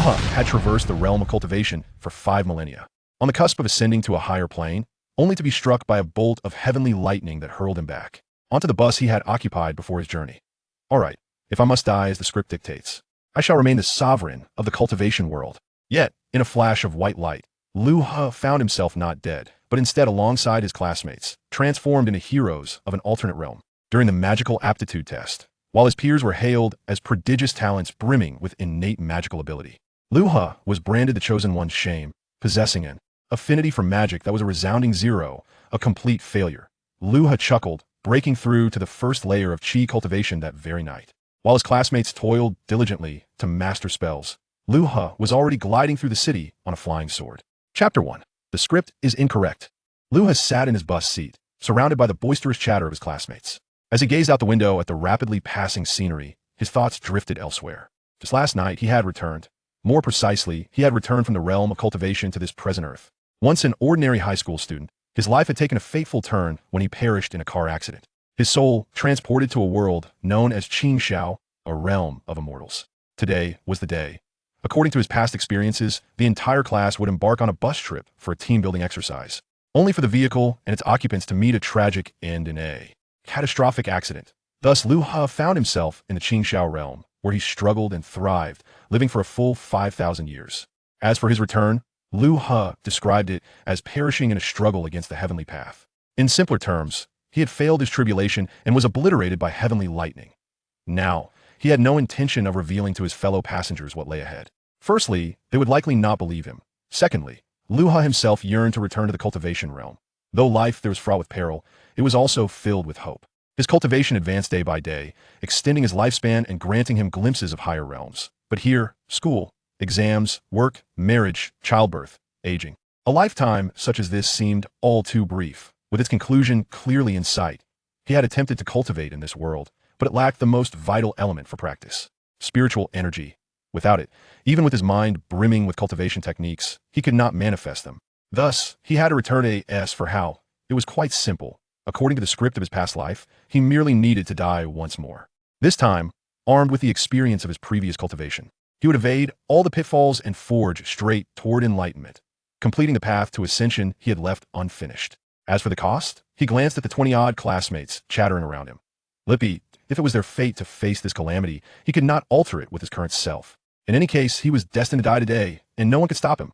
He had traversed the realm of cultivation for 5 millennia, on the cusp of ascending to a higher plane, only to be struck by a bolt of heavenly lightning that hurled him back onto the bus he had occupied before his journey. All right, if I must die as the script dictates, I shall remain the sovereign of the cultivation world. Yet, in a flash of white light, Liu He found himself not dead, but instead alongside his classmates, transformed into heroes of an alternate realm. During the magical aptitude test, while his peers were hailed as prodigious talents brimming with innate magical ability, Liu He was branded the chosen one's shame, possessing an affinity for magic that was a resounding 0, a complete failure. Liu He chuckled, breaking through to the first layer of chi cultivation that very night. While his classmates toiled diligently to master spells, Liu He was already gliding through the city on a flying sword. Chapter 1. The script is incorrect. Liu He sat in his bus seat, surrounded by the boisterous chatter of his classmates. As he gazed out the window at the rapidly passing scenery, his thoughts drifted elsewhere. Just last night, he had returned. More precisely, he had returned from the realm of cultivation to this present earth. Once an ordinary high school student, his life had taken a fateful turn when he perished in a car accident. His soul transported to a world known as Qingxiao, a realm of immortals. Today was the day. According to his past experiences, the entire class would embark on a bus trip for a team-building exercise, only for the vehicle and its occupants to meet a tragic end in a catastrophic accident. Thus, Liu He found himself in the Qingxiao realm, where he struggled and thrived, living for a full 5,000 years. As for his return, Liu He described it as perishing in a struggle against the heavenly path. In simpler terms, he had failed his tribulation and was obliterated by heavenly lightning. Now, he had no intention of revealing to his fellow passengers what lay ahead. Firstly, they would likely not believe him. Secondly, Liu He himself yearned to return to the cultivation realm. Though life there was fraught with peril, it was also filled with hope. His cultivation advanced day by day, extending his lifespan and granting him glimpses of higher realms. But here, school, exams, work, marriage, childbirth, aging. A lifetime such as this seemed all too brief, with its conclusion clearly in sight. He had attempted to cultivate in this world, but it lacked the most vital element for practice: spiritual energy. Without it, even with his mind brimming with cultivation techniques, he could not manifest them. Thus, he had to return to S for how. It was quite simple. According to the script of his past life, he merely needed to die once more. This time, armed with the experience of his previous cultivation, he would evade all the pitfalls and forge straight toward enlightenment, completing the path to ascension he had left unfinished. As for the cost, he glanced at the 20-odd classmates chattering around him. Lippy, if it was their fate to face this calamity, he could not alter it with his current self. In any case, he was destined to die today, and no one could stop him.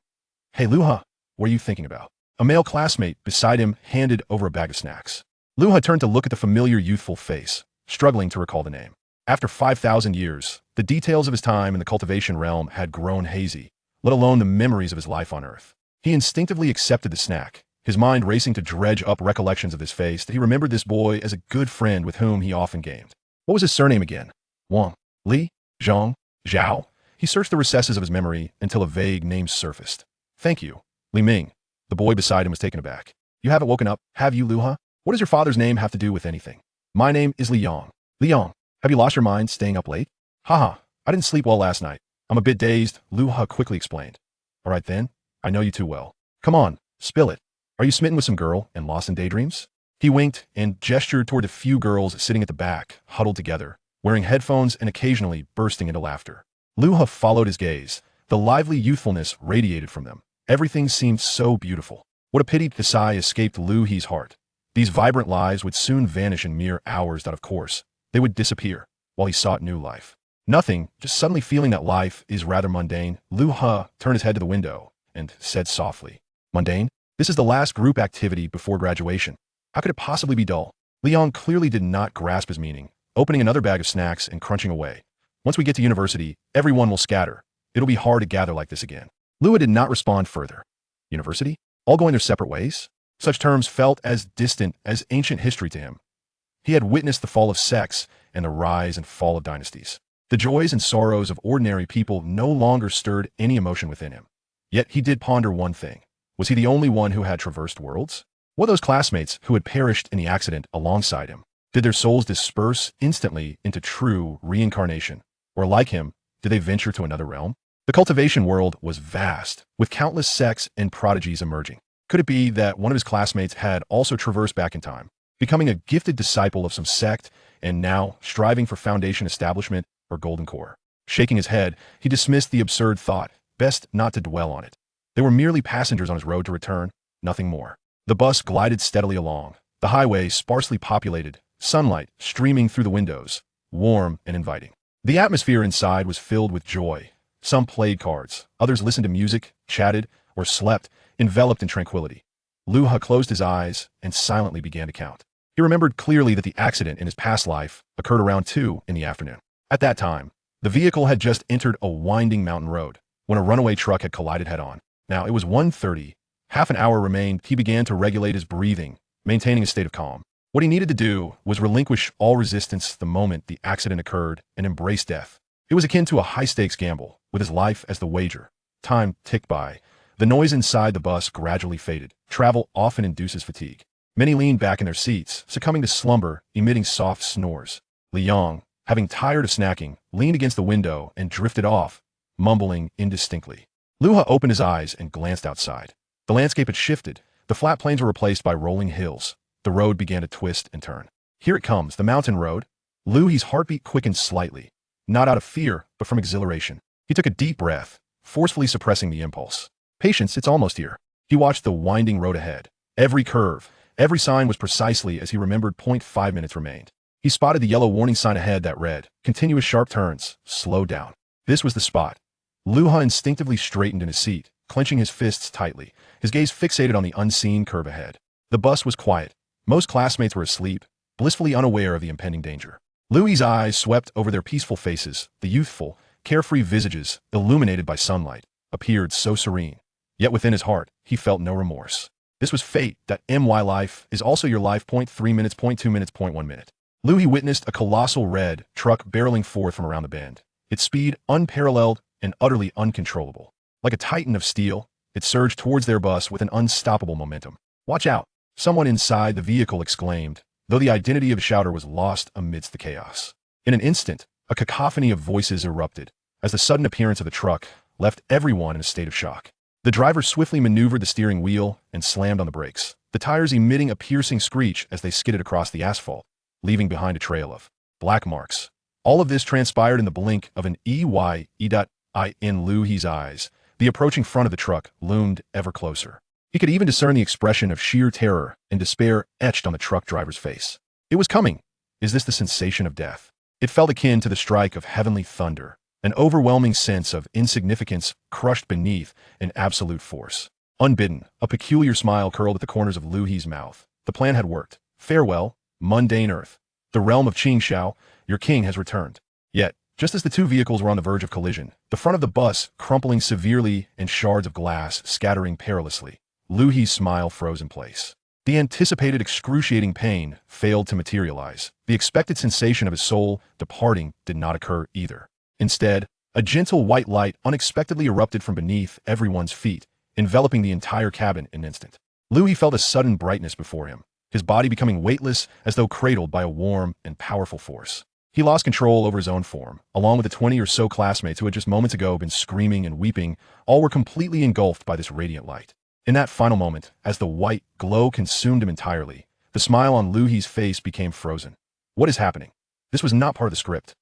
Hey, Liu He, what are you thinking about? A male classmate beside him handed over a bag of snacks. Liu He turned to look at the familiar youthful face, struggling to recall the name. After 5,000 years, the details of his time in the cultivation realm had grown hazy, let alone the memories of his life on Earth. He instinctively accepted the snack, his mind racing to dredge up recollections of this face that he remembered this boy as a good friend with whom he often gamed. What was his surname again? Wang, Li, Zhang, Zhao? He searched the recesses of his memory until a vague name surfaced. Thank you, Li Ming. The boy beside him was taken aback. You haven't woken up, have you, Liu He? What does your father's name have to do with anything? My name is Liang. Liang, have you lost your mind staying up late? Haha, I didn't sleep well last night. I'm a bit dazed, Liu He quickly explained. All right then, I know you too well. Come on, spill it. Are you smitten with some girl and lost in daydreams? He winked and gestured toward the few girls sitting at the back, huddled together, wearing headphones and occasionally bursting into laughter. Liu He followed his gaze. The lively youthfulness radiated from them. Everything seemed so beautiful. What a pity the sigh escaped Liu He's heart. These vibrant lives would soon vanish in mere hours that, of course, they would disappear while he sought new life. Nothing, just suddenly feeling that life is rather mundane, Liu He turned his head to the window and said softly, Mundane? This is the last group activity before graduation. How could it possibly be dull? Liang clearly did not grasp his meaning, opening another bag of snacks and crunching away. Once we get to university, everyone will scatter. It'll be hard to gather like this again. Liu did not respond further. University? All going their separate ways? Such terms felt as distant as ancient history to him. He had witnessed the fall of sects and the rise and fall of dynasties. The joys and sorrows of ordinary people no longer stirred any emotion within him. Yet he did ponder one thing. Was he the only one who had traversed worlds? What those classmates who had perished in the accident alongside him? Did their souls disperse instantly into true reincarnation? Or like him, did they venture to another realm? The cultivation world was vast, with countless sects and prodigies emerging. Could it be that one of his classmates had also traversed back in time, becoming a gifted disciple of some sect and now striving for foundation establishment or golden core? Shaking his head, he dismissed the absurd thought, best not to dwell on it. They were merely passengers on his road to return, nothing more. The bus glided steadily along, the highway sparsely populated, sunlight streaming through the windows, warm and inviting. The atmosphere inside was filled with joy. Some played cards, others listened to music, chatted, or slept, enveloped in tranquility. Liu He closed his eyes and silently began to count. He remembered clearly that the accident in his past life occurred around 2 in the afternoon. At that time, the vehicle had just entered a winding mountain road when a runaway truck had collided head-on. Now it was 1:30. Half an hour remained. He began to regulate his breathing, maintaining a state of calm. What he needed to do was relinquish all resistance the moment the accident occurred and embrace death. It was akin to a high-stakes gamble, with his life as the wager. Time ticked by. The noise inside the bus gradually faded. Travel often induces fatigue. Many leaned back in their seats, succumbing to slumber, emitting soft snores. Liang, having tired of snacking, leaned against the window and drifted off, mumbling indistinctly. Liu He opened his eyes and glanced outside. The landscape had shifted. The flat plains were replaced by rolling hills. The road began to twist and turn. Here it comes, the mountain road. Liu He's heartbeat quickened slightly, not out of fear, but from exhilaration. He took a deep breath, forcefully suppressing the impulse. Patience, it's almost here. He watched the winding road ahead. Every curve, every sign was precisely as he remembered. 0.5 minutes remained. He spotted the yellow warning sign ahead that read, "Continuous sharp turns, slow down." This was the spot. Liu He instinctively straightened in his seat, clenching his fists tightly, his gaze fixated on the unseen curve ahead. The bus was quiet. Most classmates were asleep, blissfully unaware of the impending danger. Liu's eyes swept over their peaceful faces. The youthful, carefree visages, illuminated by sunlight, appeared so serene. Yet within his heart, he felt no remorse. This was fate. That my life is also your life. 0.3 minutes, 0.2 minutes, 0.1 minute. Liu witnessed a colossal red truck barreling forth from around the bend. Its speed unparalleled and utterly uncontrollable. Like a titan of steel, it surged towards their bus with an unstoppable momentum. "Watch out!" Someone inside the vehicle exclaimed, though the identity of the shouter was lost amidst the chaos. In an instant, a cacophony of voices erupted, as the sudden appearance of the truck left everyone in a state of shock. The driver swiftly maneuvered the steering wheel and slammed on the brakes, the tires emitting a piercing screech as they skidded across the asphalt, leaving behind a trail of black marks. All of this transpired in the blink of an eye. In Liu's eyes, the approaching front of the truck loomed ever closer. He could even discern the expression of sheer terror and despair etched on the truck driver's face. It was coming. Is this the sensation of death? It felt akin to the strike of heavenly thunder, an overwhelming sense of insignificance crushed beneath an absolute force. Unbidden, a peculiar smile curled at the corners of Liu's mouth. The plan had worked. Farewell, mundane earth. The realm of Qingxiao, your king has returned. Yet, just as the two vehicles were on the verge of collision, the front of the bus crumpling severely and shards of glass scattering perilously, Liu's smile froze in place. The anticipated excruciating pain failed to materialize. The expected sensation of his soul departing did not occur either. Instead, a gentle white light unexpectedly erupted from beneath everyone's feet, enveloping the entire cabin in an instant. Liu felt a sudden brightness before him, his body becoming weightless as though cradled by a warm and powerful force. He lost control over his own form, along with the 20 or so classmates who had just moments ago been screaming and weeping. All were completely engulfed by this radiant light. In that final moment, as the white glow consumed him entirely, the smile on Liu's face became frozen. What is happening? This was not part of the script.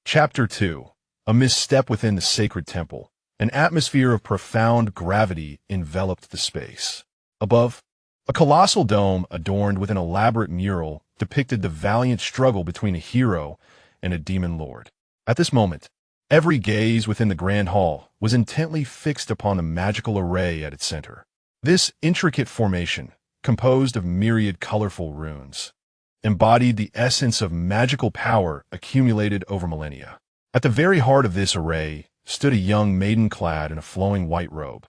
Chapter 2. A misstep within the sacred temple. An atmosphere of profound gravity enveloped the space. Above, a colossal dome adorned with an elaborate mural depicted the valiant struggle between a hero and a demon lord. At this moment, every gaze within the grand hall was intently fixed upon the magical array at its center. This intricate formation, composed of myriad colorful runes, embodied the essence of magical power accumulated over millennia. At the very heart of this array stood a young maiden clad in a flowing white robe,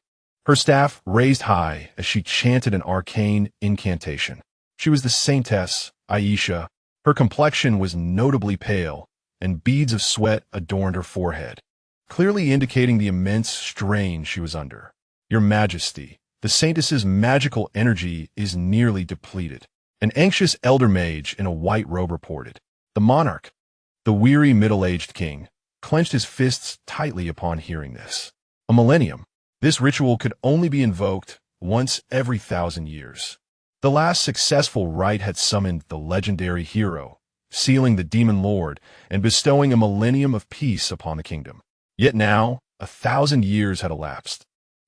her staff raised high as she chanted an arcane incantation. She was the saintess, Aisha. Her complexion was notably pale, and beads of sweat adorned her forehead, clearly indicating the immense strain she was under. "Your Majesty, the saintess's magical energy is nearly depleted," an anxious elder mage in a white robe reported. The monarch, the weary middle-aged king, clenched his fists tightly upon hearing this. A millennium. This ritual could only be invoked once every 1,000 years. The last successful rite had summoned the legendary hero, sealing the demon lord and bestowing a millennium of peace upon the kingdom. Yet now, 1,000 years had elapsed.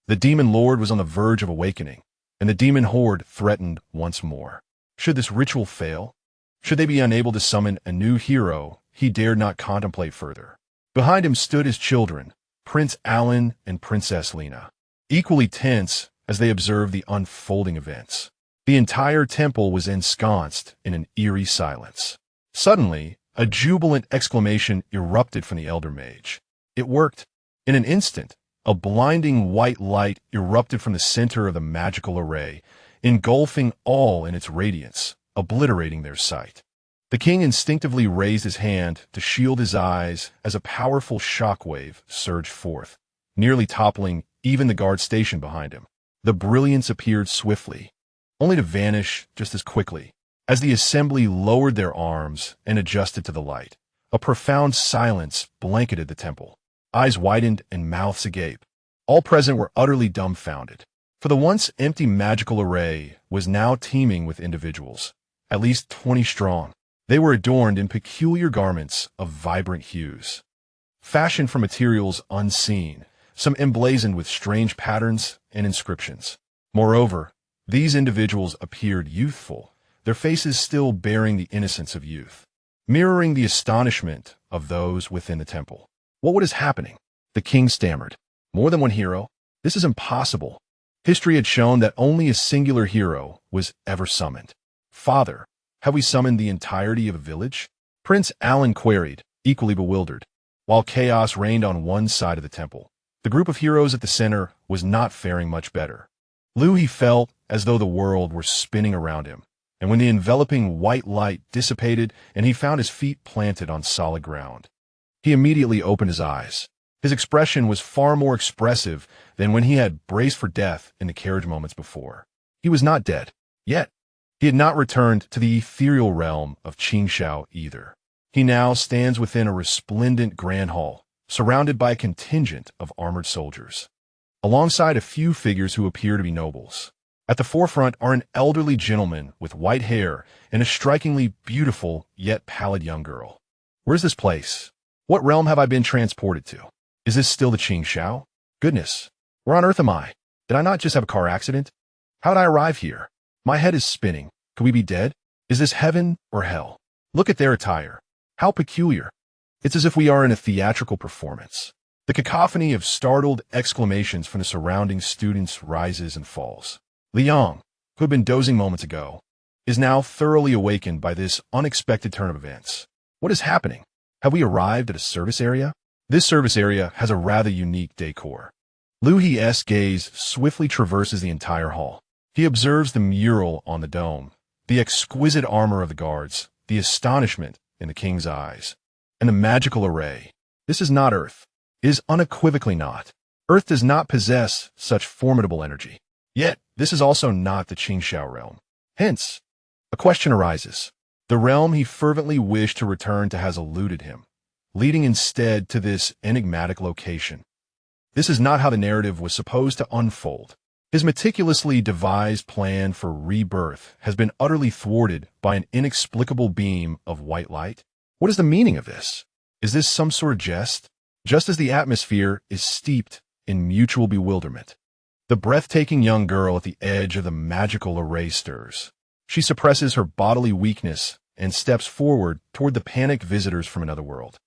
The demon lord was on the verge of awakening, and the demon horde threatened once more. Should this ritual fail? Should they be unable to summon a new hero, he dared not contemplate further. Behind him stood his children, Prince Alan and Princess Lena, equally tense as they observed the unfolding events. The entire temple was ensconced in an eerie silence. Suddenly, a jubilant exclamation erupted from the elder mage. It worked. In an instant, a blinding white light erupted from the center of the magical array, engulfing all in its radiance, obliterating their sight. The king instinctively raised his hand to shield his eyes as a powerful shockwave surged forth, nearly toppling even the guard station behind him. The brilliance appeared swiftly, only to vanish just as quickly. As the assembly lowered their arms and adjusted to the light, a profound silence blanketed the temple. Eyes widened and mouths agape. All present were utterly dumbfounded, for the once empty magical array was now teeming with individuals, at least 20 strong. They were adorned in peculiar garments of vibrant hues, fashioned from materials unseen, some emblazoned with strange patterns and inscriptions. Moreover, these individuals appeared youthful, their faces still bearing the innocence of youth, mirroring the astonishment of those within the temple. What is happening? The king stammered. More than one hero? This is impossible. History had shown that only a singular hero was ever summoned. Father, have we summoned the entirety of a village? Prince Alan queried, equally bewildered. While chaos reigned on one side of the temple, the group of heroes at the center was not faring much better. Liu He felt as though the world were spinning around him, and when the enveloping white light dissipated and he found his feet planted on solid ground, he immediately opened his eyes. His expression was far more expressive than when he had braced for death in the carriage moments before. He was not dead, yet. He had not returned to the ethereal realm of Qingxiao either. He now stands within a resplendent grand hall, surrounded by a contingent of armored soldiers, alongside a few figures who appear to be nobles. At the forefront are an elderly gentleman with white hair and a strikingly beautiful yet pallid young girl. Where's this place? What realm have I been transported to? Is this still the Qingxiao? Goodness, where on earth am I? Did I not just have a car accident? How did I arrive here? My head is spinning. Could we be dead? Is this heaven or hell? Look at their attire. How peculiar. It's as if we are in a theatrical performance. The cacophony of startled exclamations from the surrounding students rises and falls. Liang, who had been dozing moments ago, is now thoroughly awakened by this unexpected turn of events. What is happening? Have we arrived at a service area? This service area has a rather unique decor. Liu He's gaze swiftly traverses the entire hall. He observes the mural on the dome, the exquisite armor of the guards, the astonishment in the king's eyes, and the magical array. This is not Earth. It is unequivocally not. Earth does not possess such formidable energy. Yet, this is also not the Qingxiao realm. Hence, a question arises. The realm he fervently wished to return to has eluded him, leading instead to this enigmatic location. This is not how the narrative was supposed to unfold. His meticulously devised plan for rebirth has been utterly thwarted by an inexplicable beam of white light. What is the meaning of this? Is this some sort of jest? Just as the atmosphere is steeped in mutual bewilderment, the breathtaking young girl at the edge of the magical array stirs. She suppresses her bodily weakness and steps forward toward the panicked visitors from another world.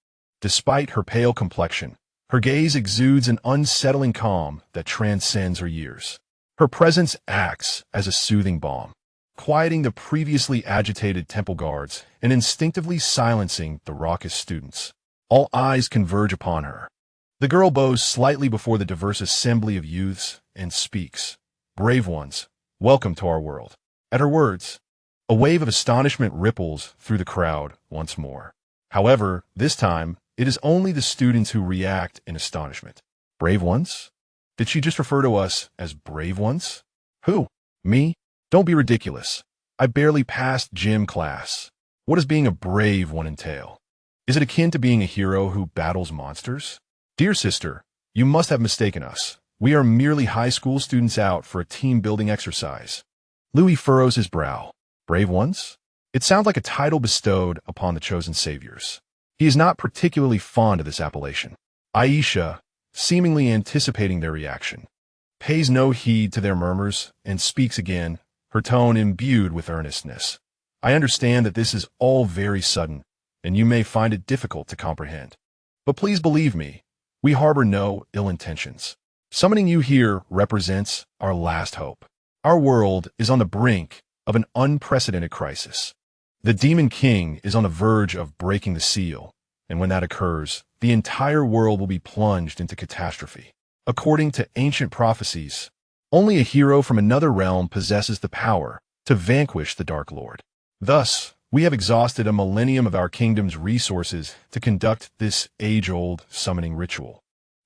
Despite her pale complexion, her gaze exudes an unsettling calm that transcends her years. Her presence acts as a soothing balm, quieting the previously agitated temple guards and instinctively silencing the raucous students. All eyes converge upon her. The girl bows slightly before the diverse assembly of youths and speaks. Brave ones, welcome to our world. At her words, a wave of astonishment ripples through the crowd once more. However, this time, it is only the students who react in astonishment. Brave ones? Did she just refer to us as brave ones? Who? Me? Don't be ridiculous. I barely passed gym class. What does being a brave one entail? Is it akin to being a hero who battles monsters? Dear sister, you must have mistaken us. We are merely high school students out for a team-building exercise. Liu He furrows his brow. Brave ones? It sounds like a title bestowed upon the chosen saviors. He is not particularly fond of this appellation. Aisha, seemingly anticipating their reaction, pays no heed to their murmurs and speaks again, her tone imbued with earnestness. I understand that this is all very sudden, and you may find it difficult to comprehend. But please believe me, we harbor no ill intentions. Summoning you here represents our last hope. Our world is on the brink of an unprecedented crisis. The Demon King is on the verge of breaking the seal, and when that occurs, the entire world will be plunged into catastrophe. According to ancient prophecies, only a hero from another realm possesses the power to vanquish the Dark Lord. Thus, we have exhausted a millennium of our kingdom's resources to conduct this age-old summoning ritual.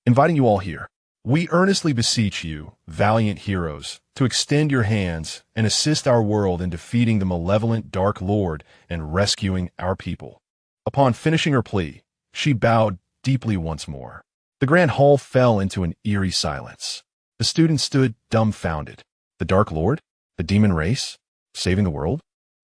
Inviting you all here, we earnestly beseech you, valiant heroes, to extend your hands and assist our world in defeating the malevolent Dark Lord and rescuing our people. Upon finishing her plea, she bowed deeply once more. The grand hall fell into an eerie silence. The students stood dumbfounded. The Dark Lord? The demon race? Saving the world?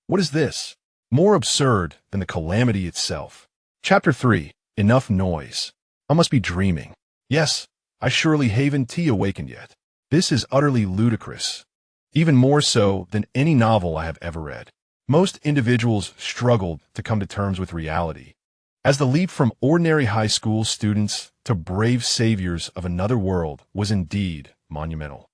What is this? More absurd than the calamity itself. Chapter 3. Enough noise. I must be dreaming. Yes, I surely haven't awakened yet. This is utterly ludicrous. Even more so than any novel I have ever read. Most individuals struggled to come to terms with reality, as the leap from ordinary high school students to brave saviors of another world was indeed monumental.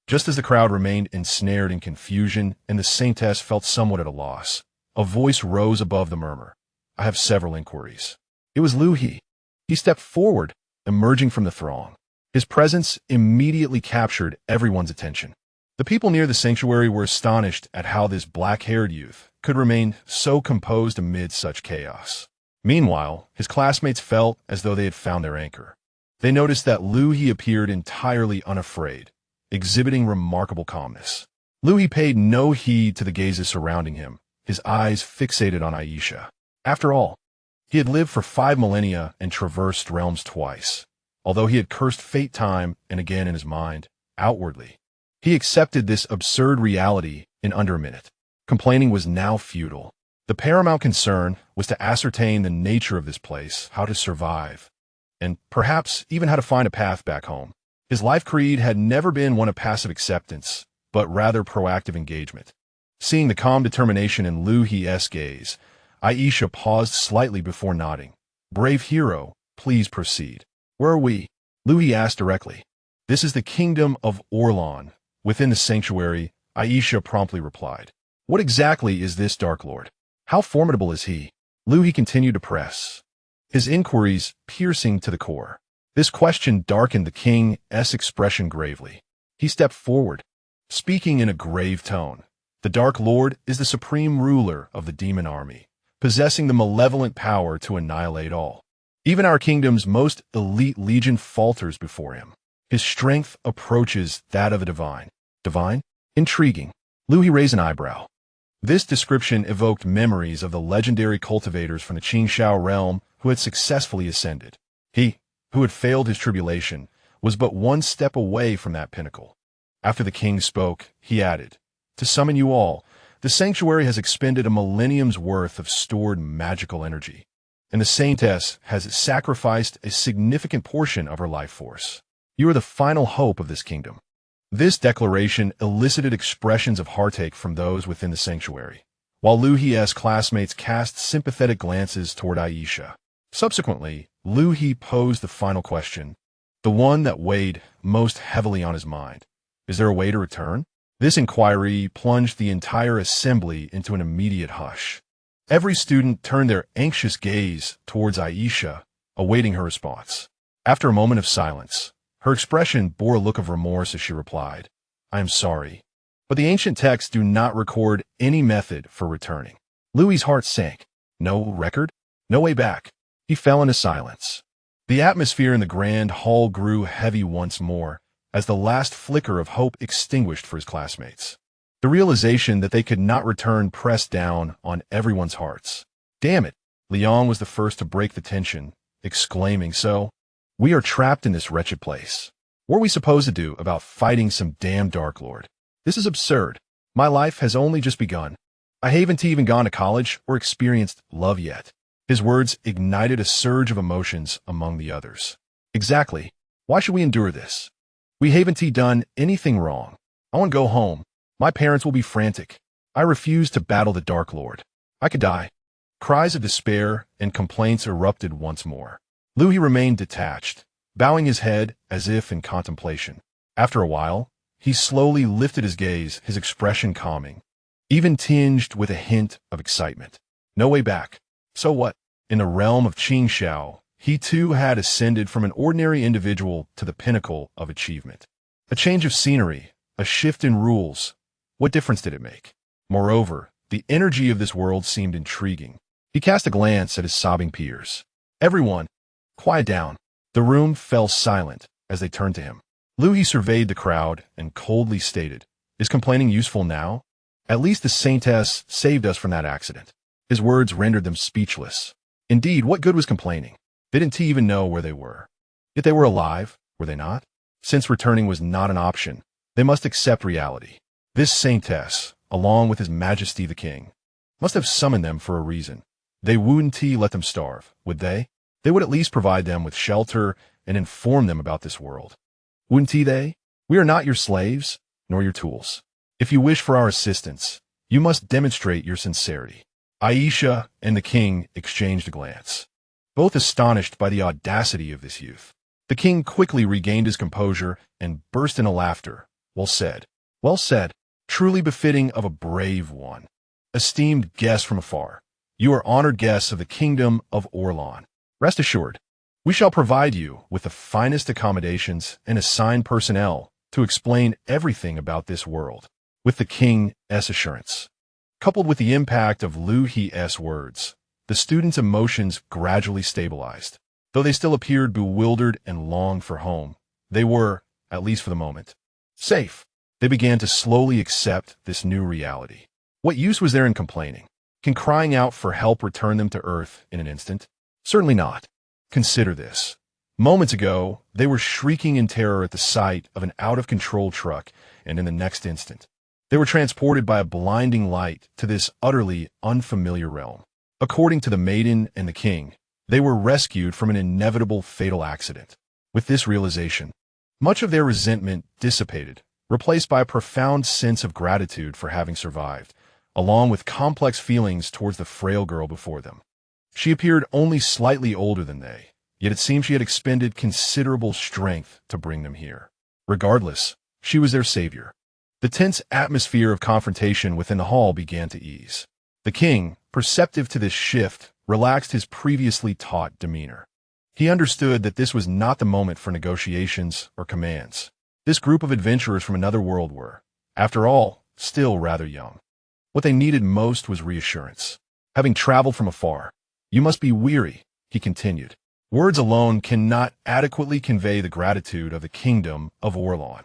Just as the crowd remained ensnared in confusion and the saintess felt somewhat at a loss, a voice rose above the murmur. I have several inquiries. It was Liu He. He stepped forward, emerging from the throng. His presence immediately captured everyone's attention. The people near the sanctuary were astonished at how this black-haired youth could remain so composed amid such chaos. Meanwhile, his classmates felt as though they had found their anchor. They noticed that Liu He appeared entirely unafraid, exhibiting remarkable calmness. Liu He paid no heed to the gazes surrounding him, his eyes fixated on Aisha. After all, he had lived for 5 millennia and traversed realms twice. Although he had cursed fate time and again in his mind, outwardly, he accepted this absurd reality in under a minute. Complaining was now futile. The paramount concern was to ascertain the nature of this place, how to survive, and perhaps even how to find a path back home. His life creed had never been one of passive acceptance, but rather proactive engagement. Seeing the calm determination in Liu He's gaze, Aisha paused slightly before nodding. Brave hero, please proceed. Where are we? Liu He asked directly. This is the kingdom of Orlan. Within the sanctuary, Aisha promptly replied. What exactly is this Dark Lord? How formidable is he? Liu He continued to press, his inquiries piercing to the core. This question darkened the king's expression gravely. He stepped forward, speaking in a grave tone. The Dark Lord is the supreme ruler of the demon army, possessing the malevolent power to annihilate all. Even our kingdom's most elite legion falters before him. His strength approaches that of a divine. Divine? Intriguing. Liu He raised an eyebrow. This description evoked memories of the legendary cultivators from the Qingshao realm who had successfully ascended. He, who had failed his tribulation, was but one step away from that pinnacle. After the king spoke, he added, to summon you all, the sanctuary has expended a millennium's worth of stored magical energy, and the saintess has sacrificed a significant portion of her life force. You are the final hope of this kingdom. This declaration elicited expressions of heartache from those within the sanctuary, while Liu He's classmates cast sympathetic glances toward Aisha. Subsequently, Liu He posed the final question, the one that weighed most heavily on his mind. Is there a way to return? This inquiry plunged the entire assembly into an immediate hush. Every student turned their anxious gaze towards Aisha, awaiting her response. After a moment of silence, her expression bore a look of remorse as she replied, I am sorry, but the ancient texts do not record any method for returning. Louis's heart sank. No record? No way back. He fell into silence. The atmosphere in the grand hall grew heavy once more, as the last flicker of hope extinguished for his classmates. The realization that they could not return pressed down on everyone's hearts. Damn it! Liang was the first to break the tension, exclaiming, so, we are trapped in this wretched place. What are we supposed to do about fighting some damn Dark Lord? This is absurd. My life has only just begun. I haven't even gone to college or experienced love yet. His words ignited a surge of emotions among the others. Exactly. Why should we endure this? We haven't done anything wrong. I want to go home. My parents will be frantic. I refuse to battle the Dark Lord. I could die. Cries of despair and complaints erupted once more. Liu He remained detached, bowing his head as if in contemplation. After a while, he slowly lifted his gaze, his expression calming, even tinged with a hint of excitement. No way back. So what? In the realm of Qingxiao, he too had ascended from an ordinary individual to the pinnacle of achievement. A change of scenery, a shift in rules. What difference did it make? Moreover, the energy of this world seemed intriguing. He cast a glance at his sobbing peers. Everyone, quiet down. The room fell silent as they turned to him. Liu He surveyed the crowd and coldly stated, "Is complaining useful now? At least the saintess saved us from that accident." His words rendered them speechless. Indeed, what good was complaining? Didn't he even know where they were? Yet they were alive, were they not? Since returning was not an option, they must accept reality. This saintess, along with His Majesty the King, must have summoned them for a reason. They wouldn't let them starve, would they? They would at least provide them with shelter and inform them about this world. Wouldn't they? We are not your slaves, nor your tools. If you wish for our assistance, you must demonstrate your sincerity. Aisha and the king exchanged a glance, both astonished by the audacity of this youth. The king quickly regained his composure and burst into laughter. Well said. Well said. Truly befitting of a brave one. Esteemed guests from afar, you are honored guests of the kingdom of Orlan. Rest assured, we shall provide you with the finest accommodations and assign personnel to explain everything about this world. With the king's assurance, coupled with the impact of Liu He's words, the students' emotions gradually stabilized. Though they still appeared bewildered and longed for home, they were, at least for the moment, safe. They began to slowly accept this new reality. What use was there in complaining? Can crying out for help return them to Earth in an instant? Certainly not. Consider this. Moments ago, they were shrieking in terror at the sight of an out-of-control truck, and in the next instant, they were transported by a blinding light to this utterly unfamiliar realm. According to the maiden and the king, they were rescued from an inevitable fatal accident. With this realization, much of their resentment dissipated, replaced by a profound sense of gratitude for having survived, along with complex feelings towards the frail girl before them. She appeared only slightly older than they, yet it seemed she had expended considerable strength to bring them here. Regardless, she was their savior. The tense atmosphere of confrontation within the hall began to ease. The king, perceptive to this shift, relaxed his previously taut demeanor. He understood that this was not the moment for negotiations or commands. This group of adventurers from another world were, after all, still rather young. What they needed most was reassurance. Having traveled from afar, you must be weary, he continued. Words alone cannot adequately convey the gratitude of the kingdom of Orlan.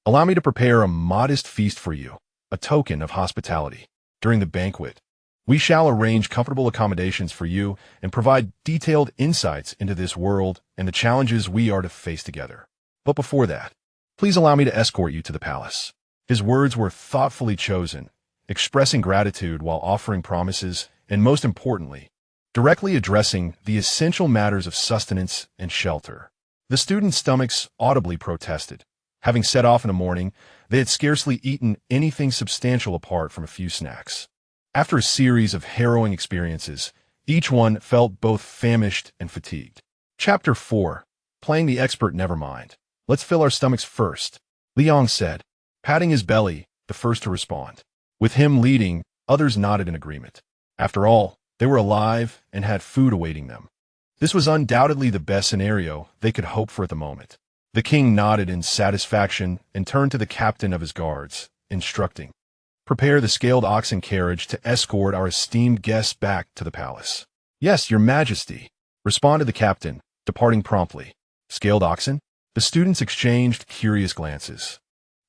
Allow me to prepare a modest feast for you, a token of hospitality. During the banquet, we shall arrange comfortable accommodations for you and provide detailed insights into this world and the challenges we are to face together. But before that, please allow me to escort you to the palace. His words were thoughtfully chosen, expressing gratitude while offering promises, and most importantly, directly addressing the essential matters of sustenance and shelter. The students' stomachs audibly protested. Having set off in the morning, they had scarcely eaten anything substantial apart from a few snacks. After a series of harrowing experiences, each one felt both famished and fatigued. Chapter 4. Playing the expert never mind. Let's fill our stomachs first, Liang said, patting his belly, the first to respond. With him leading, others nodded in agreement. After all, they were alive and had food awaiting them. This was undoubtedly the best scenario they could hope for at the moment. The king nodded in satisfaction and turned to the captain of his guards, instructing, "Prepare the scaled oxen carriage to escort our esteemed guests back to the palace." "Yes, your majesty," responded the captain, departing promptly. Scaled oxen? The students exchanged curious glances,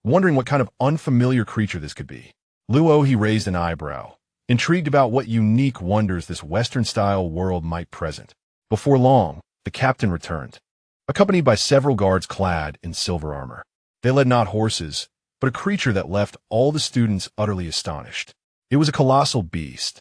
wondering what kind of unfamiliar creature this could be. Liu He raised an eyebrow, intrigued about what unique wonders this Western-style world might present. Before long, the captain returned, accompanied by several guards clad in silver armor. They led not horses, but a creature that left all the students utterly astonished. It was a colossal beast,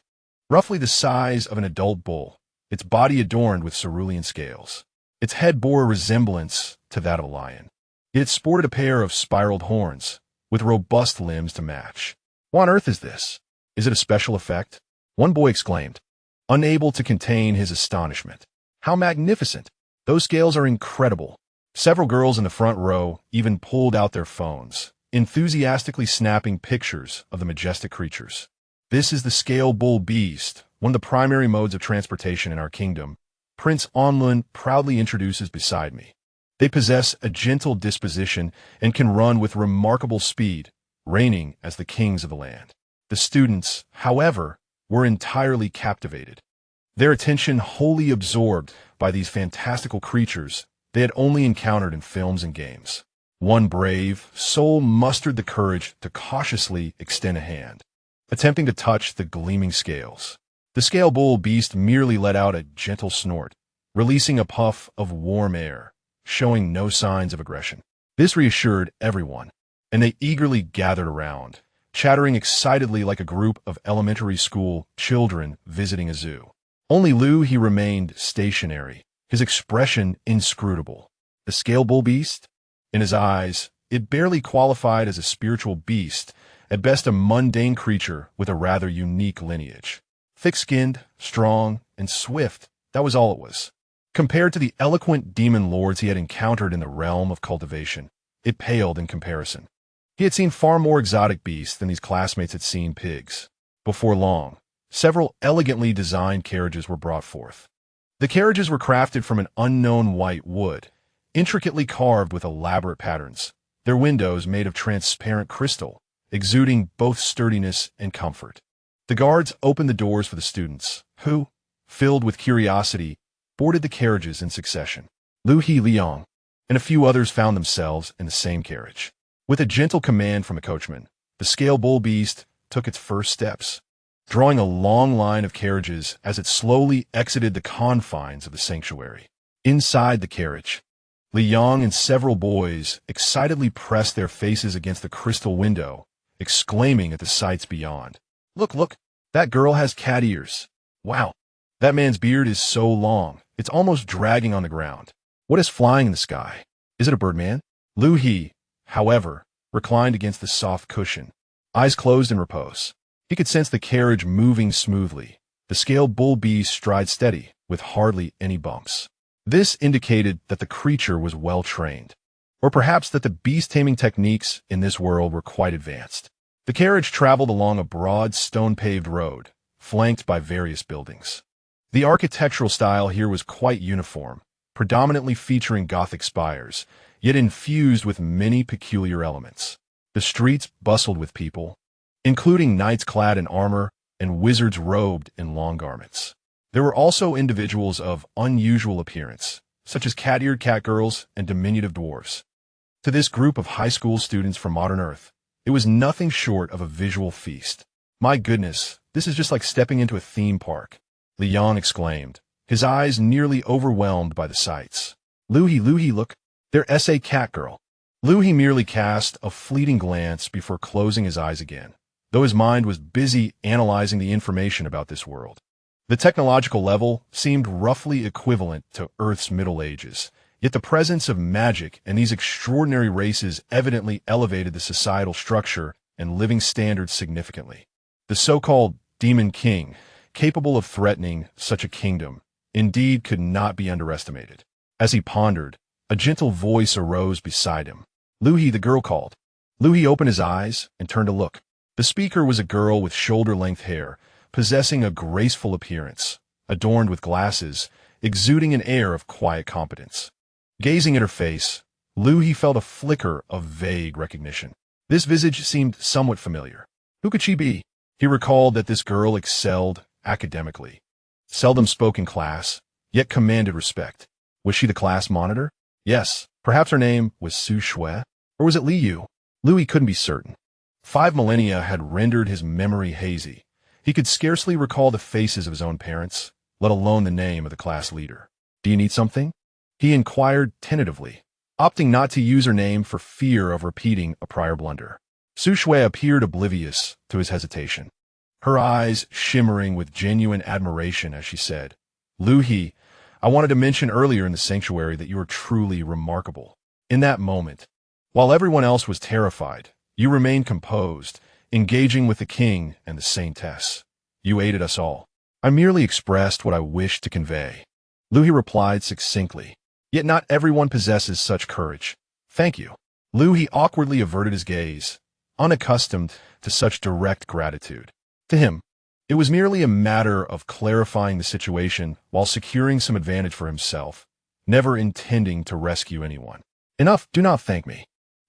roughly the size of an adult bull, its body adorned with cerulean scales. Its head bore a resemblance to that of a lion. It sported a pair of spiraled horns, with robust limbs to match. What on earth is this? Is it a special effect? One boy exclaimed, unable to contain his astonishment. How magnificent! Those scales are incredible. Several girls in the front row even pulled out their phones, enthusiastically snapping pictures of the majestic creatures. This is the scale bull beast, one of the primary modes of transportation in our kingdom. Prince Onlun proudly introduces beside me. They possess a gentle disposition and can run with remarkable speed, reigning as the kings of the land. The students, however, were entirely captivated, their attention wholly absorbed by these fantastical creatures they had only encountered in films and games. One brave soul mustered the courage to cautiously extend a hand, attempting to touch the gleaming scales. The scale bull beast merely let out a gentle snort, releasing a puff of warm air, showing no signs of aggression. This reassured everyone, and they eagerly gathered around, chattering excitedly like a group of elementary school children visiting a zoo. Only Liu He remained stationary, his expression inscrutable. The scale bull beast? In his eyes, it barely qualified as a spiritual beast, at best a mundane creature with a rather unique lineage. Thick-skinned, strong, and swift, that was all it was. Compared to the eloquent demon lords he had encountered in the realm of cultivation, it paled in comparison. He had seen far more exotic beasts than these classmates had seen pigs. Before long, several elegantly designed carriages were brought forth. The carriages were crafted from an unknown white wood, intricately carved with elaborate patterns, their windows made of transparent crystal, exuding both sturdiness and comfort. The guards opened the doors for the students, who, filled with curiosity, boarded the carriages in succession. Liu He, Liang, and a few others found themselves in the same carriage. With a gentle command from the coachman, the scale bull beast took its first steps, drawing a long line of carriages as it slowly exited the confines of the sanctuary. Inside the carriage, Liang and several boys excitedly pressed their faces against the crystal window, exclaiming at the sights beyond. Look, look, that girl has cat ears. Wow, that man's beard is so long, it's almost dragging on the ground. What is flying in the sky? Is it a birdman? Liu He, however, reclined against the soft cushion, eyes closed in repose. He could sense the carriage moving smoothly, the scale bull beast stride steady, with hardly any bumps. This indicated that the creature was well trained, or perhaps that the beast-taming techniques in this world were quite advanced. The carriage traveled along a broad, stone-paved road, flanked by various buildings. The architectural style here was quite uniform, predominantly featuring Gothic spires, yet infused with many peculiar elements. The streets bustled with people, including knights clad in armor and wizards robed in long garments. There were also individuals of unusual appearance, such as cat-eared catgirls and diminutive dwarves. To this group of high school students from modern Earth, it was nothing short of a visual feast. My goodness, this is just like stepping into a theme park, Liang exclaimed, his eyes nearly overwhelmed by the sights. Liu He, look, they're S.A. Catgirl. Liu He merely cast a fleeting glance before closing his eyes again, though his mind was busy analyzing the information about this world. The technological level seemed roughly equivalent to Earth's Middle Ages, yet the presence of magic and these extraordinary races evidently elevated the societal structure and living standards significantly. The so-called Demon King, capable of threatening such a kingdom, indeed could not be underestimated. As he pondered, a gentle voice arose beside him. Liu He, the girl called. Liu He opened his eyes and turned to look. The speaker was a girl with shoulder-length hair, possessing a graceful appearance, adorned with glasses, exuding an air of quiet competence. Gazing at her face, Liu He felt a flicker of vague recognition. This visage seemed somewhat familiar. Who could she be? He recalled that this girl excelled academically, seldom spoke in class, yet commanded respect. Was she the class monitor? Yes, perhaps her name was Su Shui, or was it Liu? Liu He couldn't be certain. 5 millennia had rendered his memory hazy. He could scarcely recall the faces of his own parents, let alone the name of the class leader. Do you need something? He inquired tentatively, opting not to use her name for fear of repeating a prior blunder. Su Shui appeared oblivious to his hesitation. her eyes shimmering with genuine admiration as she said, "Liu He, I wanted to mention earlier in the sanctuary that you are truly remarkable." In that moment, while everyone else was terrified, you remained composed, engaging with the king and the saintess. You aided us all. I merely expressed what I wished to convey. Liu He replied succinctly. Yet not everyone possesses such courage. Thank you. Liu He awkwardly averted his gaze, unaccustomed to such direct gratitude. To him, it was merely a matter of clarifying the situation while securing some advantage for himself, never intending to rescue anyone. Enough, do not thank me.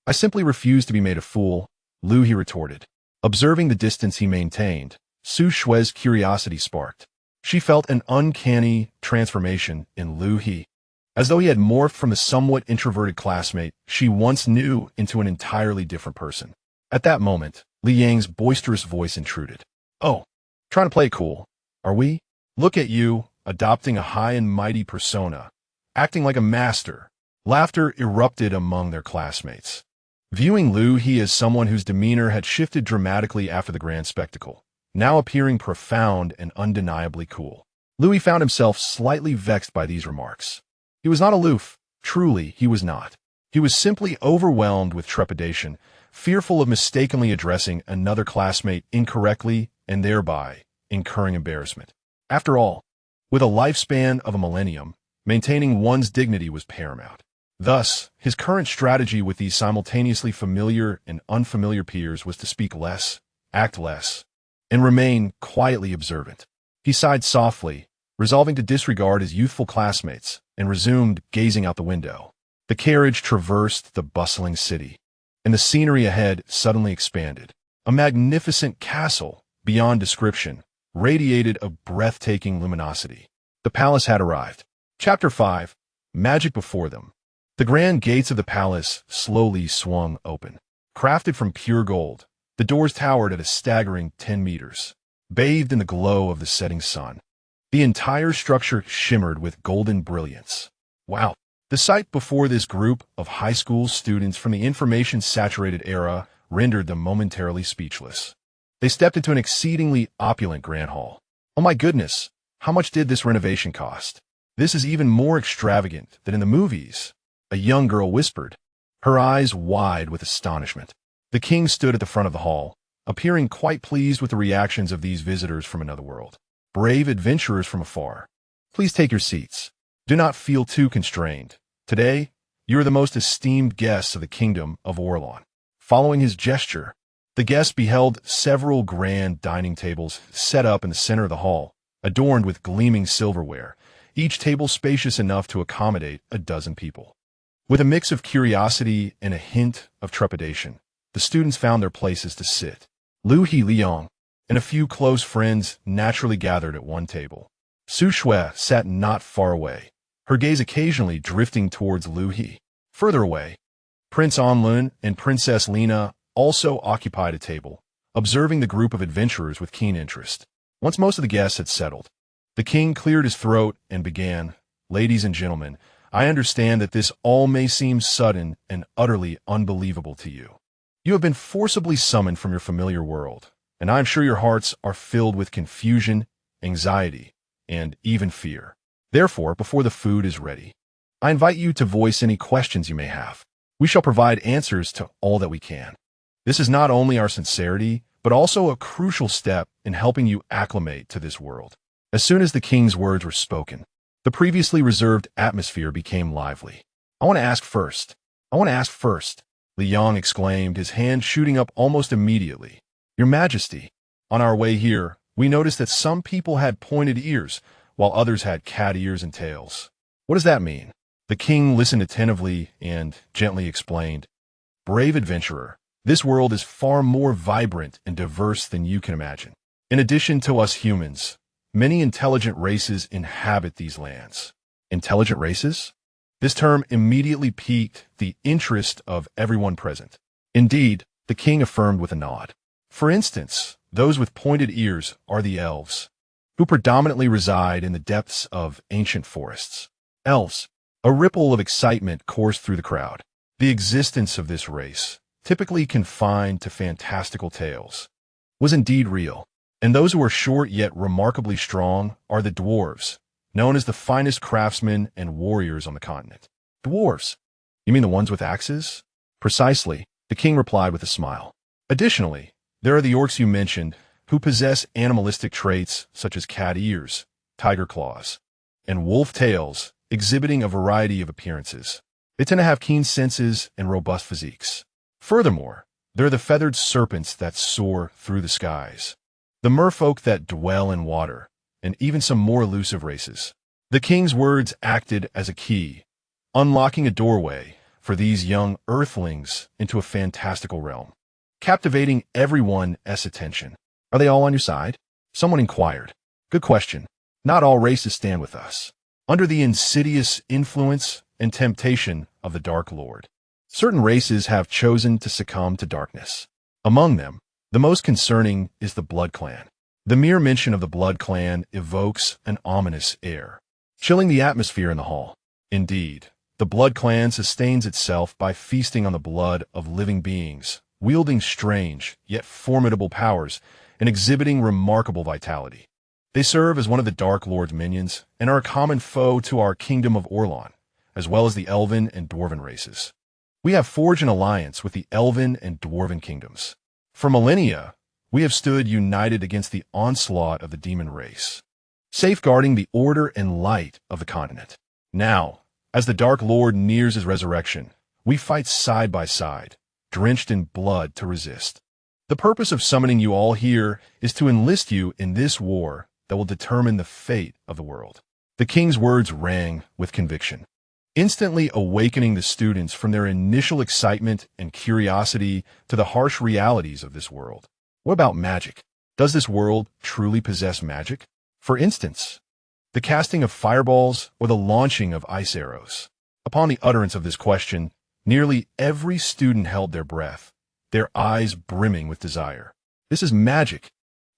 I simply refuse to be made a fool, Liu He retorted. Observing the distance he maintained, Su Shue's curiosity sparked. She felt an uncanny transformation in Liu He, as though he had morphed from the somewhat introverted classmate she once knew into an entirely different person. At that moment, Li Yang's boisterous voice intruded. Oh, trying to play it cool, are we? Look at you, adopting a high and mighty persona, acting like a master. Laughter erupted among their classmates. Viewing Liu He as someone whose demeanor had shifted dramatically after the grand spectacle, now appearing profound and undeniably cool, Liu He found himself slightly vexed by these remarks. He was not aloof. Truly, he was not. He was simply overwhelmed with trepidation, fearful of mistakenly addressing another classmate incorrectly and thereby incurring embarrassment. After all, with a lifespan of a millennium, maintaining one's dignity was paramount. Thus, his current strategy with these simultaneously familiar and unfamiliar peers was to speak less, act less, and remain quietly observant. He sighed softly, resolving to disregard his youthful classmates, and resumed gazing out the window. The carriage traversed the bustling city, and the scenery ahead suddenly expanded. A magnificent castle, beyond description, radiated a breathtaking luminosity. The palace had arrived. Chapter 5. Magic before them. The grand gates of the palace slowly swung open. Crafted from pure gold, the doors towered at a staggering 10 meters, bathed in the glow of the setting sun. The entire structure shimmered with golden brilliance. Wow! The sight before this group of high school students from the information-saturated era rendered them momentarily speechless. They stepped into an exceedingly opulent grand hall. Oh my goodness, how much did this renovation cost? This is even more extravagant than in the movies, a young girl whispered, her eyes wide with astonishment. The king stood at the front of the hall, appearing quite pleased with the reactions of these visitors from another world. Brave adventurers from afar, please take your seats. Do not feel too constrained. Today, you are the most esteemed guests of the kingdom of Orlon. Following his gesture, the guests beheld several grand dining tables set up in the center of the hall, adorned with gleaming silverware, each table spacious enough to accommodate a dozen people. With a mix of curiosity and a hint of trepidation, the students found their places to sit. Liu He, Liang, and a few close friends naturally gathered at one table. Su Shui sat not far away, her gaze occasionally drifting towards Liu He. Further away, Prince Anlun and Princess Lina also occupied a table, observing the group of adventurers with keen interest. Once most of the guests had settled, the king cleared his throat and began, "Ladies and gentlemen, I understand that this all may seem sudden and utterly unbelievable to you. You have been forcibly summoned from your familiar world, and I am sure your hearts are filled with confusion, anxiety, and even fear. Therefore, before the food is ready, I invite you to voice any questions you may have. We shall provide answers to all that we can. This is not only our sincerity, but also a crucial step in helping you acclimate to this world." As soon as the king's words were spoken, the previously reserved atmosphere became lively. I want to ask first, Li Yang exclaimed, his hand shooting up almost immediately. "Your Majesty, on our way here, we noticed that some people had pointed ears, while others had cat ears and tails. What does that mean?" The king listened attentively and gently explained, "Brave adventurer, this world is far more vibrant and diverse than you can imagine. In addition to us humans, many intelligent races inhabit these lands." Intelligent races? This term immediately piqued the interest of everyone present. Indeed, the king affirmed with a nod. For instance, those with pointed ears are the elves, who predominantly reside in the depths of ancient forests. Elves. A ripple of excitement coursed through the crowd. The existence of this race, typically confined to fantastical tales, was indeed real. And those who are short yet remarkably strong are the dwarves, known as the finest craftsmen and warriors on the continent. Dwarves? You mean the ones with axes? Precisely, the king replied with a smile. Additionally, there are the orcs you mentioned, who possess animalistic traits such as cat ears, tiger claws, and wolf tails, exhibiting a variety of appearances. They tend to have keen senses and robust physiques. Furthermore, there are the feathered serpents that soar through the skies, the merfolk that dwell in water, and even some more elusive races. The king's words acted as a key, unlocking a doorway for these young earthlings into a fantastical realm, captivating everyone's attention. Are they all on your side? Someone inquired. Good question. Not all races stand with us. Under the insidious influence and temptation of the Dark Lord, certain races have chosen to succumb to darkness. Among them, the most concerning is the Blood Clan. The mere mention of the Blood Clan evokes an ominous air, chilling the atmosphere in the hall. Indeed, the Blood Clan sustains itself by feasting on the blood of living beings, wielding strange yet formidable powers and exhibiting remarkable vitality. They serve as one of the Dark Lord's minions and are a common foe to our kingdom of Orlon, as well as the Elven and Dwarven races. We have forged an alliance with the Elven and Dwarven kingdoms. For millennia, we have stood united against the onslaught of the demon race, safeguarding the order and light of the continent. Now, as the Dark Lord nears his resurrection, we fight side by side, drenched in blood to resist. The purpose of summoning you all here is to enlist you in this war that will determine the fate of the world. The king's words rang with conviction, instantly awakening the students from their initial excitement and curiosity to the harsh realities of this world. What about magic? Does this world truly possess magic? For instance, the casting of fireballs or the launching of ice arrows. Upon the utterance of this question, nearly every student held their breath, their eyes brimming with desire. This is magic,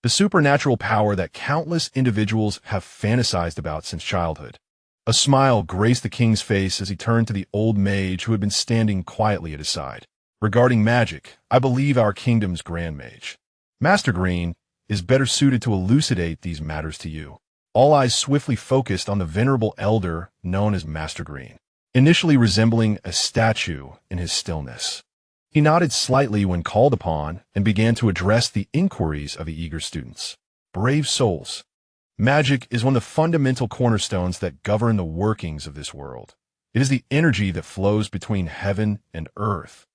the supernatural power that countless individuals have fantasized about since childhood. A smile graced the king's face as he turned to the old mage who had been standing quietly at his side. Regarding magic, I believe our kingdom's grand mage, Master Green, is better suited to elucidate these matters to you. All eyes swiftly focused on the venerable elder known as Master Green, initially resembling a statue in his stillness. He nodded slightly when called upon and began to address the inquiries of the eager students. Brave souls, magic is one of the fundamental cornerstones that govern the workings of this world. It is the energy that flows between heaven and earth,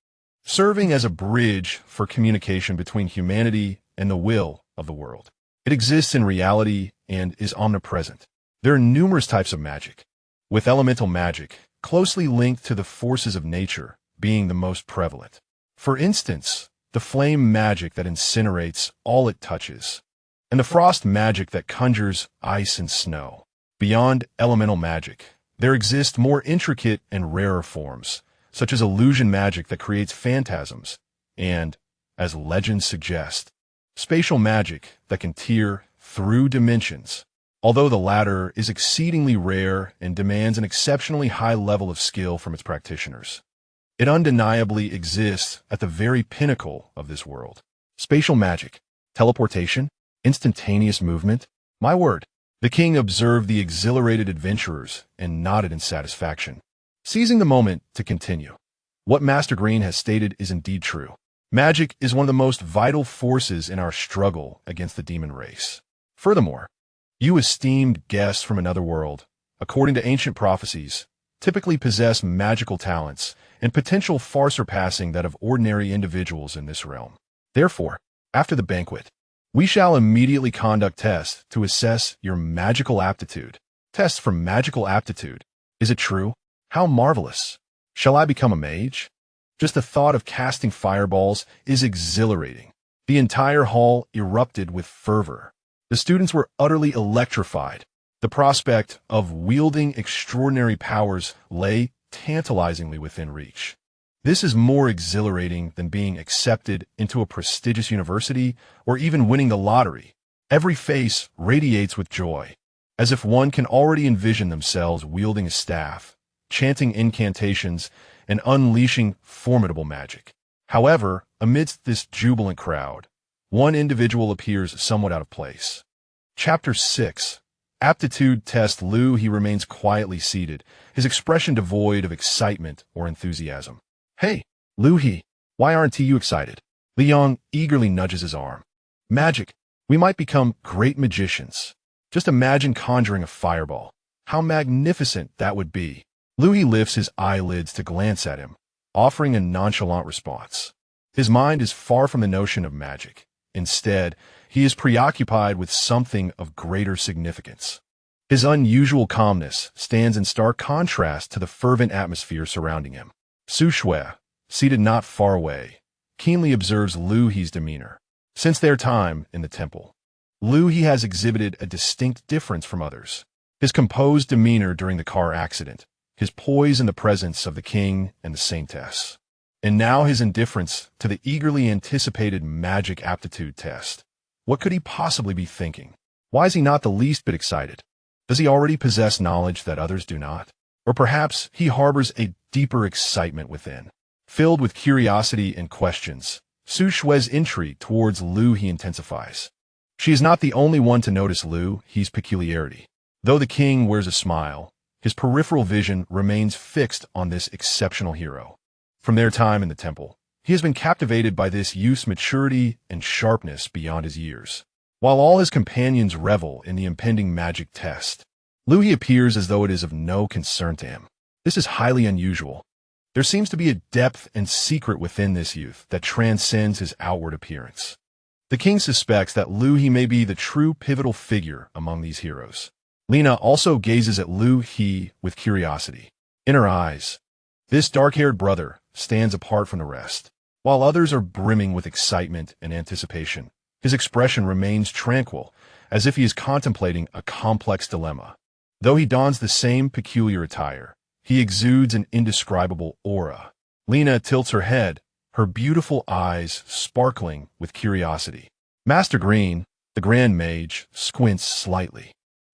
serving as a bridge for communication between humanity and the will of the world. It exists in reality and is omnipresent. There are numerous types of magic, with elemental magic closely linked to the forces of nature being the most prevalent. For instance, the flame magic that incinerates all it touches, and the frost magic that conjures ice and snow. Beyond elemental magic, there exist more intricate and rarer forms, such as illusion magic that creates phantasms, and, as legends suggest, spatial magic that can tear through dimensions. Although the latter is exceedingly rare and demands an exceptionally high level of skill from its practitioners, it undeniably exists at the very pinnacle of this world. Spatial magic, teleportation, instantaneous movement. My word. The king observed the exhilarated adventurers and nodded in satisfaction, seizing the moment to continue. What Master Green has stated is indeed true. Magic is one of the most vital forces in our struggle against the demon race. Furthermore, you esteemed guests from another world, according to ancient prophecies, typically possess magical talents and potential far surpassing that of ordinary individuals in this realm. Therefore, after the banquet, we shall immediately conduct tests to assess your magical aptitude. Tests for magical aptitude. Is it true? How marvelous. Shall I become a mage? Just the thought of casting fireballs is exhilarating. The entire hall erupted with fervor. The students were utterly electrified. The prospect of wielding extraordinary powers lay tantalizingly within reach. This is more exhilarating than being accepted into a prestigious university or even winning the lottery. Every face radiates with joy, as if one can already envision themselves wielding a staff, chanting incantations, and unleashing formidable magic. However, amidst this jubilant crowd, one individual appears somewhat out of place. Chapter 6. Aptitude Test. Liu He remains quietly seated, his expression devoid of excitement or enthusiasm. Hey, Liu He, why aren't you excited? Liang eagerly nudges his arm. Magic. We might become great magicians. Just imagine conjuring a fireball. How magnificent that would be. Liu He lifts his eyelids to glance at him, offering a nonchalant response. His mind is far from the notion of magic. Instead, he is preoccupied with something of greater significance. His unusual calmness stands in stark contrast to the fervent atmosphere surrounding him. Su Shui, seated not far away, keenly observes Liu He's demeanor. Since their time in the temple, Liu He has exhibited a distinct difference from others. His composed demeanor during the car accident, his poise in the presence of the king and the saintess, and now his indifference to the eagerly anticipated magic aptitude test. What could he possibly be thinking? Why is he not the least bit excited? Does he already possess knowledge that others do not? Or perhaps he harbors a deeper excitement within. Filled with curiosity and questions, Su Shui's intrigue towards Liu He intensifies. She is not the only one to notice Liu He's peculiarity. Though the king wears a smile, his peripheral vision remains fixed on this exceptional hero. From their time in the temple, he has been captivated by this youth's maturity and sharpness beyond his years. While all his companions revel in the impending magic test, Liu He appears as though it is of no concern to him. This is highly unusual. There seems to be a depth and secret within this youth that transcends his outward appearance. The king suspects that Liu He may be the true pivotal figure among these heroes. Lina also gazes at Liu He with curiosity. In her eyes, this dark-haired brother stands apart from the rest. While others are brimming with excitement and anticipation, his expression remains tranquil, as if he is contemplating a complex dilemma. Though he dons the same peculiar attire, he exudes an indescribable aura. Lina tilts her head, her beautiful eyes sparkling with curiosity. Master Green, the Grand Mage, squints slightly.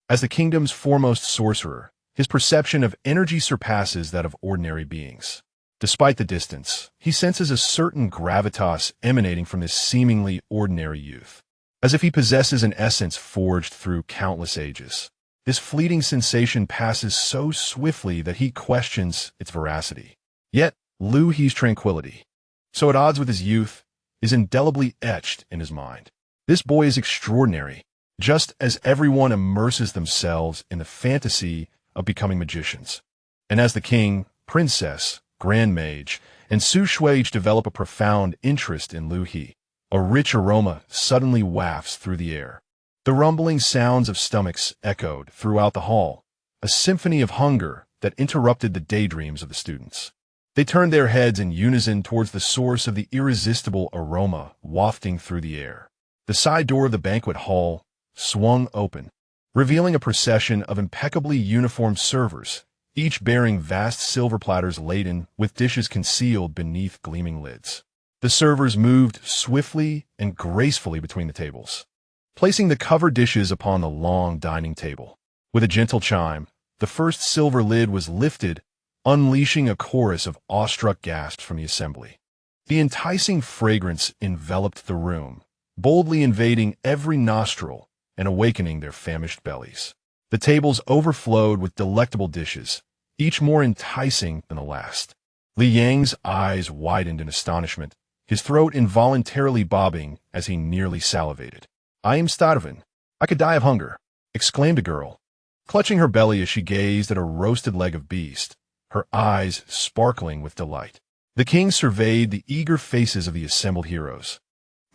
As the kingdom's foremost sorcerer, his perception of energy surpasses that of ordinary beings. Despite the distance, he senses a certain gravitas emanating from this seemingly ordinary youth, as if he possesses an essence forged through countless ages. This fleeting sensation passes so swiftly that he questions its veracity. Yet, Liu He's tranquility, so at odds with his youth, is indelibly etched in his mind. This boy is extraordinary, just as everyone immerses themselves in the fantasy of becoming magicians. And as the king, princess, Grand Mage, and Su Shui each develop a profound interest in Liu He, a rich aroma suddenly wafts through the air. The rumbling sounds of stomachs echoed throughout the hall, a symphony of hunger that interrupted the daydreams of the students. They turned their heads in unison towards the source of the irresistible aroma wafting through the air. The side door of the banquet hall swung open, revealing a procession of impeccably uniformed servers, each bearing vast silver platters laden with dishes concealed beneath gleaming lids. The servers moved swiftly and gracefully between the tables, placing the covered dishes upon the long dining table. With a gentle chime, the first silver lid was lifted, unleashing a chorus of awestruck gasps from the assembly. The enticing fragrance enveloped the room, boldly invading every nostril and awakening their famished bellies. The tables overflowed with delectable dishes, each more enticing than the last. Li Yang's eyes widened in astonishment, his throat involuntarily bobbing as he nearly salivated. "I am starving. I could die of hunger," exclaimed a girl, clutching her belly as she gazed at a roasted leg of beast, her eyes sparkling with delight. The king surveyed the eager faces of the assembled heroes,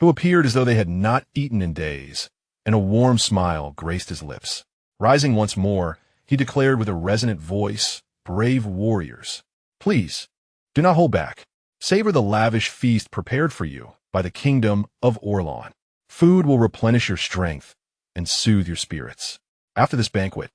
who appeared as though they had not eaten in days, and a warm smile graced his lips. Rising once more, he declared with a resonant voice, "Brave warriors, please, do not hold back. Savor the lavish feast prepared for you by the kingdom of Orlan. Food will replenish your strength and soothe your spirits. After this banquet,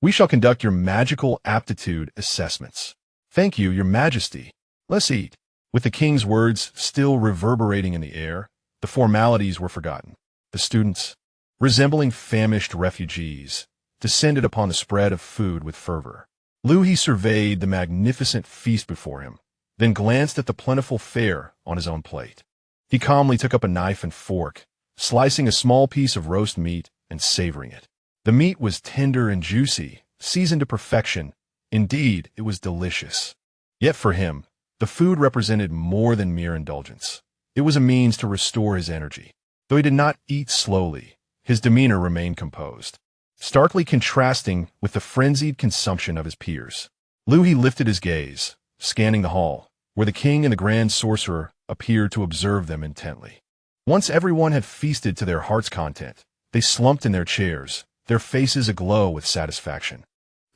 we shall conduct your magical aptitude assessments." "Thank you, your majesty. Let's eat." With the king's words still reverberating in the air, the formalities were forgotten. The students, resembling famished refugees, descended upon the spread of food with fervor. Liu He surveyed the magnificent feast before him, then glanced at the plentiful fare on his own plate. He calmly took up a knife and fork, slicing a small piece of roast meat and savoring it. The meat was tender and juicy, seasoned to perfection. Indeed, it was delicious. Yet for him, the food represented more than mere indulgence. It was a means to restore his energy. Though he did not eat slowly, his demeanor remained composed, starkly contrasting with the frenzied consumption of his peers. Liu He lifted his gaze, scanning the hall, where the king and the grand sorcerer appeared to observe them intently. Once everyone had feasted to their heart's content, they slumped in their chairs, their faces aglow with satisfaction.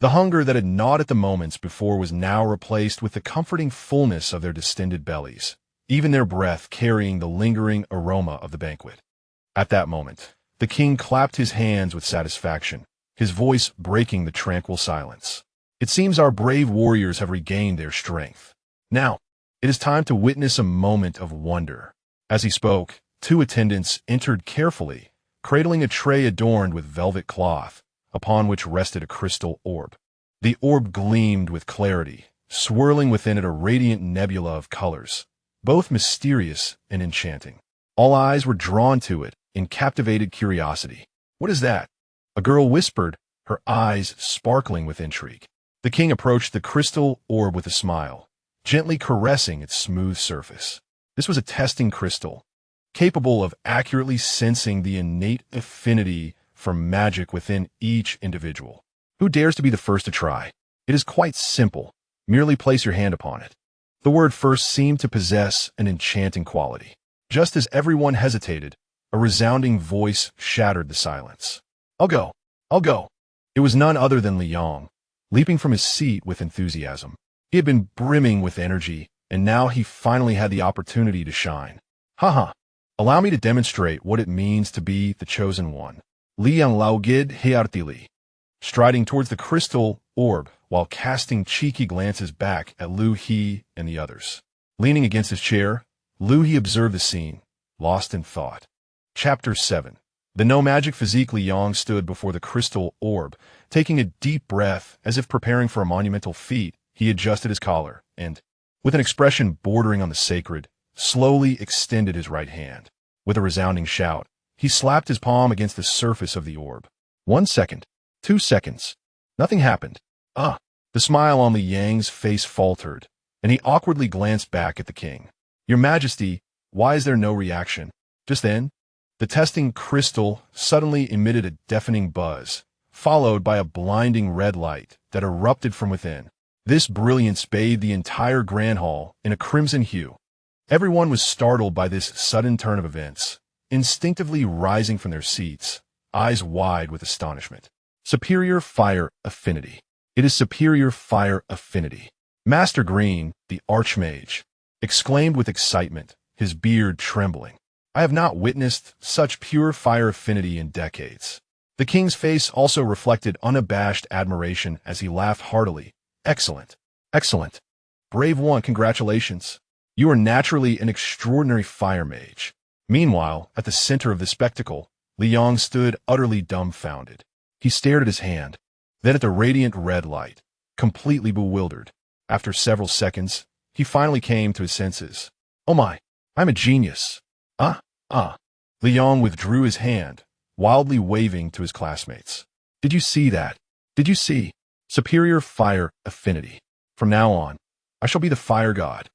The hunger that had gnawed at the moments before was now replaced with the comforting fullness of their distended bellies, even their breath carrying the lingering aroma of the banquet. At that moment, the king clapped his hands with satisfaction, his voice breaking the tranquil silence. It seems our brave warriors have regained their strength. Now, it is time to witness a moment of wonder. As he spoke, two attendants entered carefully, cradling a tray adorned with velvet cloth, upon which rested a crystal orb. The orb gleamed with clarity, swirling within it a radiant nebula of colors, both mysterious and enchanting. All eyes were drawn to it in captivated curiosity. "What is that?" a girl whispered, her eyes sparkling with intrigue. The king approached the crystal orb with a smile, gently caressing its smooth surface. This was a testing crystal, capable of accurately sensing the innate affinity for magic within each individual. Who dares to be the first to try? It is quite simple. Merely place your hand upon it. The word first seemed to possess an enchanting quality. Just as everyone hesitated, a resounding voice shattered the silence. I'll go. I'll go." It was none other than Liu, leaping from his seat with enthusiasm. He had been brimming with energy, and now he finally had the opportunity to shine. Haha. Allow me to demonstrate what it means to be the chosen one. Liu. Striding towards the crystal orb while casting cheeky glances back at Liu He and the others. Leaning against his chair, Liu He observed the scene, lost in thought. Chapter 7. The no-magic physique Liu stood before the crystal orb, taking a deep breath as if preparing for a monumental feat. He adjusted his collar and, with an expression bordering on the sacred, slowly extended his right hand. With a resounding shout, he slapped his palm against the surface of the orb. 1 second. 2 seconds. Nothing happened. The smile on Liu's face faltered, and he awkwardly glanced back at the king. Your Majesty, why is there no reaction? Just then, the testing crystal suddenly emitted a deafening buzz, followed by a blinding red light that erupted from within. This brilliance bathed the entire grand hall in a crimson hue. Everyone was startled by this sudden turn of events, instinctively rising from their seats, eyes wide with astonishment. Superior fire affinity. It is superior fire affinity. Master Green, the Archmage, exclaimed with excitement, his beard trembling. I have not witnessed such pure fire affinity in decades. The king's face also reflected unabashed admiration as he laughed heartily. Excellent. Excellent. Brave one, congratulations. You are naturally an extraordinary fire mage. Meanwhile, at the center of the spectacle, Liu stood utterly dumbfounded. He stared at his hand, then at the radiant red light, completely bewildered. After several seconds, he finally came to his senses. Oh my, I'm a genius. Liu withdrew his hand, wildly waving to his classmates. Did you see that? Did you see? Superior fire affinity. From now on, I shall be the fire god.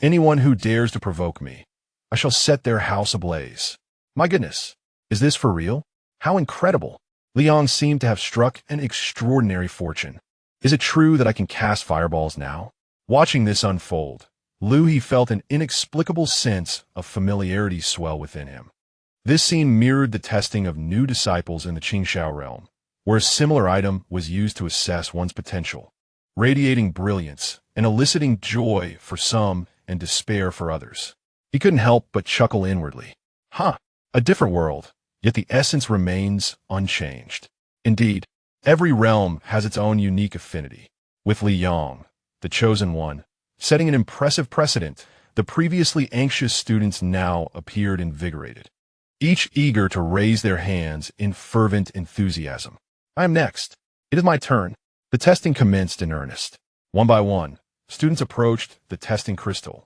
Anyone who dares to provoke me, I shall set their house ablaze. My goodness, is this for real? How incredible! Liu seemed to have struck an extraordinary fortune. Is it true that I can cast fireballs now? Watching this unfold, Liu He felt an inexplicable sense of familiarity swell within him. This scene mirrored the testing of new disciples in the Qingxiao realm, where a similar item was used to assess one's potential, radiating brilliance and eliciting joy for some and despair for others. He couldn't help but chuckle inwardly. A different world, yet the essence remains unchanged. Indeed, every realm has its own unique affinity. With Liu, the chosen one, setting an impressive precedent, the previously anxious students now appeared invigorated, each eager to raise their hands in fervent enthusiasm. I am next. It is my turn. The testing commenced in earnest. One by one, students approached the testing crystal,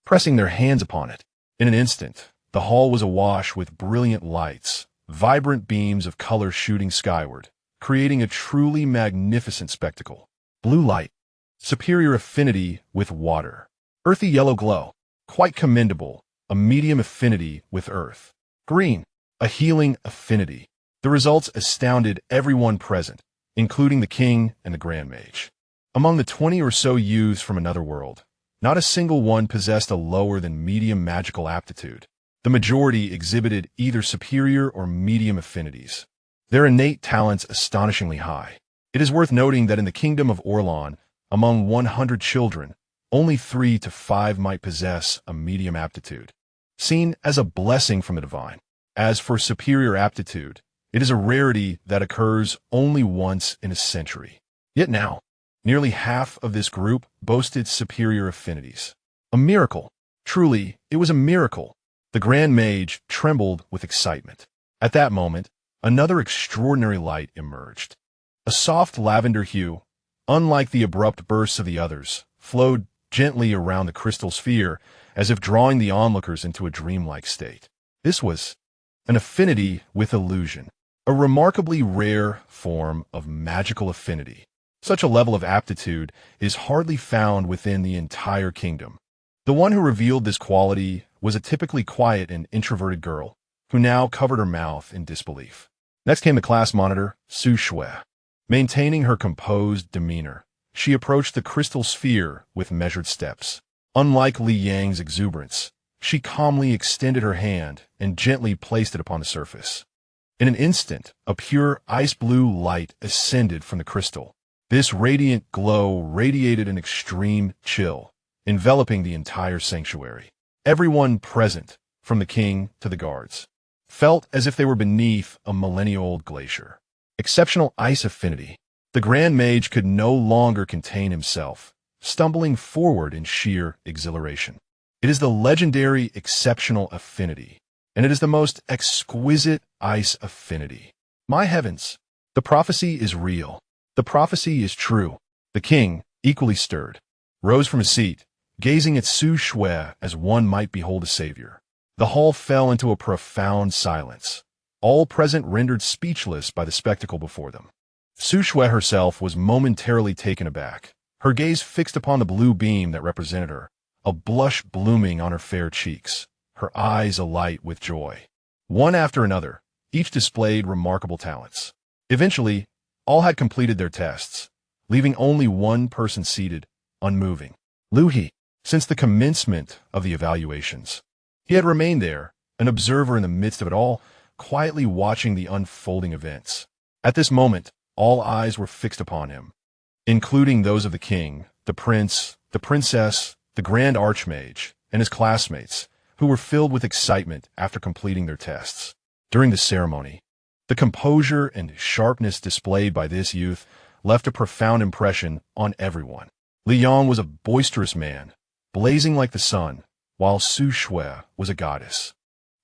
pressing their hands upon it. In an instant, The hall was awash with brilliant lights, vibrant beams of color shooting skyward, creating a truly magnificent spectacle. Blue light, superior affinity with water. Earthy yellow glow, quite commendable, a medium affinity with earth. Green, a healing affinity. The results astounded everyone present, including the king and the Grand Mage. Among the 20 or so youths from another world, not a single one possessed a lower than medium magical aptitude. The majority exhibited either superior or medium affinities. Their innate talents astonishingly high. It is worth noting that in the kingdom of Orlan, among 100 children, only 3 to 5 might possess a medium aptitude, seen as a blessing from the divine. As for superior aptitude, it is a rarity that occurs only once in a century. Yet now, nearly half of this group boasted superior affinities. A miracle. Truly, it was a miracle. The Grand Mage trembled with excitement. At that moment, another extraordinary light emerged. A soft lavender hue, unlike the abrupt bursts of the others, flowed gently around the crystal sphere, as if drawing the onlookers into a dreamlike state. This was an affinity with illusion, a remarkably rare form of magical affinity. Such a level of aptitude is hardly found within the entire kingdom. The one who revealed this quality was a typically quiet and introverted girl, who now covered her mouth in disbelief. Next came the class monitor, Su Shui. Maintaining her composed demeanor, she approached the crystal sphere with measured steps. Unlike Li Yang's exuberance, she calmly extended her hand and gently placed it upon the surface. In an instant, a pure ice-blue light ascended from the crystal. This radiant glow radiated an extreme chill, enveloping the entire sanctuary. Everyone present, from the king to the guards, felt as if they were beneath a millennia-old glacier. Exceptional ice affinity. The Grand Mage could no longer contain himself, stumbling forward in sheer exhilaration. It is the legendary exceptional affinity, and it is the most exquisite ice affinity. My heavens, the prophecy is real. The prophecy is true. The king, equally stirred, rose from his seat, gazing at Su Shui as one might behold a savior. The hall fell into a profound silence, all present rendered speechless by the spectacle before them. Su Shui herself was momentarily taken aback, her gaze fixed upon the blue beam that represented her, a blush blooming on her fair cheeks, her eyes alight with joy. One after another, each displayed remarkable talents. Eventually, all had completed their tests, leaving only one person seated, unmoving. Liu He. Since the commencement of the evaluations, he had remained there, an observer in the midst of it all, quietly watching the unfolding events. At this moment, all eyes were fixed upon him, including those of the king, the prince, the princess, the Grand Archmage, and his classmates, who were filled with excitement after completing their tests. During the ceremony, the composure and sharpness displayed by this youth left a profound impression on everyone. Li Yang was a boisterous man, blazing like the sun, while Su Shui was a goddess,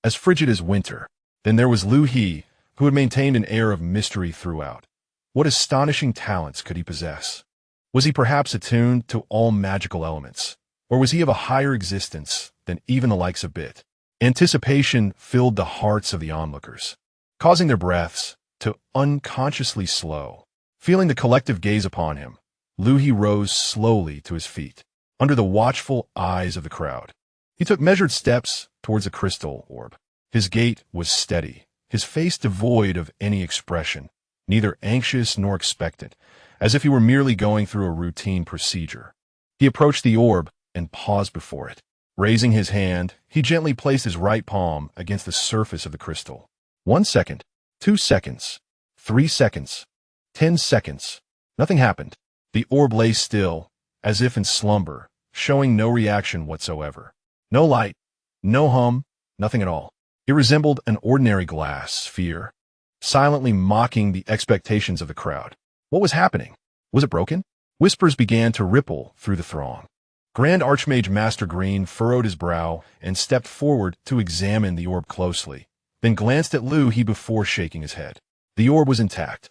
as frigid as winter. Then there was Liu He, who had maintained an air of mystery throughout. What astonishing talents could he possess? Was he perhaps attuned to all magical elements, or was he of a higher existence than even the likes of Bit? Anticipation filled the hearts of the onlookers, causing their breaths to unconsciously slow. Feeling the collective gaze upon him, Liu He rose slowly to his feet, under the watchful eyes of the crowd. He took measured steps towards the crystal orb. His gait was steady, his face devoid of any expression, neither anxious nor expectant, as if he were merely going through a routine procedure. He approached the orb and paused before it. Raising his hand, he gently placed his right palm against the surface of the crystal. 1 second, 2 seconds, 3 seconds, 10 seconds. Nothing happened. The orb lay still, as if in slumber, showing no reaction whatsoever. No light, no hum, nothing at all. It resembled an ordinary glass sphere, silently mocking the expectations of the crowd. What was happening? Was it broken? Whispers began to ripple through the throng. Grand Archmage Master Green furrowed his brow and stepped forward to examine the orb closely, then glanced at Liu He before shaking his head. The orb was intact.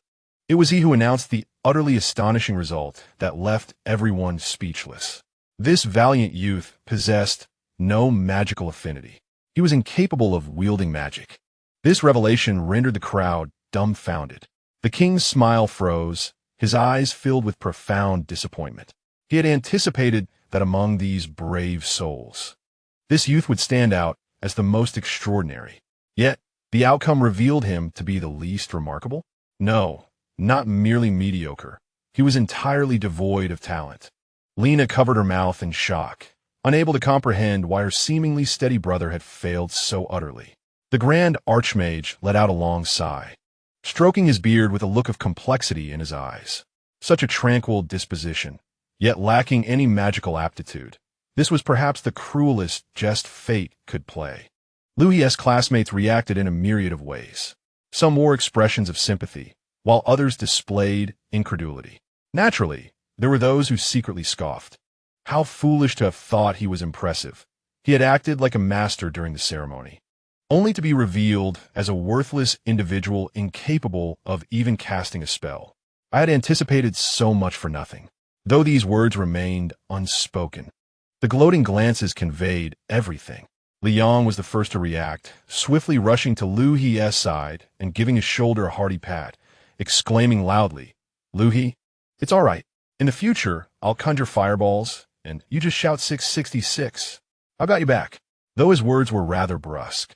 It was he who announced the utterly astonishing result that left everyone speechless. This valiant youth possessed no magical affinity. He was incapable of wielding magic. This revelation rendered the crowd dumbfounded. The king's smile froze, his eyes filled with profound disappointment. He had anticipated that among these brave souls, this youth would stand out as the most extraordinary. Yet, the outcome revealed him to be the least remarkable? No, not merely mediocre. He was entirely devoid of talent. Lena covered her mouth in shock, unable to comprehend why her seemingly steady brother had failed so utterly. The Grand Archmage let out a long sigh, stroking his beard with a look of complexity in his eyes. Such a tranquil disposition, yet lacking any magical aptitude. This was perhaps the cruelest jest fate could play. Liu He's classmates reacted in a myriad of ways. Some wore expressions of sympathy, while others displayed incredulity. Naturally, there were those who secretly scoffed. How foolish to have thought he was impressive. He had acted like a master during the ceremony, only to be revealed as a worthless individual incapable of even casting a spell. I had anticipated so much for nothing. Though these words remained unspoken, the gloating glances conveyed everything. Liang was the first to react, swiftly rushing to Liu He's side and giving his shoulder a hearty pat, exclaiming loudly, "Liu He, it's all right. In the future, I'll conjure fireballs, and you just shout 666. I got you back." Though his words were rather brusque,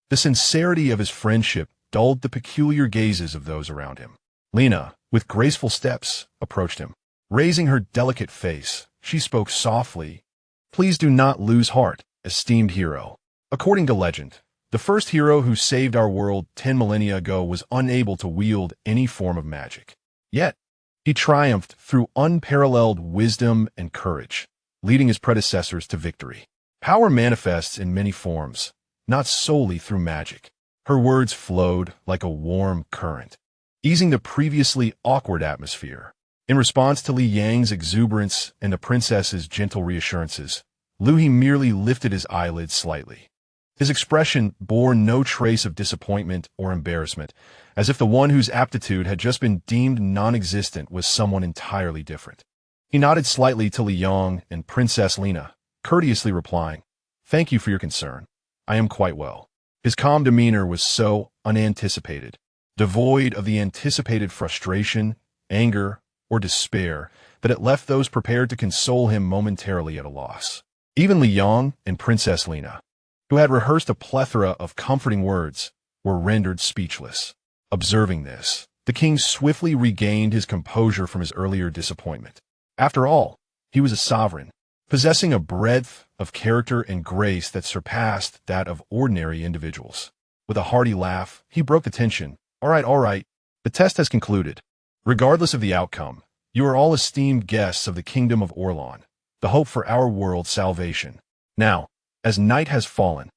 the sincerity of his friendship dulled the peculiar gazes of those around him. Lena, with graceful steps, approached him. Raising her delicate face, she spoke softly, "Please do not lose heart, esteemed hero. According to legend, the first hero who saved our world 10 millennia ago was unable to wield any form of magic. Yet, he triumphed through unparalleled wisdom and courage, leading his predecessors to victory. Power manifests in many forms, not solely through magic." Her words flowed like a warm current, easing the previously awkward atmosphere. In response to Li Yang's exuberance and the princess's gentle reassurances, Liu He merely lifted his eyelids slightly. His expression bore no trace of disappointment or embarrassment, as if the one whose aptitude had just been deemed non-existent was someone entirely different. He nodded slightly to Liang and Princess Lena, courteously replying, "Thank you for your concern. I am quite well." His calm demeanor was so unanticipated, devoid of the anticipated frustration, anger, or despair, that it left those prepared to console him momentarily at a loss. Even Liang and Princess Lena, who had rehearsed a plethora of comforting words, were rendered speechless. Observing this, the king swiftly regained his composure from his earlier disappointment. After all, he was a sovereign, possessing a breadth of character and grace that surpassed that of ordinary individuals. With a hearty laugh, he broke the tension. All right. The test has concluded. Regardless of the outcome, you are all esteemed guests of the Kingdom of Orlan, the hope for our world's salvation. Now, as night has fallen,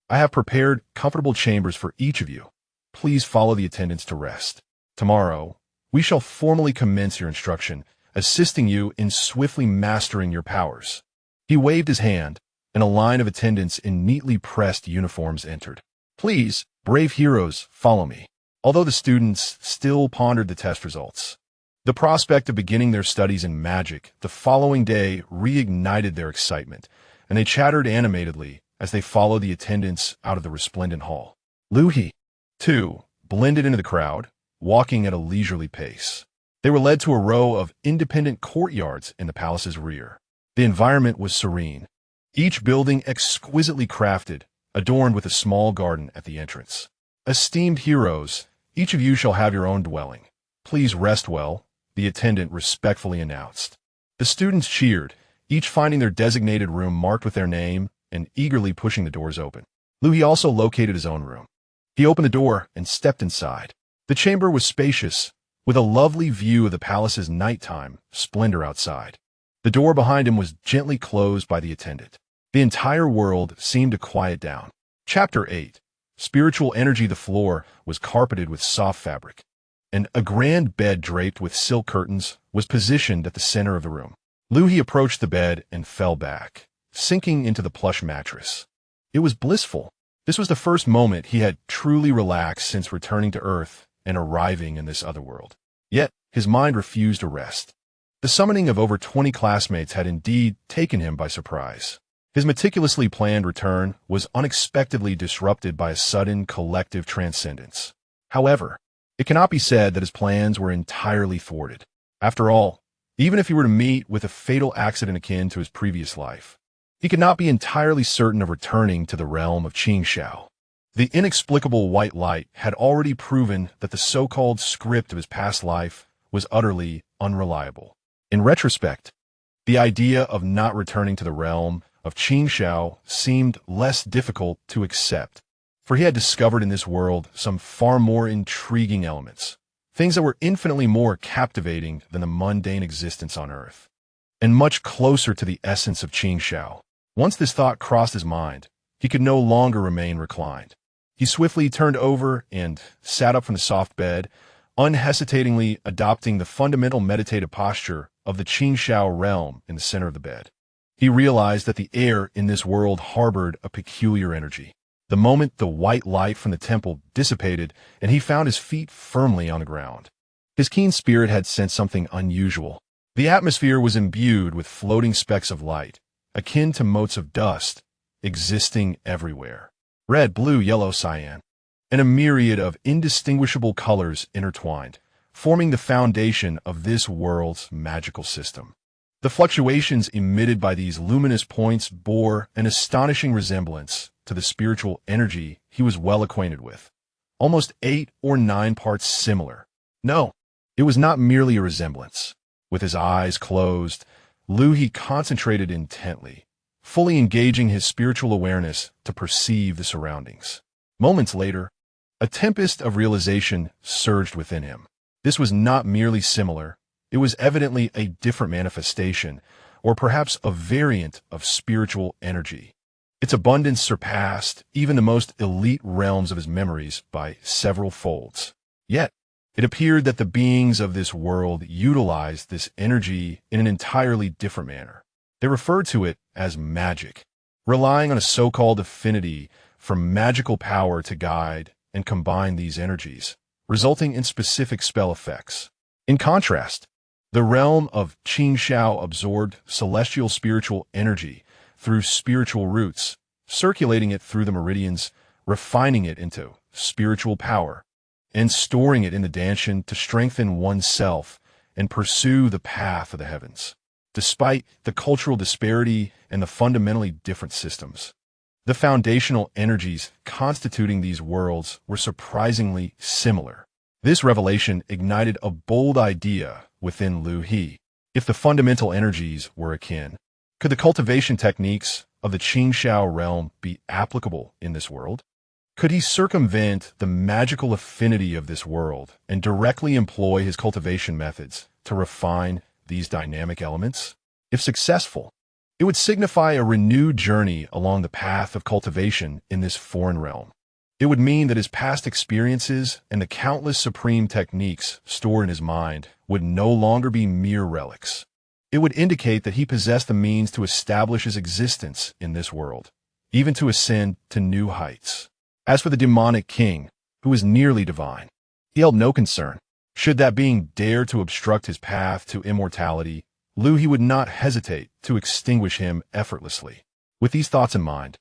I have prepared comfortable chambers for each of you. Please follow the attendants to rest. Tomorrow, we shall formally commence your instruction, assisting you in swiftly mastering your powers." He waved his hand, and a line of attendants in neatly pressed uniforms entered. "Please, brave heroes, follow me." Although the students still pondered the test results, the prospect of beginning their studies in magic the following day reignited their excitement, and they chattered animatedly as they followed the attendants out of the resplendent hall. Liu He, too, blended into the crowd, walking at a leisurely pace. They were led to a row of independent courtyards in the palace's rear. The environment was serene, each building exquisitely crafted, adorned with a small garden at the entrance. "Esteemed heroes, each of you shall have your own dwelling. Please rest well," the attendant respectfully announced. The students cheered, each finding their designated room marked with their name and eagerly pushing the doors open. Liu He also located his own room. He opened the door and stepped inside. The chamber was spacious, with a lovely view of the palace's nighttime splendor outside. The door behind him was gently closed by the attendant. The entire world seemed to quiet down. Chapter 8. Spiritual energy. The floor was carpeted with soft fabric, and a grand bed draped with silk curtains was positioned at the center of the room. Liu He approached the bed and fell back, sinking into the plush mattress. It was blissful. This was the first moment he had truly relaxed since returning to Earth and arriving in this other world. Yet, his mind refused to rest. The summoning of over 20 classmates had indeed taken him by surprise. His meticulously planned return was unexpectedly disrupted by a sudden collective transcendence. However, it cannot be said that his plans were entirely thwarted. After all, even if he were to meet with a fatal accident akin to his previous life, he could not be entirely certain of returning to the realm of Qingxiao. The inexplicable white light had already proven that the so-called script of his past life was utterly unreliable. In retrospect, the idea of not returning to the realm of Qingxiao seemed less difficult to accept, for he had discovered in this world some far more intriguing elements, things that were infinitely more captivating than the mundane existence on Earth, and much closer to the essence of Qingxiao. Once this thought crossed his mind, he could no longer remain reclined. He swiftly turned over and sat up from the soft bed, unhesitatingly adopting the fundamental meditative posture of the Qingxiao realm in the center of the bed. He realized that the air in this world harbored a peculiar energy. The moment the white light from the temple dissipated and he found his feet firmly on the ground, his keen spirit had sensed something unusual. The atmosphere was imbued with floating specks of light, akin to motes of dust, existing everywhere. Red, blue, yellow, cyan, and a myriad of indistinguishable colors intertwined, forming the foundation of this world's magical system. The fluctuations emitted by these luminous points bore an astonishing resemblance to the spiritual energy he was well acquainted with, almost 8 or 9 parts similar. No, it was not merely a resemblance. With his eyes closed, Liu He concentrated intently, fully engaging his spiritual awareness to perceive the surroundings. Moments later, a tempest of realization surged within him. This was not merely similar, it was evidently a different manifestation, or perhaps a variant of spiritual energy. Its abundance surpassed even the most elite realms of his memories by several folds. Yet, it appeared that the beings of this world utilized this energy in an entirely different manner. They referred to it as magic, relying on a so-called affinity for magical power to guide and combine these energies, resulting in specific spell effects. In contrast, the realm of Qingxiao absorbed celestial spiritual energy through spiritual roots, circulating it through the meridians, refining it into spiritual power, and storing it in the Danshan to strengthen oneself and pursue the path of the heavens. Despite the cultural disparity and the fundamentally different systems, the foundational energies constituting these worlds were surprisingly similar. This revelation ignited a bold idea within Liu He. If the fundamental energies were akin, could the cultivation techniques of the Qingxiao realm be applicable in this world? Could he circumvent the magical affinity of this world and directly employ his cultivation methods to refine these dynamic elements? If successful, it would signify a renewed journey along the path of cultivation in this foreign realm. It would mean that his past experiences and the countless supreme techniques stored in his mind would no longer be mere relics. It would indicate that he possessed the means to establish his existence in this world, even to ascend to new heights. As for the demonic king, who was nearly divine, he held no concern. Should that being dare to obstruct his path to immortality, Liu He would not hesitate to extinguish him effortlessly. With these thoughts in mind,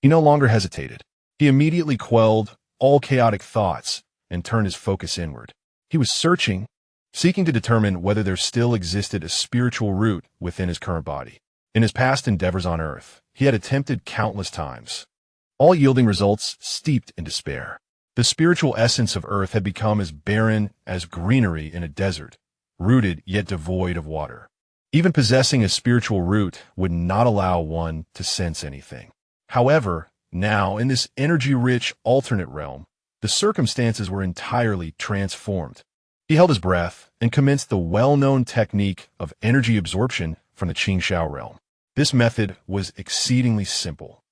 he no longer hesitated. He immediately quelled all chaotic thoughts and turned his focus inward. He was searching, seeking to determine whether there still existed a spiritual root within his current body. In his past endeavors on Earth, he had attempted countless times, all yielding results steeped in despair. The spiritual essence of Earth had become as barren as greenery in a desert, rooted yet devoid of water. Even possessing a spiritual root would not allow one to sense anything. However, now, in this energy-rich alternate realm, the circumstances were entirely transformed. He held his breath and commenced the well-known technique of energy absorption from the Qingxiao realm. This method was exceedingly simple,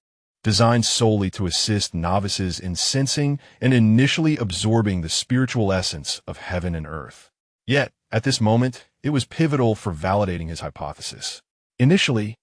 designed solely to assist novices in sensing and initially absorbing the spiritual essence of heaven and earth. Yet, at this moment, it was pivotal for validating his hypothesis. Initially,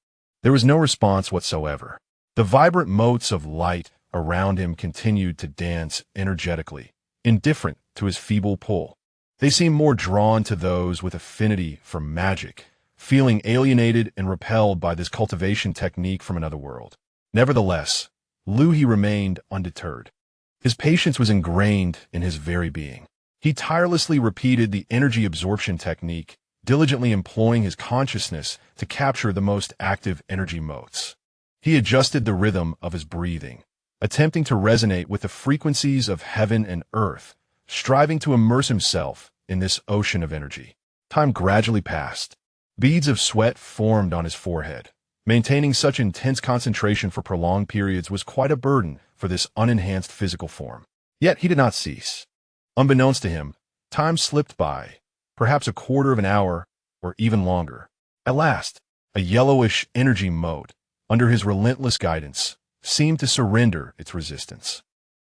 there was no response whatsoever. The vibrant motes of light around him continued to dance energetically, indifferent to his feeble pull. They seemed more drawn to those with affinity for magic, feeling alienated and repelled by this cultivation technique from another world. Nevertheless, Liu He remained undeterred. His patience was ingrained in his very being. He tirelessly repeated the energy absorption technique, diligently employing his consciousness to capture the most active energy motes. He adjusted the rhythm of his breathing, attempting to resonate with the frequencies of heaven and earth, striving to immerse himself in this ocean of energy. Time gradually passed. Beads of sweat formed on his forehead. Maintaining such intense concentration for prolonged periods was quite a burden for this unenhanced physical form. Yet he did not cease. Unbeknownst to him, time slipped by, perhaps a quarter of an hour or even longer. At last, a yellowish energy mote, under his relentless guidance, seemed to surrender its resistance.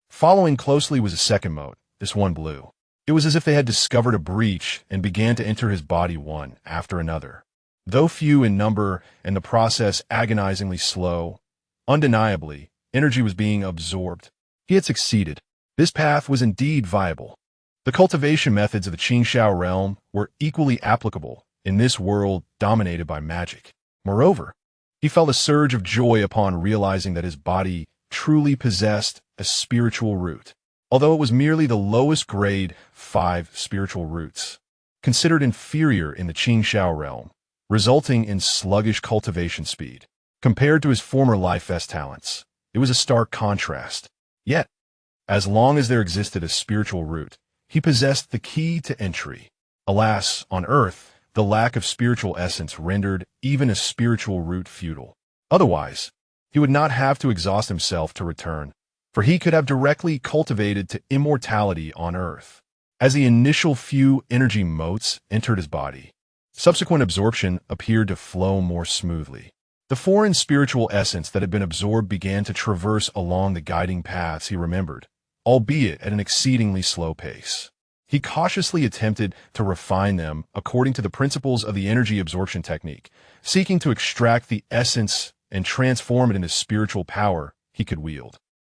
Following closely was a second mote, this one blue. It was as if they had discovered a breach and began to enter his body one after another. Though few in number and the process agonizingly slow, undeniably, energy was being absorbed. He had succeeded. This path was indeed viable. The cultivation methods of the Qingxiao realm were equally applicable in this world dominated by magic. Moreover, he felt a surge of joy upon realizing that his body truly possessed a spiritual root, although it was merely the lowest grade 5 spiritual roots, considered inferior in the Qingxiao realm, resulting in sluggish cultivation speed. Compared to his former life-vest talents, it was a stark contrast. Yet, as long as there existed a spiritual root, he possessed the key to entry. Alas, on earth, the lack of spiritual essence rendered even a spiritual root futile. Otherwise, he would not have to exhaust himself to return, for he could have directly cultivated to immortality on earth. As the initial few energy motes entered his body, subsequent absorption appeared to flow more smoothly. The foreign spiritual essence that had been absorbed began to traverse along the guiding paths he remembered, albeit at an exceedingly slow pace. He cautiously attempted to refine them according to the principles of the energy absorption technique, seeking to extract the essence and transform it into spiritual power he could wield.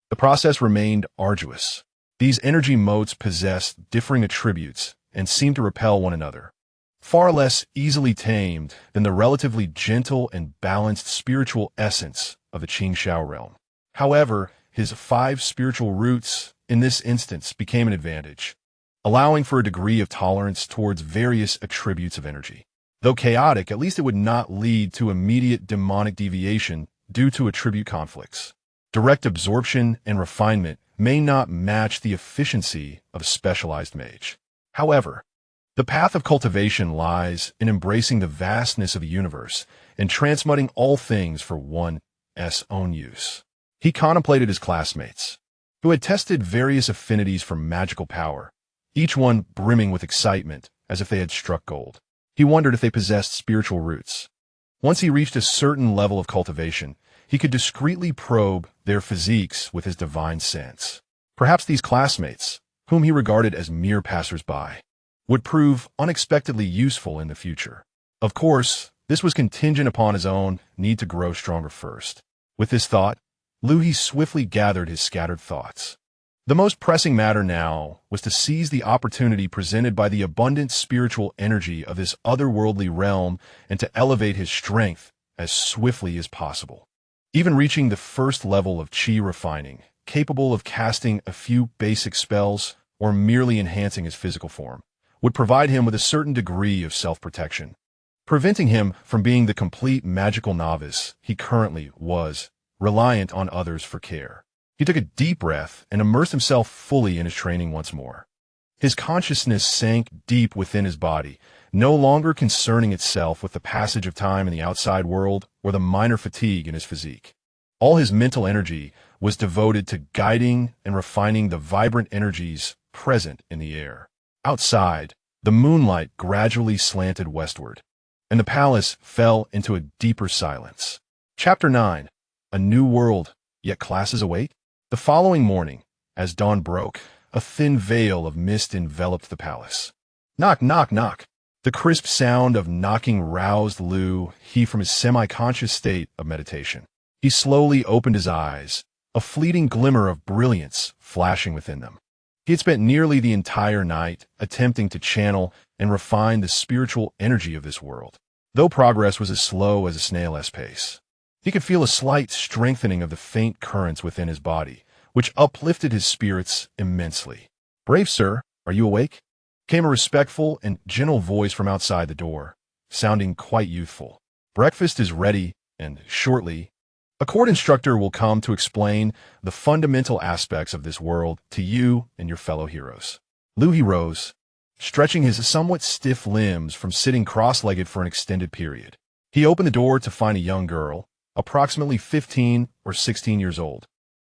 The process remained arduous. These energy motes possessed differing attributes and seemed to repel one another, far less easily tamed than the relatively gentle and balanced spiritual essence of the Qingxiao realm. However, his 5 spiritual roots in this instance became an advantage, allowing for a degree of tolerance towards various attributes of energy. Though chaotic, at least it would not lead to immediate demonic deviation due to attribute conflicts. Direct absorption and refinement may not match the efficiency of a specialized mage. However, the path of cultivation lies in embracing the vastness of the universe and transmuting all things for one's own use. He contemplated his classmates, who had tested various affinities for magical power, each one brimming with excitement as if they had struck gold. He wondered if they possessed spiritual roots. Once he reached a certain level of cultivation, he could discreetly probe their physiques with his divine sense. Perhaps these classmates, whom he regarded as mere passers-by, would prove unexpectedly useful in the future. Of course, this was contingent upon his own need to grow stronger first. With this thought, Liu He swiftly gathered his scattered thoughts. The most pressing matter now was to seize the opportunity presented by the abundant spiritual energy of this otherworldly realm and to elevate his strength as swiftly as possible. Even reaching the first level of qi refining, capable of casting a few basic spells or merely enhancing his physical form, would provide him with a certain degree of self-protection, preventing him from being the complete magical novice he currently was, reliant on others for care. He took a deep breath and immersed himself fully in his training once more. His consciousness sank deep within his body, no longer concerning itself with the passage of time in the outside world or the minor fatigue in his physique. All his mental energy was devoted to guiding and refining the vibrant energies present in the air. Outside, the moonlight gradually slanted westward, and the palace fell into a deeper silence. Chapter 9. A New World, Yet Classes Await? The following morning, as dawn broke, a thin veil of mist enveloped the palace. Knock, knock, knock. The crisp sound of knocking roused Liu He from his semi-conscious state of meditation. He slowly opened his eyes, a fleeting glimmer of brilliance flashing within them. He had spent nearly the entire night attempting to channel and refine the spiritual energy of this world. though progress was as slow as a snail's pace. He could feel a slight strengthening of the faint currents within his body, which uplifted his spirits immensely. "Brave sir, are you awake?" Came a respectful and gentle voice from outside the door, sounding quite youthful. "Breakfast is ready, and shortly, a court instructor will come to explain the fundamental aspects of this world to you and your fellow heroes." Liu He rose, stretching his somewhat stiff limbs from sitting cross-legged for an extended period. He opened the door to find a young girl, approximately 15 or 16 years old,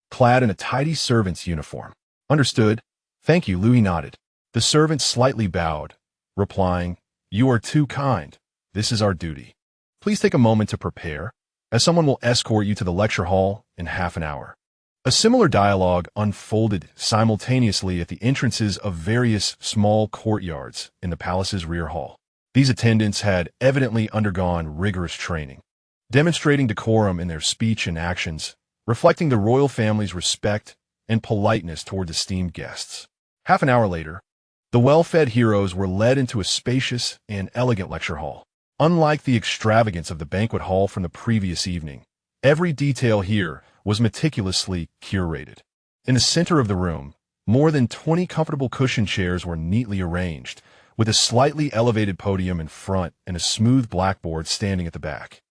clad in a tidy servant's uniform. "Understood. Thank you," Liu He nodded. The servant slightly bowed, replying, "You are too kind. This is our duty. Please take a moment to prepare, as someone will escort you to the lecture hall in half an hour." A similar dialogue unfolded simultaneously at the entrances of various small courtyards in the palace's rear hall. These attendants had evidently undergone rigorous training, demonstrating decorum in their speech and actions, reflecting the royal family's respect and politeness toward esteemed guests. Half an hour later, the well-fed heroes were led into a spacious and elegant lecture hall. Unlike the extravagance of the banquet hall from the previous evening, every detail here was meticulously curated. In the center of the room, more than 20 comfortable cushioned chairs were neatly arranged, with a slightly elevated podium in front and a smooth blackboard standing at the back,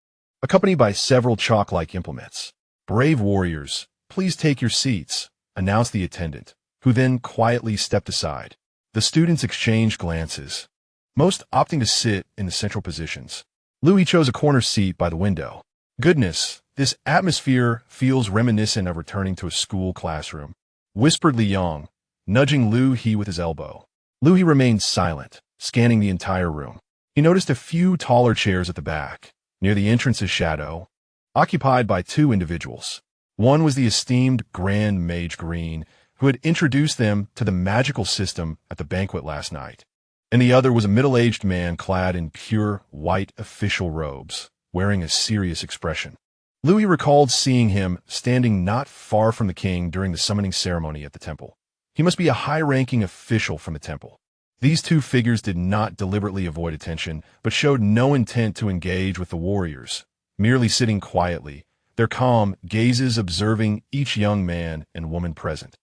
accompanied by several chalk-like implements. "Brave warriors, please take your seats," announced the attendant, who then quietly stepped aside. The students exchanged glances, most opting to sit in the central positions. Liu He chose a corner seat by the window. "Goodness, this atmosphere feels reminiscent of returning to a school classroom," whispered Li Yong, nudging Liu He with his elbow. Liu He remained silent, scanning the entire room. He noticed a few taller chairs at the back, near the entrance's shadow, occupied by two individuals. One was the esteemed Grand Mage Green, who had introduced them to the magical system at the banquet last night, and the other was a middle-aged man clad in pure white official robes, wearing a serious expression. Liu He recalled seeing him standing not far from the king during the summoning ceremony at the temple. He must be a high-ranking official from the temple. These two figures did not deliberately avoid attention, but showed no intent to engage with the warriors, merely sitting quietly, their calm gazes observing each young man and woman present,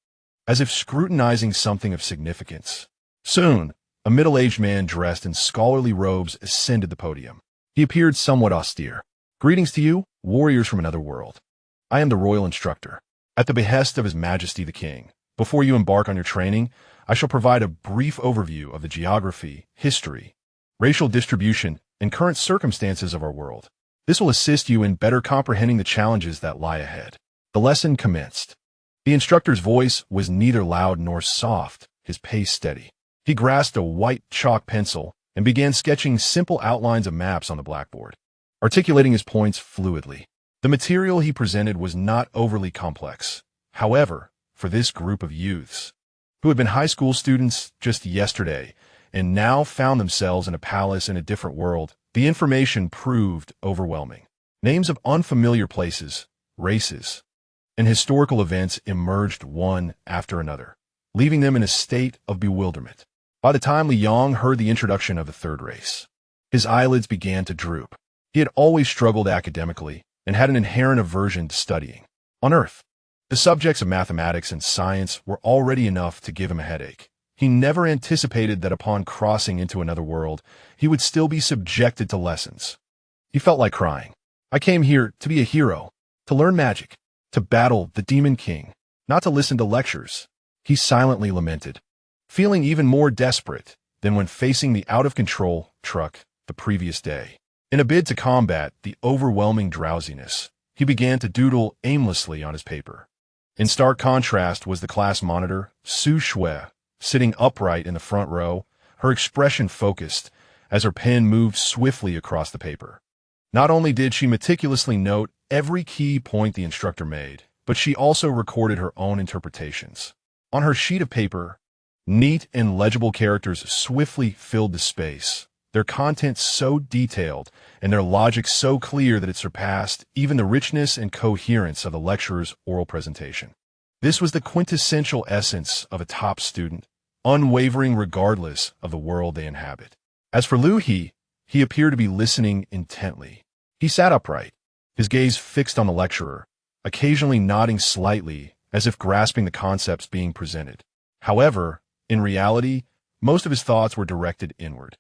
as if scrutinizing something of significance. Soon, a middle-aged man dressed in scholarly robes ascended the podium. He appeared somewhat austere. "Greetings to you, warriors from another world. I am the royal instructor. At the behest of His Majesty the King, before you embark on your training, I shall provide a brief overview of the geography, history, racial distribution, and current circumstances of our world. This will assist you in better comprehending the challenges that lie ahead." The lesson commenced. The instructor's voice was neither loud nor soft, his pace steady. He grasped a white chalk pencil and began sketching simple outlines of maps on the blackboard, articulating his points fluidly. The material he presented was not overly complex. However, for this group of youths, who had been high school students just yesterday and now found themselves in a palace in a different world, the information proved overwhelming. Names of unfamiliar places, races, and historical events emerged one after another, leaving them in a state of bewilderment. By the time Li Yong heard the introduction of the third race, his eyelids began to droop. He had always struggled academically and had an inherent aversion to studying. On Earth, the subjects of mathematics and science were already enough to give him a headache. He never anticipated that upon crossing into another world, he would still be subjected to lessons. He felt like crying. "I came here to be a hero, to learn magic, to battle the Demon King, not to listen to lectures," he silently lamented, feeling even more desperate than when facing the out-of-control truck the previous day. In a bid to combat the overwhelming drowsiness, he began to doodle aimlessly on his paper. In stark contrast was the class monitor, Su Shui, sitting upright in the front row, her expression focused as her pen moved swiftly across the paper. Not only did she meticulously note every key point the instructor made, but she also recorded her own interpretations. On her sheet of paper, neat and legible characters swiftly filled the space, their content so detailed and their logic so clear that it surpassed even the richness and coherence of the lecturer's oral presentation. This was the quintessential essence of a top student, unwavering regardless of the world they inhabit. As for Liu He He appeared to be listening intently. He sat upright, his gaze fixed on the lecturer, occasionally nodding slightly as if grasping the concepts being presented. However, in reality, most of his thoughts were directed inward.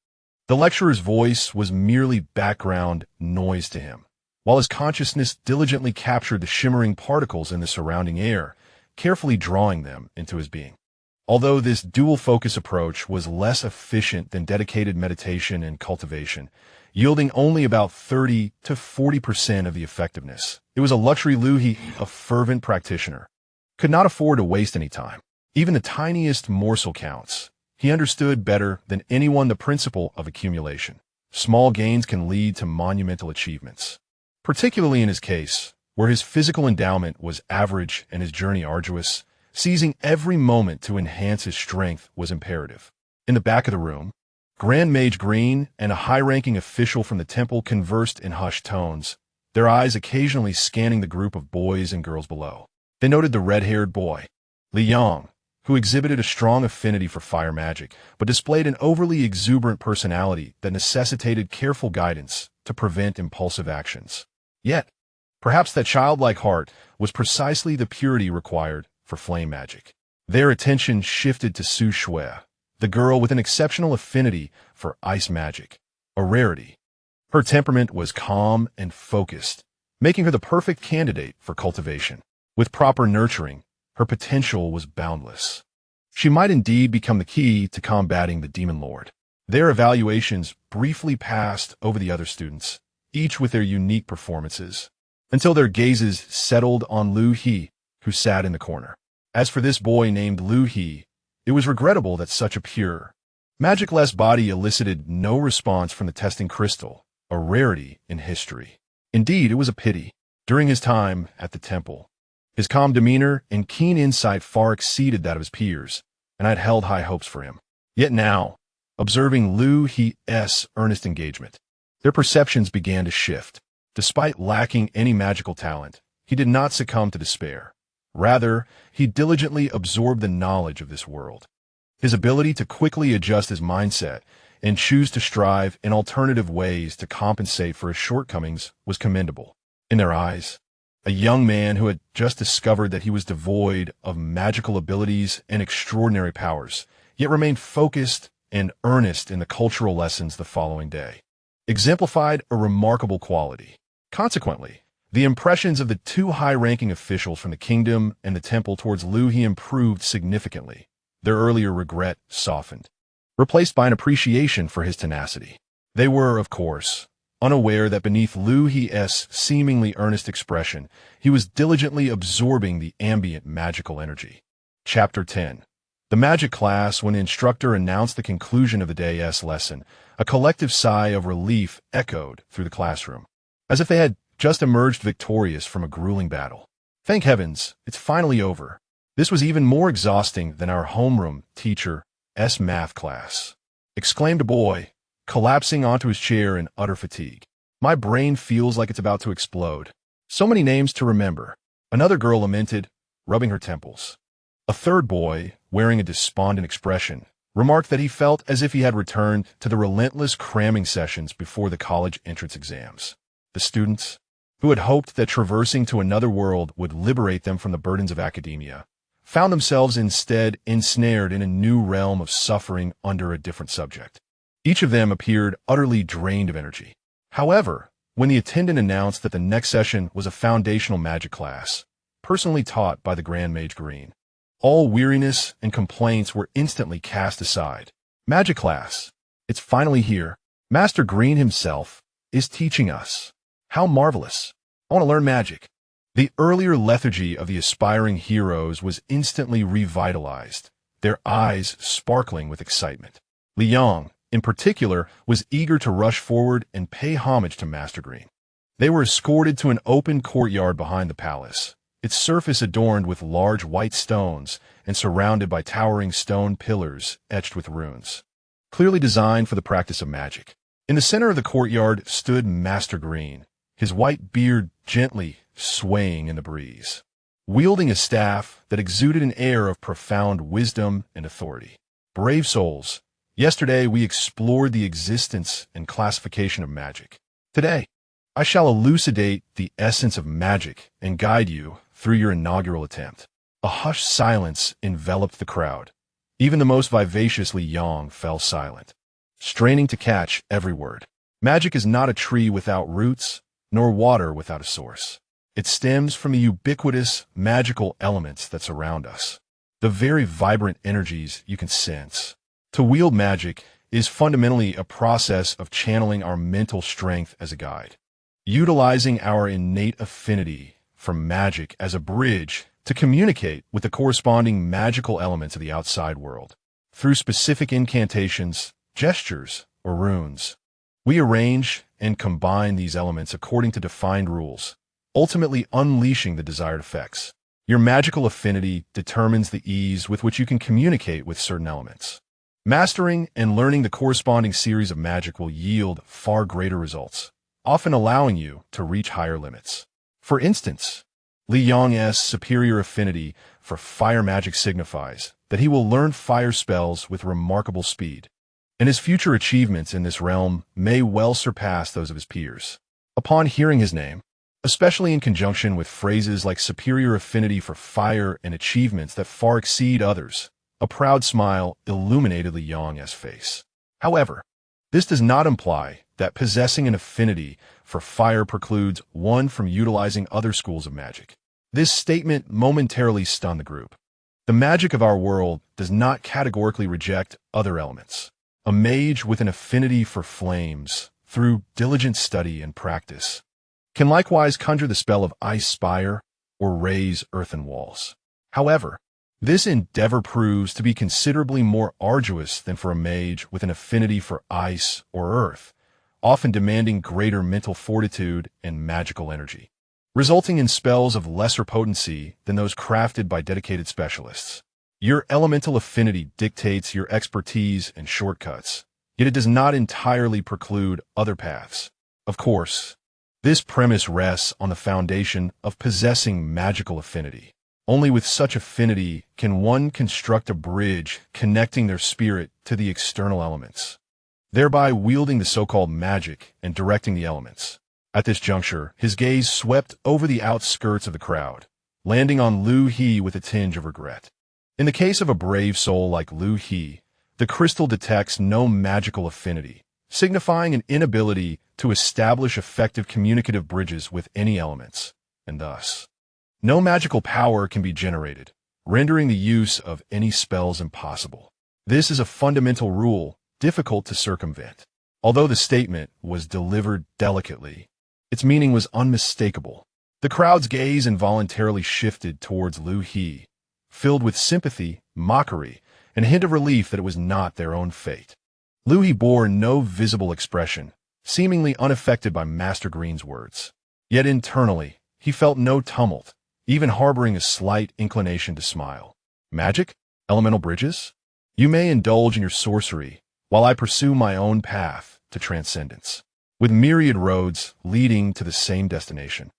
The lecturer's voice was merely background noise to him, while his consciousness diligently captured the shimmering particles in the surrounding air, carefully drawing them into his being. Although this dual-focus approach was less efficient than dedicated meditation and cultivation, yielding only about 30 to 40% of the effectiveness, it was a luxury Liu He, a fervent practitioner, could not afford to waste any time. Even the tiniest morsel counts. He understood better than anyone the principle of accumulation. Small gains can lead to monumental achievements. Particularly in his case, where his physical endowment was average and his journey arduous, seizing every moment to enhance his strength was imperative. In the back of the room, Grand Mage Green and a high-ranking official from the temple conversed in hushed tones, their eyes occasionally scanning the group of boys and girls below. They noted the red-haired boy, Liu, who exhibited a strong affinity for fire magic, but displayed an overly exuberant personality that necessitated careful guidance to prevent impulsive actions. Yet, perhaps that childlike heart was precisely the purity required for flame magic. Their attention shifted to Su Shui, the girl with an exceptional affinity for ice magic, a rarity. Her temperament was calm and focused, making her the perfect candidate for cultivation. With proper nurturing, her potential was boundless. She might indeed become the key to combating the Demon Lord. Their evaluations briefly passed over the other students, each with their unique performances, until their gazes settled on Liu He, who sat in the corner. As for this boy named Liu He, it was regrettable that such a pure, magic-less body elicited no response from the testing crystal, a rarity in history. Indeed, it was a pity. During his time at the temple, his calm demeanor and keen insight far exceeded that of his peers, and I had held high hopes for him. Yet now, observing Liu He's earnest engagement, their perceptions began to shift. Despite lacking any magical talent, he did not succumb to despair. Rather, he diligently absorbed the knowledge of this world. His ability to quickly adjust his mindset and choose to strive in alternative ways to compensate for his shortcomings was commendable. In their eyes, a young man who had just discovered that he was devoid of magical abilities and extraordinary powers, yet remained focused and earnest in the cultural lessons the following day, exemplified a remarkable quality. Consequently, the impressions of the two high-ranking officials from the kingdom and the temple towards Liu He improved significantly. Their earlier regret softened, replaced by an appreciation for his tenacity. They were, of course, unaware that beneath Liu He's seemingly earnest expression, he was diligently absorbing the ambient magical energy. Chapter 10. The magic class. When the instructor announced the conclusion of the day's lesson, a collective sigh of relief echoed through the classroom, as if they had just emerged victorious from a grueling battle. Thank heavens, it's finally over. This was even more exhausting than our homeroom teacher's math class, exclaimed a boy, collapsing onto his chair in utter fatigue. My brain feels like it's about to explode. So many names to remember. Another girl lamented, rubbing her temples. A third boy, wearing a despondent expression, remarked that he felt as if he had returned to the relentless cramming sessions before the college entrance exams. The students, who had hoped that traversing to another world would liberate them from the burdens of academia, found themselves instead ensnared in a new realm of suffering under a different subject. Each of them appeared utterly drained of energy. However, when the attendant announced that the next session was a foundational magic class, personally taught by the Grand Mage Green, all weariness and complaints were instantly cast aside. Magic class. It's finally here. Master Green himself is teaching us. How marvelous. I want to learn magic. The earlier lethargy of the aspiring heroes was instantly revitalized, their eyes sparkling with excitement. Liu, in particular, was eager to rush forward and pay homage to Master Green. They were escorted to an open courtyard behind the palace, its surface adorned with large white stones and surrounded by towering stone pillars etched with runes, clearly designed for the practice of magic. In the center of the courtyard stood Master Green, his white beard gently swaying in the breeze, wielding a staff that exuded an air of profound wisdom and authority. Brave souls, Yesterday, we explored the existence and classification of magic. Today, I shall elucidate the essence of magic and guide you through your inaugural attempt. A hushed silence enveloped the crowd. Even the most vivacious Liu fell silent, straining to catch every word. Magic is not a tree without roots, nor water without a source. It stems from the ubiquitous, magical elements that surround us, the very vibrant energies you can sense. To wield magic is fundamentally a process of channeling our mental strength as a guide, utilizing our innate affinity for magic as a bridge to communicate with the corresponding magical elements of the outside world. Through specific incantations, gestures, or runes, we arrange and combine these elements according to defined rules, ultimately unleashing the desired effects. Your magical affinity determines the ease with which you can communicate with certain elements. Mastering and learning the corresponding series of magic will yield far greater results, often allowing you to reach higher limits. For instance, Liu's superior affinity for fire magic signifies that he will learn fire spells with remarkable speed, and his future achievements in this realm may well surpass those of his peers. Upon hearing his name, especially in conjunction with phrases like superior affinity for fire and achievements that far exceed others, a proud smile illuminated Liu's face. However, this does not imply that possessing an affinity for fire precludes one from utilizing other schools of magic. This statement momentarily stunned the group. The magic of our world does not categorically reject other elements. A mage with an affinity for flames, through diligent study and practice, can likewise conjure the spell of ice spire or raise earthen walls. However, this endeavor proves to be considerably more arduous than for a mage with an affinity for ice or earth, often demanding greater mental fortitude and magical energy, resulting in spells of lesser potency than those crafted by dedicated specialists. Your elemental affinity dictates your expertise and shortcuts, yet it does not entirely preclude other paths. Of course, this premise rests on the foundation of possessing magical affinity. Only with such affinity can one construct a bridge connecting their spirit to the external elements, thereby wielding the so-called magic and directing the elements. At this juncture, his gaze swept over the outskirts of the crowd, landing on Liu He with a tinge of regret. In the case of a brave soul like Liu He, the crystal detects no magical affinity, signifying an inability to establish effective communicative bridges with any elements, and thus, no magical power can be generated, rendering the use of any spells impossible. This is a fundamental rule difficult to circumvent. Although the statement was delivered delicately, its meaning was unmistakable. The crowd's gaze involuntarily shifted towards Liu He, filled with sympathy, mockery, and a hint of relief that it was not their own fate. Liu He bore no visible expression, seemingly unaffected by Master Green's words. Yet internally, he felt no tumult, even harboring a slight inclination to smile. Magic? Elemental bridges? You may indulge in your sorcery, while I pursue my own path to transcendence, with myriad roads leading to the same destination.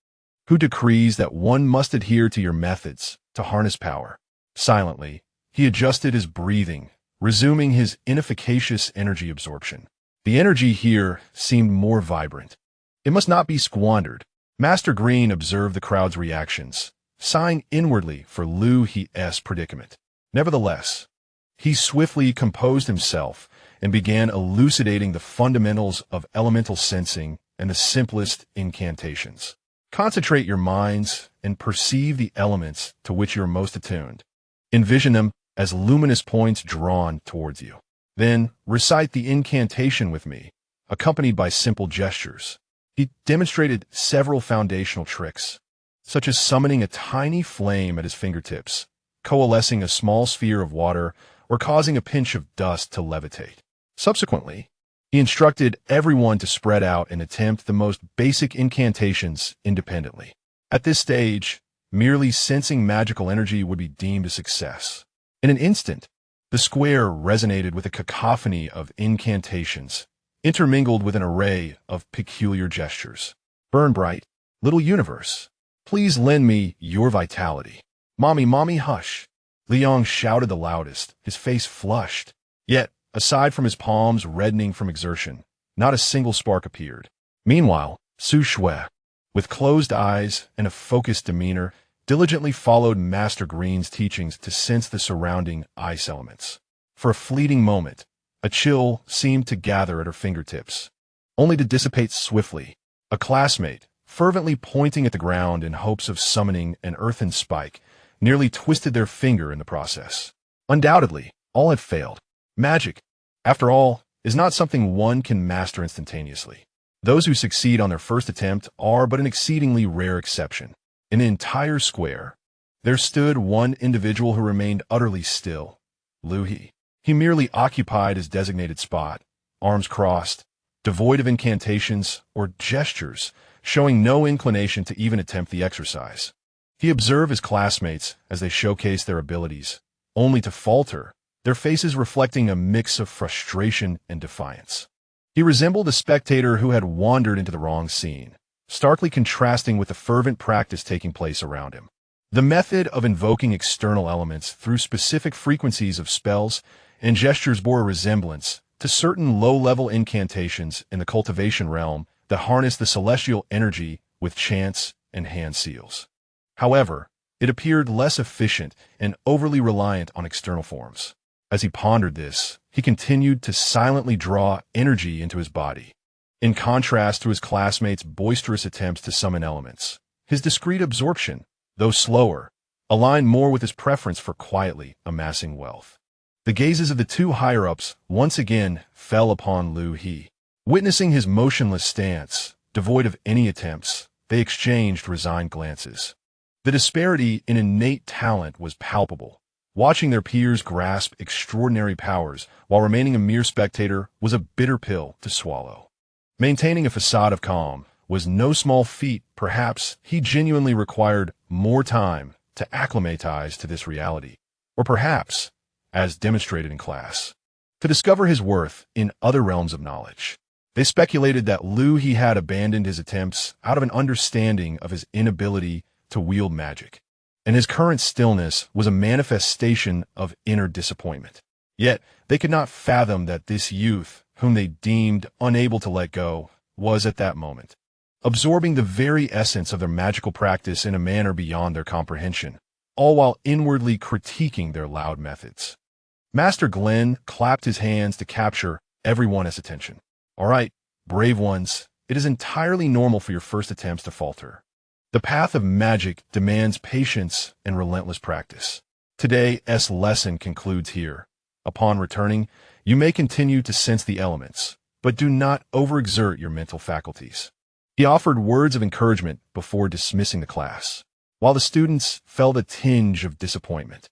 Who decrees that one must adhere to your methods to harness power? Silently, he adjusted his breathing, resuming his inefficacious energy absorption. The energy here seemed more vibrant. It must not be squandered. Master Green observed the crowd's reactions, sighing inwardly for Liu He's predicament. Nevertheless, he swiftly composed himself and began elucidating the fundamentals of elemental sensing and the simplest incantations. Concentrate your minds and perceive the elements to which you are most attuned. Envision them as luminous points drawn towards you. Then recite the incantation with me, accompanied by simple gestures. He demonstrated several foundational tricks, such as summoning a tiny flame at his fingertips, coalescing a small sphere of water, or causing a pinch of dust to levitate. Subsequently, he instructed everyone to spread out and attempt the most basic incantations independently. At this stage, merely sensing magical energy would be deemed a success. In an instant, the square resonated with a cacophony of incantations, intermingled with an array of peculiar gestures. Burn bright, little universe, please lend me your vitality. Mommy, mommy, hush. Liu shouted the loudest, his face flushed, yet Aside from his palms reddening from exertion, not a single spark appeared. Meanwhile, Su Shui, with closed eyes and a focused demeanor, diligently followed Master Green's teachings to sense the surrounding ice elements. For a fleeting moment, a chill seemed to gather at her fingertips, only to dissipate swiftly. A classmate, fervently pointing at the ground in hopes of summoning an earthen spike, nearly twisted their finger in the process. Undoubtedly, all had failed. Magic, after all, is not something one can master instantaneously. Those who succeed on their first attempt are but an exceedingly rare exception. In the entire square, there stood one individual who remained utterly still, Liu He. He merely occupied his designated spot, arms crossed, devoid of incantations or gestures, showing no inclination to even attempt the exercise. He observed his classmates as they showcased their abilities, only to falter, their faces reflecting a mix of frustration and defiance. He resembled a spectator who had wandered into the wrong scene, starkly contrasting with the fervent practice taking place around him. The method of invoking external elements through specific frequencies of spells and gestures bore a resemblance to certain low-level incantations in the cultivation realm that harness the celestial energy with chants and hand seals. However, it appeared less efficient and overly reliant on external forms. As he pondered this, he continued to silently draw energy into his body. In contrast to his classmates' boisterous attempts to summon elements, his discreet absorption, though slower, aligned more with his preference for quietly amassing wealth. The gazes of the two higher-ups once again fell upon Liu He. Witnessing his motionless stance, devoid of any attempts, they exchanged resigned glances. The disparity in innate talent was palpable. Watching their peers grasp extraordinary powers while remaining a mere spectator was a bitter pill to swallow. Maintaining a facade of calm was no small feat. Perhaps he genuinely required more time to acclimatize to this reality. Or perhaps, as demonstrated in class, to discover his worth in other realms of knowledge. They speculated that Liu He had abandoned his attempts out of an understanding of his inability to wield magic, and his current stillness was a manifestation of inner disappointment. Yet, they could not fathom that this youth, whom they deemed unable to let go, was at that moment absorbing the very essence of their magical practice in a manner beyond their comprehension, all while inwardly critiquing their loud methods. Master Glenn clapped his hands to capture everyone's attention. "All right, brave ones, it is entirely normal for your first attempts to falter. The path of magic demands patience and relentless practice. Today's lesson concludes here. Upon returning, you may continue to sense the elements, but do not overexert your mental faculties." He offered words of encouragement before dismissing the class, while the students felt a tinge of disappointment.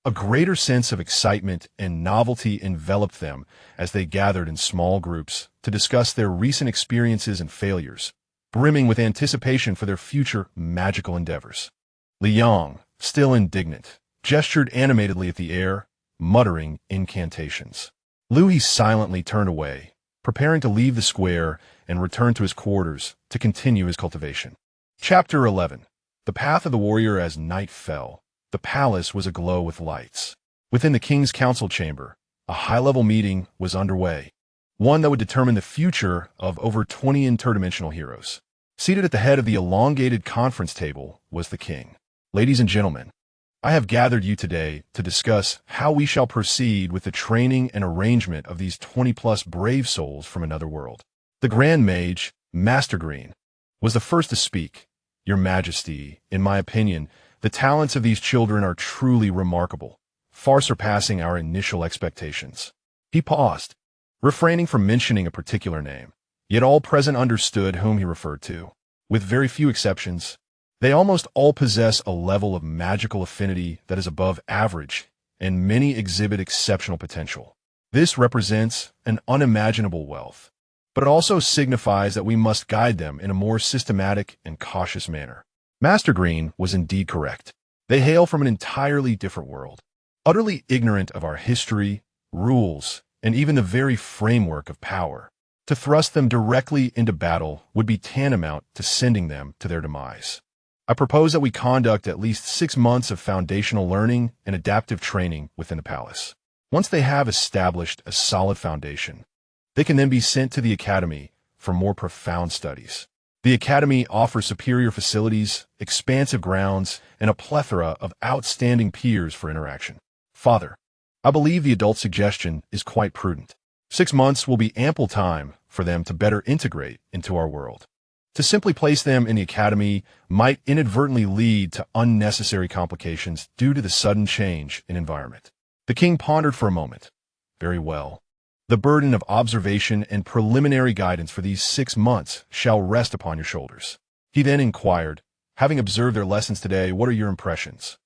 A greater sense of excitement and novelty enveloped them as they gathered in small groups to discuss their recent experiences and failures, brimming with anticipation for their future magical endeavors. Liang, still indignant, gestured animatedly at the air, muttering incantations. Liu He silently turned away, preparing to leave the square and return to his quarters to continue his cultivation. Chapter 11. The Path of the Warrior. As night fell, the palace was aglow with lights. Within the king's council chamber, a high-level meeting was underway, one that would determine the future of over 20 interdimensional heroes. Seated at the head of the elongated conference table was the king. "Ladies and gentlemen, I have gathered you today to discuss how we shall proceed with the training and arrangement of these 20-plus brave souls from another world." The Grand Mage, Master Green, was the first to speak. "Your Majesty, in my opinion, the talents of these children are truly remarkable, far surpassing our initial expectations." He paused, refraining from mentioning a particular name, yet all present understood whom he referred to. With very few exceptions, they almost all possess a level of magical affinity that is above average, and many exhibit exceptional potential. This represents an unimaginable wealth, but it also signifies that we must guide them in a more systematic and cautious manner. Master Green was indeed correct. They hail from an entirely different world, utterly ignorant of our history, rules, and even the very framework of power. To thrust them directly into battle would be tantamount to sending them to their demise. I propose that we conduct at least 6 months of foundational learning and adaptive training within the palace. Once they have established a solid foundation, they can then be sent to the academy for more profound studies. The academy offers superior facilities, expansive grounds, and a plethora of outstanding peers for interaction. Father, I believe the adult suggestion is quite prudent. 6 months will be ample time for them to better integrate into our world. To simply place them in the academy might inadvertently lead to unnecessary complications due to the sudden change in environment. The king pondered for a moment. Very well. The burden of observation and preliminary guidance for these 6 months shall rest upon your shoulders. He then inquired, having observed their lessons today, what are your impressions?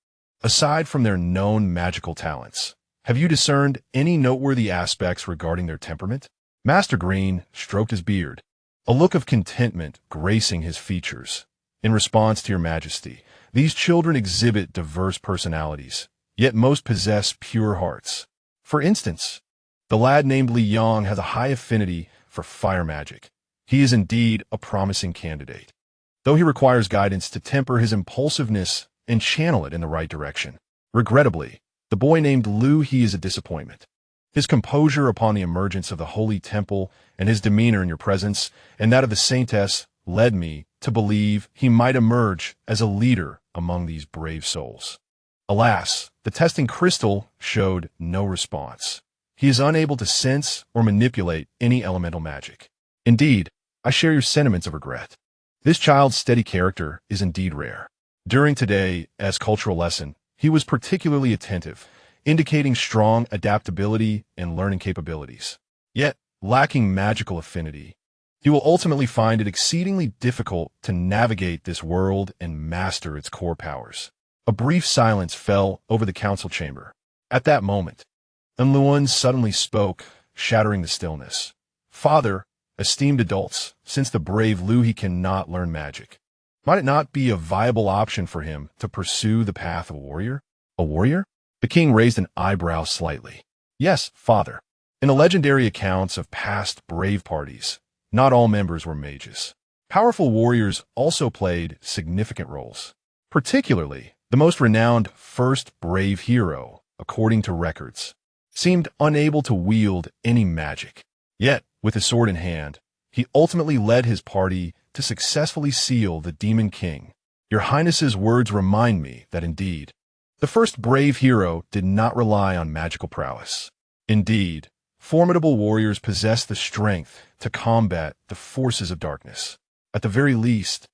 Aside from their known magical talents, have you discerned any noteworthy aspects regarding their temperament? Master Green stroked his beard, a look of contentment gracing his features. In response to your majesty, these children exhibit diverse personalities, yet most possess pure hearts. For instance, the lad named Liu has a high affinity for fire magic. He is indeed a promising candidate, though he requires guidance to temper his impulsiveness and channel it in the right direction. Regrettably, the boy named Liu He is a disappointment. His composure upon the emergence of the holy temple and his demeanor in your presence and that of the saintess led me to believe he might emerge as a leader among these brave souls. Alas, the testing crystal showed no response. He is unable to sense or manipulate any elemental magic. Indeed, I share your sentiments of regret. This child's steady character is indeed rare. During today's cultural lesson, he was particularly attentive, indicating strong adaptability and learning capabilities. Yet, lacking magical affinity, he will ultimately find it exceedingly difficult to navigate this world and master its core powers. A brief silence fell over the council chamber. At that moment, Liu suddenly spoke, shattering the stillness. Father, esteemed adults, since the brave Liu He cannot learn magic, might it not be a viable option for him to pursue the path of a warrior? A warrior? The king raised an eyebrow slightly. Yes, father. In the legendary accounts of past brave parties, not all members were mages. Powerful warriors also played significant roles. Particularly, the most renowned first brave hero, according to records, seemed unable to wield any magic. Yet, with his sword in hand, he ultimately led his party to successfully seal the Demon King. Your Highness's words remind me that indeed, the first brave hero did not rely on magical prowess. Indeed, formidable warriors possess the strength to combat the forces of darkness. At the very least,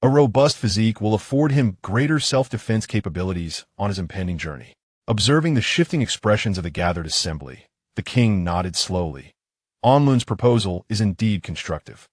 a robust physique will afford him greater self-defense capabilities on his impending journey. Observing the shifting expressions of the gathered assembly, the king nodded slowly. Onlun's proposal is indeed constructive.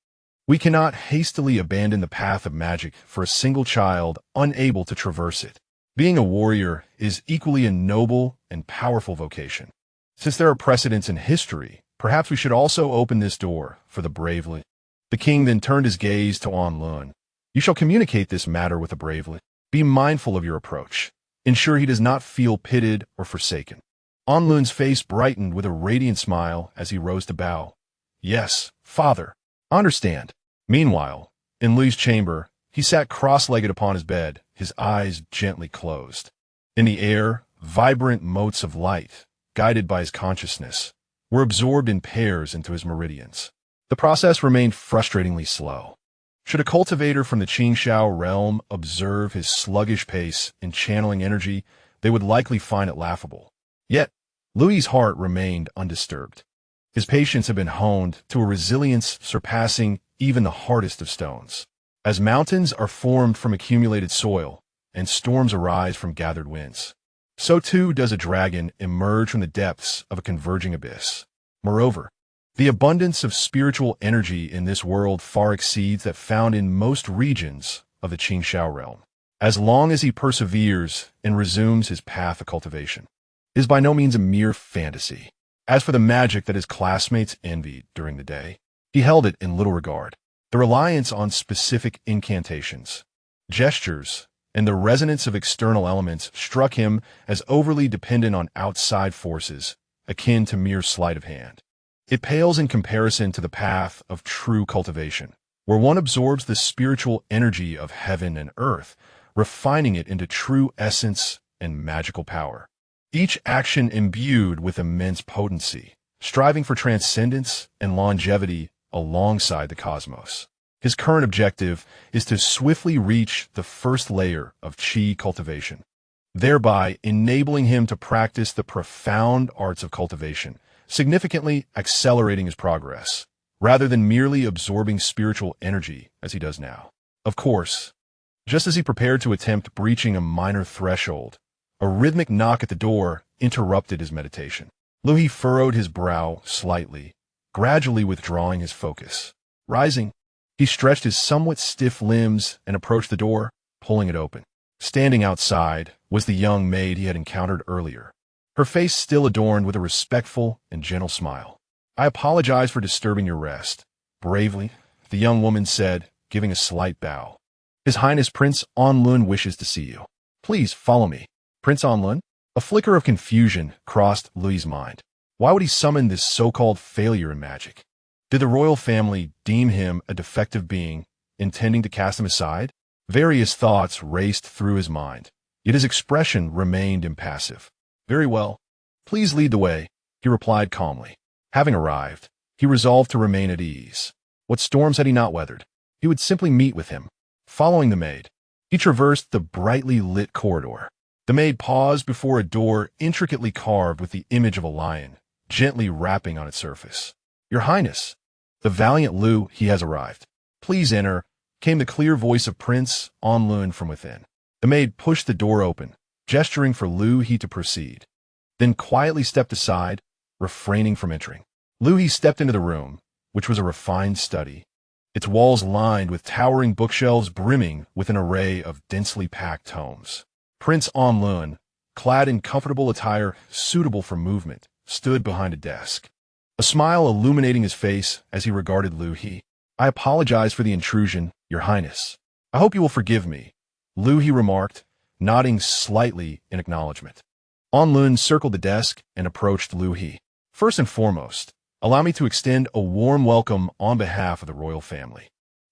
We cannot hastily abandon the path of magic for a single child unable to traverse it. Being a warrior is equally a noble and powerful vocation. Since there are precedents in history, perhaps we should also open this door for the bravely. The king then turned his gaze to Onlun. You shall communicate this matter with the bravely. Be mindful of your approach. Ensure he does not feel pitted or forsaken. Onlun's face brightened with a radiant smile as he rose to bow. Yes, father, I understand. Meanwhile, in Liu's chamber, he sat cross-legged upon his bed, his eyes gently closed. In the air, vibrant motes of light, guided by his consciousness, were absorbed in pairs into his meridians. The process remained frustratingly slow. Should a cultivator from the Qingxiao realm observe his sluggish pace in channeling energy, they would likely find it laughable. Yet, Liu's heart remained undisturbed. His patience had been honed to a resilience surpassing even the hardest of stones. As mountains are formed from accumulated soil, and storms arise from gathered winds, so too does a dragon emerge from the depths of a converging abyss. Moreover, the abundance of spiritual energy in this world far exceeds that found in most regions of the Qingxiao realm. As long as he perseveres and resumes his path of cultivation, it is by no means a mere fantasy. As for the magic that his classmates envied during the day, he held it in little regard. The reliance on specific incantations, gestures, and the resonance of external elements struck him as overly dependent on outside forces, akin to mere sleight of hand. It pales in comparison to the path of true cultivation, where one absorbs the spiritual energy of heaven and earth, refining it into true essence and magical power. each action imbued with immense potency, striving for transcendence and longevity alongside the cosmos. His current objective is to swiftly reach the first layer of chi cultivation, thereby enabling him to practice the profound arts of cultivation, significantly accelerating his progress, rather than merely absorbing spiritual energy as he does now. Of course, just as he prepared to attempt breaching a minor threshold, a rhythmic knock at the door interrupted his meditation. Liu He furrowed his brow slightly, gradually withdrawing his focus. Rising, he stretched his somewhat stiff limbs and approached the door, pulling it open. Standing outside was the young maid he had encountered earlier, her face still adorned with a respectful and gentle smile. "I apologize for disturbing your rest," bravely, the young woman said, giving a slight bow. "His Highness Prince Onlun wishes to see you. Please follow me." Prince Onlun? A flicker of confusion crossed Liu's mind. Why would he summon this so-called failure in magic? Did the royal family deem him a defective being, intending to cast him aside? Various thoughts raced through his mind, yet his expression remained impassive. "Very well. Please lead the way," he replied calmly. Having arrived, he resolved to remain at ease. What storms had he not weathered? He would simply meet with him. Following the maid, he traversed the brightly lit corridor. The maid paused before a door intricately carved with the image of a lion, gently rapping on its surface. "Your Highness, the valiant Liu He has arrived. Please enter," came the clear voice of Prince Onlun from within. The maid pushed the door open, gesturing for Liu He to proceed, then quietly stepped aside, refraining from entering. Liu He stepped into the room, which was a refined study, its walls lined with towering bookshelves brimming with an array of densely packed tomes. Prince Onlun, clad in comfortable attire suitable for movement, stood behind a desk, a smile illuminating his face as he regarded Liu He. "I apologize for the intrusion, Your Highness. I hope you will forgive me," Liu He remarked, nodding slightly in acknowledgement. Onlun circled the desk and approached Liu He. "First and foremost, allow me to extend a warm welcome on behalf of the royal family.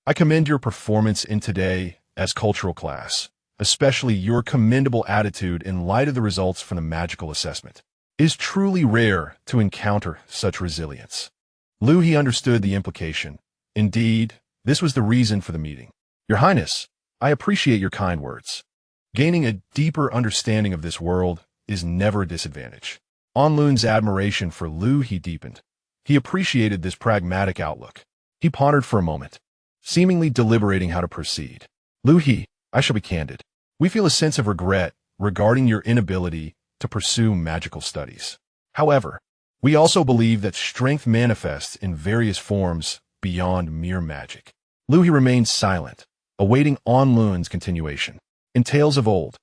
I commend your performance in today as cultural class, especially your commendable attitude in light of the results from the magical assessment. It is truly rare to encounter such resilience." Liu He understood the implication. Indeed, this was the reason for the meeting. "Your Highness, I appreciate your kind words. Gaining a deeper understanding of this world is never a disadvantage." Onlun's admiration for Liu He deepened. He appreciated this pragmatic outlook. He pondered for a moment, seemingly deliberating how to proceed. "Liu He, I shall be candid. We feel a sense of regret regarding your inability to pursue magical studies. However, we also believe that strength manifests in various forms beyond mere magic." Liu He remained silent, awaiting Onlun's continuation. In tales of old,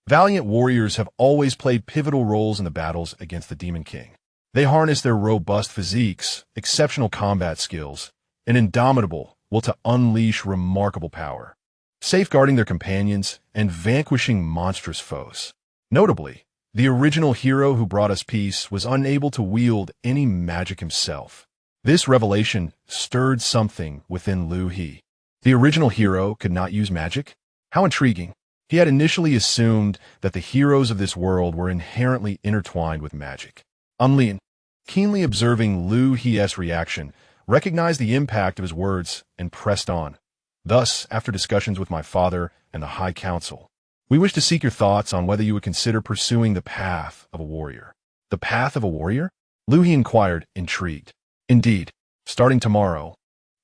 valiant warriors have always played pivotal roles in the battles against the Demon King. They harness their robust physiques, exceptional combat skills, and indomitable will to unleash remarkable power, safeguarding their companions and vanquishing monstrous foes. Notably, the original hero who brought us peace was unable to wield any magic himself. This revelation stirred something within Liu He. The original hero could not use magic? How intriguing. He had initially assumed that the heroes of this world were inherently intertwined with magic. Onlun, keenly observing Liu He's reaction, recognized the impact of his words and pressed on. "Thus, after discussions with my father and the High Council, we wish to seek your thoughts on whether you would consider pursuing the path of a warrior." "The path of a warrior?" Liu He inquired, intrigued. "Indeed, starting tomorrow,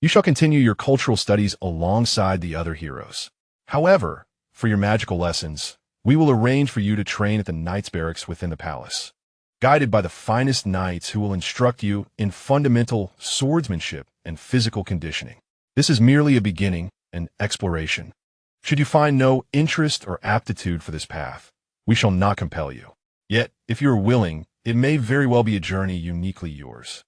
you shall continue your cultural studies alongside the other heroes. However, for your magical lessons, we will arrange for you to train at the Knights' Barracks within the palace, guided by the finest knights who will instruct you in fundamental swordsmanship and physical conditioning. This is merely a beginning, an exploration. Should you find no interest or aptitude for this path, we shall not compel you. Yet, if you are willing, it may very well be a journey uniquely yours."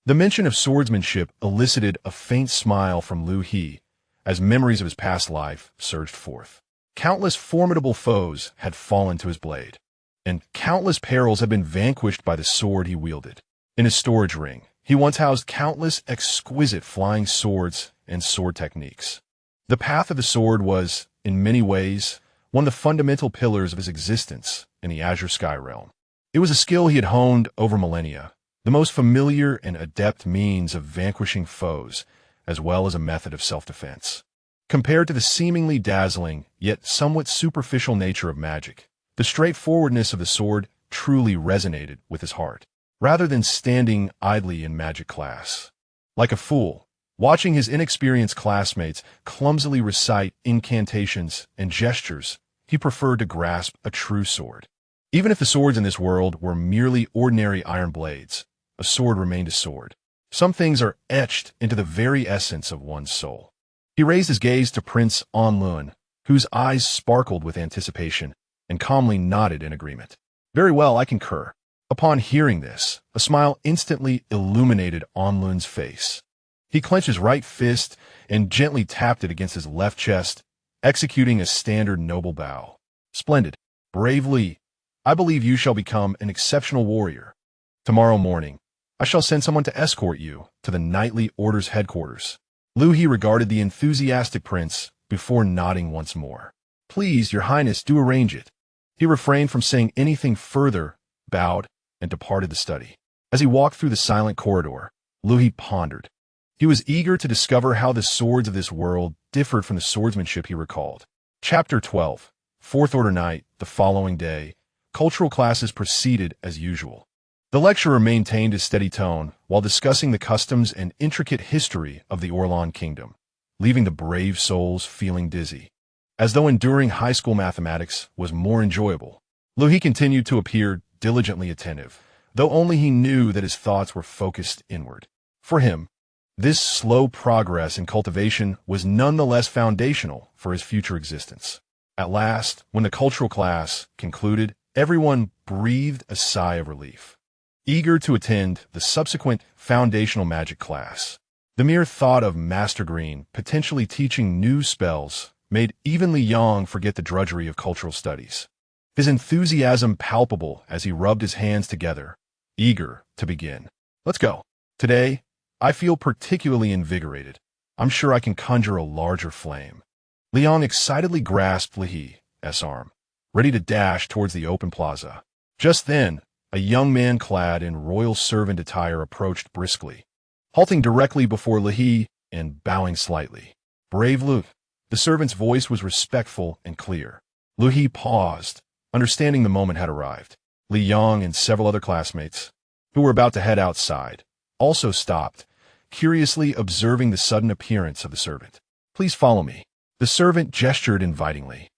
The mention of swordsmanship elicited a faint smile from Liu He as memories of his past life surged forth. Countless formidable foes had fallen to his blade, and countless perils had been vanquished by the sword he wielded. In his storage ring, he once housed countless exquisite flying swords and sword techniques. The path of the sword was, in many ways, one of the fundamental pillars of his existence in the Azure Sky realm. It was a skill he had honed over millennia, the most familiar and adept means of vanquishing foes, as well as a method of self-defense. Compared to the seemingly dazzling, yet somewhat superficial nature of magic, the straightforwardness of the sword truly resonated with his heart. Rather than standing idly in magic class, like a fool, watching his inexperienced classmates clumsily recite incantations and gestures, he preferred to grasp a true sword. Even if the swords in this world were merely ordinary iron blades, a sword remained a sword. Some things are etched into the very essence of one's soul. He raised his gaze to Prince Onlun, whose eyes sparkled with anticipation, and calmly nodded in agreement. Very well, I concur. Upon hearing this, a smile instantly illuminated Onlun's face. He clenched his right fist and gently tapped it against his left chest, executing a standard noble bow. Splendid. Brave Li, I believe you shall become an exceptional warrior. Tomorrow morning, I shall send someone to escort you to the knightly order's headquarters. Liu He regarded the enthusiastic prince before nodding once more. Please, your highness, do arrange it. He refrained from saying anything further, bowed, and departed the study. As he walked through the silent corridor, Liu He pondered. He was eager to discover how the swords of this world differed from the swordsmanship he recalled. Chapter 12. Fourth Order Night, the following day, cultural classes proceeded as usual. The lecturer maintained his steady tone while discussing the customs and intricate history of the Orlan kingdom, leaving the brave souls feeling dizzy. As though enduring high school mathematics was more enjoyable, Liu He continued to appear diligently attentive, though only he knew that his thoughts were focused inward. For him, this slow progress in cultivation was nonetheless foundational for his future existence. At last, when the cultural class concluded, everyone breathed a sigh of relief, eager to attend the subsequent foundational magic class. The mere thought of Master Green potentially teaching new spells made even Li Yang forget the drudgery of cultural studies. His enthusiasm palpable as he rubbed his hands together, eager to begin. Let's go. Today, I feel particularly invigorated. I'm sure I can conjure a larger flame. Li Yang excitedly grasped Li He's arm, ready to dash towards the open plaza. Just then, a young man clad in royal servant attire approached briskly, halting directly before Li He and bowing slightly. Brave Liu. The servant's voice was respectful and clear. Liu He paused, understanding the moment had arrived. Li Yang and several other classmates, who were about to head outside, also stopped, curiously observing the sudden appearance of the servant. Please follow me. The servant gestured invitingly.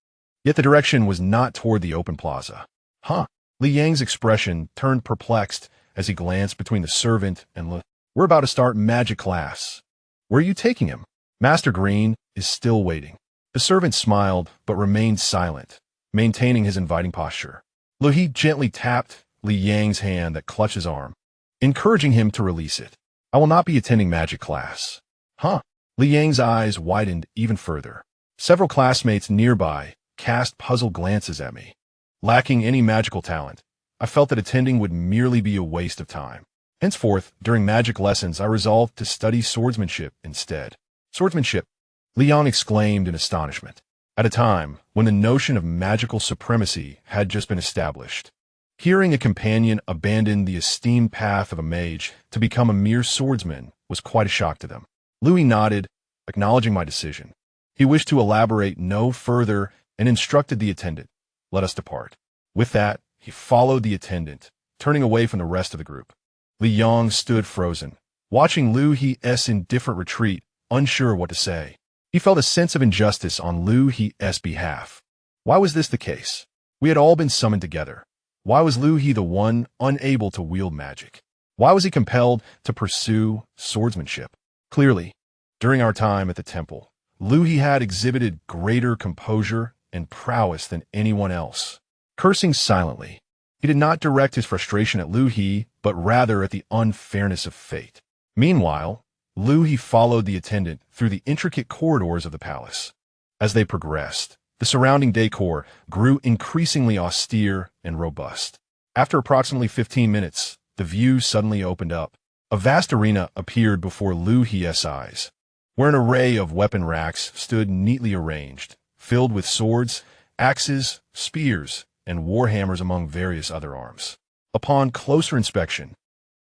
Yet the direction was not toward the open plaza. Huh? Li Yang's expression turned perplexed as he glanced between the servant and Liu. We're about to start magic class. Where are you taking him? Master Green is still waiting. The servant smiled but remained silent, maintaining his inviting posture. Liu He gently tapped Li Yang's hand that clutched his arm, encouraging him to release it. I will not be attending magic class. Huh? Li Yang's eyes widened even further. Several classmates nearby cast puzzled glances at me. Lacking any magical talent, I felt that attending would merely be a waste of time. Henceforth, during magic lessons, I resolved to study swordsmanship instead. Swordsmanship? Li Yang exclaimed in astonishment, at a time when the notion of magical supremacy had just been established. Hearing a companion abandon the esteemed path of a mage to become a mere swordsman was quite a shock to them. Liu He nodded, acknowledging my decision. He wished to elaborate no further and instructed the attendant, let us depart. With that, he followed the attendant, turning away from the rest of the group. Li Yang stood frozen, watching Liu He's indifferent retreat, unsure what to say. He felt a sense of injustice on Liu He's behalf. Why was this the case? We had all been summoned together. Why was Liu He the one unable to wield magic? Why was he compelled to pursue swordsmanship? Clearly, during our time at the temple, Liu He had exhibited greater composure and prowess than anyone else. Cursing silently, he did not direct his frustration at Liu He, but rather at the unfairness of fate. Meanwhile, Liu He followed the attendant through the intricate corridors of the palace. As they progressed, the surrounding decor grew increasingly austere and robust. After approximately 15 minutes, the view suddenly opened up. A vast arena appeared before Liu He's eyes, where an array of weapon racks stood neatly arranged, filled with swords, axes, spears, and warhammers among various other arms. Upon closer inspection,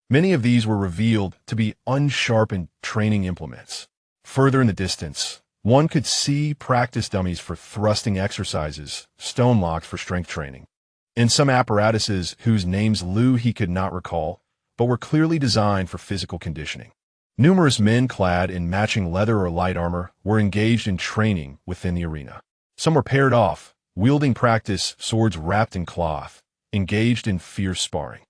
many of these were revealed to be unsharpened training implements. Further in the distance, one could see practice dummies for thrusting exercises, stone locks for strength training, and some apparatuses whose names Liu He could not recall, but were clearly designed for physical conditioning. Numerous men clad in matching leather or light armor were engaged in training within the arena. Some were paired off, wielding practice swords wrapped in cloth, engaged in fierce sparring.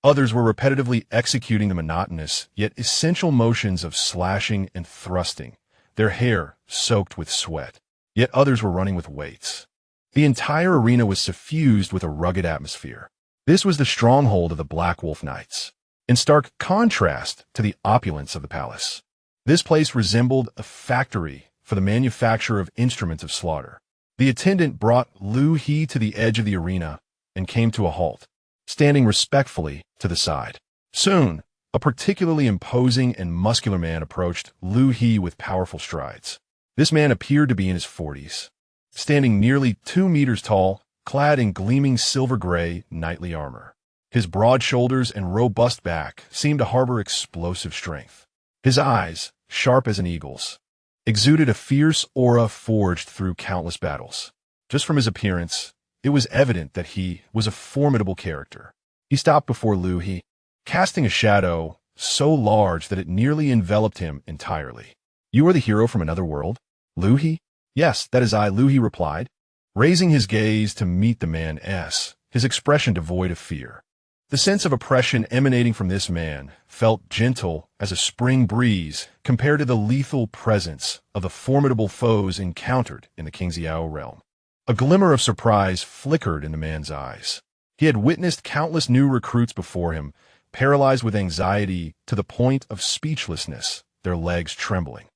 Others were repetitively executing the monotonous yet essential motions of slashing and thrusting, their hair soaked with sweat. Yet others were running with weights. The entire arena was suffused with a rugged atmosphere. This was the stronghold of the Black Wolf Knights, in stark contrast to the opulence of the palace. This place resembled a factory for the manufacture of instruments of slaughter. The attendant brought Liu He to the edge of the arena and came to a halt, standing respectfully to the side. Soon, a particularly imposing and muscular man approached Liu He with powerful strides. This man appeared to be in his 40s, standing nearly 2 meters tall, clad in gleaming silver-gray knightly armor. His broad shoulders and robust back seemed to harbor explosive strength. His eyes, sharp as an eagle's, exuded a fierce aura forged through countless battles. Just from his appearance, it was evident that he was a formidable character. He stopped before Liu He, casting a shadow so large that it nearly enveloped him entirely. "You are the hero from another world, Liu He?" "Yes, that is I," Liu He replied, raising his gaze to meet the man's, his expression devoid of fear. The sense of oppression emanating from this man felt gentle as a spring breeze compared to the lethal presence of the formidable foes encountered in the Qingxiao realm. A glimmer of surprise flickered in the man's eyes. He had witnessed countless new recruits before him, paralyzed with anxiety to the point of speechlessness, their legs trembling.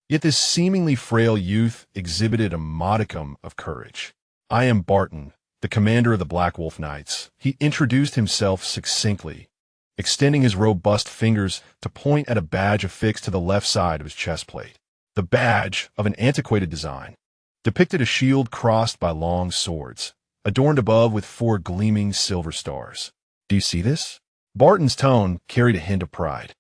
Yet this seemingly frail youth exhibited a modicum of courage. "I am Barton, the commander of the Black Wolf Knights." He introduced himself succinctly, extending his robust fingers to point at a badge affixed to the left side of his chest plate. The badge, of an antiquated design, depicted a shield crossed by long swords, adorned above with 4 gleaming silver stars. "Do you see this?" Barton's tone carried a hint of pride.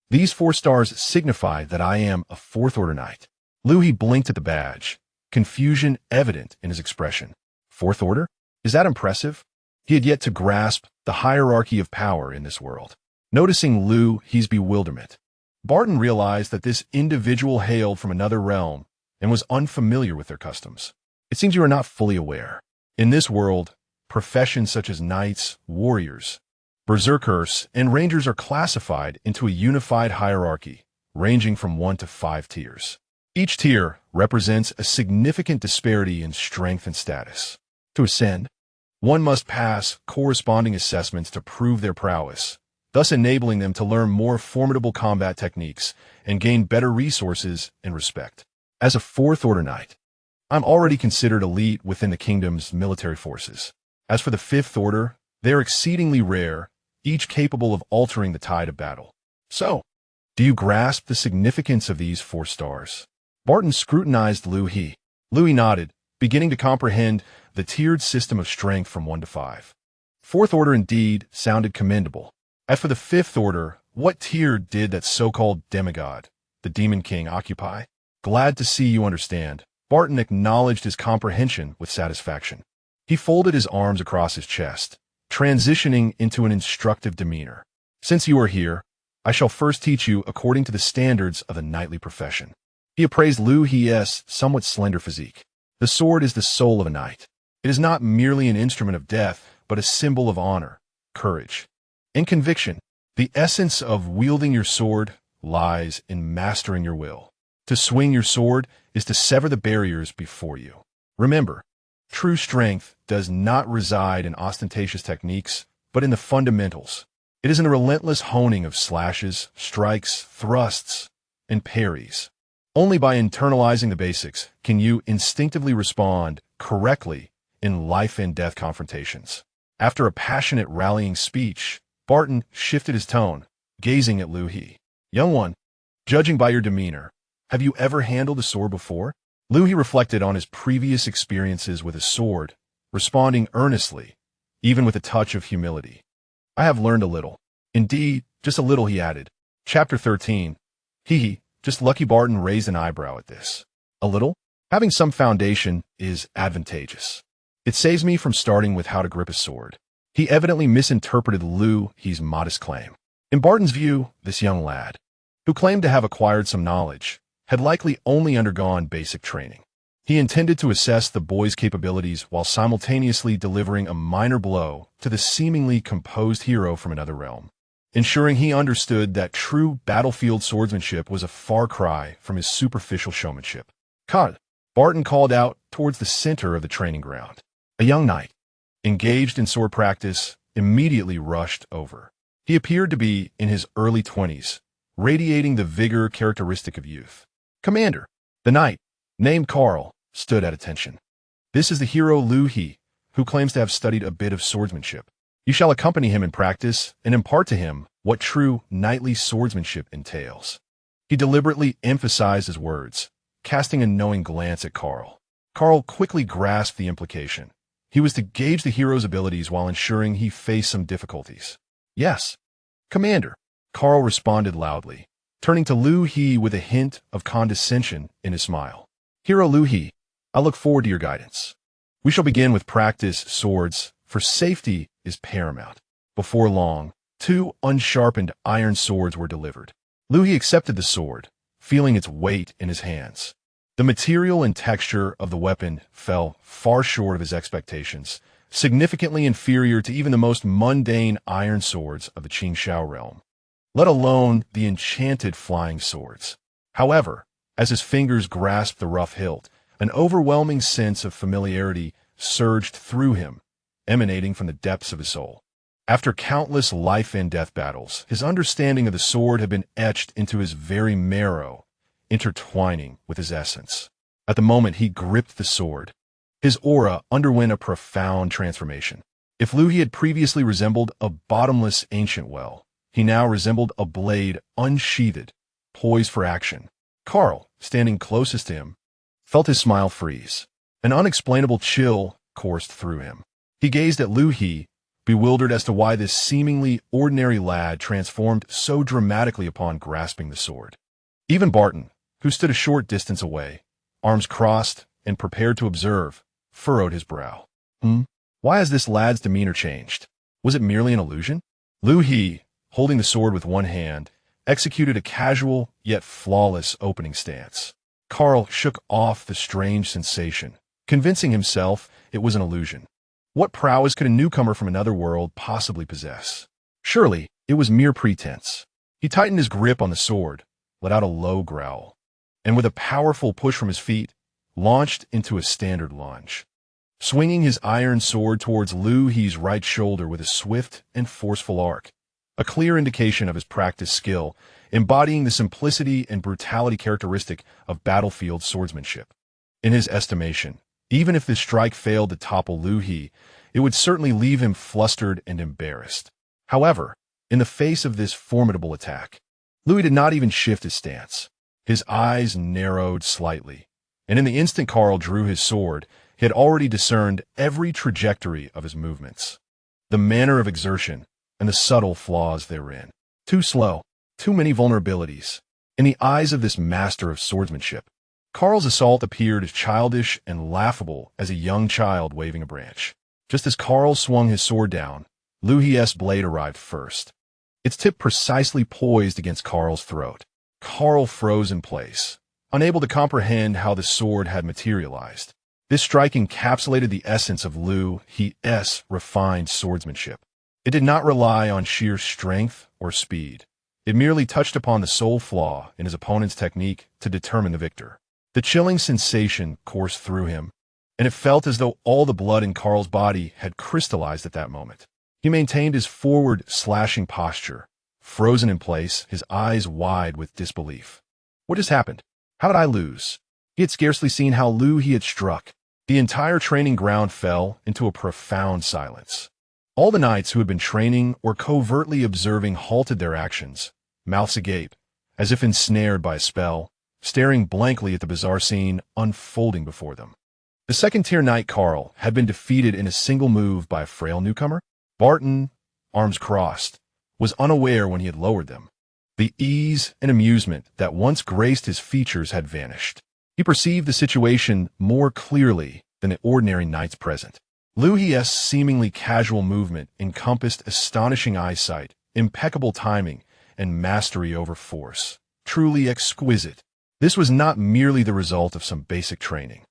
"These 4 stars signify that I am a 4th Order Knight." Liu He blinked at the badge, confusion evident in his expression. 4th Order? Is that impressive? He had yet to grasp the hierarchy of power in this world. Noticing Liu He's bewilderment, Barton realized that this individual hailed from another realm and was unfamiliar with their customs. "It seems you are not fully aware. In this world, professions such as knights, warriors, berserkers, and rangers are classified into a unified hierarchy, ranging from 1 to 5 tiers. Each tier represents a significant disparity in strength and status. To ascend, one must pass corresponding assessments to prove their prowess, thus enabling them to learn more formidable combat techniques and gain better resources and respect. As a 4th Order Knight, I'm already considered elite within the kingdom's military forces. As for the 5th Order, they're exceedingly rare, each capable of altering the tide of battle. So, do you grasp the significance of these 4 stars? Barton scrutinized Liu He. Liu He nodded, beginning to comprehend the tiered system of strength from 1 to 5. 4th Order indeed sounded commendable. As for the 5th Order, what tier did that so-called demigod, the Demon King, occupy? Glad to see you understand. Barton acknowledged his comprehension with satisfaction. He folded his arms across his chest, transitioning into an instructive demeanor. "Since you are here, I shall first teach you according to the standards of the knightly profession." He appraised Liu He's somewhat slender physique. "The sword is the soul of a knight. It is not merely an instrument of death, but a symbol of honor, courage, and conviction. The essence of wielding your sword lies in mastering your will. To swing your sword is to sever the barriers before you. Remember, true strength does not reside in ostentatious techniques, but in the fundamentals. It is in the relentless honing of slashes, strikes, thrusts, and parries. Only by internalizing the basics can you instinctively respond correctly in life and death confrontations." After a passionate rallying speech, Barton shifted his tone, gazing at Liu He. "Young one, judging by your demeanor, have you ever handled a sword before?" Liu He reflected on his previous experiences with a sword, responding earnestly, even with a touch of humility. I have learned a little. Indeed, just a little, he added. Chapter 13. He, just Lucky Barton raised an eyebrow at this. A little? Having some foundation is advantageous. It saves me from starting with how to grip a sword. He evidently misinterpreted Liu He's modest claim. In Barton's view, this young lad, who claimed to have acquired some knowledge, had likely only undergone basic training. He intended to assess the boy's capabilities while simultaneously delivering a minor blow to the seemingly composed hero from another realm, ensuring he understood that true battlefield swordsmanship was a far cry from his superficial showmanship. "Cod," Barton called out towards the center of the training ground. A young knight, engaged in sword practice, immediately rushed over. He appeared to be in his early 20s, radiating the vigor characteristic of youth. "Commander," the knight, named Carl, stood at attention. "This is the hero Liu He, who claims to have studied a bit of swordsmanship. You shall accompany him in practice and impart to him what true knightly swordsmanship entails." He deliberately emphasized his words, casting a knowing glance at Carl. Carl quickly grasped the implication. He was to gauge the hero's abilities while ensuring he faced some difficulties. "Yes, Commander," Carl responded loudly, turning to Liu He with a hint of condescension in his smile. "Hero Liu He, I look forward to your guidance. We shall begin with practice swords, for safety is paramount." Before long, 2 unsharpened iron swords were delivered. Liu He accepted the sword, feeling its weight in his hands. The material and texture of the weapon fell far short of his expectations, significantly inferior to even the most mundane iron swords of the Qingxiao realm, let alone the enchanted flying swords. However, as his fingers grasped the rough hilt, an overwhelming sense of familiarity surged through him, emanating from the depths of his soul. After countless life-and-death battles, his understanding of the sword had been etched into his very marrow, intertwining with his essence. At the moment he gripped the sword, his aura underwent a profound transformation. If Liu He had previously resembled a bottomless ancient well, he now resembled a blade unsheathed, poised for action. Carl, standing closest to him, felt his smile freeze. An unexplainable chill coursed through him. He gazed at Liu He, bewildered as to why this seemingly ordinary lad transformed so dramatically upon grasping the sword. Even Barton, who stood a short distance away, arms crossed and prepared to observe, furrowed his brow. Why has this lad's demeanor changed? Was it merely an illusion? Liu He, holding the sword with one hand, executed a casual yet flawless opening stance. Carl shook off the strange sensation, convincing himself it was an illusion. What prowess could a newcomer from another world possibly possess? Surely, it was mere pretense. He tightened his grip on the sword, let out a low growl, and with a powerful push from his feet, launched into a standard lunge, swinging his iron sword towards Liu He's right shoulder with a swift and forceful arc, a clear indication of his practiced skill, embodying the simplicity and brutality characteristic of battlefield swordsmanship. In his estimation, even if this strike failed to topple Liu He, it would certainly leave him flustered and embarrassed. However, in the face of this formidable attack, Liu He did not even shift his stance. His eyes narrowed slightly, and in the instant Carl drew his sword, he had already discerned every trajectory of his movements, the manner of exertion, and the subtle flaws therein. Too slow, too many vulnerabilities. In the eyes of this master of swordsmanship, Carl's assault appeared as childish and laughable as a young child waving a branch. Just as Carl swung his sword down, Liu He's blade arrived first, its tip precisely poised against Carl's throat. Carl froze in place, unable to comprehend how the sword had materialized. This strike encapsulated the essence of Liu He's refined swordsmanship. It did not rely on sheer strength or speed. It merely touched upon the sole flaw in his opponent's technique to determine the victor. The chilling sensation coursed through him, and it felt as though all the blood in Carl's body had crystallized at that moment. He maintained his forward, slashing posture, frozen in place, his eyes wide with disbelief. What just happened? How did I lose? He had scarcely seen how Liu He had struck. The entire training ground fell into a profound silence. All the knights who had been training or covertly observing halted their actions, mouths agape, as if ensnared by a spell, staring blankly at the bizarre scene unfolding before them. The second-tier knight Carl had been defeated in a single move by a frail newcomer. Barton, arms crossed, was unaware when he had lowered them. The ease and amusement that once graced his features had vanished. He perceived the situation more clearly than the ordinary knights present. Liu He's seemingly casual movement encompassed astonishing eyesight, impeccable timing, and mastery over force. Truly exquisite. This was not merely the result of some basic training.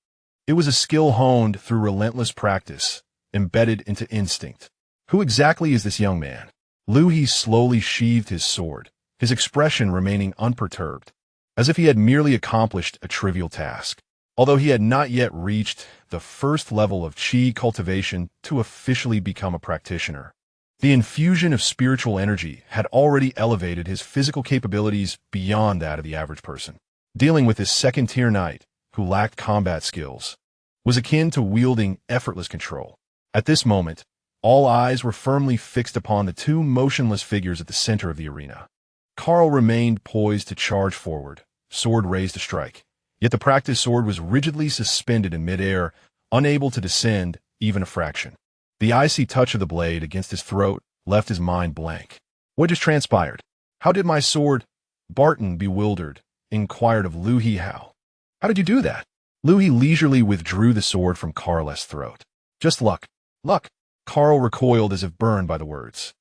It was a skill honed through relentless practice, embedded into instinct. Who exactly is this young man? Liu He slowly sheathed his sword, his expression remaining unperturbed, as if he had merely accomplished a trivial task. Although he had not yet reached the first level of qi cultivation to officially become a practitioner, the infusion of spiritual energy had already elevated his physical capabilities beyond that of the average person. Dealing with this second-tier knight, who lacked combat skills, was akin to wielding effortless control. At this moment, all eyes were firmly fixed upon the two motionless figures at the center of the arena. Carl remained poised to charge forward, sword raised to strike. Yet the practice sword was rigidly suspended in midair, unable to descend even a fraction. The icy touch of the blade against his throat left his mind blank. What just transpired? How did my sword? Barton, bewildered, inquired of Liu He. How did you do that? Liu He leisurely withdrew the sword from Carl's throat. Just luck. Luck. Carl recoiled as if burned by the words.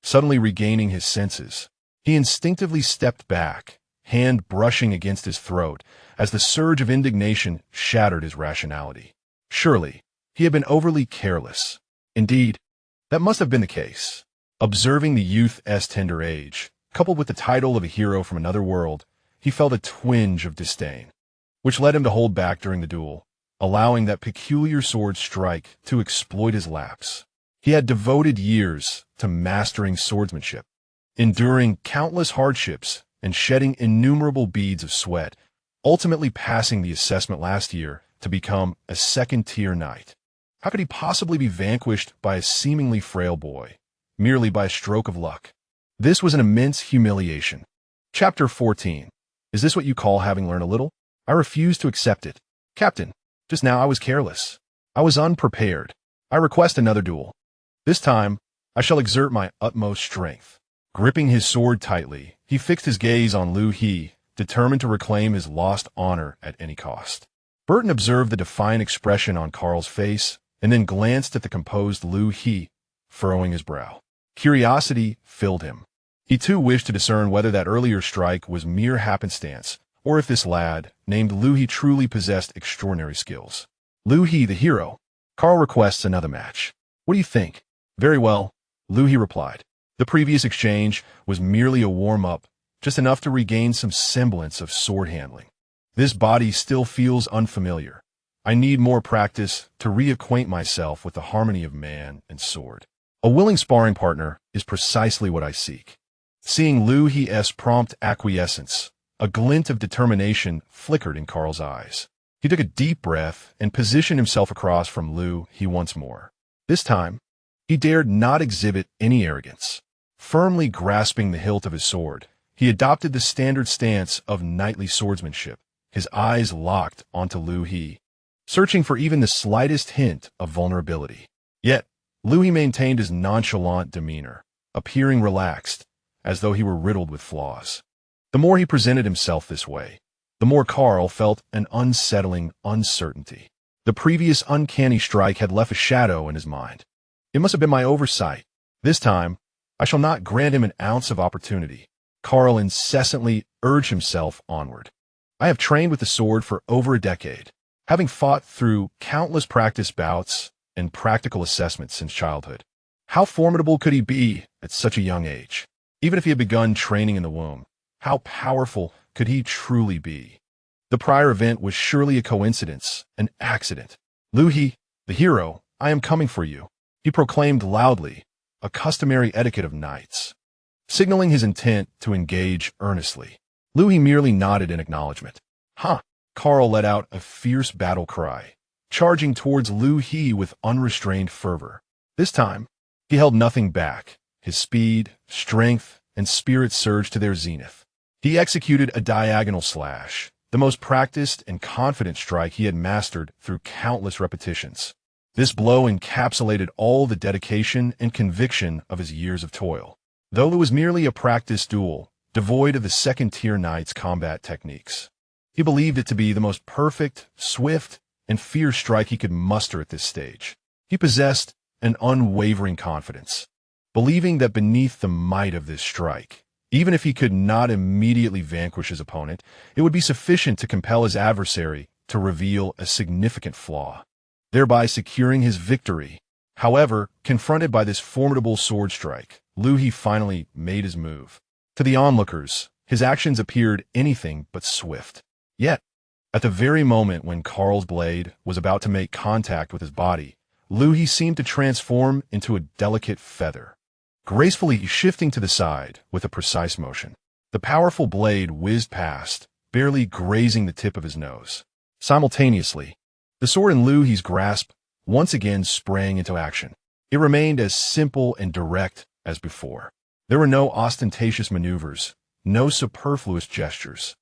Suddenly regaining his senses, he instinctively stepped back, hand brushing against his throat, as the surge of indignation shattered his rationality. Surely, he had been overly careless. Indeed, that must have been the case. Observing the youth's tender age, coupled with the title of a hero from another world, he felt a twinge of disdain, which led him to hold back during the duel, allowing that peculiar sword strike to exploit his lapse. He had devoted years to mastering swordsmanship, enduring countless hardships and shedding innumerable beads of sweat, ultimately passing the assessment last year to become a second-tier knight. How could he possibly be vanquished by a seemingly frail boy, merely by a stroke of luck? This was an immense humiliation. Chapter 14. Is this what you call having learned a little? I refuse to accept it. Captain, just now I was careless. I was unprepared. I request another duel. This time, I shall exert my utmost strength. Gripping his sword tightly, he fixed his gaze on Liu He, determined to reclaim his lost honor at any cost. Burton observed the defiant expression on Carl's face, and then glanced at the composed Liu He, furrowing his brow. Curiosity filled him. He too wished to discern whether that earlier strike was mere happenstance, or if this lad, named Liu He, truly possessed extraordinary skills. Liu He, the hero. Carl requests another match. What do you think? Very well, Liu He replied. The previous exchange was merely a warm-up, just enough to regain some semblance of sword handling. This body still feels unfamiliar. I need more practice to reacquaint myself with the harmony of man and sword. A willing sparring partner is precisely what I seek. Seeing Liu He's prompt acquiescence, a glint of determination flickered in Carl's eyes. He took a deep breath and positioned himself across from Liu He once more. This time, he dared not exhibit any arrogance. Firmly grasping the hilt of his sword, he adopted the standard stance of knightly swordsmanship, his eyes locked onto Liu He, searching for even the slightest hint of vulnerability. Yet, Liu He maintained his nonchalant demeanor, appearing relaxed, as though he were riddled with flaws. The more he presented himself this way, the more Carl felt an unsettling uncertainty. The previous uncanny strike had left a shadow in his mind. It must have been my oversight. This time, I shall not grant him an ounce of opportunity. Carl incessantly urged himself onward. I have trained with the sword for over a decade, having fought through countless practice bouts and practical assessments since childhood. How formidable could he be at such a young age? Even if he had begun training in the womb, how powerful could he truly be? The prior event was surely a coincidence, an accident. Liu He, the hero, I am coming for you, he proclaimed loudly, a customary etiquette of knights. Signaling his intent to engage earnestly, Liu He merely nodded in acknowledgement. Ha! Carl let out a fierce battle cry, charging towards Liu He with unrestrained fervor. This time, he held nothing back. His speed, strength, and spirit surged to their zenith. He executed a diagonal slash, the most practiced and confident strike he had mastered through countless repetitions. This blow encapsulated all the dedication and conviction of his years of toil. Though it was merely a practice duel, devoid of the second-tier knight's combat techniques, he believed it to be the most perfect, swift, and fierce strike he could muster at this stage. He possessed an unwavering confidence, believing that beneath the might of this strike, even if he could not immediately vanquish his opponent, it would be sufficient to compel his adversary to reveal a significant flaw, thereby securing his victory. However, confronted by this formidable sword strike, Liu He finally made his move. To the onlookers, his actions appeared anything but swift. Yet, at the very moment when Karl's blade was about to make contact with his body, Liu He seemed to transform into a delicate feather, gracefully shifting to the side with a precise motion. The powerful blade whizzed past, barely grazing the tip of his nose. Simultaneously, the sword in Liu He's grasp once again sprang into action. It remained as simple and direct as before. There were no ostentatious maneuvers, no superfluous gestures.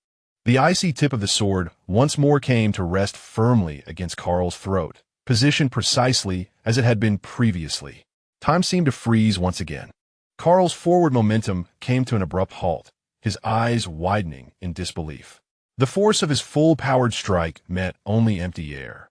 The icy tip of the sword once more came to rest firmly against Karl's throat, positioned precisely as it had been previously. Time seemed to freeze once again. Karl's forward momentum came to an abrupt halt, his eyes widening in disbelief. The force of his full-powered strike met only empty air,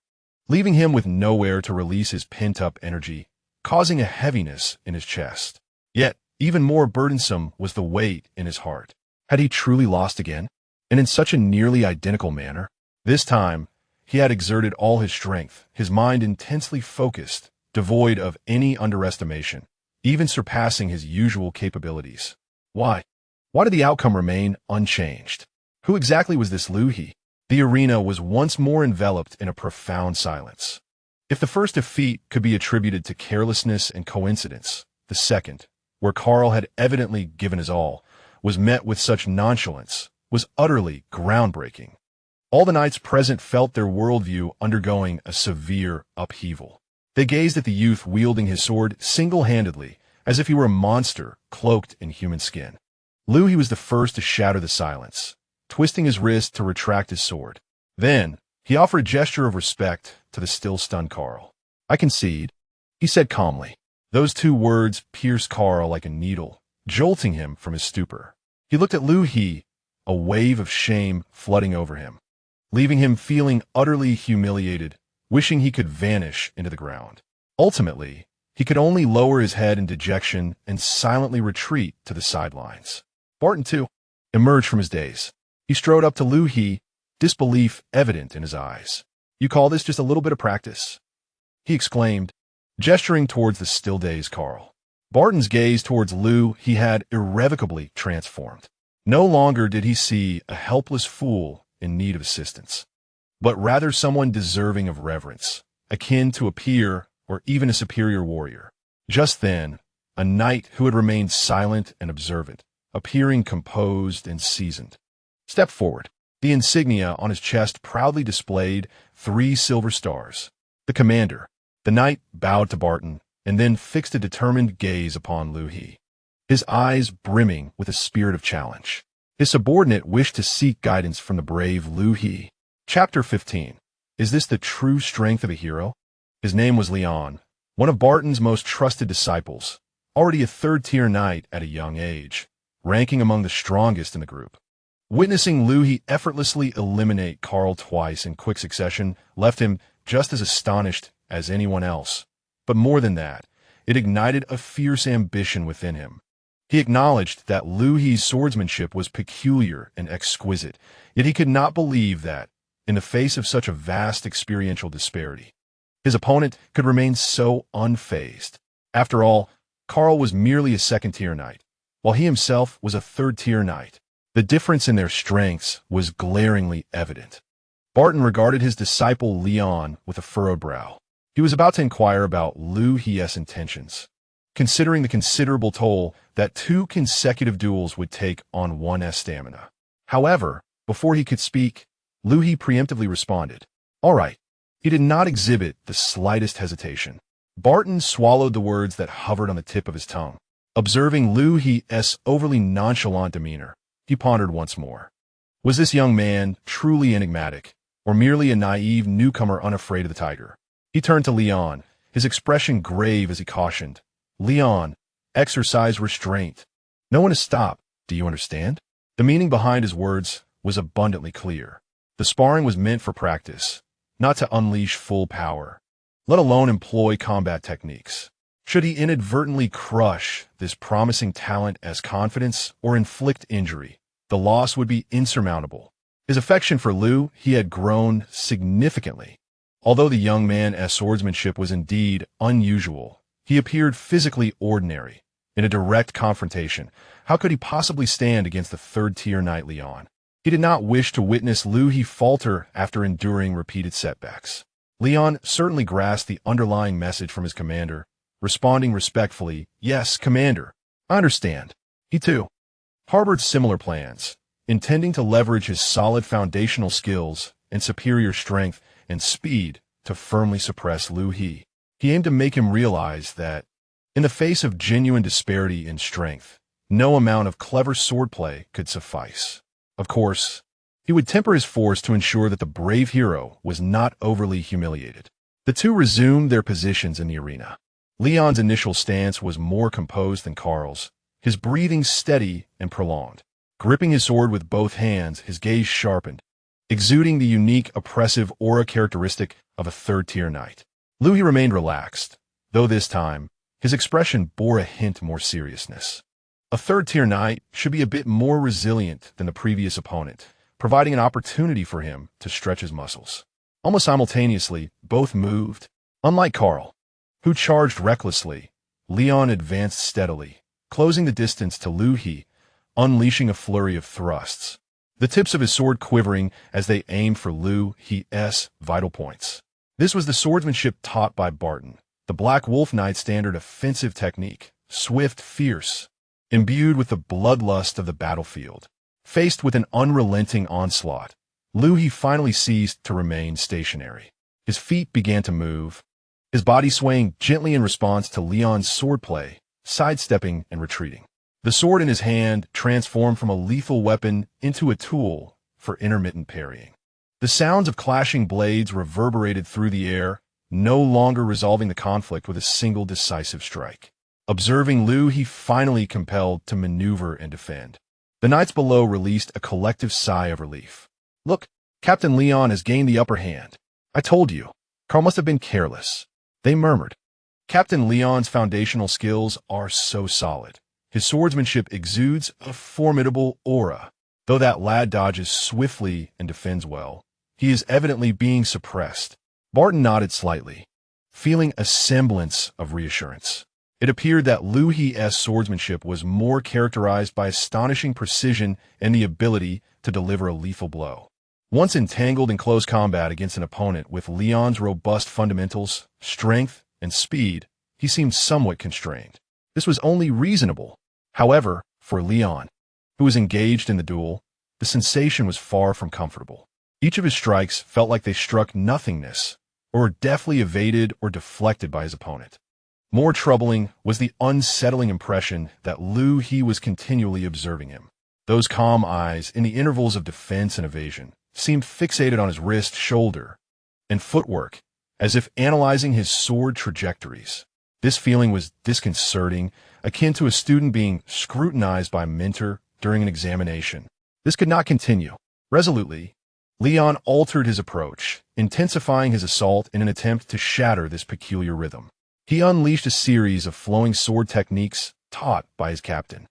leaving him with nowhere to release his pent-up energy, causing a heaviness in his chest. Yet, even more burdensome was the weight in his heart. Had he truly lost again? And in such a nearly identical manner? This time, he had exerted all his strength, his mind intensely focused, devoid of any underestimation, even surpassing his usual capabilities. Why? Why did the outcome remain unchanged? Who exactly was this Liu He? The arena was once more enveloped in a profound silence. If the first defeat could be attributed to carelessness and coincidence, the second, where Karl had evidently given his all, was met with such nonchalance, was utterly groundbreaking. All the knights present felt their worldview undergoing a severe upheaval. They gazed at the youth wielding his sword single-handedly, as if he were a monster cloaked in human skin. Liu He was the first to shatter the silence, twisting his wrist to retract his sword. Then, he offered a gesture of respect to the still-stunned Karl. "I concede," he said calmly. Those two words pierced Karl like a needle, jolting him from his stupor. He looked at Liu He, a wave of shame flooding over him, leaving him feeling utterly humiliated, wishing he could vanish into the ground. Ultimately, he could only lower his head in dejection and silently retreat to the sidelines. Barton, too, emerged from his daze. He strode up to Liu He, disbelief evident in his eyes. "You call this just a little bit of practice?" he exclaimed, gesturing towards the still-dazed Karl. Barton's gaze towards Liu He had irrevocably transformed. No longer did he see a helpless fool in need of assistance, but rather someone deserving of reverence, akin to a peer or even a superior warrior. Just then, a knight who had remained silent and observant, appearing composed and seasoned, stepped forward. The insignia on his chest proudly displayed 3 silver stars. The commander. The knight bowed to Barton, and then fixed a determined gaze upon Liu He, his eyes brimming with a spirit of challenge. His subordinate wished to seek guidance from the brave Liu He. Chapter 15. Is this the true strength of a hero? His name was Leon, one of Barton's most trusted disciples, already a third-tier knight at a young age, ranking among the strongest in the group. Witnessing Liu He effortlessly eliminate Karl twice in quick succession left him just as astonished as anyone else. But more than that, it ignited a fierce ambition within him. He acknowledged that Liu He's swordsmanship was peculiar and exquisite, yet he could not believe that, in the face of such a vast experiential disparity, his opponent could remain so unfazed. After all, Karl was merely a second-tier knight, while he himself was a third-tier knight. The difference in their strengths was glaringly evident. Barton regarded his disciple Leon with a furrowed brow. He was about to inquire about Liu He's intentions, considering the considerable toll that 2 consecutive duels would take on one's stamina. However, before he could speak, Liu He preemptively responded, "All right." He did not exhibit the slightest hesitation. Barton swallowed the words that hovered on the tip of his tongue. Observing Liu He's overly nonchalant demeanor, he pondered once more. Was this young man truly enigmatic, or merely a naive newcomer unafraid of the tiger? He turned to Leon, his expression grave as he cautioned, "Leon, exercise restraint. No one is stopped, do you understand?" The meaning behind his words was abundantly clear. The sparring was meant for practice, not to unleash full power, let alone employ combat techniques. Should he inadvertently crush this promising talent as confidence or inflict injury, the loss would be insurmountable. His affection for Liu He had grown significantly. Although the young man's swordsmanship was indeed unusual, he appeared physically ordinary. In a direct confrontation, how could he possibly stand against the third-tier knight Leon? He did not wish to witness Liu He falter after enduring repeated setbacks. Leon certainly grasped the underlying message from his commander, responding respectfully, "Yes, Commander, I understand." He, too, harbored similar plans, intending to leverage his solid foundational skills and superior strength and speed to firmly suppress Liu He. He aimed to make him realize that, in the face of genuine disparity in strength, no amount of clever swordplay could suffice. Of course, he would temper his force to ensure that the brave hero was not overly humiliated. The two resumed their positions in the arena. Leon's initial stance was more composed than Karl's, his breathing steady and prolonged. Gripping his sword with both hands, his gaze sharpened, exuding the unique oppressive aura characteristic of a third-tier knight. Liu He remained relaxed, though this time, his expression bore a hint more seriousness. A third-tier knight should be a bit more resilient than the previous opponent, providing an opportunity for him to stretch his muscles. Almost simultaneously, both moved. Unlike Karl, who charged recklessly, Leon advanced steadily, closing the distance to Liu He, unleashing a flurry of thrusts, the tips of his sword quivering as they aimed for Liu He's vital points. This was the swordsmanship taught by Barton, the Black Wolf Knight standard offensive technique, swift, fierce, imbued with the bloodlust of the battlefield. Faced with an unrelenting onslaught, Liu He finally ceased to remain stationary. His feet began to move, his body swaying gently in response to Leon's swordplay, sidestepping and retreating. The sword in his hand transformed from a lethal weapon into a tool for intermittent parrying. The sounds of clashing blades reverberated through the air, no longer resolving the conflict with a single decisive strike. Observing Liu He finally compelled to maneuver and defend. The knights below released a collective sigh of relief. "Look, Captain Leon has gained the upper hand. I told you, Karl must have been careless," they murmured. Captain Leon's foundational skills are so solid. His swordsmanship exudes a formidable aura. Though that lad dodges swiftly and defends well, he is evidently being suppressed. Barton nodded slightly, feeling a semblance of reassurance. It appeared that Liu He's swordsmanship was more characterized by astonishing precision and the ability to deliver a lethal blow. Once entangled in close combat against an opponent with Leon's robust fundamentals, strength, and speed, he seemed somewhat constrained. This was only reasonable. However, for Leon, who was engaged in the duel, the sensation was far from comfortable. Each of his strikes felt like they struck nothingness, or were deftly evaded or deflected by his opponent. More troubling was the unsettling impression that Liu He was continually observing him. Those calm eyes, in the intervals of defense and evasion, seemed fixated on his wrist, shoulder, and footwork, as if analyzing his sword trajectories. This feeling was disconcerting, akin to a student being scrutinized by a mentor during an examination. This could not continue. Resolutely, Leon altered his approach, intensifying his assault in an attempt to shatter this peculiar rhythm. He unleashed a series of flowing sword techniques taught by his captain,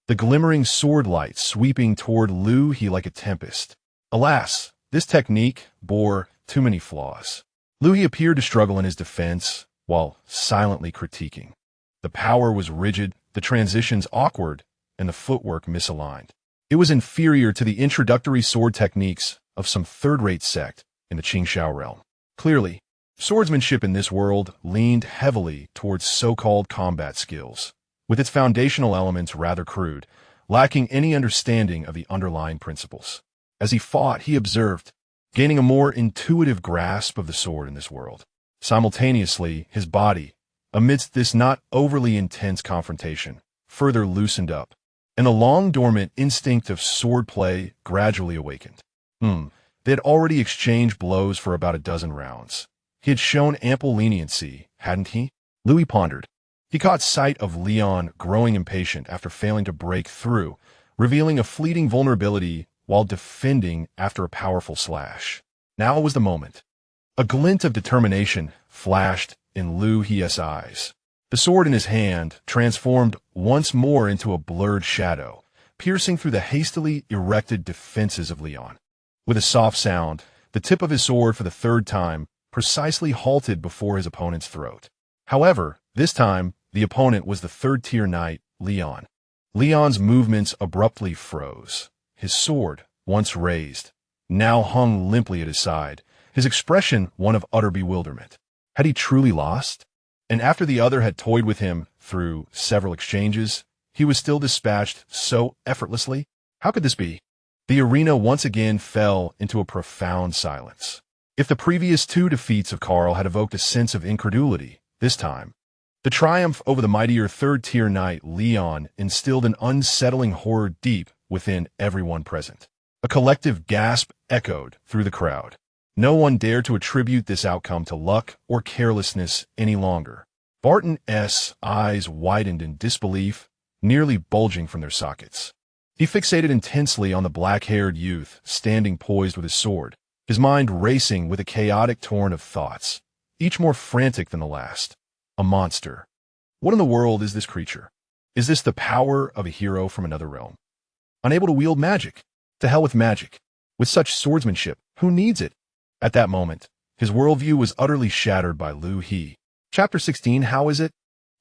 the glimmering sword light sweeping toward Liu He like a tempest. Alas, this technique bore too many flaws. Liu He appeared to struggle in his defense while silently critiquing. The power was rigid, the transitions awkward, and the footwork misaligned. It was inferior to the introductory sword techniques of some third-rate sect in the Qingxiao realm. Clearly, swordsmanship in this world leaned heavily towards so-called combat skills, with its foundational elements rather crude, lacking any understanding of the underlying principles. As he fought, he observed, gaining a more intuitive grasp of the sword in this world. Simultaneously, his body, amidst this not overly intense confrontation, further loosened up, and the long-dormant instinct of swordplay gradually awakened. They had already exchanged blows for about a dozen rounds. He had shown ample leniency, hadn't he? Liu He pondered. He caught sight of Leon growing impatient after failing to break through, revealing a fleeting vulnerability while defending after a powerful slash. Now was the moment. A glint of determination flashed in Liu He's eyes. The sword in his hand transformed once more into a blurred shadow, piercing through the hastily erected defenses of Leon. With a soft sound, the tip of his sword for the third time precisely halted before his opponent's throat. However, this time, the opponent was the third-tier knight, Leon. Leon's movements abruptly froze. His sword, once raised, now hung limply at his side, his expression one of utter bewilderment. Had he truly lost? And after the other had toyed with him through several exchanges, he was still dispatched so effortlessly? How could this be? The arena once again fell into a profound silence. If the previous two defeats of Karl had evoked a sense of incredulity, this time, the triumph over the mightier third-tier knight Leon instilled an unsettling horror deep within everyone present. A collective gasp echoed through the crowd. No one dared to attribute this outcome to luck or carelessness any longer. Barton's eyes widened in disbelief, nearly bulging from their sockets. He fixated intensely on the black-haired youth standing poised with his sword, his mind racing with a chaotic torrent of thoughts, each more frantic than the last. A monster. What in the world is this creature? Is this the power of a hero from another realm? Unable to wield magic? To hell with magic. With such swordsmanship, who needs it? At that moment, his worldview was utterly shattered by Liu He. Chapter 16, How is it?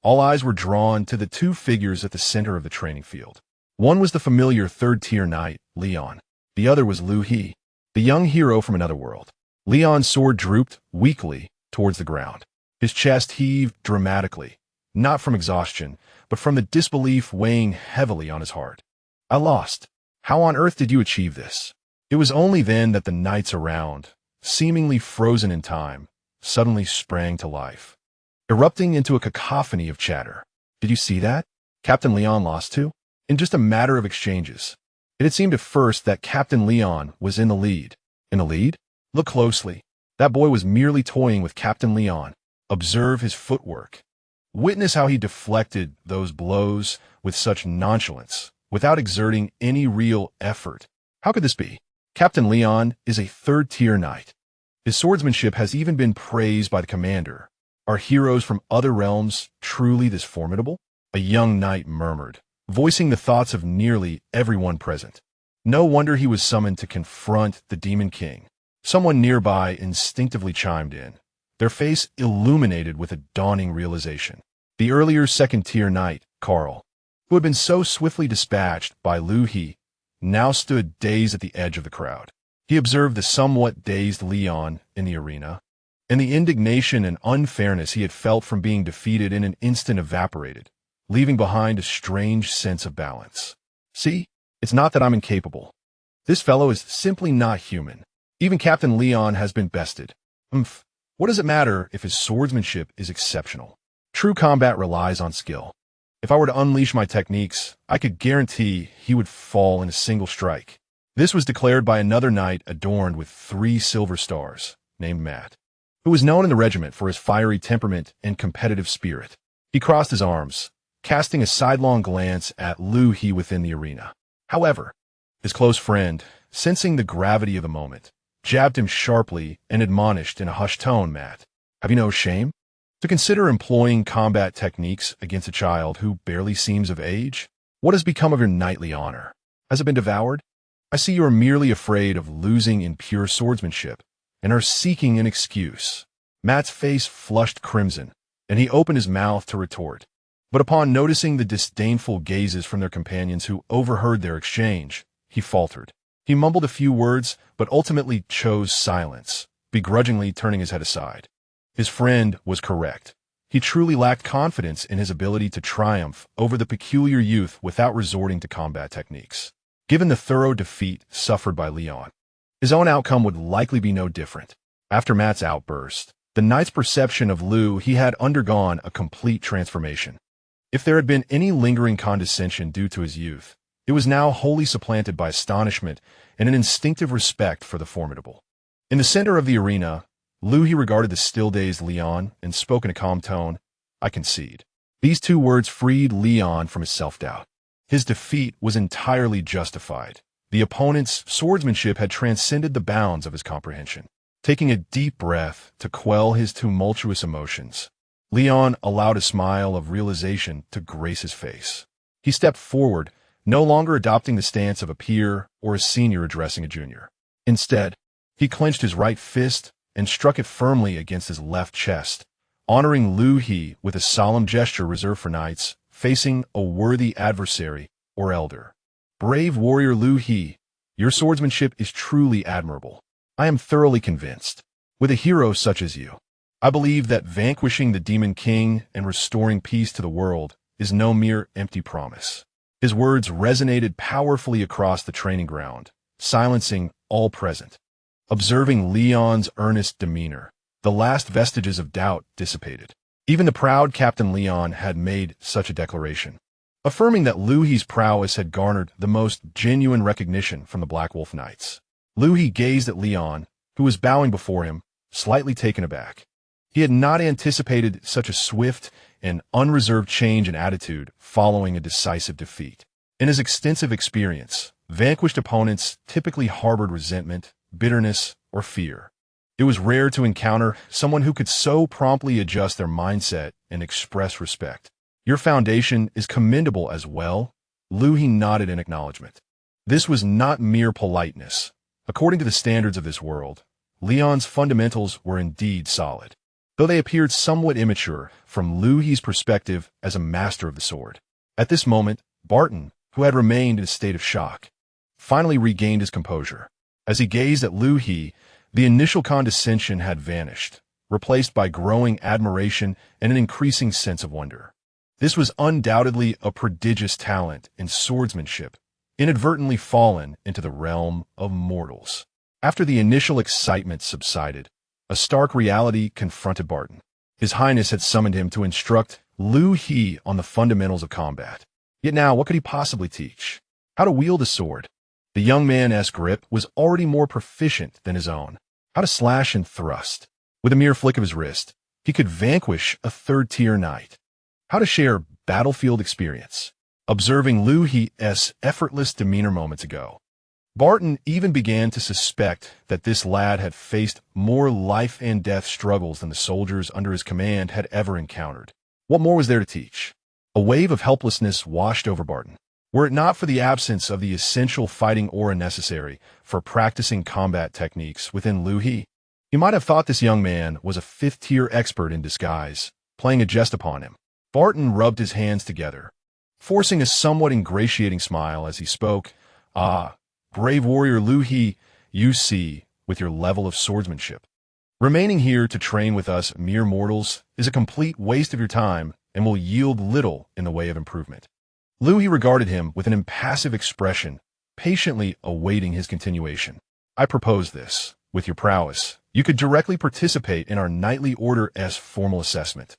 All eyes were drawn to the two figures at the center of the training field. One was the familiar third-tier knight, Leon. The other was Liu He, the young hero from another world. Leon's sword drooped weakly towards the ground. His chest heaved dramatically, not from exhaustion, but from the disbelief weighing heavily on his heart. I lost. How on earth did you achieve this? It was only then that the knights around, seemingly frozen in time, suddenly sprang to life, erupting into a cacophony of chatter. Did you see that? Captain Leon lost too? In just a matter of exchanges. It had seemed at first that Captain Leon was in the lead. In the lead? Look closely. That boy was merely toying with Captain Leon. Observe his footwork. Witness how he deflected those blows with such nonchalance, without exerting any real effort. How could this be? Captain Leon is a third-tier knight. His swordsmanship has even been praised by the commander. Are heroes from other realms truly this formidable? A young knight murmured, voicing the thoughts of nearly everyone present. No wonder he was summoned to confront the Demon King. Someone nearby instinctively chimed in, their face illuminated with a dawning realization. The earlier second-tier knight, Karl, who had been so swiftly dispatched by Liu He, now stood dazed at the edge of the crowd. He observed the somewhat dazed Leon in the arena, and the indignation and unfairness he had felt from being defeated in an instant evaporated, leaving behind a strange sense of balance. See, it's not that I'm incapable. This fellow is simply not human. Even Captain Leon has been bested. What does it matter if his swordsmanship is exceptional? True combat relies on skill. If I were to unleash my techniques, I could guarantee he would fall in a single strike. This was declared by another knight adorned with 3 silver stars, named Matt, who was known in the regiment for his fiery temperament and competitive spirit. He crossed his arms, casting a sidelong glance at Liu He within the arena. However, his close friend, sensing the gravity of the moment, jabbed him sharply and admonished in a hushed tone, Matt, have you no shame? To consider employing combat techniques against a child who barely seems of age? What has become of your knightly honor? Has it been devoured? I see you are merely afraid of losing in pure swordsmanship and are seeking an excuse. Matt's face flushed crimson, and he opened his mouth to retort. But upon noticing the disdainful gazes from their companions who overheard their exchange, he faltered. He mumbled a few words, but ultimately chose silence, begrudgingly turning his head aside. His friend was correct. He truly lacked confidence in his ability to triumph over the peculiar youth without resorting to combat techniques. Given the thorough defeat suffered by Leon, his own outcome would likely be no different. After Matt's outburst, the knight's perception of Liu He had undergone a complete transformation. If there had been any lingering condescension due to his youth, it was now wholly supplanted by astonishment and an instinctive respect for the formidable. In the center of the arena, Liu He regarded the still-dazed Leon and spoke in a calm tone. I concede. These two words freed Leon from his self-doubt. His defeat was entirely justified. The opponent's swordsmanship had transcended the bounds of his comprehension. Taking a deep breath to quell his tumultuous emotions, Leon allowed a smile of realization to grace his face. He stepped forward, no longer adopting the stance of a peer or a senior addressing a junior. Instead, he clenched his right fist and struck it firmly against his left chest, honoring Liu He with a solemn gesture reserved for knights facing a worthy adversary or elder. Brave warrior Liu He, your swordsmanship is truly admirable. I am thoroughly convinced. With a hero such as you, I believe that vanquishing the Demon King and restoring peace to the world is no mere empty promise. His words resonated powerfully across the training ground, silencing all present. Observing Leon's earnest demeanor, the last vestiges of doubt dissipated. Even the proud Captain Leon had made such a declaration, affirming that Liu He's prowess had garnered the most genuine recognition from the Black Wolf Knights. Liu He gazed at Leon, who was bowing before him, slightly taken aback. He had not anticipated such a swift and unreserved change in attitude following a decisive defeat. In his extensive experience, vanquished opponents typically harbored resentment, bitterness, or fear. It was rare to encounter someone who could so promptly adjust their mindset and express respect. Your foundation is commendable as well. Liu He nodded in acknowledgement. This was not mere politeness. According to the standards of this world, Leon's fundamentals were indeed solid, though they appeared somewhat immature from Liu He's perspective as a master of the sword. At this moment, Barton, who had remained in a state of shock, finally regained his composure. As he gazed at Liu He, the initial condescension had vanished, replaced by growing admiration and an increasing sense of wonder. This was undoubtedly a prodigious talent in swordsmanship, inadvertently fallen into the realm of mortals. After the initial excitement subsided, a stark reality confronted Barton. His Highness had summoned him to instruct Liu He on the fundamentals of combat. Yet now, what could he possibly teach? How to wield a sword. The young man's grip was already more proficient than his own. How to slash and thrust. With a mere flick of his wrist, he could vanquish a third-tier knight. How to share battlefield experience. Observing Liu He's effortless demeanor moments ago, Barton even began to suspect that this lad had faced more life-and-death struggles than the soldiers under his command had ever encountered. What more was there to teach? A wave of helplessness washed over Barton. Were it not for the absence of the essential fighting aura necessary for practicing combat techniques within Liu He, he might have thought this young man was a fifth-tier expert in disguise, playing a jest upon him. Barton rubbed his hands together, forcing a somewhat ingratiating smile as he spoke. Ah, brave warrior Liu He, you see, with your level of swordsmanship, remaining here to train with us mere mortals is a complete waste of your time and will yield little in the way of improvement. Liu He regarded him with an impassive expression, patiently awaiting his continuation. I propose this. With your prowess, you could directly participate in our knightly order's formal assessment.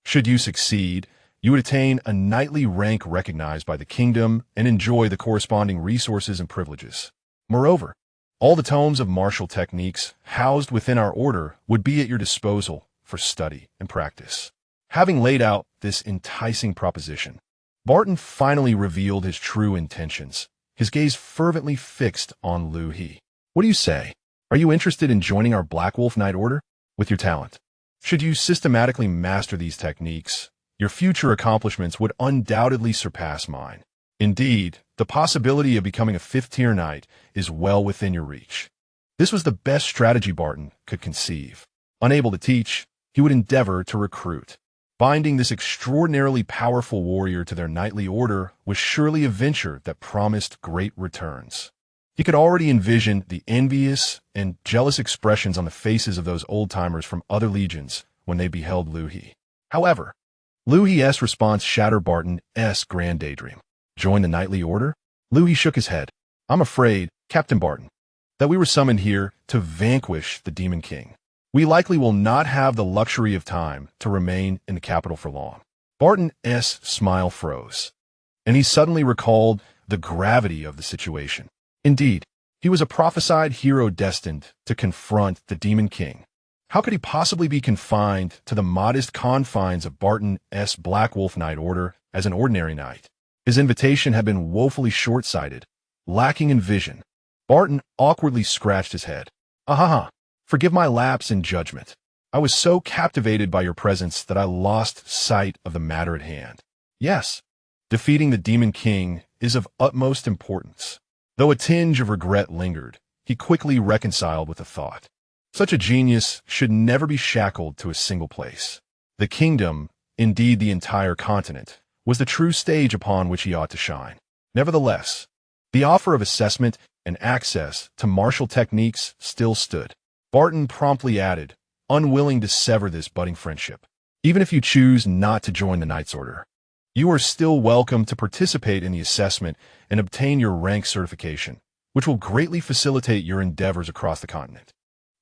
Should you succeed, you would attain a knightly rank recognized by the kingdom and enjoy the corresponding resources and privileges. Moreover, all the tomes of martial techniques housed within our order would be at your disposal for study and practice. Having laid out this enticing proposition, Barton finally revealed his true intentions, his gaze fervently fixed on Liu He. What do you say? Are you interested in joining our Black Wolf Knight Order? With your talent, should you systematically master these techniques, your future accomplishments would undoubtedly surpass mine. Indeed, the possibility of becoming a fifth-tier knight is well within your reach. This was the best strategy Barton could conceive. Unable to teach, he would endeavor to recruit. Binding this extraordinarily powerful warrior to their knightly order was surely a venture that promised great returns. He could already envision the envious and jealous expressions on the faces of those old-timers from other legions when they beheld Liu He. However, Liu He's response shattered Barton's grand daydream. Join the knightly order? Liu He shook his head. I'm afraid, Captain Barton, that we were summoned here to vanquish the Demon King. We likely will not have the luxury of time to remain in the capital for long. Barton's smile froze, and he suddenly recalled the gravity of the situation. Indeed, he was a prophesied hero destined to confront the Demon King. How could he possibly be confined to the modest confines of Barton's Black Wolf Knight Order as an ordinary knight? His invitation had been woefully short-sighted, lacking in vision. Barton awkwardly scratched his head. "Ahaha, forgive my lapse in judgment. I was so captivated by your presence that I lost sight of the matter at hand. Yes, defeating the Demon King is of utmost importance." Though a tinge of regret lingered, he quickly reconciled with the thought. Such a genius should never be shackled to a single place. The kingdom, indeed the entire continent, was the true stage upon which he ought to shine. Nevertheless, the offer of assessment and access to martial techniques still stood. Barton promptly added, unwilling to sever this budding friendship. "Even if you choose not to join the Knight's Order, you are still welcome to participate in the assessment and obtain your rank certification, which will greatly facilitate your endeavors across the continent.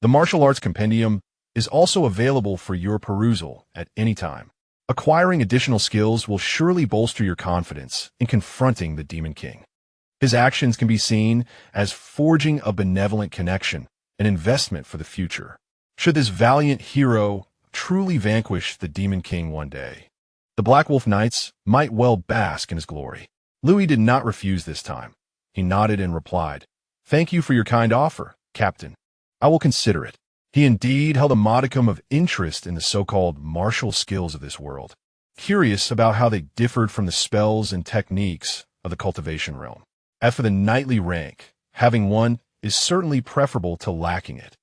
The Martial Arts Compendium is also available for your perusal at any time. Acquiring additional skills will surely bolster your confidence in confronting the Demon King. His actions can be seen as forging a benevolent connection, an investment for the future. Should this valiant hero truly vanquish the Demon King one day, the Black Wolf Knights might well bask in his glory." Liu did not refuse this time. He nodded and replied, "Thank you for your kind offer, Captain. I will consider it." He indeed held a modicum of interest in the so-called martial skills of this world, curious about how they differed from the spells and techniques of the cultivation realm. As for the knightly rank, having one is certainly preferable to lacking it,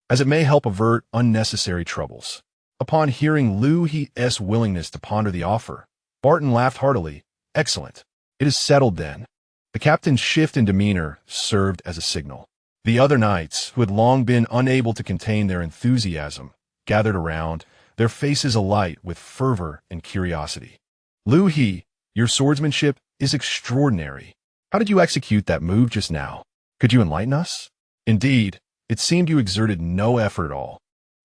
as it may help avert unnecessary troubles. Upon hearing Liu He's willingness to ponder the offer, Barton laughed heartily. "Excellent. It is settled then." The captain's shift in demeanor served as a signal. The other knights, who had long been unable to contain their enthusiasm, gathered around, their faces alight with fervor and curiosity. "Liu He, your swordsmanship is extraordinary. How did you execute that move just now? Could you enlighten us? Indeed, it seemed you exerted no effort at all.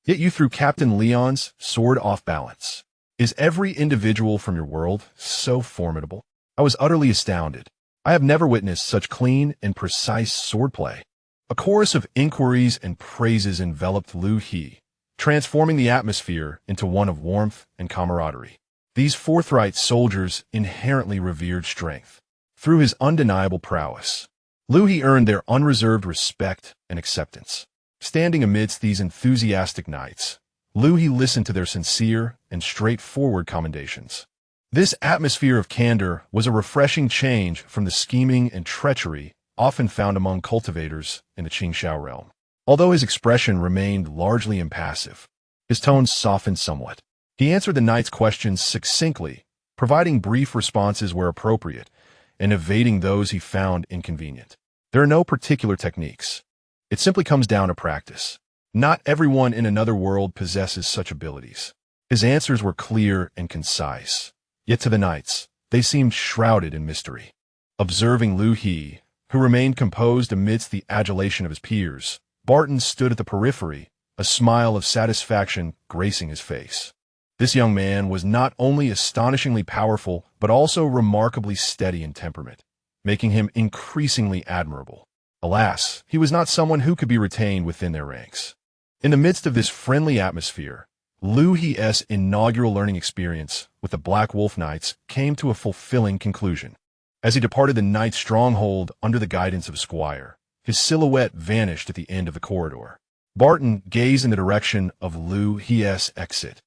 Yet you threw Captain Leon's sword off balance. Is every individual from your world so formidable?" I was utterly astounded. I have never witnessed such clean and precise swordplay. A chorus of inquiries and praises enveloped Liu He, transforming the atmosphere into one of warmth and camaraderie. These forthright soldiers inherently revered strength. Through his undeniable prowess, Liu He earned their unreserved respect and acceptance. Standing amidst these enthusiastic knights, Liu He listened to their sincere and straightforward commendations. This atmosphere of candor was a refreshing change from the scheming and treachery often found among cultivators in the Qingxiao realm. Although his expression remained largely impassive, his tone softened somewhat. He answered the knight's questions succinctly, providing brief responses where appropriate, and evading those he found inconvenient. There are no particular techniques. It simply comes down to practice. Not everyone in another world possesses such abilities. His answers were clear and concise, yet to the knights, they seemed shrouded in mystery. Observing Liu He, who remained composed amidst the adulation of his peers, Barton stood at the periphery, a smile of satisfaction gracing his face. This young man was not only astonishingly powerful, but also remarkably steady in temperament, making him increasingly admirable. Alas, he was not someone who could be retained within their ranks. In the midst of this friendly atmosphere, Liu He's inaugural learning experience with the Black Wolf Knights came to a fulfilling conclusion. As he departed the knight's stronghold under the guidance of Squire, his silhouette vanished at the end of the corridor. Barton gazed in the direction of Liu He's exit,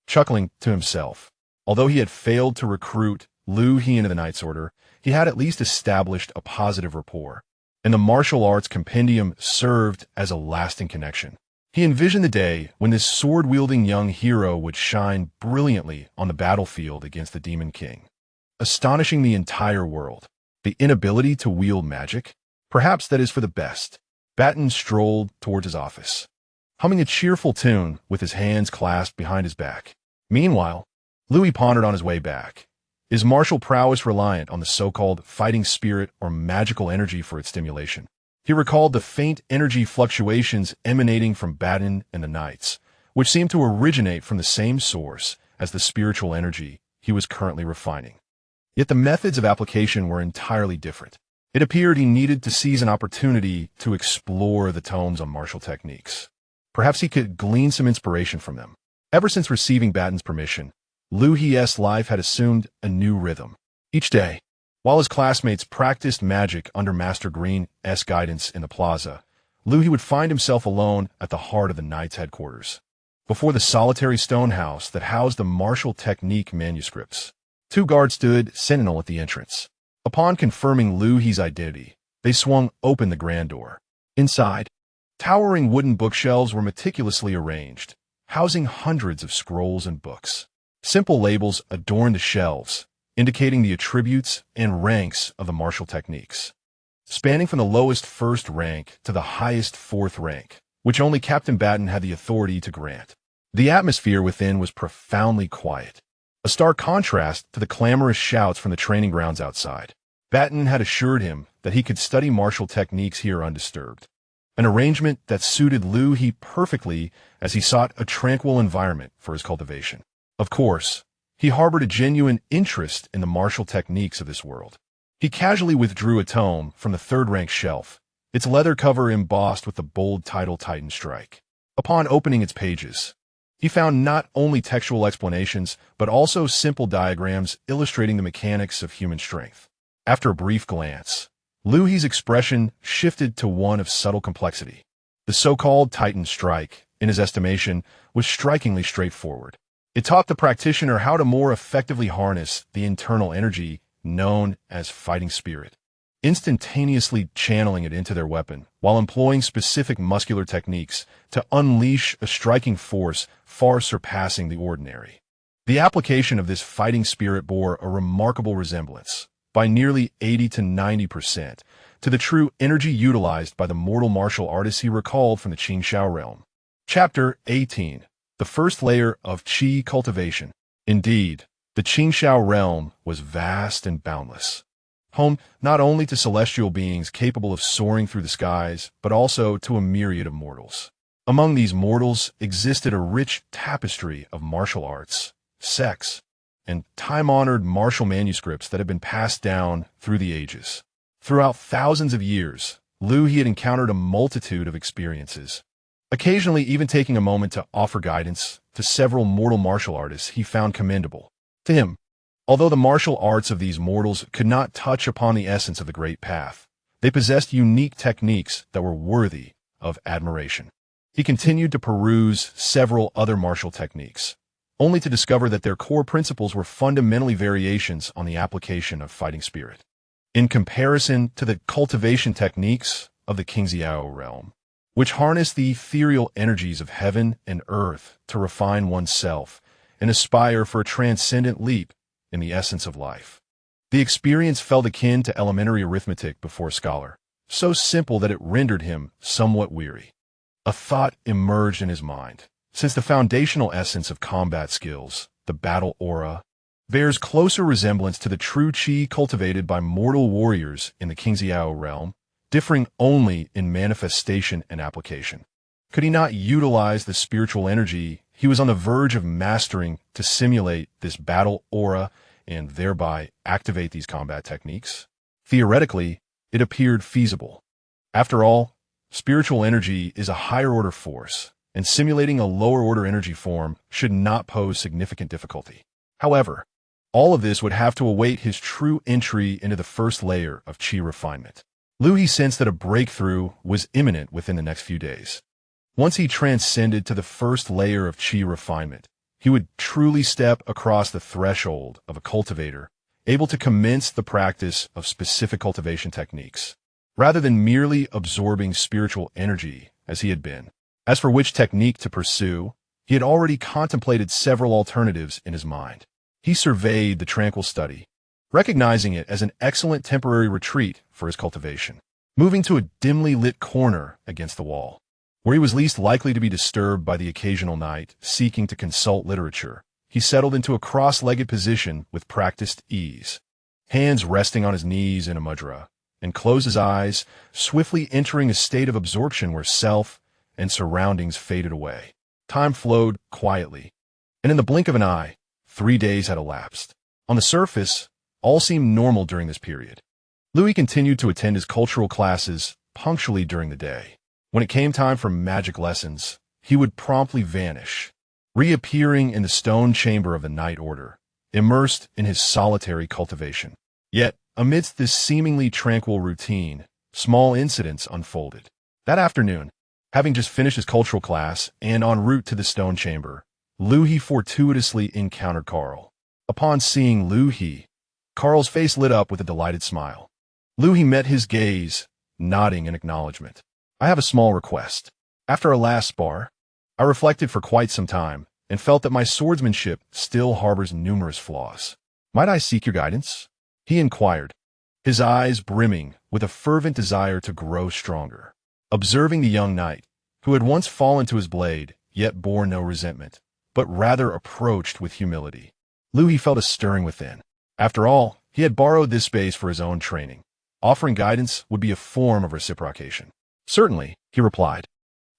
chuckling to himself. Although he had failed to recruit Liu He into the Knight's Order, he had at least established a positive rapport, and the martial arts compendium served as a lasting connection. He envisioned the day when this sword-wielding young hero would shine brilliantly on the battlefield against the Demon King, astonishing the entire world. The inability to wield magic? Perhaps that is for the best. Barton strolled towards his office, humming a cheerful tune with his hands clasped behind his back. Meanwhile, Liu pondered on his way back. Is martial prowess reliant on the so-called fighting spirit or magical energy for its stimulation? He recalled the faint energy fluctuations emanating from Barton and the Knights, which seemed to originate from the same source as the spiritual energy he was currently refining. Yet the methods of application were entirely different. It appeared he needed to seize an opportunity to explore the tomes on martial techniques. Perhaps he could glean some inspiration from them. Ever since receiving Batten's permission, Liu He's life had assumed a new rhythm. Each day, while his classmates practiced magic under Master Green's guidance in the plaza, Liu He would find himself alone at the heart of the Knight's headquarters. Before the solitary stone house that housed the martial technique manuscripts, 2 guards stood sentinel at the entrance. Upon confirming Liu He's identity, they swung open the grand door. Inside, towering wooden bookshelves were meticulously arranged, housing hundreds of scrolls and books. Simple labels adorned the shelves, indicating the attributes and ranks of the martial techniques, spanning from the lowest 1st rank to the highest 4th rank, which only Captain Batten had the authority to grant. The atmosphere within was profoundly quiet, a stark contrast to the clamorous shouts from the training grounds outside. Batten had assured him that he could study martial techniques here undisturbed, an arrangement that suited Liu He perfectly as he sought a tranquil environment for his cultivation. Of course, he harbored a genuine interest in the martial techniques of this world. He casually withdrew a tome from the 3rd-rank shelf, its leather cover embossed with the bold title Titan Strike. Upon opening its pages, he found not only textual explanations, but also simple diagrams illustrating the mechanics of human strength. After a brief glance, Liu He's expression shifted to one of subtle complexity. The so-called Titan Strike, in his estimation, was strikingly straightforward. It taught the practitioner how to more effectively harness the internal energy known as fighting spirit, instantaneously channeling it into their weapon while employing specific muscular techniques to unleash a striking force far surpassing the ordinary. The application of this fighting spirit bore a remarkable resemblance, by nearly 80 to 90%, to the true energy utilized by the mortal martial artists he recalled from the Qingxiao realm. Chapter 18. The first layer of Qi cultivation. Indeed, the Qingxiao realm was vast and boundless, home not only to celestial beings capable of soaring through the skies, but also to a myriad of mortals. Among these mortals existed a rich tapestry of martial arts, sects, and time-honored martial manuscripts that had been passed down through the ages. Throughout thousands of years, Liu He had encountered a multitude of experiences, occasionally even taking a moment to offer guidance to several mortal martial artists he found commendable. To him, although the martial arts of these mortals could not touch upon the essence of the Great Path, they possessed unique techniques that were worthy of admiration. He continued to peruse several other martial techniques, only to discover that their core principles were fundamentally variations on the application of fighting spirit. In comparison to the cultivation techniques of the Qingxiao realm, which harness the ethereal energies of heaven and earth to refine oneself and aspire for a transcendent leap in the essence of life. The experience felt akin to elementary arithmetic before a scholar, so simple that it rendered him somewhat weary. A thought emerged in his mind. Since the foundational essence of combat skills, the battle aura, bears closer resemblance to the true Qi cultivated by mortal warriors in the Qingxiao realm, differing only in manifestation and application, could he not utilize the spiritual energy he was on the verge of mastering to simulate this battle aura and thereby activate these combat techniques? Theoretically, it appeared feasible. After all, spiritual energy is a higher-order force, and simulating a lower-order energy form should not pose significant difficulty. However, all of this would have to await his true entry into the first layer of Qi refinement. Liu He sensed that a breakthrough was imminent within the next few days. Once he transcended to the first layer of Qi refinement, he would truly step across the threshold of a cultivator, able to commence the practice of specific cultivation techniques, rather than merely absorbing spiritual energy as he had been. As for which technique to pursue, he had already contemplated several alternatives in his mind. He surveyed the tranquil study, recognizing it as an excellent temporary retreat for his cultivation. Moving to a dimly lit corner against the wall, where he was least likely to be disturbed by the occasional knight seeking to consult literature, he settled into a cross-legged position with practiced ease, hands resting on his knees in a mudra, and closed his eyes, swiftly entering a state of absorption where self and surroundings faded away. Time flowed quietly, and in the blink of an eye, 3 days had elapsed. On the surface, all seemed normal during this period. Liu He continued to attend his cultural classes punctually during the day. When it came time for magic lessons, he would promptly vanish, reappearing in the stone chamber of the night order, immersed in his solitary cultivation. Yet, amidst this seemingly tranquil routine, small incidents unfolded. That afternoon, having just finished his cultural class and en route to the stone chamber, Liu He fortuitously encountered Carl. Upon seeing Liu He, Carl's face lit up with a delighted smile. Liu He met his gaze, nodding in acknowledgement. "I have a small request. After our last spar, I reflected for quite some time and felt that my swordsmanship still harbors numerous flaws. Might I seek your guidance?" he inquired, his eyes brimming with a fervent desire to grow stronger. Observing the young knight, who had once fallen to his blade, yet bore no resentment, but rather approached with humility, Liu He felt a stirring within. After all, he had borrowed this space for his own training. Offering guidance would be a form of reciprocation. "Certainly," he replied.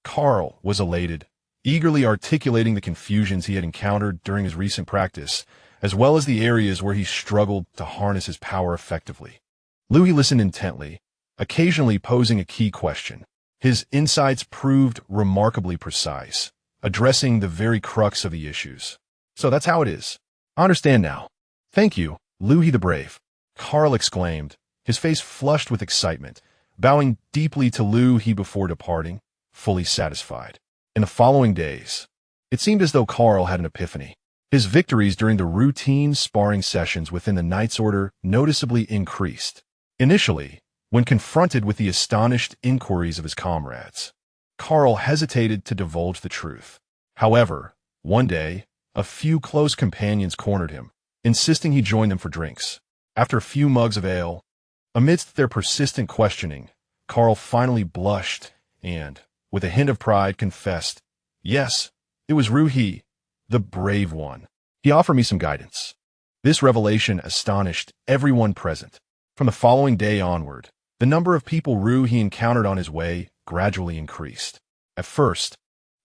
Carl was elated, eagerly articulating the confusions he had encountered during his recent practice, as well as the areas where he struggled to harness his power effectively. Liu He listened intently, occasionally posing a key question. His insights proved remarkably precise, addressing the very crux of the issues. "So that's how it is. I understand now. Thank you, Liu He the Brave," Carl exclaimed, his face flushed with excitement, bowing deeply to Liu He before departing, fully satisfied. In the following days, it seemed as though Carl had an epiphany. His victories during the routine sparring sessions within the Knight's Order noticeably increased. Initially, when confronted with the astonished inquiries of his comrades, Carl hesitated to divulge the truth. However, one day, a few close companions cornered him, insisting he join them for drinks. After a few mugs of ale, amidst their persistent questioning, Carl finally blushed and, with a hint of pride, confessed, "Yes, it was Liu He, the brave one. He offered me some guidance." This revelation astonished everyone present. From the following day onward, the number of people Liu He encountered on his way gradually increased. At first,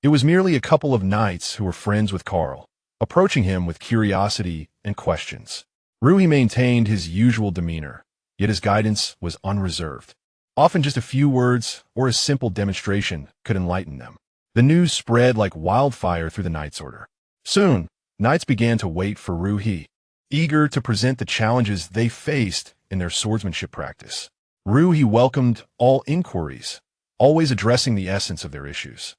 it was merely a couple of knights who were friends with Carl, approaching him with curiosity and questions. Liu He maintained his usual demeanor, yet his guidance was unreserved. Often just a few words or a simple demonstration could enlighten them. The news spread like wildfire through the Knight's Order. Soon, knights began to wait for Liu He, eager to present the challenges they faced in their swordsmanship practice. Liu He welcomed all inquiries, always addressing the essence of their issues.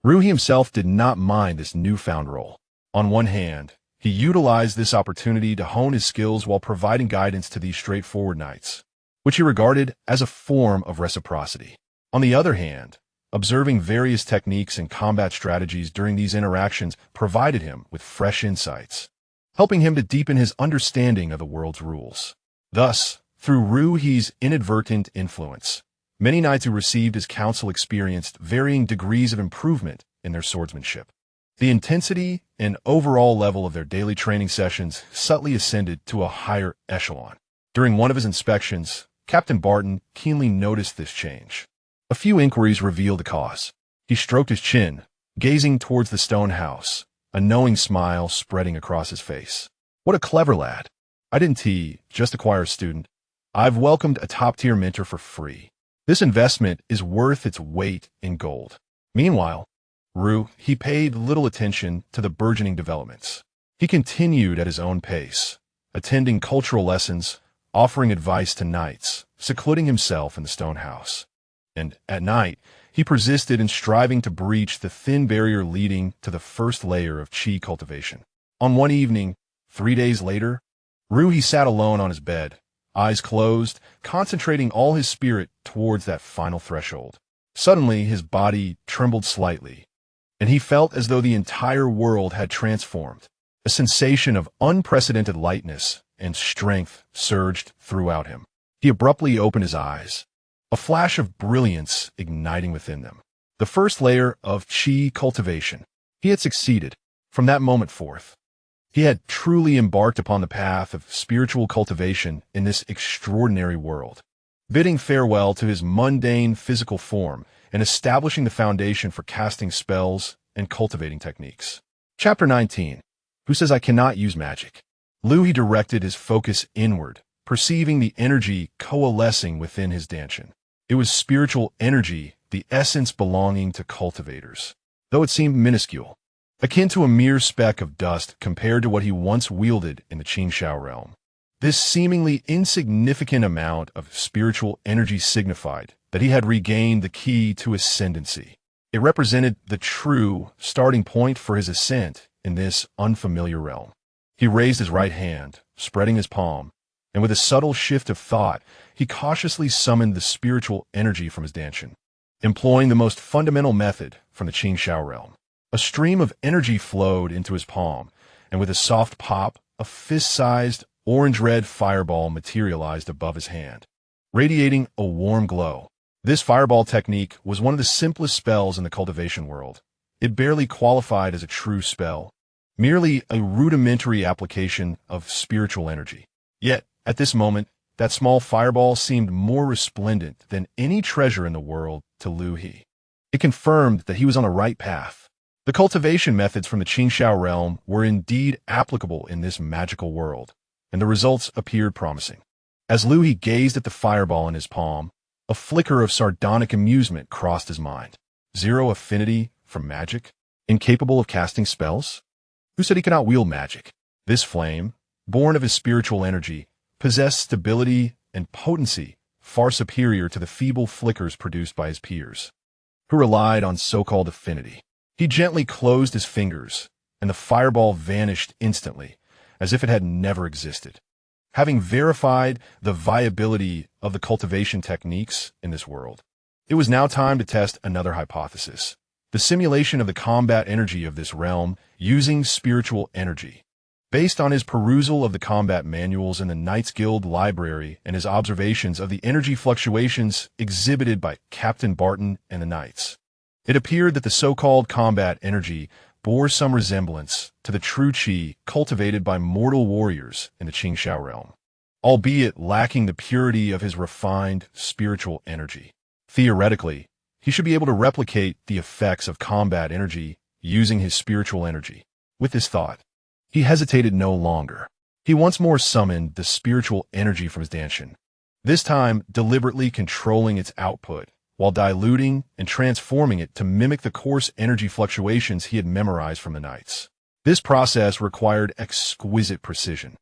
Liu He himself did not mind this newfound role. On one hand, he utilized this opportunity to hone his skills while providing guidance to these straightforward knights, which he regarded as a form of reciprocity. On the other hand, observing various techniques and combat strategies during these interactions provided him with fresh insights, helping him to deepen his understanding of the world's rules. Thus, through Liu He's inadvertent influence, many knights who received his counsel experienced varying degrees of improvement in their swordsmanship. The intensity and overall level of their daily training sessions subtly ascended to a higher echelon. During one of his inspections, Captain Barton keenly noticed this change. A few inquiries revealed the cause. He stroked his chin, gazing towards the stone house, a knowing smile spreading across his face. "What a clever lad. I didn't just acquire a student. I've welcomed a top-tier mentor for free. This investment is worth its weight in gold." Meanwhile, Liu He paid little attention to the burgeoning developments. He continued at his own pace, attending cultural lessons, offering advice to knights, secluding himself in the stone house. And at night, he persisted in striving to breach the thin barrier leading to the first layer of chi cultivation. On one evening, 3 days later, Liu He sat alone on his bed, eyes closed, concentrating all his spirit towards that final threshold. Suddenly, his body trembled slightly, and he felt as though the entire world had transformed. A sensation of unprecedented lightness and strength surged throughout him. He abruptly opened his eyes, a flash of brilliance igniting within them. The first layer of chi cultivation. He had succeeded. From that moment forth, he had truly embarked upon the path of spiritual cultivation in this extraordinary world, bidding farewell to his mundane physical form and establishing the foundation for casting spells and cultivating techniques. Chapter 19. Who says I cannot use magic? Liu He directed his focus inward, perceiving the energy coalescing within his dantian. It was spiritual energy, the essence belonging to cultivators. though it seemed minuscule, akin to a mere speck of dust compared to what he once wielded in the Qingshao realm. This seemingly insignificant amount of spiritual energy signified that he had regained the key to ascendancy. It represented the true starting point for his ascent in this unfamiliar realm. He raised his right hand, spreading his palm, and with a subtle shift of thought, he cautiously summoned the spiritual energy from his danshan. Employing the most fundamental method from the Qingshao realm, a stream of energy flowed into his palm, and with a soft pop, a fist-sized, orange-red fireball materialized above his hand, radiating a warm glow. This fireball technique was one of the simplest spells in the cultivation world. It barely qualified as a true spell, merely a rudimentary application of spiritual energy. Yet, at this moment, that small fireball seemed more resplendent than any treasure in the world to Liu He. It confirmed that he was on the right path. The cultivation methods from the Qingshao realm were indeed applicable in this magical world, and the results appeared promising. As Liu He gazed at the fireball in his palm, a flicker of sardonic amusement crossed his mind. Zero affinity from magic? Incapable of casting spells? Who said he could not wield magic? This flame, born of his spiritual energy, possessed stability and potency far superior to the feeble flickers produced by his peers, who relied on so-called affinity. He gently closed his fingers, and the fireball vanished instantly, as if it had never existed. Having verified the viability of the cultivation techniques in this world, it was now time to test another hypothesis: the simulation of the combat energy of this realm using spiritual energy. Based on his perusal of the combat manuals in the Knights Guild library and his observations of the energy fluctuations exhibited by Captain Barton and the Knights, it appeared that the so-called combat energy bore some resemblance to the true qi cultivated by mortal warriors in the Qingshao realm, albeit lacking the purity of his refined spiritual energy. Theoretically, he should be able to replicate the effects of combat energy using his spiritual energy. With this thought, he hesitated no longer. He once more summoned the spiritual energy from his danshan, this time deliberately controlling its output, while diluting and transforming it to mimic the coarse energy fluctuations he had memorized from the Knights. This process required exquisite precision.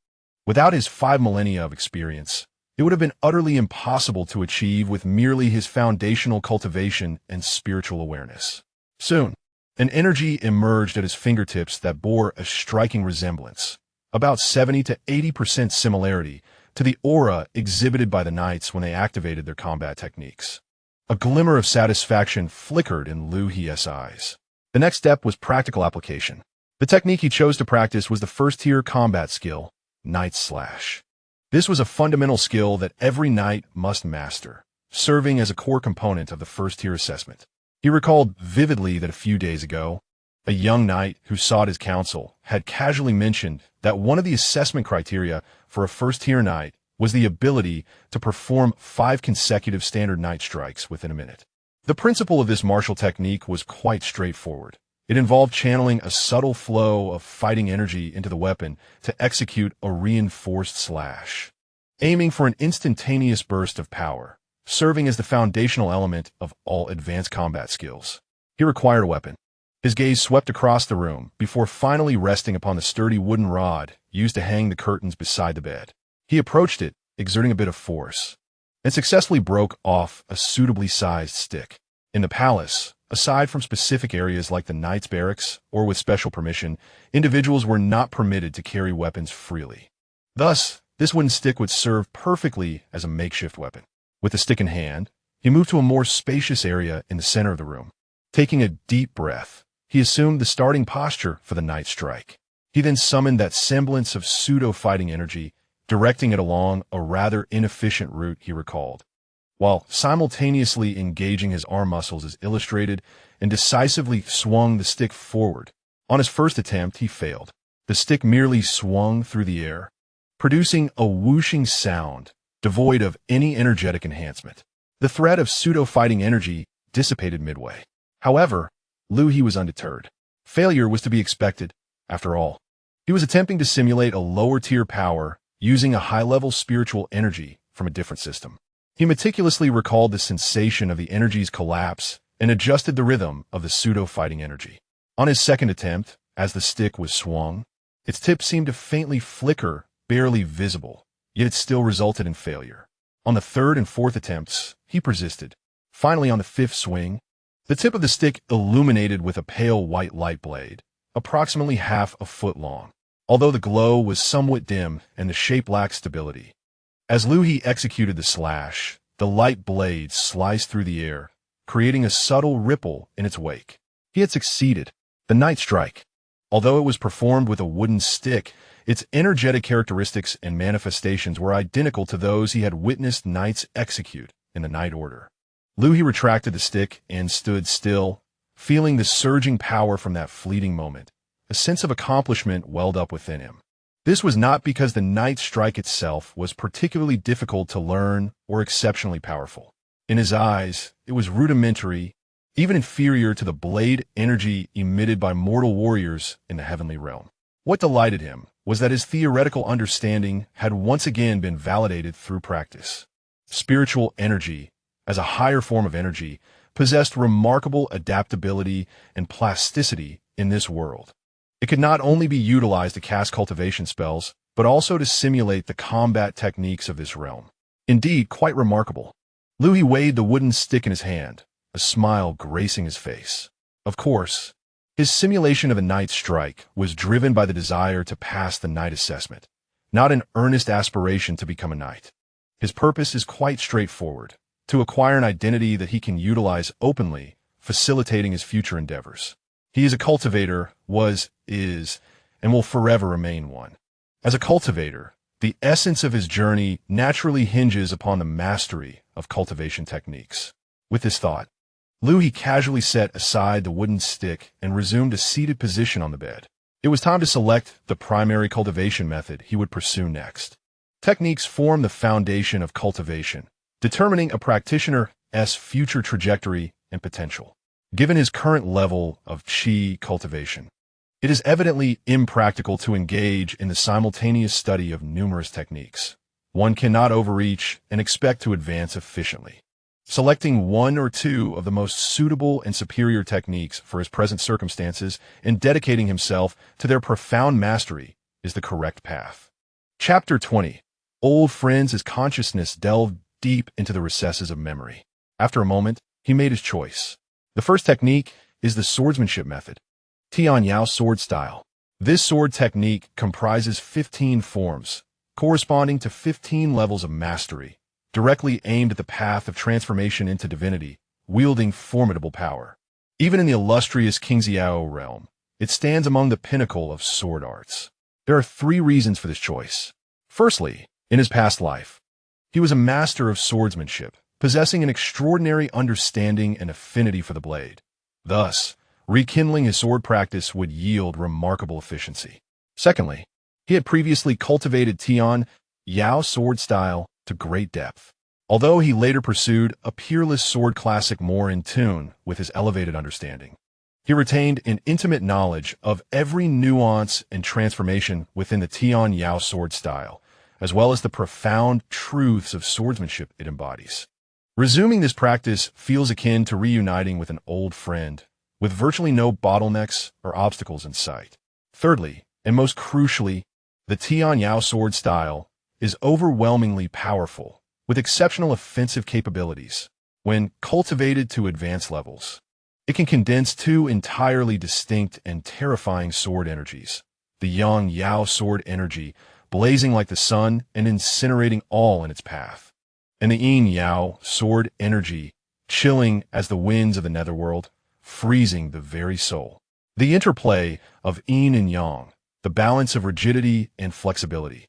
Without his 5 millennia of experience, it would have been utterly impossible to achieve with merely his foundational cultivation and spiritual awareness. Soon, an energy emerged at his fingertips that bore a striking resemblance, about 70 to 80% similarity, to the aura exhibited by the Knights when they activated their combat techniques. A glimmer of satisfaction flickered in Liu He's eyes. The next step was practical application. The technique he chose to practice was the first-tier combat skill, Knight Slash. This was a fundamental skill that every knight must master, serving as a core component of the first-tier assessment. He recalled vividly that a few days ago, a young knight who sought his counsel had casually mentioned that one of the assessment criteria for a first-tier knight was the ability to perform 5 consecutive standard knight strikes within a minute. The principle of this martial technique was quite straightforward. It involved channeling a subtle flow of fighting energy into the weapon to execute a reinforced slash, aiming for an instantaneous burst of power, serving as the foundational element of all advanced combat skills. He required a weapon. His gaze swept across the room before finally resting upon the sturdy wooden rod used to hang the curtains beside the bed. He approached it, exerting a bit of force, and successfully broke off a suitably sized stick. In the palace, aside from specific areas like the Knights' Barracks or with special permission, individuals were not permitted to carry weapons freely. Thus, this wooden stick would serve perfectly as a makeshift weapon. With the stick in hand, he moved to a more spacious area in the center of the room. Taking a deep breath, he assumed the starting posture for the night strike. He then summoned that semblance of pseudo-fighting energy, directing it along a rather inefficient route he recalled, while simultaneously engaging his arm muscles as illustrated, and decisively swung the stick forward. On his first attempt, he failed. The stick merely swung through the air, producing a whooshing sound, devoid of any energetic enhancement. The threat of pseudo-fighting energy dissipated midway. However, Liu He was undeterred. Failure was to be expected, after all. He was attempting to simulate a lower-tier power using a high-level spiritual energy from a different system. He meticulously recalled the sensation of the energy's collapse and adjusted the rhythm of the pseudo-fighting energy. On his second attempt, as the stick was swung, its tip seemed to faintly flicker, barely visible, yet it still resulted in failure. On the third and fourth attempts, he persisted. Finally, on the fifth swing, the tip of the stick illuminated with a pale white light blade, approximately half a foot long, although the glow was somewhat dim and the shape lacked stability. As Liu He executed the slash, the light blade sliced through the air, creating a subtle ripple in its wake. He had succeeded. The night strike. Although it was performed with a wooden stick, its energetic characteristics and manifestations were identical to those he had witnessed knights execute in the Night Order. Liu He retracted the stick and stood still, feeling the surging power from that fleeting moment. A sense of accomplishment welled up within him. This was not because the night strike itself was particularly difficult to learn or exceptionally powerful. In his eyes, it was rudimentary, even inferior to the blade energy emitted by mortal warriors in the heavenly realm. What delighted him was that his theoretical understanding had once again been validated through practice. Spiritual energy, as a higher form of energy, possessed remarkable adaptability and plasticity in this world. It could not only be utilized to cast cultivation spells, but also to simulate the combat techniques of this realm. Indeed, quite remarkable. Liu He weighed the wooden stick in his hand, a smile gracing his face. Of course, his simulation of a night strike was driven by the desire to pass the night assessment, not an earnest aspiration to become a knight. His purpose is quite straightforward: to acquire an identity that he can utilize openly, facilitating his future endeavors. He is a cultivator, is, and will forever remain one. As a cultivator, the essence of his journey naturally hinges upon the mastery of cultivation techniques. With this thought, Liu He casually set aside the wooden stick and resumed a seated position on the bed. It was time to select the primary cultivation method he would pursue next. Techniques form the foundation of cultivation, determining a practitioner's future trajectory and potential. Given his current level of qi cultivation, it is evidently impractical to engage in the simultaneous study of numerous techniques. One cannot overreach and expect to advance efficiently. Selecting one or two of the most suitable and superior techniques for his present circumstances and dedicating himself to their profound mastery is the correct path. Chapter 20. Old friends as consciousness delved deep into the recesses of memory. After a moment, he made his choice. The first technique is the swordsmanship method, Tianyao sword style. This sword technique comprises 15 forms, corresponding to 15 levels of mastery, directly aimed at the path of transformation into divinity, wielding formidable power. Even in the illustrious Qingxiao realm, it stands among the pinnacle of sword arts. There are 3 reasons for this choice. Firstly, in his past life, he was a master of swordsmanship, possessing an extraordinary understanding and affinity for the blade. Thus, rekindling his sword practice would yield remarkable efficiency. Secondly, he had previously cultivated Tianyao sword style to great depth. Although he later pursued a peerless sword classic more in tune with his elevated understanding, he retained an intimate knowledge of every nuance and transformation within the Tianyao sword style, as well as the profound truths of swordsmanship it embodies. Resuming this practice feels akin to reuniting with an old friend, with virtually no bottlenecks or obstacles in sight. Thirdly, and most crucially, the Tianyao sword style is overwhelmingly powerful, with exceptional offensive capabilities. When cultivated to advanced levels, it can condense 2 entirely distinct and terrifying sword energies: the Yang-Yao sword energy, blazing like the sun and incinerating all in its path, and the Yin-Yao sword energy, chilling as the winds of the netherworld, freezing the very soul. The interplay of yin and yang, the balance of rigidity and flexibility,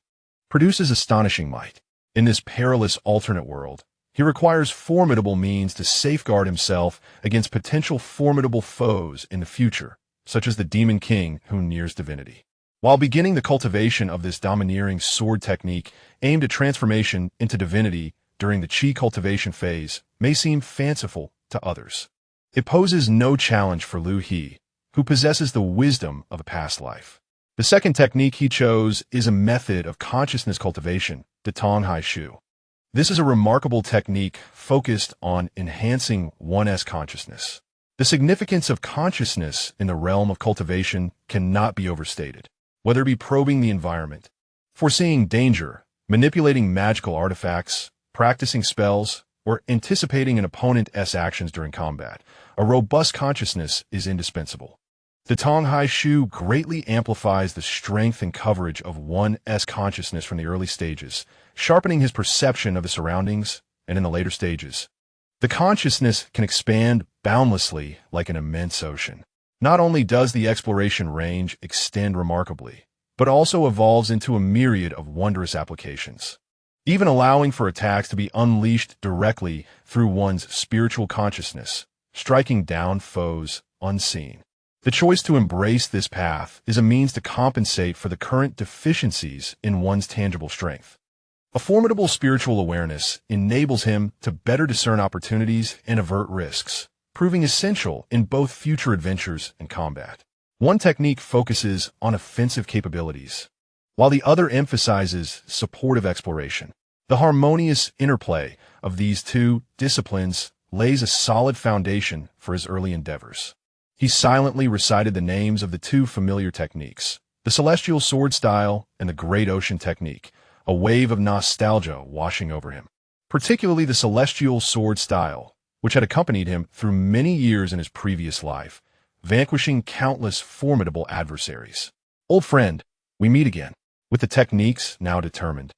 produces astonishing might. In this perilous alternate world, he requires formidable means to safeguard himself against potential formidable foes in the future, such as the Demon King who nears divinity. While beginning the cultivation of this domineering sword technique aimed at transformation into divinity during the qi cultivation phase may seem fanciful to others, it poses no challenge for Liu He, who possesses the wisdom of a past life. The second technique he chose is a method of consciousness cultivation, the Tonghai Shu. This is a remarkable technique focused on enhancing one's consciousness. The significance of consciousness in the realm of cultivation cannot be overstated. Whether it be probing the environment, foreseeing danger, manipulating magical artifacts, practicing spells, or anticipating an opponent's actions during combat, a robust consciousness is indispensable. The Tonghai Shu greatly amplifies the strength and coverage of one's consciousness from the early stages, sharpening his perception of the surroundings, and in the later stages, the consciousness can expand boundlessly like an immense ocean. Not only does the exploration range extend remarkably, but also evolves into a myriad of wondrous applications, even allowing for attacks to be unleashed directly through one's spiritual consciousness, striking down foes unseen. The choice to embrace this path is a means to compensate for the current deficiencies in one's tangible strength. A formidable spiritual awareness enables him to better discern opportunities and avert risks, proving essential in both future adventures and combat. One technique focuses on offensive capabilities, while the other emphasizes supportive exploration. The harmonious interplay of these two disciplines lays a solid foundation for his early endeavors. He silently recited the names of the two familiar techniques, the Celestial Sword Style and the Great Ocean Technique, a wave of nostalgia washing over him. Particularly the Celestial Sword Style, which had accompanied him through many years in his previous life, vanquishing countless formidable adversaries. Old friend, we meet again. With the techniques now determined,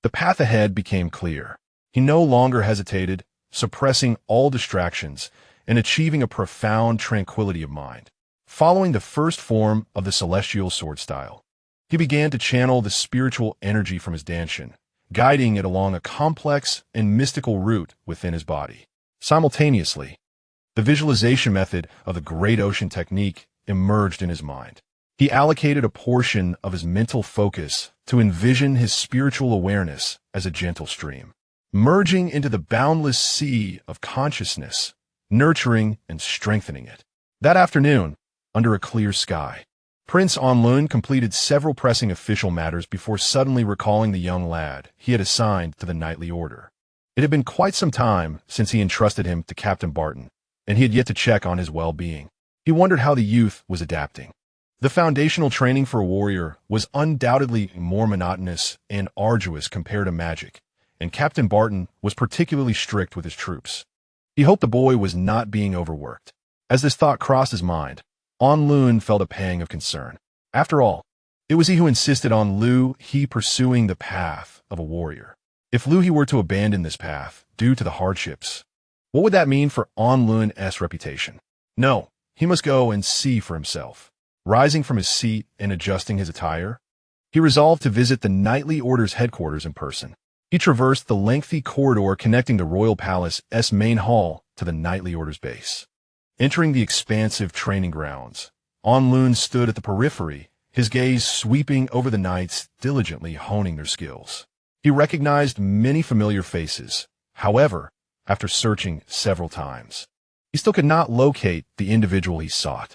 the path ahead became clear. He no longer hesitated, suppressing all distractions and achieving a profound tranquility of mind. Following the first form of the Celestial Sword Style, he began to channel the spiritual energy from his danshin, guiding it along a complex and mystical route within his body. Simultaneously, the visualization method of the Great Ocean Technique emerged in his mind. He allocated a portion of his mental focus to envision his spiritual awareness as a gentle stream, merging into the boundless sea of consciousness, nurturing and strengthening it. That afternoon, under a clear sky, Prince Onlun completed several pressing official matters before suddenly recalling the young lad he had assigned to the knightly order. It had been quite some time since he entrusted him to Captain Barton, and he had yet to check on his well-being. He wondered how the youth was adapting. The foundational training for a warrior was undoubtedly more monotonous and arduous compared to magic, and Captain Barton was particularly strict with his troops. He hoped the boy was not being overworked. As this thought crossed his mind, Onlun felt a pang of concern. After all, it was he who insisted on Liu He pursuing the path of a warrior. If Liu He were to abandon this path due to the hardships, what would that mean for Onlun's reputation? No, he must go and see for himself. Rising from his seat and adjusting his attire, he resolved to visit the knightly order's headquarters in person. He traversed the lengthy corridor connecting the royal palace's main hall to the knightly order's base. Entering the expansive training grounds, Onlun stood at the periphery, his gaze sweeping over the knights diligently honing their skills. He recognized many familiar faces. However, after searching several times, he still could not locate the individual he sought.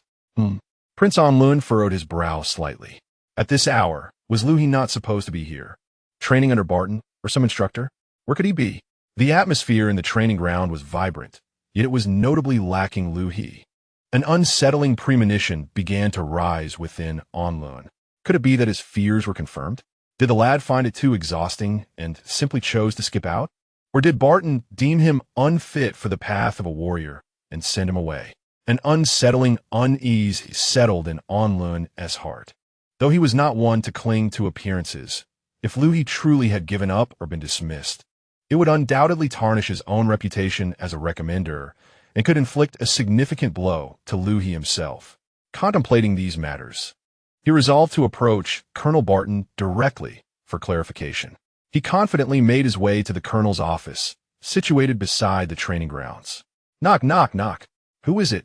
Prince Onlun furrowed his brow slightly. At this hour, was Liu He not supposed to be here? Training under Barton or some instructor? Where could he be? The atmosphere in the training ground was vibrant, yet it was notably lacking Liu He. An unsettling premonition began to rise within Onlun. Could it be that his fears were confirmed? Did the lad find it too exhausting and simply chose to skip out? Or did Barton deem him unfit for the path of a warrior and send him away? An unsettling unease settled in Onlun's heart. Though he was not one to cling to appearances, if Liu He truly had given up or been dismissed, it would undoubtedly tarnish his own reputation as a recommender and could inflict a significant blow to Liu He himself. Contemplating these matters, he resolved to approach Colonel Barton directly for clarification. He confidently made his way to the colonel's office, situated beside the training grounds. Knock, knock, knock. Who is it?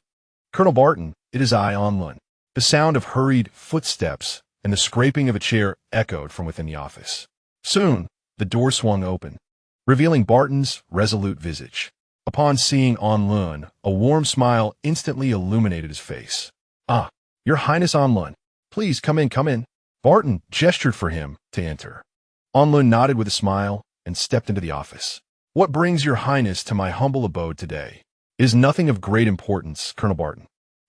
Colonel Barton, it is I, Onlun. The sound of hurried footsteps and the scraping of a chair echoed from within the office. Soon, the door swung open, revealing Barton's resolute visage. Upon seeing Onlun, a warm smile instantly illuminated his face. Ah, Your Highness Onlun, please come in, come in. Barton gestured for him to enter. Onlun nodded with a smile and stepped into the office. What brings your highness to my humble abode today? Is nothing of great importance, Colonel Barton.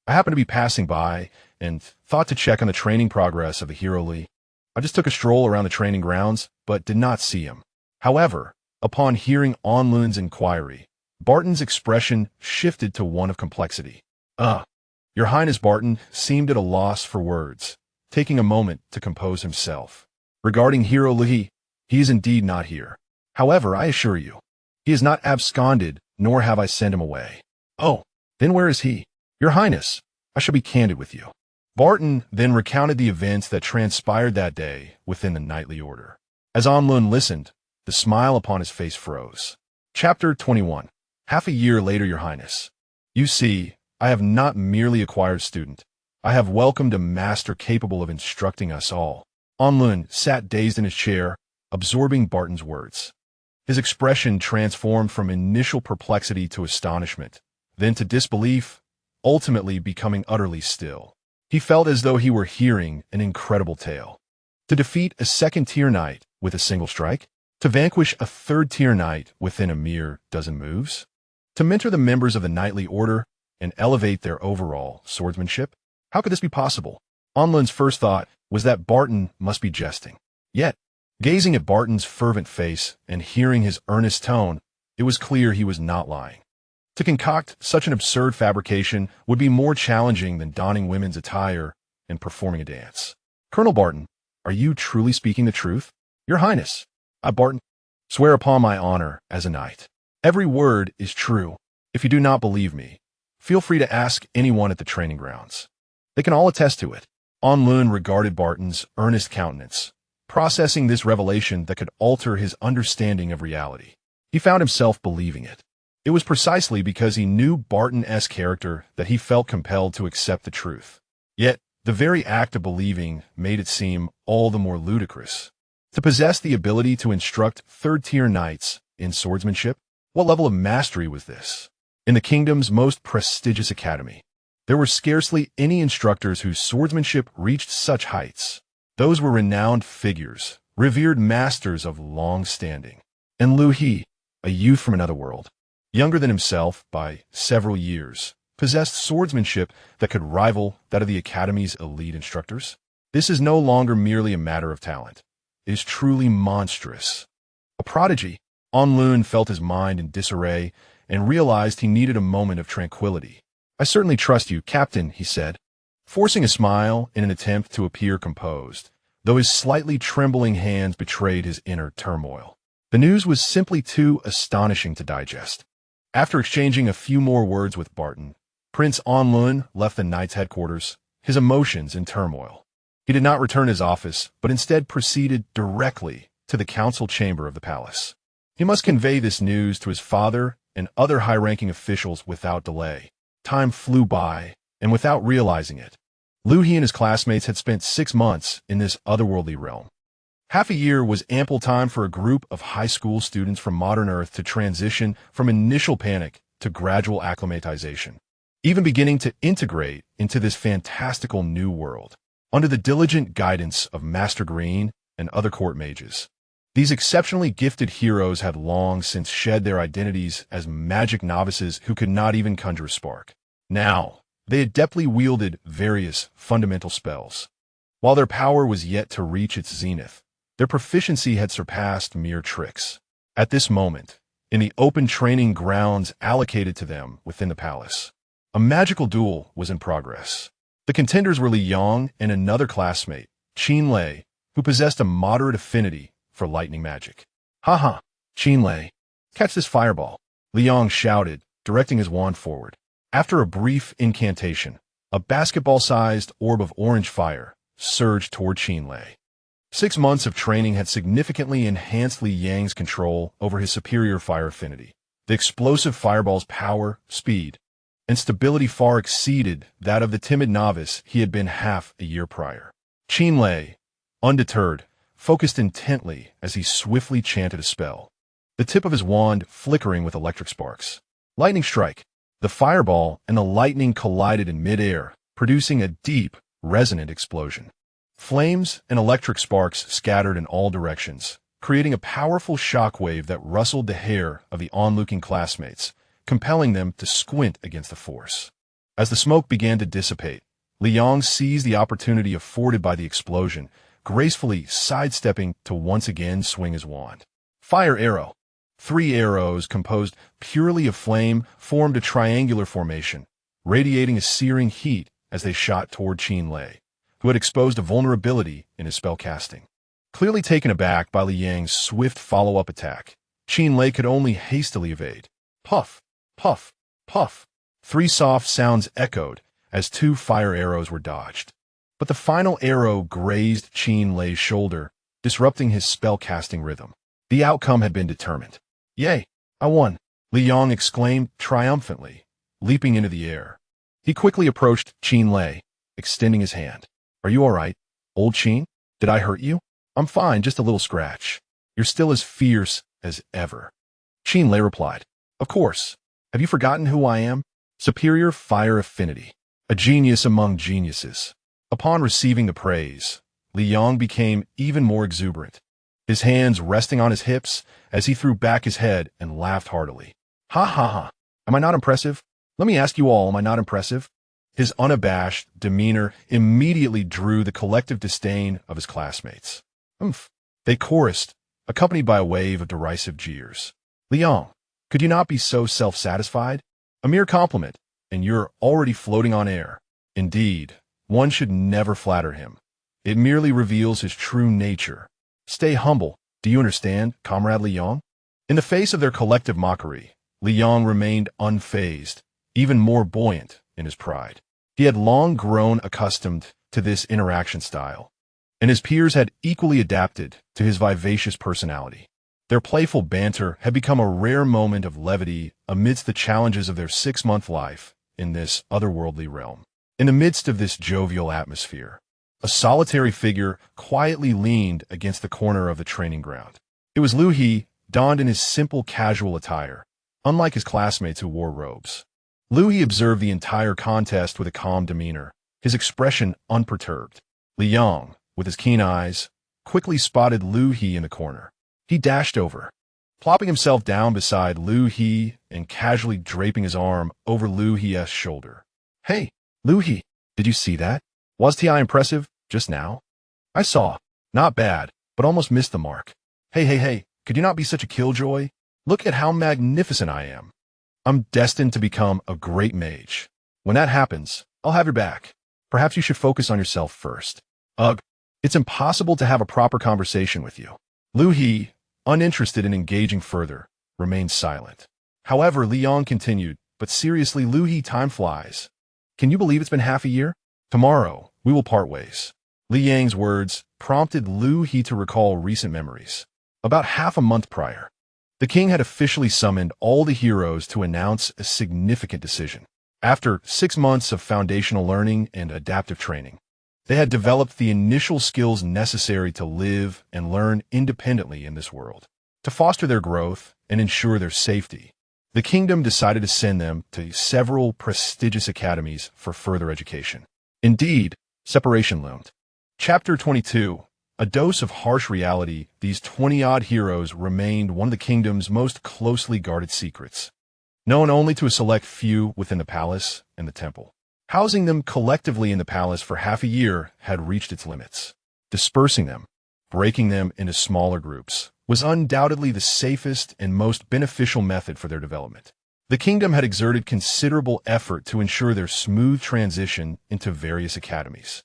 I happened to be passing by and thought to check on the training progress of the hero Li. I just took a stroll around the training grounds, but did not see him. However, upon hearing Onlun's inquiry, Barton's expression shifted to one of complexity. Your Highness. Barton seemed at a loss for words, taking a moment to compose himself. Regarding hero Li, he is indeed not here. However, I assure you, he is not absconded, nor have I sent him away. Oh, then where is he? Your Highness, I shall be candid with you. Barton then recounted the events that transpired that day within the knightly order. As Onlun listened, the smile upon his face froze. Chapter 21. Half a year later, Your Highness. You see, I have not merely acquired a student. I have welcomed a master capable of instructing us all. Onlun sat dazed in his chair, absorbing Barton's words. His expression transformed from initial perplexity to astonishment, then to disbelief, ultimately becoming utterly still. He felt as though he were hearing an incredible tale. To defeat a second-tier knight with a single strike? To vanquish a third-tier knight within a mere dozen moves? To mentor the members of the knightly order and elevate their overall swordsmanship? How could this be possible? Onlun's first thought was that Barton must be jesting. Yet, gazing at Barton's fervent face and hearing his earnest tone, it was clear he was not lying. To concoct such an absurd fabrication would be more challenging than donning women's attire and performing a dance. Colonel Barton, are you truly speaking the truth? Your Highness, I, Barton, swear upon my honor as a knight. Every word is true. If you do not believe me, feel free to ask anyone at the training grounds. They can all attest to it. Onlun regarded Barton's earnest countenance, processing this revelation that could alter his understanding of reality. He found himself believing it. It was precisely because he knew Barton's character that he felt compelled to accept the truth. Yet, the very act of believing made it seem all the more ludicrous. To possess the ability to instruct third-tier knights in swordsmanship? What level of mastery was this? In the kingdom's most prestigious academy, there were scarcely any instructors whose swordsmanship reached such heights. Those were renowned figures, revered masters of long standing. And Liu He, a youth from another world, younger than himself by several years, possessed swordsmanship that could rival that of the Academy's elite instructors. This is no longer merely a matter of talent. It is truly monstrous. A prodigy. Onlun felt his mind in disarray and realized he needed a moment of tranquility. I certainly trust you, Captain, he said, forcing a smile in an attempt to appear composed, though his slightly trembling hands betrayed his inner turmoil. The news was simply too astonishing to digest. After exchanging a few more words with Barton, Prince Onlun left the knight's headquarters, his emotions in turmoil. He did not return to his office, but instead proceeded directly to the council chamber of the palace. He must convey this news to his father and other high-ranking officials without delay. Time flew by, and without realizing it, Liu He and his classmates had spent 6 months in this otherworldly realm. Half a year was ample time for a group of high school students from modern Earth to transition from initial panic to gradual acclimatization, even beginning to integrate into this fantastical new world, under the diligent guidance of Master Green and other court mages. These exceptionally gifted heroes had long since shed their identities as magic novices who could not even conjure a spark. Now, they adeptly wielded various fundamental spells. While their power was yet to reach its zenith, their proficiency had surpassed mere tricks. At this moment, in the open training grounds allocated to them within the palace, a magical duel was in progress. The contenders were Li Yong and another classmate, Qin Lei, who possessed a moderate affinity for lightning magic. Ha! Qin Lei, catch this fireball, Li Yong shouted, directing his wand forward. After a brief incantation, a basketball-sized orb of orange fire surged toward Qin Lei. 6 months of training had significantly enhanced Li Yang's control over his superior fire affinity. The explosive fireball's power, speed, and stability far exceeded that of the timid novice he had been half a year prior. Qin Lei, undeterred, focused intently as he swiftly chanted a spell, the tip of his wand flickering with electric sparks. Lightning strike! The fireball and the lightning collided in mid-air, producing a deep, resonant explosion. Flames and electric sparks scattered in all directions, creating a powerful shockwave that rustled the hair of the onlooking classmates, compelling them to squint against the force. As the smoke began to dissipate, Liu seized the opportunity afforded by the explosion, gracefully sidestepping to once again swing his wand. Fire arrow. 3 arrows composed purely of flame formed a triangular formation, radiating a searing heat as they shot toward Qin, who had exposed a vulnerability in his spell casting. Clearly taken aback by Liang's swift follow-up attack, Qin could only hastily evade. Puff, puff, puff. 3 soft sounds echoed as 2 fire arrows were dodged. But the final arrow grazed Qin's shoulder, disrupting his spell-casting rhythm. The outcome had been determined. Yay, I won, Liu exclaimed triumphantly, leaping into the air. He quickly approached Qin, extending his hand. Are you all right, old Qin? Did I hurt you? I'm fine, just a little scratch. You're still as fierce as ever. Qin replied. Of course. Have you forgotten who I am? Superior fire affinity. A genius among geniuses. Upon receiving the praise, Liu became even more exuberant, his hands resting on his hips as he threw back his head and laughed heartily. Ha ha ha. Am I not impressive? Let me ask you all, am I not impressive? His unabashed demeanor immediately drew the collective disdain of his classmates. Umph. They chorused, accompanied by a wave of derisive jeers. Liu, could you not be so self-satisfied? A mere compliment, and you're already floating on air. Indeed, one should never flatter him. It merely reveals his true nature. Stay humble, do you understand, comrade Liu? In the face of their collective mockery, Liu remained unfazed, even more buoyant in his pride. He had long grown accustomed to this interaction style, and his peers had equally adapted to his vivacious personality. Their playful banter had become a rare moment of levity amidst the challenges of their 6-month life in this otherworldly realm. In the midst of this jovial atmosphere, a solitary figure quietly leaned against the corner of the training ground. It was Liu He, donned in his simple casual attire, unlike his classmates who wore robes. Liu He observed the entire contest with a calm demeanor, his expression unperturbed. Liu, with his keen eyes, quickly spotted Liu He in the corner. He dashed over, plopping himself down beside Liu He and casually draping his arm over Liu He's shoulder. Hey, Liu He, did you see that? Was I impressive just now? I saw. Not bad, but almost missed the mark. Hey, could you not be such a killjoy? Look at how magnificent I am. I'm destined to become a great mage. When that happens, I'll have your back. Perhaps you should focus on yourself first. Ugh, it's impossible to have a proper conversation with you. Liu He, uninterested in engaging further, remained silent. However, Liu continued, but seriously, Liu He, time flies. Can you believe it's been half a year? Tomorrow, we will part ways. Liang's words prompted Liu He to recall recent memories. About half a month prior, the king had officially summoned all the heroes to announce a significant decision. After 6 months of foundational learning and adaptive training, they had developed the initial skills necessary to live and learn independently in this world. To foster their growth and ensure their safety, the kingdom decided to send them to several prestigious academies for further education. Indeed, separation loomed. Chapter 22. A dose of harsh reality, these 20-odd heroes remained one of the kingdom's most closely guarded secrets, known only to a select few within the palace and the temple. Housing them collectively in the palace for half a year had reached its limits. Dispersing them, breaking them into smaller groups, was undoubtedly the safest and most beneficial method for their development. The kingdom had exerted considerable effort to ensure their smooth transition into various academies.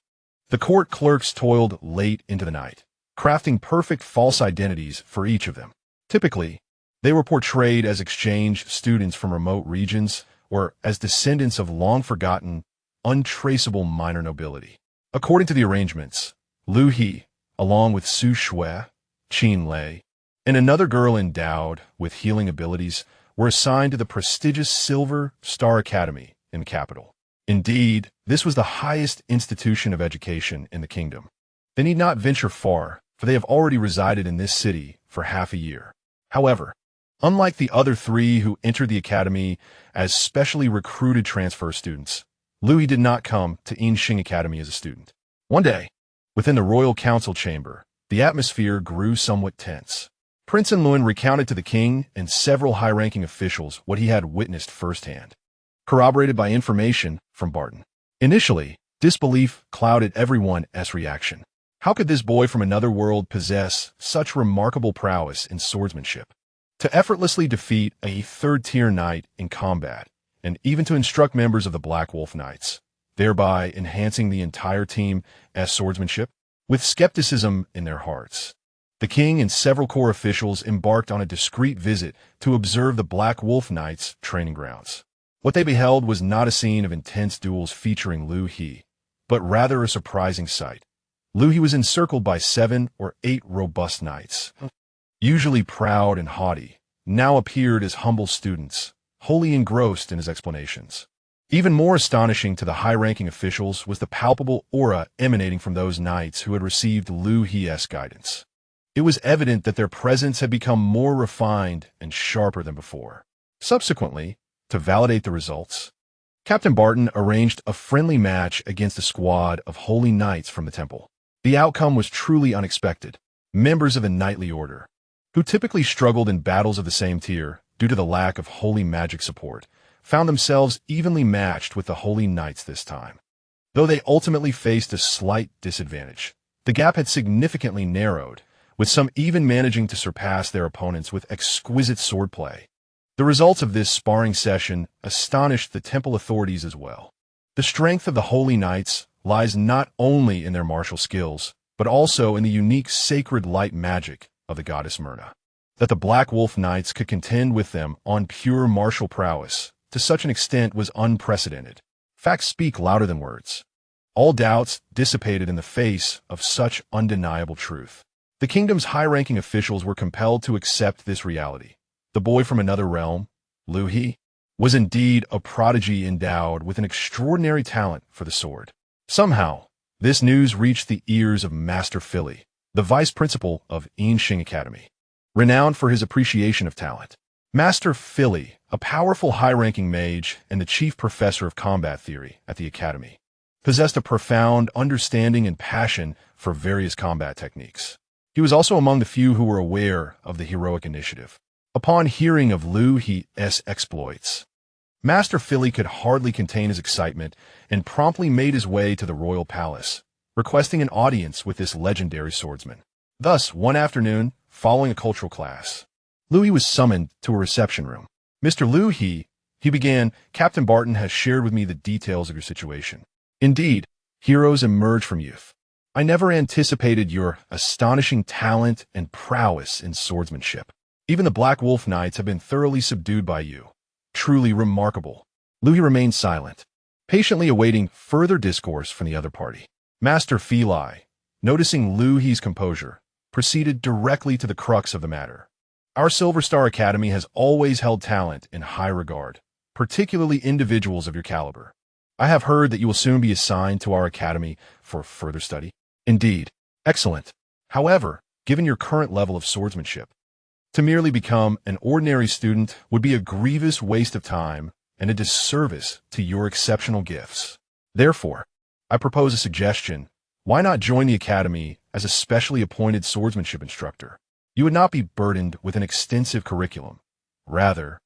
The court clerks toiled late into the night, crafting perfect false identities for each of them. Typically, they were portrayed as exchange students from remote regions or as descendants of long-forgotten, untraceable minor nobility. According to the arrangements, Liu He, along with Su Shui, Qin, and another girl endowed with healing abilities, were assigned to the prestigious Silver Star Academy in the capital. Indeed, this was the highest institution of education in the kingdom. They need not venture far, for they have already resided in this city for half a year. However, unlike the other 3 who entered the academy as specially recruited transfer students, Liu He did not come to Yinxing Academy as a student. One day, within the royal council chamber, the atmosphere grew somewhat tense. Prince Enlun recounted to the king and several high-ranking officials what he had witnessed firsthand, corroborated by information from Barton. Initially, disbelief clouded everyone's reaction. How could this boy from another world possess such remarkable prowess in swordsmanship? To effortlessly defeat a third-tier knight in combat, and even to instruct members of the Black Wolf Knights, thereby enhancing the entire team's swordsmanship? With skepticism in their hearts, the king and several core officials embarked on a discreet visit to observe the Black Wolf Knights' training grounds. What they beheld was not a scene of intense duels featuring Liu He, but rather a surprising sight. Liu He was encircled by 7 or 8 robust knights, usually proud and haughty, now appeared as humble students, wholly engrossed in his explanations. Even more astonishing to the high-ranking officials was the palpable aura emanating from those knights who had received Liu He's guidance. It was evident that their presence had become more refined and sharper than before. Subsequently, to validate the results, Captain Barton arranged a friendly match against a squad of holy knights from the temple. The outcome was truly unexpected. Members of the knightly order, who typically struggled in battles of the same tier due to the lack of holy magic support, found themselves evenly matched with the holy knights this time. Though they ultimately faced a slight disadvantage, the gap had significantly narrowed, with some even managing to surpass their opponents with exquisite swordplay. The results of this sparring session astonished the temple authorities as well. The strength of the holy knights lies not only in their martial skills, but also in the unique sacred light magic of the goddess Myrna. That the Black Wolf Knights could contend with them on pure martial prowess to such an extent was unprecedented. Facts speak louder than words. All doubts dissipated in the face of such undeniable truth. The kingdom's high-ranking officials were compelled to accept this reality. The boy from another realm, Liu He, was indeed a prodigy endowed with an extraordinary talent for the sword. Somehow, this news reached the ears of Master Philly, the vice principal of Yinxing Academy, renowned for his appreciation of talent. Master Philly, a powerful high-ranking mage and the chief professor of combat theory at the academy, possessed a profound understanding and passion for various combat techniques. He was also among the few who were aware of the heroic initiative. Upon hearing of Liu He's exploits, Master Philly could hardly contain his excitement and promptly made his way to the royal palace, requesting an audience with this legendary swordsman. Thus, one afternoon, following a cultural class, Liu He was summoned to a reception room. Mr. Liu He began, Captain Barton has shared with me the details of your situation. Indeed, heroes emerge from youth. I never anticipated your astonishing talent and prowess in swordsmanship. Even the Black Wolf Knights have been thoroughly subdued by you. Truly remarkable. Liu He remained silent, patiently awaiting further discourse from the other party. Master Philly, noticing Liu He's composure, proceeded directly to the crux of the matter. Our Silver Star Academy has always held talent in high regard, particularly individuals of your caliber. I have heard that you will soon be assigned to our academy for further study. Indeed. Excellent. However, given your current level of swordsmanship, to merely become an ordinary student would be a grievous waste of time and a disservice to your exceptional gifts. Therefore, I propose a suggestion. Why not join the academy as a specially appointed swordsmanship instructor? You would not be burdened with an extensive curriculum. Rather,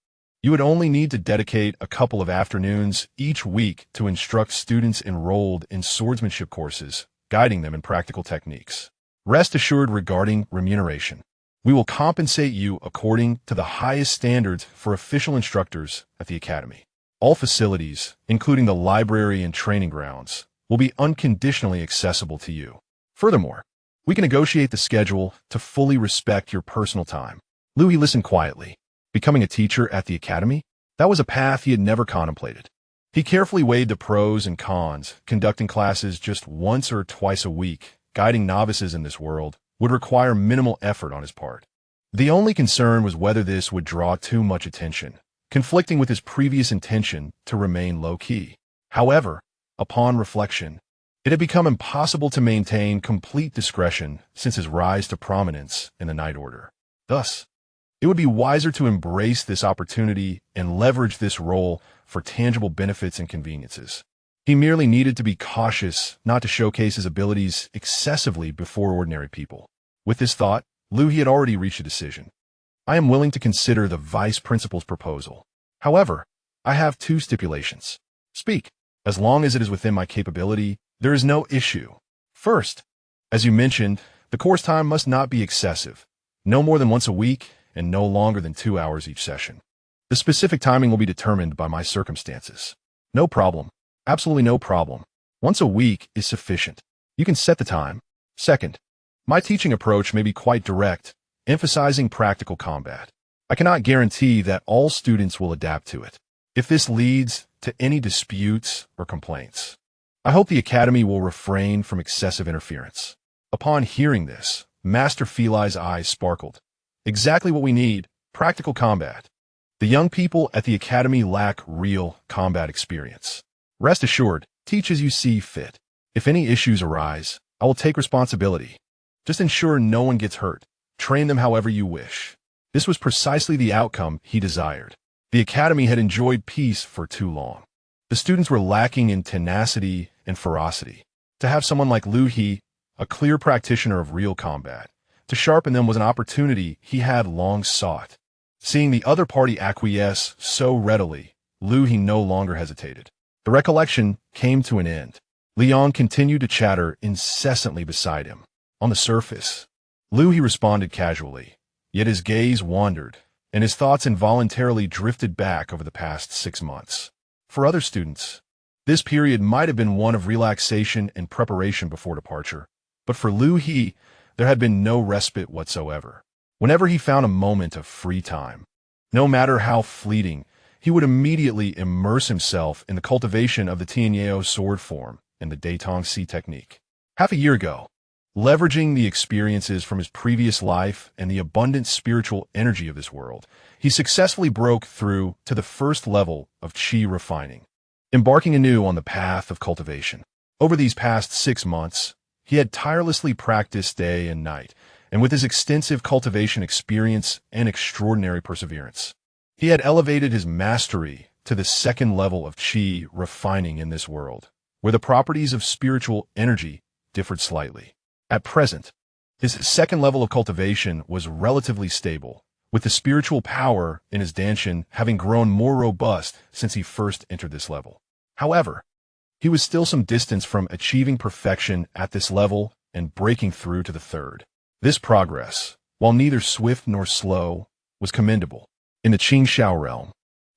you would only need to dedicate a couple of afternoons each week to instruct students enrolled in swordsmanship courses, guiding them in practical techniques. Rest assured regarding remuneration. We will compensate you according to the highest standards for official instructors at the academy. All facilities, including the library and training grounds, will be unconditionally accessible to you. Furthermore, we can negotiate the schedule to fully respect your personal time. Liu He listened quietly. Becoming a teacher at the academy? That was a path he had never contemplated. He carefully weighed the pros and cons. Conducting classes just once or twice a week, guiding novices in this world, would require minimal effort on his part. The only concern was whether this would draw too much attention, conflicting with his previous intention to remain low-key. However, upon reflection, it had become impossible to maintain complete discretion since his rise to prominence in the Knight Order. Thus, it would be wiser to embrace this opportunity and leverage this role for tangible benefits and conveniences. He merely needed to be cautious not to showcase his abilities excessively before ordinary people. With this thought, Liu He had already reached a decision. I am willing to consider the vice principal's proposal. However, I have two stipulations. Speak. As long as it is within my capability, there is no issue. First, as you mentioned, the course time must not be excessive, no more than once a week and no longer than 2 hours each session. The specific timing will be determined by my circumstances. No problem. Absolutely no problem. Once a week is sufficient. You can set the time. Second, my teaching approach may be quite direct, emphasizing practical combat. I cannot guarantee that all students will adapt to it. If this leads to any disputes or complaints, I hope the Academy will refrain from excessive interference. Upon hearing this, Master Feli's eyes sparkled. Exactly what we need, practical combat. The young people at the Academy lack real combat experience. Rest assured, teach as you see fit. If any issues arise, I will take responsibility. Just ensure no one gets hurt. Train them however you wish. This was precisely the outcome he desired. The Academy had enjoyed peace for too long. The students were lacking in tenacity and ferocity. To have someone like Liu He, a clear practitioner of real combat, to sharpen them was an opportunity he had long sought. Seeing the other party acquiesce so readily, Liu He no longer hesitated. The recollection came to an end. Liang continued to chatter incessantly beside him. On the surface, Liu He responded casually, yet his gaze wandered, and his thoughts involuntarily drifted back over the past 6 months. For other students, this period might have been one of relaxation and preparation before departure, but for Liu He, there had been no respite whatsoever. Whenever he found a moment of free time, no matter how fleeting, he would immediately immerse himself in the cultivation of the Tianyeo sword form and the Datong Si technique. Half a year ago, leveraging the experiences from his previous life and the abundant spiritual energy of this world, he successfully broke through to the first level of Qi refining, embarking anew on the path of cultivation. Over these past 6 months, he had tirelessly practiced day and night, and with his extensive cultivation experience and extraordinary perseverance, he had elevated his mastery to the second level of Qi refining in this world, where the properties of spiritual energy differed slightly. At present, his second level of cultivation was relatively stable, with the spiritual power in his Danshin having grown more robust since he first entered this level. However, he was still some distance from achieving perfection at this level and breaking through to the third. This progress, while neither swift nor slow, was commendable. In the Qingxiao realm,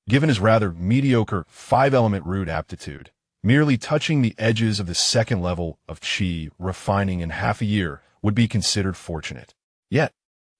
given his rather mediocre 5-element root aptitude, merely touching the edges of the second level of Qi refining in half a year would be considered fortunate. Yet,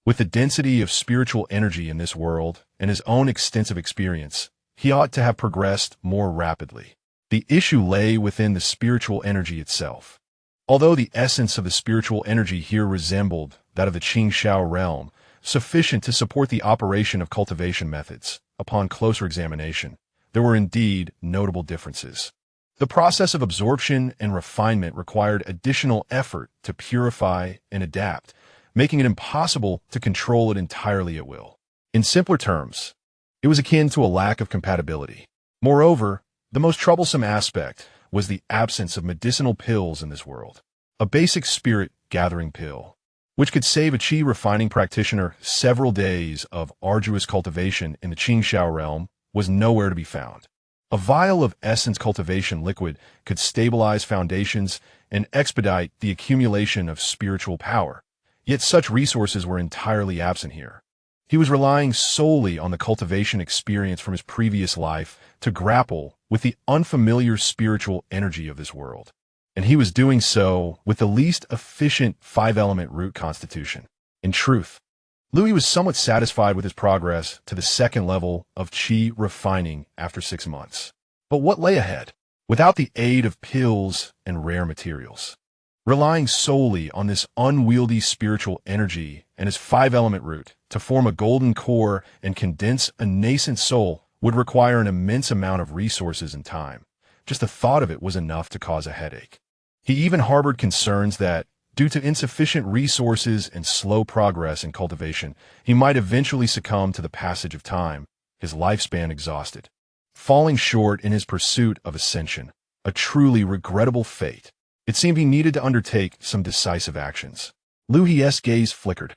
with the density of spiritual energy in this world and his own extensive experience, he ought to have progressed more rapidly. The issue lay within the spiritual energy itself. Although the essence of the spiritual energy here resembled that of the Qingxiao realm, sufficient to support the operation of cultivation methods, upon closer examination, there were indeed notable differences. The process of absorption and refinement required additional effort to purify and adapt, making it impossible to control it entirely at will. In simpler terms, it was akin to a lack of compatibility. Moreover, the most troublesome aspect was the absence of medicinal pills in this world. A basic spirit-gathering pill, which could save a Qi refining practitioner several days of arduous cultivation in the Qingxiao realm, was nowhere to be found. A vial of essence cultivation liquid could stabilize foundations and expedite the accumulation of spiritual power, yet such resources were entirely absent here. He was relying solely on the cultivation experience from his previous life to grapple with the unfamiliar spiritual energy of this world, and he was doing so with the least efficient 5-element root constitution. In truth, Liu He was somewhat satisfied with his progress to the second level of Qi refining after 6 months. But what lay ahead? Without the aid of pills and rare materials, relying solely on this unwieldy spiritual energy and his 5-element root to form a golden core and condense a nascent soul would require an immense amount of resources and time. Just the thought of it was enough to cause a headache. He even harbored concerns that, due to insufficient resources and slow progress in cultivation, he might eventually succumb to the passage of time, his lifespan exhausted, falling short in his pursuit of ascension, a truly regrettable fate. It seemed he needed to undertake some decisive actions. Liu He's gaze flickered.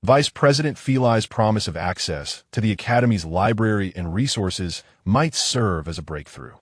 Vice President Feli's promise of access to the Academy's library and resources might serve as a breakthrough.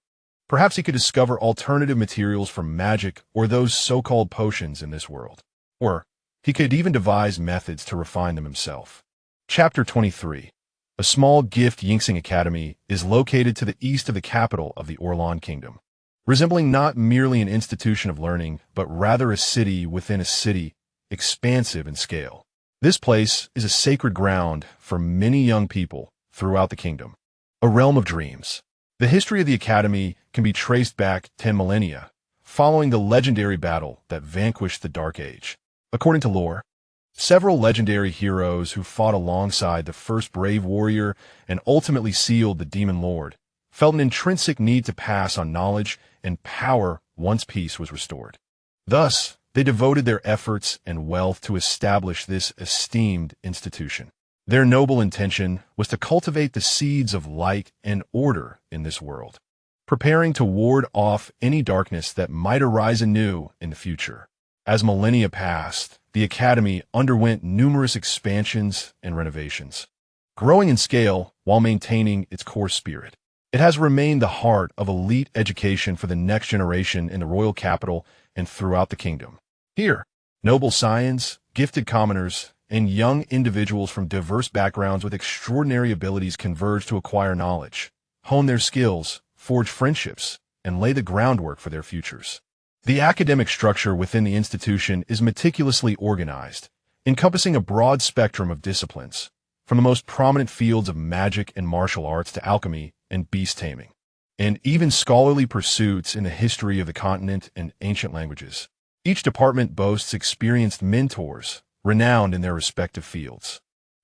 Perhaps he could discover alternative materials for magic or those so-called potions in this world. Or he could even devise methods to refine them himself. Chapter 23. A small gift Yingxing Academy is located to the east of the capital of the Orlan Kingdom. Resembling not merely an institution of learning, but rather a city within a city, expansive in scale. This place is a sacred ground for many young people throughout the kingdom. A realm of dreams. The history of the Academy can be traced back 10 millennia, following the legendary battle that vanquished the Dark Age. According to lore, several legendary heroes who fought alongside the first brave warrior and ultimately sealed the Demon Lord felt an intrinsic need to pass on knowledge and power once peace was restored. Thus, they devoted their efforts and wealth to establish this esteemed institution. Their noble intention was to cultivate the seeds of light and order in this world, preparing to ward off any darkness that might arise anew in the future. As millennia passed, the Academy underwent numerous expansions and renovations, growing in scale while maintaining its core spirit. It has remained the heart of elite education for the next generation in the royal capital and throughout the kingdom. Here, noble scions, gifted commoners, and young individuals from diverse backgrounds with extraordinary abilities converge to acquire knowledge, hone their skills, forge friendships, and lay the groundwork for their futures. The academic structure within the institution is meticulously organized, encompassing a broad spectrum of disciplines, from the most prominent fields of magic and martial arts to alchemy and beast taming, and even scholarly pursuits in the history of the continent and ancient languages. Each department boasts experienced mentors, renowned in their respective fields.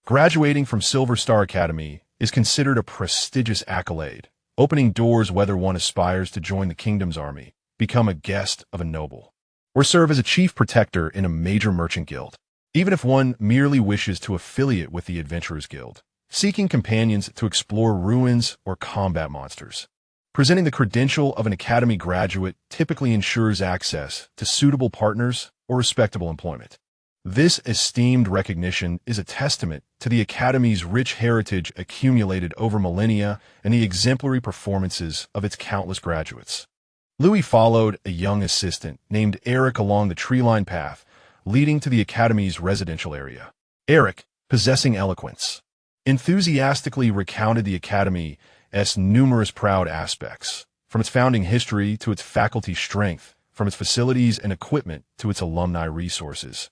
Graduating from Silver Star Academy is considered a prestigious accolade, opening doors whether one aspires to join the kingdom's army, become a guest of a noble, or serve as a chief protector in a major merchant guild. Even if one merely wishes to affiliate with the Adventurers Guild, seeking companions to explore ruins or combat monsters. Presenting the credential of an academy graduate typically ensures access to suitable partners or respectable employment. This esteemed recognition is a testament to the Academy's rich heritage accumulated over millennia and the exemplary performances of its countless graduates. Liu He followed a young assistant named Eric along the tree-lined path leading to the Academy's residential area. Eric, possessing eloquence, enthusiastically recounted the Academy's numerous proud aspects, from its founding history to its faculty strength, from its facilities and equipment to its alumni resources.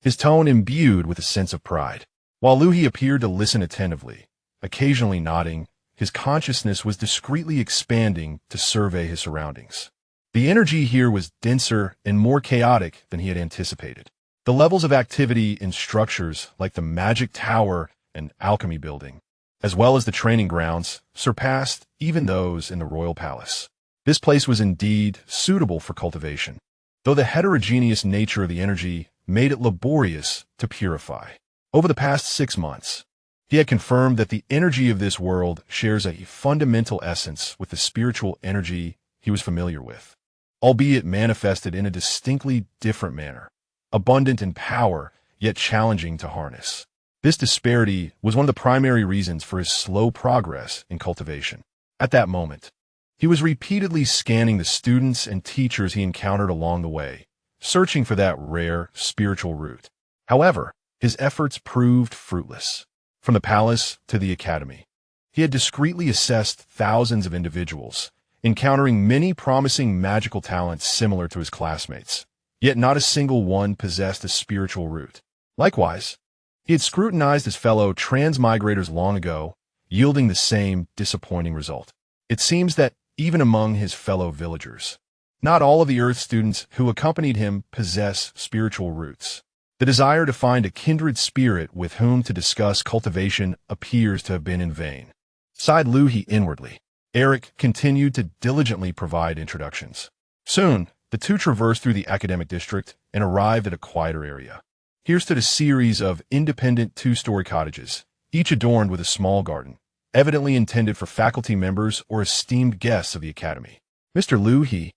His tone imbued with a sense of pride. While Liu He appeared to listen attentively, occasionally nodding, his consciousness was discreetly expanding to survey his surroundings. The energy here was denser and more chaotic than he had anticipated. The levels of activity in structures like the Magic Tower and Alchemy Building, as well as the training grounds, surpassed even those in the royal palace. This place was indeed suitable for cultivation, though the heterogeneous nature of the energy made it laborious to purify. Over the past 6 months, he had confirmed that the energy of this world shares a fundamental essence with the spiritual energy he was familiar with, albeit manifested in a distinctly different manner, abundant in power, yet challenging to harness. This disparity was one of the primary reasons for his slow progress in cultivation. At that moment, he was repeatedly scanning the students and teachers he encountered along the way, searching for that rare spiritual root. However, his efforts proved fruitless. From the palace to the academy, he had discreetly assessed thousands of individuals, encountering many promising magical talents similar to his classmates, yet not a single one possessed a spiritual root. Likewise, he had scrutinized his fellow transmigrators long ago, yielding the same disappointing result. It seems that even among his fellow villagers, not all of the Earth students who accompanied him possess spiritual roots. The desire to find a kindred spirit with whom to discuss cultivation appears to have been in vain. Sighed Liu He inwardly. Eric continued to diligently provide introductions. Soon, the two traversed through the academic district and arrived at a quieter area. Here stood a series of independent 2-story cottages, each adorned with a small garden, evidently intended for faculty members or esteemed guests of the academy. Mr. Liu He,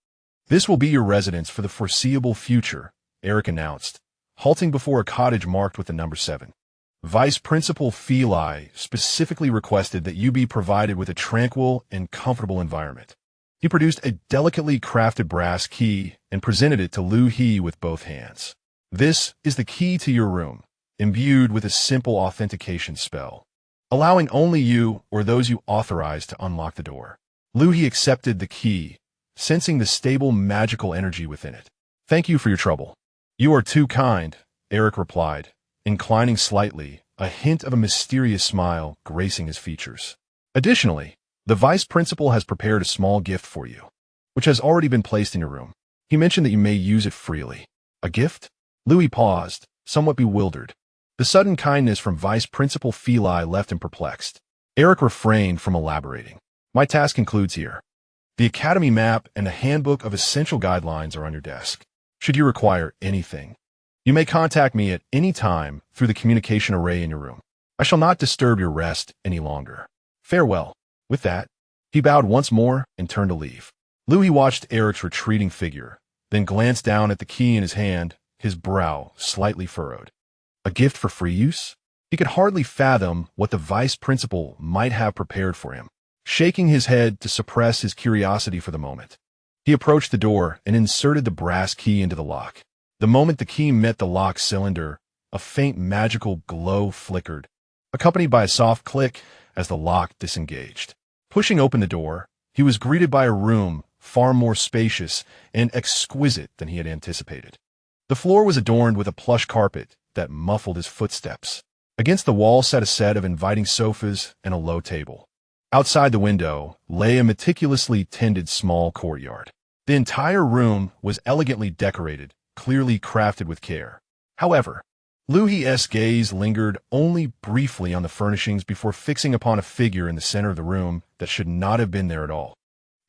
this will be your residence for the foreseeable future, Eric announced, halting before a cottage marked with the number 7. Vice Principal Feli specifically requested that you be provided with a tranquil and comfortable environment. He produced a delicately crafted brass key and presented it to Liu He with both hands. This is the key to your room, imbued with a simple authentication spell, allowing only you or those you authorize to unlock the door. Liu He accepted the key, sensing the stable magical energy within it. Thank you for your trouble. You are too kind, Eric replied, inclining slightly, a hint of a mysterious smile gracing his features. Additionally, the vice principal has prepared a small gift for you, which has already been placed in your room. He mentioned that you may use it freely. A gift? Liu He paused, somewhat bewildered. The sudden kindness from Vice Principal Feli left him perplexed. Eric refrained from elaborating. My task includes here. The Academy map and a handbook of essential guidelines are on your desk. Should you require anything, you may contact me at any time through the communication array in your room. I shall not disturb your rest any longer. Farewell. With that, he bowed once more and turned to leave. Liu He watched Eric's retreating figure, then glanced down at the key in his hand, his brow slightly furrowed. A gift for free use? He could hardly fathom what the vice principal might have prepared for him. Shaking his head to suppress his curiosity for the moment, he approached the door and inserted the brass key into the lock. The moment the key met the lock cylinder, a faint magical glow flickered, accompanied by a soft click as the lock disengaged. Pushing open the door, he was greeted by a room far more spacious and exquisite than he had anticipated. The floor was adorned with a plush carpet that muffled his footsteps. Against the wall sat a set of inviting sofas and a low table. Outside the window lay a meticulously tended small courtyard. The entire room was elegantly decorated, clearly crafted with care. However, Liu He's gaze lingered only briefly on the furnishings before fixing upon a figure in the center of the room that should not have been there at all.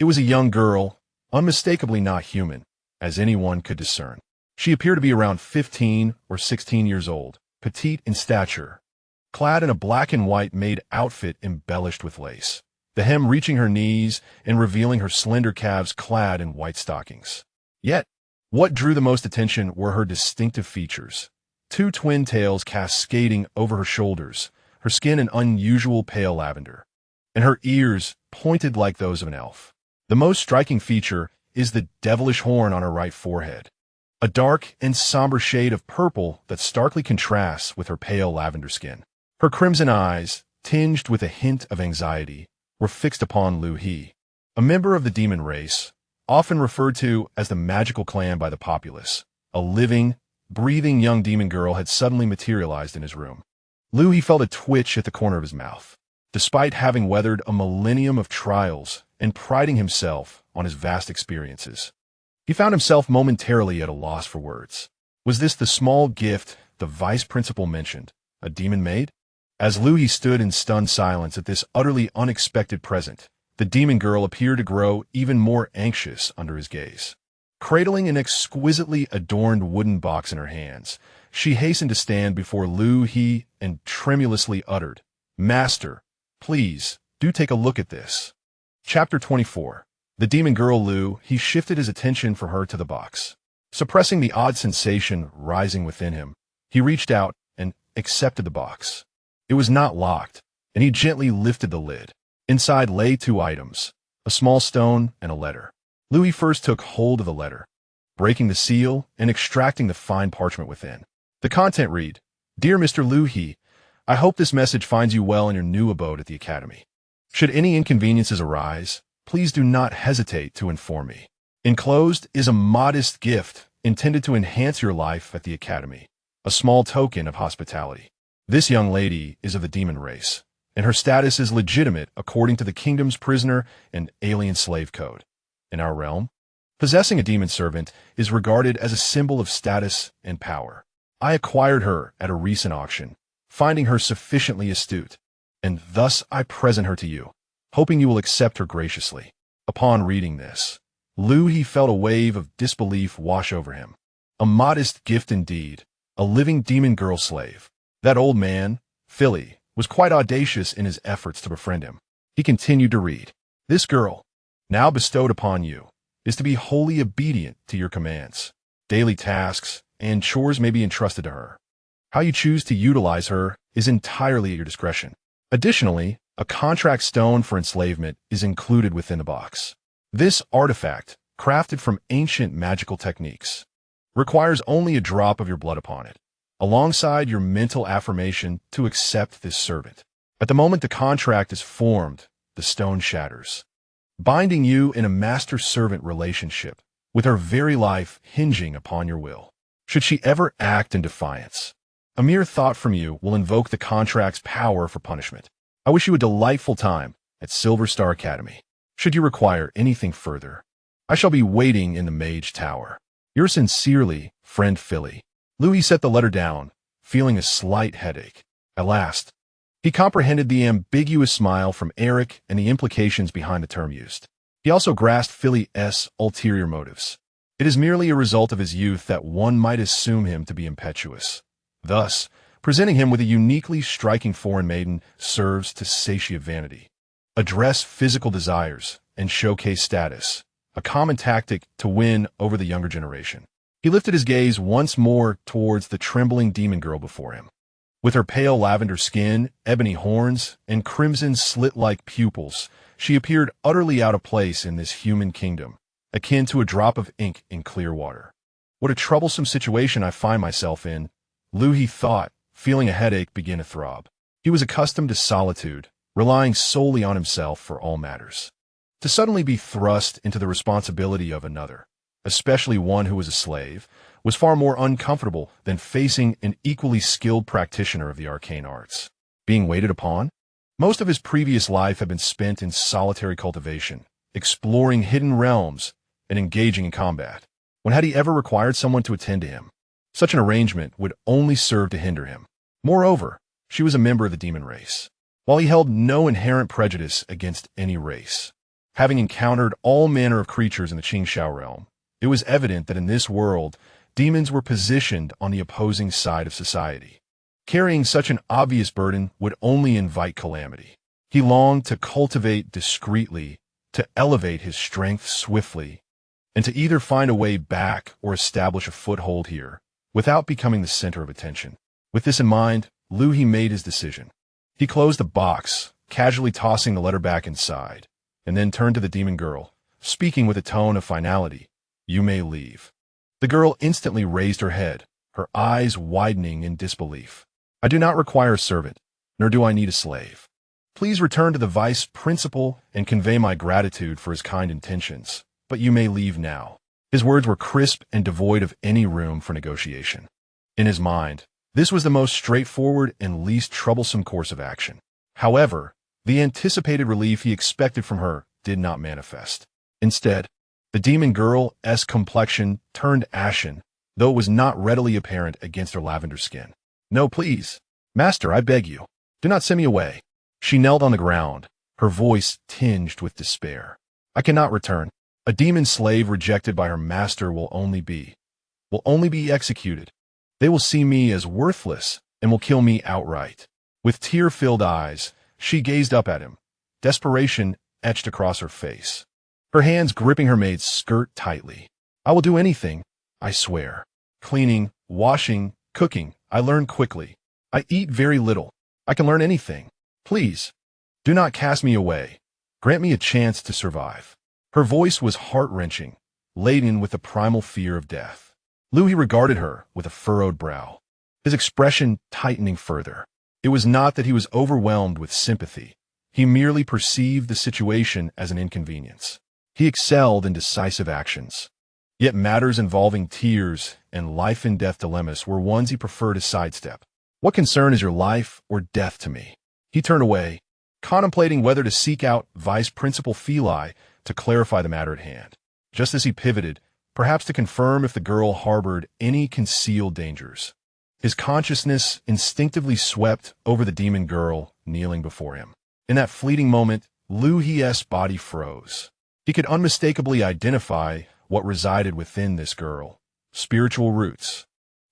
It was a young girl, unmistakably not human, as anyone could discern. She appeared to be around 15 or 16 years old, petite in stature, clad in a black and white maid outfit embellished with lace, the hem reaching her knees and revealing her slender calves clad in white stockings. Yet, what drew the most attention were her distinctive features. Two twin tails cascading over her shoulders, her skin an unusual pale lavender, and her ears pointed like those of an elf. The most striking feature is the devilish horn on her right forehead, a dark and somber shade of purple that starkly contrasts with her pale lavender skin. Her crimson eyes, tinged with a hint of anxiety, were fixed upon Liu He, a member of the demon race, often referred to as the magical clan by the populace. A living, breathing young demon girl had suddenly materialized in his room. Liu He felt a twitch at the corner of his mouth. Despite having weathered a millennium of trials and priding himself on his vast experiences, he found himself momentarily at a loss for words. Was this the small gift the vice principal mentioned, a demon maid? As Liu He stood in stunned silence at this utterly unexpected present, the demon girl appeared to grow even more anxious under his gaze. Cradling an exquisitely adorned wooden box in her hands, she hastened to stand before Liu He and tremulously uttered, "Master, please, do take a look at this." Chapter 24. The demon girl Liu He shifted his attention from her to the box. Suppressing the odd sensation rising within him, he reached out and accepted the box. It was not locked, and he gently lifted the lid. Inside lay two items, a small stone and a letter. Liu He first took hold of the letter, breaking the seal and extracting the fine parchment within. The content read, "Dear Mr. Liu He, I hope this message finds you well in your new abode at the Academy. Should any inconveniences arise, please do not hesitate to inform me. Enclosed is a modest gift intended to enhance your life at the Academy, a small token of hospitality. This young lady is of the demon race, and her status is legitimate according to the kingdom's prisoner and alien slave code. In our realm, possessing a demon servant is regarded as a symbol of status and power. I acquired her at a recent auction, finding her sufficiently astute, and thus I present her to you, hoping you will accept her graciously." Upon reading this, Liu He felt a wave of disbelief wash over him. A modest gift indeed, a living demon girl slave. That old man, Feli, was quite audacious in his efforts to befriend him. He continued to read, "This girl, now bestowed upon you, is to be wholly obedient to your commands. Daily tasks and chores may be entrusted to her. How you choose to utilize her is entirely at your discretion. Additionally, a contract stone for enslavement is included within the box. This artifact, crafted from ancient magical techniques, requires only a drop of your blood upon it, alongside your mental affirmation to accept this servant. At the moment the contract is formed, the stone shatters, binding you in a master-servant relationship, with her very life hinging upon your will. Should she ever act in defiance, a mere thought from you will invoke the contract's power for punishment. I wish you a delightful time at Silver Star Academy. Should you require anything further, I shall be waiting in the Mage Tower. Yours sincerely, friend Philly. Liu He set the letter down, feeling a slight headache. At last, he comprehended the ambiguous smile from Eric and the implications behind the term used. He also grasped Philly's ulterior motives. It is merely a result of his youth that one might assume him to be impetuous. Thus, presenting him with a uniquely striking foreign maiden serves to satiate vanity, address physical desires, and showcase status, a common tactic to win over the younger generation. He lifted his gaze once more towards the trembling demon girl before him. With her pale lavender skin, ebony horns, and crimson slit-like pupils, she appeared utterly out of place in this human kingdom, akin to a drop of ink in clear water. What a troublesome situation I find myself in, Liu He thought, feeling a headache begin to throb. He was accustomed to solitude, relying solely on himself for all matters. To suddenly be thrust into the responsibility of another, especially one who was a slave, was far more uncomfortable than facing an equally skilled practitioner of the arcane arts. Being waited upon? Most of his previous life had been spent in solitary cultivation, exploring hidden realms, and engaging in combat. When had he ever required someone to attend to him? Such an arrangement would only serve to hinder him. Moreover, she was a member of the demon race. While he held no inherent prejudice against any race, having encountered all manner of creatures in the Qingxiao realm, it was evident that in this world, demons were positioned on the opposing side of society. Carrying such an obvious burden would only invite calamity. He longed to cultivate discreetly, to elevate his strength swiftly, and to either find a way back or establish a foothold here, without becoming the center of attention. With this in mind, Liu He made his decision. He closed the box, casually tossing the letter back inside, and then turned to the demon girl, speaking with a tone of finality. "You may leave." The girl instantly raised her head, her eyes widening in disbelief. "I do not require a servant, nor do I need a slave. Please return to the vice principal and convey my gratitude for his kind intentions, but you may leave now." His words were crisp and devoid of any room for negotiation. In his mind, this was the most straightforward and least troublesome course of action. However, the anticipated relief he expected from her did not manifest. Instead, the demon girl's complexion turned ashen, though it was not readily apparent against her lavender skin. "No, please. Master, I beg you. Do not send me away." She knelt on the ground, her voice tinged with despair. "I cannot return. A demon slave rejected by her master will only be executed. They will see me as worthless and will kill me outright." With tear-filled eyes, she gazed up at him, desperation etched across her face, her hands gripping her maid's skirt tightly. "I will do anything, I swear. Cleaning, washing, cooking, I learn quickly. I eat very little. I can learn anything. Please, do not cast me away. Grant me a chance to survive." Her voice was heart-wrenching, laden with the primal fear of death. Liu He regarded her with a furrowed brow, his expression tightening further. It was not that he was overwhelmed with sympathy. He merely perceived the situation as an inconvenience. He excelled in decisive actions. Yet matters involving tears and life-and-death dilemmas were ones he preferred to sidestep. "What concern is your life or death to me?" He turned away, contemplating whether to seek out Vice Principal Feli to clarify the matter at hand. Just as he pivoted, perhaps to confirm if the girl harbored any concealed dangers, his consciousness instinctively swept over the demon girl kneeling before him. In that fleeting moment, Liu He's body froze. He could unmistakably identify what resided within this girl: spiritual roots.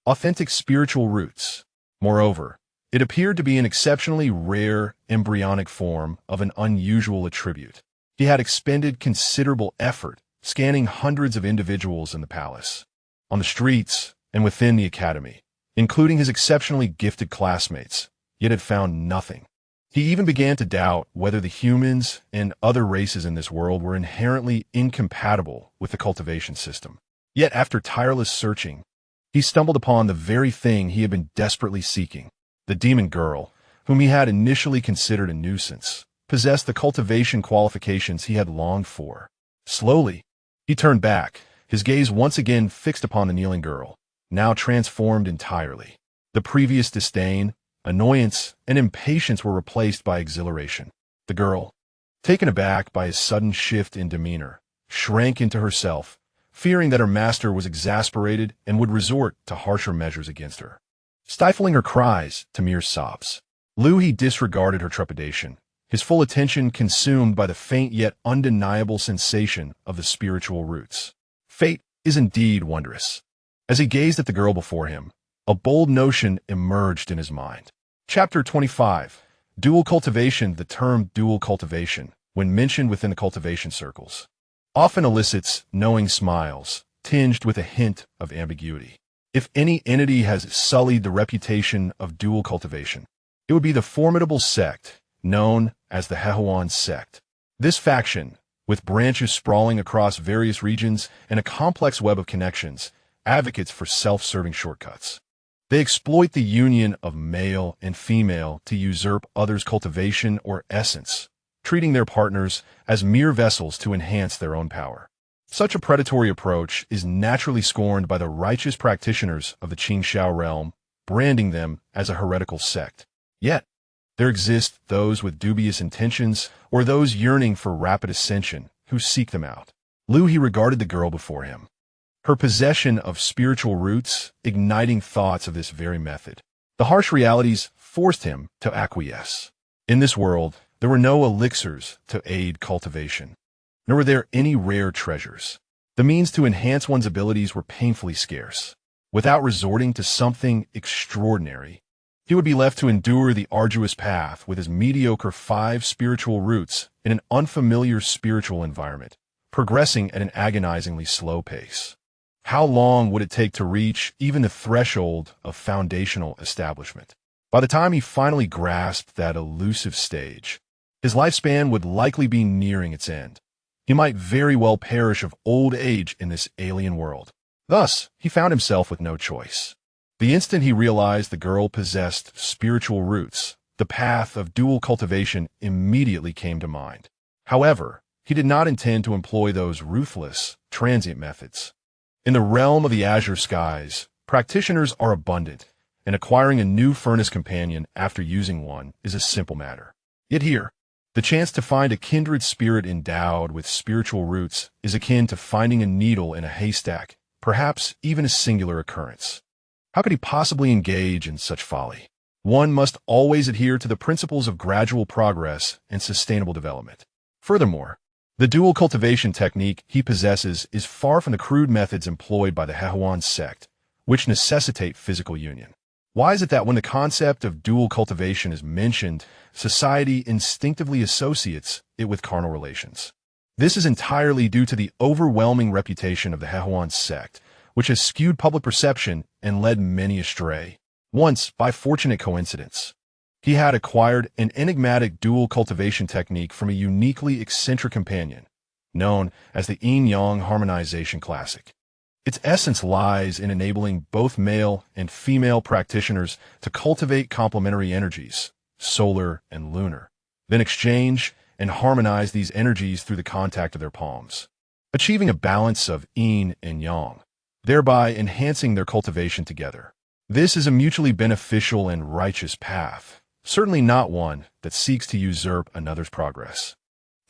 Authentic spiritual roots. Moreover, it appeared to be an exceptionally rare embryonic form of an unusual attribute. He had expended considerable effort scanning hundreds of individuals in the palace, on the streets, and within the academy, including his exceptionally gifted classmates, yet had found nothing. He even began to doubt whether the humans and other races in this world were inherently incompatible with the cultivation system. Yet after tireless searching, he stumbled upon the very thing he had been desperately seeking. The demon girl, whom he had initially considered a nuisance, possessed the cultivation qualifications he had longed for. Slowly, he turned back, his gaze once again fixed upon the kneeling girl, now transformed entirely. The previous disdain, annoyance, and impatience were replaced by exhilaration. The girl, taken aback by his sudden shift in demeanor, shrank into herself, fearing that her master was exasperated and would resort to harsher measures against her. Stifling her cries to mere sobs, Liu He disregarded her trepidation, his full attention consumed by the faint yet undeniable sensation of the spiritual roots. Fate is indeed wondrous. As he gazed at the girl before him, a bold notion emerged in his mind. Chapter 25. Dual cultivation. The term dual cultivation, when mentioned within the cultivation circles, often elicits knowing smiles, tinged with a hint of ambiguity. If any entity has sullied the reputation of dual cultivation, it would be the formidable sect known as the Hehuan sect. This faction, with branches sprawling across various regions and a complex web of connections, advocates for self-serving shortcuts. They exploit the union of male and female to usurp others' cultivation or essence, treating their partners as mere vessels to enhance their own power. Such a predatory approach is naturally scorned by the righteous practitioners of the Qingxiao realm, branding them as a heretical sect. Yet, there exist those with dubious intentions or those yearning for rapid ascension who seek them out. Liu He regarded the girl before him, her possession of spiritual roots igniting thoughts of this very method. The harsh realities forced him to acquiesce. In this world, there were no elixirs to aid cultivation, nor were there any rare treasures. The means to enhance one's abilities were painfully scarce. Without resorting to something extraordinary, he would be left to endure the arduous path with his mediocre 5 spiritual roots in an unfamiliar spiritual environment, progressing at an agonizingly slow pace. How long would it take to reach even the threshold of foundational establishment? By the time he finally grasped that elusive stage, his lifespan would likely be nearing its end. He might very well perish of old age in this alien world. Thus, he found himself with no choice. The instant he realized the girl possessed spiritual roots, the path of dual cultivation immediately came to mind. However, he did not intend to employ those ruthless, transient methods. In the realm of the azure skies, practitioners are abundant, and acquiring a new furnace companion after using one is a simple matter. Yet here, the chance to find a kindred spirit endowed with spiritual roots is akin to finding a needle in a haystack, perhaps even a singular occurrence. How could he possibly engage in such folly? One must always adhere to the principles of gradual progress and sustainable development. Furthermore, the dual cultivation technique he possesses is far from the crude methods employed by the Hehuan sect, which necessitate physical union. Why is it that when the concept of dual cultivation is mentioned, society instinctively associates it with carnal relations? This is entirely due to the overwhelming reputation of the Hehuan sect, which has skewed public perception and led many astray. Once, by fortunate coincidence, he had acquired an enigmatic dual cultivation technique from a uniquely eccentric companion, known as the yin-yang harmonization classic. Its essence lies in enabling both male and female practitioners to cultivate complementary energies, solar and lunar, then exchange and harmonize these energies through the contact of their palms, achieving a balance of yin and yang, thereby enhancing their cultivation together. This is a mutually beneficial and righteous path, certainly not one that seeks to usurp another's progress.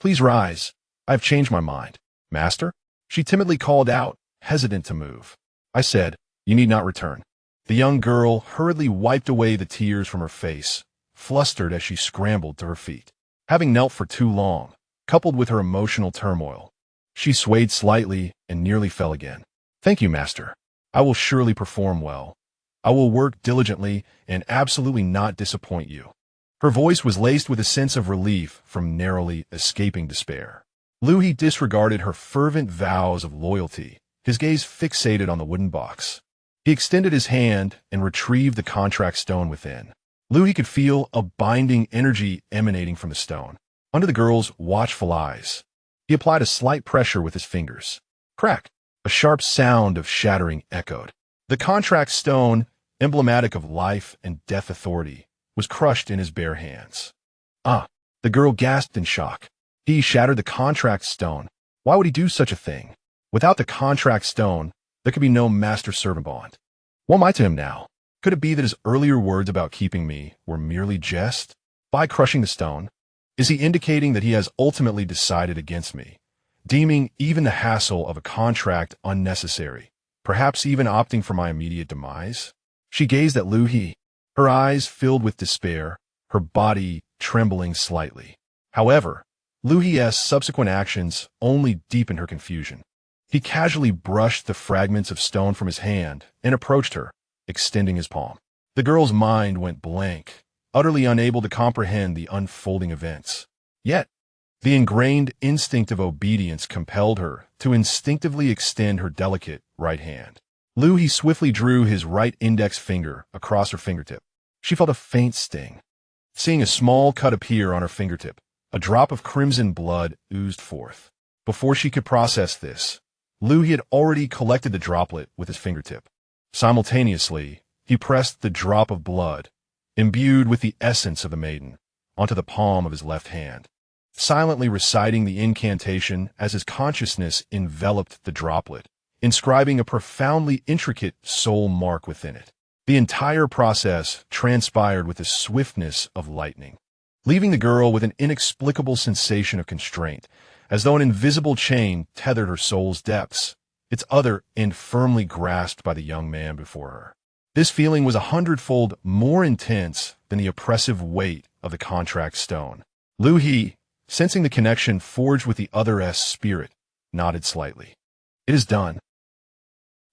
Please rise. I have changed my mind. Master? She timidly called out, hesitant to move. I said, you need not return. The young girl hurriedly wiped away the tears from her face, flustered as she scrambled to her feet. Having knelt for too long, coupled with her emotional turmoil, she swayed slightly and nearly fell again. Thank you, Master. I will surely perform well. I will work diligently and absolutely not disappoint you. Her voice was laced with a sense of relief from narrowly escaping despair. Liu He disregarded her fervent vows of loyalty, his gaze fixated on the wooden box. He extended his hand and retrieved the contract stone within. Liu He could feel a binding energy emanating from the stone. Under the girl's watchful eyes, he applied a slight pressure with his fingers. Crack! A sharp sound of shattering echoed. The contract stone, emblematic of life and death authority, was crushed in his bare hands. Ah! The girl gasped in shock. He shattered the contract stone. Why would he do such a thing? Without the contract stone, there could be no master-servant bond. What am I to him now? Could it be that his earlier words about keeping me were merely jest? By crushing the stone, is he indicating that he has ultimately decided against me, deeming even the hassle of a contract unnecessary, perhaps even opting for my immediate demise? She gazed at Liu He, her eyes filled with despair, her body trembling slightly. However, Liu He's subsequent actions only deepened her confusion. He casually brushed the fragments of stone from his hand and approached her, extending his palm. The girl's mind went blank, utterly unable to comprehend the unfolding events. Yet, the ingrained instinct of obedience compelled her to instinctively extend her delicate right hand. Liu He swiftly drew his right index finger across her fingertip. She felt a faint sting. Seeing a small cut appear on her fingertip, a drop of crimson blood oozed forth. Before she could process this, Liu He had already collected the droplet with his fingertip. Simultaneously, he pressed the drop of blood, imbued with the essence of the maiden, onto the palm of his left hand, silently reciting the incantation as his consciousness enveloped the droplet, inscribing a profoundly intricate soul mark within it. The entire process transpired with the swiftness of lightning, leaving the girl with an inexplicable sensation of constraint, as though an invisible chain tethered her soul's depths, its other end firmly grasped by the young man before her. This feeling was 100-fold more intense than the oppressive weight of the contract stone. Liu He, sensing the connection forged with the other's spirit, nodded slightly. It is done.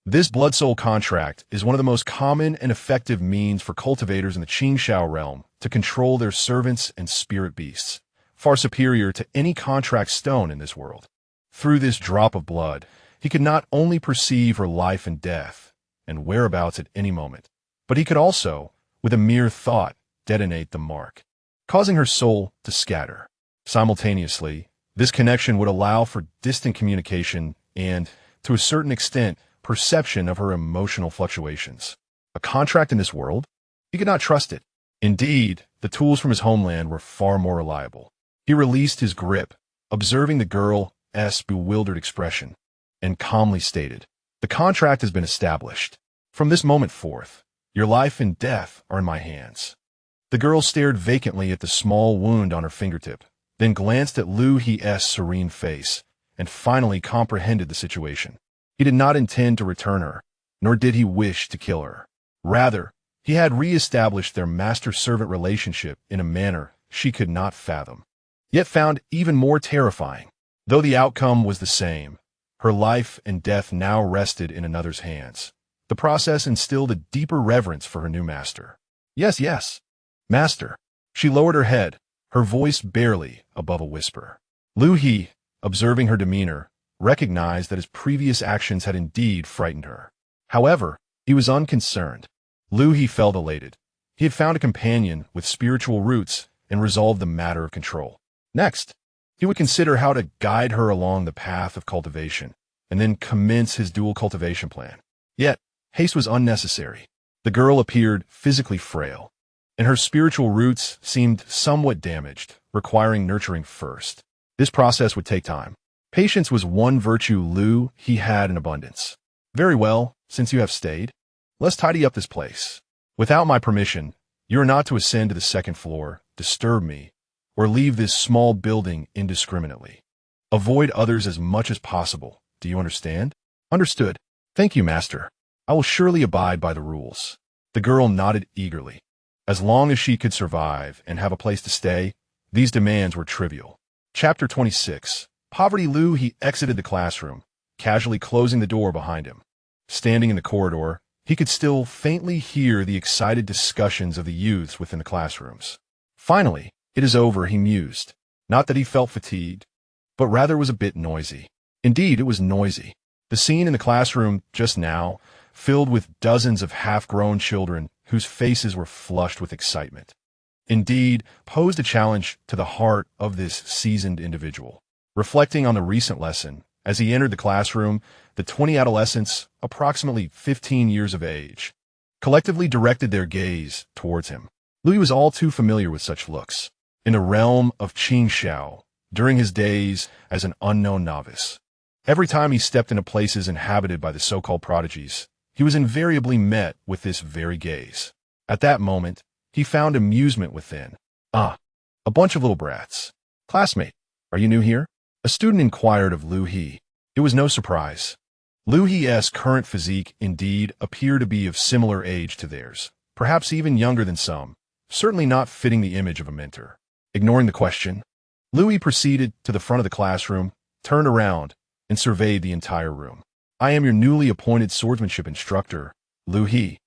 This blood-soul contract is one of the most common and effective means for cultivators in the Qingshao realm to control their servants and spirit beasts, far superior to any contract stone in this world. Through this drop of blood, he could not only perceive her life and death, and whereabouts at any moment, but he could also, with a mere thought, detonate the mark, causing her soul to scatter. Simultaneously, this connection would allow for distant communication and, to a certain extent, perception of her emotional fluctuations. A contract in this world? He could not trust it. Indeed, the tools from his homeland were far more reliable. He released his grip, observing the girl's bewildered expression, and calmly stated, "The contract has been established. From this moment forth, your life and death are in my hands." The girl stared vacantly at the small wound on her fingertip, then glanced at Liu He's serene face, and finally comprehended the situation. He did not intend to return her, nor did he wish to kill her. Rather, he had re-established their master-servant relationship in a manner she could not fathom, yet found even more terrifying. Though the outcome was the same, her life and death now rested in another's hands. The process instilled a deeper reverence for her new master. "Yes, yes, master." She lowered her head, her voice barely above a whisper. Liu He, observing her demeanor, recognized that his previous actions had indeed frightened her. However, he was unconcerned. Liu He felt elated. He had found a companion with spiritual roots and resolved the matter of control. Next, he would consider how to guide her along the path of cultivation, and then commence his dual cultivation plan. Yet, haste was unnecessary. The girl appeared physically frail, and her spiritual roots seemed somewhat damaged, requiring nurturing first. This process would take time. Patience was one virtue Liu He had in abundance. "Very well, since you have stayed, let's tidy up this place. Without my permission, you are not to ascend to the second floor, disturb me, or leave this small building indiscriminately. Avoid others as much as possible. Do you understand?" "Understood. Thank you, master. I will surely abide by the rules." The girl nodded eagerly. As long as she could survive and have a place to stay, these demands were trivial. Chapter 26. Poverty. Liu He exited the classroom, casually closing the door behind him. Standing in the corridor, he could still faintly hear the excited discussions of the youths within the classrooms. Finally, "It is over," he mused. Not that he felt fatigued, but rather was a bit noisy. Indeed, it was noisy. The scene in the classroom just now, filled with dozens of half-grown children whose faces were flushed with excitement. Indeed, posed a challenge to the heart of this seasoned individual. Reflecting on the recent lesson, as he entered the classroom, the 20 adolescents, approximately 15 years of age, collectively directed their gaze towards him. Liu was all too familiar with such looks. In the realm of Qingxiao, during his days as an unknown novice, every time he stepped into places inhabited by the so-called prodigies, he was invariably met with this very gaze. At that moment, he found amusement within. "Ah, a bunch of little brats. Classmate, are you new here?" A student inquired of Liu He. It was no surprise. Liu He's current physique indeed appeared to be of similar age to theirs, perhaps even younger than some, certainly not fitting the image of a mentor. Ignoring the question, Liu He proceeded to the front of the classroom, turned around, and surveyed the entire room. "I am your newly appointed swordsmanship instructor, Liu He.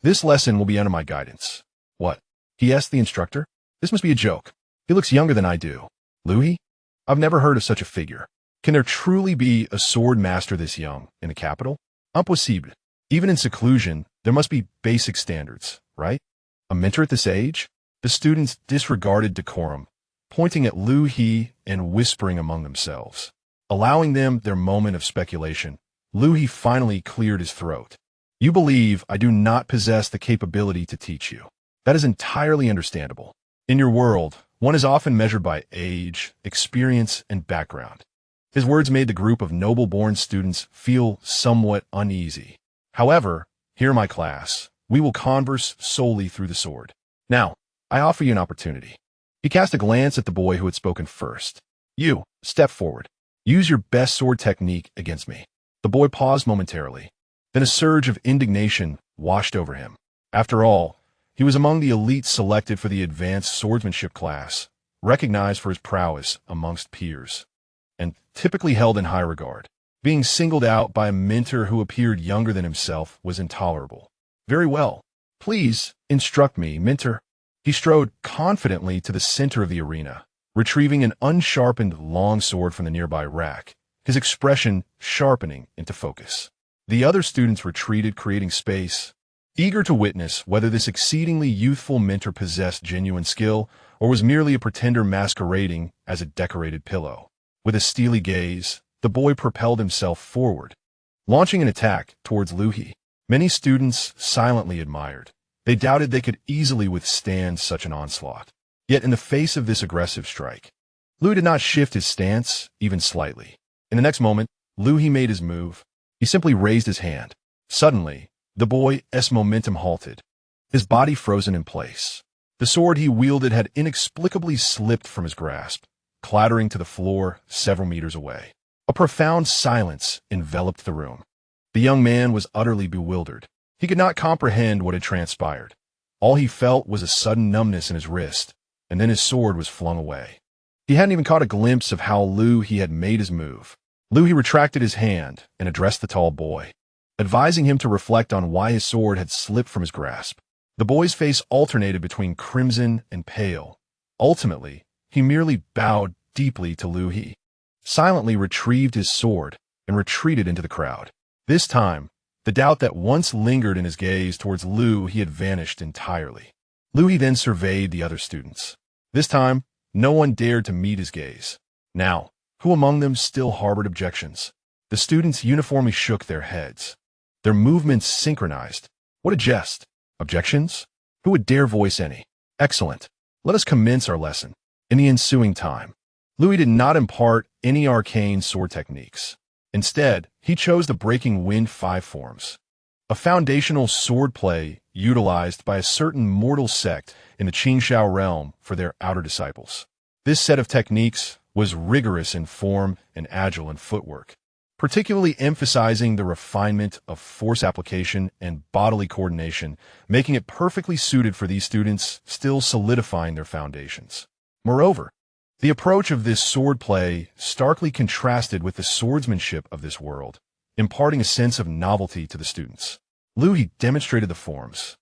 This lesson will be under my guidance." "What?" he asked the instructor. "This must be a joke. He looks younger than I do." "Liu He? I've never heard of such a figure. Can there truly be a sword master this young in the capital? Impossible. Even in seclusion, there must be basic standards, right? A mentor at this age?" The students disregarded decorum, pointing at Liu He and whispering among themselves. Allowing them their moment of speculation, Liu He finally cleared his throat. "You believe I do not possess the capability to teach you. That is entirely understandable. In your world, one is often measured by age, experience, and background." His words made the group of noble-born students feel somewhat uneasy. "However, here in my class, we will converse solely through the sword. Now, I offer you an opportunity." He cast a glance at the boy who had spoken first. "You, step forward. Use your best sword technique against me." The boy paused momentarily. Then a surge of indignation washed over him. After all, he was among the elite selected for the advanced swordsmanship class, recognized for his prowess amongst peers, and typically held in high regard. Being singled out by a mentor who appeared younger than himself was intolerable. "Very well. Please instruct me, mentor." He strode confidently to the center of the arena, retrieving an unsharpened long sword from the nearby rack, his expression sharpening into focus. The other students retreated, creating space, eager to witness whether this exceedingly youthful mentor possessed genuine skill or was merely a pretender masquerading as a decorated pillow. With a steely gaze, the boy propelled himself forward, launching an attack towards Liu He. Many students silently admired. They doubted they could easily withstand such an onslaught. Yet in the face of this aggressive strike, Liu did not shift his stance even slightly. In the next moment, Liu He made his move. He simply raised his hand. Suddenly, the boy's momentum halted, his body frozen in place. The sword he wielded had inexplicably slipped from his grasp, clattering to the floor several meters away. A profound silence enveloped the room. The young man was utterly bewildered. He could not comprehend what had transpired. All he felt was a sudden numbness in his wrist, and then his sword was flung away. He hadn't even caught a glimpse of how Liu He had made his move. Liu He retracted his hand and addressed the tall boy, advising him to reflect on why his sword had slipped from his grasp. The boy's face alternated between crimson and pale. Ultimately, he merely bowed deeply to Liu He, silently retrieved his sword, and retreated into the crowd. This time, the doubt that once lingered in his gaze towards Liu He had vanished entirely. Liu He then surveyed the other students. This time, no one dared to meet his gaze. Now, who among them still harbored objections? The students uniformly shook their heads. Their movements synchronized. What a jest! Objections? Who would dare voice any? Excellent. Let us commence our lesson. In the ensuing time, Liu He did not impart any arcane sword techniques. Instead, he chose the breaking wind 5 forms, a foundational swordplay utilized by a certain mortal sect in the Qingxiao realm for their outer disciples. This set of techniques was rigorous in form and agile in footwork, particularly emphasizing the refinement of force application and bodily coordination, making it perfectly suited for these students, still solidifying their foundations. Moreover, the approach of this swordplay starkly contrasted with the swordsmanship of this world, imparting a sense of novelty to the students. Liu He demonstrated the forms,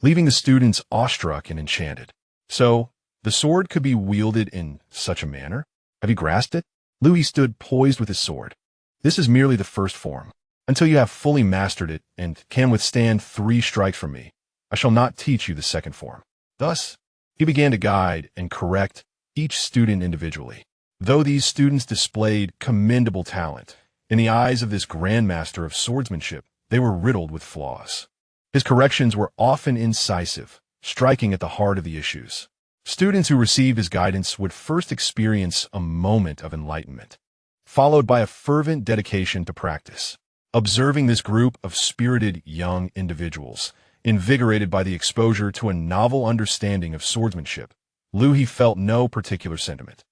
leaving the students awestruck and enchanted. So, the sword could be wielded in such a manner? Have you grasped it? Liu He stood poised with his sword. This is merely the first form. Until you have fully mastered it and can withstand 3 strikes from me, I shall not teach you the second form. Thus, he began to guide and correct each student individually. Though these students displayed commendable talent, in the eyes of this grandmaster of swordsmanship, they were riddled with flaws. His corrections were often incisive, striking at the heart of the issues. Students who received his guidance would first experience a moment of enlightenment, followed by a fervent dedication to practice. Observing this group of spirited young individuals, invigorated by the exposure to a novel understanding of swordsmanship, Liu He felt no particular sentiment.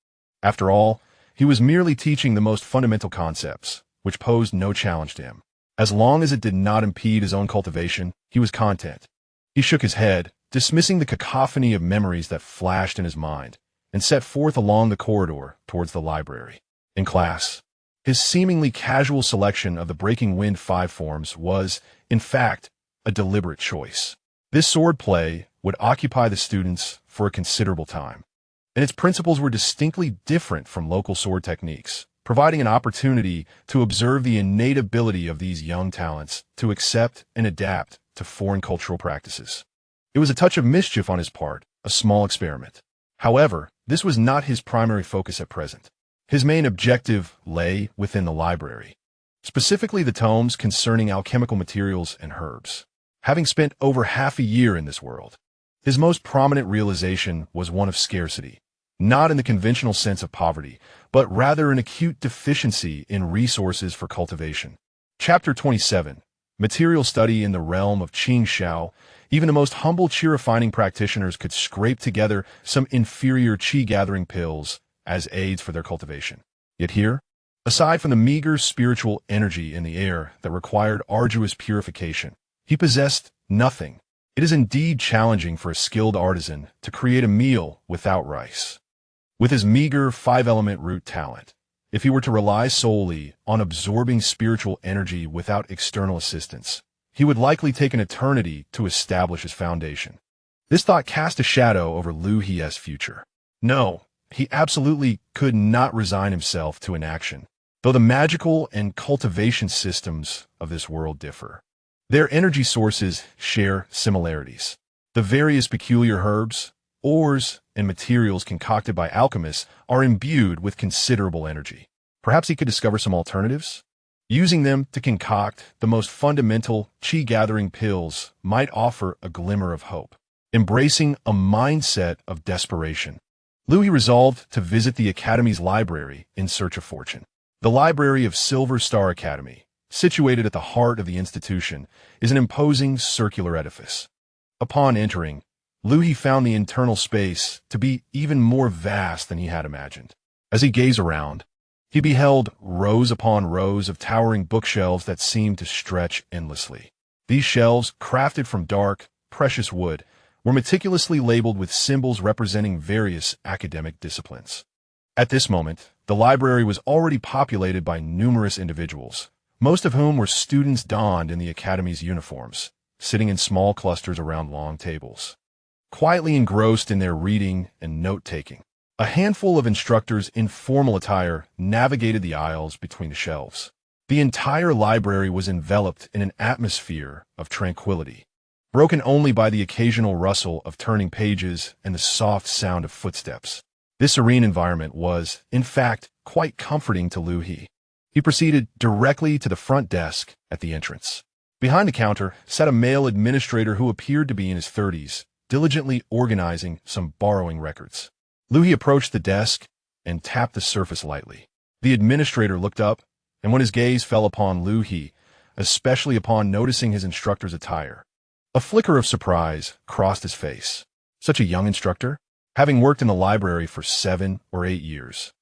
After all, he was merely teaching the most fundamental concepts, which posed no challenge to him. As long as it did not impede his own cultivation, he was content. He shook his head, dismissing the cacophony of memories that flashed in his mind, and set forth along the corridor towards the library. In class, his seemingly casual selection of the Breaking Wind 5 forms was, in fact, a deliberate choice. This sword play would occupy the students for a considerable time, and its principles were distinctly different from local sword techniques, providing an opportunity to observe the innate ability of these young talents to accept and adapt to foreign cultural practices. It was a touch of mischief on his part, a small experiment. However, this was not his primary focus at present. His main objective lay within the library, specifically the tomes concerning alchemical materials and herbs. Having spent over half a year in this world, his most prominent realization was one of scarcity, not in the conventional sense of poverty, but rather an acute deficiency in resources for cultivation. Chapter 27. Material Study in the Realm of Qing Shao. Even the most humble qi refining practitioners could scrape together some inferior qi-gathering pills as aids for their cultivation. Yet here, aside from the meager spiritual energy in the air that required arduous purification, he possessed nothing. It is indeed challenging for a skilled artisan to create a meal without rice. With his meager 5-element root talent, if he were to rely solely on absorbing spiritual energy without external assistance, he would likely take an eternity to establish his foundation. This thought cast a shadow over Liu He's future. No, he absolutely could not resign himself to inaction, though the magical and cultivation systems of this world differ. Their energy sources share similarities. The various peculiar herbs, ores, and materials concocted by alchemists are imbued with considerable energy. Perhaps he could discover some alternatives? Using them to concoct the most fundamental qi-gathering pills might offer a glimmer of hope. Embracing a mindset of desperation, Liu He resolved to visit the Academy's library in search of fortune. The library of Silver Star Academy, situated at the heart of the institution, is an imposing circular edifice. Upon entering, Liu He found the internal space to be even more vast than he had imagined. As he gazed around, he beheld rows upon rows of towering bookshelves that seemed to stretch endlessly. These shelves, crafted from dark, precious wood, were meticulously labeled with symbols representing various academic disciplines. At this moment, the library was already populated by numerous individuals, most of whom were students donned in the Academy's uniforms, sitting in small clusters around long tables, quietly engrossed in their reading and note-taking. A handful of instructors in formal attire navigated the aisles between the shelves. The entire library was enveloped in an atmosphere of tranquility, broken only by the occasional rustle of turning pages and the soft sound of footsteps. This serene environment was, in fact, quite comforting to Liu He. He proceeded directly to the front desk at the entrance. Behind the counter sat a male administrator who appeared to be in his 30s, diligently organizing some borrowing records. Liu He approached the desk and tapped the surface lightly. The administrator looked up, and when his gaze fell upon Liu He, especially upon noticing his instructor's attire, a flicker of surprise crossed his face. Such a young instructor? Having worked in the library for 7 or 8 years,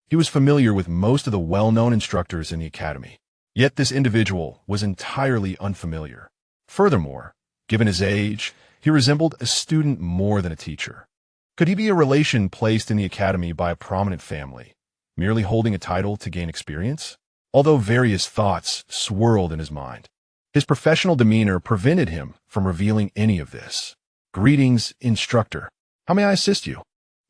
he was familiar with most of the well-known instructors in the academy. Yet this individual was entirely unfamiliar. Furthermore, given his age, he resembled a student more than a teacher. Could he be a relation placed in the academy by a prominent family, merely holding a title to gain experience? Although various thoughts swirled in his mind, his professional demeanor prevented him from revealing any of this. "Greetings, instructor. How may I assist you?"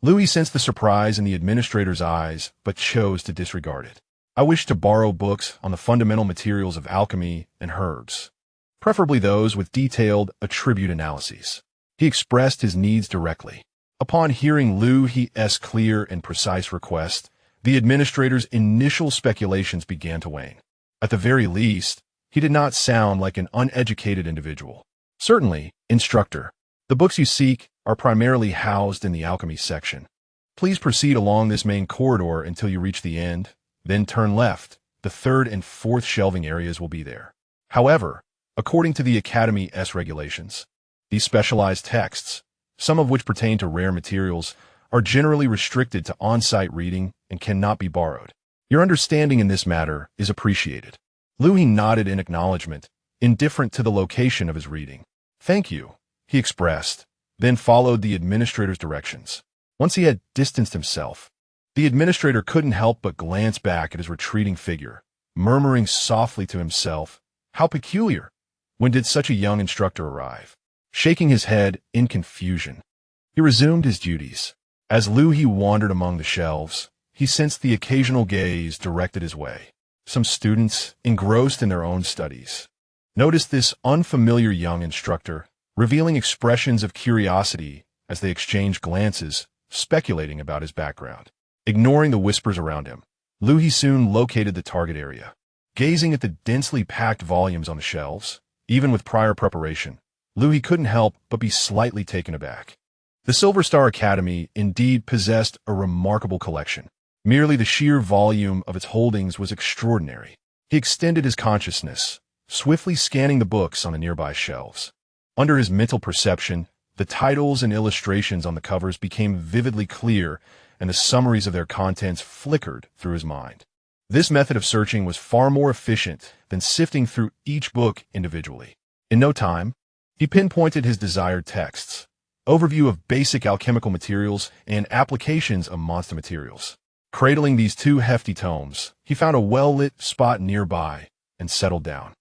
Liu He sensed the surprise in the administrator's eyes, but chose to disregard it. "I wish to borrow books on the fundamental materials of alchemy and herbs." preferably those with detailed attribute analyses. He expressed his needs directly. Upon hearing Liu He's clear and precise request, the administrator's initial speculations began to wane. At the very least, he did not sound like an uneducated individual. Certainly, instructor, the books you seek are primarily housed in the alchemy section. Please proceed along this main corridor until you reach the end, then turn left. The third and fourth shelving areas will be there. However, according to the Academy's regulations, these specialized texts, some of which pertain to rare materials, are generally restricted to on-site reading and cannot be borrowed. Your understanding in this matter is appreciated. Liu He nodded in acknowledgement, indifferent to the location of his reading. Thank you, he expressed, then followed the administrator's directions. Once he had distanced himself, the administrator couldn't help but glance back at his retreating figure, murmuring softly to himself, "How peculiar! When did such a young instructor arrive?" Shaking his head in confusion, he resumed his duties. As Liu He wandered among the shelves, he sensed the occasional gaze directed his way. Some students, engrossed in their own studies, noticed this unfamiliar young instructor, revealing expressions of curiosity as they exchanged glances, speculating about his background. Ignoring the whispers around him, Liu He soon located the target area. Gazing at the densely packed volumes on the shelves, even with prior preparation, Liu He couldn't help but be slightly taken aback. The Silver Star Academy indeed possessed a remarkable collection. Merely the sheer volume of its holdings was extraordinary. He extended his consciousness, swiftly scanning the books on the nearby shelves. Under his mental perception, the titles and illustrations on the covers became vividly clear, and the summaries of their contents flickered through his mind. This method of searching was far more efficient than sifting through each book individually. In no time, he pinpointed his desired texts, overview of basic alchemical materials and applications of monster materials. Cradling these two hefty tomes, he found a well-lit spot nearby and settled down.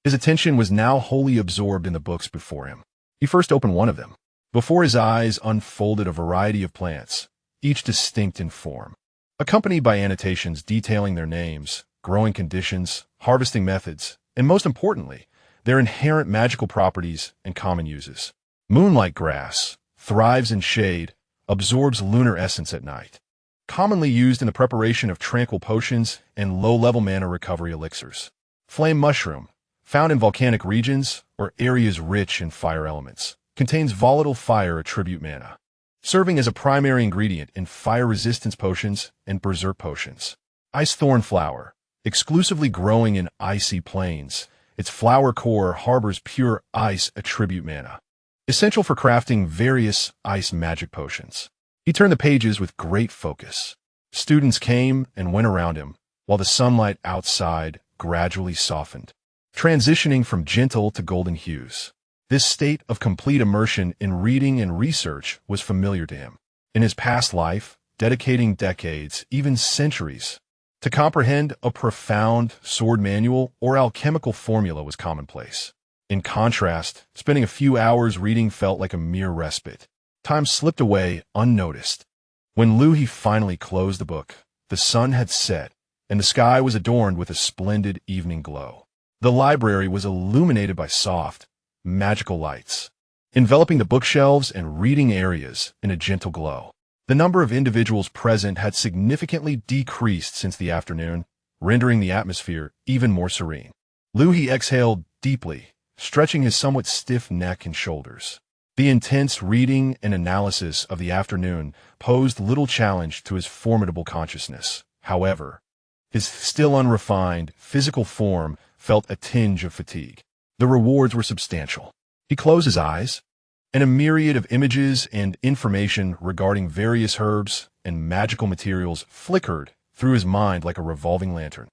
His attention was now wholly absorbed in the books before him. He first opened one of them. Before his eyes unfolded a variety of plants, each distinct in form, accompanied by annotations detailing their names, growing conditions, harvesting methods, and most importantly, their inherent magical properties and common uses. Moonlight grass thrives in shade, absorbs lunar essence at night. Commonly used in the preparation of tranquil potions and low-level mana recovery elixirs. Flame mushroom, found in volcanic regions or areas rich in fire elements, contains volatile fire attribute mana, serving as a primary ingredient in fire resistance potions and berserk potions. Ice thorn flower, exclusively growing in icy plains, its flower core harbors pure ice attribute mana, essential for crafting various ice magic potions. He turned the pages with great focus. Students came and went around him, while the sunlight outside gradually softened, transitioning from gentle to golden hues. This state of complete immersion in reading and research was familiar to him. In his past life, dedicating decades, even centuries, to comprehend a profound sword manual or alchemical formula was commonplace. In contrast, spending a few hours reading felt like a mere respite. Time slipped away unnoticed. When Liu He finally closed the book, the sun had set, and the sky was adorned with a splendid evening glow. The library was illuminated by soft, magical lights, enveloping the bookshelves and reading areas in a gentle glow. The number of individuals present had significantly decreased since the afternoon, rendering the atmosphere even more serene. Liu He exhaled deeply, stretching his somewhat stiff neck and shoulders. The intense reading and analysis of the afternoon posed little challenge to his formidable consciousness. However, his still unrefined physical form felt a tinge of fatigue. The rewards were substantial. He closed his eyes, and a myriad of images and information regarding various herbs and magical materials flickered through his mind like a revolving lantern.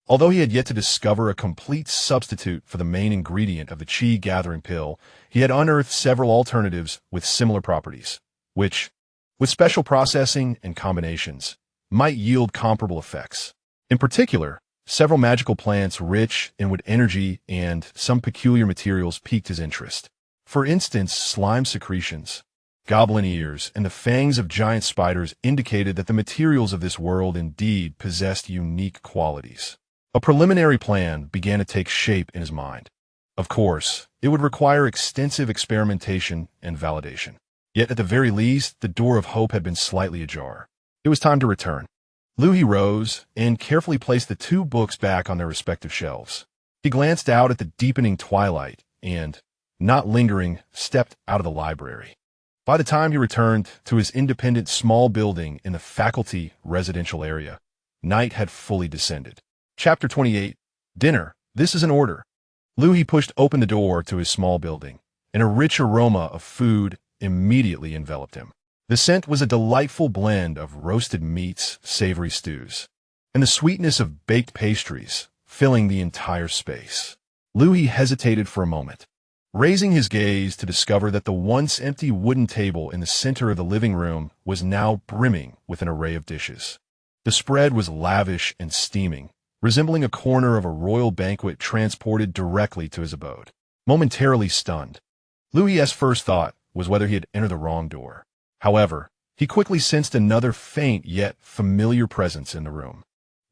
Although he had yet to discover a complete substitute for the main ingredient of the chi-gathering pill, he had unearthed several alternatives with similar properties, which, with special processing and combinations, might yield comparable effects. In particular, several magical plants rich in wood energy and some peculiar materials piqued his interest. For instance, slime secretions, goblin ears, and the fangs of giant spiders indicated that the materials of this world indeed possessed unique qualities. A preliminary plan began to take shape in his mind. Of course, it would require extensive experimentation and validation. Yet at the very least, the door of hope had been slightly ajar. It was time to return. Liu He rose and carefully placed the two books back on their respective shelves. He glanced out at the deepening twilight and, not lingering, stepped out of the library. By the time he returned to his independent small building in the faculty residential area, night had fully descended. Chapter 28. Dinner. This is an order. Liu He pushed open the door to his small building, and a rich aroma of food immediately enveloped him. The scent was a delightful blend of roasted meats, savory stews, and the sweetness of baked pastries, filling the entire space. Liu He hesitated for a moment, raising his gaze to discover that the once empty wooden table in the center of the living room was now brimming with an array of dishes. The spread was lavish and steaming, resembling a corner of a royal banquet transported directly to his abode. Momentarily stunned, Liu He's first thought was whether he had entered the wrong door. However, he quickly sensed another faint yet familiar presence in the room.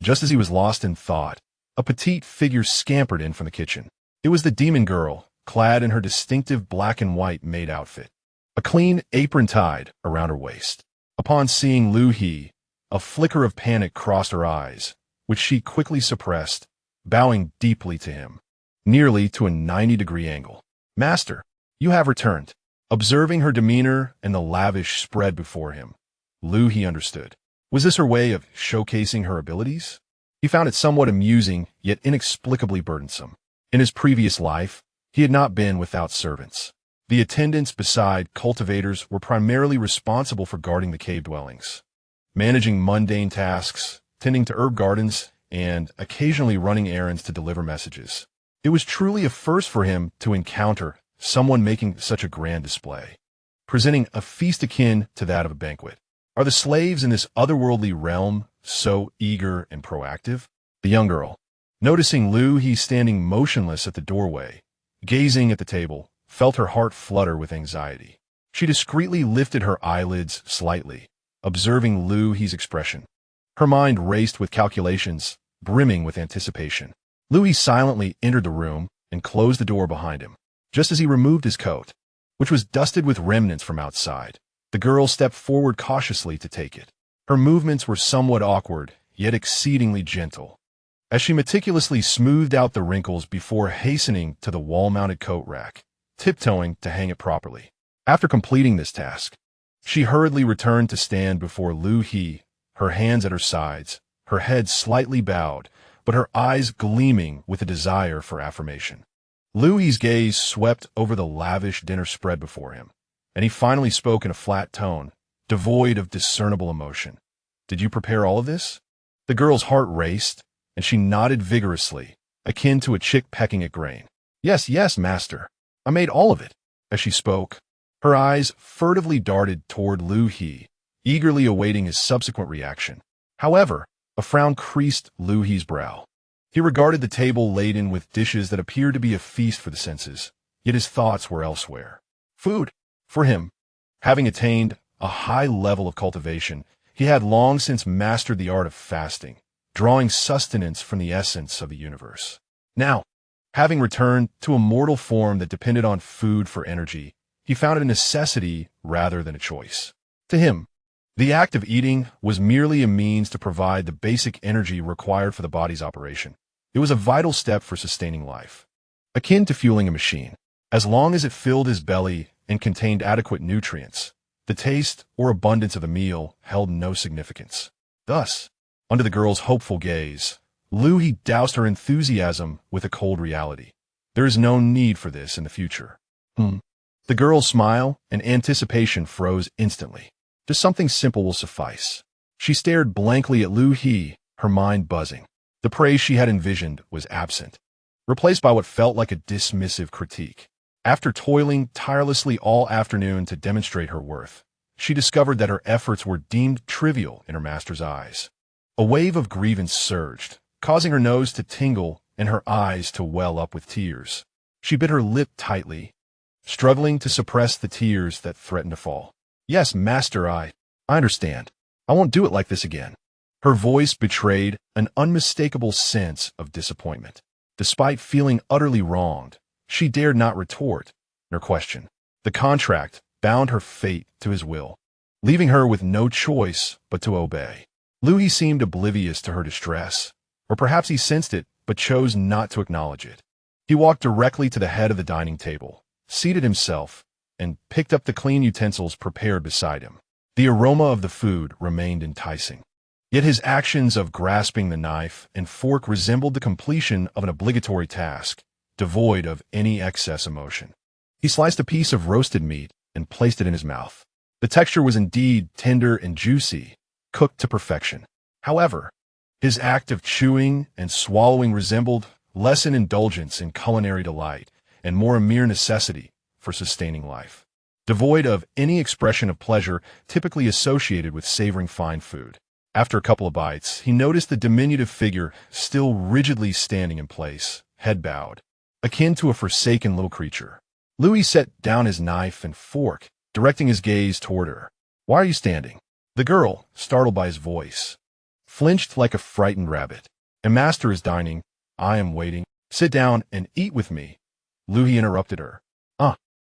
Just as he was lost in thought, a petite figure scampered in from the kitchen. It was the demon girl, clad in her distinctive black and white maid outfit, a clean apron tied around her waist. Upon seeing Liu He, a flicker of panic crossed her eyes, which she quickly suppressed, bowing deeply to him, nearly to a 90-degree angle. "Master, you have returned." Observing her demeanor and the lavish spread before him, Liu He understood. Was this her way of showcasing her abilities? He found it somewhat amusing, yet inexplicably burdensome. In his previous life, he had not been without servants. The attendants beside cultivators were primarily responsible for guarding the cave dwellings, managing mundane tasks, tending to herb gardens, and occasionally running errands to deliver messages. It was truly a first for him to encounter someone making such a grand display, presenting a feast akin to that of a banquet. Are the slaves in this otherworldly realm so eager and proactive? The young girl, noticing Liu He standing motionless at the doorway, gazing at the table, felt her heart flutter with anxiety. She discreetly lifted her eyelids slightly, observing Liu He's expression. Her mind raced with calculations, brimming with anticipation. Liu He silently entered the room and closed the door behind him. Just as he removed his coat, which was dusted with remnants from outside, the girl stepped forward cautiously to take it. Her movements were somewhat awkward, yet exceedingly gentle, as she meticulously smoothed out the wrinkles before hastening to the wall-mounted coat rack, tiptoeing to hang it properly. After completing this task, she hurriedly returned to stand before Liu He, her hands at her sides, her head slightly bowed, but her eyes gleaming with a desire for affirmation. Liu He's gaze swept over the lavish dinner spread before him, and he finally spoke in a flat tone, devoid of discernible emotion. "Did you prepare all of this?" The girl's heart raced, and she nodded vigorously, akin to a chick pecking at grain. Yes, master. I made all of it." As she spoke, her eyes furtively darted toward Liu He, eagerly awaiting his subsequent reaction. However, a frown creased Liu He's brow. He regarded the table laden with dishes that appeared to be a feast for the senses, yet his thoughts were elsewhere. Food. For him, having attained a high level of cultivation, he had long since mastered the art of fasting, drawing sustenance from the essence of the universe. Now, having returned to a mortal form that depended on food for energy, he found it a necessity rather than a choice. To him, the act of eating was merely a means to provide the basic energy required for the body's operation. It was a vital step for sustaining life, akin to fueling a machine. As long as it filled his belly and contained adequate nutrients, the taste or abundance of the meal held no significance. Thus, under the girl's hopeful gaze, Liu He doused her enthusiasm with a cold reality. There is no need for this in the future. The girl's smile and anticipation froze instantly. Just something simple will suffice. She stared blankly at Liu He, her mind buzzing. The praise she had envisioned was absent, replaced by what felt like a dismissive critique. After toiling tirelessly all afternoon to demonstrate her worth, she discovered that her efforts were deemed trivial in her master's eyes. A wave of grievance surged, causing her nose to tingle and her eyes to well up with tears. She bit her lip tightly, struggling to suppress the tears that threatened to fall. "Yes, master, I understand. I won't do it like this again." Her voice betrayed an unmistakable sense of disappointment. Despite feeling utterly wronged, She dared not retort nor question. The contract bound her fate to his will, leaving her with no choice but to obey. Liu He seemed oblivious to her distress, or perhaps he sensed it but chose not to acknowledge it. He walked directly to the head of the dining table, seated himself, and picked up the clean utensils prepared beside him. The aroma of the food remained enticing. Yet his actions of grasping the knife and fork resembled the completion of an obligatory task, devoid of any excess emotion. He sliced a piece of roasted meat and placed it in his mouth. The texture was indeed tender and juicy, cooked to perfection. However, his act of chewing and swallowing resembled less an indulgence in culinary delight and more a mere necessity for sustaining life, devoid of any expression of pleasure typically associated with savoring fine food. After a couple of bites, he noticed the diminutive figure still rigidly standing in place, head bowed, akin to a forsaken little creature. Liu He set down his knife and fork, directing his gaze toward her. "Why are you standing?" The girl, startled by his voice, flinched like a frightened rabbit. "A master is dining. I am waiting. Sit down and eat with me." Liu He interrupted her.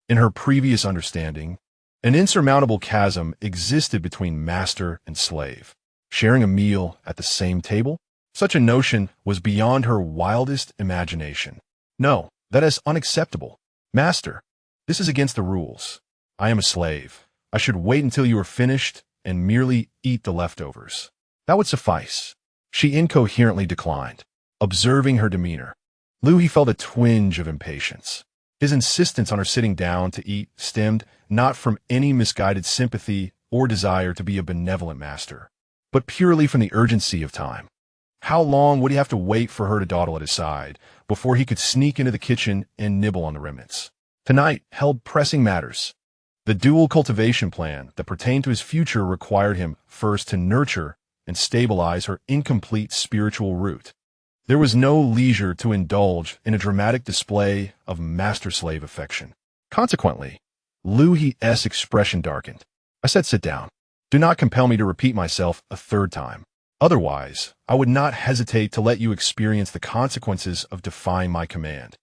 In her previous understanding, an insurmountable chasm existed between master and slave. Sharing a meal at the same table? Such a notion was beyond her wildest imagination. "No, that is unacceptable. Master, this is against the rules. I am a slave. I should wait until you are finished and merely eat the leftovers." "That would suffice." She incoherently declined, observing her demeanor. Liu He felt a twinge of impatience. His insistence on her sitting down to eat stemmed not from any misguided sympathy or desire to be a benevolent master, but purely from the urgency of time. How long would he have to wait for her to dawdle at his side before he could sneak into the kitchen and nibble on the remnants? Tonight held pressing matters. The dual cultivation plan that pertained to his future required him first to nurture and stabilize her incomplete spiritual root. There was no leisure to indulge in a dramatic display of master-slave affection. Consequently, Liu He's expression darkened. "I said sit down. Do not compel me to repeat myself a third time. Otherwise, I would not hesitate to let you experience the consequences of defying my command."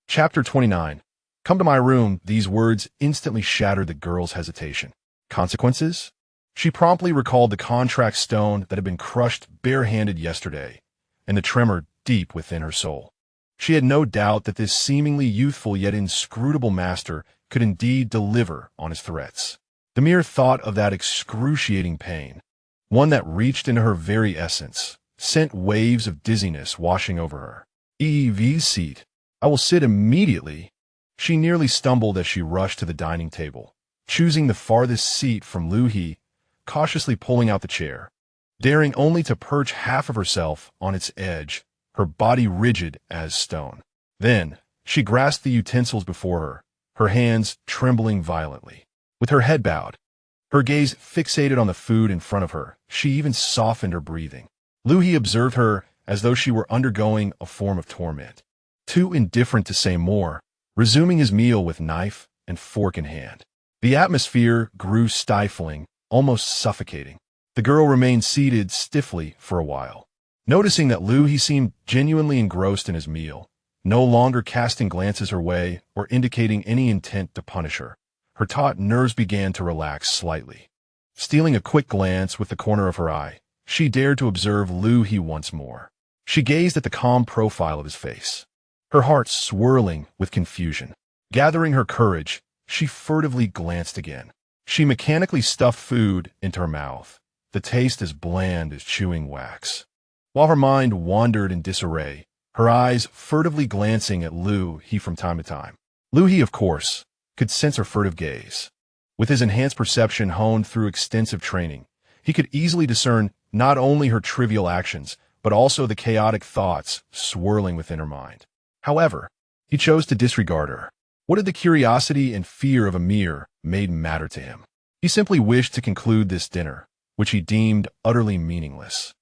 Chapter 29. "Come to my room." These words instantly shattered the girl's hesitation. Consequences? She promptly recalled the contract stone that had been crushed barehanded yesterday, and the tremor deep within her soul. She had no doubt that this seemingly youthful yet inscrutable master could indeed deliver on his threats. The mere thought of that excruciating pain, one that reached into her very essence, sent waves of dizziness washing over her. "Ev's seat. I will sit immediately." She nearly stumbled as she rushed to the dining table, choosing the farthest seat from Liu He, cautiously pulling out the chair, daring only to perch half of herself on its edge, her body rigid as stone. Then she grasped the utensils before her hands trembling violently. With her head bowed, her gaze fixated on the food in front of her, she even softened her breathing. Liu He observed her as though she were undergoing a form of torment. Too indifferent to say more, resuming his meal with knife and fork in hand. The atmosphere grew stifling, almost suffocating. The girl remained seated stiffly for a while. Noticing that Liu He seemed genuinely engrossed in his meal, no longer casting glances her way or indicating any intent to punish her, her taut nerves began to relax slightly. Stealing a quick glance with the corner of her eye, she dared to observe Liu He once more. She gazed at the calm profile of his face, her heart swirling with confusion. Gathering her courage, she furtively glanced again. She mechanically stuffed food into her mouth, the taste as bland as chewing wax. While her mind wandered in disarray, her eyes furtively glancing at Liu He from time to time. Liu He, of course, could sense her furtive gaze. With his enhanced perception honed through extensive training, he could easily discern not only her trivial actions, but also the chaotic thoughts swirling within her mind. However, he chose to disregard her. What did the curiosity and fear of a mere maid matter to him? He simply wished to conclude this dinner, which he deemed utterly meaningless,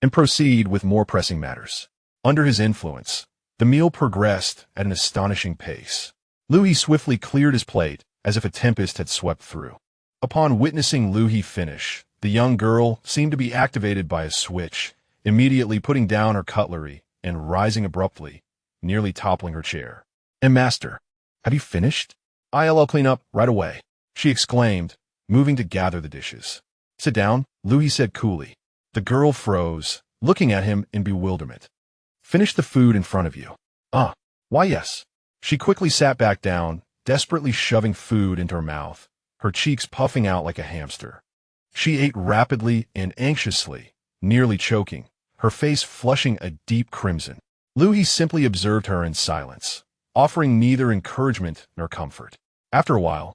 and proceed with more pressing matters. Under his influence, the meal progressed at an astonishing pace. Liu He swiftly cleared his plate as if a tempest had swept through. Upon witnessing Liu He finish, the young girl seemed to be activated by a switch, immediately putting down her cutlery and rising abruptly, nearly toppling her chair. "And master, Have you finished? I'll clean up right away, she exclaimed, moving to gather the dishes. Sit down, Liu He said coolly. The girl froze, looking at him in bewilderment. Finish the food in front of you. Why yes. She quickly sat back down, desperately shoving food into her mouth, her cheeks puffing out like a hamster. She ate rapidly and anxiously, nearly choking, her face flushing a deep crimson. Liu He simply observed her in silence, offering neither encouragement nor comfort. After a while,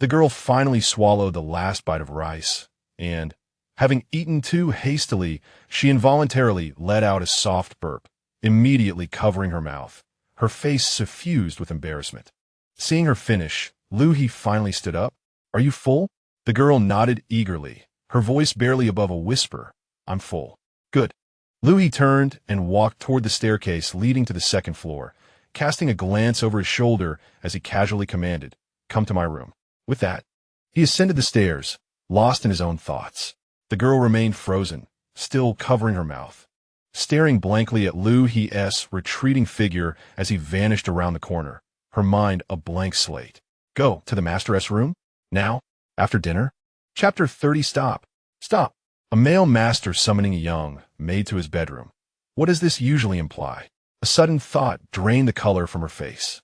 the girl finally swallowed the last bite of rice, and, having eaten too hastily, she involuntarily let out a soft burp, immediately covering her mouth, her face suffused with embarrassment. Seeing her finish, Liu He finally stood up. Are you full? The girl nodded eagerly, her voice barely above a whisper. I'm full. Good. Liu He turned and walked toward the staircase leading to the second floor, casting a glance over his shoulder as he casually commanded, Come to my room. With that, he ascended the stairs, lost in his own thoughts. The girl remained frozen, still covering her mouth, staring blankly at Liu He's retreating figure as he vanished around the corner, her mind a blank slate. Go to the master's room? Now? After dinner? Chapter 30. Stop. A male master summoning a young maid to his bedroom. What does this usually imply? A sudden thought drained the color from her face.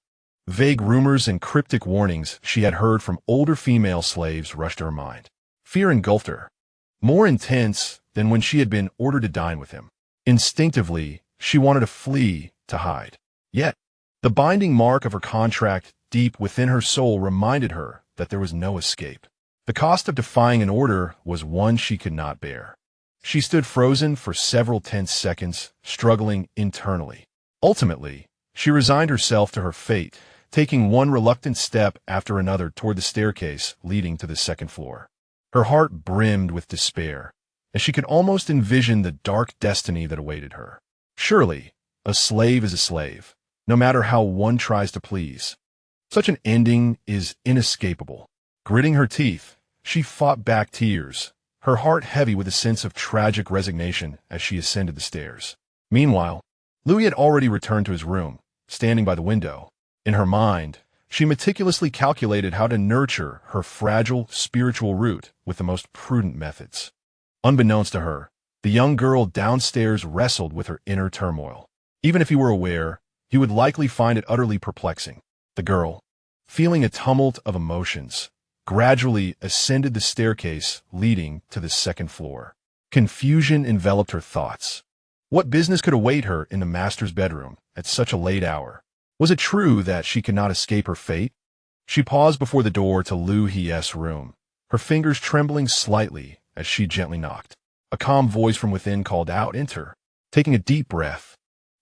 Vague rumors and cryptic warnings she had heard from older female slaves rushed to her mind. Fear engulfed her, more intense than when she had been ordered to dine with him. Instinctively, she wanted to flee, to hide. Yet, the binding mark of her contract deep within her soul reminded her that there was no escape. The cost of defying an order was one she could not bear. She stood frozen for several tense seconds, struggling internally. Ultimately, she resigned herself to her fate, taking one reluctant step after another toward the staircase leading to the second floor. Her heart brimmed with despair, as she could almost envision the dark destiny that awaited her. Surely, a slave is a slave, no matter how one tries to please. Such an ending is inescapable. Gritting her teeth, she fought back tears, her heart heavy with a sense of tragic resignation as she ascended the stairs. Meanwhile, Liu had already returned to his room, standing by the window. In her mind, she meticulously calculated how to nurture her fragile spiritual root with the most prudent methods. Unbeknownst to her, the young girl downstairs wrestled with her inner turmoil. Even if he were aware, he would likely find it utterly perplexing. The girl, feeling a tumult of emotions, gradually ascended the staircase leading to the second floor. Confusion enveloped her thoughts. What business could await her in the master's bedroom at such a late hour? Was it true that she could not escape her fate? She paused before the door to Liu He's room, her fingers trembling slightly as she gently knocked. A calm voice from within called out, Enter. Taking a deep breath,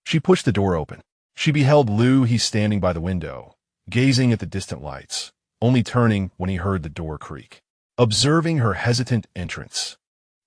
she pushed the door open. She beheld Liu He standing by the window, gazing at the distant lights, only turning when he heard the door creak. Observing her hesitant entrance,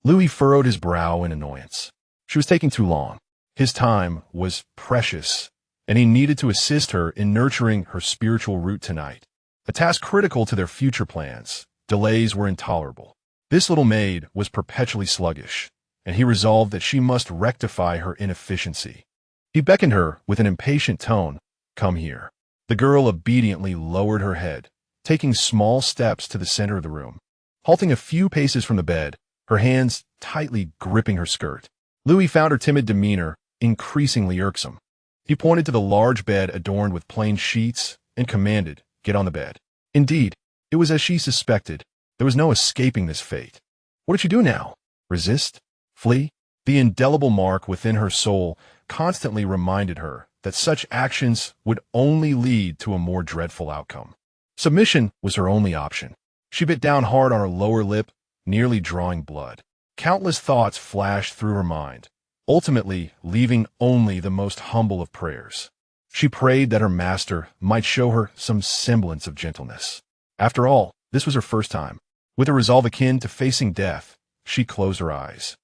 Liu He furrowed his brow in annoyance. She was taking too long. His time was precious, and he needed to assist her in nurturing her spiritual root tonight. A task critical to their future plans. Delays were intolerable. This little maid was perpetually sluggish, and he resolved that she must rectify her inefficiency. He beckoned her with an impatient tone, Come here. The girl obediently lowered her head, taking small steps to the center of the room. Halting a few paces from the bed, her hands tightly gripping her skirt, Liu found her timid demeanor increasingly irksome. He pointed to the large bed adorned with plain sheets and commanded, Get on the bed. Indeed, it was as she suspected. There was no escaping this fate. What did she do now? Resist? Flee? The indelible mark within her soul constantly reminded her that such actions would only lead to a more dreadful outcome. Submission was her only option. She bit down hard on her lower lip, nearly drawing blood. Countless thoughts flashed through her mind, ultimately leaving only the most humble of prayers. She prayed that her master might show her some semblance of gentleness. After all, this was her first time. With a resolve akin to facing death, she closed her eyes.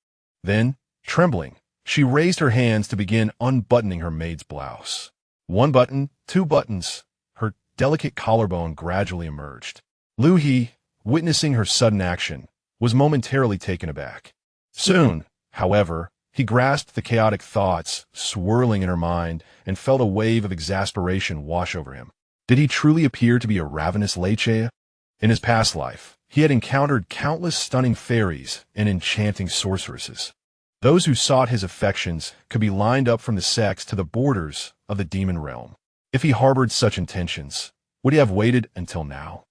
Then, trembling, she raised her hands to begin unbuttoning her maid's blouse. One button, two buttons, her delicate collarbone gradually emerged. Liu He, witnessing her sudden action, was momentarily taken aback. Soon, however, he grasped the chaotic thoughts swirling in her mind and felt a wave of exasperation wash over him. Did he truly appear to be a ravenous leche? In his past life, he had encountered countless stunning fairies and enchanting sorceresses. Those who sought his affections could be lined up from the sex to the borders of the demon realm. If he harbored such intentions, would he have waited until now?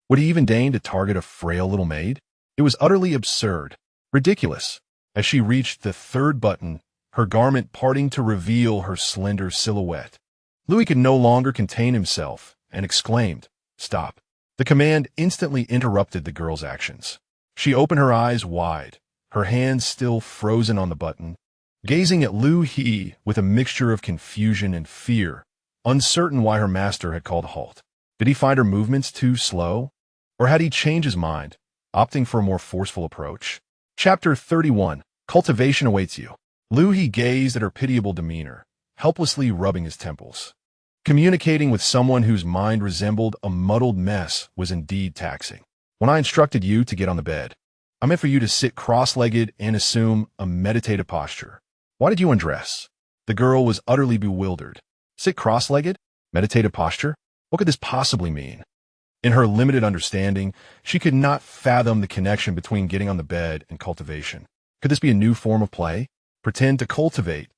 Would he even deign to target a frail little maid? It was utterly absurd, ridiculous. As she reached the third button, her garment parting to reveal her slender silhouette, Liu could no longer contain himself and exclaimed, "Stop." The command instantly interrupted the girl's actions. She opened her eyes wide, her hands still frozen on the button, gazing at Liu He with a mixture of confusion and fear, uncertain why her master had called a halt. Did he find her movements too slow? Or had he changed his mind, opting for a more forceful approach? Chapter 31. Cultivation awaits you. Liu He gazed at her pitiable demeanor, helplessly rubbing his temples. Communicating with someone whose mind resembled a muddled mess was indeed taxing. When I instructed you to get on the bed, I meant for you to sit cross-legged and assume a meditative posture. Why did you undress? The girl was utterly bewildered. Sit cross-legged? Meditative posture? What could this possibly mean? In her limited understanding, she could not fathom the connection between getting on the bed and cultivation. Could this be a new form of play? Pretend to cultivate.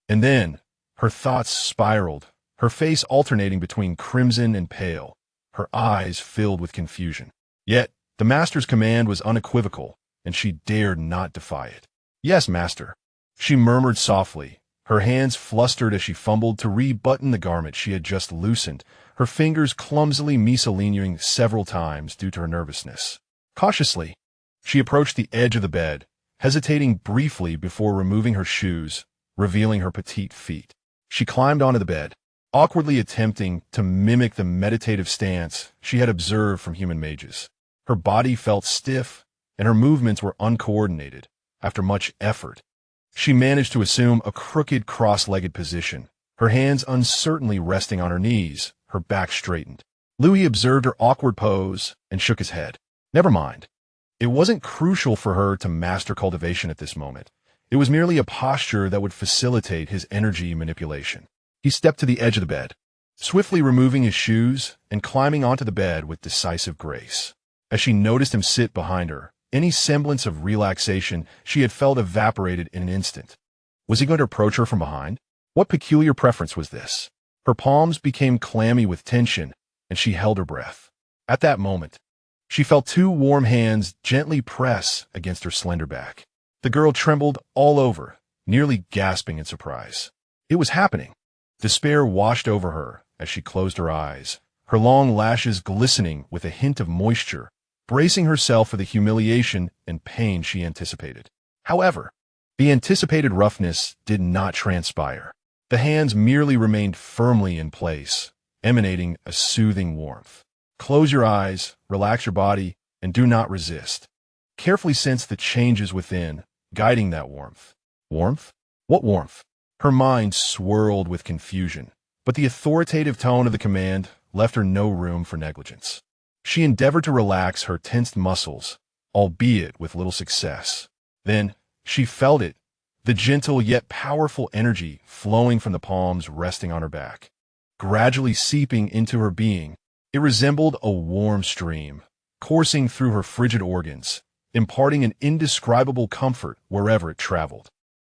And then, her thoughts spiraled, her face alternating between crimson and pale, her eyes filled with confusion. Yet, the master's command was unequivocal, and she dared not defy it. "Yes, master," she murmured softly, her hands flustered as she fumbled to rebutton the garment she had just loosened, her fingers clumsily misaligning several times due to her nervousness. Cautiously, she approached the edge of the bed, hesitating briefly before removing her shoes, revealing her petite feet. She climbed onto the bed, awkwardly attempting to mimic the meditative stance she had observed from human mages. Her body felt stiff, and her movements were uncoordinated. After much effort, she managed to assume a crooked cross-legged position, her hands uncertainly resting on her knees, her back straightened. Liu observed her awkward pose and shook his head. Never mind. It wasn't crucial for her to master cultivation at this moment. It was merely a posture that would facilitate his energy manipulation. He stepped to the edge of the bed, swiftly removing his shoes and climbing onto the bed with decisive grace. As she noticed him sit behind her, any semblance of relaxation she had felt evaporated in an instant. Was he going to approach her from behind? What peculiar preference was this? Her palms became clammy with tension, and she held her breath. At that moment, she felt two warm hands gently press against her slender back. The girl trembled all over, nearly gasping in surprise. It was happening. Despair washed over her as she closed her eyes, her long lashes glistening with a hint of moisture, bracing herself for the humiliation and pain she anticipated. However, the anticipated roughness did not transpire. The hands merely remained firmly in place, emanating a soothing warmth. Close your eyes, relax your body, and do not resist. Carefully sense the changes within, guiding that warmth. Warmth? What warmth? Her mind swirled with confusion, but the authoritative tone of the command left her no room for negligence. She endeavored to relax her tensed muscles, albeit with little success. Then, she felt it, the gentle yet powerful energy flowing from the palms resting on her back. Gradually seeping into her being, it resembled a warm stream, coursing through her frigid organs, imparting an indescribable comfort wherever it traveled.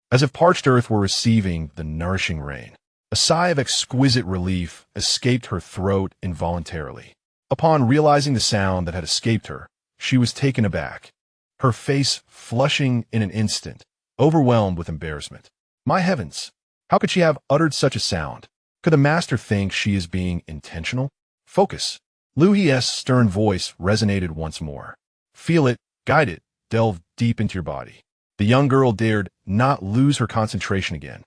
As if parched earth were receiving the nourishing rain. A sigh of exquisite relief escaped her throat involuntarily. Upon realizing the sound that had escaped her, she was taken aback, her face flushing in an instant, overwhelmed with embarrassment. My heavens! How could she have uttered such a sound? Could the master think she is being intentional? Focus. Liu He's stern voice resonated once more. Feel it, guide it, delve deep into your body. The young girl dared not lose her concentration again.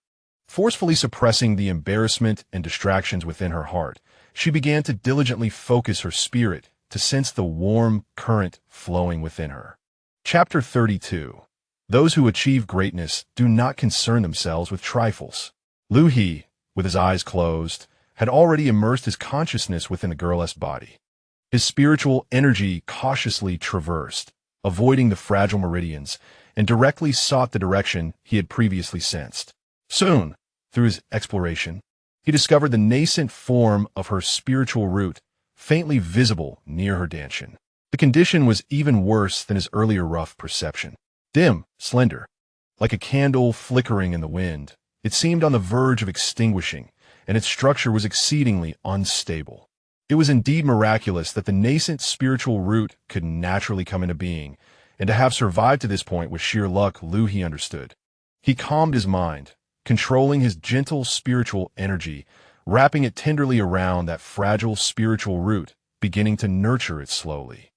Forcefully suppressing the embarrassment and distractions within her heart, she began to diligently focus her spirit to sense the warm current flowing within her. Chapter 32. Those who achieve greatness do not concern themselves with trifles. Liu He, with his eyes closed, had already immersed his consciousness within the girl's body. His spiritual energy cautiously traversed, avoiding the fragile meridians, and directly sought the direction he had previously sensed. Soon, through his exploration, he discovered the nascent form of her spiritual root, faintly visible near her dantian. The condition was even worse than his earlier rough perception. Dim, slender, like a candle flickering in the wind, it seemed on the verge of extinguishing, and its structure was exceedingly unstable. It was indeed miraculous that the nascent spiritual root could naturally come into being, and to have survived to this point was sheer luck. Liu He understood. He calmed his mind, controlling his gentle spiritual energy, wrapping it tenderly around that fragile spiritual root, beginning to nurture it slowly.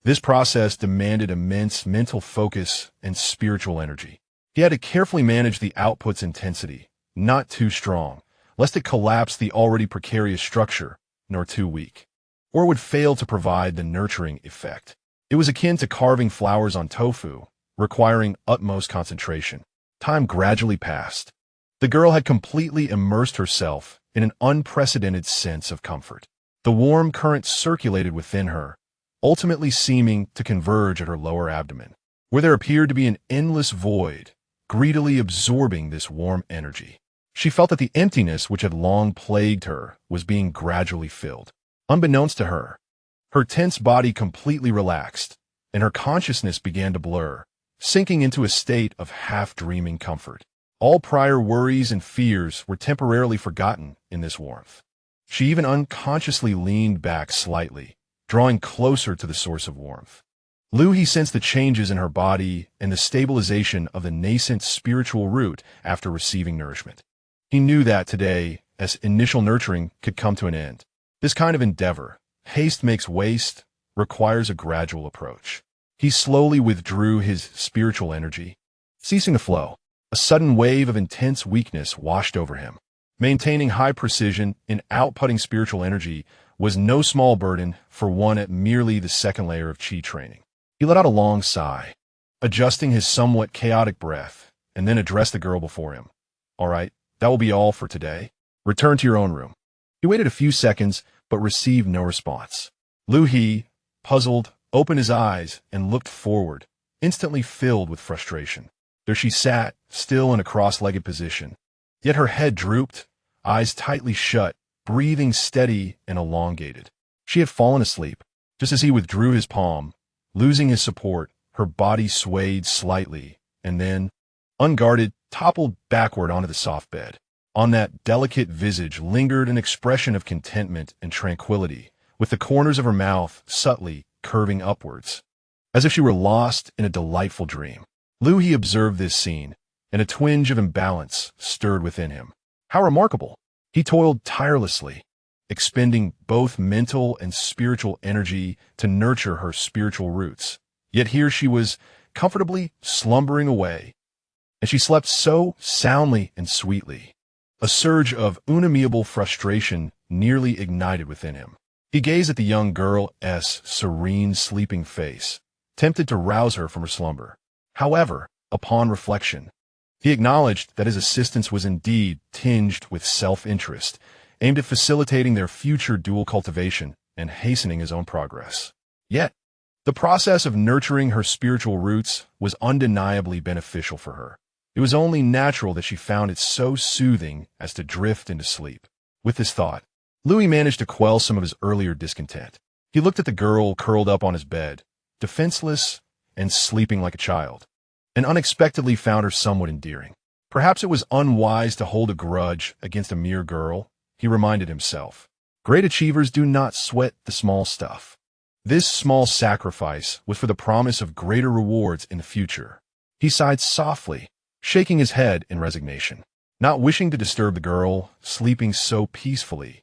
This process demanded immense mental focus and spiritual energy. He had to carefully manage the output's intensity, not too strong, lest it collapse the already precarious structure, nor too weak, or would fail to provide the nurturing effect. It was akin to carving flowers on tofu, requiring utmost concentration. Time gradually passed. The girl had completely immersed herself in an unprecedented sense of comfort. The warm current circulated within her, ultimately seeming to converge at her lower abdomen, where there appeared to be an endless void, greedily absorbing this warm energy. She felt that the emptiness which had long plagued her was being gradually filled. Unbeknownst to her, her tense body completely relaxed, and her consciousness began to blur, sinking into a state of half-dreaming comfort. All prior worries and fears were temporarily forgotten in this warmth. She even unconsciously leaned back slightly, drawing closer to the source of warmth. Liu He sensed the changes in her body and the stabilization of the nascent spiritual root after receiving nourishment. He knew that today, as initial nurturing could come to an end, this kind of endeavor, haste makes waste, requires a gradual approach. He slowly withdrew his spiritual energy, ceasing the flow. A sudden wave of intense weakness washed over him. Maintaining high precision in outputting spiritual energy was no small burden for one at merely the second layer of chi training. He let out a long sigh, adjusting his somewhat chaotic breath, and then addressed the girl before him. "All right, that will be all for today. Return to your own room." He waited a few seconds, but received no response. Liu He, puzzled, opened his eyes and looked forward, instantly filled with frustration. There she sat, still in a cross-legged position. Yet her head drooped, eyes tightly shut, breathing steady and elongated. She had fallen asleep. Just as he withdrew his palm, losing his support, her body swayed slightly, and then, unguarded, toppled backward onto the soft bed. On that delicate visage lingered an expression of contentment and tranquility, with the corners of her mouth subtly curving upwards, as if she were lost in a delightful dream. Liu He observed this scene, and a twinge of imbalance stirred within him. How remarkable! He toiled tirelessly, expending both mental and spiritual energy to nurture her spiritual roots. Yet here she was, comfortably slumbering away, and she slept so soundly and sweetly. A surge of unamiable frustration nearly ignited within him. He gazed at the young girl's serene, sleeping face, tempted to rouse her from her slumber. However, upon reflection, he acknowledged that his assistance was indeed tinged with self-interest, aimed at facilitating their future dual cultivation and hastening his own progress. Yet, the process of nurturing her spiritual roots was undeniably beneficial for her. It was only natural that she found it so soothing as to drift into sleep. With this thought, Liu managed to quell some of his earlier discontent. He looked at the girl curled up on his bed, defenseless and sleeping like a child, and unexpectedly found her somewhat endearing. Perhaps it was unwise to hold a grudge against a mere girl, he reminded himself. Great achievers do not sweat the small stuff. This small sacrifice was for the promise of greater rewards in the future. He sighed softly, shaking his head in resignation. Not wishing to disturb the girl, sleeping so peacefully,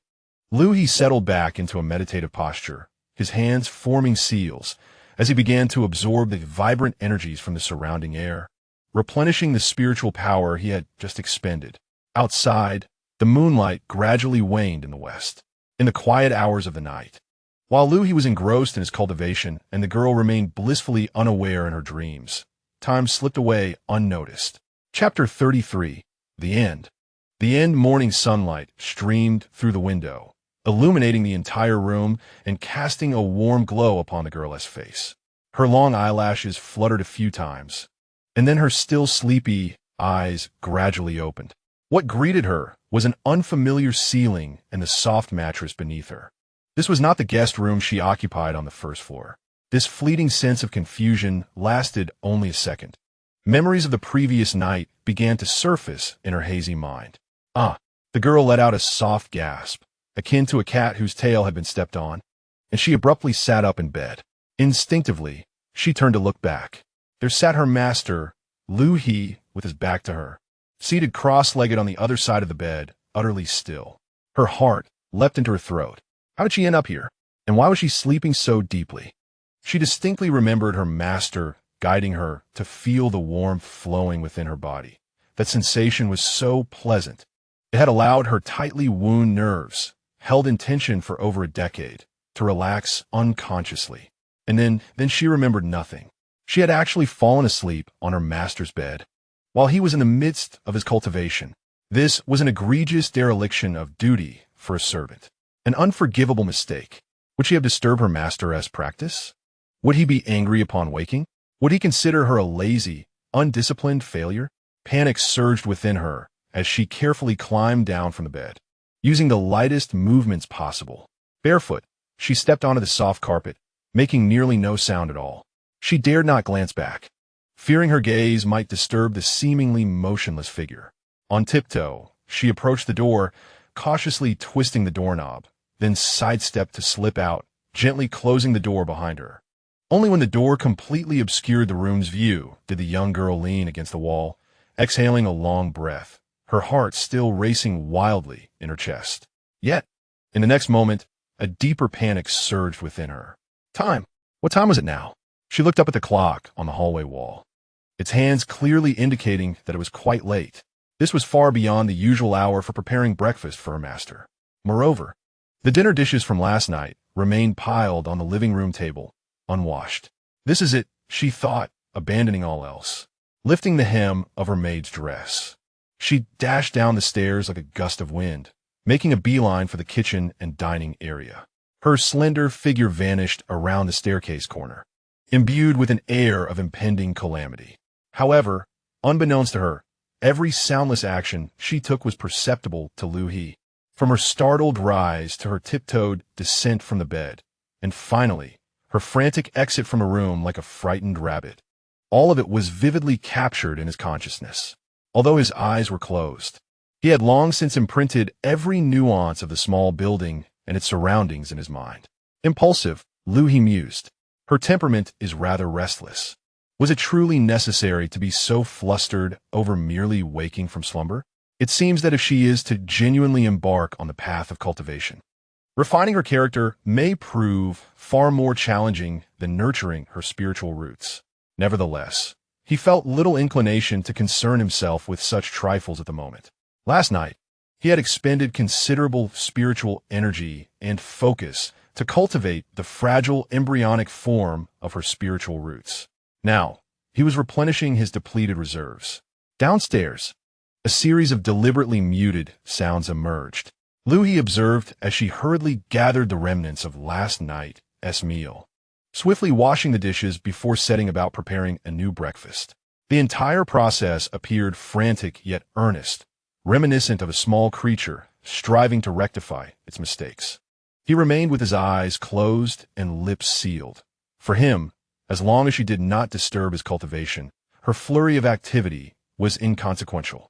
Liu settled back into a meditative posture, his hands forming seals, as he began to absorb the vibrant energies from the surrounding air, replenishing the spiritual power he had just expended. Outside, the moonlight gradually waned in the west, in the quiet hours of the night. While Liu was engrossed in his cultivation and the girl remained blissfully unaware in her dreams, time slipped away unnoticed. Chapter 33. The End. The end morning sunlight streamed through the window, illuminating the entire room and casting a warm glow upon the girl's face. Her long eyelashes fluttered a few times, and then her still sleepy eyes gradually opened. What greeted her was an unfamiliar ceiling and the soft mattress beneath her. This was not the guest room she occupied on the first floor. This fleeting sense of confusion lasted only a second. Memories of the previous night began to surface in her hazy mind. The girl let out a soft gasp, akin to a cat whose tail had been stepped on, and she abruptly sat up in bed. Instinctively, she turned to look back. There sat her master, Liu He, with his back to her, seated cross-legged on the other side of the bed, utterly still. Her heart leapt into her throat. How did she end up here? And why was she sleeping so deeply? She distinctly remembered her master guiding her to feel the warmth flowing within her body. That sensation was so pleasant. It had allowed her tightly wound nerves, held in tension for over a decade, to relax unconsciously. And then she remembered nothing. She had actually fallen asleep on her master's bed while he was in the midst of his cultivation. This was an egregious dereliction of duty for a servant, an unforgivable mistake. Would she have disturbed her master as practice? Would he be angry upon waking? Would he consider her a lazy, undisciplined failure? Panic surged within her as she carefully climbed down from the bed, using the lightest movements possible. Barefoot, she stepped onto the soft carpet, making nearly no sound at all. She dared not glance back, fearing her gaze might disturb the seemingly motionless figure. On tiptoe, she approached the door, cautiously twisting the doorknob, then sidestepped to slip out, gently closing the door behind her. Only when the door completely obscured the room's view did the young girl lean against the wall, exhaling a long breath, her heart still racing wildly in her chest. Yet, in the next moment, a deeper panic surged within her. Time! What time was it now? She looked up at the clock on the hallway wall, its hands clearly indicating that it was quite late. This was far beyond the usual hour for preparing breakfast for her master. Moreover, the dinner dishes from last night remained piled on the living room table, unwashed. This is it, she thought, abandoning all else. Lifting the hem of her maid's dress, she dashed down the stairs like a gust of wind, making a beeline for the kitchen and dining area. Her slender figure vanished around the staircase corner, imbued with an air of impending calamity. However, unbeknownst to her, every soundless action she took was perceptible to Liu He, from her startled rise to her tiptoed descent from the bed, and finally, her frantic exit from a room like a frightened rabbit. All of it was vividly captured in his consciousness. Although his eyes were closed, he had long since imprinted every nuance of the small building and its surroundings in his mind. Impulsive, Liu He mused. Her temperament is rather restless. Was it truly necessary to be so flustered over merely waking from slumber? It seems that if she is to genuinely embark on the path of cultivation, refining her character may prove far more challenging than nurturing her spiritual roots. Nevertheless, he felt little inclination to concern himself with such trifles at the moment. Last night, he had expended considerable spiritual energy and focus to cultivate the fragile embryonic form of her spiritual roots. Now, he was replenishing his depleted reserves. Downstairs, a series of deliberately muted sounds emerged. Liu He observed as she hurriedly gathered the remnants of last night's meal, swiftly washing the dishes before setting about preparing a new breakfast. The entire process appeared frantic yet earnest, reminiscent of a small creature striving to rectify its mistakes. He remained with his eyes closed and lips sealed. For him, as long as she did not disturb his cultivation, her flurry of activity was inconsequential.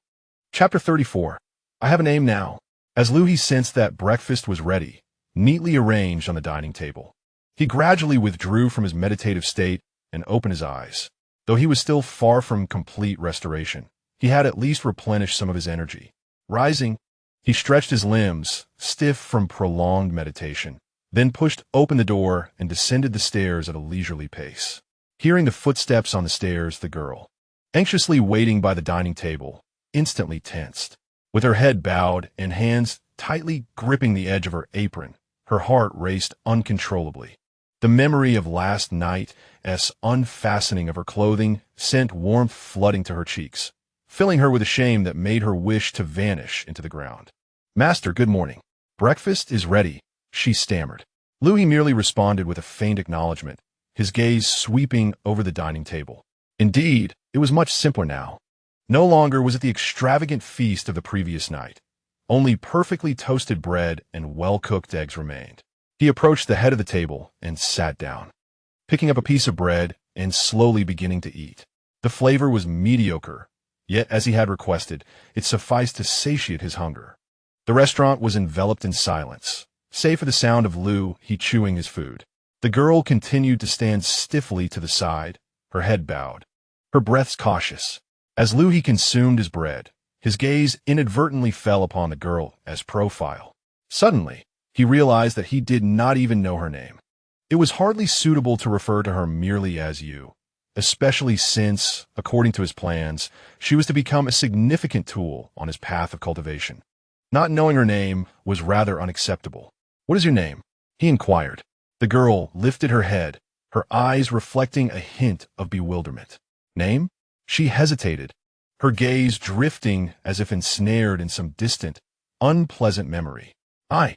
Chapter 34. I have a name now. As Liu He sensed that breakfast was ready, neatly arranged on the dining table, he gradually withdrew from his meditative state and opened his eyes. Though he was still far from complete restoration, he had at least replenished some of his energy. Rising, he stretched his limbs, stiff from prolonged meditation, then pushed open the door and descended the stairs at a leisurely pace. Hearing the footsteps on the stairs, the girl, anxiously waiting by the dining table, instantly tensed. With her head bowed and hands tightly gripping the edge of her apron, her heart raced uncontrollably. The memory of last night's unfastening of her clothing sent warmth flooding to her cheeks, filling her with a shame that made her wish to vanish into the ground. Master, good morning. Breakfast is ready, she stammered. Liu He merely responded with a faint acknowledgement, his gaze sweeping over the dining table. Indeed, it was much simpler now. No longer was it the extravagant feast of the previous night, Only perfectly toasted bread and well-cooked eggs remained. He approached the head of the table and sat down, picking up a piece of bread and slowly beginning to eat. The flavor was mediocre, yet as he had requested, it sufficed to satiate his hunger. The restaurant was enveloped in silence, save for the sound of Liu He chewing his food. The girl continued to stand stiffly to the side, her head bowed, her breaths cautious. As Liu He consumed his bread, his gaze inadvertently fell upon the girl as profile. Suddenly, he realized that he did not even know her name. It was hardly suitable to refer to her merely as you, especially since, according to his plans, she was to become a significant tool on his path of cultivation. Not knowing her name was rather unacceptable. "What is your name?" he inquired. The girl lifted her head, her eyes reflecting a hint of bewilderment. "Name?" She hesitated, her gaze drifting as if ensnared in some distant, unpleasant memory. I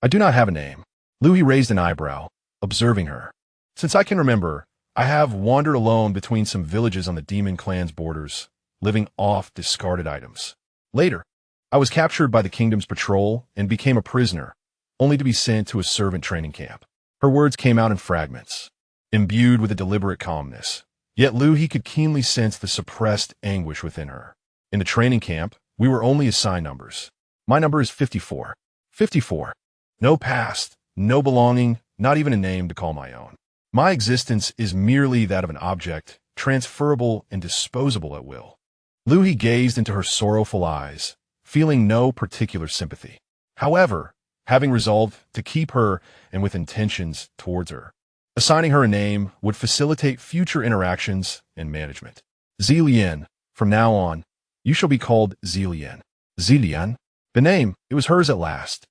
do not have a name." Liu He raised an eyebrow, observing her. "Since I can remember, I have wandered alone between some villages on the demon clan's borders, living off discarded items. Later, I was captured by the kingdom's patrol and became a prisoner, only to be sent to a servant training camp." Her words came out in fragments, imbued with a deliberate calmness. Yet Liu He could keenly sense the suppressed anguish within her. "In the training camp, we were only assigned numbers. My number is 54. 54. No past, no belonging, not even a name to call my own. My existence is merely that of an object, transferable and disposable at will." Liu He gazed into her sorrowful eyes, feeling no particular sympathy. However, having resolved to keep her and with intentions towards her, assigning her a name would facilitate future interactions and management. "Zilian, from now on, you shall be called Zilian." Zilian? The name, it was hers at last.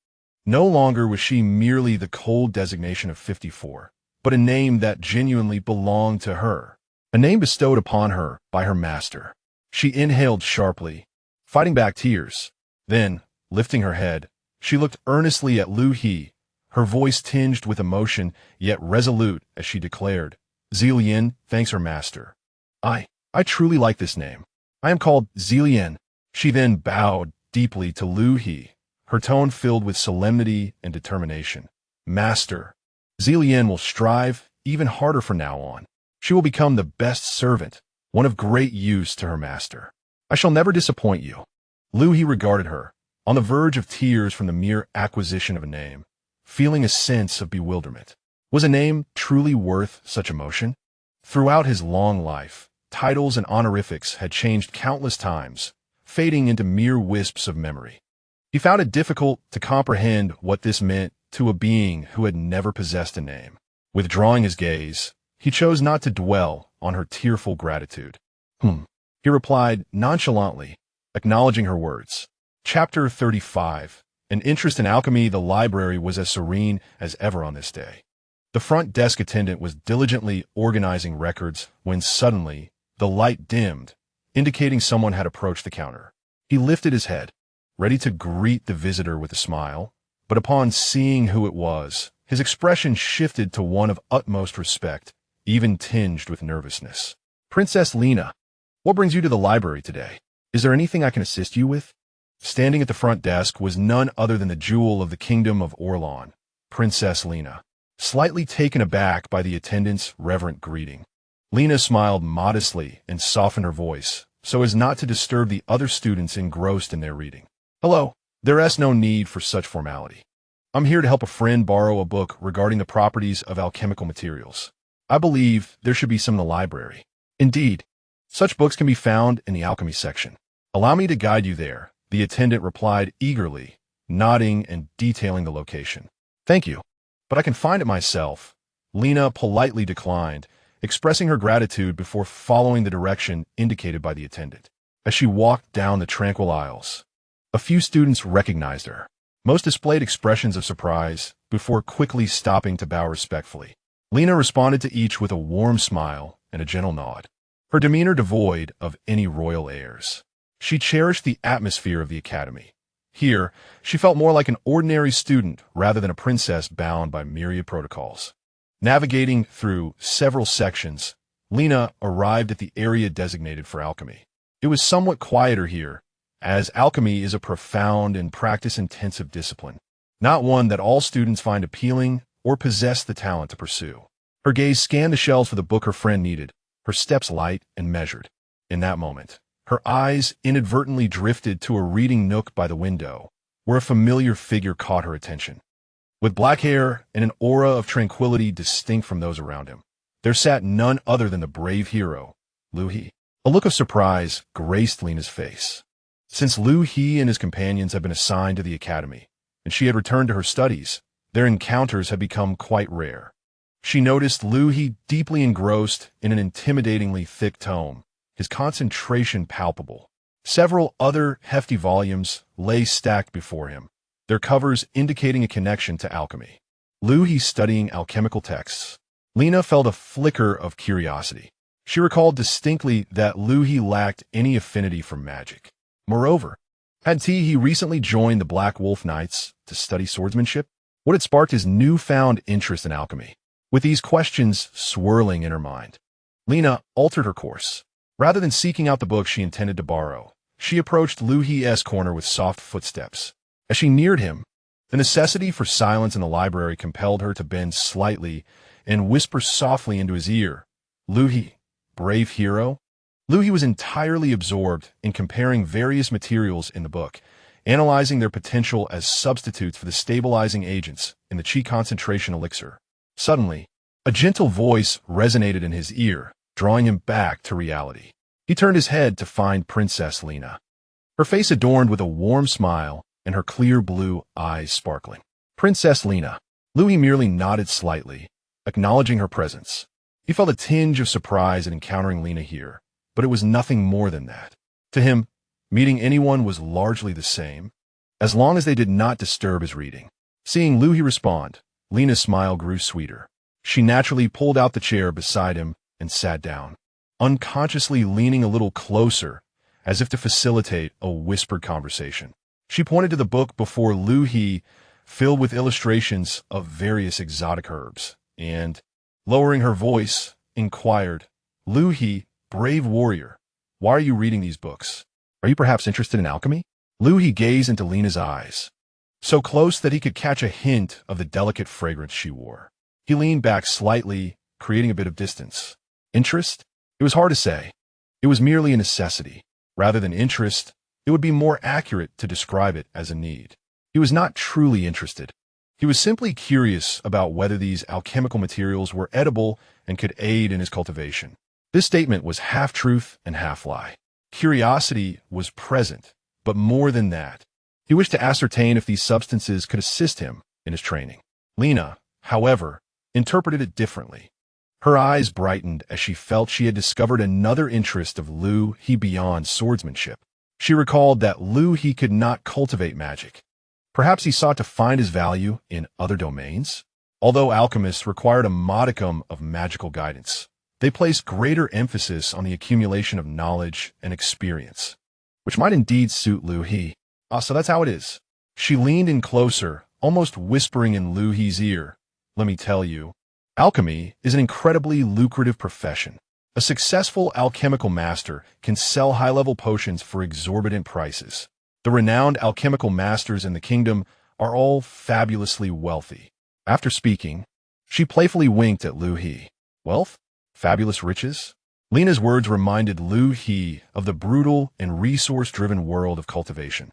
No longer was she merely the cold designation of 54, but a name that genuinely belonged to her. A name bestowed upon her by her master. She inhaled sharply, fighting back tears. Then, lifting her head, she looked earnestly at Liu He, her voice tinged with emotion yet resolute as she declared, "Zilian thanks her master. I truly like this name. I am called Zilian." She then bowed deeply to Liu He, her tone filled with solemnity and determination. "Master, Zilian will strive even harder from now on. She will become the best servant, one of great use to her master. I shall never disappoint you." Liu He regarded her, on the verge of tears from the mere acquisition of a name, feeling a sense of bewilderment. Was a name truly worth such emotion? Throughout his long life, titles and honorifics had changed countless times, fading into mere wisps of memory. He found it difficult to comprehend what this meant to a being who had never possessed a name. Withdrawing his gaze, he chose not to dwell on her tearful gratitude. He replied nonchalantly, acknowledging her words. Chapter 35. An interest in alchemy. The library was as serene as ever on this day. The front desk attendant was diligently organizing records when suddenly the light dimmed, indicating someone had approached the counter. He lifted his head, ready to greet the visitor with a smile, but upon seeing who it was, his expression shifted to one of utmost respect, even tinged with nervousness. "Princess Lina, what brings you to the library today? Is there anything I can assist you with?" Standing at the front desk was none other than the jewel of the kingdom of Orlan, Princess Lina. Slightly taken aback by the attendant's reverent greeting, Lina smiled modestly and softened her voice so as not to disturb the other students engrossed in their reading. "Hello, there is no need for such formality. I'm here to help a friend borrow a book regarding the properties of alchemical materials. I believe there should be some in the library. Indeed, such books can be found in the alchemy section. Allow me to guide you there," the attendant replied eagerly, nodding and detailing the location. "Thank you, but I can find it myself." Lina politely declined, expressing her gratitude before following the direction indicated by the attendant. As she walked down the tranquil aisles, a few students recognized her. Most displayed expressions of surprise before quickly stopping to bow respectfully. Lina responded to each with a warm smile and a gentle nod, her demeanor devoid of any royal airs. She cherished the atmosphere of the academy. Here, she felt more like an ordinary student rather than a princess bound by myriad protocols. Navigating through several sections, Lina arrived at the area designated for alchemy. It was somewhat quieter here, as alchemy is a profound and practice-intensive discipline, not one that all students find appealing or possess the talent to pursue. Her gaze scanned the shelves for the book her friend needed, her steps light and measured. In that moment, her eyes inadvertently drifted to a reading nook by the window, where a familiar figure caught her attention. With black hair and an aura of tranquility distinct from those around him, there sat none other than the brave hero, Liu He. A look of surprise graced Lena's face. Since Liu He and his companions had been assigned to the academy, and she had returned to her studies, their encounters had become quite rare. She noticed Liu He deeply engrossed in an intimidatingly thick tome, his concentration palpable. Several other hefty volumes lay stacked before him, their covers indicating a connection to alchemy. Liu He studying alchemical texts. Lena felt a flicker of curiosity. She recalled distinctly that Liu He lacked any affinity for magic. Moreover, had he recently joined the Black Wolf Knights to study swordsmanship? What had sparked his newfound interest in alchemy? With these questions swirling in her mind, Lena altered her course. Rather than seeking out the book she intended to borrow, she approached Liu He's corner with soft footsteps. As she neared him, the necessity for silence in the library compelled her to bend slightly and whisper softly into his ear, "Liu He, brave hero?" Liu He was entirely absorbed in comparing various materials in the book, analyzing their potential as substitutes for the stabilizing agents in the qi concentration elixir. Suddenly, a gentle voice resonated in his ear, drawing him back to reality. He turned his head to find Princess Lena, her face adorned with a warm smile and her clear blue eyes sparkling. "Princess Lena." Liu He merely nodded slightly, acknowledging her presence. He felt a tinge of surprise at encountering Lena here, but it was nothing more than that. To him, meeting anyone was largely the same, as long as they did not disturb his reading. Seeing Liu He respond, Lena's smile grew sweeter. She naturally pulled out the chair beside him and sat down, unconsciously leaning a little closer, as if to facilitate a whispered conversation. She pointed to the book before Liu He, filled with illustrations of various exotic herbs, and, lowering her voice, inquired, "Liu He, brave warrior, why are you reading these books? Are you perhaps interested in alchemy?" Liu He gazed into Lena's eyes, so close that he could catch a hint of the delicate fragrance she wore. He leaned back slightly, creating a bit of distance. Interest? It was hard to say. It was merely a necessity. Rather than interest, it would be more accurate to describe it as a need. He was not truly interested. He was simply curious about whether these alchemical materials were edible and could aid in his cultivation. This statement was half truth and half lie. Curiosity was present, but more than that. He wished to ascertain if these substances could assist him in his training. Lena, however, interpreted it differently. Her eyes brightened as she felt she had discovered another interest of Liu He beyond swordsmanship. She recalled that Liu He could not cultivate magic. Perhaps he sought to find his value in other domains? Although alchemists required a modicum of magical guidance, they placed greater emphasis on the accumulation of knowledge and experience, which might indeed suit Liu He. So that's how it is. She leaned in closer, almost whispering in Liu He's ear, "Let me tell you, alchemy is an incredibly lucrative profession. A successful alchemical master can sell high-level potions for exorbitant prices. The renowned alchemical masters in the kingdom are all fabulously wealthy." After speaking, she playfully winked at Liu He. Wealth? Fabulous riches? Lena's words reminded Liu He of the brutal and resource-driven world of cultivation,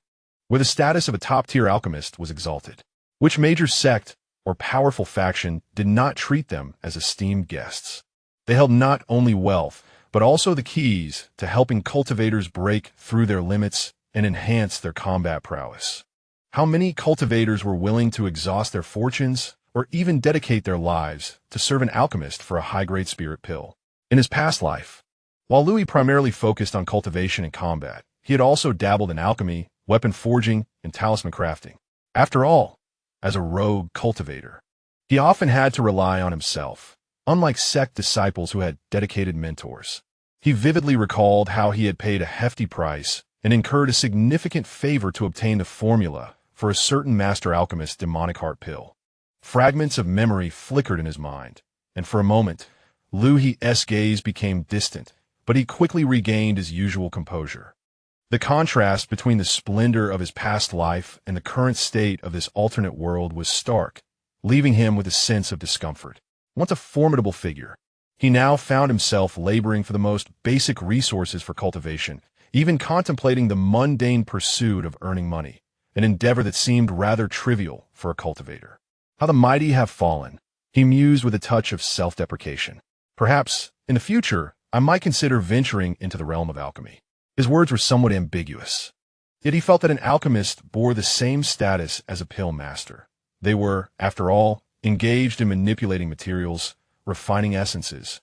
where the status of a top-tier alchemist was exalted. Which major sect or powerful faction did not treat them as esteemed guests? They held not only wealth, but also the keys to helping cultivators break through their limits and enhance their combat prowess. How many cultivators were willing to exhaust their fortunes or even dedicate their lives to serve an alchemist for a high-grade spirit pill? In his past life, while Liu primarily focused on cultivation and combat, he had also dabbled in alchemy, weapon forging, and talisman crafting. After all, as a rogue cultivator, he often had to rely on himself, unlike sect disciples who had dedicated mentors. He vividly recalled how he had paid a hefty price and incurred a significant favor to obtain the formula for a certain master alchemist's demonic heart pill. Fragments of memory flickered in his mind, and for a moment, Liu He's gaze became distant, but he quickly regained his usual composure. The contrast between the splendor of his past life and the current state of this alternate world was stark, leaving him with a sense of discomfort. Once a formidable figure, he now found himself laboring for the most basic resources for cultivation, even contemplating the mundane pursuit of earning money, an endeavor that seemed rather trivial for a cultivator. How the mighty have fallen, he mused with a touch of self-deprecation. Perhaps, in the future, I might consider venturing into the realm of alchemy. His words were somewhat ambiguous, yet he felt that an alchemist bore the same status as a pill master. They were, after all, engaged in manipulating materials, refining essences,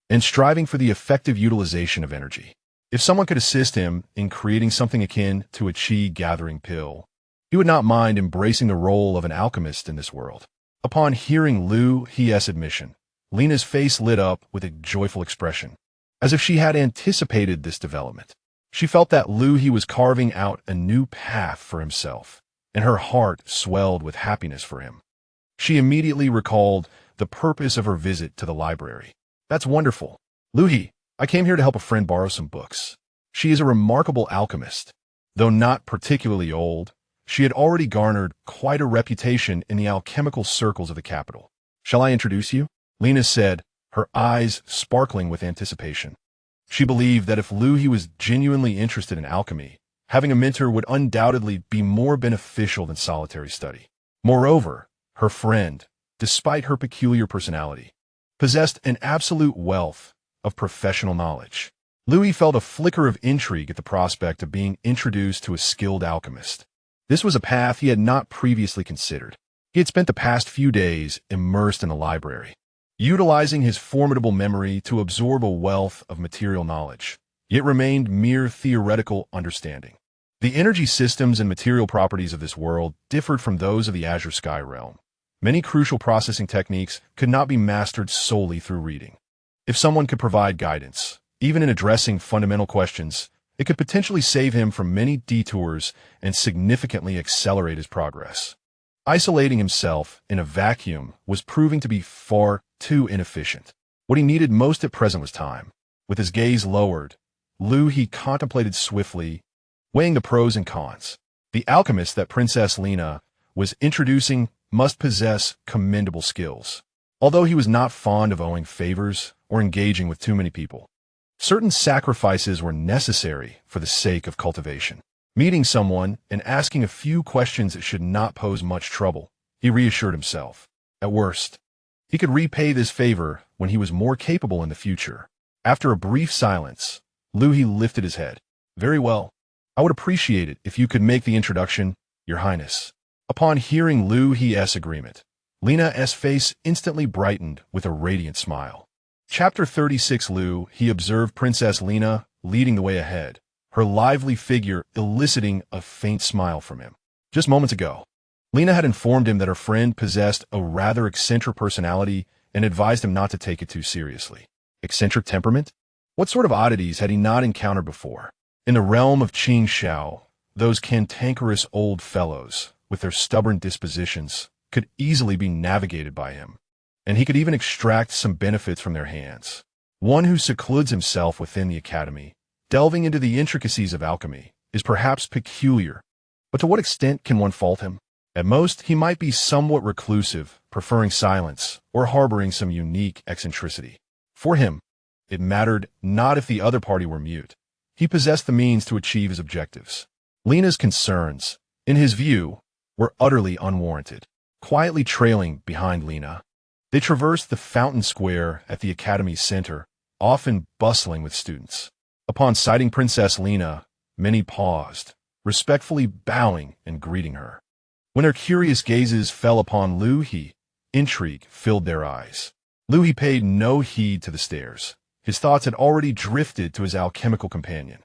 and striving for the effective utilization of energy. If someone could assist him in creating something akin to a chi-gathering pill, he would not mind embracing the role of an alchemist in this world. Upon hearing Liu He's admission, Lena's face lit up with a joyful expression, as if she had anticipated this development. She felt that Liu He was carving out a new path for himself, and her heart swelled with happiness for him. She immediately recalled the purpose of her visit to the library. That's wonderful. Liu He, I came here to help a friend borrow some books. She is a remarkable alchemist. Though not particularly old, she had already garnered quite a reputation in the alchemical circles of the capital. Shall I introduce you? Lena said, her eyes sparkling with anticipation. She believed that if Liu He was genuinely interested in alchemy, having a mentor would undoubtedly be more beneficial than solitary study. Moreover, her friend, despite her peculiar personality, possessed an absolute wealth of professional knowledge. Liu He felt a flicker of intrigue at the prospect of being introduced to a skilled alchemist. This was a path he had not previously considered. He had spent the past few days immersed in the library, utilizing his formidable memory to absorb a wealth of material knowledge, yet remained mere theoretical understanding. The energy systems and material properties of this world differed from those of the Azure Sky realm. Many crucial processing techniques could not be mastered solely through reading. If someone could provide guidance, even in addressing fundamental questions, it could potentially save him from many detours and significantly accelerate his progress. Isolating himself in a vacuum was proving to be far too inefficient. What he needed most at present was time. With his gaze lowered, Liu He contemplated swiftly, weighing the pros and cons. The alchemist that Princess Lena was introducing must possess commendable skills. Although he was not fond of owing favors or engaging with too many people, certain sacrifices were necessary for the sake of cultivation. Meeting someone and asking a few questions that should not pose much trouble, he reassured himself. At worst, he could repay this favor when he was more capable in the future. After a brief silence, Liu He lifted his head. Very well. I would appreciate it if you could make the introduction, Your Highness. Upon hearing Liu He's agreement, Lena's face instantly brightened with a radiant smile. Chapter 36. Liu He observed Princess Lena leading the way ahead, her lively figure eliciting a faint smile from him. Just moments ago, Lena had informed him that her friend possessed a rather eccentric personality and advised him not to take it too seriously. Eccentric temperament? What sort of oddities had he not encountered before? In the realm of Qing Shao, those cantankerous old fellows, with their stubborn dispositions, could easily be navigated by him, and he could even extract some benefits from their hands. One who secludes himself within the academy, delving into the intricacies of alchemy, is perhaps peculiar, but to what extent can one fault him? At most, he might be somewhat reclusive, preferring silence, or harboring some unique eccentricity. For him, it mattered not if the other party were mute. He possessed the means to achieve his objectives. Lena's concerns, in his view, were utterly unwarranted. Quietly trailing behind Lena, they traversed the fountain square at the academy's center, often bustling with students. Upon sighting Princess Lena, many paused, respectfully bowing and greeting her. When their curious gazes fell upon Liu He, intrigue filled their eyes. Liu He paid no heed to the stares. His thoughts had already drifted to his alchemical companion,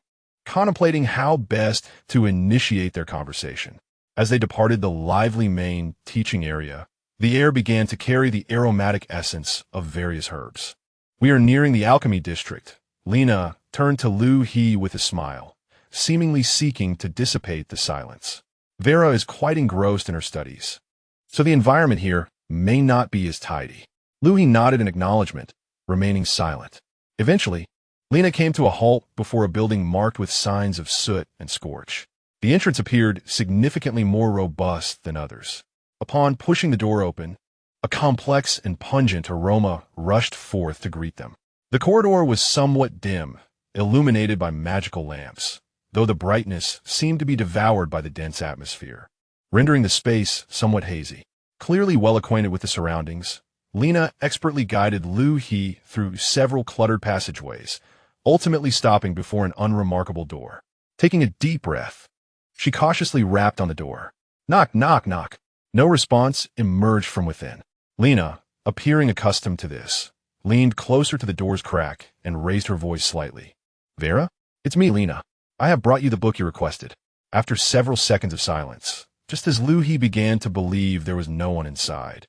contemplating how best to initiate their conversation. As they departed the lively main teaching area, the air began to carry the aromatic essence of various herbs. We are nearing the alchemy district. Lena turned to Liu He with a smile, seemingly seeking to dissipate the silence. Vera is quite engrossed in her studies, so the environment here may not be as tidy. Liu He nodded in acknowledgement, remaining silent. Eventually, Lena came to a halt before a building marked with signs of soot and scorch. The entrance appeared significantly more robust than others. Upon pushing the door open, a complex and pungent aroma rushed forth to greet them. The corridor was somewhat dim, illuminated by magical lamps, though the brightness seemed to be devoured by the dense atmosphere, rendering the space somewhat hazy. Clearly well acquainted with the surroundings, Lena expertly guided Liu He through several cluttered passageways, ultimately stopping before an unremarkable door. Taking a deep breath, she cautiously rapped on the door. Knock, knock, knock. No response emerged from within. Lena, appearing accustomed to this, leaned closer to the door's crack and raised her voice slightly. Vera? It's me, Lena. I have brought you the book you requested. After several seconds of silence, just as Liu He began to believe there was no one inside,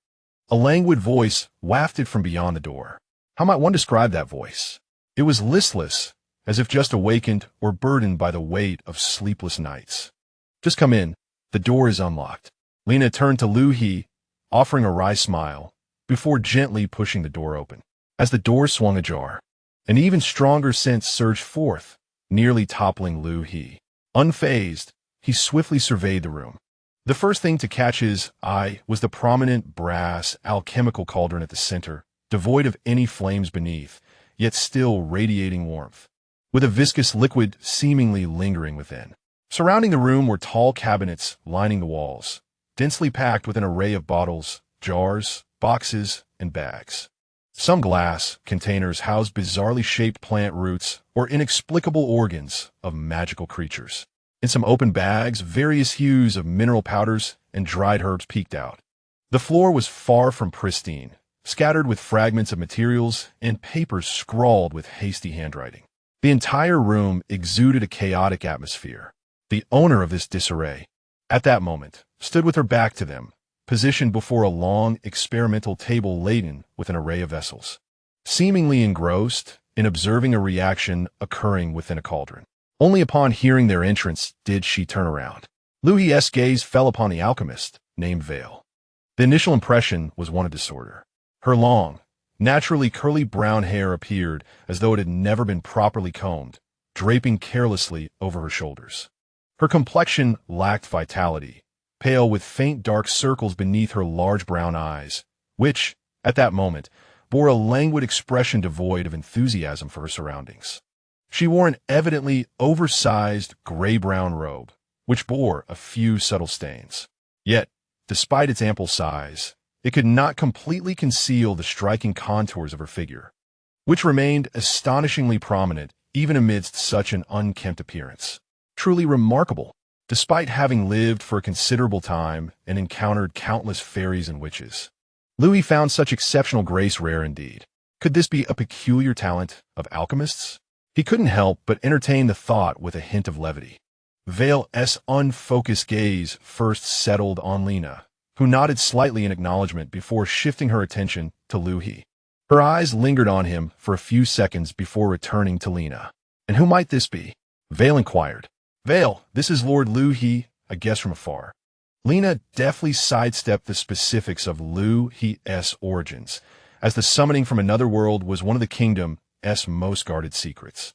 a languid voice wafted from beyond the door. How might one describe that voice? It was listless, as if just awakened or burdened by the weight of sleepless nights. Just come in. The door is unlocked. Lena turned to Liu He, offering a wry smile, before gently pushing the door open. As the door swung ajar, an even stronger sense surged forth, nearly toppling Liu He. Unfazed, he swiftly surveyed the room. The first thing to catch his eye was the prominent brass alchemical cauldron at the center, devoid of any flames beneath, yet still radiating warmth, with a viscous liquid seemingly lingering within. Surrounding the room were tall cabinets lining the walls, densely packed with an array of bottles, jars, boxes, and bags. Some glass containers housed bizarrely shaped plant roots or inexplicable organs of magical creatures. In some open bags, various hues of mineral powders and dried herbs peeked out. The floor was far from pristine, scattered with fragments of materials and papers scrawled with hasty handwriting. The entire room exuded a chaotic atmosphere. The owner of this disarray, at that moment, stood with her back to them, positioned before a long experimental table laden with an array of vessels, seemingly engrossed in observing a reaction occurring within a cauldron. Only upon hearing their entrance did she turn around. Liu He's gaze fell upon the alchemist, named Vale. The initial impression was one of disorder. Her long, naturally curly brown hair appeared as though it had never been properly combed, draping carelessly over her shoulders. Her complexion lacked vitality, pale with faint dark circles beneath her large brown eyes, which, at that moment, bore a languid expression devoid of enthusiasm for her surroundings. She wore an evidently oversized gray-brown robe, which bore a few subtle stains. Yet, despite its ample size, it could not completely conceal the striking contours of her figure, which remained astonishingly prominent even amidst such an unkempt appearance. Truly remarkable, despite having lived for a considerable time and encountered countless fairies and witches. Liu He found such exceptional grace rare indeed. Could this be a peculiar talent of alchemists? He couldn't help but entertain the thought with a hint of levity. Vale's unfocused gaze first settled on Lena, who nodded slightly in acknowledgement before shifting her attention to Liu He. Her eyes lingered on him for a few seconds before returning to Lena. And who might this be? Vale inquired. Vale, this is Lord Liu He, a guest from afar. Lena deftly sidestepped the specifics of Liu He's origins, as the summoning from another world was one of the kingdom's most guarded secrets.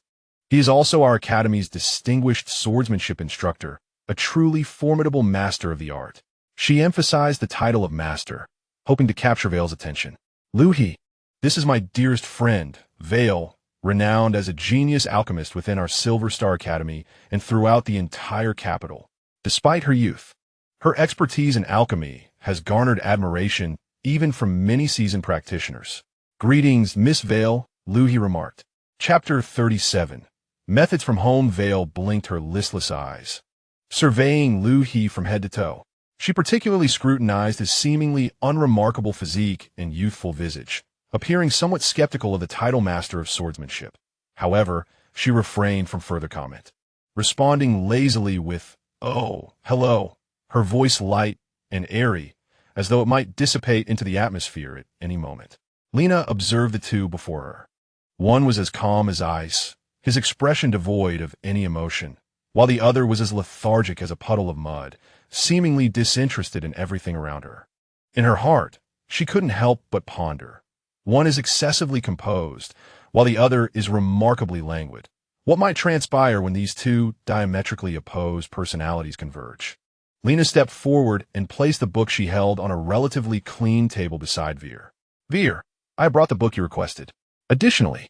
He is also our academy's distinguished swordsmanship instructor, a truly formidable master of the art. She emphasized the title of master, hoping to capture Vale's attention. Liu He, this is my dearest friend, Vale, renowned as a genius alchemist within our Silver Star Academy and throughout the entire capital. Despite her youth, her expertise in alchemy has garnered admiration even from many seasoned practitioners. Greetings, Miss Vale, Liu He remarked. Chapter 37. Methods from home. Vale blinked her listless eyes, surveying Liu He from head to toe. She particularly scrutinized his seemingly unremarkable physique and youthful visage, appearing somewhat skeptical of the title master of swordsmanship. However, she refrained from further comment, responding lazily with, "Oh, hello," her voice light and airy, as though it might dissipate into the atmosphere at any moment. Lena observed the two before her. One was as calm as ice, his expression devoid of any emotion, while the other was as lethargic as a puddle of mud, seemingly disinterested in everything around her. In her heart, she couldn't help but ponder. One is excessively composed, while the other is remarkably languid. What might transpire when these two diametrically opposed personalities converge? Lena stepped forward and placed the book she held on a relatively clean table beside Veer. Veer, I brought the book you requested. Additionally,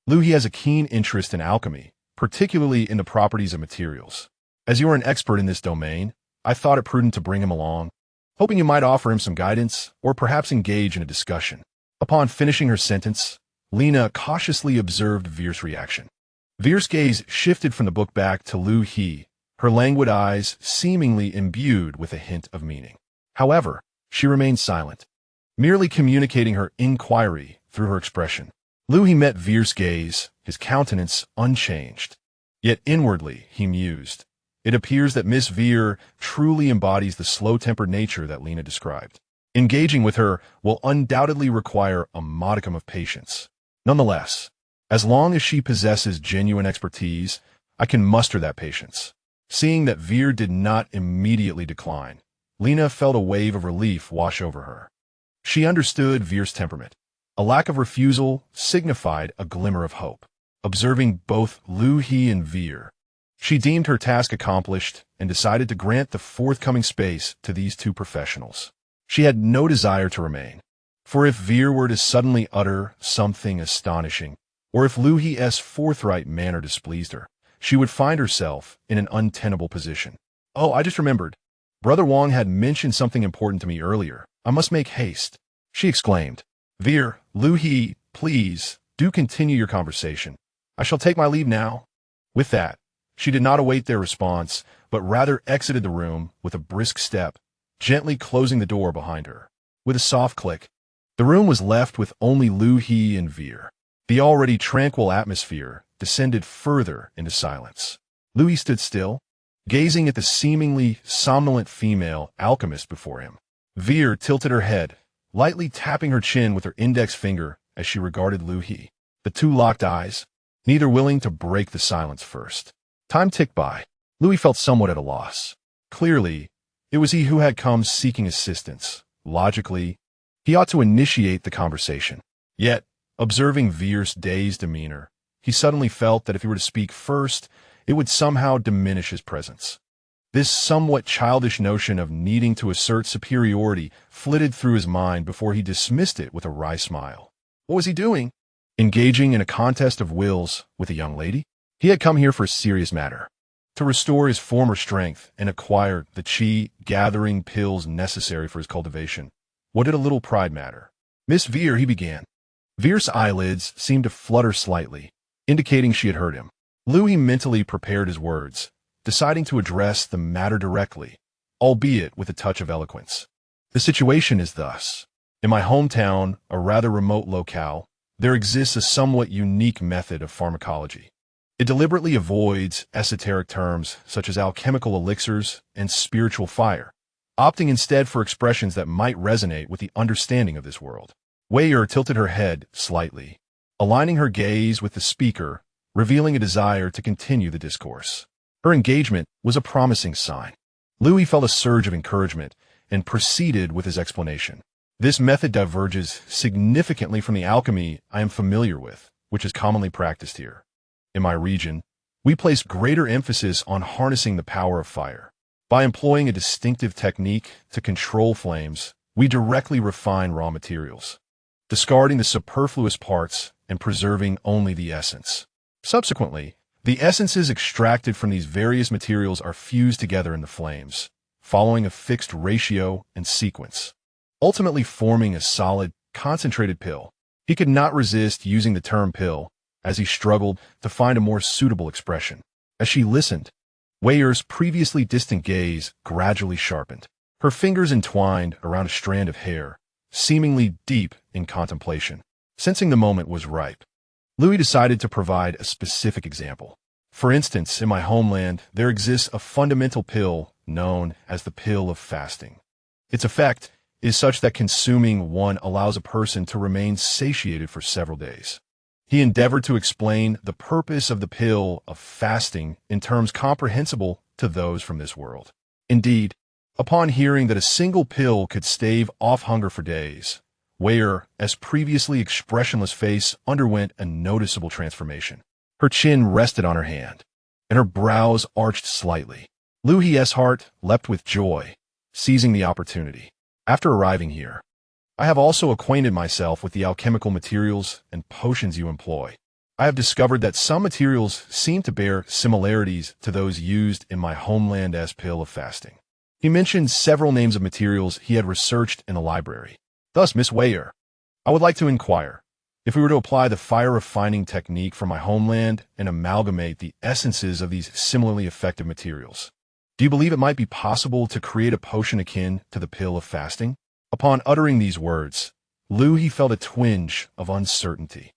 Liu He has a keen interest in alchemy, particularly in the properties of materials. As you are an expert in this domain, I thought it prudent to bring him along, hoping you might offer him some guidance or perhaps engage in a discussion. Upon finishing her sentence, Lena cautiously observed Veer's reaction. Veer's gaze shifted from the book back to Liu He, her languid eyes seemingly imbued with a hint of meaning. However, she remained silent, merely communicating her inquiry through her expression. Liu He met Veer's gaze, his countenance unchanged. Yet inwardly, he mused. It appears that Miss Veer truly embodies the slow-tempered nature that Lena described. Engaging with her will undoubtedly require a modicum of patience. Nonetheless, as long as she possesses genuine expertise, I can muster that patience. Seeing that Veer did not immediately decline, Lena felt a wave of relief wash over her. She understood Veer's temperament. A lack of refusal signified a glimmer of hope. Observing both Liu He and Veer, she deemed her task accomplished and decided to grant the forthcoming space to these two professionals. She had no desire to remain, for if Veer were to suddenly utter something astonishing, or if Liu He's forthright manner displeased her, she would find herself in an untenable position. Oh, I just remembered. Brother Wang had mentioned something important to me earlier. I must make haste, she exclaimed. Veer, Liu He, please, do continue your conversation. I shall take my leave now. With that, she did not await their response, but rather exited the room with a brisk step, gently closing the door behind her. With a soft click, the room was left with only Liu He and Veer. The already tranquil atmosphere descended further into silence. Liu He stood still, gazing at the seemingly somnolent female alchemist before him. Veer tilted her head, lightly tapping her chin with her index finger as she regarded Liu He. The two locked eyes, neither willing to break the silence first. Time ticked by. Liu He felt somewhat at a loss. Clearly, it was he who had come seeking assistance. Logically, he ought to initiate the conversation. Yet, observing Veer's dazed demeanor, he suddenly felt that if he were to speak first, it would somehow diminish his presence. This somewhat childish notion of needing to assert superiority flitted through his mind before he dismissed it with a wry smile. What was he doing? Engaging in a contest of wills with a young lady? He had come here for a serious matter, to restore his former strength and acquire the chi-gathering pills necessary for his cultivation. What did a little pride matter? Miss Veer, he began. Veer's eyelids seemed to flutter slightly, indicating she had heard him. Liu He mentally prepared his words, deciding to address the matter directly, albeit with a touch of eloquence. The situation is thus. In my hometown, a rather remote locale, there exists a somewhat unique method of pharmacology. It deliberately avoids esoteric terms such as alchemical elixirs and spiritual fire, opting instead for expressions that might resonate with the understanding of this world. Wei tilted her head slightly, aligning her gaze with the speaker, revealing a desire to continue the discourse. Her engagement was a promising sign. Liu He felt a surge of encouragement and proceeded with his explanation. This method diverges significantly from the alchemy I am familiar with, which is commonly practiced here. In my region, we place greater emphasis on harnessing the power of fire. By employing a distinctive technique to control flames, we directly refine raw materials, discarding the superfluous parts and preserving only the essence. Subsequently, the essences extracted from these various materials are fused together in the flames, following a fixed ratio and sequence, ultimately forming a solid, concentrated pill. He could not resist using the term pill, as he struggled to find a more suitable expression. As she listened, Wei's previously distant gaze gradually sharpened. Her fingers entwined around a strand of hair, seemingly deep in contemplation. Sensing the moment was ripe, Liu He decided to provide a specific example. For instance, in my homeland, there exists a fundamental pill known as the pill of fasting. Its effect is such that consuming one allows a person to remain satiated for several days. He endeavored to explain the purpose of the pill of fasting in terms comprehensible to those from this world. Indeed, upon hearing that a single pill could stave off hunger for days, Where, as previously expressionless face, underwent a noticeable transformation. Her chin rested on her hand, and her brows arched slightly. Liu He's heart leapt with joy, seizing the opportunity. After arriving here, I have also acquainted myself with the alchemical materials and potions you employ. I have discovered that some materials seem to bear similarities to those used in my homeland as pill of fasting. He mentioned several names of materials he had researched in the library. Thus, Miss Weyer, I would like to inquire, if we were to apply the fire refining technique from my homeland and amalgamate the essences of these similarly effective materials, do you believe it might be possible to create a potion akin to the pill of fasting? Upon uttering these words, Liu He felt a twinge of uncertainty.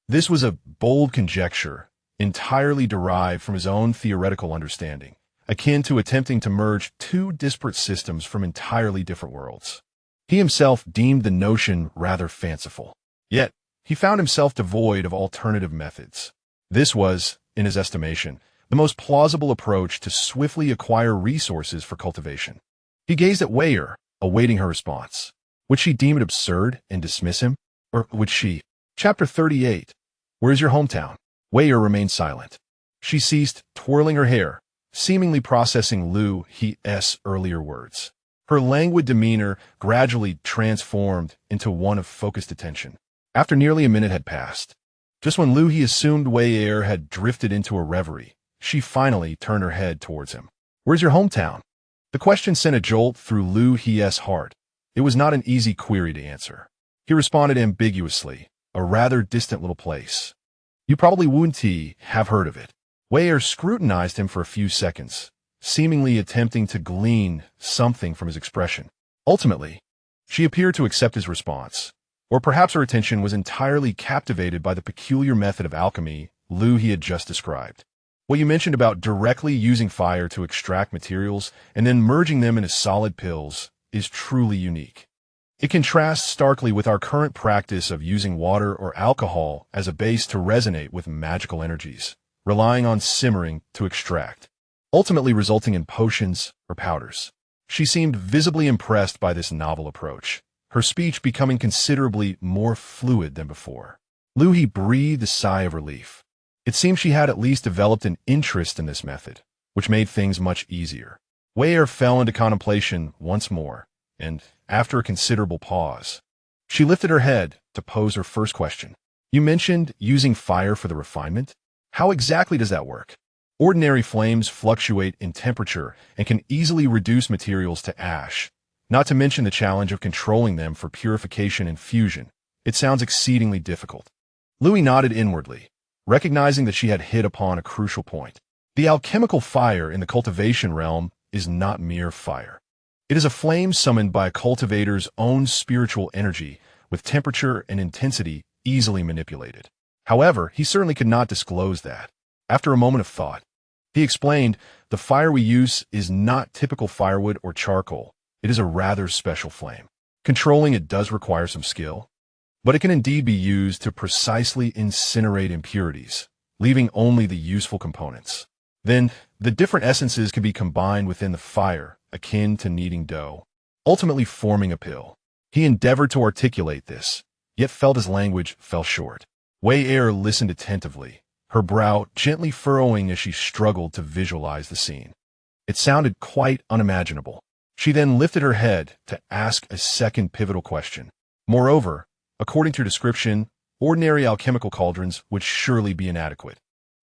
This was a bold conjecture, entirely derived from his own theoretical understanding, akin to attempting to merge two disparate systems from entirely different worlds. He himself deemed the notion rather fanciful. Yet, he found himself devoid of alternative methods. This was, in his estimation, the most plausible approach to swiftly acquire resources for cultivation. He gazed at Weyer, awaiting her response. Would she deem it absurd and dismiss him? Or would she? Chapter 38. Where is your hometown? Weyer remained silent. She ceased twirling her hair, seemingly processing Liu He's earlier words. Her languid demeanor gradually transformed into one of focused attention. After nearly a minute had passed, just when Liu He assumed Weyer had drifted into a reverie, she finally turned her head towards him. Where's your hometown? The question sent a jolt through Liu He's heart. It was not an easy query to answer. He responded ambiguously, a rather distant little place. You probably wouldn't have heard of it. Weyer scrutinized him for a few seconds, seemingly attempting to glean something from his expression. Ultimately, she appeared to accept his response, or perhaps her attention was entirely captivated by the peculiar method of alchemy Liu He had just described. What you mentioned about directly using fire to extract materials and then merging them into solid pills is truly unique. It contrasts starkly with our current practice of using water or alcohol as a base to resonate with magical energies, relying on simmering to extract, ultimately resulting in potions or powders. She seemed visibly impressed by this novel approach, her speech becoming considerably more fluid than before. Liu He breathed a sigh of relief. It seemed she had at least developed an interest in this method, which made things much easier. Weyer fell into contemplation once more, and, after a considerable pause, she lifted her head to pose her first question. You mentioned using fire for the refinement? How exactly does that work? Ordinary flames fluctuate in temperature and can easily reduce materials to ash, not to mention the challenge of controlling them for purification and fusion. It sounds exceedingly difficult. Liu He nodded inwardly, recognizing that she had hit upon a crucial point. The alchemical fire in the cultivation realm is not mere fire. It is a flame summoned by a cultivator's own spiritual energy, with temperature and intensity easily manipulated. However, he certainly could not disclose that. After a moment of thought, he explained, the fire we use is not typical firewood or charcoal. It is a rather special flame. Controlling it does require some skill, but it can indeed be used to precisely incinerate impurities, leaving only the useful components. Then, the different essences can be combined within the fire, akin to kneading dough, ultimately forming a pill. He endeavored to articulate this, yet felt his language fell short. Weyer listened attentively, her brow gently furrowing as she struggled to visualize the scene. It sounded quite unimaginable. She then lifted her head to ask a second pivotal question. Moreover, according to your description, ordinary alchemical cauldrons would surely be inadequate.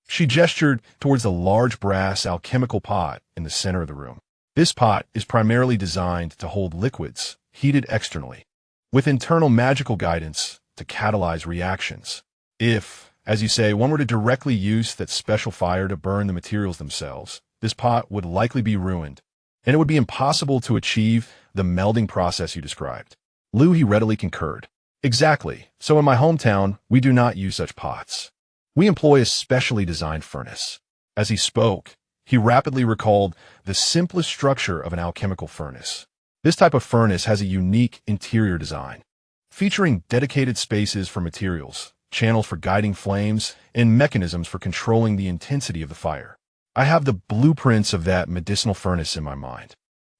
She gestured towards the large brass alchemical pot in the center of the room. This pot is primarily designed to hold liquids, heated externally, with internal magical guidance to catalyze reactions. If, as you say, one were to directly use that special fire to burn the materials themselves, this pot would likely be ruined, and it would be impossible to achieve the melding process you described. Liu He readily concurred. Exactly. So in my hometown, we do not use such pots. We employ a specially designed furnace. As he spoke, he rapidly recalled the simplest structure of an alchemical furnace. This type of furnace has a unique interior design, featuring dedicated spaces for materials, channels for guiding flames, and mechanisms for controlling the intensity of the fire. I have the blueprints of that medicinal furnace in my mind.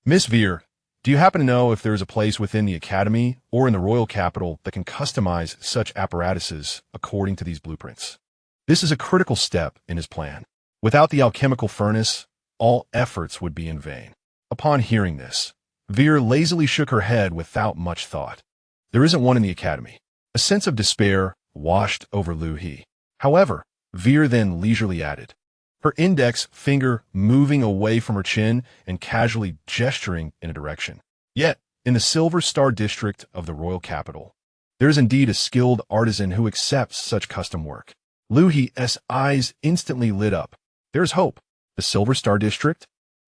Miss Veer, Do you happen to know if there is a place within the academy or in the royal capital that can customize such apparatuses according to these blueprints? This is a critical step in his plan. Without the alchemical furnace, all efforts would be in vain. Upon hearing this, Veer lazily shook her head without much thought. There isn't one in the academy. A sense of despair washed over Liu He. However, Veer then leisurely added, her index finger moving away from her chin and casually gesturing in a direction. Yet, in the Silver Star district of the royal capital, there is indeed a skilled artisan who accepts such custom work. Liu He's eyes instantly lit up. There's hope. The Silver Star district?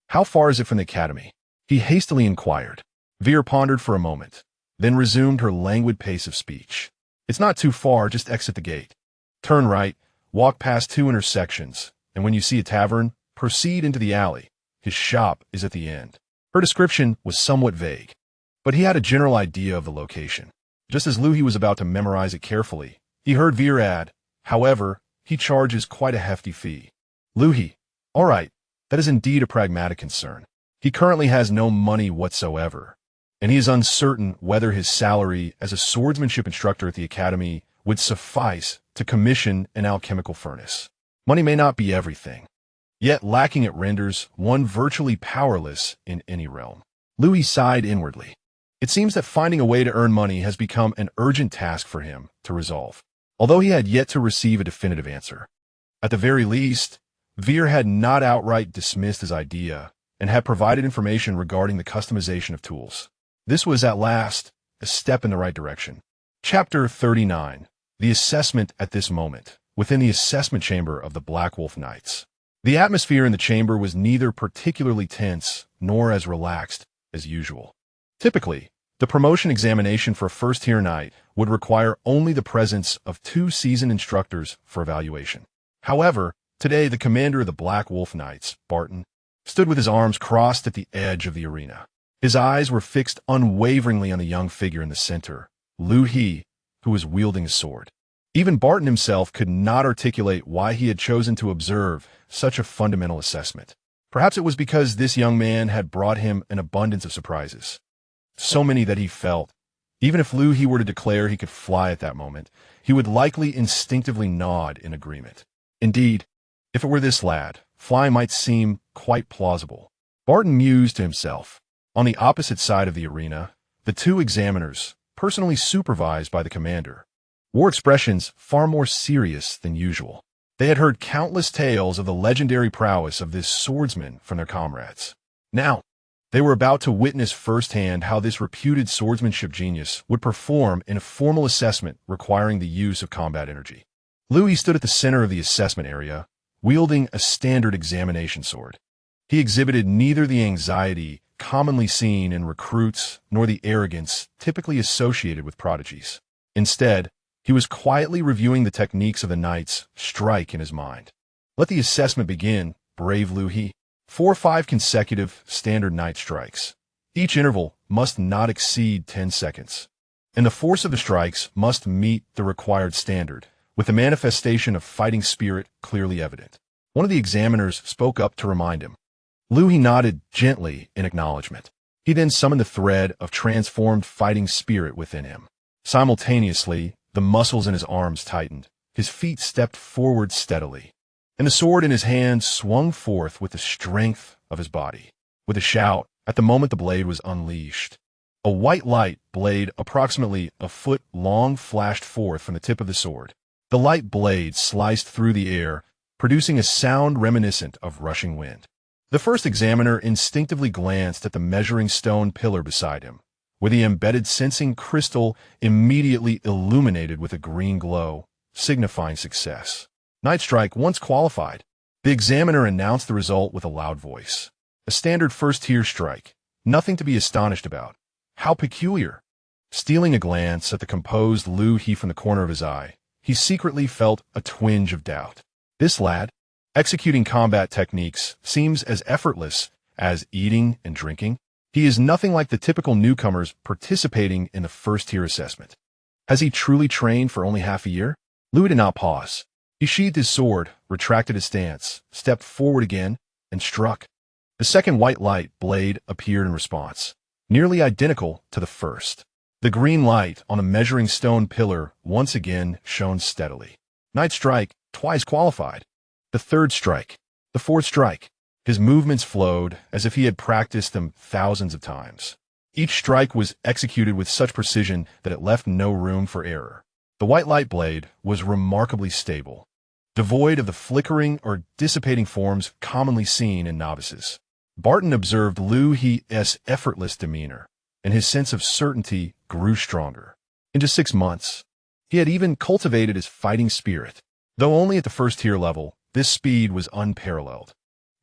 How far is it from the academy? He hastily inquired. Veer pondered for a moment, then resumed her languid pace of speech. It's not too far, just exit the gate. Turn right, walk past 2 intersections, and when you see a tavern, proceed into the alley. His shop is at the end. Her description was somewhat vague, but he had a general idea of the location. Just as Liu He was about to memorize it carefully, he heard Veer add, however, he charges quite a hefty fee. Liu He, all right, that is indeed a pragmatic concern. He currently has no money whatsoever, and he is uncertain whether his salary as a swordsmanship instructor at the academy would suffice to commission an alchemical furnace. Money may not be everything, yet lacking it renders one virtually powerless in any realm. Liu He sighed inwardly. It seems that finding a way to earn money has become an urgent task for him to resolve, although he had yet to receive a definitive answer. At the very least, Veer had not outright dismissed his idea and had provided information regarding the customization of tools. This was at last a step in the right direction. Chapter 39. The assessment at this moment, within the assessment chamber of the Black Wolf Knights. The atmosphere in the chamber was neither particularly tense nor as relaxed as usual. Typically, the promotion examination for a first-tier knight would require only the presence of 2 seasoned instructors for evaluation. However, today the commander of the Black Wolf Knights, Barton, stood with his arms crossed at the edge of the arena. His eyes were fixed unwaveringly on the young figure in the center, Liu He, who was wielding a sword. Even Barton himself could not articulate why he had chosen to observe such a fundamental assessment. Perhaps it was because this young man had brought him an abundance of surprises. So many that he felt, even if Liu He were to declare he could fly at that moment, he would likely instinctively nod in agreement. Indeed, if it were this lad, flying might seem quite plausible. Barton mused to himself. On the opposite side of the arena, the 2 examiners, personally supervised by the commander, wore expressions far more serious than usual. They had heard countless tales of the legendary prowess of this swordsman from their comrades. Now, they were about to witness firsthand how this reputed swordsmanship genius would perform in a formal assessment requiring the use of combat energy. Liu He stood at the center of the assessment area, wielding a standard examination sword. He exhibited neither the anxiety commonly seen in recruits nor the arrogance typically associated with prodigies. Instead, he was quietly reviewing the techniques of the knight's strike in his mind. Let the assessment begin, brave Liu He. 4 or 5 consecutive standard knight strikes. Each interval must not exceed 10 seconds. And the force of the strikes must meet the required standard, with the manifestation of fighting spirit clearly evident. One of the examiners spoke up to remind him. Liu He nodded gently in acknowledgement. He then summoned the thread of transformed fighting spirit within him. Simultaneously, the muscles in his arms tightened. His feet stepped forward steadily, and the sword in his hand swung forth with the strength of his body. With a shout, at the moment the blade was unleashed, a white light blade approximately a foot long flashed forth from the tip of the sword. The light blade sliced through the air, producing a sound reminiscent of rushing wind. The first examiner instinctively glanced at the measuring stone pillar beside him, where the embedded sensing crystal immediately illuminated with a green glow, signifying success. Night Strike once qualified. The examiner announced the result with a loud voice. A standard first-tier strike. Nothing to be astonished about. How peculiar. Stealing a glance at the composed Liu He from the corner of his eye, he secretly felt a twinge of doubt. This lad, executing combat techniques, seems as effortless as eating and drinking. He is nothing like the typical newcomers participating in the first-tier assessment. Has he truly trained for only half a year? Liu did not pause. He sheathed his sword, retracted his stance, stepped forward again, and struck. The second white light blade appeared in response. nearly identical to the first. The green light on a measuring stone pillar once again shone steadily. Night strike, twice qualified. The third strike. The fourth strike. His movements flowed as if he had practiced them thousands of times. Each strike was executed with such precision that it left no room for error. The white light blade was remarkably stable, devoid of the flickering or dissipating forms commonly seen in novices. Barton observed Liu He's effortless demeanor, and his sense of certainty grew stronger. In just 6 months, he had even cultivated his fighting spirit. Though only at the first tier level, this speed was unparalleled.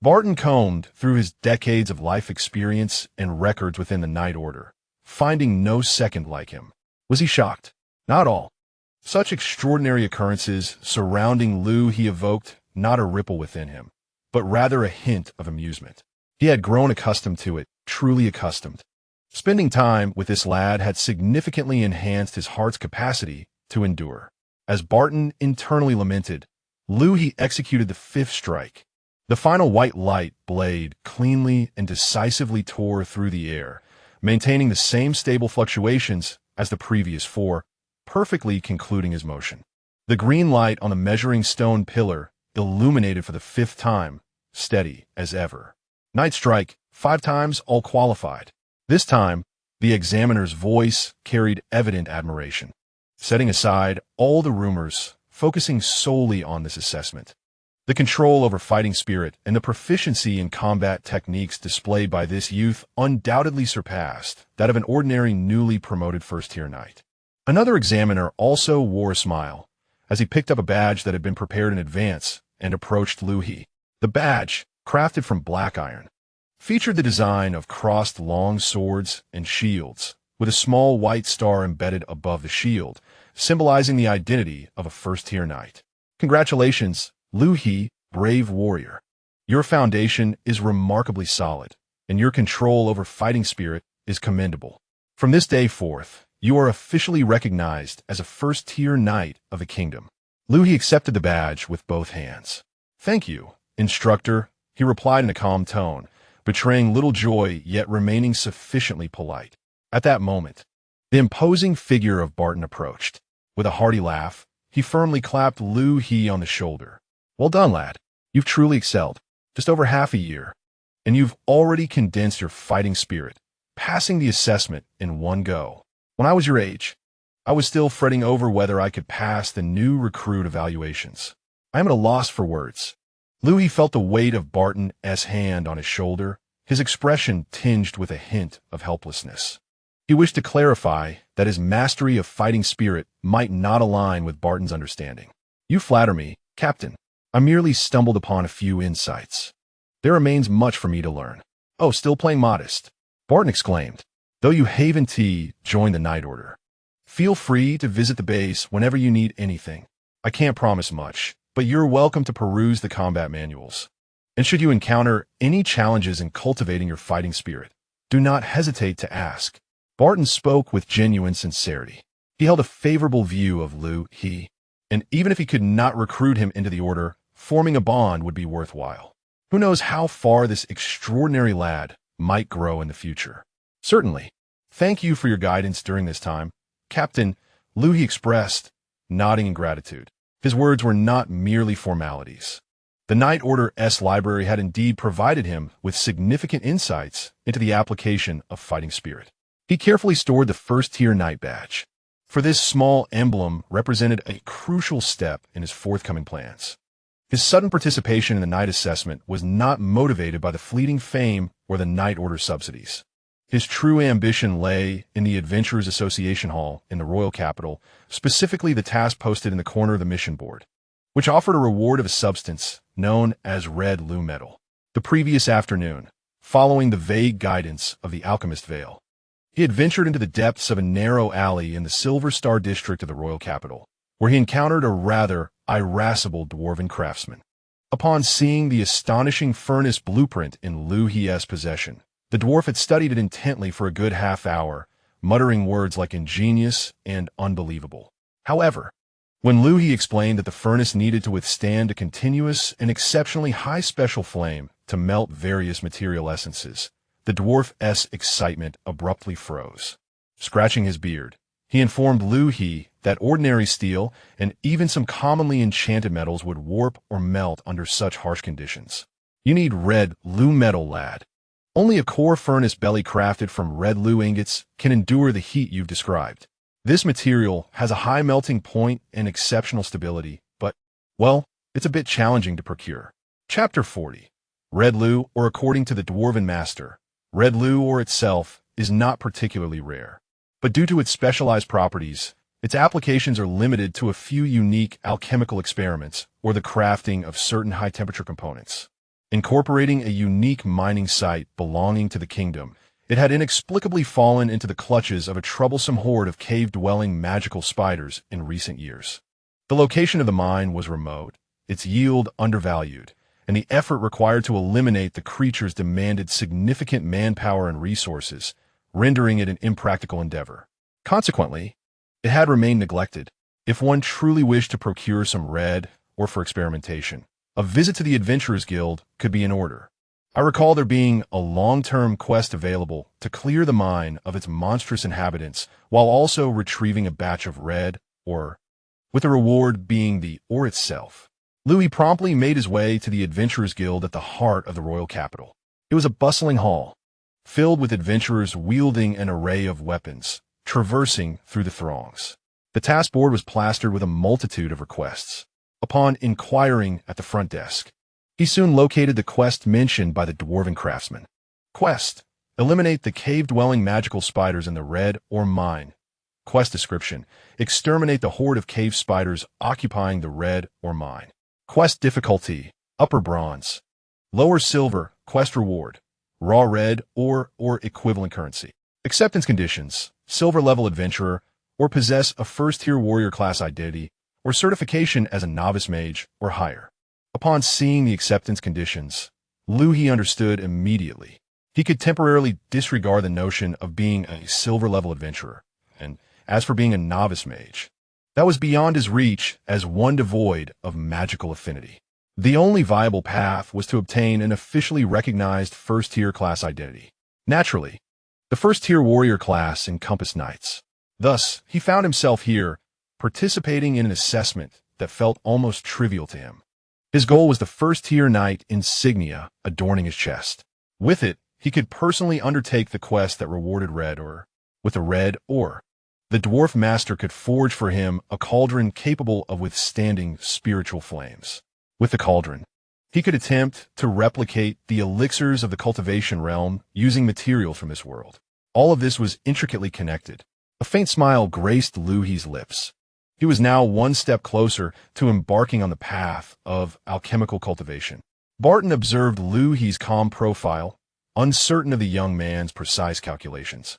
Barton combed through his decades of life experience and records within the Night Order, finding no second like him. Was he shocked? Not at all. Such extraordinary occurrences surrounding Liu He evoked not a ripple within him, but rather a hint of amusement. He had grown accustomed to it, truly accustomed. Spending time with this lad had significantly enhanced his heart's capacity to endure. As Barton internally lamented, Liu He executed the fifth strike. The final white light blade cleanly and decisively tore through the air, maintaining the same stable fluctuations as the previous 4, perfectly concluding his motion. The green light on the measuring stone pillar illuminated for the 5th time, steady as ever. Night strike, 5 times all qualified. This time, the examiner's voice carried evident admiration. Setting aside all the rumors, focusing solely on this assessment. The control over fighting spirit and the proficiency in combat techniques displayed by this youth undoubtedly surpassed that of an ordinary newly promoted first-tier knight. Another examiner also wore a smile as he picked up a badge that had been prepared in advance and approached Liu He. The badge, crafted from black iron, featured the design of crossed long swords and shields, with a small white star embedded above the shield, symbolizing the identity of a first-tier knight. Congratulations, Liu He, brave warrior. Your foundation is remarkably solid, and your control over fighting spirit is commendable. From this day forth, you are officially recognized as a first-tier knight of the kingdom. Liu He accepted the badge with both hands. Thank you, instructor, he replied in a calm tone, betraying little joy yet remaining sufficiently polite. At that moment, the imposing figure of Barton approached. With a hearty laugh, he firmly clapped Liu He on the shoulder. Well done, lad. You've truly excelled. Just over half a year, and you've already condensed your fighting spirit, passing the assessment in one go. When I was your age, I was still fretting over whether I could pass the new recruit evaluations. I am at a loss for words. Liu He felt the weight of Barton's hand on his shoulder, his expression tinged with a hint of helplessness. He wished to clarify that his mastery of fighting spirit might not align with Barton's understanding. You flatter me, Captain. I merely stumbled upon a few insights. There remains much for me to learn. Oh, still playing modest, Barton exclaimed. Though you haven't joined the Night Order, feel free to visit the base whenever you need anything. I can't promise much, but you're welcome to peruse the combat manuals. And should you encounter any challenges in cultivating your fighting spirit, do not hesitate to ask. Barton spoke with genuine sincerity. He held a favorable view of Liu He, and even if he could not recruit him into the order, forming a bond would be worthwhile. Who knows how far this extraordinary lad might grow in the future. Certainly. Thank you for your guidance during this time, Captain, Liu He expressed, nodding in gratitude. His words were not merely formalities. The Night Order's library had indeed provided him with significant insights into the application of fighting spirit. He carefully stored the first-tier knight badge, for this small emblem represented a crucial step in his forthcoming plans. His sudden participation in the Knight assessment was not motivated by the fleeting fame or the Night Order subsidies. His true ambition lay in the Adventurers Association Hall in the royal capital, specifically the task posted in the corner of the mission board, which offered a reward of a substance known as Red Liu Metal. The previous afternoon, following the vague guidance of the Alchemist Veil, he had ventured into the depths of a narrow alley in the Silver Star district of the royal capital, where he encountered a rather irascible dwarven craftsman. Upon seeing the astonishing furnace blueprint in Liu He's possession, the dwarf had studied it intently for a good half hour, muttering words like ingenious and unbelievable. However, when Liu He explained that the furnace needed to withstand a continuous and exceptionally high special flame to melt various material essences, The dwarf's excitement abruptly froze. Scratching his beard, he informed Liu He that ordinary steel and even some commonly enchanted metals would warp or melt under such harsh conditions. You need red Liu metal, lad. Only a core furnace belly crafted from red Liu ingots can endure the heat you've described. This material has a high melting point and exceptional stability, but, well, it's a bit challenging to procure. Chapter 40. Red Liu, or according to the Dwarven Master, red Liu or itself is not particularly rare. But due to its specialized properties, its applications are limited to a few unique alchemical experiments or the crafting of certain high-temperature components. Incorporating a unique mining site belonging to the kingdom, it had inexplicably fallen into the clutches of a troublesome horde of cave-dwelling magical spiders in recent years. The location of the mine was remote, its yield undervalued, and the effort required to eliminate the creatures demanded significant manpower and resources, rendering it an impractical endeavor. Consequently, it had remained neglected. If one truly wished to procure some red, or for experimentation, a visit to the Adventurers Guild could be in order. I recall there being a long-term quest available to clear the mine of its monstrous inhabitants while also retrieving a batch of red, or, with the reward being the ore itself. Liu He promptly made his way to the Adventurers Guild at the heart of the royal capital. It was a bustling hall, filled with adventurers wielding an array of weapons, traversing through the throngs. The task board was plastered with a multitude of requests. Upon inquiring at the front desk, he soon located the quest mentioned by the dwarven craftsman. Quest: eliminate the cave-dwelling magical spiders in the red ore mine. Quest description: exterminate the horde of cave spiders occupying the red ore mine. Quest difficulty: upper bronze. Lower silver. Quest reward: raw red or equivalent currency. Acceptance conditions: silver level adventurer, or possess a first-tier warrior class identity, or certification as a novice mage or higher. Upon seeing the acceptance conditions, Liu He understood immediately. He could temporarily disregard the notion of being a silver-level adventurer, and as for being a novice mage, that was beyond his reach as one devoid of magical affinity. The only viable path was to obtain an officially recognized first-tier class identity. Naturally, the first-tier warrior class encompassed knights. Thus, he found himself here, participating in an assessment that felt almost trivial to him. His goal was the first-tier knight insignia adorning his chest. With it, he could personally undertake the quest that rewarded red ore. With a red ore, the dwarf master could forge for him a cauldron capable of withstanding spiritual flames. With the cauldron, he could attempt to replicate the elixirs of the cultivation realm using materials from this world. All of this was intricately connected. A faint smile graced Liu He's lips. He was now one step closer to embarking on the path of alchemical cultivation. Barton observed Liu He's calm profile, uncertain of the young man's precise calculations.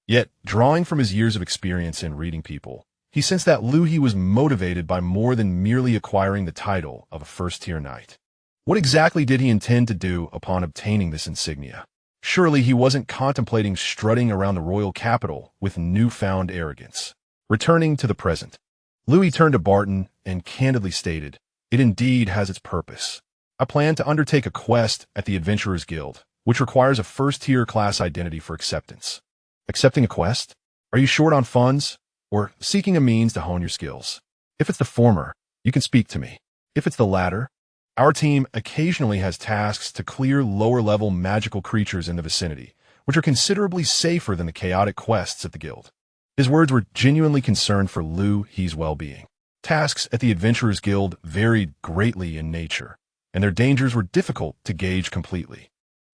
Yet, drawing from his years of experience in reading people, he sensed that Liu He was motivated by more than merely acquiring the title of a first-tier knight. What exactly did he intend to do upon obtaining this insignia? Surely he wasn't contemplating strutting around the royal capital with newfound arrogance. Returning to the present, Liu He turned to Barton and candidly stated, "It indeed has its purpose. I plan to undertake a quest at the Adventurers Guild, which requires a first-tier class identity for acceptance." Accepting a quest? Are you short on funds, or seeking a means to hone your skills? If it's the former, you can speak to me. If it's the latter, our team occasionally has tasks to clear lower-level magical creatures in the vicinity, which are considerably safer than the chaotic quests at the guild. His words were genuinely concerned for Liu He's well-being. Tasks at the Adventurers Guild varied greatly in nature, and their dangers were difficult to gauge completely.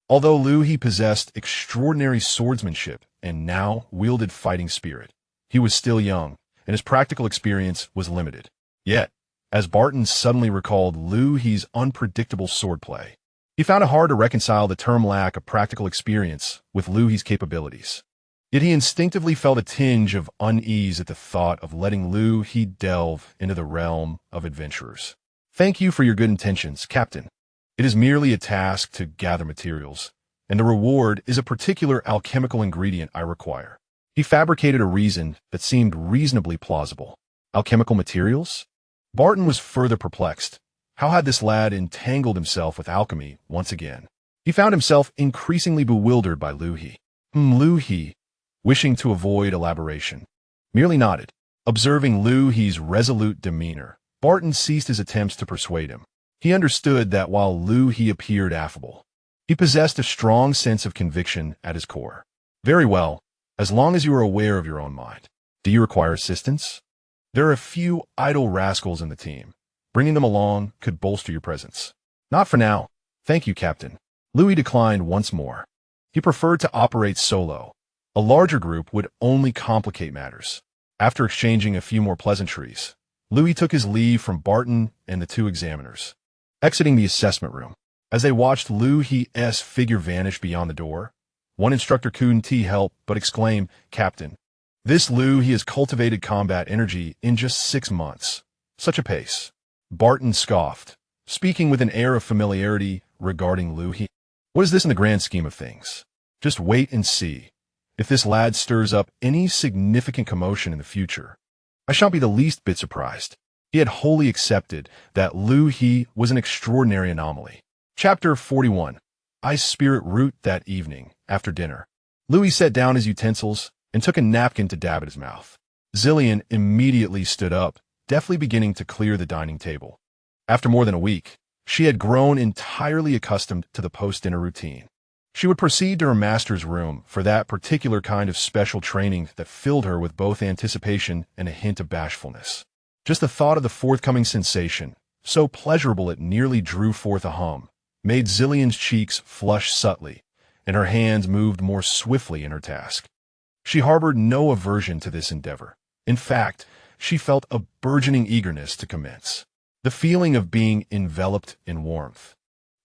Although Liu He possessed extraordinary swordsmanship and now wielded fighting spirit, he was still young, and his practical experience was limited. Yet, as Barton suddenly recalled Liu He's unpredictable swordplay, he found it hard to reconcile the term lack of practical experience with Liu He's capabilities. Yet he instinctively felt a tinge of unease at the thought of letting Liu He delve into the realm of adventurers. "Thank you for your good intentions, Captain. It is merely a task to gather materials, and the reward is a particular alchemical ingredient I require." He fabricated a reason that seemed reasonably plausible. Alchemical materials? Barton was further perplexed. How had this lad entangled himself with alchemy once again? He found himself increasingly bewildered by Liu He. Liu He, wishing to avoid elaboration, merely nodded. Observing Liu He's resolute demeanor, Barton ceased his attempts to persuade him. He understood that while Liu He appeared affable, he possessed a strong sense of conviction at his core. Very well, as long as you are aware of your own mind. Do you require assistance? There are a few idle rascals in the team. Bringing them along could bolster your presence. Not for now. Thank you, Captain. Liu declined once more. He preferred to operate solo. A larger group would only complicate matters. After exchanging a few more pleasantries, Liu took his leave from Barton and the two examiners. Exiting the assessment room, as they watched Liu He's figure vanish beyond the door, one instructor couldn't help but exclaim, "Captain, this Liu He has cultivated combat energy in just 6 months. Such a pace." Barton scoffed, speaking with an air of familiarity regarding Liu He. "What is this in the grand scheme of things? Just wait and see. If this lad stirs up any significant commotion in the future, I shan't be the least bit surprised." He had wholly accepted that Liu He was an extraordinary anomaly. Chapter 41. Ice Spirit Root. That evening, after dinner, Liu set down his utensils and took a napkin to dab at his mouth. Zillion immediately stood up, deftly beginning to clear the dining table. After more than a week, she had grown entirely accustomed to the post-dinner routine. She would proceed to her master's room for that particular kind of special training that filled her with both anticipation and a hint of bashfulness. Just the thought of the forthcoming sensation, so pleasurable it nearly drew forth a hum, made Zillion's cheeks flush subtly, and her hands moved more swiftly in her task. She harbored no aversion to this endeavor. In fact, she felt a burgeoning eagerness to commence. The feeling of being enveloped in warmth,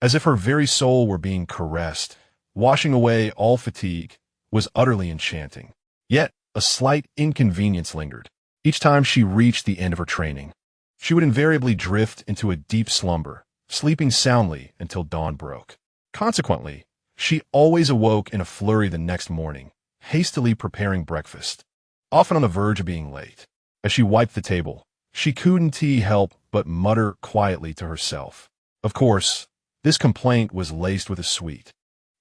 as if her very soul were being caressed, washing away all fatigue, was utterly enchanting. Yet, a slight inconvenience lingered. Each time she reached the end of her training, she would invariably drift into a deep slumber, sleeping soundly until dawn broke. Consequently, she always awoke in a flurry the next morning, hastily preparing breakfast, often on the verge of being late. As she wiped the table, she couldn't help but mutter quietly to herself. Of course, this complaint was laced with a sweet,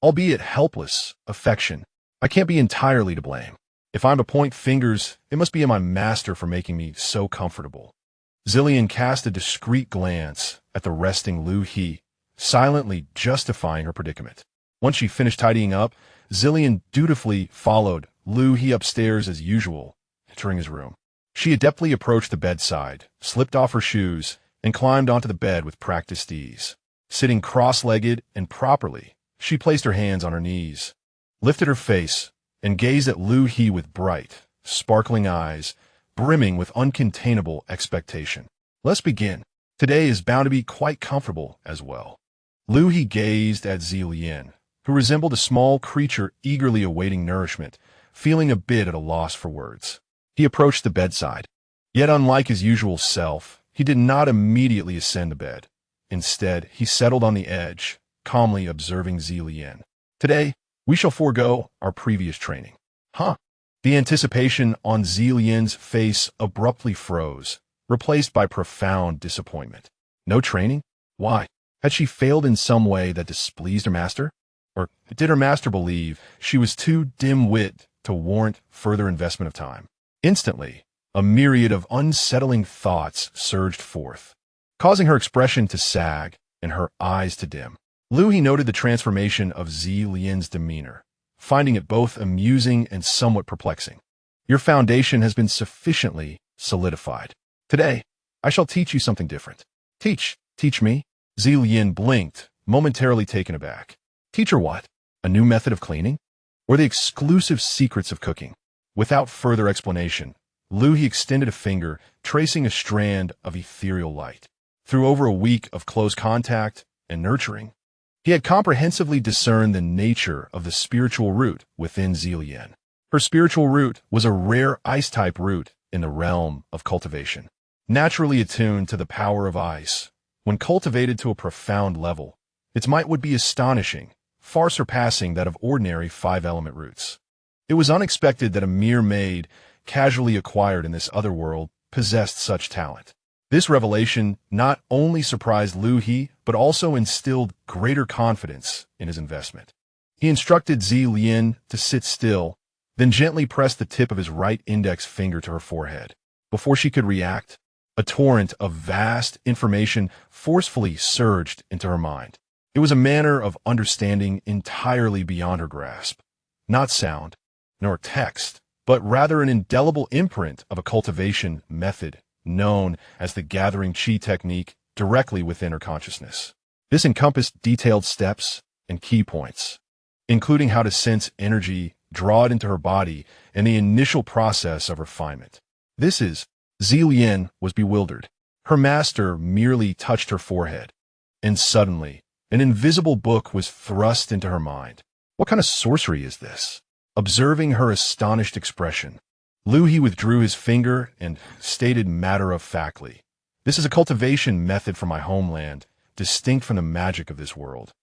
albeit helpless, affection. I can't be entirely to blame. If I'm to point fingers, it must be at my master for making me so comfortable. Zillion cast a discreet glance at the resting Liu He, silently justifying her predicament. Once she finished tidying up, Zillion dutifully followed Liu He upstairs as usual, entering his room. She adeptly approached the bedside, slipped off her shoes, and climbed onto the bed with practiced ease. Sitting cross-legged and properly, she placed her hands on her knees, lifted her face, and gazed at Liu He with bright, sparkling eyes, brimming with uncontainable expectation. Let's begin. Today is bound to be quite comfortable as well. Liu He gazed at Zillion, who resembled a small creature eagerly awaiting nourishment, feeling a bit at a loss for words. He approached the bedside. Yet unlike his usual self, he did not immediately ascend the bed. Instead, he settled on the edge, calmly observing Zillion. Today, we shall forego our previous training. Huh? The anticipation on Zillion's face abruptly froze, replaced by profound disappointment. No training? Why? Had she failed in some way that displeased her master? Or did her master believe she was too dim-wit to warrant further investment of time? Instantly, a myriad of unsettling thoughts surged forth, causing her expression to sag and her eyes to dim. Liu He noted the transformation of Zillion's demeanor, finding it both amusing and somewhat perplexing. Your foundation has been sufficiently solidified. Today, I shall teach you something different. Teach me? Zillion blinked, momentarily taken aback. Teach her what? A new method of cleaning? Or the exclusive secrets of cooking? Without further explanation, Liu He extended a finger, tracing a strand of ethereal light. Through over a week of close contact and nurturing, he had comprehensively discerned the nature of the spiritual root within Zillion. Her spiritual root was a rare ice-type root in the realm of cultivation. Naturally attuned to the power of ice, when cultivated to a profound level, its might would be astonishing, far surpassing that of ordinary 5-element roots. It was unexpected that a mere maid, casually acquired in this other world, possessed such talent. This revelation not only surprised Liu He, but also instilled greater confidence in his investment. He instructed Zilin to sit still, then gently pressed the tip of his right index finger to her forehead. Before she could react, a torrent of vast information forcefully surged into her mind. It was a manner of understanding entirely beyond her grasp. Not sound, nor text, but rather an indelible imprint of a cultivation method known as the gathering chi technique directly within her consciousness. This encompassed detailed steps and key points, including how to sense energy, draw it into her body, and the initial process of refinement. Zilin was bewildered. Her master merely touched her forehead, and suddenly, an invisible book was thrust into her mind. What kind of sorcery is this? Observing her astonished expression, Liu He withdrew his finger and stated matter-of-factly, "This is a cultivation method from my homeland, distinct from the magic of this world,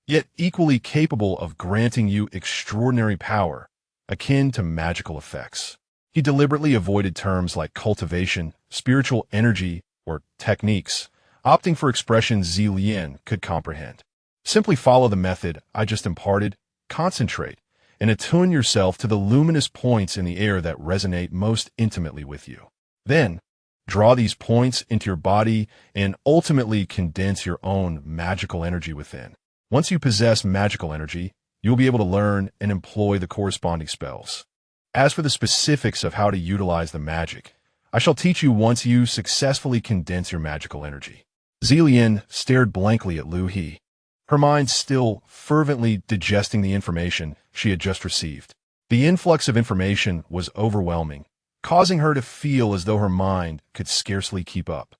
yet equally capable of granting you extraordinary power, akin to magical effects." He deliberately avoided terms like cultivation, spiritual energy, or techniques, opting for expressions Zilin could comprehend. Simply follow the method I just imparted, concentrate, and attune yourself to the luminous points in the air that resonate most intimately with you. Then, draw these points into your body and ultimately condense your own magical energy within. Once you possess magical energy, you'll be able to learn and employ the corresponding spells. As for the specifics of how to utilize the magic, I shall teach you once you successfully condense your magical energy. Zilin stared blankly at Liu He, her mind still fervently digesting the information she had just received. The influx of information was overwhelming, causing her to feel as though her mind could scarcely keep up.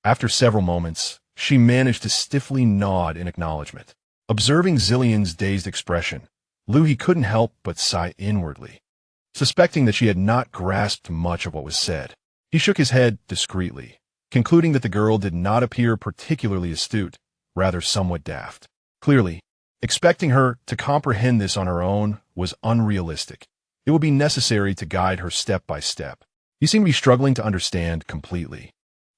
After several moments, she managed to stiffly nod in acknowledgement. Observing Zillian's dazed expression, Liu He couldn't help but sigh inwardly. Suspecting that she had not grasped much of what was said, he shook his head discreetly, concluding that the girl did not appear particularly astute, rather somewhat daft. Clearly, expecting her to comprehend this on her own was unrealistic. It would be necessary to guide her step by step. "You seem to be struggling to understand completely.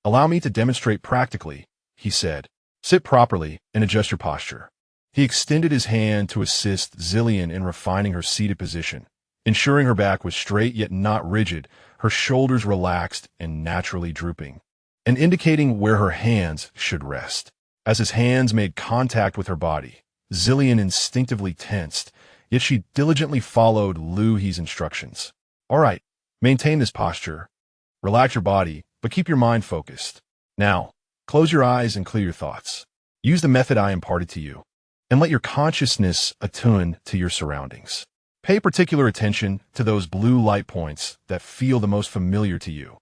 Allow me to demonstrate practically," he said. "Sit properly and adjust your posture." He extended his hand to assist Zillian in refining her seated position, ensuring her back was straight yet not rigid, her shoulders relaxed and naturally drooping, and indicating where her hands should rest. As his hands made contact with her body, Zillian instinctively tensed, yet she diligently followed Liu He's instructions. "All right, maintain this posture. Relax your body, but keep your mind focused. Now, close your eyes and clear your thoughts. Use the method I imparted to you, and let your consciousness attune to your surroundings. Pay particular attention to those blue light points that feel the most familiar to you.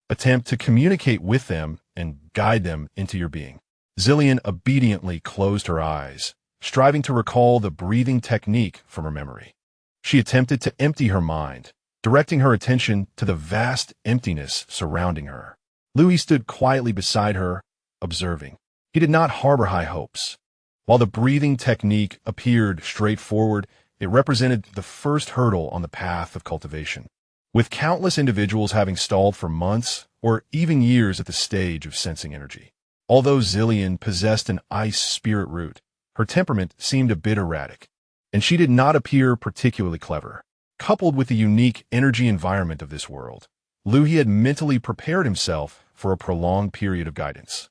Attempt to communicate with them and guide them into your being." Zillian obediently closed her eyes, striving to recall the breathing technique from her memory. She attempted to empty her mind, directing her attention to the vast emptiness surrounding her. Liu He stood quietly beside her, observing. He did not harbor high hopes. While the breathing technique appeared straightforward, it represented the first hurdle on the path of cultivation. With countless individuals having stalled for months or even years at the stage of sensing energy. Although Zillian possessed an ice spirit root, her temperament seemed a bit erratic, and she did not appear particularly clever. Coupled with the unique energy environment of this world, Liu He had mentally prepared himself for a prolonged period of guidance.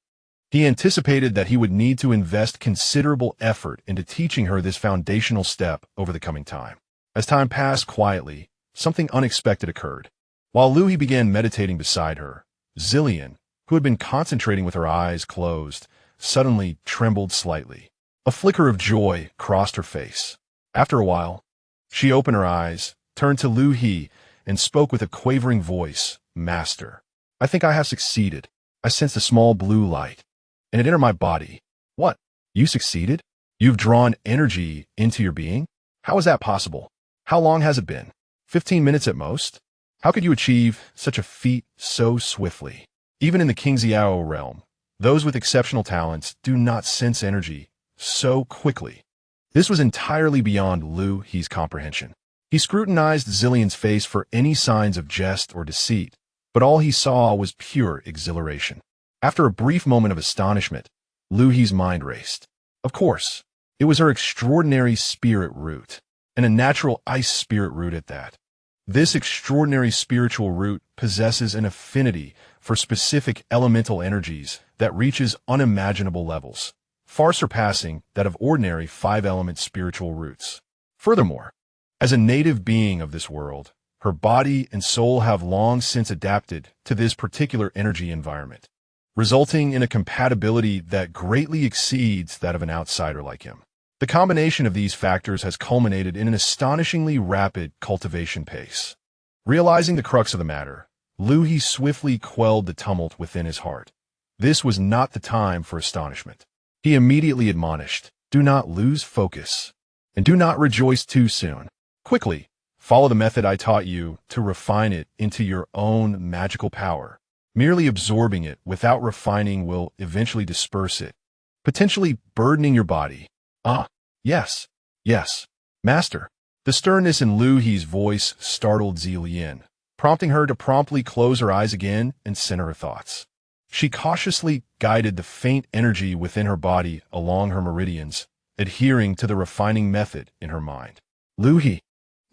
He anticipated that he would need to invest considerable effort into teaching her this foundational step over the coming time. As time passed quietly, something unexpected occurred. While Liu He began meditating beside her, Zillian, who had been concentrating with her eyes closed, suddenly trembled slightly. A flicker of joy crossed her face. After a while, she opened her eyes, turned to Liu He, and spoke with a quavering voice, "Master, I think I have succeeded. I sensed a small blue light, and it entered my body." "What? You succeeded? You've drawn energy into your being? How is that possible? How long has it been? 15 minutes at most? How could you achieve such a feat so swiftly?" Even in the Qingxiao realm, those with exceptional talents do not sense energy so quickly. This was entirely beyond Liu He's comprehension. He scrutinized Zillian's face for any signs of jest or deceit, but all he saw was pure exhilaration. After a brief moment of astonishment, Liu He's mind raced. Of course, it was her extraordinary spirit root, and a natural ice spirit root at that. This extraordinary spiritual root possesses an affinity for specific elemental energies that reaches unimaginable levels, far surpassing that of ordinary five-element spiritual roots. Furthermore, as a native being of this world, her body and soul have long since adapted to this particular energy environment, resulting in a compatibility that greatly exceeds that of an outsider like him. The combination of these factors has culminated in an astonishingly rapid cultivation pace. Realizing the crux of the matter, Liu He swiftly quelled the tumult within his heart. This was not the time for astonishment. He immediately admonished, "Do not lose focus, and do not rejoice too soon. Quickly, follow the method I taught you to refine it into your own magical power. Merely absorbing it without refining will eventually disperse it, potentially burdening your body." "Ah, yes, master." The sternness in Liu He's voice startled Zilian, prompting her to promptly close her eyes again and center her thoughts. She cautiously guided the faint energy within her body along her meridians, adhering to the refining method in her mind. Liu He,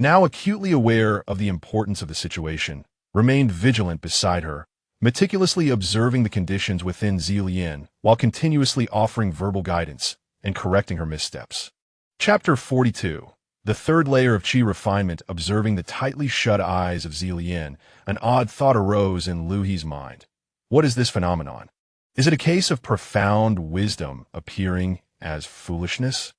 now acutely aware of the importance of the situation, remained vigilant beside her, meticulously observing the conditions within Zilian while continuously offering verbal guidance and correcting her missteps. Chapter 42. The third layer of Qi refinement. Observing the tightly shut eyes of Zilian, an odd thought arose in Liu He's mind. What is this phenomenon? Is it a case of profound wisdom appearing as foolishness?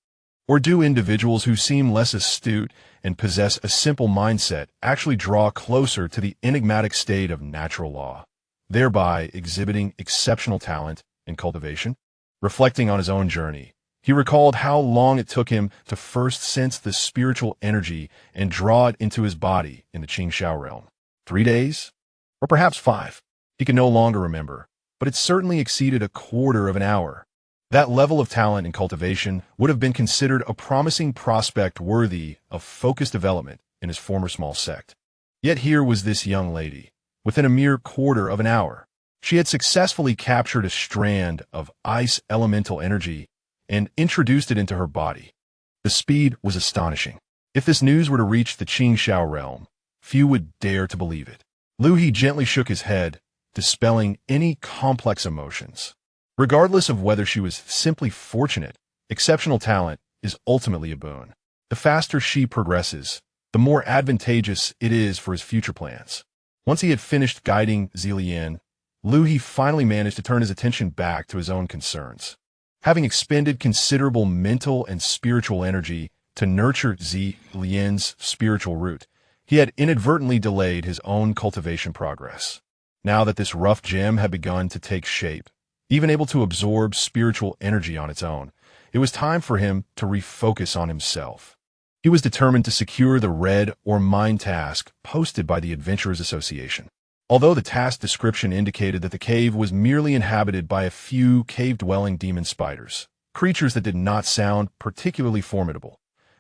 Or do individuals who seem less astute and possess a simple mindset actually draw closer to the enigmatic state of natural law, thereby exhibiting exceptional talent and cultivation? Reflecting on his own journey, he recalled how long it took him to first sense the spiritual energy and draw it into his body in the Qingxiao realm. 3 days? Or perhaps 5? He could no longer remember, but it certainly exceeded a quarter of an hour. That level of talent and cultivation would have been considered a promising prospect worthy of focused development in his former small sect. Yet here was this young lady. Within a mere quarter of an hour, she had successfully captured a strand of ice elemental energy and introduced it into her body. The speed was astonishing. If this news were to reach the Qingxiao realm, few would dare to believe it. Liu He gently shook his head, dispelling any complex emotions. Regardless of whether she was simply fortunate, exceptional talent is ultimately a boon. The faster she progresses, the more advantageous it is for his future plans. Once he had finished guiding Zilian, Liu He finally managed to turn his attention back to his own concerns. Having expended considerable mental and spiritual energy to nurture Zilian's spiritual root, he had inadvertently delayed his own cultivation progress. Now that this rough gem had begun to take shape, even able to absorb spiritual energy on its own, it was time for him to refocus on himself. He was determined to secure the red or mind task posted by the Adventurers Association. Although the task description indicated that the cave was merely inhabited by a few cave-dwelling demon spiders, creatures that did not sound particularly formidable,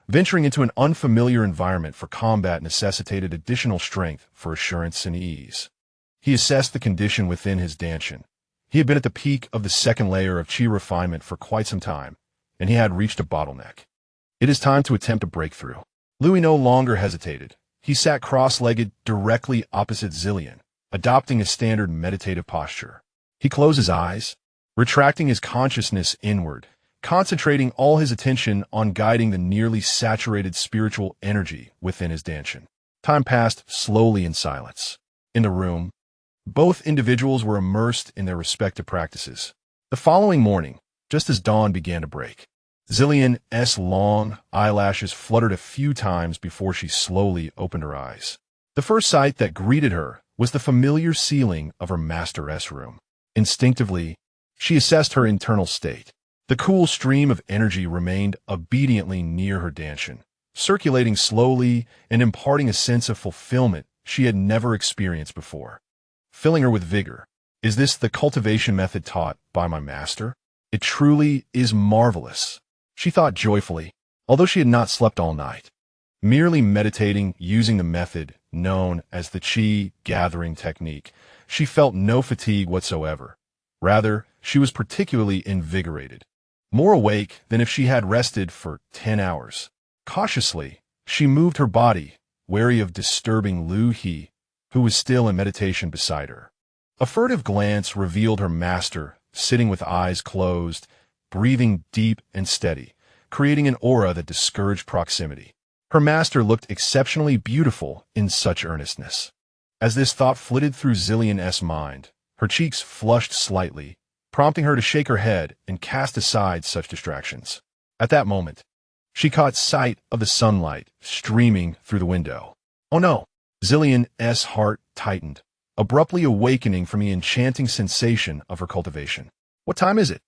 venturing into an unfamiliar environment for combat necessitated additional strength for assurance and ease. He assessed the condition within his dantian. He had been at the peak of the second layer of Qi refinement for quite some time, and he had reached a bottleneck. It is time to attempt a breakthrough. Liu He no longer hesitated. He sat cross-legged directly opposite Zilian, adopting a standard meditative posture. He closed his eyes, retracting his consciousness inward, concentrating all his attention on guiding the nearly saturated spiritual energy within his dantian. Time passed slowly in silence. In the room, both individuals were immersed in their respective practices. The following morning, just as dawn began to break, Zilian's long eyelashes fluttered a few times before she slowly opened her eyes. The first sight that greeted her was the familiar ceiling of her master's room. Instinctively, she assessed her internal state. The cool stream of energy remained obediently near her dantian, circulating slowly and imparting a sense of fulfillment she had never experienced before, filling her with vigor. Is this the cultivation method taught by my master? It truly is marvelous, she thought joyfully, although she had not slept all night. Merely meditating using the method known as the Qi gathering technique, she felt no fatigue whatsoever. Rather, she was particularly invigorated, more awake than if she had rested for 10 hours. Cautiously, she moved her body, wary of disturbing Liu He, who was still in meditation beside her. A furtive glance revealed her master, sitting with eyes closed, breathing deep and steady, creating an aura that discouraged proximity. Her master looked exceptionally beautiful in such earnestness. As this thought flitted through Zillian's mind, her cheeks flushed slightly, prompting her to shake her head and cast aside such distractions. At that moment, she caught sight of the sunlight streaming through the window. Oh no! Zillian's heart tightened, abruptly awakening from the enchanting sensation of her cultivation. What time is it?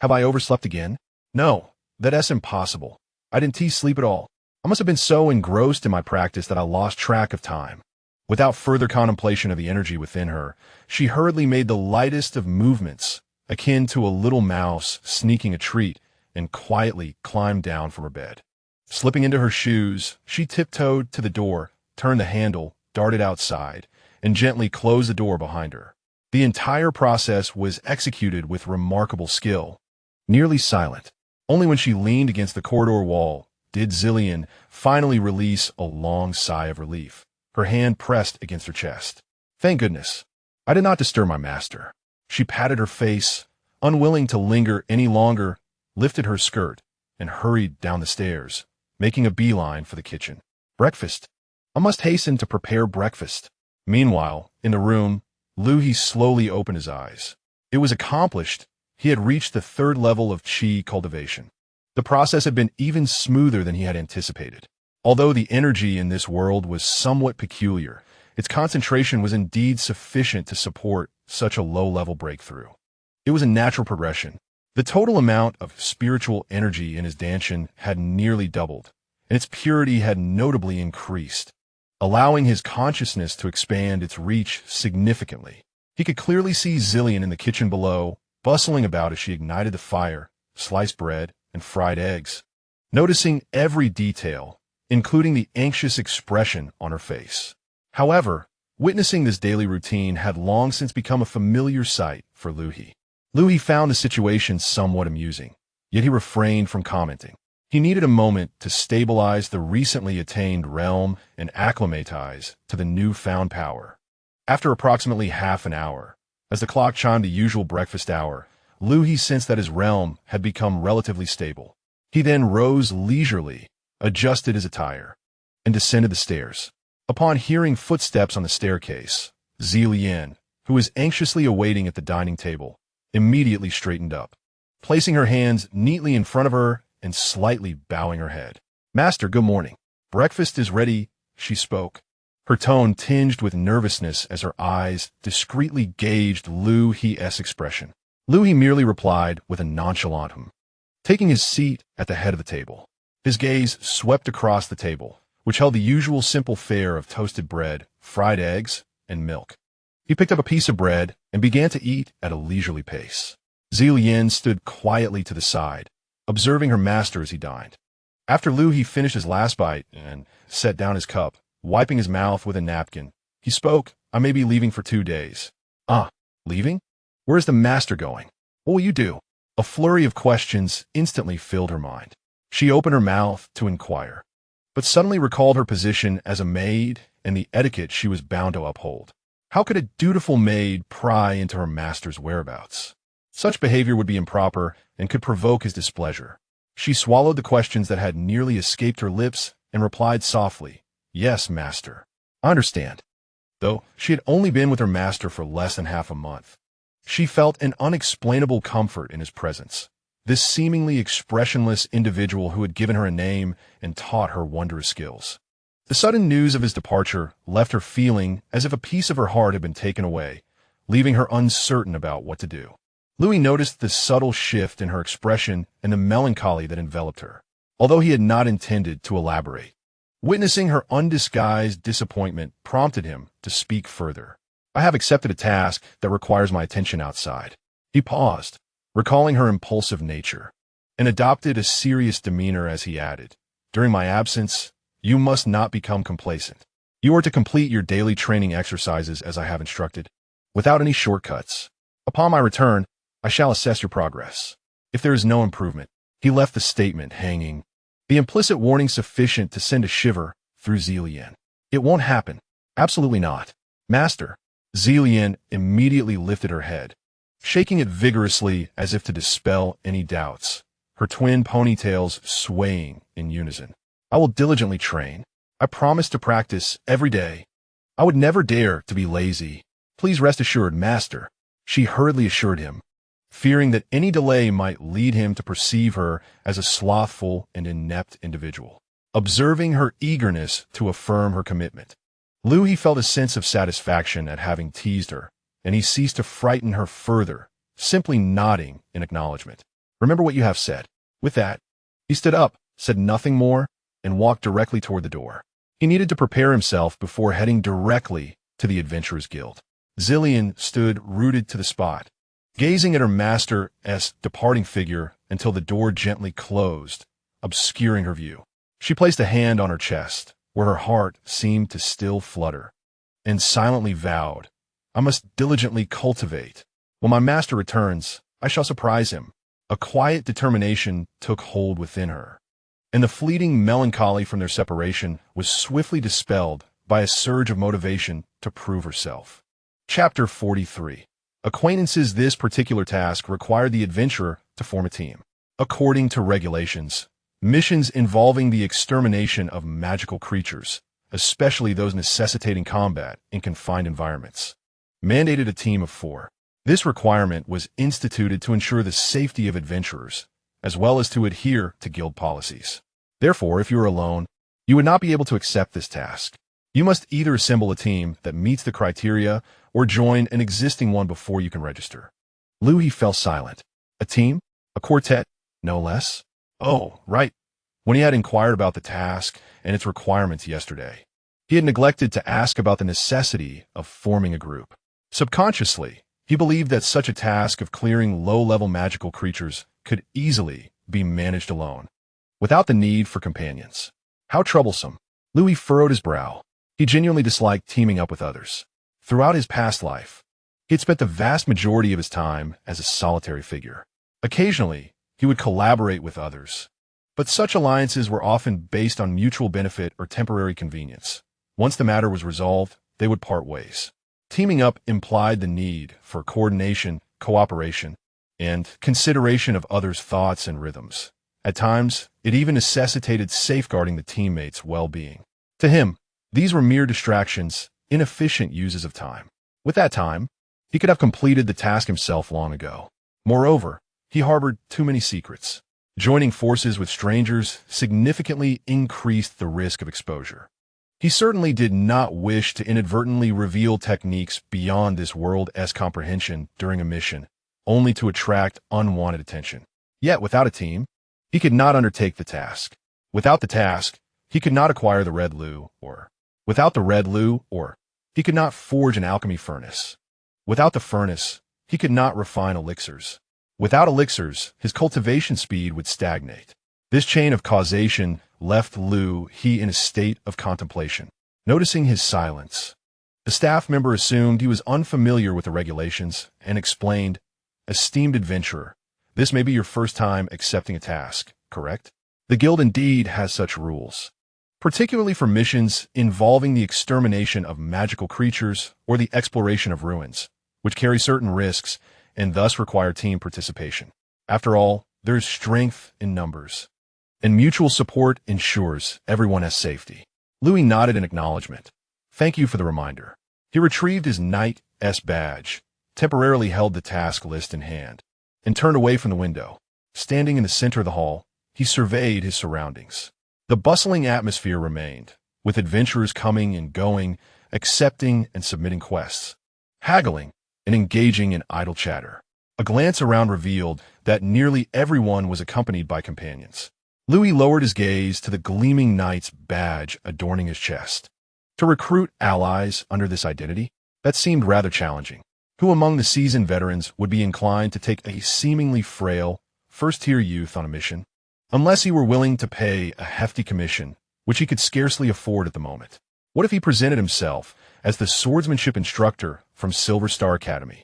Have I overslept again? No, that's impossible. I didn't sleep at all. I must have been so engrossed in my practice that I lost track of time. Without further contemplation of the energy within her, she hurriedly made the lightest of movements, akin to a little mouse sneaking a treat, and quietly climbed down from her bed. Slipping into her shoes, she tiptoed to the door, turned the handle, darted outside, and gently closed the door behind her. The entire process was executed with remarkable skill. Nearly silent, only when she leaned against the corridor wall did Zillian finally release a long sigh of relief, her hand pressed against her chest. Thank goodness, I did not disturb my master. She patted her face, unwilling to linger any longer, lifted her skirt, and hurried down the stairs, making a beeline for the kitchen. Breakfast. I must hasten to prepare breakfast. Meanwhile, in the room, Liu He slowly opened his eyes. It was accomplished. He had reached the 3rd level of qi cultivation. The process had been even smoother than he had anticipated. Although the energy in this world was somewhat peculiar, its concentration was indeed sufficient to support such a low-level breakthrough. It was a natural progression. The total amount of spiritual energy in his danshan had nearly doubled, and its purity had notably increased, allowing his consciousness to expand its reach significantly. He could clearly see Zillian in the kitchen below, bustling about as she ignited the fire, sliced bread, and fried eggs, noticing every detail, including the anxious expression on her face. However, witnessing this daily routine had long since become a familiar sight for Liu He. Liu He found the situation somewhat amusing, yet he refrained from commenting. He needed a moment to stabilize the recently attained realm and acclimatize to the newfound power. After approximately half an hour, as the clock chimed the usual breakfast hour, Liu He sensed that his realm had become relatively stable. He then rose leisurely, adjusted his attire, and descended the stairs. Upon hearing footsteps on the staircase, Zillian, who was anxiously awaiting at the dining table, immediately straightened up, placing her hands neatly in front of her and slightly bowing her head. Master, good morning. Breakfast is ready, she spoke, her tone tinged with nervousness as her eyes discreetly gauged Liu He's expression. Liu He merely replied with a nonchalant hum, taking his seat at the head of the table. His gaze swept across the table, which held the usual simple fare of toasted bread, fried eggs, and milk. He picked up a piece of bread and began to eat at a leisurely pace. Zillian stood quietly to the side, observing her master as he dined. After Liu He finished his last bite and set down his cup, wiping his mouth with a napkin, he spoke, I may be leaving for 2 days. Leaving? Where is the master going? What will you do? A flurry of questions instantly filled her mind. She opened her mouth to inquire, but suddenly recalled her position as a maid and the etiquette she was bound to uphold. How could a dutiful maid pry into her master's whereabouts? Such behavior would be improper and could provoke his displeasure. She swallowed the questions that had nearly escaped her lips and replied softly, Yes, master. I understand. Though she had only been with her master for less than half a month, she felt an unexplainable comfort in his presence. This seemingly expressionless individual who had given her a name and taught her wondrous skills. The sudden news of his departure left her feeling as if a piece of her heart had been taken away, leaving her uncertain about what to do. Liu noticed the subtle shift in her expression and the melancholy that enveloped her, although he had not intended to elaborate. Witnessing her undisguised disappointment prompted him to speak further. I have accepted a task that requires my attention outside. He paused, recalling her impulsive nature, and adopted a serious demeanor as he added, During my absence, you must not become complacent. You are to complete your daily training exercises as I have instructed, without any shortcuts. Upon my return, I shall assess your progress. If there is no improvement, he left the statement hanging, the implicit warning sufficient to send a shiver through Zillian. It won't happen. Absolutely not. Master. Zillian immediately lifted her head, shaking it vigorously as if to dispel any doubts, her twin ponytails swaying in unison. I will diligently train. I promise to practice every day. I would never dare to be lazy. Please rest assured, Master, she hurriedly assured him, fearing that any delay might lead him to perceive her as a slothful and inept individual. Observing her eagerness to affirm her commitment, Liu He felt a sense of satisfaction at having teased her, and he ceased to frighten her further, simply nodding in acknowledgement. Remember what you have said. With that, he stood up, said nothing more, and walked directly toward the door. He needed to prepare himself before heading directly to the Adventurers Guild. Zillian stood rooted to the spot, gazing at her master's departing figure until the door gently closed, obscuring her view. She placed a hand on her chest, where her heart seemed to still flutter, and silently vowed, I must diligently cultivate. When my master returns, I shall surprise him. A quiet determination took hold within her, and the fleeting melancholy from their separation was swiftly dispelled by a surge of motivation to prove herself. Chapter 43. Acquaintances. This particular task required the adventurer to form a team. According to regulations, missions involving the extermination of magical creatures, especially those necessitating combat in confined environments, mandated a team of 4. This requirement was instituted to ensure the safety of adventurers, as well as to adhere to guild policies. Therefore, if you are alone, you would not be able to accept this task. You must either assemble a team that meets the criteria or join an existing one before you can register. Liu He fell silent. A team? A quartet? No less? Oh, right. When he had inquired about the task and its requirements yesterday, he had neglected to ask about the necessity of forming a group. Subconsciously, he believed that such a task of clearing low-level magical creatures could easily be managed alone, without the need for companions. How troublesome. Liu He furrowed his brow. He genuinely disliked teaming up with others. Throughout his past life, he had spent the vast majority of his time as a solitary figure. Occasionally, he would collaborate with others, but such alliances were often based on mutual benefit or temporary convenience. Once the matter was resolved, they would part ways. Teaming up implied the need for coordination, cooperation, and consideration of others' thoughts and rhythms. At times, it even necessitated safeguarding the teammates' well-being. To him, these were mere distractions, inefficient uses of time. With that time, he could have completed the task himself long ago. Moreover, he harbored too many secrets. Joining forces with strangers significantly increased the risk of exposure. He certainly did not wish to inadvertently reveal techniques beyond this world's comprehension during a mission, only to attract unwanted attention. Yet, without a team, he could not undertake the task. Without the task, he could not acquire the red Liu, or without the red Liu, or he could not forge an alchemy furnace. Without the furnace, he could not refine elixirs. Without elixirs, his cultivation speed would stagnate. This chain of causation left Liu He in a state of contemplation. Noticing his silence, the staff member assumed he was unfamiliar with the regulations and explained, Esteemed adventurer, this may be your first time accepting a task, correct? The guild indeed has such rules, particularly for missions involving the extermination of magical creatures or the exploration of ruins, which carry certain risks and thus require team participation. After all, there is strength in numbers, and mutual support ensures everyone has safety. Liu He nodded in acknowledgement. Thank you for the reminder. He retrieved his knight's badge, temporarily held the task list in hand, and turned away from the window. Standing in the center of the hall, he surveyed his surroundings. The bustling atmosphere remained, with adventurers coming and going, accepting and submitting quests, haggling and engaging in idle chatter. A glance around revealed that nearly everyone was accompanied by companions. Liu He lowered his gaze to the gleaming knight's badge adorning his chest. To recruit allies under this identity, that seemed rather challenging. Who among the seasoned veterans would be inclined to take a seemingly frail, first-tier youth on a mission, unless he were willing to pay a hefty commission, which he could scarcely afford at the moment? What if he presented himself as the swordsmanship instructor from Silver Star Academy?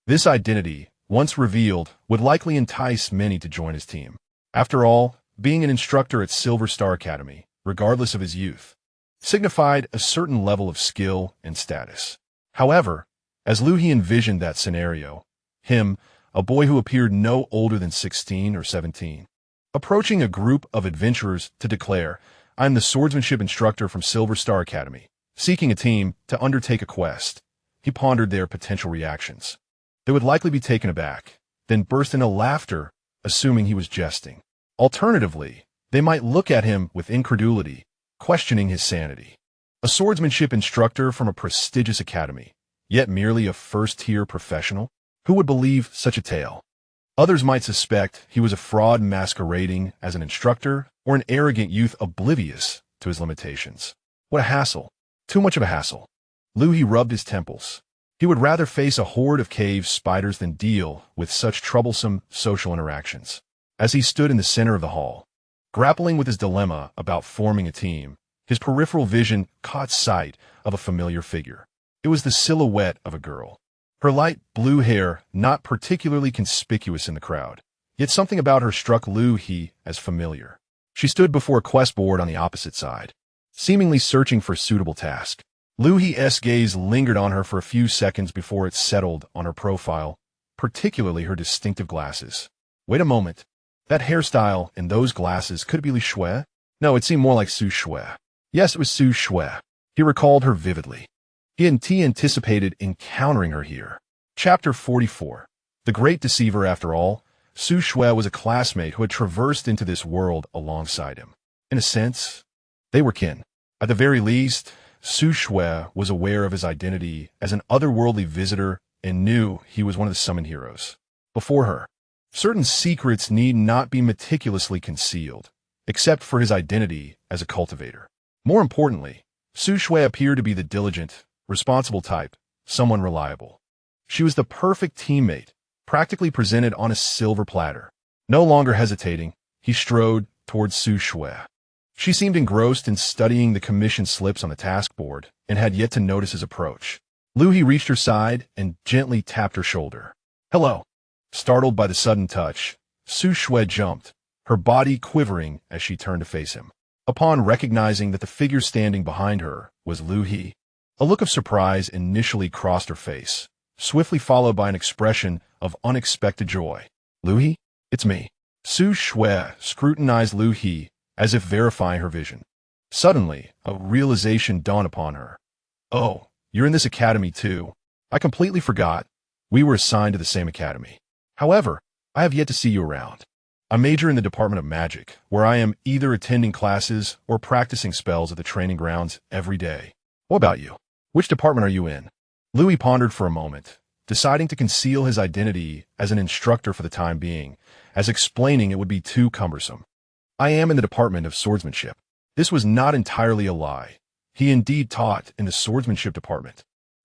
This identity once revealed, would likely entice many to join his team. After all, being an instructor at Silver Star Academy, regardless of his youth, signified a certain level of skill and status. However, as Liu He envisioned that scenario, him, a boy who appeared no older than 16 or 17, approaching a group of adventurers to declare, "I am the swordsmanship instructor from Silver Star Academy, seeking a team to undertake a quest," he pondered their potential reactions. They would likely be taken aback, then burst into laughter, assuming he was jesting. Alternatively, they might look at him with incredulity, questioning his sanity. A swordsmanship instructor from a prestigious academy, yet merely a first-tier professional? Who would believe such a tale? Others might suspect he was a fraud masquerading as an instructor or an arrogant youth oblivious to his limitations. What a hassle. Too much of a hassle. Liu He rubbed his temples. He would rather face a horde of cave spiders than deal with such troublesome social interactions. As he stood in the center of the hall, grappling with his dilemma about forming a team, his peripheral vision caught sight of a familiar figure. It was the silhouette of a girl. Her light blue hair not particularly conspicuous in the crowd, yet something about her struck Liu He as familiar. She stood before a quest board on the opposite side, seemingly searching for a suitable task. Liu He's gaze lingered on her for a few seconds before it settled on her profile, particularly her distinctive glasses. Wait a moment. That hairstyle and those glasses, could it be Li Shui? No, it seemed more like Su Shui. Yes, it was Su Shui. He recalled her vividly. He had anticipated encountering her here. Chapter 44. The Great Deceiver. After all, Su Shui was a classmate who had traversed into this world alongside him. In a sense, they were kin. At the very least, Su Shui was aware of his identity as an otherworldly visitor and knew he was one of the summoned heroes. Before her, certain secrets need not be meticulously concealed, except for his identity as a cultivator. More importantly, Su Shui appeared to be the diligent, responsible type, someone reliable. She was the perfect teammate, practically presented on a silver platter. No longer hesitating, he strode towards Su Shui. She seemed engrossed in studying the commission slips on the task board and had yet to notice his approach. Liu He reached her side and gently tapped her shoulder. "Hello." Startled by the sudden touch, Su Shui jumped, her body quivering as she turned to face him. Upon recognizing that the figure standing behind her was Liu He, a look of surprise initially crossed her face, swiftly followed by an expression of unexpected joy. "Liu He? It's me." Su Shui scrutinized Liu He as if verifying her vision. Suddenly, a realization dawned upon her. "Oh, you're in this academy too. I completely forgot. We were assigned to the same academy. However, I have yet to see you around. I major in the Department of Magic, where I am either attending classes or practicing spells at the training grounds every day. What about you? Which department are you in?" Liu He pondered for a moment, deciding to conceal his identity as an instructor for the time being, as explaining it would be too cumbersome. "I am in the Department of Swordsmanship." This was not entirely a lie. He indeed taught in the Swordsmanship department,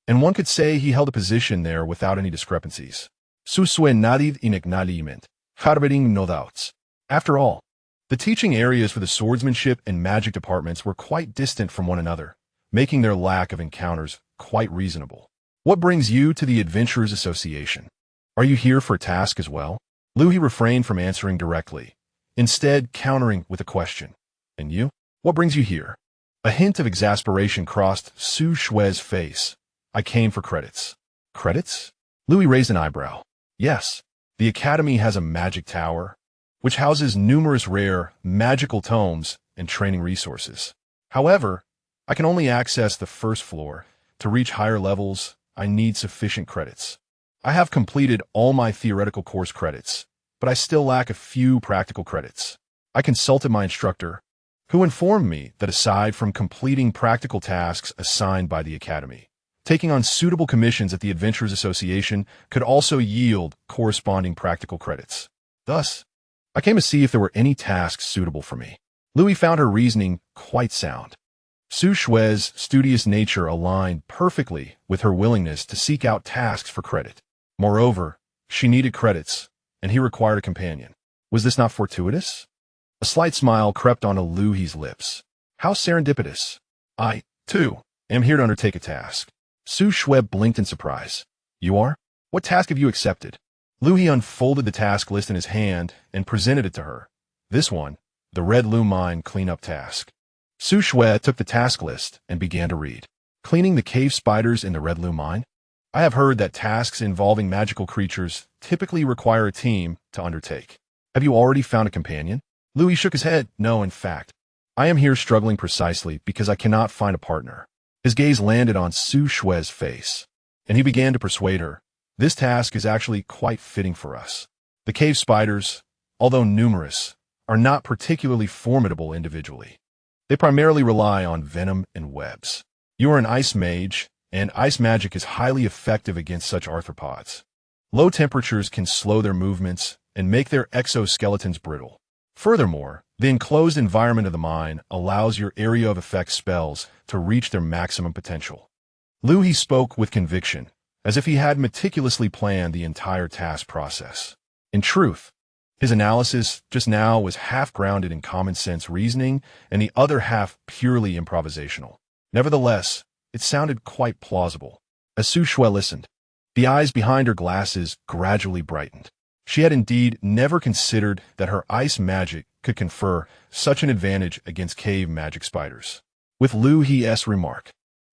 and one could say he held a position there without any discrepancies. Su Sui nadie inagnaliment, harbiting no doubts. After all, the teaching areas for the Swordsmanship and Magic departments were quite distant from one another, making their lack of encounters quite reasonable. "What brings you to the Adventurers Association? Are you here for a task as well?" Liu He refrained from answering directly, instead countering with a question. "And you? What brings you here?" A hint of exasperation crossed Su Shui's face. "I came for credits." "Credits?" Liu He raised an eyebrow. "Yes, the academy has a magic tower, which houses numerous rare, magical tomes and training resources. However, I can only access the first floor. To reach higher levels, I need sufficient credits. I have completed all my theoretical course credits, but I still lack a few practical credits. I consulted my instructor, who informed me that aside from completing practical tasks assigned by the academy, taking on suitable commissions at the Adventurers Association could also yield corresponding practical credits. Thus, I came to see if there were any tasks suitable for me." Liu He found her reasoning quite sound. Su Shui's studious nature aligned perfectly with her willingness to seek out tasks for credit. Moreover, she needed credits, and he required a companion. Was this not fortuitous? A slight smile crept onto Liu He's lips. "How serendipitous. I, too, am here to undertake a task." Su Shui blinked in surprise. "You are? What task have you accepted?" Liu He unfolded the task list in his hand and presented it to her. This one, the Red Liu Mine Cleanup Task. Su Shui took the task list and began to read. Cleaning the cave spiders in the Red Liu Mine? I have heard that tasks involving magical creatures typically require a team to undertake. Have you already found a companion? Liu He shook his head. No, in fact. I am here struggling precisely because I cannot find a partner. His gaze landed on Su Shui's face, and he began to persuade her. This task is actually quite fitting for us. The cave spiders, although numerous, are not particularly formidable individually. They primarily rely on venom and webs. You are an ice mage, and ice magic is highly effective against such arthropods. Low temperatures can slow their movements and make their exoskeletons brittle. Furthermore, the enclosed environment of the mine allows your area of effect spells to reach their maximum potential. Liu He spoke with conviction, as if he had meticulously planned the entire task process. In truth, his analysis just now was half grounded in common sense reasoning and the other half purely improvisational. Nevertheless, it sounded quite plausible. As Su Shui listened, the eyes behind her glasses gradually brightened. She had indeed never considered that her ice magic could confer such an advantage against cave magic spiders. With Liu He's remark,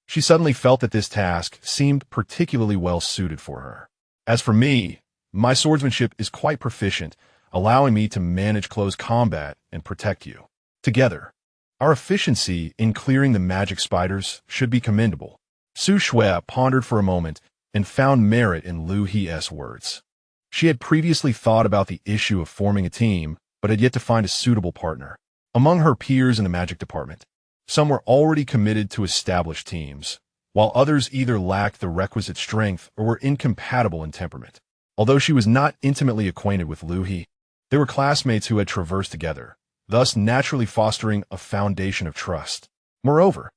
she suddenly felt that this task seemed particularly well suited for her. As for me, my swordsmanship is quite proficient, allowing me to manage close combat and protect you. Together, our efficiency in clearing the magic spiders should be commendable. Su Shui pondered for a moment and found merit in Liu He's words. She had previously thought about the issue of forming a team, but had yet to find a suitable partner. Among her peers in the magic department, some were already committed to established teams, while others either lacked the requisite strength or were incompatible in temperament. Although she was not intimately acquainted with Liu He, they were classmates who had traversed together, thus naturally fostering a foundation of trust. Moreover,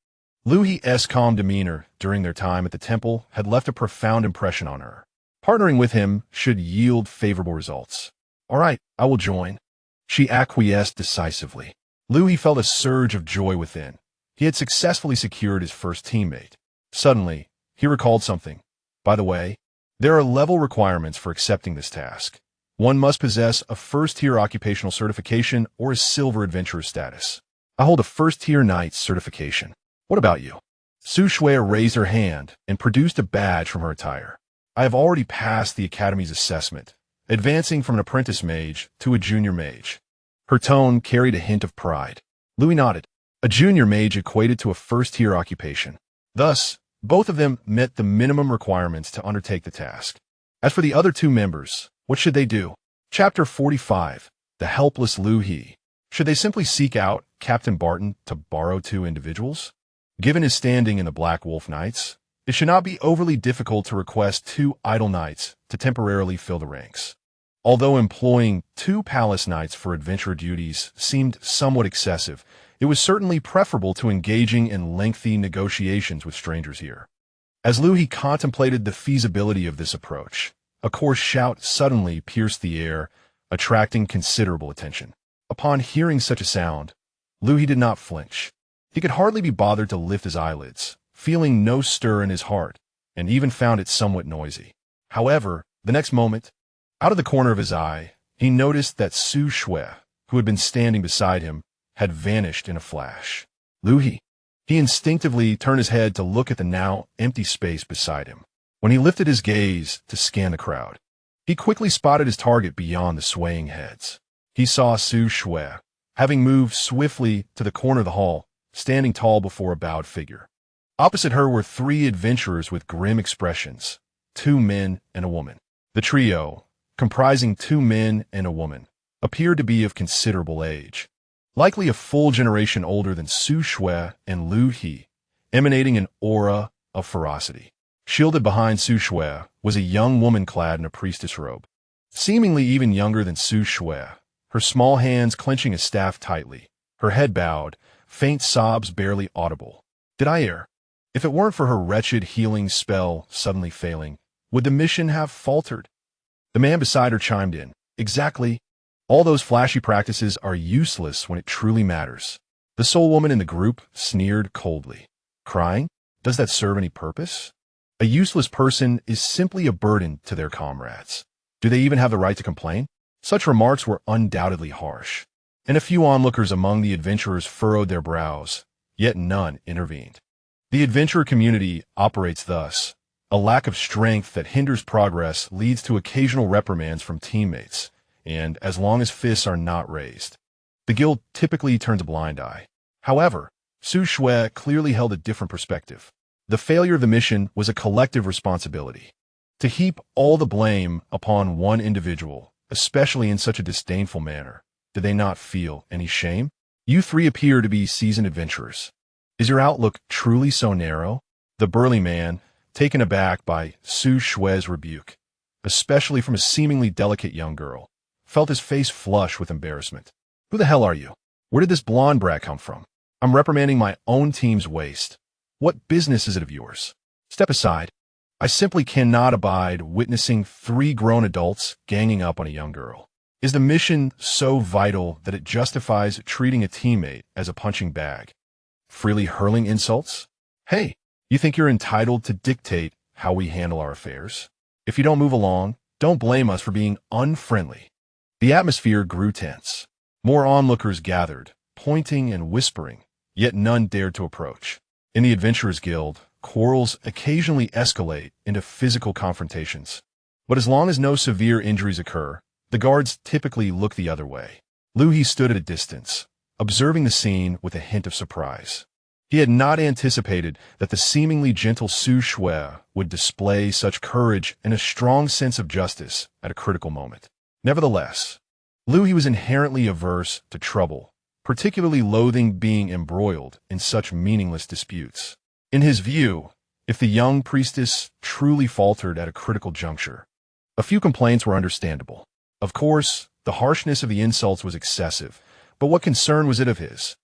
Liu He's calm demeanor during their time at the temple had left a profound impression on her. Partnering with him should yield favorable results. All right, I will join. She acquiesced decisively. Liu He felt a surge of joy within. He had successfully secured his first teammate. Suddenly, he recalled something. By the way, there are level requirements for accepting this task. One must possess a first-tier occupational certification or a silver adventurer status. I hold a first-tier knight's certification. What about you? Su Shui raised her hand and produced a badge from her attire. I have already passed the Academy's assessment, advancing from an apprentice mage to a junior mage. Her tone carried a hint of pride. Liu He nodded. A junior mage equated to a first-tier occupation. Thus, both of them met the minimum requirements to undertake the task. As for the other two members, what should they do? Chapter 45. The Helpless Liu He. Should they simply seek out Captain Barton to borrow two individuals? Given his standing in the Black Wolf Knights, it should not be overly difficult to request two idle knights to temporarily fill the ranks. Although employing two palace knights for adventurer duties seemed somewhat excessive, it was certainly preferable to engaging in lengthy negotiations with strangers here. As Liu He contemplated the feasibility of this approach, a coarse shout suddenly pierced the air, attracting considerable attention. Upon hearing such a sound, Liu He did not flinch. He could hardly be bothered to lift his eyelids, feeling no stir in his heart, and even found it somewhat noisy. However, the next moment, out of the corner of his eye, he noticed that Su Shui, who had been standing beside him, had vanished in a flash. Liu He. He instinctively turned his head to look at the now empty space beside him. When he lifted his gaze to scan the crowd, he quickly spotted his target beyond the swaying heads. He saw Su Shui, having moved swiftly to the corner of the hall, standing tall before a bowed figure. Opposite her were three adventurers with grim expressions, two men and a woman. The trio, comprising two men and a woman, appeared to be of considerable age, likely a full generation older than Su Shui and Liu He, emanating an aura of ferocity. Shielded behind Su Shui was a young woman clad in a priestess robe, seemingly even younger than Su Shui, her small hands clenching a staff tightly, her head bowed, faint sobs barely audible. Did I err? If it weren't for her wretched healing spell suddenly failing, would the mission have faltered? The man beside her chimed in. Exactly. All those flashy practices are useless when it truly matters. The sole woman in the group sneered coldly. Crying? Does that serve any purpose? A useless person is simply a burden to their comrades. Do they even have the right to complain? Such remarks were undoubtedly harsh, and a few onlookers among the adventurers furrowed their brows, yet none intervened. The adventurer community operates thus. A lack of strength that hinders progress leads to occasional reprimands from teammates, and as long as fists are not raised, the guild typically turns a blind eye. However, Su Shui clearly held a different perspective. The failure of the mission was a collective responsibility. To heap all the blame upon one individual, especially in such a disdainful manner, did they not feel any shame? You three appear to be seasoned adventurers. Is your outlook truly so narrow? The burly man, taken aback by Su Shui's rebuke, especially from a seemingly delicate young girl, felt his face flush with embarrassment. Who the hell are you? Where did this blonde brat come from? I'm reprimanding my own team's waste. What business is it of yours? Step aside. I simply cannot abide witnessing three grown adults ganging up on a young girl. Is the mission so vital that it justifies treating a teammate as a punching bag? Freely hurling insults? Hey, you think you're entitled to dictate how we handle our affairs? If you don't move along, don't blame us for being unfriendly. The atmosphere grew tense. More onlookers gathered, pointing and whispering, yet none dared to approach. In the Adventurers Guild, quarrels occasionally escalate into physical confrontations. But as long as no severe injuries occur, the guards typically look the other way. Liu He stood at a distance, observing the scene with a hint of surprise. He had not anticipated that the seemingly gentle Su Shui would display such courage and a strong sense of justice at a critical moment. Nevertheless, Liu He was inherently averse to trouble, particularly loathing being embroiled in such meaningless disputes. In his view, if the young priestess truly faltered at a critical juncture, a few complaints were understandable. Of course, the harshness of the insults was excessive, but what concern was it of his?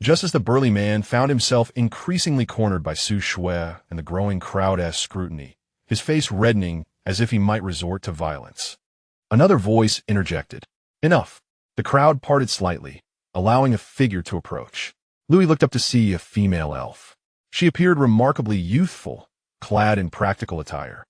Just as the burly man found himself increasingly cornered by Su Shui and the growing crowd-ass scrutiny, his face reddening as if he might resort to violence. Another voice interjected. Enough. The crowd parted slightly, allowing a figure to approach. Louis looked up to see a female elf. She appeared remarkably youthful, clad in practical attire,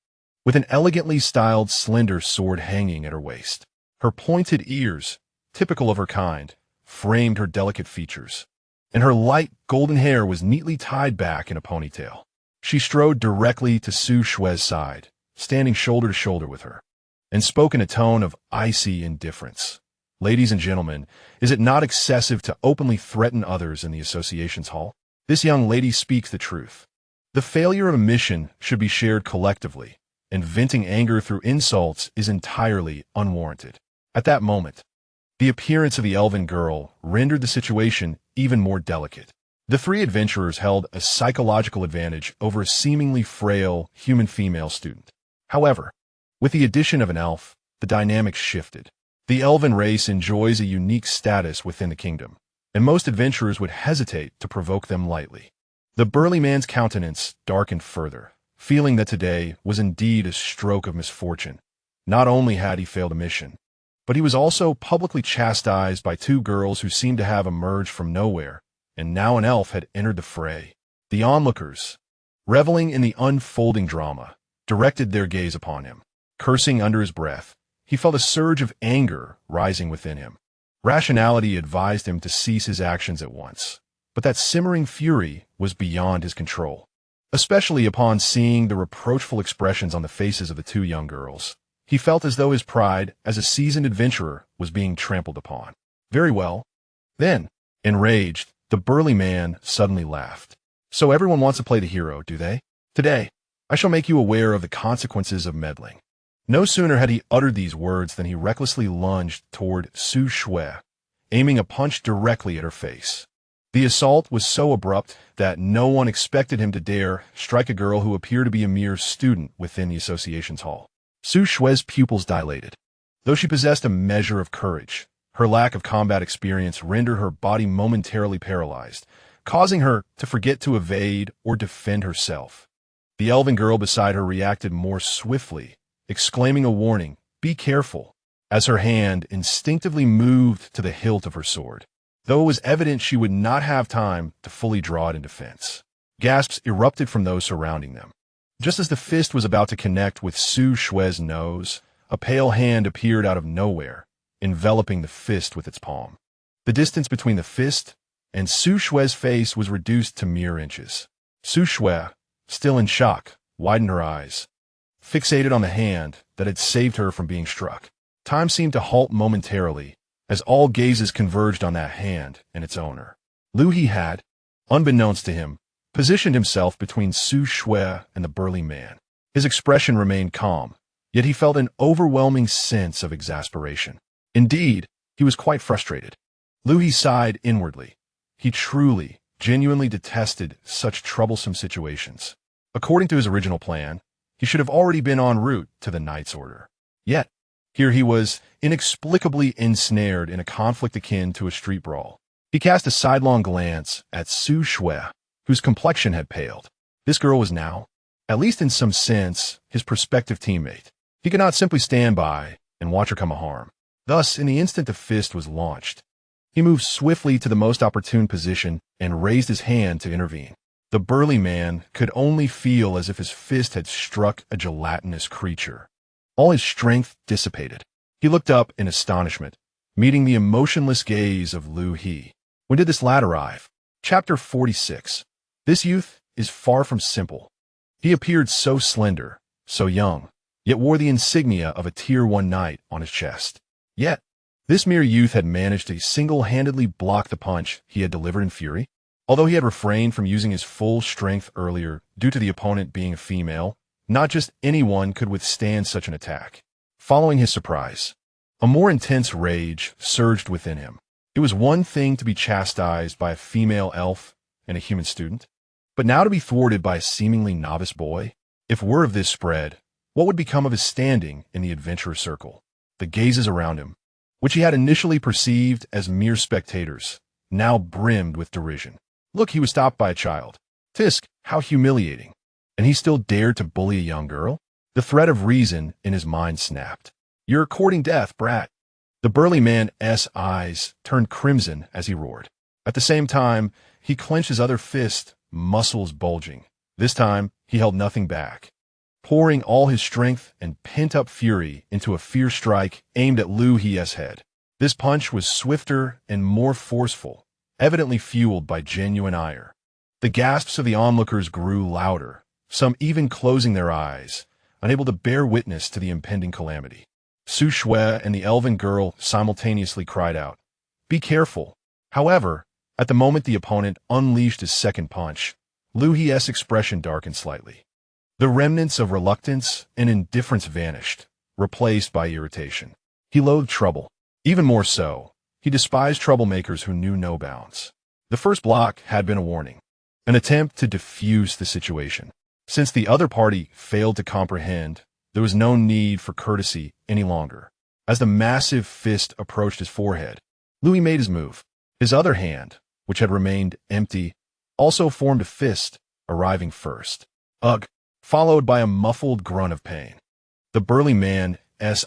with an elegantly styled slender sword hanging at her waist. Her pointed ears, typical of her kind, framed her delicate features, and her light golden hair was neatly tied back in a ponytail. She strode directly to Su Shui's side, standing shoulder to shoulder with her, and spoke in a tone of icy indifference. Ladies and gentlemen, is it not excessive to openly threaten others in the association's hall? This young lady speaks the truth. The failure of a mission should be shared collectively, and venting anger through insults is entirely unwarranted. At that moment, the appearance of the elven girl rendered the situation even more delicate. The three adventurers held a psychological advantage over a seemingly frail human female student. However, with the addition of an elf, the dynamics shifted. The elven race enjoys a unique status within the kingdom, and most adventurers would hesitate to provoke them lightly. The burly man's countenance darkened further, feeling that today was indeed a stroke of misfortune. Not only had he failed a mission, but he was also publicly chastised by two girls who seemed to have emerged from nowhere, and now an elf had entered the fray. The onlookers, reveling in the unfolding drama, directed their gaze upon him. Cursing under his breath, he felt a surge of anger rising within him. Rationality advised him to cease his actions at once, but that simmering fury was beyond his control, especially upon seeing the reproachful expressions on the faces of the two young girls. He felt as though his pride as a seasoned adventurer was being trampled upon. Very well. Then, enraged, the burly man suddenly laughed. So everyone wants to play the hero, do they? Today, I shall make you aware of the consequences of meddling. No sooner had he uttered these words than he recklessly lunged toward Su Shui, aiming a punch directly at her face. The assault was so abrupt that no one expected him to dare strike a girl who appeared to be a mere student within the association's hall. Su Shui's pupils dilated. Though she possessed a measure of courage, her lack of combat experience rendered her body momentarily paralyzed, causing her to forget to evade or defend herself. The elven girl beside her reacted more swiftly, exclaiming a warning, "Be careful," as her hand instinctively moved to the hilt of her sword, though it was evident she would not have time to fully draw it in defense. Gasps erupted from those surrounding them. Just as the fist was about to connect with Su Shui's nose, a pale hand appeared out of nowhere, enveloping the fist with its palm. The distance between the fist and Su Shue's face was reduced to mere inches. Su Shue, still in shock, widened her eyes, fixated on the hand that had saved her from being struck. Time seemed to halt momentarily as all gazes converged on that hand and its owner. Liu He had, unbeknownst to him, positioned himself between Su Shue and the burly man. His expression remained calm, yet he felt an overwhelming sense of exasperation. Indeed, he was quite frustrated. Liu He sighed inwardly. He truly, genuinely detested such troublesome situations. According to his original plan, he should have already been en route to the Knight's Order. Yet, here he was, inexplicably ensnared in a conflict akin to a street brawl. He cast a sidelong glance at Su Shue, whose complexion had paled. This girl was now, at least in some sense, his prospective teammate. He could not simply stand by and watch her come a harm. Thus, in the instant the fist was launched, he moved swiftly to the most opportune position and raised his hand to intervene. The burly man could only feel as if his fist had struck a gelatinous creature. All his strength dissipated. He looked up in astonishment, meeting the emotionless gaze of Liu He. When did this lad arrive? Chapter 46. This youth is far from simple. He appeared so slender, so young, yet wore the insignia of a Tier 1 knight on his chest. Yet, this mere youth had managed to single-handedly block the punch he had delivered in fury. Although he had refrained from using his full strength earlier due to the opponent being a female, not just anyone could withstand such an attack. Following his surprise, a more intense rage surged within him. It was one thing to be chastised by a female elf and a human student, but now to be thwarted by a seemingly novice boy? If word of this spread, what would become of his standing in the adventurer circle? The gazes around him, which he had initially perceived as mere spectators, now brimmed with derision. Look, he was stopped by a child. Tisk, how humiliating. And he still dared to bully a young girl? The thread of reason in his mind snapped. You're courting death, brat. The burly man's eyes turned crimson as he roared. At the same time, he clenched his other fist, muscles bulging. This time, he held nothing back, pouring all his strength and pent-up fury into a fierce strike aimed at Liu He's head. This punch was swifter and more forceful, evidently fueled by genuine ire. The gasps of the onlookers grew louder, some even closing their eyes, unable to bear witness to the impending calamity. Su Shue and the elven girl simultaneously cried out, "Be careful!" However, at the moment the opponent unleashed his second punch, Liu He's expression darkened slightly. The remnants of reluctance and indifference vanished, replaced by irritation. He loathed trouble. Even more so, he despised troublemakers who knew no bounds. The first block had been a warning, an attempt to diffuse the situation. Since the other party failed to comprehend, there was no need for courtesy any longer. As the massive fist approached his forehead, Louis made his move. His other hand, which had remained empty, also formed a fist, arriving first. Ugh! Followed by a muffled grunt of pain. The burly man's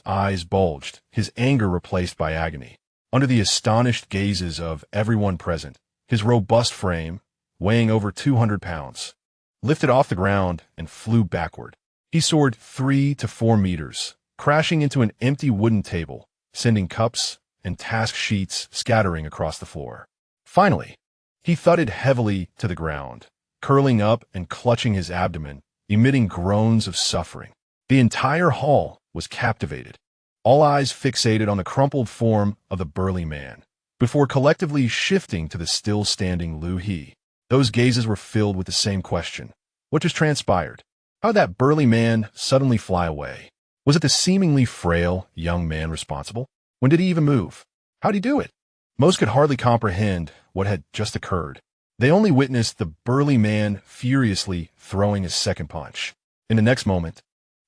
eyes bulged, his anger replaced by agony. Under the astonished gazes of everyone present, his robust frame, weighing over 200 pounds, lifted off the ground and flew backward. He soared 3 to 4 meters, crashing into an empty wooden table, sending cups and task sheets scattering across the floor. Finally, he thudded heavily to the ground, curling up and clutching his abdomen, emitting groans of suffering. The entire hall was captivated, all eyes fixated on the crumpled form of the burly man, before collectively shifting to the still-standing Liu He. Those gazes were filled with the same question. What just transpired? How did that burly man suddenly fly away? Was it the seemingly frail young man responsible? When did he even move? How'd he do it? Most could hardly comprehend what had just occurred. They only witnessed the burly man furiously throwing his second punch. In the next moment,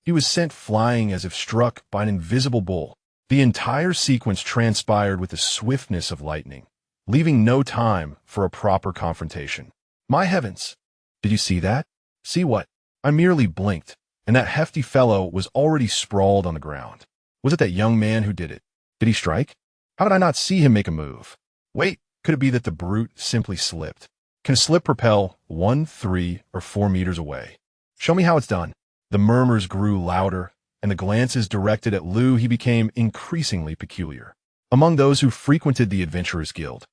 he was sent flying as if struck by an invisible bull. The entire sequence transpired with the swiftness of lightning, leaving no time for a proper confrontation. My heavens! Did you see that? See what? I merely blinked, and that hefty fellow was already sprawled on the ground. Was it that young man who did it? Did he strike? How did I not see him make a move? Wait, could it be that the brute simply slipped? Can a slip propel 1, 3, or 4 meters away? Show me how it's done. The murmurs grew louder, and the glances directed at Liu He became increasingly peculiar. Among those who frequented the Adventurers Guild,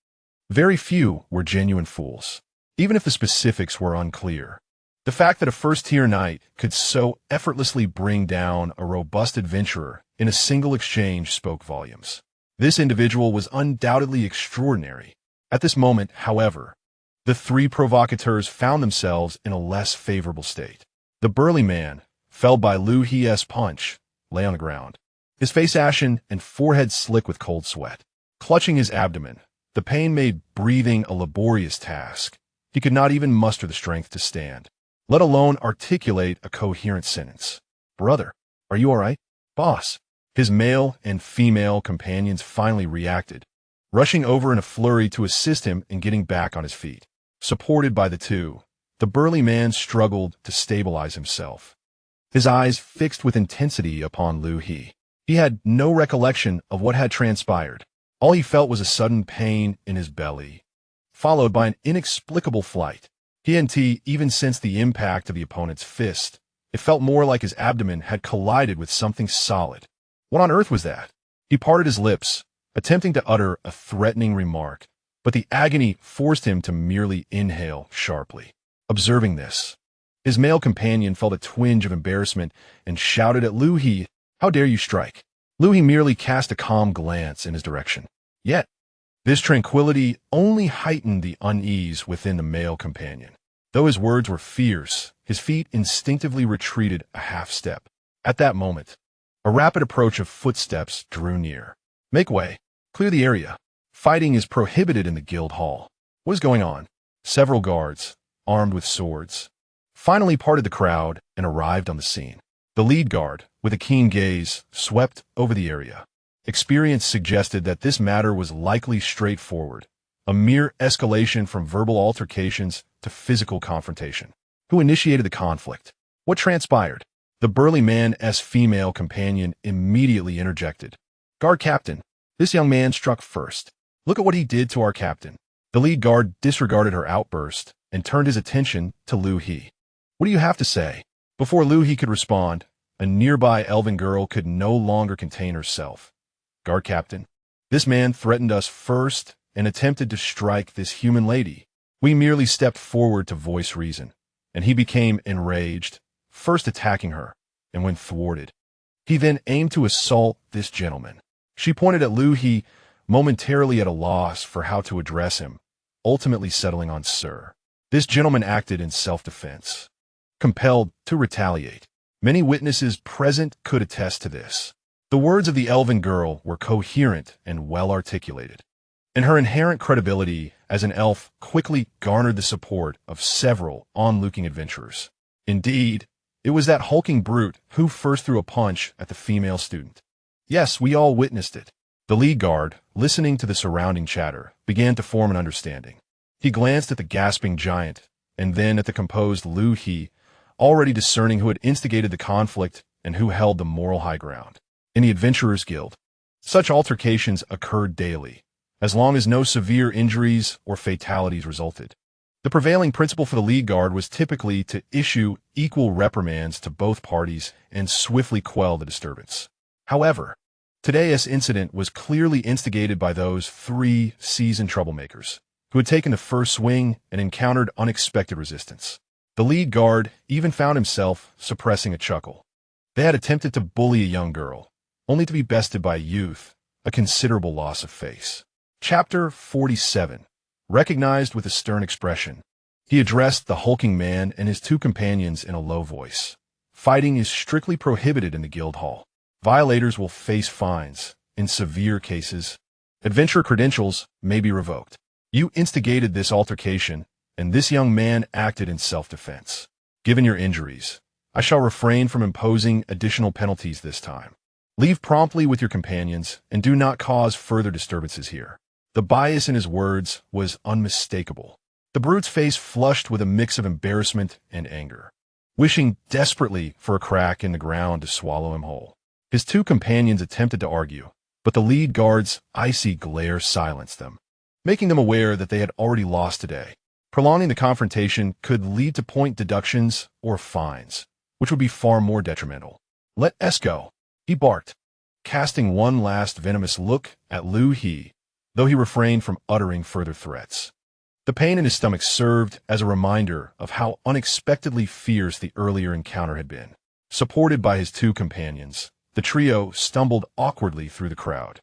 very few were genuine fools, even if the specifics were unclear. The fact that a first-tier knight could so effortlessly bring down a robust adventurer in a single exchange spoke volumes. This individual was undoubtedly extraordinary. At this moment, however, the three provocateurs found themselves in a less favorable state. The burly man, felled by Liu He's punch, lay on the ground, his face ashen and forehead slick with cold sweat. Clutching his abdomen, the pain made breathing a laborious task. He could not even muster the strength to stand, let alone articulate a coherent sentence. "Brother, are you all right?" "Boss." His male and female companions finally reacted, rushing over in a flurry to assist him in getting back on his feet. Supported by the two, the burly man struggled to stabilize himself, his eyes fixed with intensity upon Liu He. He had no recollection of what had transpired. All he felt was a sudden pain in his belly, followed by an inexplicable flight. He hadn't even sensed the impact of the opponent's fist. It felt more like his abdomen had collided with something solid. What on earth was that? He parted his lips, attempting to utter a threatening remark, but the agony forced him to merely inhale sharply. Observing this, his male companion felt a twinge of embarrassment and shouted at Liu He, "How dare you strike?" Liu He merely cast a calm glance in his direction. Yet, this tranquility only heightened the unease within the male companion. Though his words were fierce, his feet instinctively retreated a half step. At that moment, a rapid approach of footsteps drew near. "Make way. Clear the area. Fighting is prohibited in the guild hall." What is going on? Several guards, armed with swords, finally parted the crowd and arrived on the scene. The lead guard, with a keen gaze, swept over the area. Experience suggested that this matter was likely straightforward, a mere escalation from verbal altercations to physical confrontation. Who initiated the conflict? What transpired? The burly man's female companion immediately interjected. "Guard captain, this young man struck first. Look at what he did to our captain." The lead guard disregarded her outburst and turned his attention to Liu He. "What do you have to say?" Before Liu He could respond, a nearby elven girl could no longer contain herself. "Guard captain, this man threatened us first and attempted to strike this human lady. We merely stepped forward to voice reason, and he became enraged, first attacking her, and when thwarted, he then aimed to assault this gentleman." She pointed at Liu He, momentarily at a loss for how to address him, ultimately settling on "sir." This gentleman acted in self-defense, compelled to retaliate. Many witnesses present could attest to this. The words of the elven girl were coherent and well-articulated, and her inherent credibility as an elf quickly garnered the support of several onlooking adventurers. Indeed, it was that hulking brute who first threw a punch at the female student. Yes, we all witnessed it. The lead guard, listening to the surrounding chatter, began to form an understanding. He glanced at the gasping giant, and then at the composed Liu He, already discerning who had instigated the conflict and who held the moral high ground. In the Adventurers Guild, such altercations occurred daily, as long as no severe injuries or fatalities resulted. The prevailing principle for the lead guard was typically to issue equal reprimands to both parties and swiftly quell the disturbance. However, today's incident was clearly instigated by those three seasoned troublemakers who had taken the first swing and encountered unexpected resistance. The lead guard even found himself suppressing a chuckle. They had attempted to bully a young girl, only to be bested by youth, a considerable loss of face. Chapter 47. Recognized with a stern expression, he addressed the hulking man and his two companions in a low voice. "Fighting is strictly prohibited in the guild hall. Violators will face fines. In severe cases, adventurer credentials may be revoked. You instigated this altercation, and this young man acted in self-defense. Given your injuries, I shall refrain from imposing additional penalties this time. Leave promptly with your companions, and do not cause further disturbances here." The bias in his words was unmistakable. The brute's face flushed with a mix of embarrassment and anger, wishing desperately for a crack in the ground to swallow him whole. His two companions attempted to argue, but the lead guard's icy glare silenced them, making them aware that they had already lost today. Prolonging the confrontation could lead to point deductions or fines, which would be far more detrimental. Let us go, he barked, casting one last venomous look at Liu He, though he refrained from uttering further threats. The pain in his stomach served as a reminder of how unexpectedly fierce the earlier encounter had been. Supported by his two companions, the trio stumbled awkwardly through the crowd,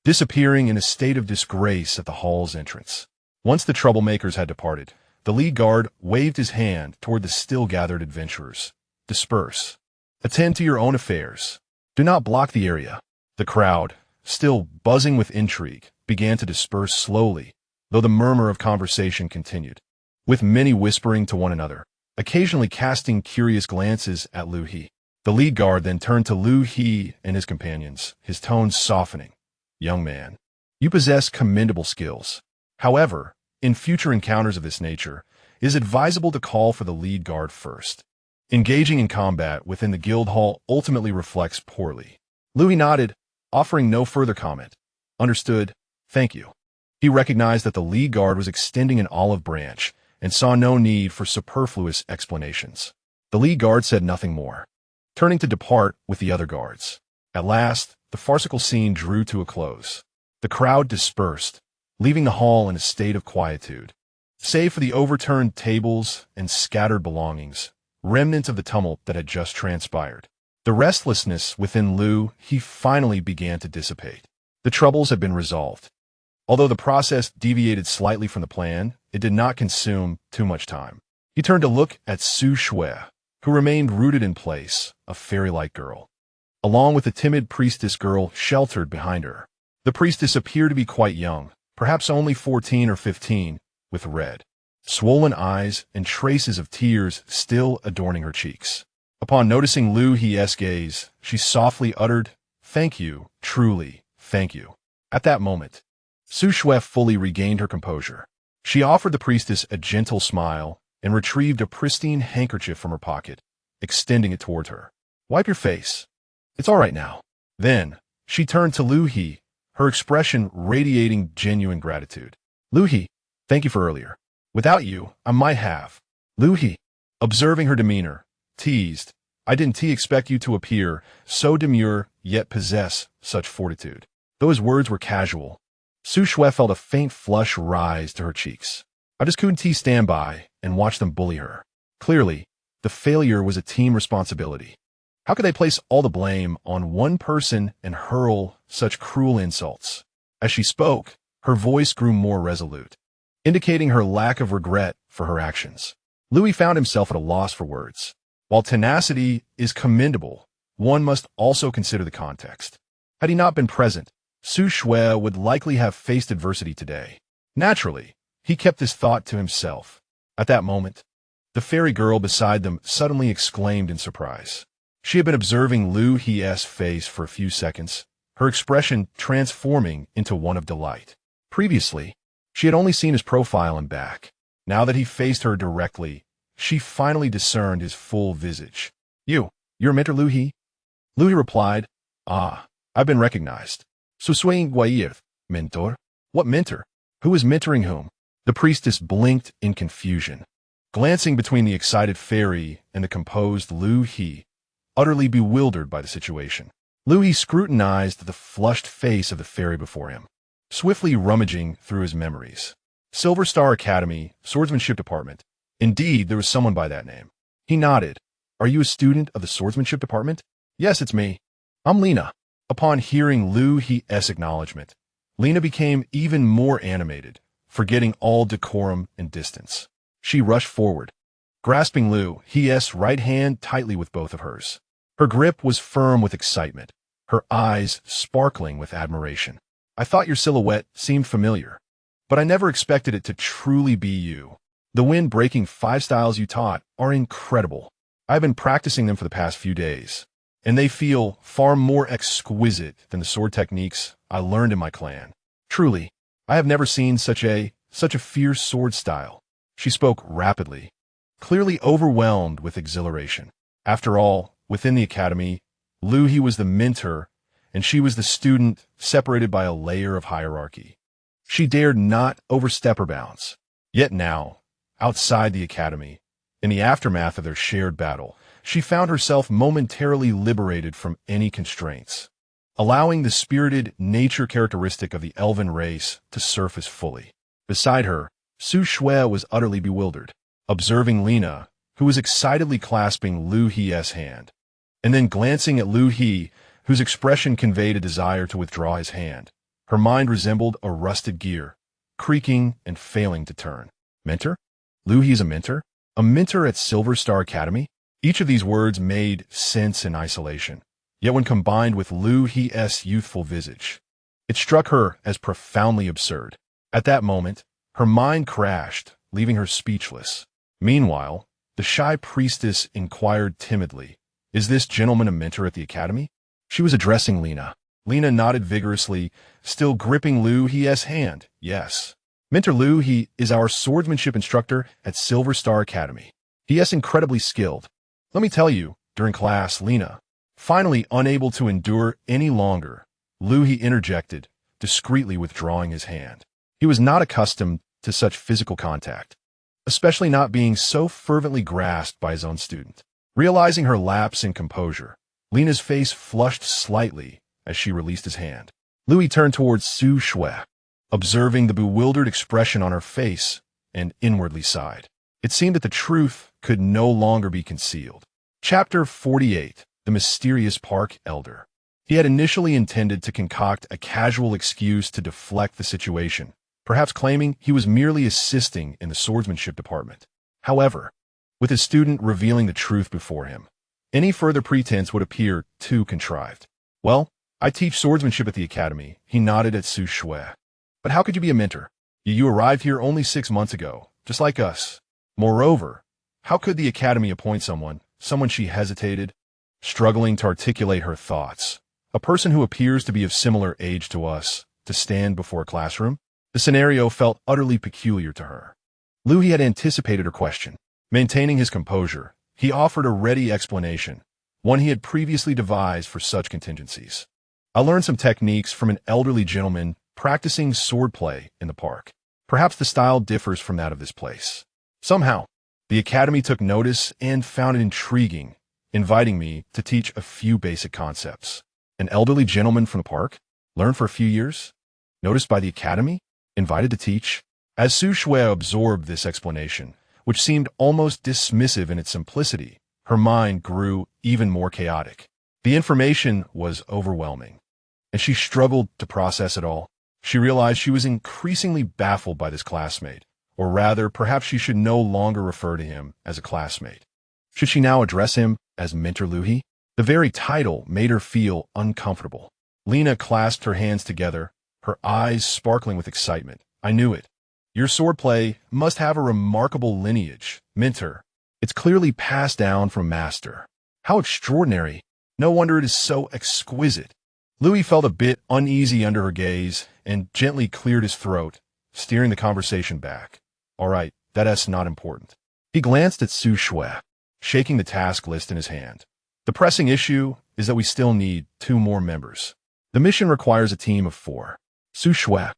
disappearing in a state of disgrace at the hall's entrance. Once the troublemakers had departed, the lead guard waved his hand toward the still-gathered adventurers. Disperse. Attend to your own affairs. Do not block the area. The crowd, still buzzing with intrigue, began to disperse slowly, though the murmur of conversation continued, with many whispering to one another, occasionally casting curious glances at Liu He. The lead guard then turned to Liu He and his companions, his tone softening. Young man, you possess commendable skills. However, in future encounters of this nature, it is advisable to call for the lead guard first. Engaging in combat within the guild hall ultimately reflects poorly. Liu He nodded, offering no further comment. Understood. Thank you. He recognized that the lead guard was extending an olive branch and saw no need for superfluous explanations. The lead guard said nothing more, turning to depart with the other guards. At last, the farcical scene drew to a close. The crowd dispersed, leaving the hall in a state of quietude. Save for the overturned tables and scattered belongings, remnants of the tumult that had just transpired. The restlessness within Liu He finally began to dissipate. The troubles had been resolved. Although the process deviated slightly from the plan, it did not consume too much time. He turned to look at Su Shui, who remained rooted in place, a fairy-like girl, along with the timid priestess girl sheltered behind her. The priestess appeared to be quite young, perhaps only 14 or 15, with red, swollen eyes and traces of tears still adorning her cheeks. Upon noticing Liu He's gaze, she softly uttered, "Thank you, truly, thank you." At that moment, Su Shui fully regained her composure. She offered the priestess a gentle smile and retrieved a pristine handkerchief from her pocket, extending it toward her. "Wipe your face. It's all right now." Then, she turned to Liu He, her expression radiating genuine gratitude. "Liu He, thank you for earlier. Without you, I might have." Liu He, observing her demeanor, teased, "I didn't expect you to appear so demure yet possess such fortitude." Though his words were casual, Su Shui felt a faint flush rise to her cheeks. I just couldn't stand by and watch them bully her. Clearly, the failure was a team responsibility. How could they place all the blame on one person and hurl such cruel insults? As she spoke, her voice grew more resolute, indicating her lack of regret for her actions. Liu found himself at a loss for words. While tenacity is commendable, one must also consider the context. Had he not been present, Su Shui would likely have faced adversity today. Naturally, he kept this thought to himself. At that moment, the fairy girl beside them suddenly exclaimed in surprise. She had been observing Liu He's face for a few seconds, her expression transforming into one of delight. Previously, she had only seen his profile and back. Now that he faced her directly, she finally discerned his full visage. You're mentor Liu He?" Liu He replied, "Ah, I've been recognized. So swaying Guayir, mentor? What mentor? Who is mentoring whom?" The priestess blinked in confusion, glancing between the excited fairy and the composed Liu He, utterly bewildered by the situation. Liu He scrutinized the flushed face of the fairy before him, swiftly rummaging through his memories. Silver Star Academy, Swordsmanship Department. Indeed, there was someone by that name. He nodded. "Are you a student of the Swordsmanship Department?" "Yes, it's me. I'm Lena." Upon hearing Liu He's acknowledgement, Lena became even more animated, forgetting all decorum and distance. She rushed forward, grasping Liu He's right hand tightly with both of hers. Her grip was firm with excitement, her eyes sparkling with admiration. "I thought your silhouette seemed familiar, but I never expected it to truly be you. The wind-breaking 5 styles you taught are incredible. I've been practicing them for the past few days, and they feel far more exquisite than the sword techniques I learned in my clan. Truly, I have never seen such a fierce sword style." She spoke rapidly, clearly overwhelmed with exhilaration. After all, within the academy, Liu He was the mentor, and she was the student, separated by a layer of hierarchy. She dared not overstep her bounds. Yet now, outside the academy, in the aftermath of their shared battle, she found herself momentarily liberated from any constraints, allowing the spirited nature characteristic of the elven race to surface fully. Beside her, Su Shui was utterly bewildered, observing Lina, who was excitedly clasping Liu He's hand, and then glancing at Liu He, whose expression conveyed a desire to withdraw his hand. Her mind resembled a rusted gear, creaking and failing to turn. Mentor? Liu He is a mentor? A mentor at Silver Star Academy? Each of these words made sense in isolation, yet when combined with Liu He's youthful visage, it struck her as profoundly absurd. At that moment, her mind crashed, leaving her speechless. Meanwhile, the shy priestess inquired timidly, "Is this gentleman a mentor at the academy?" She was addressing Lina. Lina nodded vigorously, still gripping Liu He's hand. "Yes. Mentor Liu He is our swordsmanship instructor at Silver Star Academy. He is incredibly skilled. Let me tell you," during class, Lina, finally unable to endure any longer, Liu He interjected, discreetly withdrawing his hand. He was not accustomed to such physical contact, especially not being so fervently grasped by his own student. Realizing her lapse in composure, Lina's face flushed slightly as she released his hand. Liu He turned towards Su Shui, observing the bewildered expression on her face, and inwardly sighed. It seemed that the truth could no longer be concealed. Chapter 48. The Mysterious Park Elder. He had initially intended to concoct a casual excuse to deflect the situation, perhaps claiming he was merely assisting in the swordsmanship department. However, with his student revealing the truth before him, any further pretense would appear too contrived. "Well, I teach swordsmanship at the academy," he nodded at Su Shui. "But how could you be a mentor? You arrived here only 6 months ago, just like us. Moreover, how could the academy appoint someone?" She hesitated, struggling to articulate her thoughts. "A person who appears to be of similar age to us, to stand before a classroom?" The scenario felt utterly peculiar to her. Liu He had anticipated her question. Maintaining his composure, he offered a ready explanation, one he had previously devised for such contingencies. "I learned some techniques from an elderly gentleman practicing swordplay in the park. Perhaps the style differs from that of this place. Somehow, the academy took notice and found it intriguing, inviting me to teach a few basic concepts." An elderly gentleman from the park? Learned for a few years? Noticed by the academy? Invited to teach? As Su Shui absorbed this explanation, which seemed almost dismissive in its simplicity, her mind grew even more chaotic. The information was overwhelming, and she struggled to process it all. She realized she was increasingly baffled by this classmate, or rather, perhaps she should no longer refer to him as a classmate. Should she now address him as Mentor Liu He? The very title made her feel uncomfortable. Lina clasped her hands together, her eyes sparkling with excitement. "I knew it. Your swordplay must have a remarkable lineage, Mentor. It's clearly passed down from master. How extraordinary. No wonder it is so exquisite." Liu He felt a bit uneasy under her gaze and gently cleared his throat, steering the conversation back. "All right, that's not important." He glanced at Su Shui, shaking the task list in his hand. "The pressing issue is that we still need 2 more members. The mission requires a team of 4. Su Shui,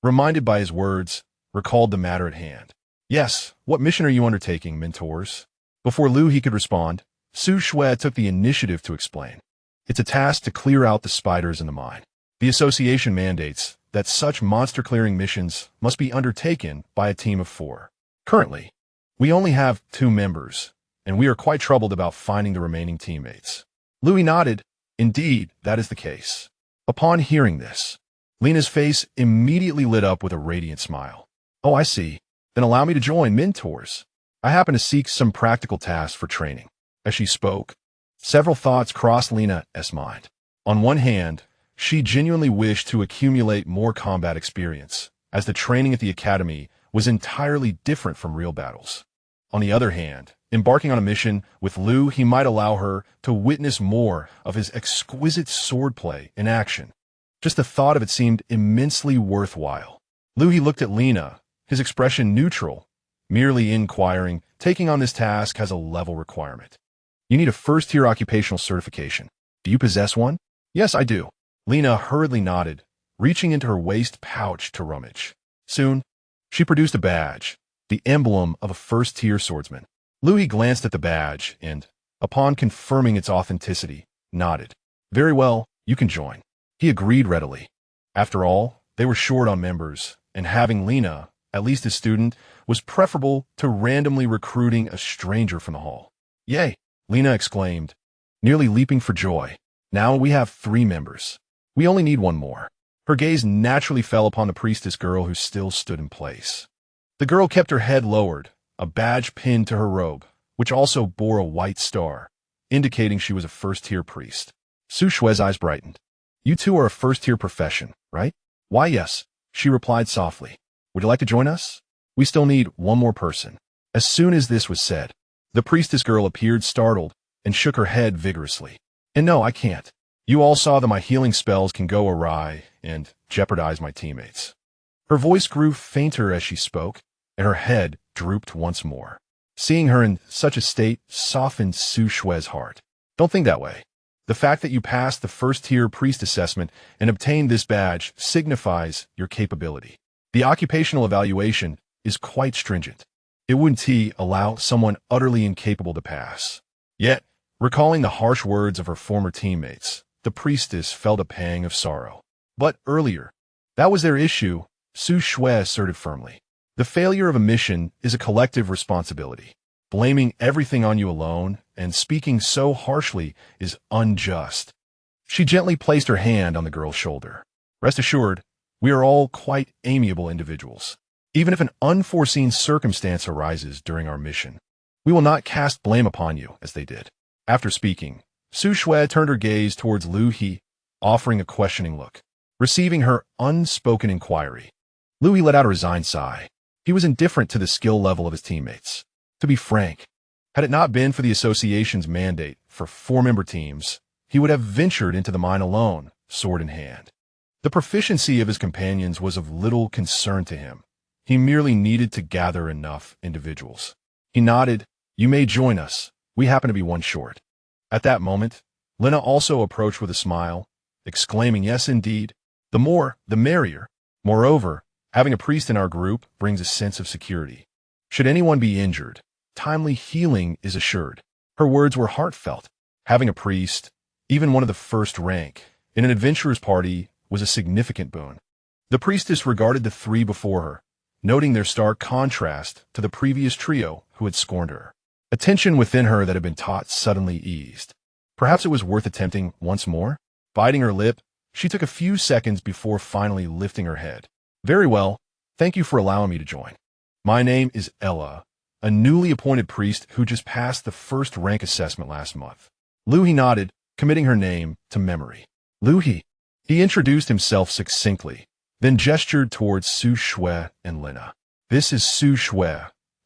reminded by his words, recalled the matter at hand. "Yes, what mission are you undertaking, mentors?" Before Liu He could respond, Su Shui took the initiative to explain. "It's a task to clear out the spiders in the mine. The association mandates that such monster-clearing missions must be undertaken by a team of 4. Currently, we only have 2 members, and we are quite troubled about finding the remaining teammates." Liu He nodded. Indeed, that is the case. Upon hearing this, Lina's face immediately lit up with a radiant smile. "Oh, I see. Then allow me to join, mentors. I happen to seek some practical tasks for training." As she spoke, several thoughts crossed Lina's mind. On one hand, she genuinely wished to accumulate more combat experience, as the training at the academy was entirely different from real battles. On the other hand, embarking on a mission with Liu He might allow her to witness more of his exquisite swordplay in action. Just the thought of it seemed immensely worthwhile. Liu He looked at Lina, his expression neutral, merely inquiring, "Taking on this task has a level requirement. You need a first-tier occupational certification. Do you possess one?" "Yes, I do." Lina hurriedly nodded, reaching into her waist pouch to rummage. Soon, she produced a badge, the emblem of a first-tier swordsman. Liu He glanced at the badge and, upon confirming its authenticity, nodded. Very well, you can join. He agreed readily. After all, they were short on members, and having Lena, at least a student, was preferable to randomly recruiting a stranger from the hall. Yay! Lena exclaimed, nearly leaping for joy. Now we have 3 members. We only need 1 more. Her gaze naturally fell upon the priestess girl who still stood in place. The girl kept her head lowered, a badge pinned to her robe, which also bore a white star, indicating she was a first-tier priest. Su Shue's eyes brightened. You two are a first-tier profession, right? Why, yes, she replied softly. Would you like to join us? We still need 1 more person. As soon as this was said, the priestess girl appeared startled and shook her head vigorously. And no, I can't. You all saw that my healing spells can go awry and jeopardize my teammates. Her voice grew fainter as she spoke, and her head drooped once more. Seeing her in such a state softened Su Shue's heart. Don't think that way. The fact that you passed the first-tier priest assessment and obtained this badge signifies your capability. The occupational evaluation is quite stringent. It wouldn't allow someone utterly incapable to pass. Yet, recalling the harsh words of her former teammates, the priestess felt a pang of sorrow. But earlier, that was their issue, Su Shue asserted firmly. The failure of a mission is a collective responsibility. Blaming everything on you alone and speaking so harshly is unjust. She gently placed her hand on the girl's shoulder. Rest assured, we are all quite amiable individuals. Even if an unforeseen circumstance arises during our mission, we will not cast blame upon you as they did. After speaking, Su Shue turned her gaze towards Liu He, offering a questioning look. Receiving her unspoken inquiry, Liu He let out a resigned sigh. He was indifferent to the skill level of his teammates. To be frank, had it not been for the association's mandate for 4-member teams, he would have ventured into the mine alone, sword in hand. The proficiency of his companions was of little concern to him. He merely needed to gather enough individuals. He nodded. You may join us. We happen to be 1 short. At that moment, Lena also approached with a smile, exclaiming, yes, indeed. The more, the merrier. Moreover, having a priest in our group brings a sense of security. Should anyone be injured, timely healing is assured. Her words were heartfelt. Having a priest, even one of the first rank, in an adventurer's party was a significant boon. The priestess regarded the 3 before her, noting their stark contrast to the previous trio who had scorned her. A tension within her that had been taut suddenly eased. Perhaps it was worth attempting once more? Biting her lip, she took a few seconds before finally lifting her head. Very well, thank you for allowing me to join. My name is Ella, a newly appointed priest who just passed the first rank assessment last month. Liu He nodded, committing her name to memory. Liu He. He introduced himself succinctly, then gestured towards Su Shue and Lena. This is Su Shue,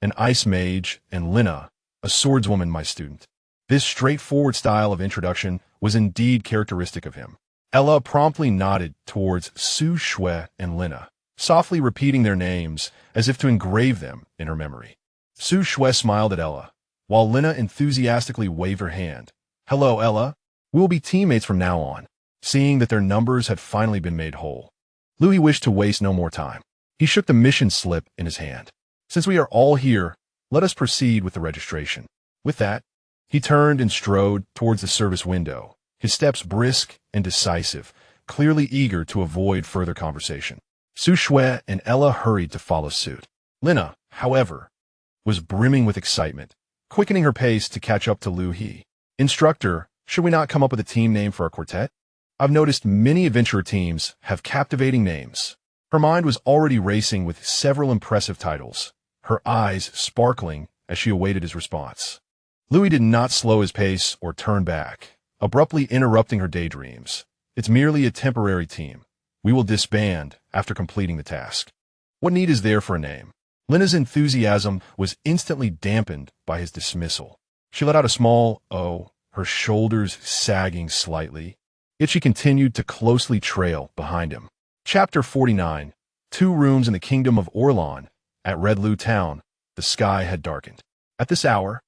an ice mage, and Lena, a swordswoman, my student. This straightforward style of introduction was indeed characteristic of him. Ella promptly nodded towards Su Shue and Lena, softly repeating their names as if to engrave them in her memory. Su Shue smiled at Ella, while Lena enthusiastically waved her hand. Hello, Ella. We will be teammates from now on. Seeing that their numbers had finally been made whole, Liu He wished to waste no more time. He shook the mission slip in his hand. Since we are all here, let us proceed with the registration. With that, he turned and strode towards the service window, his steps brisk and decisive, clearly eager to avoid further conversation. Su Shue and Ella hurried to follow suit. Lena, however, was brimming with excitement, quickening her pace to catch up to Liu He. Instructor, should we not come up with a team name for our quartet? I've noticed many adventurer teams have captivating names. Her mind was already racing with several impressive titles, her eyes sparkling as she awaited his response. Liu He did not slow his pace or turn back, abruptly interrupting her daydreams. It's merely a temporary team. We will disband after completing the task. What need is there for a name? Lena's enthusiasm was instantly dampened by his dismissal. She let out a small "oh," her shoulders sagging slightly, yet she continued to closely trail behind him. Chapter 49. 2 rooms in the kingdom of Orlan. At Red Liu Town, the sky had darkened. At this hour,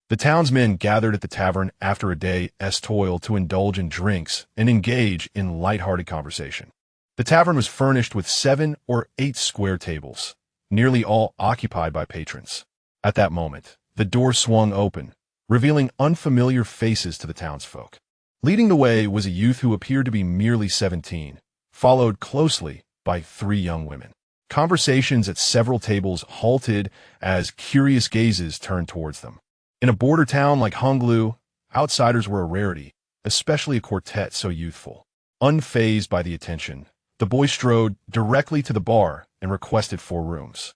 the townsmen gathered at the tavern after a day's toil to indulge in drinks and engage in light-hearted conversation. The tavern was furnished with 7 or 8 square tables, nearly all occupied by patrons. At that moment, the door swung open, revealing unfamiliar faces to the townsfolk. Leading the way was a youth who appeared to be merely 17, followed closely by 3 young women. Conversations at several tables halted as curious gazes turned towards them. In a border town like Hurled, outsiders were a rarity, especially a quartet so youthful. Unfazed by the attention, the boy strode directly to the bar and requested 4 rooms.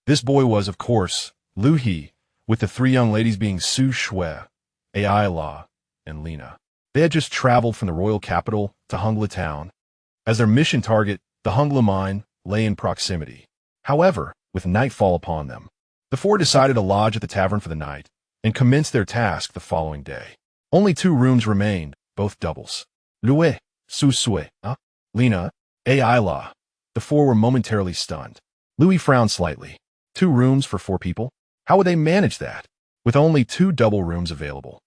This boy was, of course, Liu He, with the 3 young ladies being Su Shui, Ayla, and Lina. They had just traveled from the royal capital to Hurled town. As their mission target, the Hurled mine lay in proximity. However, with nightfall upon them, the 4 decided to lodge at the tavern for the night and commenced their task the following day. Only 2 rooms remained, both doubles. Liu, Su Shui, Lina, Ayla. The 4 were momentarily stunned. Liu frowned slightly. 2 rooms for 4 people? How would they manage that? With only 2 double rooms available,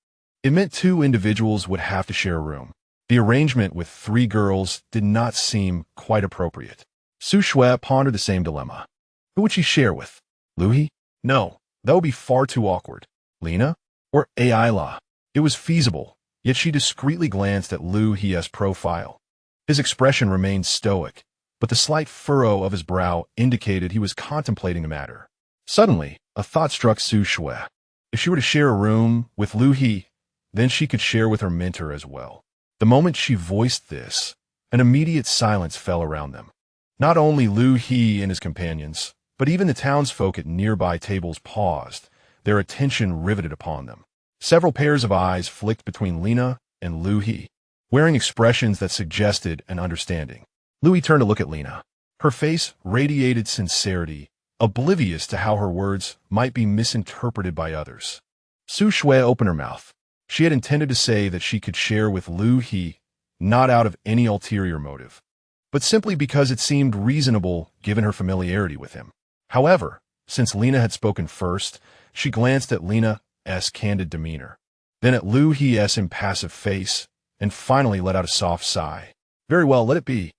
it meant 2 individuals would have to share a room. The arrangement with 3 girls did not seem quite appropriate. Su Shui pondered the same dilemma. Who would she share with? Liu He? No, that would be far too awkward. Lina? Or Ayla? It was feasible, yet she discreetly glanced at Liu He's profile. His expression remained stoic, but the slight furrow of his brow indicated he was contemplating the matter. Suddenly, a thought struck Su Shui. If she were to share a room with Liu He, then she could share with her mentor as well. The moment she voiced this, an immediate silence fell around them. Not only Liu He and his companions, but even the townsfolk at nearby tables paused, their attention riveted upon them. Several pairs of eyes flicked between Lina and Liu He, wearing expressions that suggested an understanding. Liu He turned to look at Lina. Her face radiated sincerity, oblivious to how her words might be misinterpreted by others. Su Shui opened her mouth. She had intended to say that she could share with Liu He, not out of any ulterior motive, but simply because it seemed reasonable given her familiarity with him. However, since Lina had spoken first, she glanced at Lina's candid demeanor, then at Liu He's impassive face, and finally let out a soft sigh. Very well, let it be.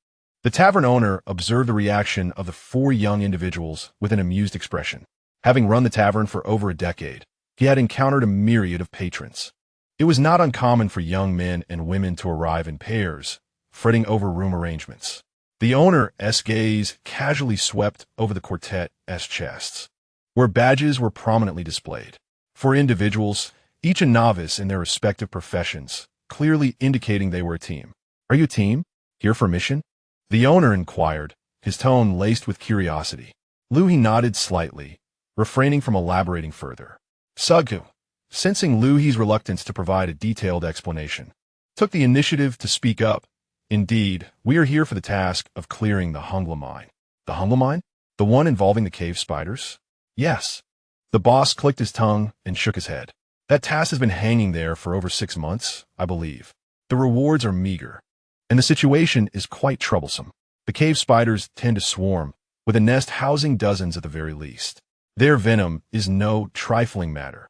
The tavern owner observed the reaction of the 4 young individuals with an amused expression. Having run the tavern for over a decade, he had encountered a myriad of patrons. It was not uncommon for young men and women to arrive in pairs, fretting over room arrangements. The owner's gaze casually swept over the quartet's chests, where badges were prominently displayed. For individuals, each a novice in their respective professions, clearly indicating they were a team. Are you a team? Here for mission? The owner inquired, his tone laced with curiosity. Liu He nodded slightly, refraining from elaborating further. Suggu, sensing Liu He's reluctance to provide a detailed explanation, took the initiative to speak up. Indeed, we are here for the task of clearing the Hurled mine. The Hurled mine? The one involving the cave spiders? Yes. The boss clicked his tongue and shook his head. That task has been hanging there for over 6 months, I believe. The rewards are meager, and the situation is quite troublesome. The cave spiders tend to swarm, with a nest housing dozens at the very least. Their venom is no trifling matter.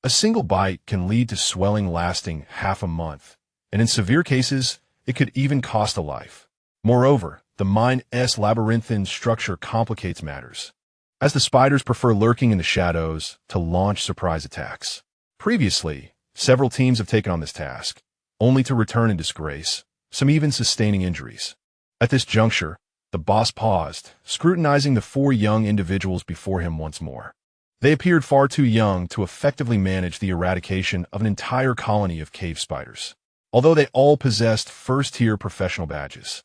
A single bite can lead to swelling lasting half a month, and in severe cases, it could even cost a life. Moreover, the mine's labyrinthine structure complicates matters, as the spiders prefer lurking in the shadows to launch surprise attacks. Previously, several teams have taken on this task, only to return in disgrace, some even sustaining injuries. At this juncture, the boss paused, scrutinizing the 4 young individuals before him once more. They appeared far too young to effectively manage the eradication of an entire colony of cave spiders, although they all possessed first-tier professional badges.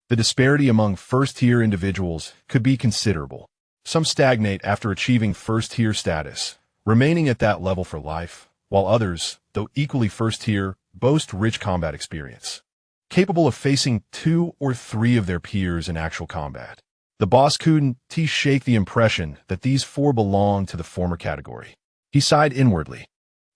The disparity among first-tier individuals could be considerable. Some stagnate after achieving first-tier status, remaining at that level for life, while others, though equally first-tier, boast rich combat experience, capable of facing 2 or 3 of their peers in actual combat. The boss couldn't shake the impression that these 4 belonged to the former category. He sighed inwardly,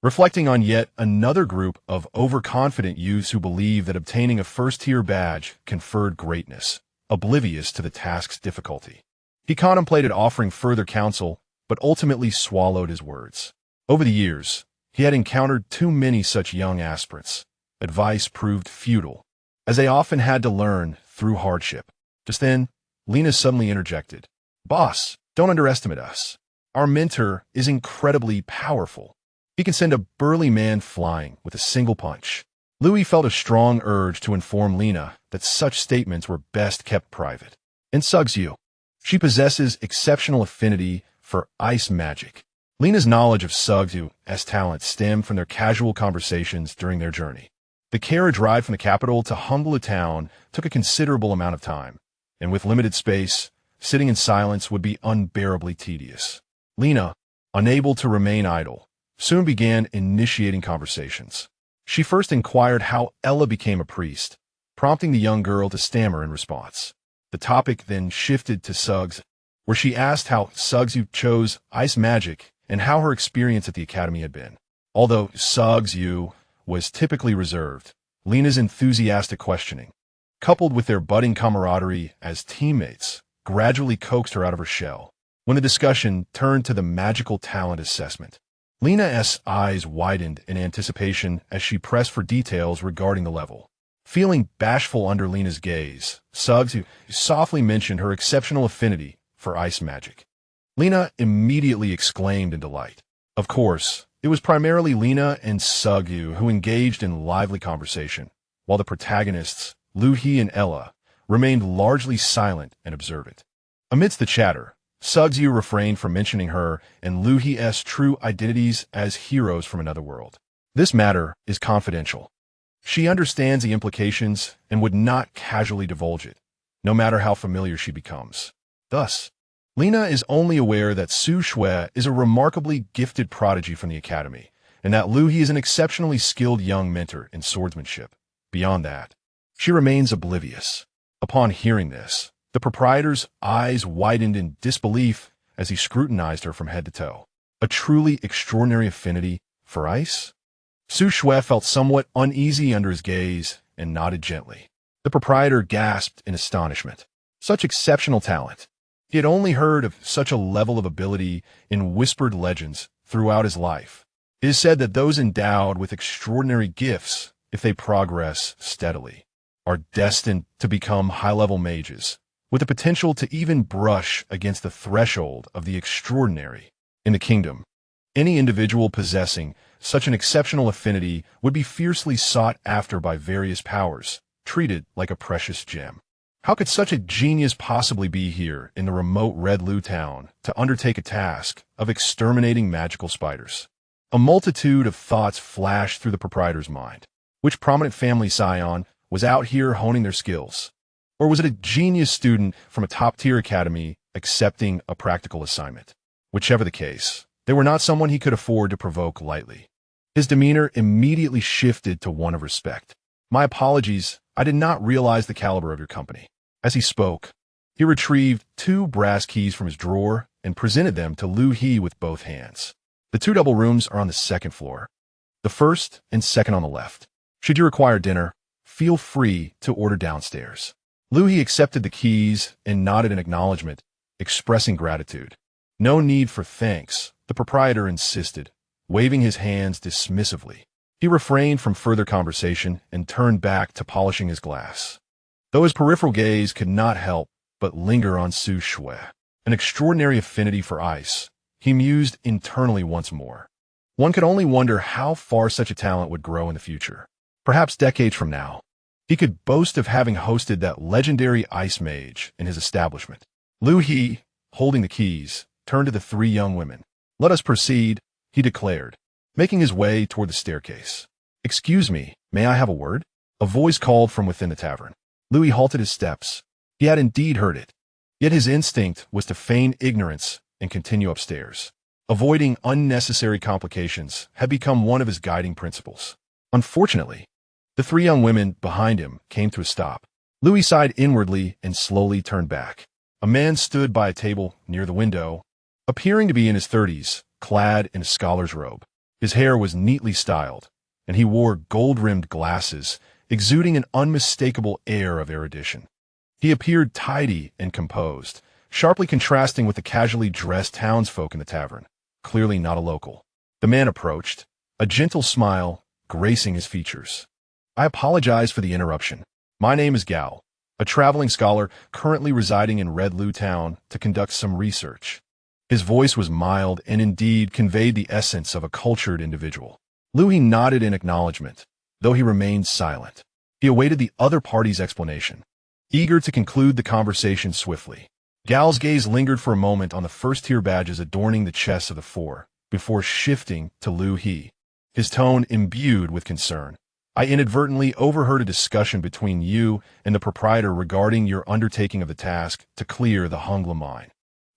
reflecting on yet another group of overconfident youths who believed that obtaining a first-tier badge conferred greatness, oblivious to the task's difficulty. He contemplated offering further counsel, but ultimately swallowed his words. Over the years, he had encountered too many such young aspirants. Advice proved futile, as they often had to learn through hardship. Just then, Lina suddenly interjected. Boss, don't underestimate us. Our mentor is incredibly powerful. He can send a burly man flying with a single punch. Liu He felt a strong urge to inform Lina that such statements were best kept private. And Yu, she possesses exceptional affinity for ice magic. Lina's knowledge of Yu's talent stemmed from their casual conversations during their journey. The carriage ride from the capital to Hurled town took a considerable amount of time, and with limited space, sitting in silence would be unbearably tedious. Lina, unable to remain idle, soon began initiating conversations. She first inquired how Ella became a priest, prompting the young girl to stammer in response. The topic then shifted to Suggs, where she asked how Yu chose ice magic and how her experience at the academy had been. Although Yu was typically reserved, Lina's enthusiastic questioning, coupled with their budding camaraderie as teammates, gradually coaxed her out of her shell. When the discussion turned to the magical talent assessment, Lina's eyes widened in anticipation as she pressed for details regarding the level. Feeling bashful under Lina's gaze, Suggs softly mentioned her exceptional affinity for ice magic. Lina immediately exclaimed in delight. Of course, it was primarily Lina and Yu who engaged in lively conversation, while the protagonists, Liu He and Ella, remained largely silent and observant. Amidst the chatter, Yu refrained from mentioning her and Liu He's true identities as heroes from another world. This matter is confidential. She understands the implications and would not casually divulge it, no matter how familiar she becomes. Thus, Lina is only aware that Su Shui is a remarkably gifted prodigy from the academy, and that Liu He is an exceptionally skilled young mentor in swordsmanship. Beyond that, she remains oblivious. Upon hearing this, the proprietor's eyes widened in disbelief as he scrutinized her from head to toe. A truly extraordinary affinity for ice? Su Shui felt somewhat uneasy under his gaze and nodded gently. The proprietor gasped in astonishment. Such exceptional talent. He had only heard of such a level of ability in whispered legends throughout his life. It is said that those endowed with extraordinary gifts, if they progress steadily, are destined to become high-level mages, with the potential to even brush against the threshold of the extraordinary. In the kingdom, any individual possessing such an exceptional affinity would be fiercely sought after by various powers, treated like a precious gem. How could such a genius possibly be here in the remote Red-Lu town to undertake a task of exterminating magical spiders? A multitude of thoughts flashed through the proprietor's mind. Which prominent family scion was out here honing their skills? Or was it a genius student from a top-tier academy accepting a practical assignment? Whichever the case, they were not someone he could afford to provoke lightly. His demeanor immediately shifted to one of respect. My apologies, I did not realize the caliber of your company. As he spoke, he retrieved 2 brass keys from his drawer and presented them to Liu He with both hands. The 2 double rooms are on the 2nd floor, the 1st and 2nd on the left. Should you require dinner, feel free to order downstairs. Liu He accepted the keys and nodded in acknowledgement, expressing gratitude. No need for thanks, the proprietor insisted, waving his hands dismissively. He refrained from further conversation and turned back to polishing his glass. Though his peripheral gaze could not help but linger on Su Shui, an extraordinary affinity for ice, he mused internally once more. One could only wonder how far such a talent would grow in the future. Perhaps decades from now, he could boast of having hosted that legendary ice mage in his establishment. Liu He, holding the keys, turned to the 3 young women. "Let us proceed," he declared, making his way toward the staircase. "Excuse me, may I have a word?" A voice called from within the tavern. Liu He halted his steps. He had indeed heard it, yet his instinct was to feign ignorance and continue upstairs. Avoiding unnecessary complications had become one of his guiding principles. Unfortunately, the 3 young women behind him came to a stop. Liu He sighed inwardly and slowly turned back. A man stood by a table near the window, appearing to be in his 30s, clad in a scholar's robe. His hair was neatly styled, and he wore gold-rimmed glasses, exuding an unmistakable air of erudition. He appeared tidy and composed, sharply contrasting with the casually dressed townsfolk in the tavern, clearly not a local. The man approached, a gentle smile gracing his features. "I apologize for the interruption. My name is Gao, a traveling scholar currently residing in Red-Lu town to conduct some research." His voice was mild and indeed conveyed the essence of a cultured individual. Liu He nodded in acknowledgement, though he remained silent. He awaited the other party's explanation, eager to conclude the conversation swiftly. Gal's gaze lingered for a moment on the first-tier badges adorning the chests of the four, before shifting to Liu He, his tone imbued with concern. I inadvertently overheard a discussion between you and the proprietor regarding your undertaking of the task to clear the Hurled mine.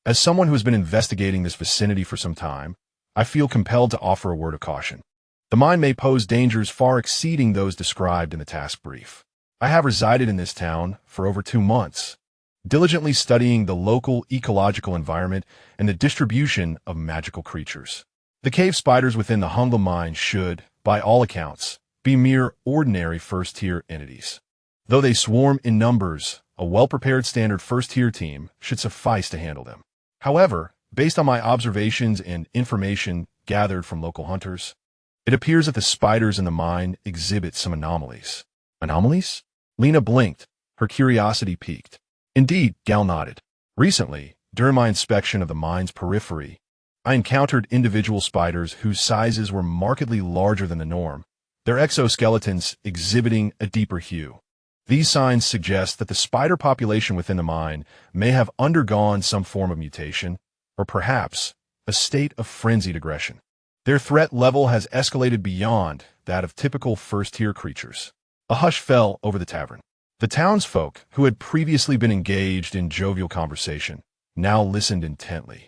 As someone who has been investigating this vicinity for some time, I feel compelled to offer a word of caution. The mine may pose dangers far exceeding those described in the task brief. I have resided in this town for over 2 months, diligently studying the local ecological environment and the distribution of magical creatures. The cave spiders within the Hurled mine should, by all accounts, be mere ordinary first-tier entities. Though they swarm in numbers, a well-prepared standard first-tier team should suffice to handle them. However, based on my observations and information gathered from local hunters, it appears that the spiders in the mine exhibit some anomalies. Anomalies? Lena blinked, her curiosity piqued. Indeed, Gal nodded. Recently, during my inspection of the mine's periphery, I encountered individual spiders whose sizes were markedly larger than the norm, their exoskeletons exhibiting a deeper hue. These signs suggest that the spider population within the mine may have undergone some form of mutation, or perhaps a state of frenzied aggression. Their threat level has escalated beyond that of typical first-tier creatures. A hush fell over the tavern. The townsfolk, who had previously been engaged in jovial conversation, now listened intently.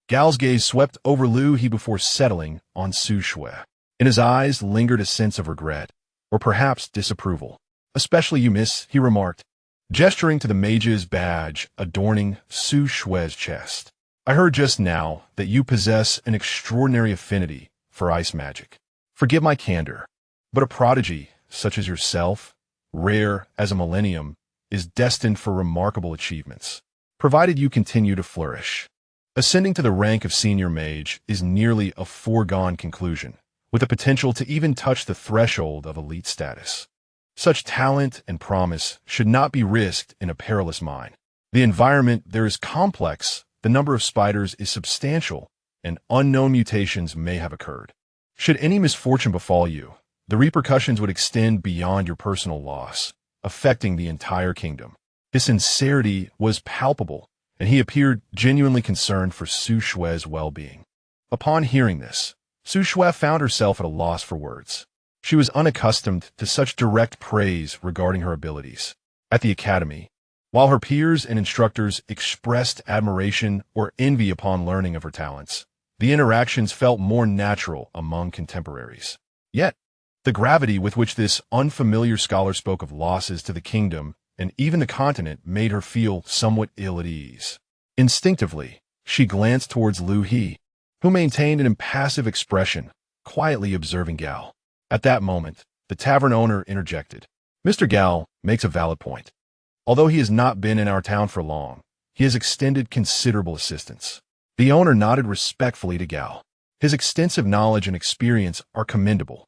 Gal's gaze swept over Liu He before settling on Su Shui. In his eyes lingered a sense of regret, or perhaps disapproval. "Especially you, miss," he remarked, gesturing to the mage's badge adorning Su Shui's chest. "I heard just now that you possess an extraordinary affinity for ice magic. Forgive my candor, but a prodigy such as yourself, rare as a millennium, is destined for remarkable achievements, provided you continue to flourish. Ascending to the rank of senior mage is nearly a foregone conclusion, with the potential to even touch the threshold of elite status. Such talent and promise should not be risked in a perilous mine. The environment there is complex, the number of spiders is substantial, and unknown mutations may have occurred. Should any misfortune befall you, the repercussions would extend beyond your personal loss, affecting the entire kingdom." His sincerity was palpable, and he appeared genuinely concerned for Su Shui's well-being. Upon hearing this, Su Shui found herself at a loss for words. She was unaccustomed to such direct praise regarding her abilities. At the academy, while her peers and instructors expressed admiration or envy upon learning of her talents, the interactions felt more natural among contemporaries. Yet, the gravity with which this unfamiliar scholar spoke of losses to the kingdom and even the continent made her feel somewhat ill at ease. Instinctively, she glanced towards Liu He, who maintained an impassive expression, quietly observing Gal. At that moment, the tavern owner interjected. "Mr. Gal makes a valid point. Although he has not been in our town for long, he has extended considerable assistance." The owner nodded respectfully to Gal. "His extensive knowledge and experience are commendable.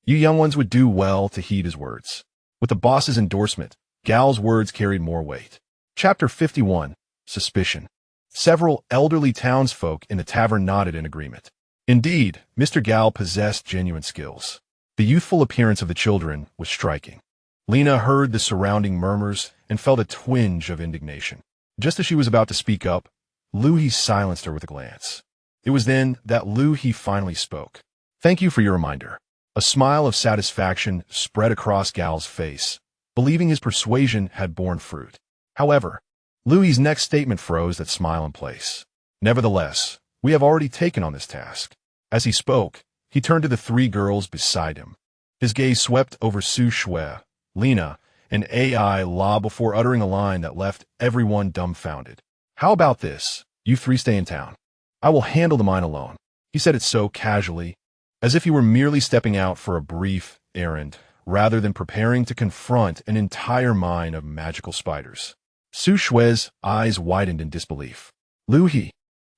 You young ones would do well to heed his words." With the boss's endorsement, Gal's words carried more weight. Chapter 51. Suspicion. Several elderly townsfolk in the tavern nodded in agreement. Indeed, Mr. Gal possessed genuine skills. The youthful appearance of the children was striking. Lena heard the surrounding murmurs and felt a twinge of indignation. Just as she was about to speak up, Liu He silenced her with a glance. It was then that Liu He finally spoke. "Thank you for your reminder." A smile of satisfaction spread across Gal's face, believing his persuasion had borne fruit. However, Liu He's next statement froze that smile in place. "Nevertheless, we have already taken on this task." As he spoke, he turned to the 3 girls beside him. His gaze swept over Su Shui, Lena, and AI-La before uttering a line that left everyone dumbfounded. "How about this? You 3 stay in town. I will handle the mine alone." He said it so casually, as if he were merely stepping out for a brief errand, rather than preparing to confront an entire mine of magical spiders. Su Shui's eyes widened in disbelief. "Liu He,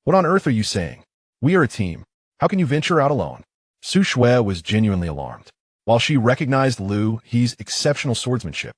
what on earth are you saying? We are a team. How can you venture out alone?" Su Shui was genuinely alarmed. While she recognized Liu He's exceptional swordsmanship,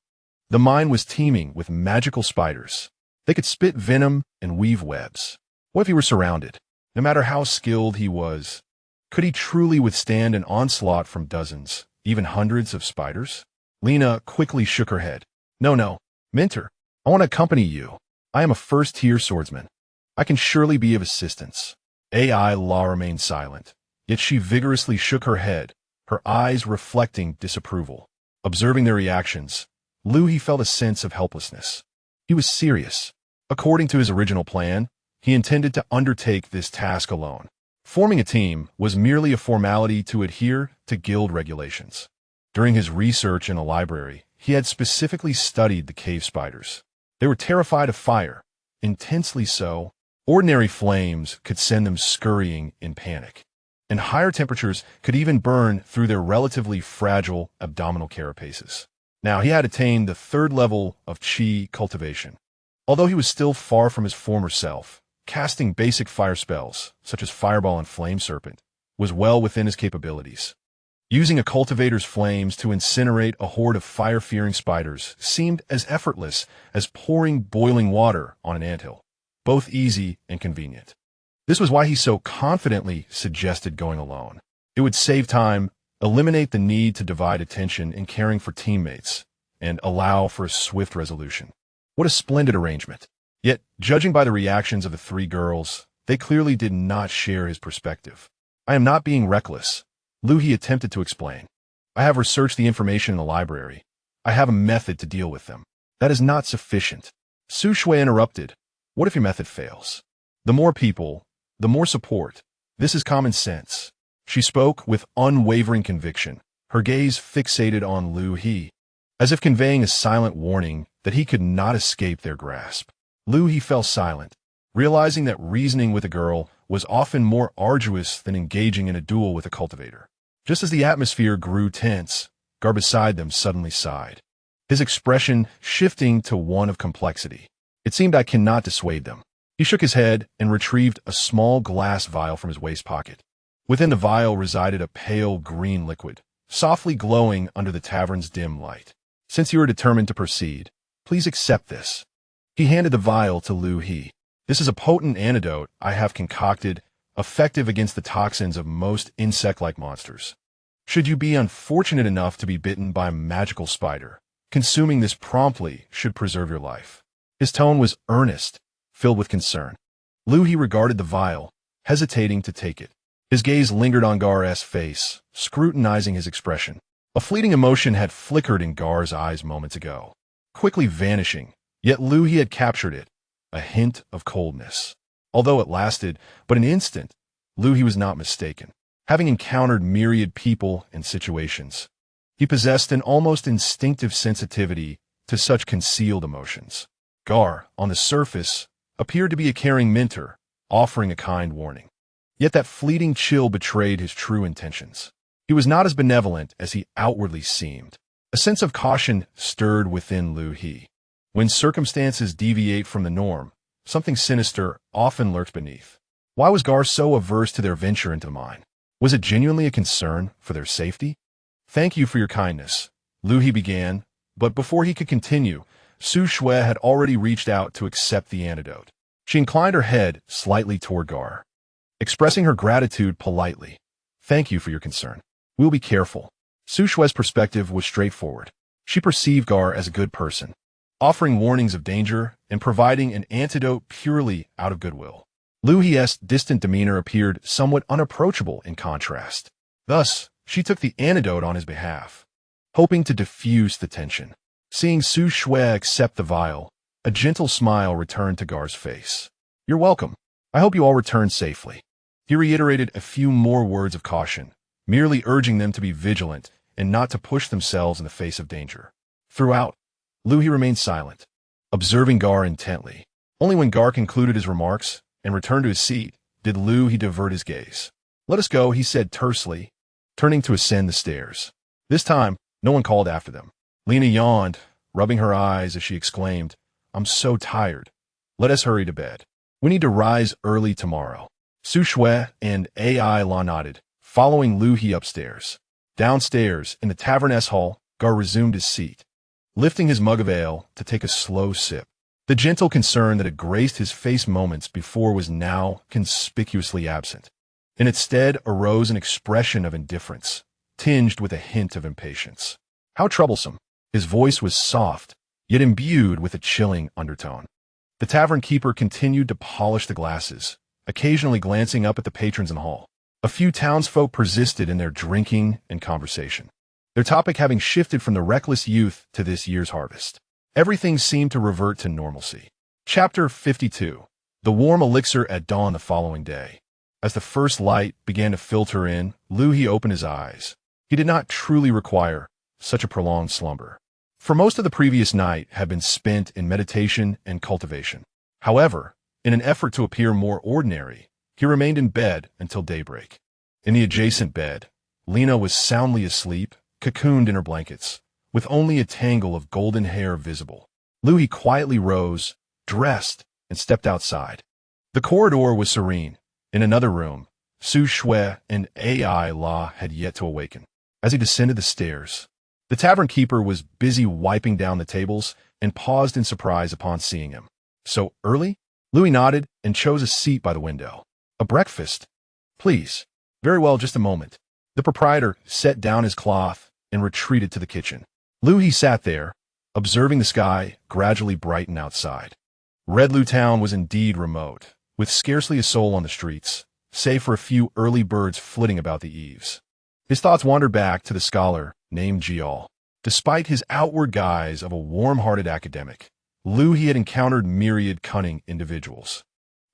the mine was teeming with magical spiders. They could spit venom and weave webs. What if he were surrounded? No matter how skilled he was, could he truly withstand an onslaught from dozens, even hundreds of spiders? Lena quickly shook her head. No, Minter, I want to accompany you. I am a first-tier swordsman. I can surely be of assistance. AI-La remained silent, yet she vigorously shook her head, her eyes reflecting disapproval. Observing their reactions, Liu He felt a sense of helplessness. He was serious. According to his original plan, he intended to undertake this task alone. Forming a team was merely a formality to adhere to guild regulations. During his research in a library, he had specifically studied the cave spiders. They were terrified of fire, intensely so. Ordinary flames could send them scurrying in panic, and higher temperatures could even burn through their relatively fragile abdominal carapaces. Now, he had attained the 3rd level of Qi cultivation. Although he was still far from his former self, casting basic fire spells, such as Fireball and Flame Serpent, was well within his capabilities. Using a cultivator's flames to incinerate a horde of fire-fearing spiders seemed as effortless as pouring boiling water on an anthill, both easy and convenient. This was why he so confidently suggested going alone. It would save time, eliminate the need to divide attention in caring for teammates, and allow for a swift resolution. What a splendid arrangement. Yet, judging by the reactions of the 3 girls, they clearly did not share his perspective. I am not being reckless, Liu He attempted to explain. I have researched the information in the library. I have a method to deal with them. That is not sufficient. Su Shui interrupted. What if your method fails? The more people, the more support. This is common sense. She spoke with unwavering conviction, her gaze fixated on Liu He, as if conveying a silent warning that he could not escape their grasp. Liu He fell silent, realizing that reasoning with a girl was often more arduous than engaging in a duel with a cultivator. Just as the atmosphere grew tense, Gar beside them suddenly sighed, his expression shifting to one of complexity. It seemed I cannot dissuade them. He shook his head and retrieved a small glass vial from his waist pocket. Within the vial resided a pale green liquid, softly glowing under the tavern's dim light. Since you are determined to proceed, please accept this. He handed the vial to Liu He. This is a potent antidote I have concocted, effective against the toxins of most insect-like monsters. Should you be unfortunate enough to be bitten by a magical spider, consuming this promptly should preserve your life. His tone was earnest, filled with concern. Liu He regarded the vial, hesitating to take it. His gaze lingered on Gar's face, scrutinizing his expression. A fleeting emotion had flickered in Gar's eyes moments ago, quickly vanishing, yet Liu He had captured it, a hint of coldness. Although it lasted but an instant, Liu He was not mistaken. Having encountered myriad people and situations, he possessed an almost instinctive sensitivity to such concealed emotions. Gar, on the surface, appeared to be a caring mentor, offering a kind warning. Yet that fleeting chill betrayed his true intentions. He was not as benevolent as he outwardly seemed. A sense of caution stirred within Liu He. When circumstances deviate from the norm, something sinister often lurks beneath. Why was Gar so averse to their venture into the mine? Was it genuinely a concern for their safety? Thank you for your kindness, Liu He began, but before he could continue, Su Shui had already reached out to accept the antidote. She inclined her head slightly toward Gar, expressing her gratitude politely. Thank you for your concern. We'll be careful. Su Shui's perspective was straightforward. She perceived Gar as a good person, offering warnings of danger and providing an antidote purely out of goodwill. Liu He's distant demeanor appeared somewhat unapproachable in contrast. Thus, she took the antidote on his behalf, hoping to diffuse the tension. Seeing Su Shui accept the vial, a gentle smile returned to Gar's face. You're welcome. I hope you all return safely. He reiterated a few more words of caution, merely urging them to be vigilant and not to push themselves in the face of danger. Throughout, Liu He remained silent, observing Gar intently. Only when Gar concluded his remarks and returned to his seat did Liu He divert his gaze. Let us go, he said tersely, turning to ascend the stairs. This time, no one called after them. Lena yawned, rubbing her eyes as she exclaimed, I'm so tired. Let us hurry to bed. We need to rise early tomorrow. Su Shui and AI-La nodded, following Liu He upstairs. Downstairs, in the tavern hall, Gar resumed his seat, lifting his mug of ale to take a slow sip. The gentle concern that had graced his face moments before was now conspicuously absent. In its stead arose an expression of indifference, tinged with a hint of impatience. How troublesome! His voice was soft, yet imbued with a chilling undertone. The tavern keeper continued to polish the glasses, occasionally glancing up at the patrons in the hall. A few townsfolk persisted in their drinking and conversation, their topic having shifted from the reckless youth to this year's harvest. Everything seemed to revert to normalcy. Chapter 52. The warm elixir at dawn the following day. As the first light began to filter in, Liu He opened his eyes. He did not truly require such a prolonged slumber, for most of the previous night had been spent in meditation and cultivation. However, in an effort to appear more ordinary, he remained in bed until daybreak. In the adjacent bed, Lena was soundly asleep, cocooned in her blankets, with only a tangle of golden hair visible. Liu He quietly rose, dressed, and stepped outside. The corridor was serene. In another room, Su Shui and Ai-La had yet to awaken. As he descended the stairs, the tavern keeper was busy wiping down the tables and paused in surprise upon seeing him. So early? Liu He nodded and chose a seat by the window. A breakfast? Please. Very well, just a moment. The proprietor set down his cloth and retreated to the kitchen. Liu He sat there, observing the sky gradually brighten outside. Red Liu town was indeed remote, with scarcely a soul on the streets, save for a few early birds flitting about the eaves. His thoughts wandered back to the scholar named Jiao. Despite his outward guise of a warm-hearted academic, Liu He had encountered myriad cunning individuals.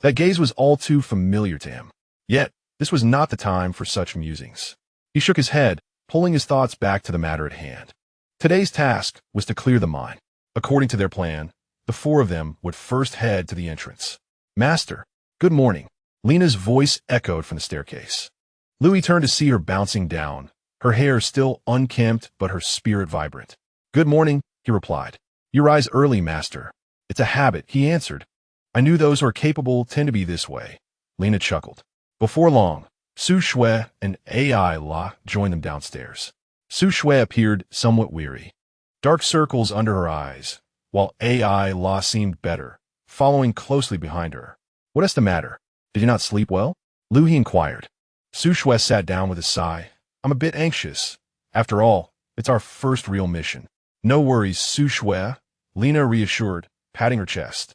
That gaze was all too familiar to him. Yet, this was not the time for such musings. He shook his head, pulling his thoughts back to the matter at hand. Today's task was to clear the mine. According to their plan, the four of them would first head to the entrance. Master, good morning. Lena's voice echoed from the staircase. Liu He turned to see her bouncing down, her hair still unkempt but her spirit vibrant. Good morning, he replied. You rise early, master. It's a habit, he answered. I knew those who are capable tend to be this way. Lena chuckled. Before long, Su Shui and Ai-La joined them downstairs. Su Shui appeared somewhat weary, dark circles under her eyes, while Ai-La seemed better, following closely behind her. What is the matter? Did you not sleep well? Liu He inquired. Su Shui sat down with a sigh. I'm a bit anxious. After all, it's our first real mission. No worries, Su Shui, Lena reassured, patting her chest.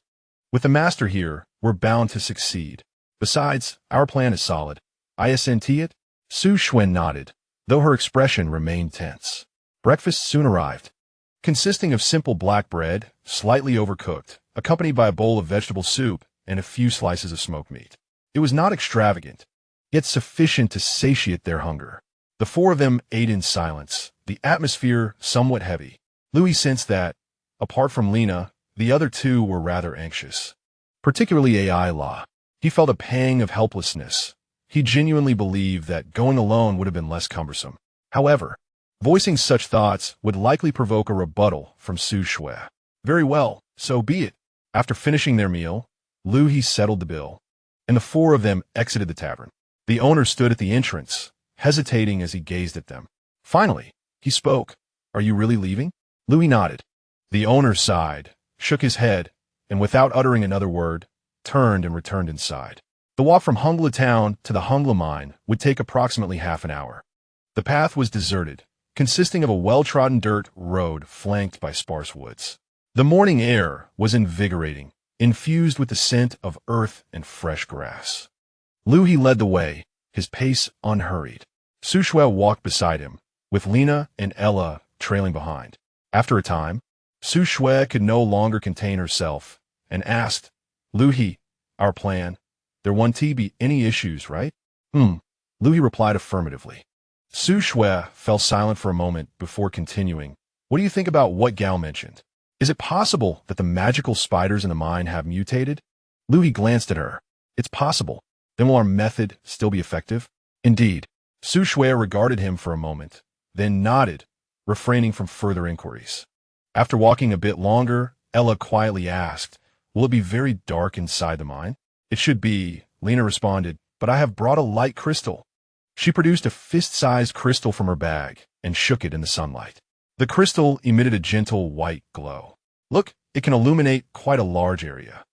With the master here, we're bound to succeed. Besides, our plan is solid. Isn't it? Su Shui nodded, though her expression remained tense. Breakfast soon arrived, consisting of simple black bread, slightly overcooked, accompanied by a bowl of vegetable soup and a few slices of smoked meat. It was not extravagant, yet sufficient to satiate their hunger. The four of them ate in silence, the atmosphere somewhat heavy. Liu He sensed that, apart from Lena, the other two were rather anxious. Particularly Ai-La. He felt a pang of helplessness. He genuinely believed that going alone would have been less cumbersome. However, voicing such thoughts would likely provoke a rebuttal from Su Shui. Very well, so be it. After finishing their meal, Liu He settled the bill, and the four of them exited the tavern. The owner stood at the entrance, hesitating as he gazed at them. Finally, he spoke. Are you really leaving? Liu He nodded. The owner sighed, shook his head, and without uttering another word, turned and returned inside. The walk from Hurled town to the Hurled mine would take approximately half an hour. The path was deserted, consisting of a well-trodden dirt road flanked by sparse woods. The morning air was invigorating, infused with the scent of earth and fresh grass. Liu He led the way, his pace unhurried. Su Shui walked beside him, with Lena and Ella trailing behind. After a time, Su Shui could no longer contain herself and asked, Liu He, our plan, there won't be any issues, right? Liu He replied affirmatively. Su Shui fell silent for a moment before continuing. What do you think about what Gao mentioned? Is it possible that the magical spiders in the mine have mutated? Liu He glanced at her. It's possible. Then will our method still be effective? Indeed. Su Shui regarded him for a moment, then nodded, refraining from further inquiries. After walking a bit longer, Ella quietly asked, will it be very dark inside the mine? It should be, Lena responded, but I have brought a light crystal. She produced a fist-sized crystal from her bag and shook it in the sunlight. The crystal emitted a gentle white glow. Look, It can illuminate quite a large area.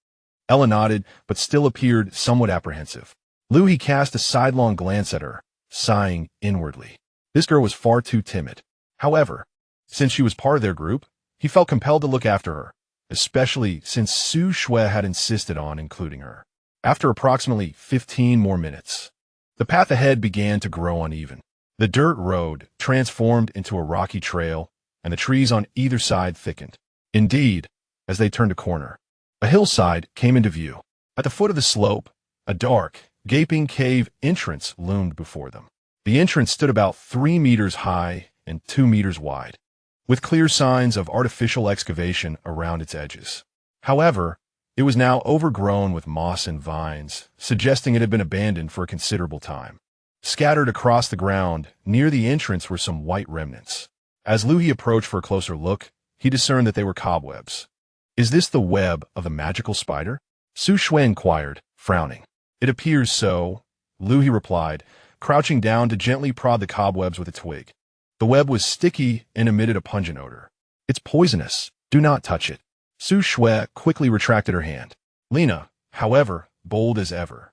Ella nodded, but still appeared somewhat apprehensive. Liu He cast a sidelong glance at her, sighing inwardly. This girl was far too timid. However, since she was part of their group, he felt compelled to look after her, especially since Su Shui had insisted on including her. After approximately 15 more minutes, the path ahead began to grow uneven. The dirt road transformed into a rocky trail, and the trees on either side thickened. Indeed, as they turned a corner, a hillside came into view. At the foot of the slope, a dark, gaping cave entrance loomed before them. The entrance stood about 3 meters high and 2 meters wide, with clear signs of artificial excavation around its edges. However, it was now overgrown with moss and vines, suggesting it had been abandoned for a considerable time. Scattered across the ground, near the entrance were some white remnants. As Liu He approached for a closer look, he discerned that they were cobwebs. "Is this the web of the magical spider?" Su Shui inquired, frowning. "It appears so," Liu He replied, crouching down to gently prod the cobwebs with a twig. The web was sticky and emitted a pungent odor. "It's poisonous. Do not touch it." Su Shui quickly retracted her hand. Lina, however, bold as ever,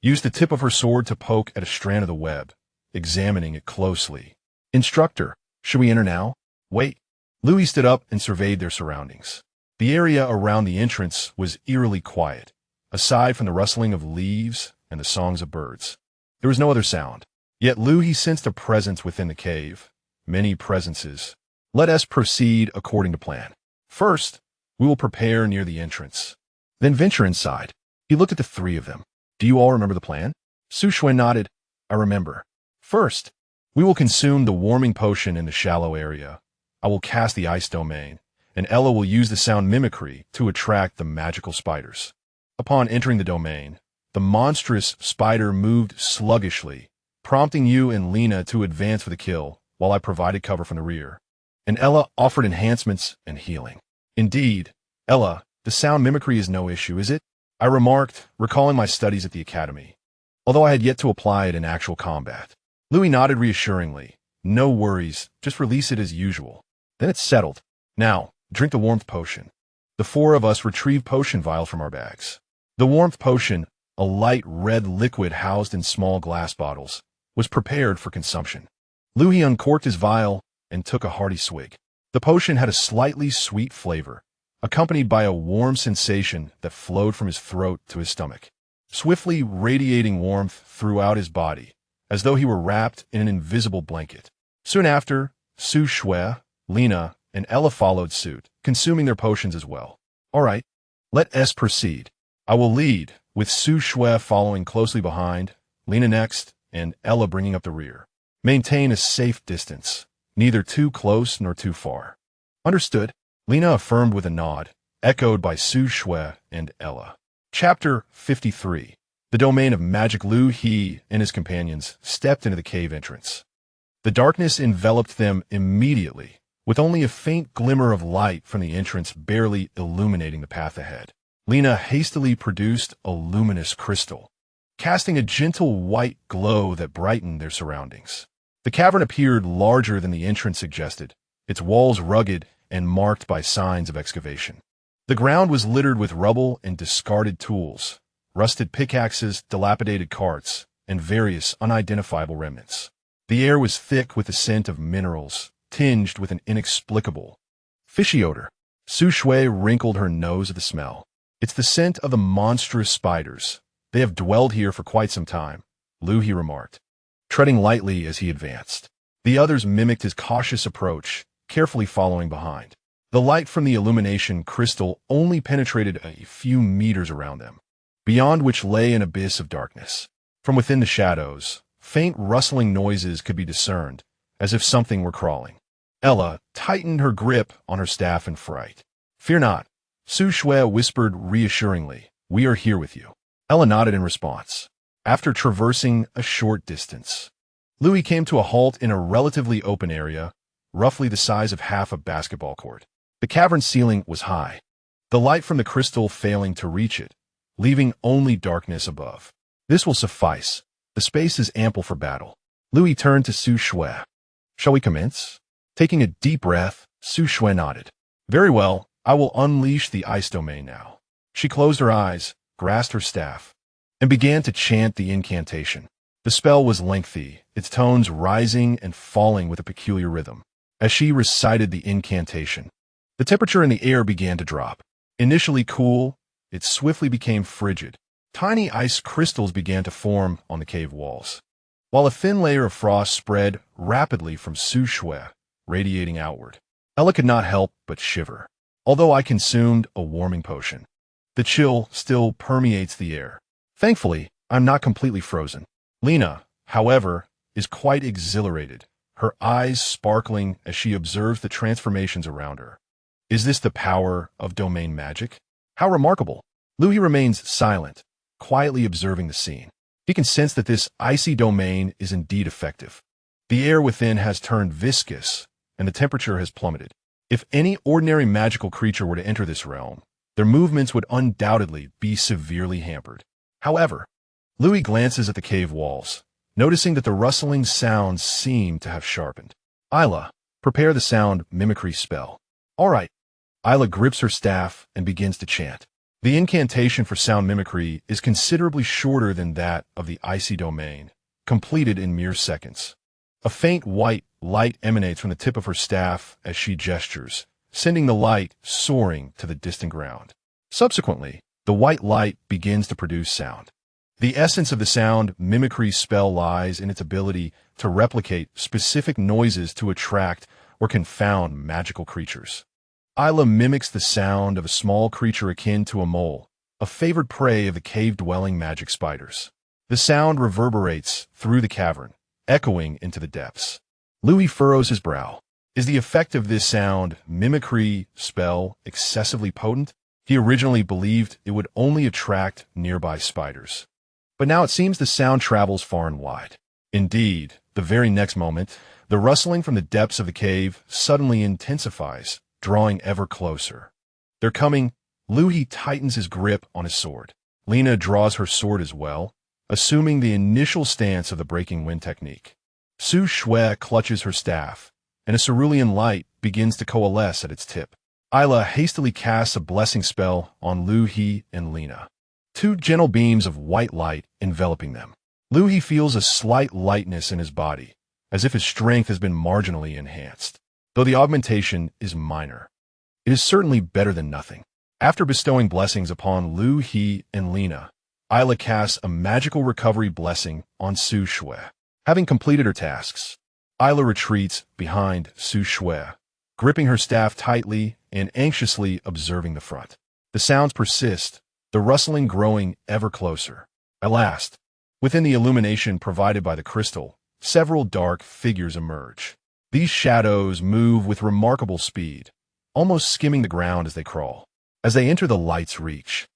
used the tip of her sword to poke at a strand of the web, examining it closely. "Instructor, should we enter now?" "Wait." Liu He stood up and surveyed their surroundings. The area around the entrance was eerily quiet, aside from the rustling of leaves and the songs of birds. There was no other sound. Yet Liu He sensed a presence within the cave. Many presences. "Let us proceed according to plan. First, we will prepare near the entrance. Then venture inside." He looked at the 3 of them. "Do you all remember the plan?" Su Shui nodded. "I remember. First, we will consume the warming potion in the shallow area. I will cast the ice domain, and Ella will use the sound mimicry to attract the magical spiders." Upon entering the domain, the monstrous spider moved sluggishly, prompting you and Lina to advance for the kill, while I provided cover from the rear. And Ella offered enhancements and healing. "Indeed, Ella, the sound mimicry is no issue, is it?" I remarked, recalling my studies at the academy, although I had yet to apply it in actual combat. Liu He nodded reassuringly. "No worries, just release it as usual. Then it's settled. Now, drink the warmth potion." The 4 of us retrieved potion vial from our bags. The warmth potion, a light red liquid housed in small glass bottles, was prepared for consumption. Liu He uncorked his vial and took a hearty swig. The potion had a slightly sweet flavor, accompanied by a warm sensation that flowed from his throat to his stomach, swiftly radiating warmth throughout his body, as though he were wrapped in an invisible blanket. Soon after, Su Shui, Lina, and Ella followed suit, consuming their potions as well. "All right, let us proceed. I will lead, with Su Shui following closely behind, Lina next, and Ella bringing up the rear. Maintain a safe distance, neither too close nor too far." "Understood," Lina affirmed with a nod, echoed by Su Shui and Ella. Chapter 53. The domain of magic. Liu He and his companions stepped into the cave entrance. The darkness enveloped them immediately, with only a faint glimmer of light from the entrance barely illuminating the path ahead. Lina hastily produced a luminous crystal, casting a gentle white glow that brightened their surroundings. The cavern appeared larger than the entrance suggested, its walls rugged and marked by signs of excavation. The ground was littered with rubble and discarded tools, rusted pickaxes, dilapidated carts, and various unidentifiable remnants. The air was thick with the scent of minerals, tinged with an inexplicable, fishy odor. Su Shui wrinkled her nose at the smell. "It's the scent of the monstrous spiders. They have dwelled here for quite some time," Liu He remarked, treading lightly as he advanced. The others mimicked his cautious approach, carefully following behind. The light from the illumination crystal only penetrated a few meters around them, beyond which lay an abyss of darkness. From within the shadows, faint rustling noises could be discerned, as if something were crawling. Ella tightened her grip on her staff in fright. "Fear not," Su Shui whispered reassuringly. "We are here with you." Ella nodded in response. After traversing a short distance, Liu He came to a halt in a relatively open area, roughly the size of half a basketball court. The cavern ceiling was high, the light from the crystal failing to reach it, leaving only darkness above. "This will suffice. The space is ample for battle." Liu He turned to Su Shui. "Shall we commence?" Taking a deep breath, Su Shui nodded. "Very well, I will unleash the ice domain now. She closed her eyes, grasped her staff, and began to chant the incantation. The spell was lengthy, its tones rising and falling with a peculiar rhythm. As she recited the incantation, the temperature in the air began to drop. Initially cool, it swiftly became frigid. Tiny ice crystals began to form on the cave walls, while a thin layer of frost spread rapidly from Su Shui, radiating outward. Ella could not help but shiver. Although I consumed a warming potion, the chill still permeates the air. Thankfully, I'm not completely frozen. Lena, however, is quite exhilarated, her eyes sparkling as she observes the transformations around her. Is this the power of domain magic? How remarkable! Liu He remains silent, quietly observing the scene. He can sense that this icy domain is indeed effective. The air within has turned viscous, and the temperature has plummeted. If any ordinary magical creature were to enter this realm, their movements would undoubtedly be severely hampered. However, Liu He glances at the cave walls, noticing that the rustling sounds seem to have sharpened. Isla, prepare the sound mimicry spell. All right. Isla grips her staff and begins to chant. The incantation for sound mimicry is considerably shorter than that of the icy domain, completed in mere seconds. A faint white light emanates from the tip of her staff as she gestures, sending the light soaring to the distant ground. Subsequently, the white light begins to produce sound. The essence of the sound mimicry spell lies in its ability to replicate specific noises to attract or confound magical creatures. Isla mimics the sound of a small creature akin to a mole, a favored prey of the cave-dwelling magic spiders. The sound reverberates through the cavern, echoing into the depths. Liu He furrows his brow. Is the effect of this sound mimicry spell excessively potent? He originally believed it would only attract nearby spiders. But now it seems the sound travels far and wide. Indeed, the very next moment, the rustling from the depths of the cave suddenly intensifies, drawing ever closer. They're coming. Liu He tightens his grip on his sword. Lena draws her sword as well, assuming the initial stance of the breaking wind technique. Su Shui clutches her staff, and a cerulean light begins to coalesce at its tip. Isla hastily casts a blessing spell on Liu He and Lena. Two gentle beams of white light enveloping them. Liu He feels a slight lightness in his body, as if his strength has been marginally enhanced. Though the augmentation is minor, it is certainly better than nothing. After bestowing blessings upon Liu He and Lena, Isla casts a magical recovery blessing on Su Shui. Having completed her tasks, Isla retreats behind Su Shui, gripping her staff tightly and anxiously observing the front. The sounds persist, the rustling growing ever closer. At last, within the illumination provided by the crystal, several dark figures emerge. These shadows move with remarkable speed, almost skimming the ground as they crawl. As they enter the light's reach,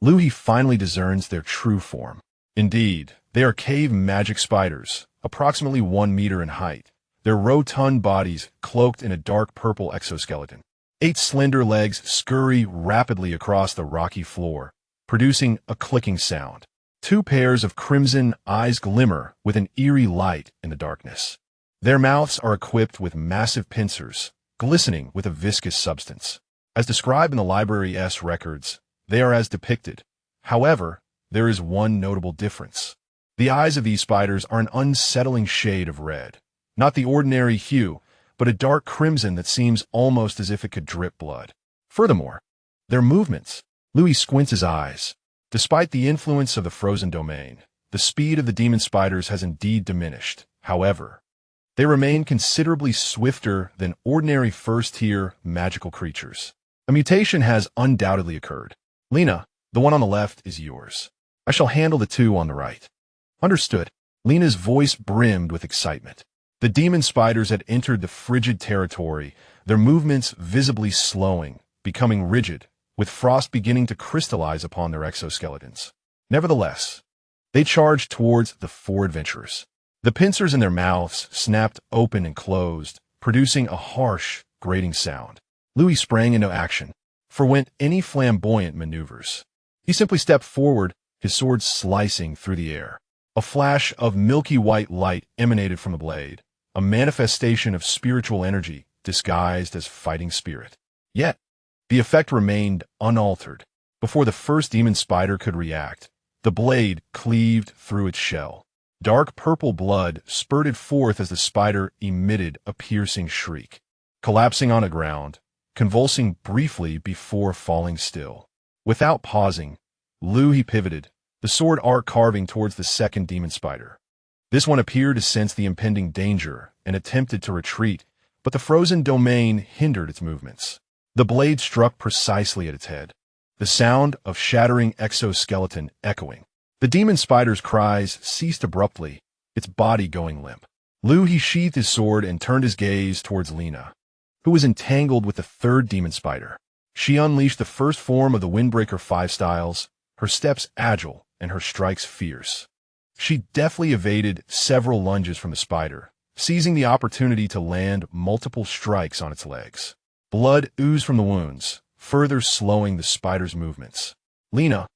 Liu He finally discerns their true form. Indeed, they are cave magic spiders, approximately 1 meter in height, their rotund bodies cloaked in a dark purple exoskeleton. 8 slender legs scurry rapidly across the rocky floor, producing a clicking sound. 2 pairs of crimson eyes glimmer with an eerie light in the darkness. Their mouths are equipped with massive pincers, glistening with a viscous substance. As described in the library's records, they are as depicted. However, there is one notable difference. The eyes of these spiders are an unsettling shade of red. Not the ordinary hue, but a dark crimson that seems almost as if it could drip blood. Furthermore, their movements. Liu He squints his eyes. Despite the influence of the frozen domain, the speed of the demon spiders has indeed diminished. However, they remain considerably swifter than ordinary first-tier magical creatures. A mutation has undoubtedly occurred. Lena, the one on the left is yours. I shall handle the 2 on the right. Understood. Lena's voice brimmed with excitement. The demon spiders had entered the frigid territory, their movements visibly slowing, becoming rigid, with frost beginning to crystallize upon their exoskeletons. Nevertheless, they charged towards the 4 adventurers. The pincers in their mouths snapped open and closed, producing a harsh, grating sound. Liu He sprang into action, forwent any flamboyant maneuvers. He simply stepped forward, his sword slicing through the air. A flash of milky white light emanated from the blade, a manifestation of spiritual energy disguised as fighting spirit. Yet, The effect remained unaltered. Before the first demon spider could react, the blade cleaved through its shell. Dark purple blood spurted forth as the spider emitted a piercing shriek, collapsing on the ground, convulsing briefly before falling still. Without pausing, Liu He pivoted, the sword arc carving towards the second demon spider. This one appeared to sense the impending danger and attempted to retreat, but the frozen domain hindered its movements. The blade struck precisely at its head, the sound of shattering exoskeleton echoing. The demon spider's cries ceased abruptly, its body going limp. Liu He sheathed his sword and turned his gaze towards Lina, who was entangled with the third demon spider. She unleashed the first form of the Windbreaker 5 styles, her steps agile and her strikes fierce. She deftly evaded several lunges from the spider, seizing the opportunity to land multiple strikes on its legs. Blood oozed from the wounds, further slowing the spider's movements. Lina,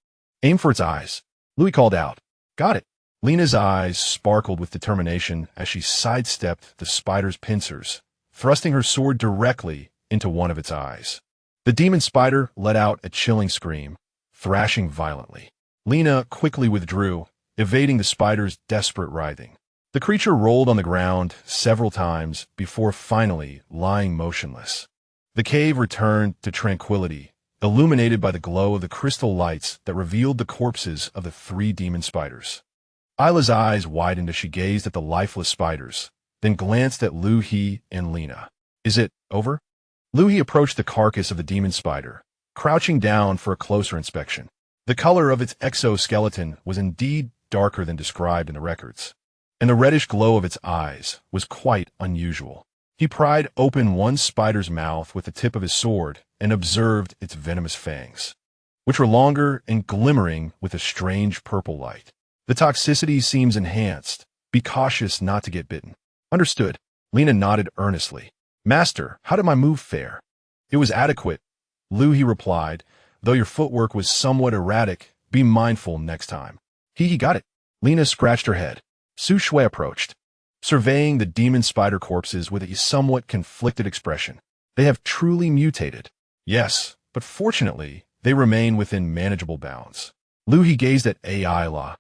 aim for its eyes, Liu He called out. Got it. Lina's eyes sparkled with determination as she sidestepped the spider's pincers, thrusting her sword directly into one of its eyes. The demon spider let out a chilling scream, thrashing violently. Lina quickly withdrew, evading the spider's desperate writhing. The creature rolled on the ground several times before finally lying motionless. The cave returned to tranquility, illuminated by the glow of the crystal lights that revealed the corpses of the 3 demon spiders. Isla's eyes widened as she gazed at the lifeless spiders, then glanced at Liu He and Lina. Is it over? Liu He approached the carcass of the demon spider, crouching down for a closer inspection. The color of its exoskeleton was indeed darker than described in the records, and the reddish glow of its eyes was quite unusual. He pried open one spider's mouth with the tip of his sword and observed its venomous fangs, which were longer and glimmering with a strange purple light. The toxicity seems enhanced. Be cautious not to get bitten. Understood. Lina nodded earnestly. Master, how did my move fare? It was adequate, Liu He replied, though your footwork was somewhat erratic. Be mindful next time. He got it. Lina scratched her head. Su Shui approached, surveying the demon spider corpses with a somewhat conflicted expression. They have truly mutated. Yes, but fortunately, they remain within manageable bounds. Liu He gazed at Ayla,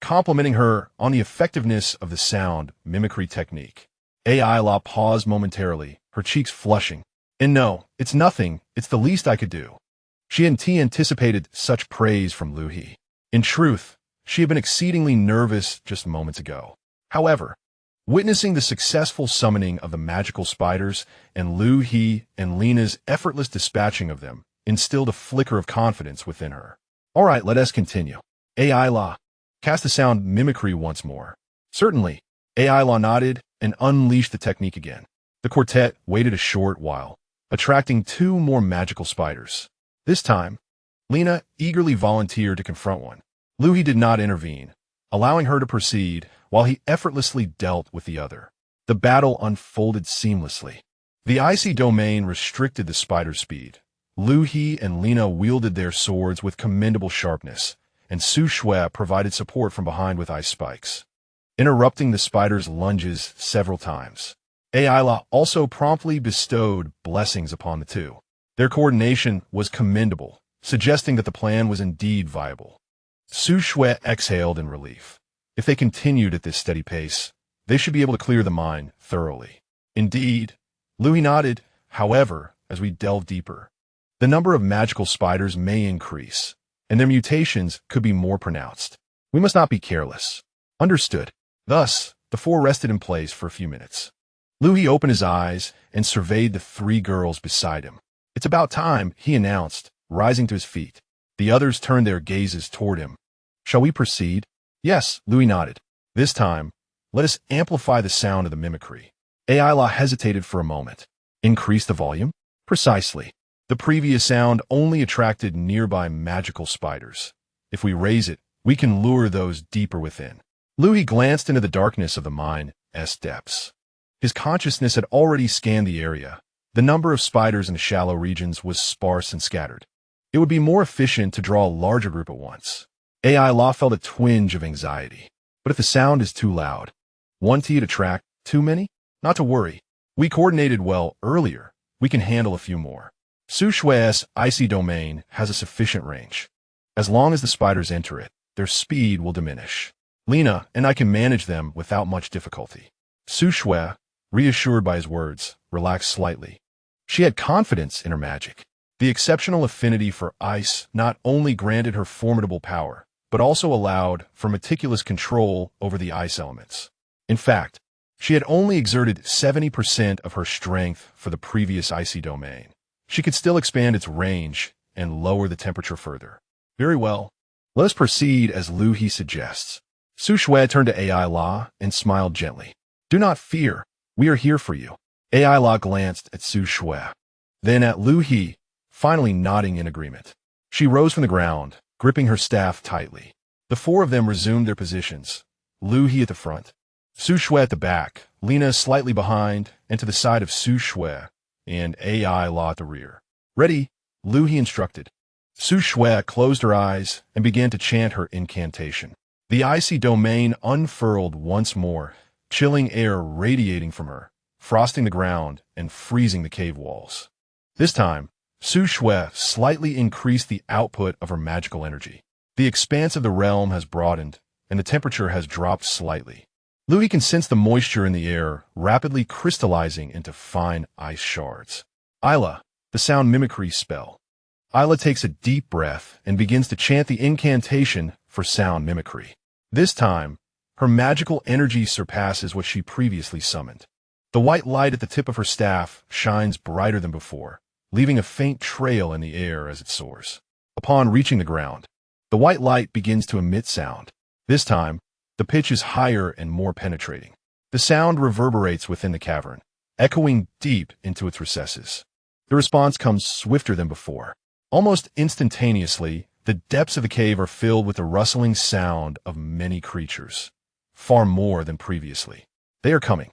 complimenting her on the effectiveness of the sound mimicry technique. Ayla paused momentarily, her cheeks flushing. And no, it's nothing, it's the least I could do. She hadn't anticipated such praise from Liu He. In truth, she had been exceedingly nervous just moments ago. However, witnessing the successful summoning of the magical spiders and Liu He and Lina's effortless dispatching of them instilled a flicker of confidence within her. All right, let us continue. Ayla, cast the sound mimicry once more. Certainly. Ayla nodded and unleashed the technique again. The quartet waited a short while, attracting 2 more magical spiders. This time, Lina eagerly volunteered to confront one. Liu He did not intervene, allowing her to proceed while he effortlessly dealt with the other. The battle unfolded seamlessly. The icy domain restricted the spider's speed. Liu He and Lina wielded their swords with commendable sharpness, and Su Shui provided support from behind with ice spikes, interrupting the spider's lunges several times. Ayla also promptly bestowed blessings upon the 2. Their coordination was commendable, suggesting that the plan was indeed viable. Su Shui exhaled in relief. If they continued at this steady pace, they should be able to clear the mine thoroughly. Indeed, Liu He nodded. However, as we delve deeper, the number of magical spiders may increase, and their mutations could be more pronounced. We must not be careless. Understood. Thus, the 4 rested in place for a few minutes. Liu He opened his eyes and surveyed the 3 girls beside him. It's about time, he announced, rising to his feet. The others turned their gazes toward him. Shall we proceed? Yes, Liu He nodded. This time, let us amplify the sound of the mimicry. Ayla hesitated for a moment. Increase the volume? Precisely. The previous sound only attracted nearby magical spiders. If we raise it, we can lure those deeper within. Liu He glanced into the darkness of the mine's depths. His consciousness had already scanned the area. The number of spiders in the shallow regions was sparse and scattered. It would be more efficient to draw a larger group at once. Ayla felt a twinge of anxiety. But if the sound is too loud, won't it attract too many? Not to worry. We coordinated well earlier. We can handle a few more. Su Shui's icy domain has a sufficient range. As long as the spiders enter it, their speed will diminish. Lina and I can manage them without much difficulty. Su Shui, reassured by his words, relaxed slightly. She had confidence in her magic. The exceptional affinity for ice not only granted her formidable power, but also allowed for meticulous control over the ice elements. In fact, she had only exerted 70% of her strength for the previous icy domain. She could still expand its range and lower the temperature further. Very well. Let us proceed as Liu He suggests. Su Shui turned to AI-La and smiled gently. Do not fear. We are here for you. AI-La glanced at Su Shui, then at Liu He, finally nodding in agreement. She rose from the ground, gripping her staff tightly. The four of them resumed their positions, Liu He at the front, Su Shui at the back, Lina slightly behind and to the side of Su Shui, and AI-La at the rear. Ready, Liu He instructed. Su Shui closed her eyes and began to chant her incantation. The icy domain unfurled once more, chilling air radiating from her, frosting the ground and freezing the cave walls. This time, Su Shui slightly increased the output of her magical energy. The expanse of the realm has broadened, and the temperature has dropped slightly. Liu He can sense the moisture in the air rapidly crystallizing into fine ice shards. Isla, the sound mimicry spell. Isla takes a deep breath and begins to chant the incantation for sound mimicry. This time, her magical energy surpasses what she previously summoned. The white light at the tip of her staff shines brighter than before, leaving a faint trail in the air as it soars. Upon reaching the ground, the white light begins to emit sound. This time, the pitch is higher and more penetrating. The sound reverberates within the cavern, echoing deep into its recesses. The response comes swifter than before. Almost instantaneously, the depths of the cave are filled with the rustling sound of many creatures, far more than previously. They are coming.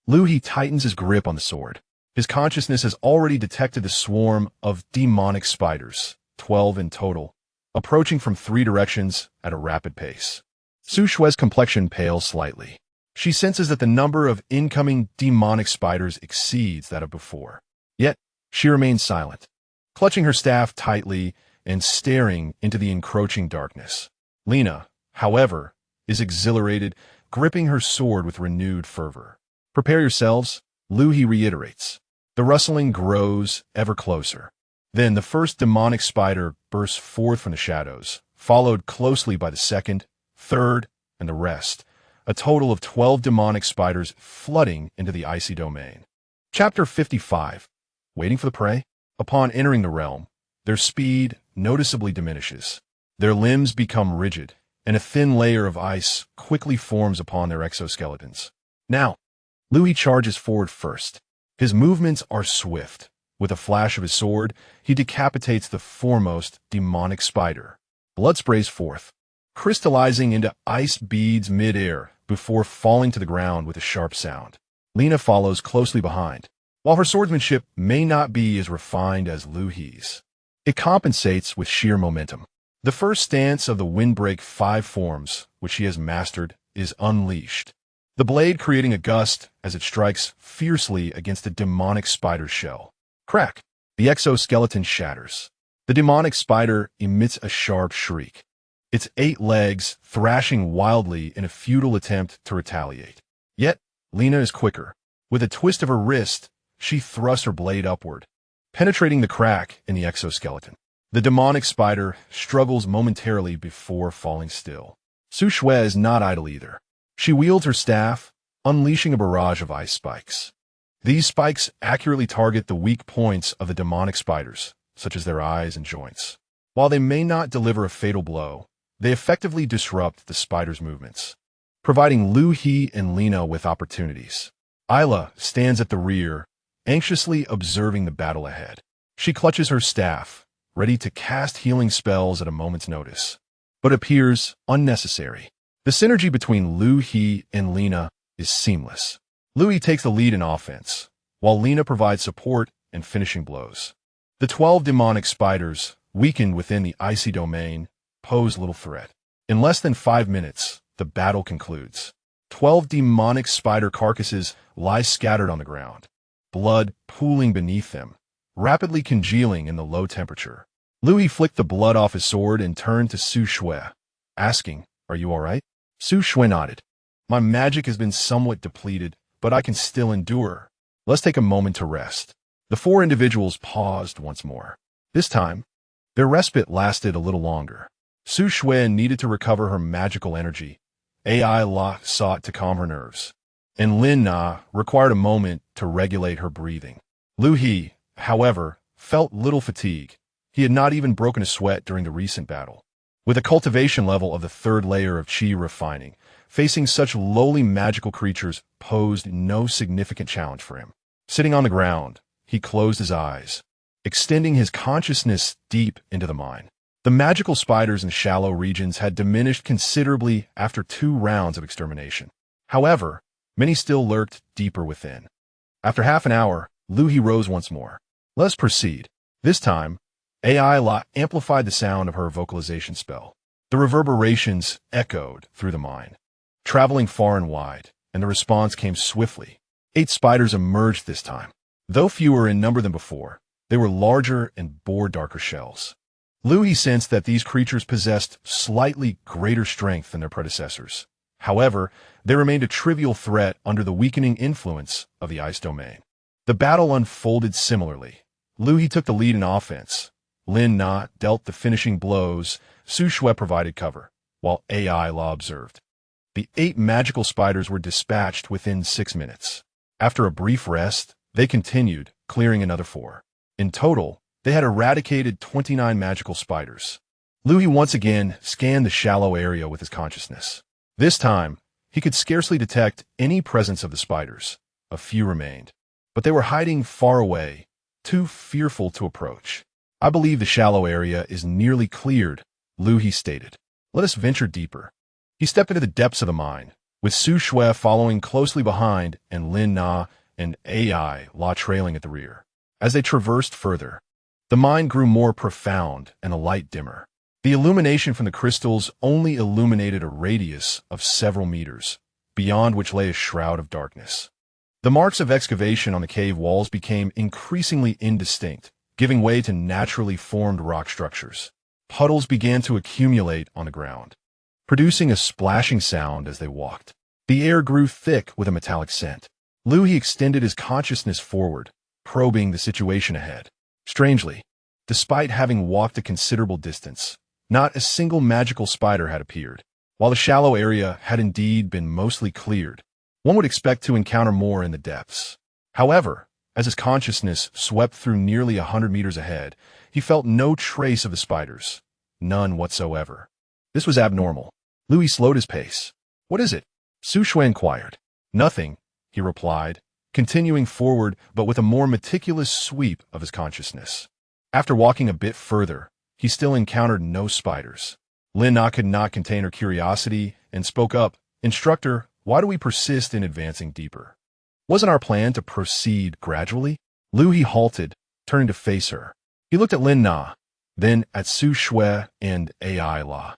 Liu He tightens his grip on the sword. His consciousness has already detected the swarm of demonic spiders, 12 in total, approaching from 3 directions at a rapid pace. Su Shui's complexion pales slightly. She senses that the number of incoming demonic spiders exceeds that of before. Yet, she remains silent, clutching her staff tightly and staring into the encroaching darkness. Lina, however, is exhilarated, gripping her sword with renewed fervor. Prepare yourselves, Liu He reiterates. The rustling grows ever closer. Then the first demonic spider bursts forth from the shadows, followed closely by the second, third, and the rest, a total of 12 demonic spiders flooding into the icy domain. Chapter 55. Waiting for the prey? Upon entering the realm, their speed noticeably diminishes. Their limbs become rigid, and a thin layer of ice quickly forms upon their exoskeletons. Now, Liu He charges forward first. His movements are swift. With a flash of his sword, he decapitates the foremost demonic spider. Blood sprays forth, crystallizing into ice beads mid-air before falling to the ground with a sharp sound. Lina follows closely behind. While her swordsmanship may not be as refined as Liu He's, it compensates with sheer momentum. The first stance of the Windbreak 5 forms, which she has mastered, is unleashed. The blade creating a gust as it strikes fiercely against the demonic spider's shell. Crack! The exoskeleton shatters. The demonic spider emits a sharp shriek, its 8 legs thrashing wildly in a futile attempt to retaliate. Yet, Lina is quicker. With a twist of her wrist, she thrusts her blade upward, penetrating the crack in the exoskeleton. The demonic spider struggles momentarily before falling still. Su Shui is not idle either. She wields her staff, unleashing a barrage of ice spikes. These spikes accurately target the weak points of the demonic spiders, such as their eyes and joints. While they may not deliver a fatal blow, they effectively disrupt the spider's movements, providing Liu He and Lina with opportunities. Isla stands at the rear, anxiously observing the battle ahead. She clutches her staff, ready to cast healing spells at a moment's notice, but appears unnecessary. The synergy between Liu He and Lina is seamless. Liu He takes the lead in offense, while Lina provides support and finishing blows. The 12 demonic spiders, weakened within the icy domain, pose little threat. In less than 5 minutes, the battle concludes. 12 demonic spider carcasses lie scattered on the ground, blood pooling beneath them, rapidly congealing in the low temperature. Liu He flicked the blood off his sword and turned to Su Shui, asking, "Are you all right?" Su Shui nodded. "My magic has been somewhat depleted, but I can still endure. Let's take a moment to rest." The four individuals paused once more. This time, their respite lasted a little longer. Su Shui needed to recover her magical energy. AI sought to calm her nerves, and Lin Na required a moment to regulate her breathing. Liu He, however, felt little fatigue. He had not even broken a sweat during the recent battle. With a cultivation level of the third layer of Qi refining, facing such lowly magical creatures posed no significant challenge for him. Sitting on the ground, he closed his eyes, extending his consciousness deep into the mind. The magical spiders in shallow regions had diminished considerably after 2 rounds of extermination. However, many still lurked deeper within. After half an hour, Liu He rose once more. "Let's proceed." This time, AI amplified the sound of her vocalization spell. The reverberations echoed through the mind, traveling far and wide, and the response came swiftly. 8 spiders emerged this time. Though fewer in number than before, they were larger and bore darker shells. Liu He sensed that these creatures possessed slightly greater strength than their predecessors. However, they remained a trivial threat under the weakening influence of the ice domain. The battle unfolded similarly. Liu He took the lead in offense. Lin Na dealt the finishing blows. Su Shui provided cover, while AI observed. The 8 magical spiders were dispatched within 6 minutes. After a brief rest, they continued, clearing another 4. In total, they had eradicated 29 magical spiders. Liu He once again scanned the shallow area with his consciousness. This time, he could scarcely detect any presence of the spiders. A few remained, but they were hiding far away, too fearful to approach. "I believe the shallow area is nearly cleared," Liu He stated. "Let us venture deeper." He stepped into the depths of the mine, with Su Shui following closely behind and Lin Na and AI trailing at the rear. As they traversed further, the mine grew more profound and the light dimmer. The illumination from the crystals only illuminated a radius of several meters, beyond which lay a shroud of darkness. The marks of excavation on the cave walls became increasingly indistinct, giving way to naturally formed rock structures. Puddles began to accumulate on the ground, producing a splashing sound as they walked. The air grew thick with a metallic scent. Liu He extended his consciousness forward, probing the situation ahead. Strangely, despite having walked a considerable distance, not a single magical spider had appeared. While the shallow area had indeed been mostly cleared, one would expect to encounter more in the depths. However, as his consciousness swept through nearly 100 meters ahead, he felt no trace of the spiders. None whatsoever. This was abnormal. Liu He slowed his pace. "What is it?" Su Shui inquired. "Nothing," he replied, continuing forward but with a more meticulous sweep of his consciousness. After walking a bit further, he still encountered no spiders. Lin Na could not contain her curiosity and spoke up. "Instructor, why do we persist in advancing deeper? Wasn't our plan to proceed gradually?" Liu He halted, turning to face her. He looked at Lin Na, then at Su Shui and AI.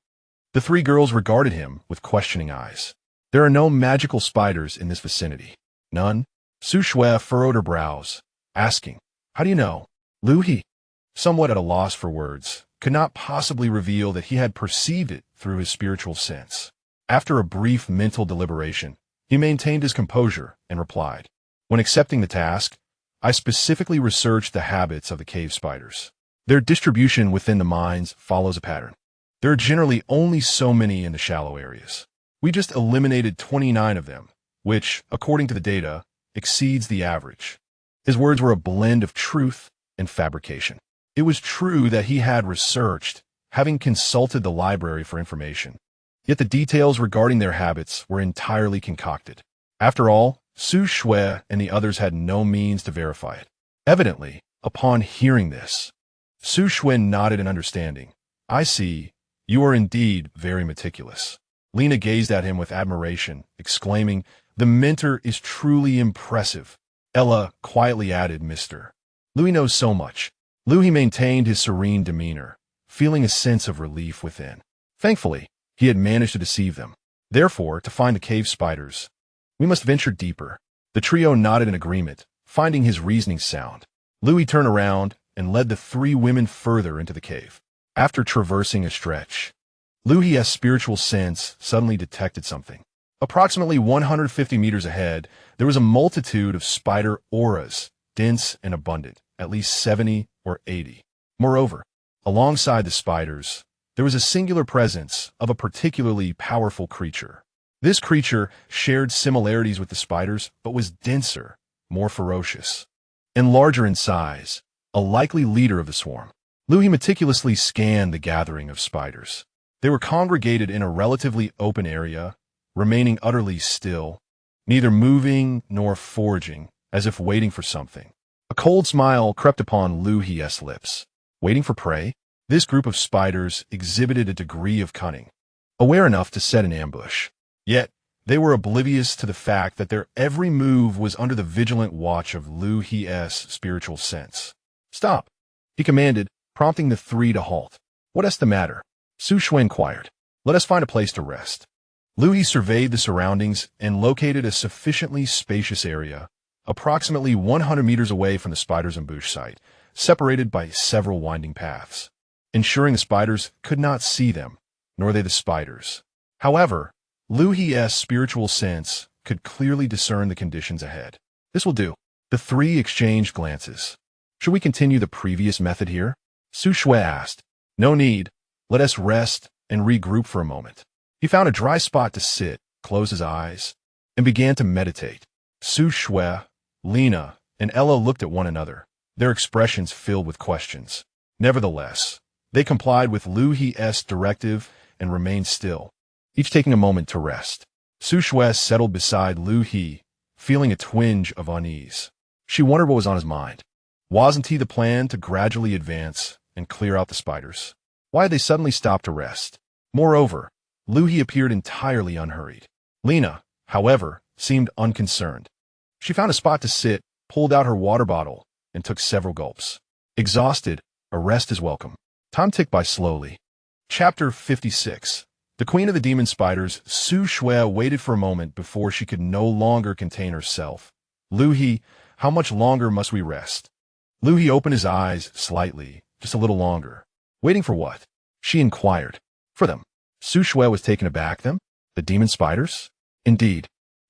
The 3 girls regarded him with questioning eyes. "There are no magical spiders in this vicinity." "None?" Su Shui furrowed her brows, asking, "How do you know?" Liu He, somewhat at a loss for words, could not possibly reveal that he had perceived it through his spiritual sense. After a brief mental deliberation, he maintained his composure and replied, "When accepting the task, I specifically researched the habits of the cave spiders. Their distribution within the mines follows a pattern. There are generally only so many in the shallow areas. We just eliminated 29 of them, which, according to the data, exceeds the average." His words were a blend of truth and fabrication. It was true that he had researched, having consulted the library for information. Yet the details regarding their habits were entirely concocted. After all, Su Shui and the others had no means to verify it. Evidently, upon hearing this, Su Shui nodded in understanding. "I see. You are indeed very meticulous." Lena gazed at him with admiration, exclaiming, "The mentor is truly impressive." Ella quietly added, "Mr. Liu knows so much." Liu He maintained his serene demeanor, feeling a sense of relief within. Thankfully, he had managed to deceive them. Therefore, to find the cave spiders, we must venture deeper. The trio nodded in agreement, finding his reasoning sound. Liu He turned around and led the three women further into the cave. After traversing a stretch, Liu He's spiritual sense suddenly detected something. Approximately 150 meters ahead, there was a multitude of spider auras, dense and abundant, at least 70 or 80. Moreover, alongside the spiders, there was a singular presence of a particularly powerful creature. This creature shared similarities with the spiders, but was denser, more ferocious, and larger in size, a likely leader of the swarm. Liu He meticulously scanned the gathering of spiders. They were congregated in a relatively open area, remaining utterly still, neither moving nor foraging, as if waiting for something. A cold smile crept upon Liu He's lips. Waiting for prey? This group of spiders exhibited a degree of cunning, aware enough to set an ambush. Yet, they were oblivious to the fact that their every move was under the vigilant watch of Liu He's spiritual sense. "Stop," he commanded, prompting the three to halt. "What's the matter?" Su Shui inquired. "Let us find a place to rest." Liu He surveyed the surroundings and located a sufficiently spacious area, approximately 100 meters away from the spider's ambush site, separated by several winding paths, ensuring the spiders could not see them, nor they the spiders. However, Liu He's spiritual sense could clearly discern the conditions ahead. "This will do." The three exchanged glances. "Should we continue the previous method here?" Su Shui asked. "No need. Let us rest and regroup for a moment." He found a dry spot to sit, closed his eyes, and began to meditate. Su Shui, Lina, and Ella looked at one another, their expressions filled with questions. Nevertheless, they complied with Liu He's directive and remained still, each taking a moment to rest. Su Shui settled beside Liu He, feeling a twinge of unease. She wondered what was on his mind. Wasn't he the plan to gradually advance and clear out the spiders? Why had they suddenly stopped to rest? Moreover, Liu He appeared entirely unhurried. Lina, however, seemed unconcerned. She found a spot to sit, pulled out her water bottle, and took several gulps. Exhausted, a rest is welcome. Time ticked by slowly. Chapter 56. The queen of the demon spiders, Su Shui, waited for a moment before she could no longer contain herself. "Liu He, how much longer must we rest?" Liu He opened his eyes slightly, just a little longer. "Waiting for what?" she inquired. "For them." Su Shui was taken aback. "Them? The demon spiders?" "Indeed.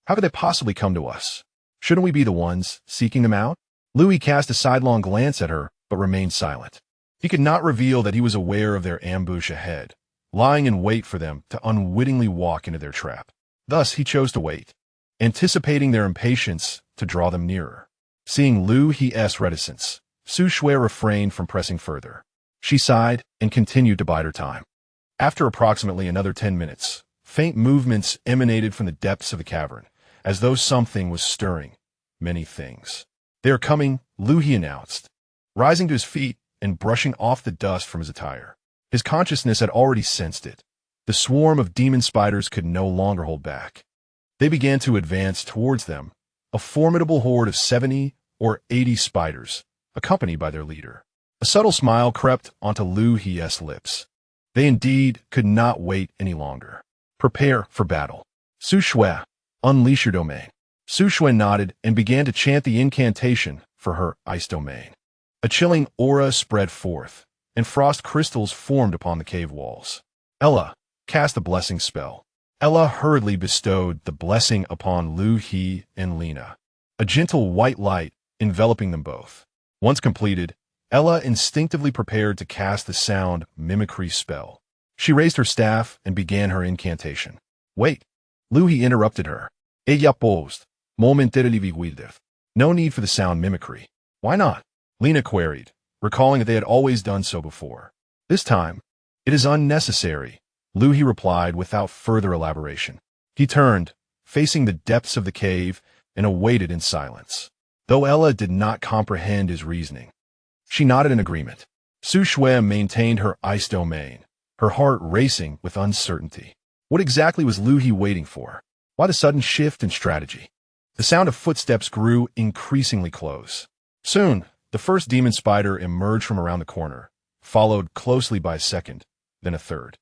How could they possibly come to us? Shouldn't we be the ones seeking them out?" Liu He cast a sidelong glance at her, but remained silent. He could not reveal that he was aware of their ambush ahead, lying in wait for them to unwittingly walk into their trap. Thus he chose to wait, anticipating their impatience to draw them nearer. Seeing Liu He's reticence, Su Shui refrained from pressing further. She sighed and continued to bide her time. After approximately another 10 minutes, faint movements emanated from the depths of the cavern, as though something was stirring. Many things. "They are coming," Liu He announced, rising to his feet and brushing off the dust from his attire. His consciousness had already sensed it. The swarm of demon spiders could no longer hold back. They began to advance towards them, a formidable horde of 70 or 80 spiders, accompanied by their leader. A subtle smile crept onto Liu He's lips. They indeed could not wait any longer. "Prepare for battle. Su Shui, unleash your domain." Su Shui nodded and began to chant the incantation for her ice domain. A chilling aura spread forth, and frost crystals formed upon the cave walls. "Ella, cast a blessing spell." Ella hurriedly bestowed the blessing upon Liu He and Lina, a gentle white light enveloping them both. Once completed, Ella instinctively prepared to cast the sound mimicry spell. She raised her staff and began her incantation. "Wait," Liu He interrupted her. "Ella posed, momentarily bewildered." "No need for the sound mimicry." "Why not?" Lina queried, recalling that they had always done so before. "This time, it is unnecessary," Liu He replied without further elaboration. He turned, facing the depths of the cave, and awaited in silence. Though Ella did not comprehend his reasoning, she nodded in agreement. Su Shui maintained her ice domain, her heart racing with uncertainty. What exactly was Liu He waiting for? Why the sudden shift in strategy? The sound of footsteps grew increasingly close. Soon, the first demon spider emerged from around the corner, followed closely by a second, then a third.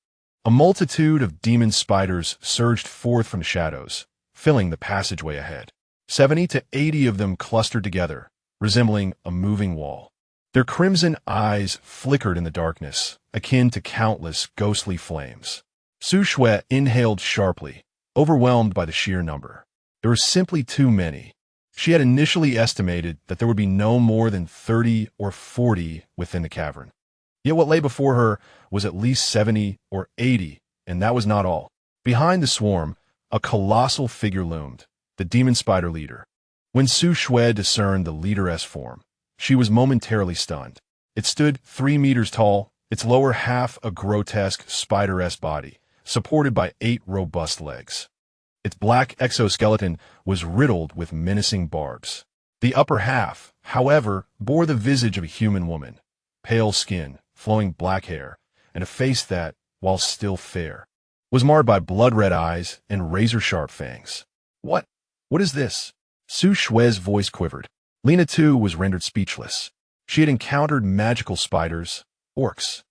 A multitude of demon spiders surged forth from the shadows, filling the passageway ahead. 70 to 80 of them clustered together, resembling a moving wall. Their crimson eyes flickered in the darkness, akin to countless ghostly flames. Su Shui inhaled sharply, overwhelmed by the sheer number. There were simply too many. She had initially estimated that there would be no more than 30 or 40 within the cavern. Yet what lay before her was at least 70 or 80, and that was not all. Behind the swarm, a colossal figure loomed, the demon spider leader. When Su Shui discerned the leaderess form, she was momentarily stunned. It stood 3 meters tall, its lower half a grotesque spider-esque body, supported by 8 robust legs. Its black exoskeleton was riddled with menacing barbs. The upper half, however, bore the visage of a human woman, pale skin, flowing black hair, and a face that, while still fair, was marred by blood-red eyes and razor-sharp fangs. What is this? Su Shui's voice quivered. Lena, too, was rendered speechless. She had encountered magical spiders, orcs,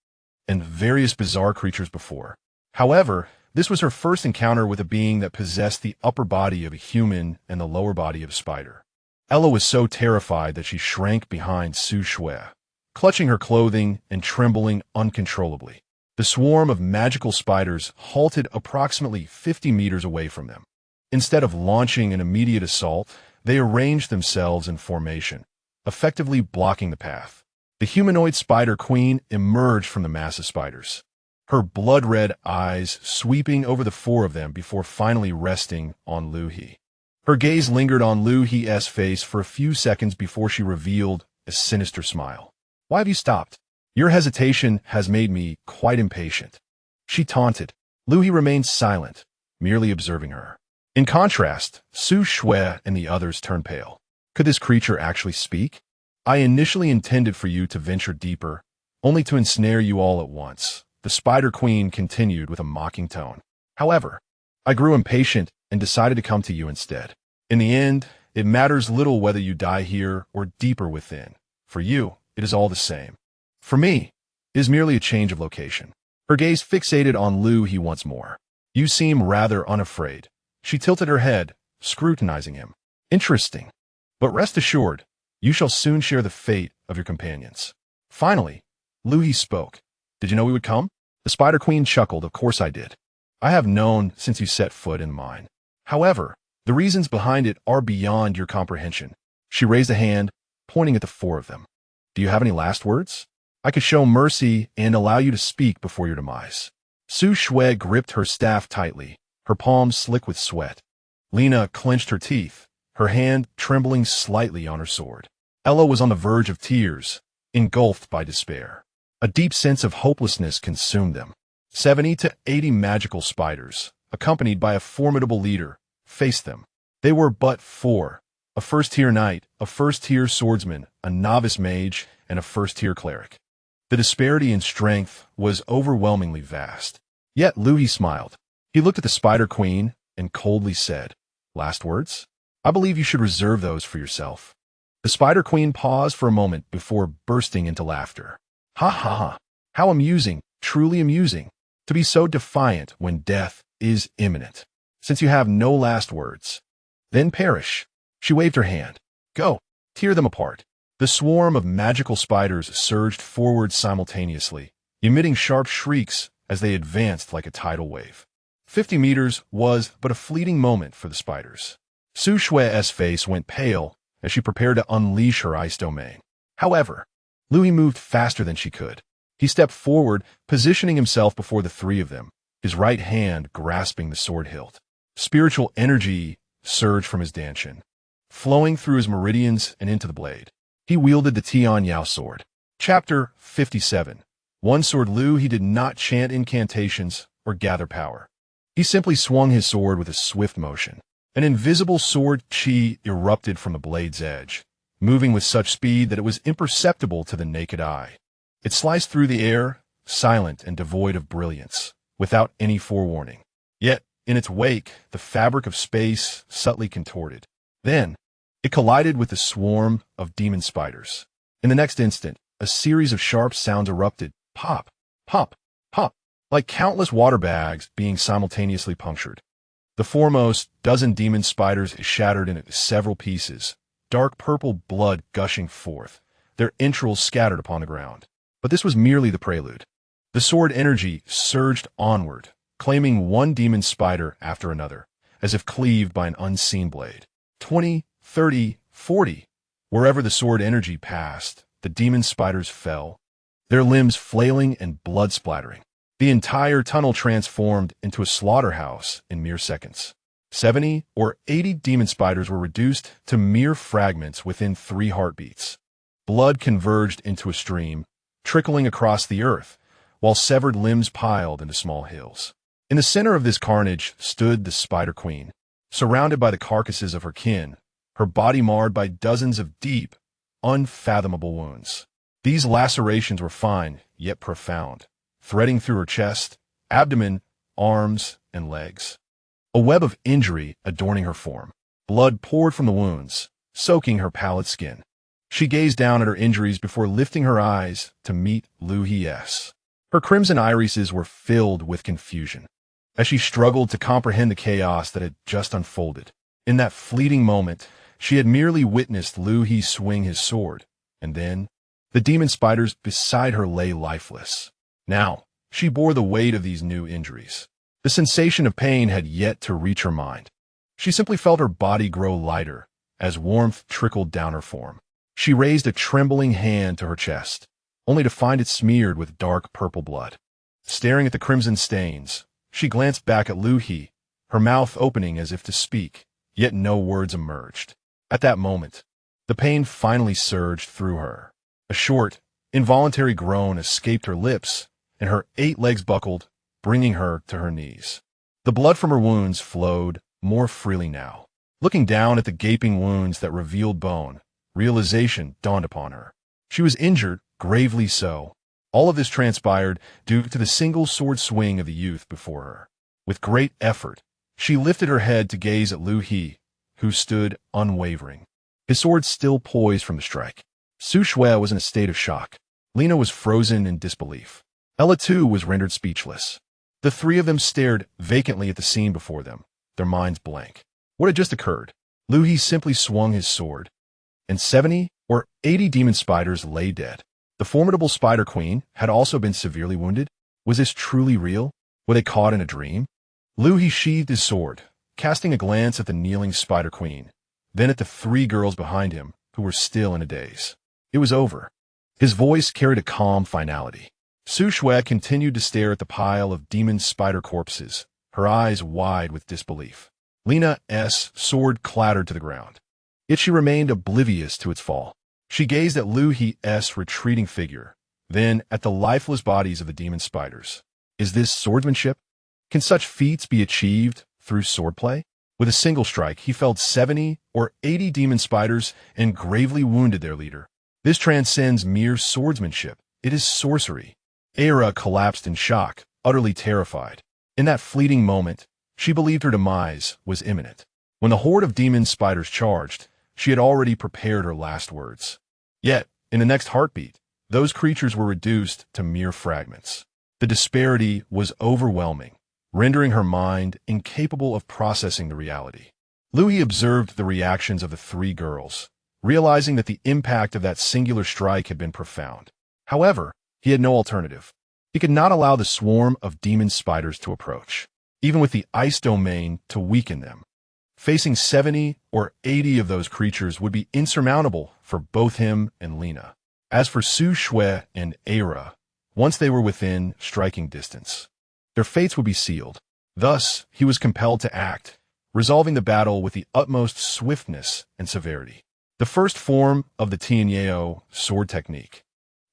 and various bizarre creatures before. However, this was her first encounter with a being that possessed the upper body of a human and the lower body of a spider. Ella was so terrified that she shrank behind Su Shui, clutching her clothing and trembling uncontrollably. The swarm of magical spiders halted approximately 50 meters away from them. Instead of launching an immediate assault, they arranged themselves in formation, effectively blocking the path. The humanoid spider queen emerged from the mass of spiders, her blood-red eyes sweeping over the 4 of them before finally resting on Liu He. Her gaze lingered on Liu He's face for a few seconds before she revealed a sinister smile. "Why have you stopped? Your hesitation has made me quite impatient," she taunted. Liu He remained silent, merely observing her. In contrast, Su Shui and the others turned pale. Could this creature actually speak? "I initially intended for you to venture deeper, only to ensnare you all at once," the Spider Queen continued with a mocking tone. "However, I grew impatient and decided to come to you instead. In the end, it matters little whether you die here or deeper within. For you, it is all the same. For me, it is merely a change of location." Her gaze fixated on Liu He once more. "You seem rather unafraid." She tilted her head, scrutinizing him. "Interesting. But rest assured, you shall soon share the fate of your companions." Finally, Liu He spoke. "Did you know we would come?" The Spider Queen chuckled. "Of course I did. I have known since you set foot in mine. However, the reasons behind it are beyond your comprehension." She raised a hand, pointing at the 4 of them. "Do you have any last words? I could show mercy and allow you to speak before your demise." Su Shui gripped her staff tightly, her palms slick with sweat. Lena clenched her teeth, her hand trembling slightly on her sword. Ella was on the verge of tears, engulfed by despair. A deep sense of hopelessness consumed them. 70 to 80 magical spiders, accompanied by a formidable leader, faced them. They were but 4, a first-tier knight, a first-tier swordsman, a novice mage, and a first-tier cleric. The disparity in strength was overwhelmingly vast. Yet Liu He smiled. He looked at the Spider Queen and coldly said, "Last words? I believe you should reserve those for yourself." The Spider Queen paused for a moment before bursting into laughter. "Ha ha ha! How amusing, truly amusing, to be so defiant when death is imminent. Since you have no last words, then perish." She waved her hand. "Go, tear them apart." The swarm of magical spiders surged forward simultaneously, emitting sharp shrieks as they advanced like a tidal wave. 50 meters was but a fleeting moment for the spiders. Su Shui's face went pale as she prepared to unleash her ice domain. However, Liu He moved faster than she could. He stepped forward, positioning himself before the 3 of them, his right hand grasping the sword hilt. Spiritual energy surged from his dantian, flowing through his meridians and into the blade. He wielded the Tian Yao sword. Chapter 57. One sword Liu He did not chant incantations or gather power. He simply swung his sword with a swift motion. An invisible sword chi erupted from the blade's edge, moving with such speed that it was imperceptible to the naked eye. It sliced through the air, silent and devoid of brilliance, without any forewarning. Yet, in its wake, the fabric of space subtly contorted. Then, it collided with the swarm of demon spiders. In the next instant, a series of sharp sounds erupted. Pop, pop, pop, like countless water bags being simultaneously punctured. The foremost dozen demon spiders shattered into several pieces, dark purple blood gushing forth, their entrails scattered upon the ground. But this was merely the prelude. The sword energy surged onward, claiming one demon spider after another, as if cleaved by an unseen blade. 20, 30, 40. Wherever the sword energy passed, the demon spiders fell, their limbs flailing and blood splattering. The entire tunnel transformed into a slaughterhouse in mere seconds. 70 or 80 demon spiders were reduced to mere fragments within 3 heartbeats. Blood converged into a stream, trickling across the earth, while severed limbs piled into small hills. In the center of this carnage stood the Spider Queen, surrounded by the carcasses of her kin, her body marred by dozens of deep, unfathomable wounds. These lacerations were fine, yet profound, threading through her chest, abdomen, arms, and legs. A web of injury adorning her form. Blood poured from the wounds, soaking her pallid skin. She gazed down at her injuries before lifting her eyes to meet Liu He's. Her crimson irises were filled with confusion, as she struggled to comprehend the chaos that had just unfolded. In that fleeting moment, she had merely witnessed Liu He swing his sword, and then the demon spiders beside her lay lifeless. Now, she bore the weight of these new injuries. The sensation of pain had yet to reach her mind. She simply felt her body grow lighter as warmth trickled down her form. She raised a trembling hand to her chest, only to find it smeared with dark purple blood. Staring at the crimson stains, she glanced back at Liu He, her mouth opening as if to speak, yet no words emerged. At that moment, the pain finally surged through her. A short, involuntary groan escaped her lips, and her 8 legs buckled, bringing her to her knees. The blood from her wounds flowed more freely now. Looking down at the gaping wounds that revealed bone, realization dawned upon her. She was injured, gravely so. All of this transpired due to the single sword swing of the youth before her. With great effort, she lifted her head to gaze at Liu He, who stood unwavering, his sword still poised from the strike. Su Shui was in a state of shock. Lina was frozen in disbelief. Ella too was rendered speechless. The 3 of them stared vacantly at the scene before them, their minds blank. What had just occurred? Liu He simply swung his sword, and 70 or 80 demon spiders lay dead. The formidable Spider Queen had also been severely wounded. Was this truly real? Were they caught in a dream? Liu He sheathed his sword, casting a glance at the kneeling Spider Queen, then at the 3 girls behind him who were still in a daze. It was over. His voice carried a calm finality. Su Shui continued to stare at the pile of demon spider corpses, her eyes wide with disbelief. Lina's sword clattered to the ground, yet she remained oblivious to its fall. She gazed at Liu He's retreating figure, then at the lifeless bodies of the demon spiders. Is this swordsmanship? Can such feats be achieved through swordplay? With a single strike, he felled 70 or 80 demon spiders and gravely wounded their leader. This transcends mere swordsmanship. It is sorcery. Era collapsed in shock, utterly terrified. In that fleeting moment, she believed her demise was imminent. When the horde of demon spiders charged, she had already prepared her last words. Yet, in the next heartbeat, those creatures were reduced to mere fragments. The disparity was overwhelming, rendering her mind incapable of processing the reality. Liu He observed the reactions of the 3 girls, realizing that the impact of that singular strike had been profound. However, he had no alternative. He could not allow the swarm of demon spiders to approach, even with the ice domain to weaken them. Facing 70 or 80 of those creatures would be insurmountable for both him and Lina. As for Su Shui and Era, once they were within striking distance, their fates would be sealed. Thus, he was compelled to act, resolving the battle with the utmost swiftness and severity. The first form of the Tianyeo sword technique,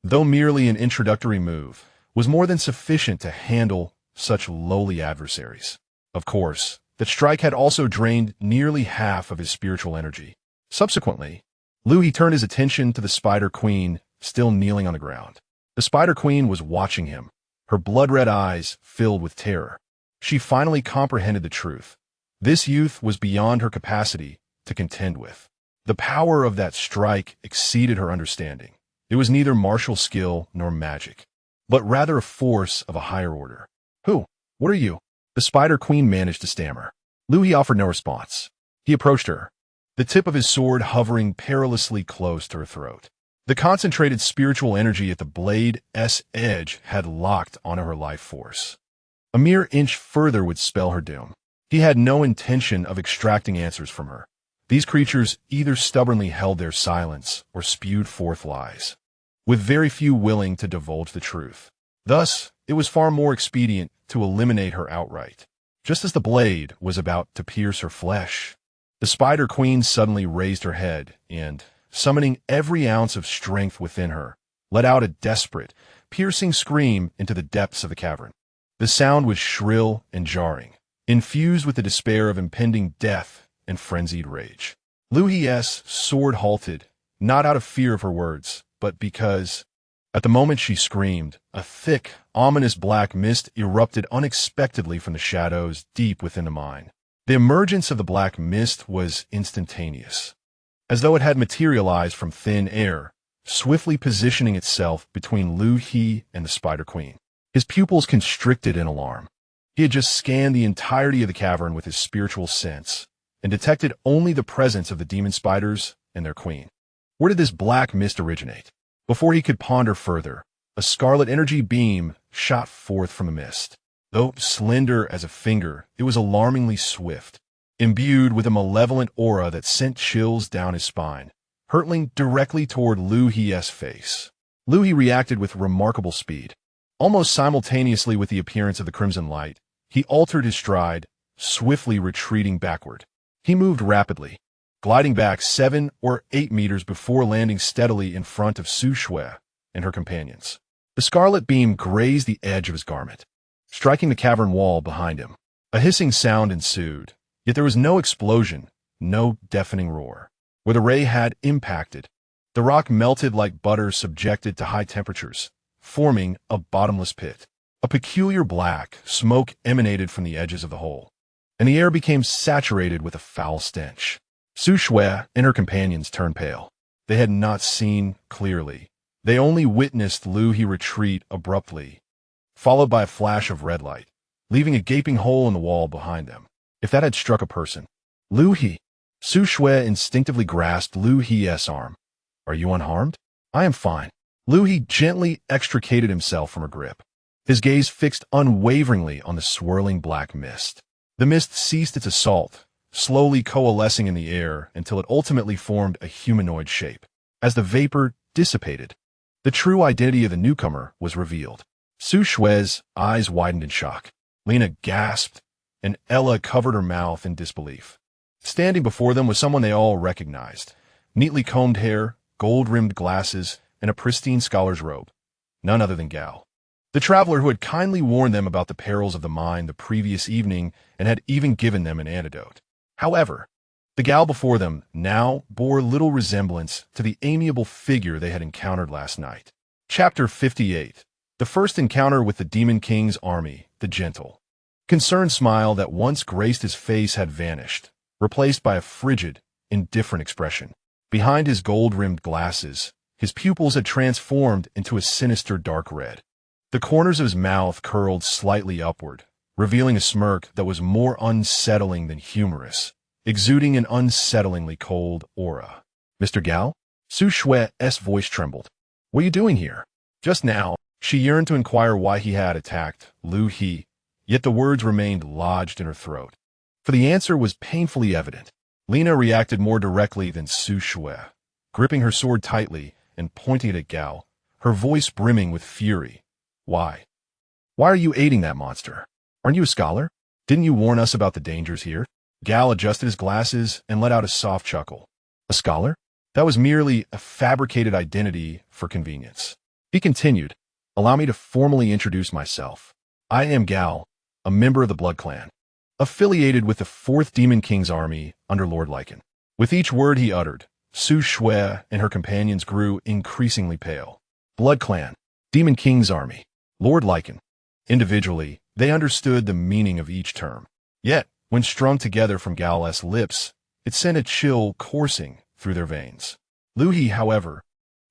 though merely an introductory move, was more than sufficient to handle such lowly adversaries. Of course, that strike had also drained nearly half of his spiritual energy. Subsequently, Liu He turned his attention to the Spider Queen still kneeling on the ground. The Spider Queen was watching him, her blood-red eyes filled with terror. She finally comprehended the truth. This youth was beyond her capacity to contend with. The power of that strike exceeded her understanding. It was neither martial skill nor magic, but rather a force of a higher order. Who? What are you? The Spider Queen managed to stammer. Liu He offered no response. He approached her, the tip of his sword hovering perilously close to her throat. The concentrated spiritual energy at the blade's edge had locked onto her life force. A mere inch further would spell her doom. He had no intention of extracting answers from her. These creatures either stubbornly held their silence or spewed forth lies, with very few willing to divulge the truth. Thus, it was far more expedient to eliminate her outright. Just as the blade was about to pierce her flesh, the Spider Queen suddenly raised her head and, summoning every ounce of strength within her, let out a desperate, piercing scream into the depths of the cavern. The sound was shrill and jarring, infused with the despair of impending death and frenzied rage. Liu He's sword halted, not out of fear of her words, but because, at the moment she screamed, a thick, ominous black mist erupted unexpectedly from the shadows deep within the mine. The emergence of the black mist was instantaneous, as though it had materialized from thin air, swiftly positioning itself between Liu He and the Spider Queen. His pupils constricted in alarm. He had just scanned the entirety of the cavern with his spiritual sense and detected only the presence of the demon spiders and their queen. Where did this black mist originate? Before he could ponder further, a scarlet energy beam shot forth from the mist. Though slender as a finger, it was alarmingly swift, imbued with a malevolent aura that sent chills down his spine, hurtling directly toward Liu He's face. Liu He reacted with remarkable speed. Almost simultaneously with the appearance of the crimson light, he altered his stride, swiftly retreating backward. He moved rapidly, gliding back 7 or 8 meters before landing steadily in front of Su Shui and her companions. The scarlet beam grazed the edge of his garment, striking the cavern wall behind him. A hissing sound ensued, yet there was no explosion, no deafening roar. Where the ray had impacted, the rock melted like butter subjected to high temperatures, forming a bottomless pit. A peculiar black smoke emanated from the edges of the hole, and the air became saturated with a foul stench. Su Shui and her companions turned pale. They had not seen clearly. They only witnessed Liu He retreat abruptly, followed by a flash of red light, leaving a gaping hole in the wall behind them. If that had struck a person. Liu He. Su Shui instinctively grasped Liu He's arm. Are you unharmed? I am fine. Liu He gently extricated himself from her grip, his gaze fixed unwaveringly on the swirling black mist. The mist ceased its assault, slowly coalescing in the air until it ultimately formed a humanoid shape. As the vapor dissipated, the true identity of the newcomer was revealed. Su Shui's eyes widened in shock. Lena gasped, and Ella covered her mouth in disbelief. Standing before them was someone they all recognized. Neatly combed hair, gold-rimmed glasses, and a pristine scholar's robe. None other than Gal, the traveler who had kindly warned them about the perils of the mine the previous evening and had even given them an antidote. However, the Gal before them now bore little resemblance to the amiable figure they had encountered last night. Chapter 58. The first encounter with the Demon King's army, the gentle, concerned smile that once graced his face had vanished, replaced by a frigid, indifferent expression. Behind his gold-rimmed glasses, his pupils had transformed into a sinister dark red. The corners of his mouth curled slightly upward, revealing a smirk that was more unsettling than humorous, exuding an unsettlingly cold aura. Mr. Gao? Su Shui's voice trembled. What are you doing here? Just now, she yearned to inquire why he had attacked Liu He, yet the words remained lodged in her throat. For the answer was painfully evident. Lena reacted more directly than Su Shui, gripping her sword tightly and pointing it at Gao, her voice brimming with fury. Why? Why are you aiding that monster? Aren't you a scholar? Didn't you warn us about the dangers here? Gal adjusted his glasses and let out a soft chuckle. A scholar? That was merely a fabricated identity for convenience. He continued, allow me to formally introduce myself. I am Gal, a member of the Blood Clan, affiliated with the 4th Demon King's army under Lord Lycan. With each word he uttered, Su Shui and her companions grew increasingly pale. Blood Clan, Demon King's army, Lord Lycan. Individually, they understood the meaning of each term. Yet, when strung together from Gal's lips, it sent a chill coursing through their veins. Liu He, however,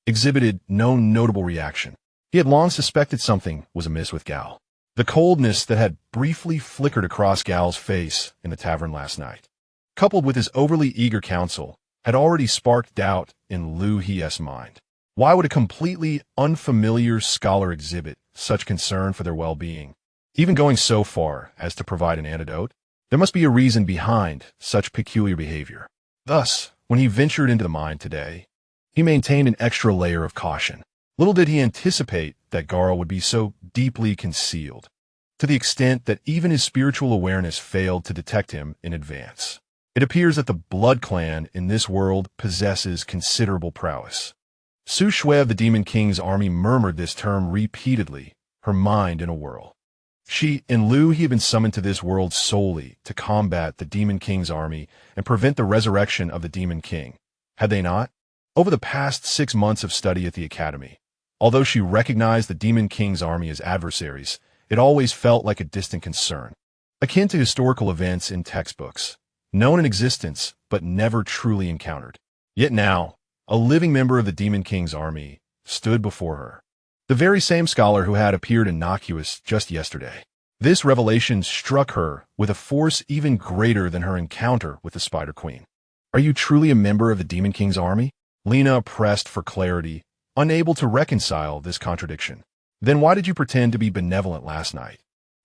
exhibited no notable reaction. He had long suspected something was amiss with Gal. The coldness that had briefly flickered across Gal's face in the tavern last night. coupled with his overly eager counsel, had already sparked doubt in Liu He's mind. Why would a completely unfamiliar scholar exhibit such concern for their well-being, even going so far as to provide an antidote? There must be a reason behind such peculiar behavior. Thus, when he ventured into the mine today, he maintained an extra layer of caution. Little did he anticipate that Garl would be so deeply concealed, to the extent that even his spiritual awareness failed to detect him in advance. It appears that the blood clan in this world possesses considerable prowess. Su Shui of the Demon King's army murmured this term repeatedly, her mind in a whirl. She and Liu He had been summoned to this world solely to combat the Demon King's army and prevent the resurrection of the Demon King. Had they not? Over the past 6 months of study at the academy, although she recognized the Demon King's army as adversaries, it always felt like a distant concern, akin to historical events in textbooks, known in existence but never truly encountered. Yet now, a living member of the Demon King's army stood before her. The very same scholar who had appeared innocuous just yesterday. This revelation struck her with a force even greater than her encounter with the Spider Queen. Are you truly a member of the Demon King's army? Lena pressed for clarity, unable to reconcile this contradiction. Then why did you pretend to be benevolent last night?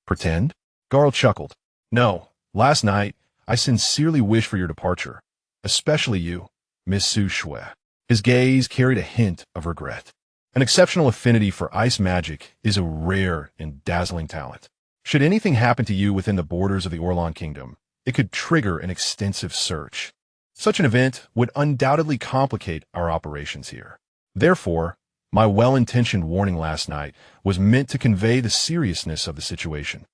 Pretend? Garl chuckled. No, last night, I sincerely wish for your departure, especially you, Miss Su Shui. His gaze carried a hint of regret. An exceptional affinity for ice magic is a rare and dazzling talent. Should anything happen to you within the borders of the Orlan Kingdom, it could trigger an extensive search. Such an event would undoubtedly complicate our operations here. Therefore, my well-intentioned warning last night was meant to convey the seriousness of the situation,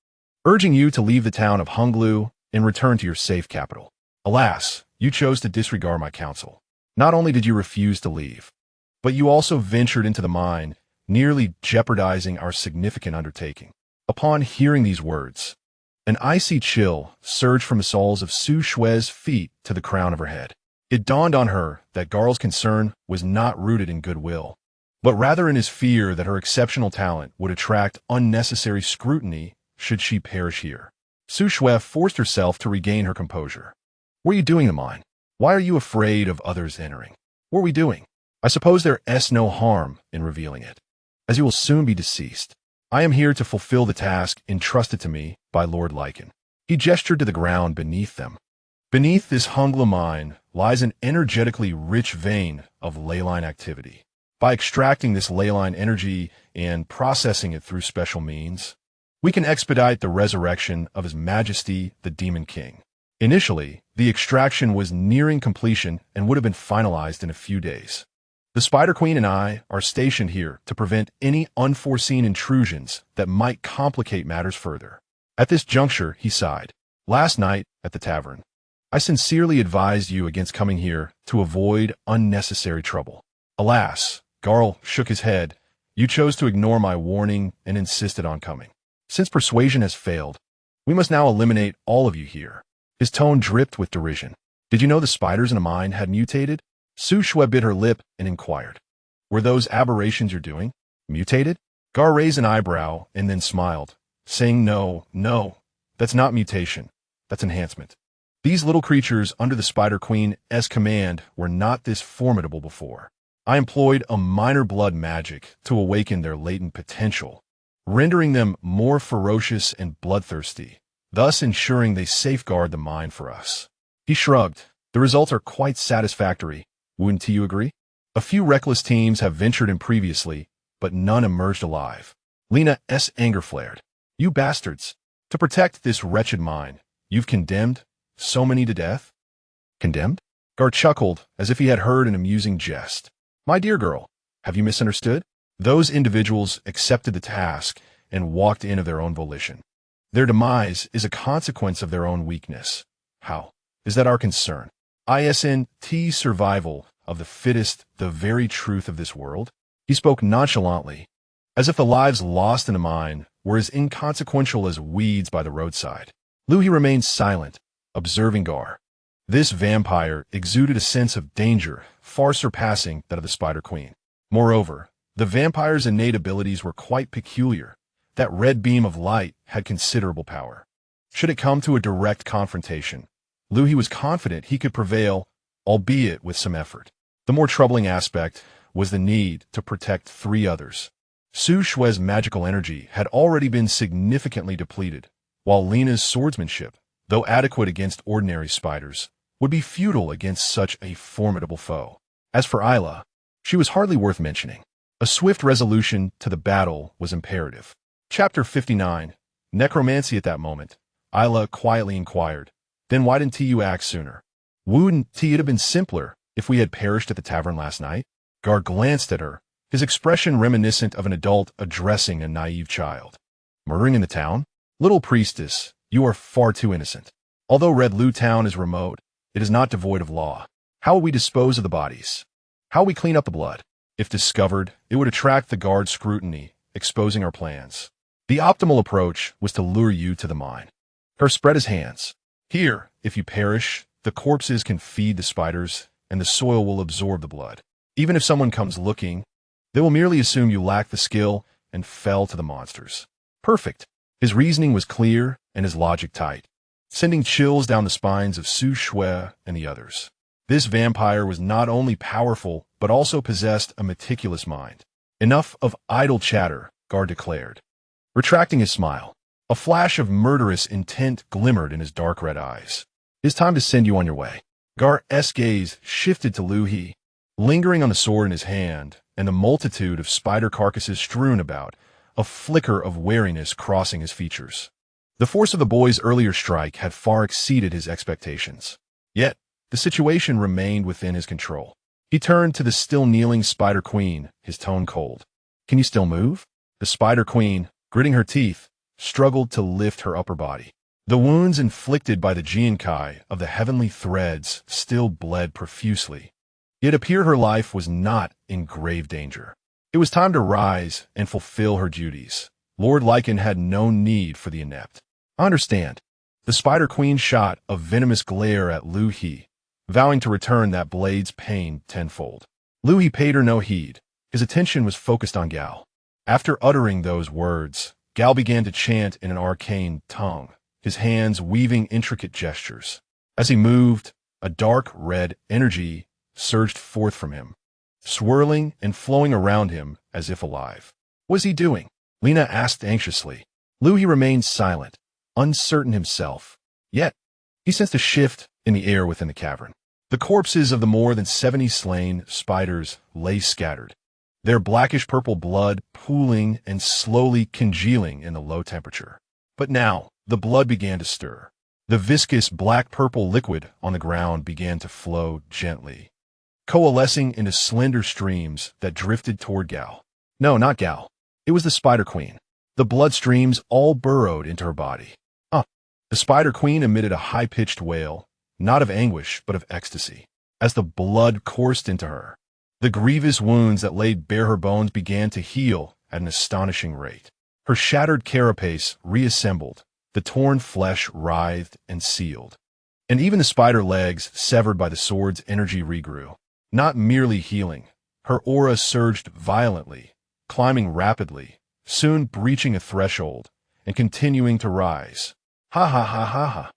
urging you to leave the town of Hunglu and return to your safe capital. Alas, you chose to disregard my counsel. Not only did you refuse to leave, but you also ventured into the mine, nearly jeopardizing our significant undertaking. Upon hearing these words, an icy chill surged from the soles of Su Shui's feet to the crown of her head. It dawned on her that Garl's concern was not rooted in goodwill, but rather in his fear that her exceptional talent would attract unnecessary scrutiny should she perish here. Su Shui forced herself to regain her composure. What are you doing in the mine? Why are you afraid of others entering? What are we doing? I suppose there's no harm in revealing it, as you will soon be deceased. I am here to fulfill the task entrusted to me by Lord Lycan. He gestured to the ground beneath them. Beneath this Hungla mine lies an energetically rich vein of ley line activity. By extracting this ley line energy and processing it through special means, we can expedite the resurrection of His Majesty the Demon King. Initially, the extraction was nearing completion and would have been finalized in a few days. The Spider Queen and I are stationed here to prevent any unforeseen intrusions that might complicate matters further. At this juncture, he sighed. Last night, at the tavern, I sincerely advised you against coming here to avoid unnecessary trouble. Alas, Garl shook his head. You chose to ignore my warning and insisted on coming. Since persuasion has failed, we must now eliminate all of you here. His tone dripped with derision. Did you know the spiders in the mine had mutated? Su Shui bit her lip and inquired. Were those aberrations you're doing? Mutated? Gar raised an eyebrow and then smiled, saying no, that's not mutation. That's enhancement. These little creatures under the Spider Queen's command were not this formidable before. I employed a minor blood magic to awaken their latent potential, rendering them more ferocious and bloodthirsty, thus ensuring they safeguard the mine for us. He shrugged. The results are quite satisfactory. Wouldn't you agree? A few reckless teams have ventured in previously, but none emerged alive. Lena's anger flared. You bastards! To protect this wretched mine, you've condemned so many to death? Condemned? Gar chuckled as if he had heard an amusing jest. My dear girl, have you misunderstood? Those individuals accepted the task and walked in of their own volition. Their demise is a consequence of their own weakness. How? Is that our concern? ISNT survival of the fittest, the very truth of this world? He spoke nonchalantly, as if the lives lost in the mine were as inconsequential as weeds by the roadside. Liu He remained silent, observing Gar. This vampire exuded a sense of danger far surpassing that of the Spider Queen. Moreover, the vampire's innate abilities were quite peculiar. That red beam of light had considerable power. Should it come to a direct confrontation, Liu He was confident he could prevail, albeit with some effort. The more troubling aspect was the need to protect 3 others. Su Shue's magical energy had already been significantly depleted, while Lena's swordsmanship, though adequate against ordinary spiders, would be futile against such a formidable foe. As for Isla, she was hardly worth mentioning. A swift resolution to the battle was imperative. Chapter 59. Necromancy. At that moment, Isla quietly inquired, "Then why didn't you act sooner?" "Wouldn't it have been simpler if we had perished at the tavern last night?" Gar glanced at her, his expression reminiscent of an adult addressing a naive child. "Murdering in the town? Little priestess, you are far too innocent. Although Red Liu Town is remote, it is not devoid of law. How will we dispose of the bodies? How will we clean up the blood? If discovered, it would attract the guard's scrutiny, exposing our plans. The optimal approach was to lure you to the mine." Gar spread his hands. "Here, if you perish, the corpses can feed the spiders, and the soil will absorb the blood. Even if someone comes looking, they will merely assume you lack the skill and fell to the monsters." Perfect. His reasoning was clear and his logic tight, sending chills down the spines of Su Shui and the others. This vampire was not only powerful, but also possessed a meticulous mind. "Enough of idle chatter," Gar declared, retracting his smile. A flash of murderous intent glimmered in his dark red eyes. "It is time to send you on your way." Gar's gaze shifted to Liu He, lingering on the sword in his hand and the multitude of spider carcasses strewn about, a flicker of wariness crossing his features. The force of the boy's earlier strike had far exceeded his expectations. Yet, the situation remained within his control. He turned to the still kneeling Spider Queen, his tone cold. "Can you still move?" The Spider Queen, gritting her teeth, struggled to lift her upper body. The wounds inflicted by the Jiankai of the heavenly threads still bled profusely. It appeared her life was not in grave danger. It was time to rise and fulfill her duties. Lord Lycan had no need for the inept. "I understand." The Spider Queen shot a venomous glare at Liu He, vowing to return that blade's pain tenfold. Liu He paid her no heed. His attention was focused on Gao. After uttering those words, Gao began to chant in an arcane tongue, his hands weaving intricate gestures. As he moved, a dark red energy surged forth from him, swirling and flowing around him as if alive. "What is he doing?" Lena asked anxiously. Liu He remained silent, uncertain himself. Yet, he sensed a shift in the air within the cavern. The corpses of the more than 70 slain spiders lay scattered, their blackish-purple blood pooling and slowly congealing in the low temperature. But now, the blood began to stir. The viscous black-purple liquid on the ground began to flow gently, coalescing into slender streams that drifted toward Gao. No, not Gao. It was the Spider Queen. The blood streams all burrowed into her body. The Spider Queen emitted a high-pitched wail, not of anguish, but of ecstasy, as the blood coursed into her. The grievous wounds that laid bare her bones began to heal at an astonishing rate. Her shattered carapace reassembled, the torn flesh writhed and sealed. And even the spider legs, severed by the sword's energy, regrew. Not merely healing, her aura surged violently, climbing rapidly, soon breaching a threshold, and continuing to rise. Ha ha ha ha ha.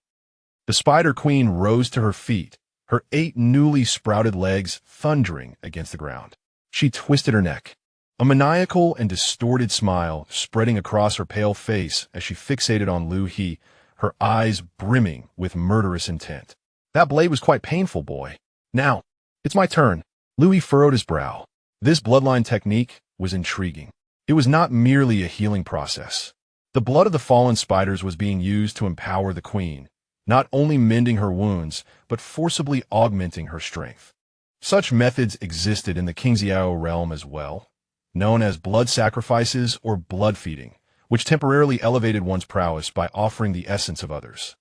The Spider Queen rose to her feet, her 8 newly sprouted legs thundering against the ground. She twisted her neck, a maniacal and distorted smile spreading across her pale face as she fixated on Liu He, her eyes brimming with murderous intent. "That blade was quite painful, boy. Now, it's my turn." Liu He furrowed his brow. This bloodline technique was intriguing. It was not merely a healing process. The blood of the fallen spiders was being used to empower the queen, not only mending her wounds, but forcibly augmenting her strength. Such methods existed in the Qingxiao realm as well, known as blood sacrifices or blood feeding, which temporarily elevated one's prowess by offering the essence of others.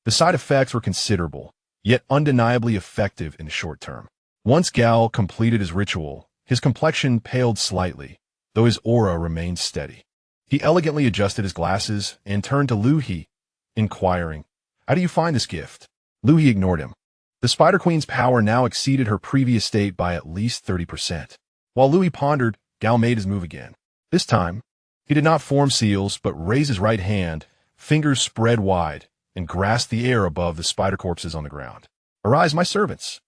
The side effects were considerable, yet undeniably effective in the short term. Once Gao completed his ritual, his complexion paled slightly, though his aura remained steady. He elegantly adjusted his glasses and turned to Liu He, inquiring, "How do you find this gift?" Liu He ignored him. The Spider Queen's power now exceeded her previous state by at least 30%. While Liu He pondered, Gao made his move again. This time, he did not form seals, but raised his right hand, fingers spread wide, and grasped the air above the spider corpses on the ground. "Arise, my servants!"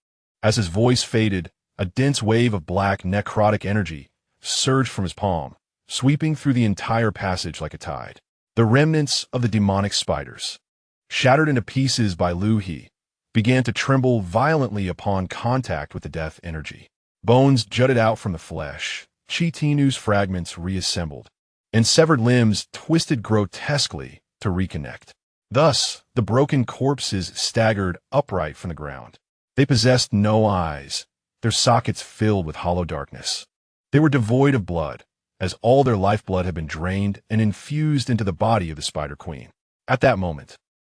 As his voice faded, a dense wave of black necrotic energy surged from his palm, sweeping through the entire passage like a tide. The remnants of the demonic spiders, shattered into pieces by Liu He, began to tremble violently upon contact with the death energy. Bones jutted out from the flesh, chitinu's fragments reassembled, and severed limbs twisted grotesquely to reconnect. Thus, the broken corpses staggered upright from the ground. They possessed no eyes, their sockets filled with hollow darkness. They were devoid of blood, as all their lifeblood had been drained and infused into the body of the Spider Queen. At that moment,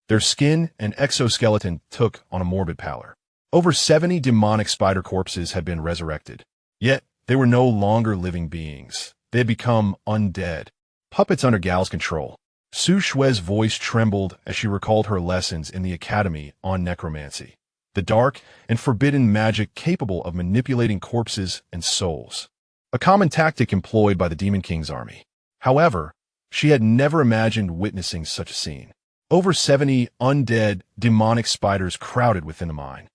their skin and exoskeleton took on a morbid pallor. Over 70 demonic spider corpses had been resurrected. Yet, they were no longer living beings. They had become undead, puppets under Gal's control. Su Shue's voice trembled as she recalled her lessons in the academy on necromancy, the dark and forbidden magic capable of manipulating corpses and souls, a common tactic employed by the Demon King's army. However, she had never imagined witnessing such a scene. Over 70 undead, demonic spiders crowded within the mine,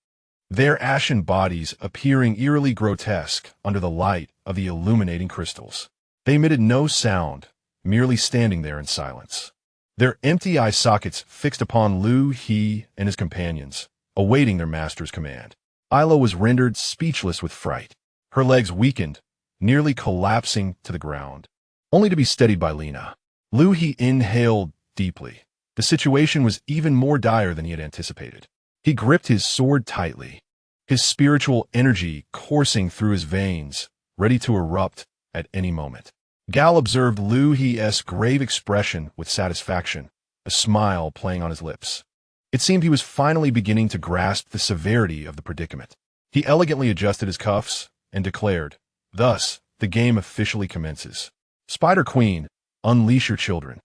their ashen bodies appearing eerily grotesque under the light of the illuminating crystals. They emitted no sound, merely standing there in silence, their empty eye sockets fixed upon Liu He and his companions, awaiting their master's command. Ilo was rendered speechless with fright. Her legs weakened, nearly collapsing to the ground, only to be steadied by Lina. Liu He inhaled deeply. The situation was even more dire than he had anticipated. He gripped his sword tightly, his spiritual energy coursing through his veins, ready to erupt at any moment. Gal observed Liu He's grave expression with satisfaction, a smile playing on his lips. It seemed he was finally beginning to grasp the severity of the predicament. He elegantly adjusted his cuffs and declared, "Thus, the game officially commences. Spider Queen, unleash your children.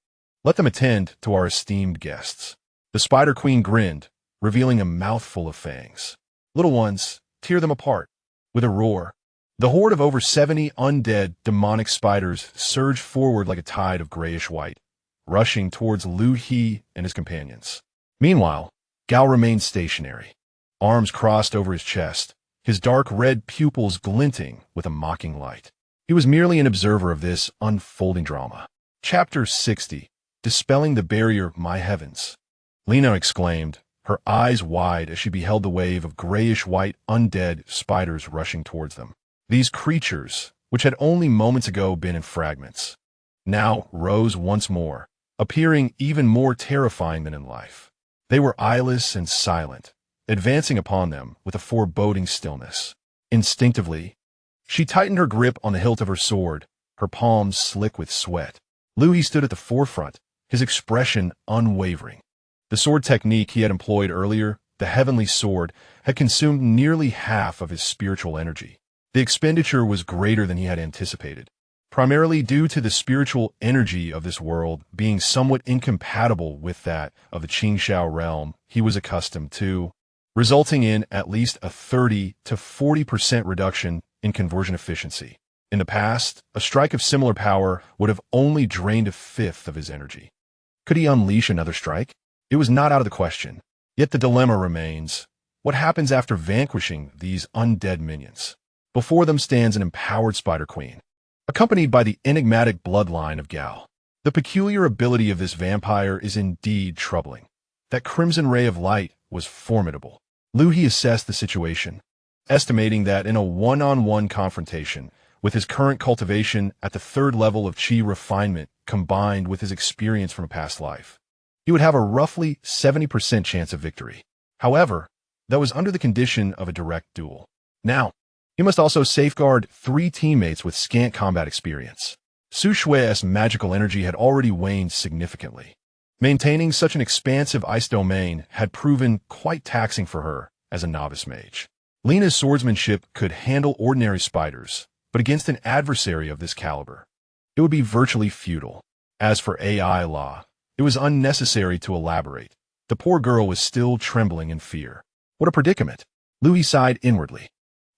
Let them attend to our esteemed guests." The Spider Queen grinned, revealing a mouthful of fangs. "Little ones, tear them apart." With a roar, the horde of over 70 undead, demonic spiders surged forward like a tide of grayish-white, rushing towards Liu He and his companions. Meanwhile, Gao remained stationary, arms crossed over his chest, his dark red pupils glinting with a mocking light. He was merely an observer of this unfolding drama. Chapter 60. Dispelling the barrier, my heavens. Lina exclaimed, her eyes wide as she beheld the wave of grayish-white undead spiders rushing towards them. These creatures, which had only moments ago been in fragments, now rose once more, appearing even more terrifying than in life. They were eyeless and silent, advancing upon them with a foreboding stillness. Instinctively, she tightened her grip on the hilt of her sword, her palms slick with sweat. Liu He stood at the forefront, his expression unwavering. The sword technique he had employed earlier, the heavenly sword, had consumed nearly half of his spiritual energy. The expenditure was greater than he had anticipated, primarily due to the spiritual energy of this world being somewhat incompatible with that of the Qingxiao realm he was accustomed to, resulting in at least a 30 to 40% reduction in conversion efficiency. In the past, a strike of similar power would have only drained a fifth of his energy. Could he unleash another strike? It was not out of the question. Yet the dilemma remains, what happens after vanquishing these undead minions? Before them stands an empowered Spider Queen, accompanied by the enigmatic bloodline of Gao. The peculiar ability of this vampire is indeed troubling. That crimson ray of light was formidable. Liu He assessed the situation, estimating that in a one-on-one confrontation, with his current cultivation at the 3rd level of Qi refinement combined with his experience from a past life, he would have a roughly 70% chance of victory. However, that was under the condition of a direct duel. Now, he must also safeguard 3 teammates with scant combat experience. Su Shue's magical energy had already waned significantly. Maintaining such an expansive ice domain had proven quite taxing for her as a novice mage. Lina's swordsmanship could handle ordinary spiders, but against an adversary of this caliber, it would be virtually futile. As for AI law, it was unnecessary to elaborate. The poor girl was still trembling in fear. What a predicament! Liu He sighed inwardly.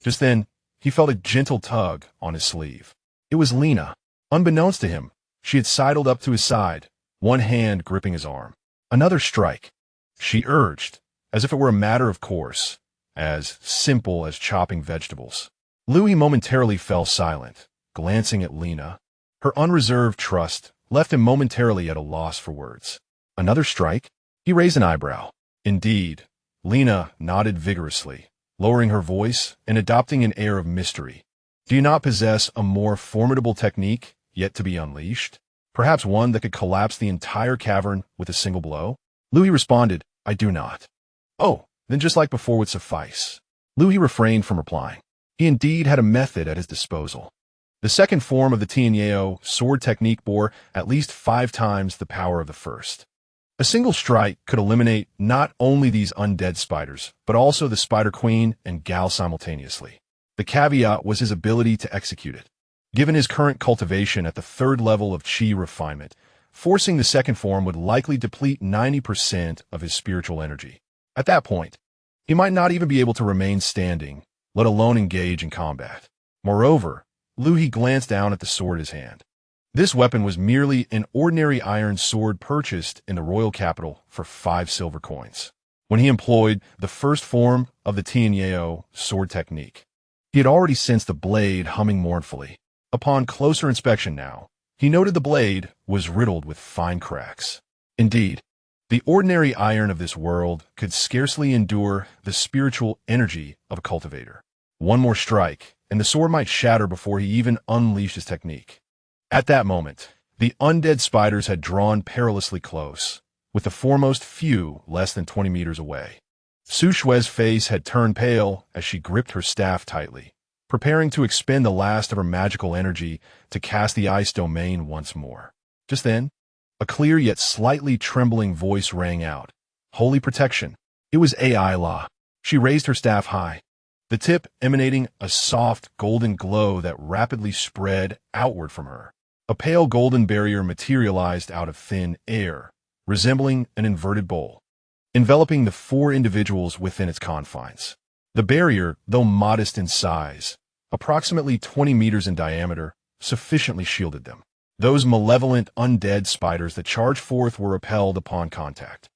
Just then, he felt a gentle tug on his sleeve. It was Lina. Unbeknownst to him, she had sidled up to his side, one hand gripping his arm. Another strike. she urged, as if it were a matter of course, as simple as chopping vegetables. Liu He momentarily fell silent, glancing at Lena. Her unreserved trust left him momentarily at a loss for words. Another strike? He raised an eyebrow. Indeed. Lena nodded vigorously, lowering her voice and adopting an air of mystery. Do you not possess a more formidable technique yet to be unleashed? Perhaps one that could collapse the entire cavern with a single blow? Liu He responded, I do not. Oh, then just like before would suffice. Liu He refrained from replying. He indeed had a method at his disposal. The second form of the Tianyeo sword technique bore at least 5 times the power of the first. A single strike could eliminate not only these undead spiders, but also the Spider Queen and Gal simultaneously. The caveat was his ability to execute it. Given his current cultivation at the 3rd level of Qi refinement, forcing the second form would likely deplete 90% of his spiritual energy. At that point, he might not even be able to remain standing, let alone engage in combat. Moreover, Liu He glanced down at the sword in his hand. This weapon was merely an ordinary iron sword purchased in the royal capital for 5 silver coins. When he employed the first form of the Tianyeo sword technique, he had already sensed the blade humming mournfully. Upon closer inspection now, he noted the blade was riddled with fine cracks. Indeed, the ordinary iron of this world could scarcely endure the spiritual energy of a cultivator. One more strike, and the sword might shatter before he even unleashed his technique. At that moment, the undead spiders had drawn perilously close, with the foremost few less than 20 meters away. Su Shue's face had turned pale as she gripped her staff tightly, preparing to expend the last of her magical energy to cast the ice domain once more. Just then, a clear yet slightly trembling voice rang out. Holy protection. It was Ayla. She raised her staff high, the tip emanating a soft golden glow that rapidly spread outward from her. A pale golden barrier materialized out of thin air, resembling an inverted bowl, enveloping the 4 individuals within its confines. The barrier, though modest in size, approximately 20 meters in diameter, sufficiently shielded them. Those malevolent undead spiders that charged forth were repelled upon contact,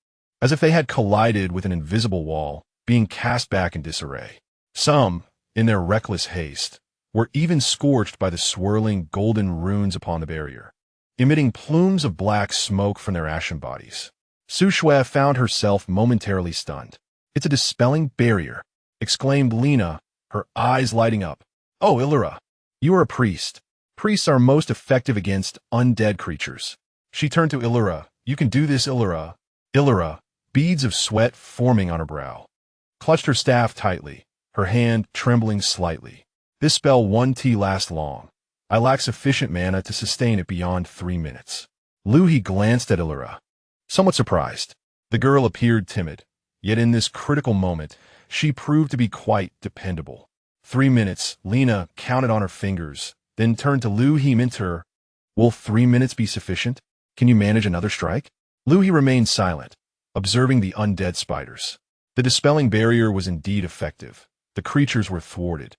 as if they had collided with an invisible wall, being cast back in disarray. Some, in their reckless haste, were even scorched by the swirling golden runes upon the barrier, emitting plumes of black smoke from their ashen bodies. Su Shue found herself momentarily stunned. It's a dispelling barrier, exclaimed Lena, her eyes lighting up. Oh, Illyra, you are a priest. Priests are most effective against undead creatures. She turned to Illyra. You can do this, Illyra. Illyra, beads of sweat forming on her brow, clutched her staff tightly, her hand trembling slightly. This spell won't last long. I lack sufficient mana to sustain it beyond 3 minutes. Liu He glanced at Illyra, somewhat surprised. The girl appeared timid, yet in this critical moment, she proved to be quite dependable. 3 minutes, Lena counted on her fingers, then turned to Liu He Minter. Will 3 minutes be sufficient? Can you manage another strike? Liu He remained silent, observing the undead spiders. The dispelling barrier was indeed effective. The creatures were thwarted,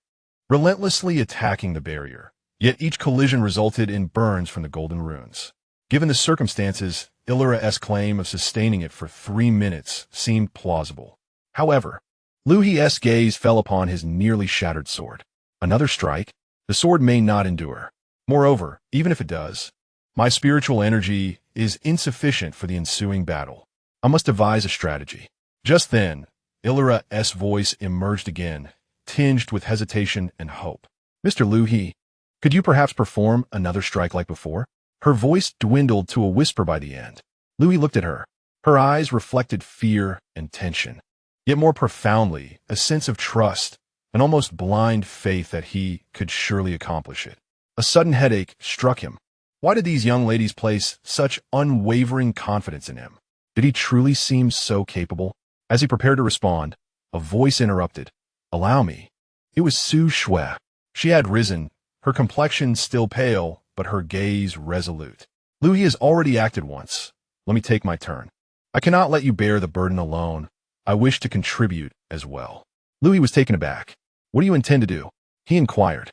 relentlessly attacking the barrier, yet each collision resulted in burns from the golden runes. Given the circumstances, Illyra's claim of sustaining it for 3 minutes seemed plausible. However, Liu He's gaze fell upon his nearly shattered sword. Another strike? The sword may not endure. Moreover, even if it does, my spiritual energy is insufficient for the ensuing battle. I must devise a strategy. Just then, Illyra's voice emerged again, tinged with hesitation and hope. Mr. Liu He, could you perhaps perform another strike like before? Her voice dwindled to a whisper by the end. Liu He looked at her. Her eyes reflected fear and tension, yet more profoundly, a sense of trust, an almost blind faith that he could surely accomplish it. A sudden headache struck him. Why did these young ladies place such unwavering confidence in him? Did he truly seem so capable? As he prepared to respond, a voice interrupted. Allow me. It was Su Shue. She had risen, her complexion still pale, but her gaze resolute. Liu He has already acted once. Let me take my turn. I cannot let you bear the burden alone. I wish to contribute as well. Liu He was taken aback. What do you intend to do? He inquired.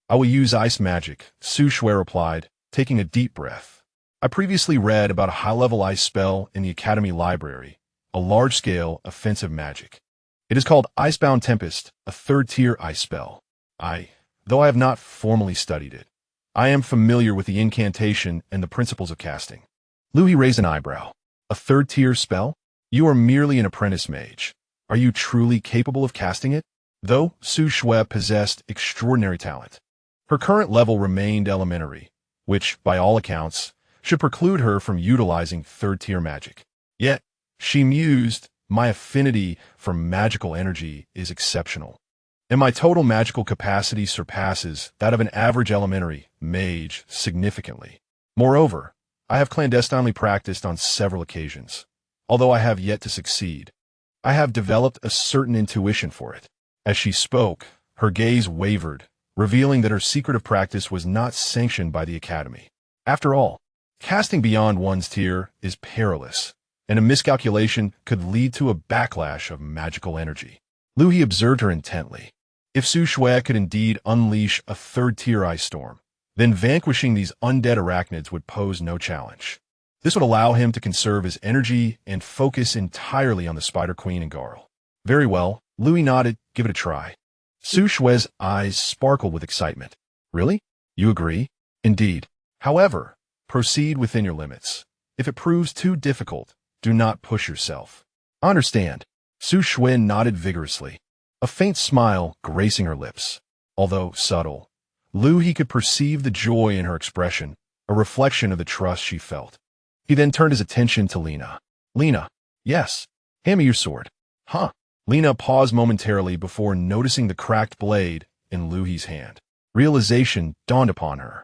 I will use ice magic, Su Shue replied, taking a deep breath. I previously read about a high-level ice spell in the Academy Library, a large-scale, offensive magic. It is called Icebound Tempest, a third-tier ice spell. Though I have not formally studied it, I am familiar with the incantation and the principles of casting. Liu He raised an eyebrow. A third-tier spell? You are merely an apprentice mage. Are you truly capable of casting it? Though Su Shui possessed extraordinary talent, her current level remained elementary, which, by all accounts, should preclude her from utilizing third-tier magic. Yet, she mused, my affinity for magical energy is exceptional, and my total magical capacity surpasses that of an average elementary mage significantly. Moreover, I have clandestinely practiced on several occasions. Although I have yet to succeed, I have developed a certain intuition for it. As she spoke, her gaze wavered, revealing that her secret of practice was not sanctioned by the Academy. After all, casting beyond one's tier is perilous, and a miscalculation could lead to a backlash of magical energy. Liu He observed her intently. If Su Shui could indeed unleash a third-tier ice storm, then vanquishing these undead arachnids would pose no challenge. This would allow him to conserve his energy and focus entirely on the Spider Queen and Garl. Very well, Liu He nodded. Give it a try. Su Shui's eyes sparkled with excitement. Really? You agree? Indeed. However, proceed within your limits. If it proves too difficult, do not push yourself. I understand. Su Shui nodded vigorously, a faint smile gracing her lips. Although subtle, Liu He could perceive the joy in her expression, a reflection of the trust she felt. He then turned his attention to Lena. Lena, yes, hand me your sword. Huh? Lena paused momentarily before noticing the cracked blade in Liu He's hand. Realization dawned upon her.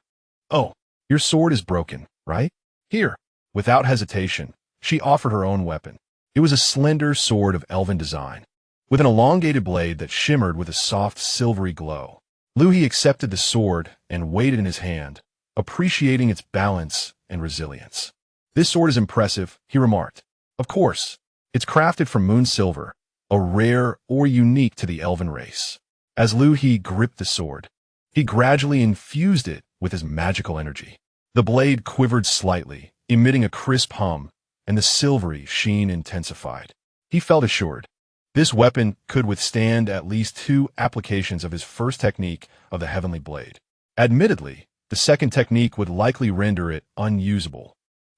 Oh, your sword is broken, right? Here. Without hesitation, she offered her own weapon. It was a slender sword of elven design, with an elongated blade that shimmered with a soft silvery glow. Liu He accepted the sword and weighed it in his hand, appreciating its balance and resilience. This sword is impressive, he remarked. Of course, it's crafted from moon silver, a rare or unique to the elven race. As Liu He gripped the sword, he gradually infused it with his magical energy. The blade quivered slightly, emitting a crisp hum, and the silvery sheen intensified. He felt assured. This weapon could withstand at least 2 applications of his first technique of the Heavenly Blade. Admittedly, the second technique would likely render it unusable,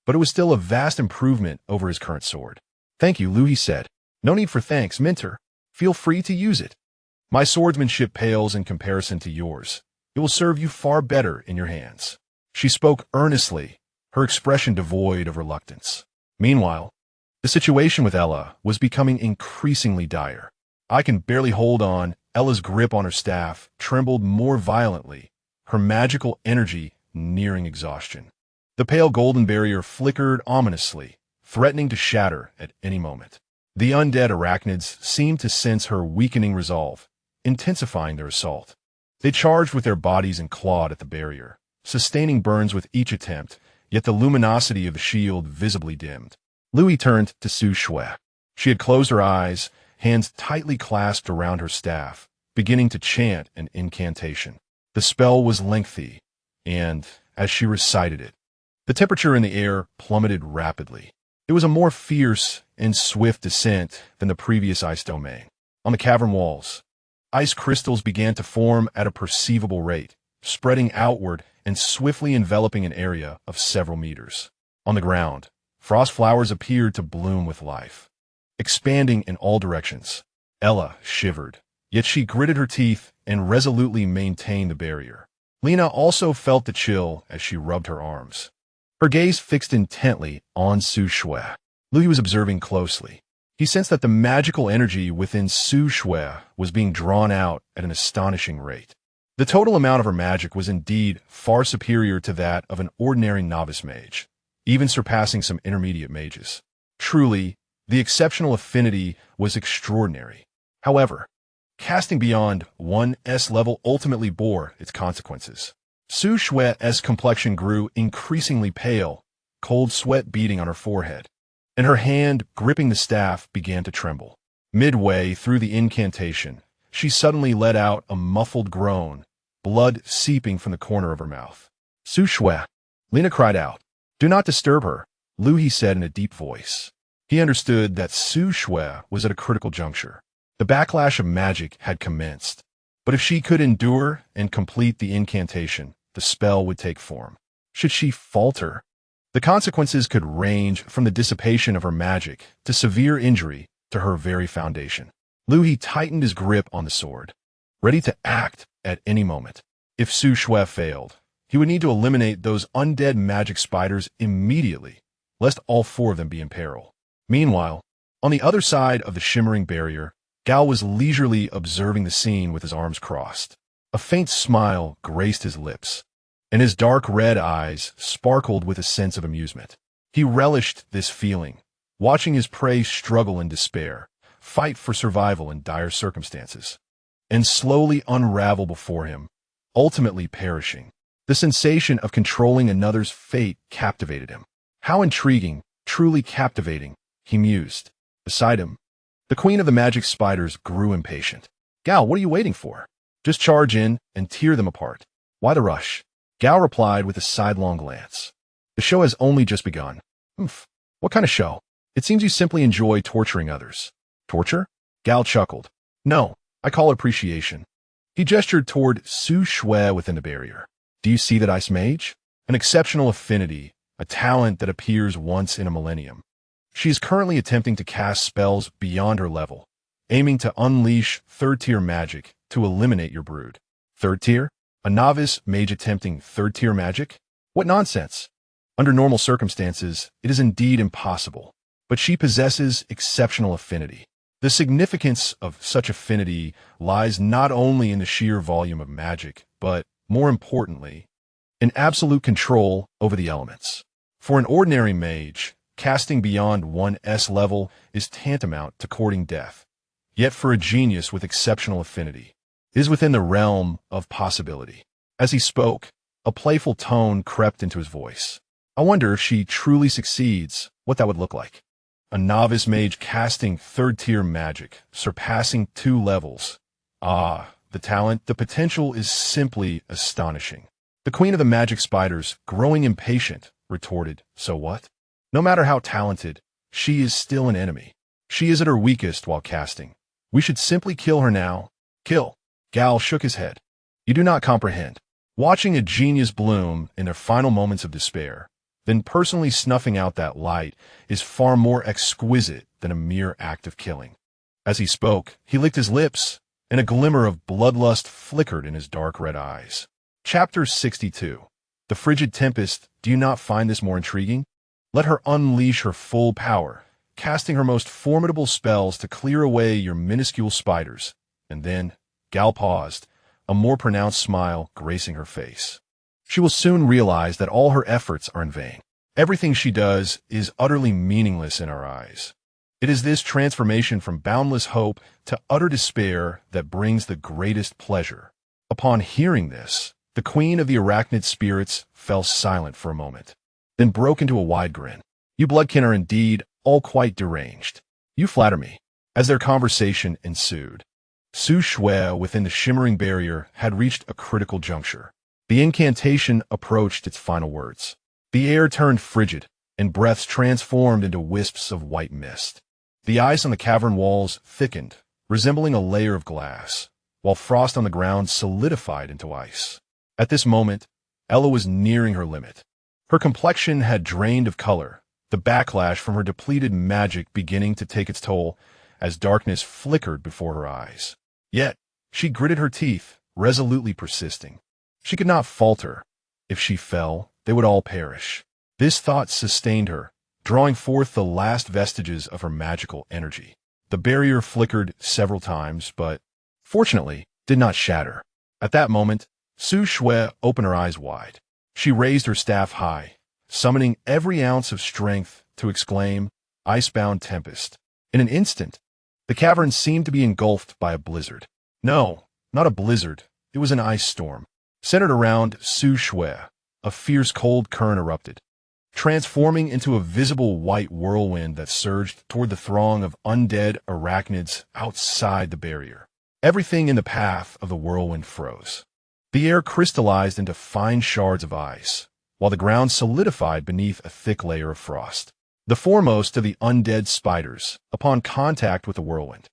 but it was still a vast improvement over his current sword. Thank you, Liu He said. No need for thanks, Mentor. Feel free to use it. My swordsmanship pales in comparison to yours. It will serve you far better in your hands. She spoke earnestly, her expression devoid of reluctance. Meanwhile, the situation with Ella was becoming increasingly dire. I can barely hold on. Ella's grip on her staff trembled more violently, her magical energy nearing exhaustion. The pale golden barrier flickered ominously, threatening to shatter at any moment. The undead arachnids seemed to sense her weakening resolve, intensifying their assault. They charged with their bodies and clawed at the barrier, sustaining burns with each attempt, yet the luminosity of the shield visibly dimmed. Liu He turned to Su Shui. She had closed her eyes, hands tightly clasped around her staff, beginning to chant an incantation. The spell was lengthy, and, as she recited it, the temperature in the air plummeted rapidly. It was a more fierce and swift descent than the previous ice domain. On the cavern walls, ice crystals began to form at a perceivable rate, spreading outward and swiftly enveloping an area of several meters. On the ground, frost flowers appeared to bloom with life, expanding in all directions. Ella shivered, yet she gritted her teeth and resolutely maintained the barrier. Lena also felt the chill as she rubbed her arms, her gaze fixed intently on Su Shui. Liu He was observing closely. He sensed that the magical energy within Su Shui was being drawn out at an astonishing rate. The total amount of her magic was indeed far superior to that of an ordinary novice mage, even surpassing some intermediate mages. Truly, the exceptional affinity was extraordinary. However, casting beyond 1's level ultimately bore its consequences. Su Shui's complexion grew increasingly pale, cold sweat beading on her forehead, and her hand gripping the staff began to tremble. Midway through the incantation, she suddenly let out a muffled groan, blood seeping from the corner of her mouth. Su Shui, Lena cried out. Do not disturb her, Liu He said in a deep voice. He understood that Su Shui was at a critical juncture. The backlash of magic had commenced. But if she could endure and complete the incantation, the spell would take form. Should she falter, the consequences could range from the dissipation of her magic to severe injury to her very foundation. Liu He tightened his grip on the sword, ready to act at any moment. If Su Shui failed, he would need to eliminate those undead magic spiders immediately, lest all four of them be in peril. Meanwhile, on the other side of the shimmering barrier, Gao was leisurely observing the scene with his arms crossed. A faint smile graced his lips, and his dark red eyes sparkled with a sense of amusement. He relished this feeling, watching his prey struggle in despair, fight for survival in dire circumstances, and slowly unravel before him, ultimately perishing. The sensation of controlling another's fate captivated him. How intriguing, truly captivating, he mused. Beside him, the queen of the magic spiders grew impatient. Gao, what are you waiting for? Just charge in and tear them apart. Why the rush? Gao replied with a sidelong glance. The show has only just begun. What kind of show? It seems you simply enjoy torturing others. Torture? Gao chuckled. No, I call it appreciation. He gestured toward Su Shui within the barrier. Do you see that ice mage? An exceptional affinity, a talent that appears once in a millennium. She is currently attempting to cast spells beyond her level, aiming to unleash third-tier magic to eliminate your brood. Third tier? A novice mage attempting third-tier magic? What nonsense! Under normal circumstances, it is indeed impossible, but she possesses exceptional affinity. The significance of such affinity lies not only in the sheer volume of magic, but, more importantly, in absolute control over the elements. For an ordinary mage, casting beyond 1's level is tantamount to courting death. Yet for a genius with exceptional affinity, it is within the realm of possibility. As he spoke, a playful tone crept into his voice. I wonder if she truly succeeds, what that would look like. A novice mage casting third-tier magic, surpassing 2 levels. Ah, the talent, the potential is simply astonishing. The queen of the magic spiders, growing impatient, retorted, so what? No matter how talented, she is still an enemy. She is at her weakest while casting. We should simply kill her now. Kill. Gao shook his head. You do not comprehend. Watching a genius bloom in their final moments of despair, then personally snuffing out that light is far more exquisite than a mere act of killing. As he spoke, he licked his lips, and a glimmer of bloodlust flickered in his dark red eyes. Chapter 62. The Frigid Tempest. Do you not find this more intriguing? Let her unleash her full power, casting her most formidable spells to clear away your minuscule spiders. And then, Gao paused, a more pronounced smile gracing her face. She will soon realize that all her efforts are in vain. Everything she does is utterly meaningless in our eyes. It is this transformation from boundless hope to utter despair that brings the greatest pleasure. Upon hearing this, the queen of the arachnid spirits fell silent for a moment, then broke into a wide grin. You bloodkin are indeed all quite deranged. You flatter me. As their conversation ensued, Su Shui within the shimmering barrier had reached a critical juncture. The incantation approached its final words. The air turned frigid, and breaths transformed into wisps of white mist. The ice on the cavern walls thickened, resembling a layer of glass, while frost on the ground solidified into ice. At this moment, Ella was nearing her limit. Her complexion had drained of color, the backlash from her depleted magic beginning to take its toll as darkness flickered before her eyes. Yet, she gritted her teeth, resolutely persisting. She could not falter. If she fell, they would all perish. This thought sustained her, drawing forth the last vestiges of her magical energy. The barrier flickered several times, but, fortunately, did not shatter. At that moment, Su Shui opened her eyes wide. She raised her staff high, summoning every ounce of strength to exclaim, Icebound Tempest. In an instant, the cavern seemed to be engulfed by a blizzard. No, not a blizzard. It was an ice storm. Centered around Su Shui, a fierce cold current erupted, transforming into a visible white whirlwind that surged toward the throng of undead arachnids outside the barrier. Everything in the path of the whirlwind froze. The air crystallized into fine shards of ice, while the ground solidified beneath a thick layer of frost. The foremost of the undead spiders, upon contact with the whirlwind,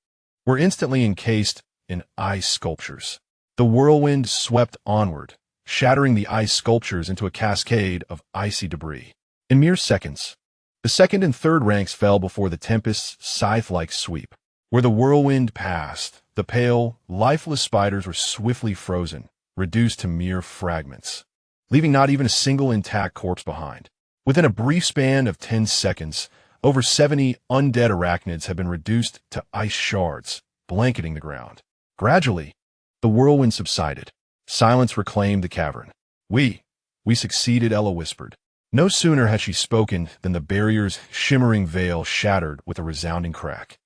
were instantly encased in ice sculptures. The whirlwind swept onward, shattering the ice sculptures into a cascade of icy debris. In mere seconds, the second and third ranks fell before the tempest's scythe-like sweep. Where the whirlwind passed, the pale, lifeless spiders were swiftly frozen, reduced to mere fragments, leaving not even a single intact corpse behind. Within a brief span of 10 seconds, over 70 undead arachnids had been reduced to ice shards, blanketing the ground. Gradually, the whirlwind subsided. Silence reclaimed the cavern. We succeeded, Ella whispered. No sooner had she spoken than the barrier's shimmering veil shattered with a resounding crack,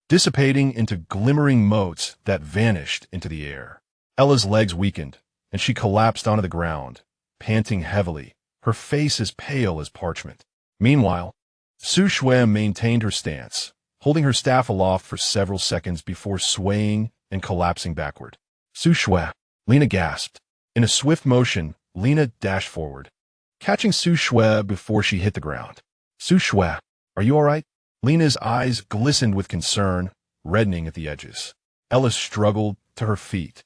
dissipating into glimmering motes that vanished into the air. Ella's legs weakened, and she collapsed onto the ground, panting heavily, her face as pale as parchment. Meanwhile, Su Shui maintained her stance, holding her staff aloft for several seconds before swaying and collapsing backward. Su Shui, Lena gasped. In a swift motion, Lena dashed forward, catching Su Shui before she hit the ground. Su Shui, are you all right? Lena's eyes glistened with concern, reddening at the edges. Ella struggled to her feet,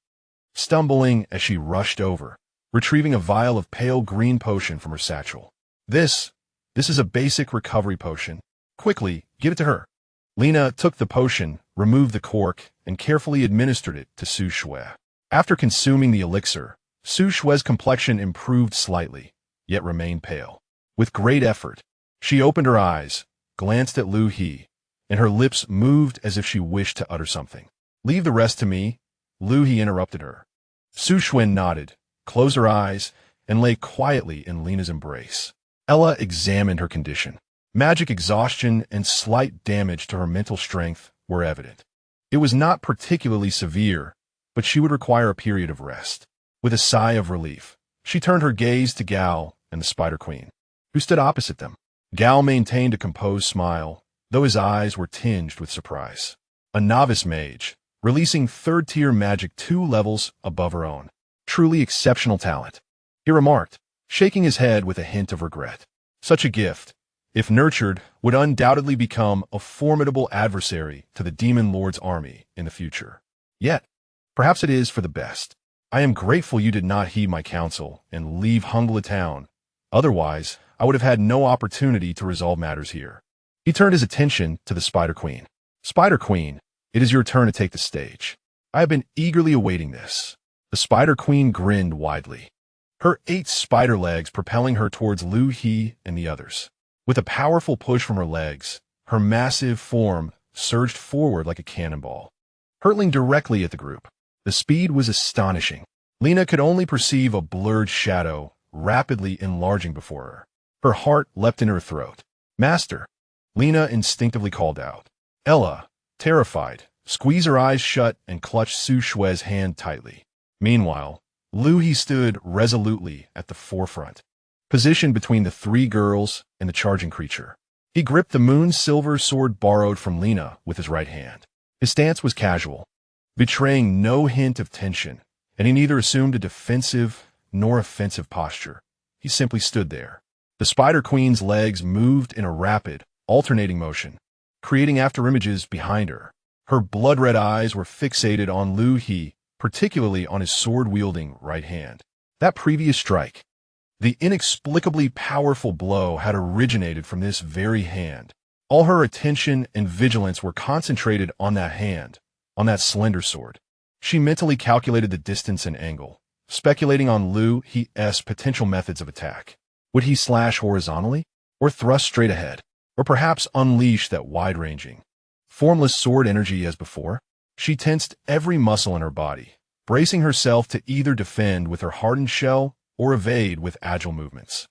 stumbling as she rushed over, retrieving a vial of pale green potion from her satchel. This is a basic recovery potion. Quickly, give it to her. Lena took the potion, removed the cork, and carefully administered it to Su Shui. After consuming the elixir, Su Shui's complexion improved slightly, yet remained pale. With great effort, she opened her eyes, glanced at Liu He, and her lips moved as if she wished to utter something. Leave the rest to me, Liu He interrupted her. Su Shui nodded, closed her eyes, and lay quietly in Lena's embrace. Ella examined her condition. Magic exhaustion and slight damage to her mental strength were evident. It was not particularly severe, but she would require a period of rest. With a sigh of relief, she turned her gaze to Gao and the Spider Queen, who stood opposite them. Gao maintained a composed smile, though his eyes were tinged with surprise. A novice mage, releasing third-tier magic 2 levels above her own. Truly exceptional talent, he remarked, shaking his head with a hint of regret. Such a gift, if nurtured, would undoubtedly become a formidable adversary to the Demon Lord's army in the future. Yet, perhaps it is for the best. I am grateful you did not heed my counsel and leave Hungla town. Otherwise, I would have had no opportunity to resolve matters here. He turned his attention to the Spider Queen. Spider Queen, it is your turn to take the stage. I have been eagerly awaiting this. The Spider Queen grinned widely, her 8 spider legs propelling her towards Liu He and the others. With a powerful push from her legs, her massive form surged forward like a cannonball, hurtling directly at the group. The speed was astonishing. Lena could only perceive a blurred shadow rapidly enlarging before her. Her heart leapt in her throat. Master, Lena instinctively called out. Ella, terrified, squeezed her eyes shut and clutched Su Shui's hand tightly. Meanwhile, Liu He stood resolutely at the forefront, positioned between the 3 girls and the charging creature. He gripped the moon-silver sword borrowed from Lena with his right hand. His stance was casual, betraying no hint of tension, and he neither assumed a defensive nor offensive posture. He simply stood there. The Spider Queen's legs moved in a rapid, alternating motion, creating afterimages behind her. Her blood-red eyes were fixated on Liu He, particularly on his sword-wielding right hand. That previous strike, the inexplicably powerful blow, had originated from this very hand. All her attention and vigilance were concentrated on that hand, on that slender sword. She mentally calculated the distance and angle, speculating on Liu He's potential methods of attack. Would he slash horizontally, or thrust straight ahead, or perhaps unleash that wide-ranging, formless sword energy as before? She tensed every muscle in her body, bracing herself to either defend with her hardened shell or evade with agile movements.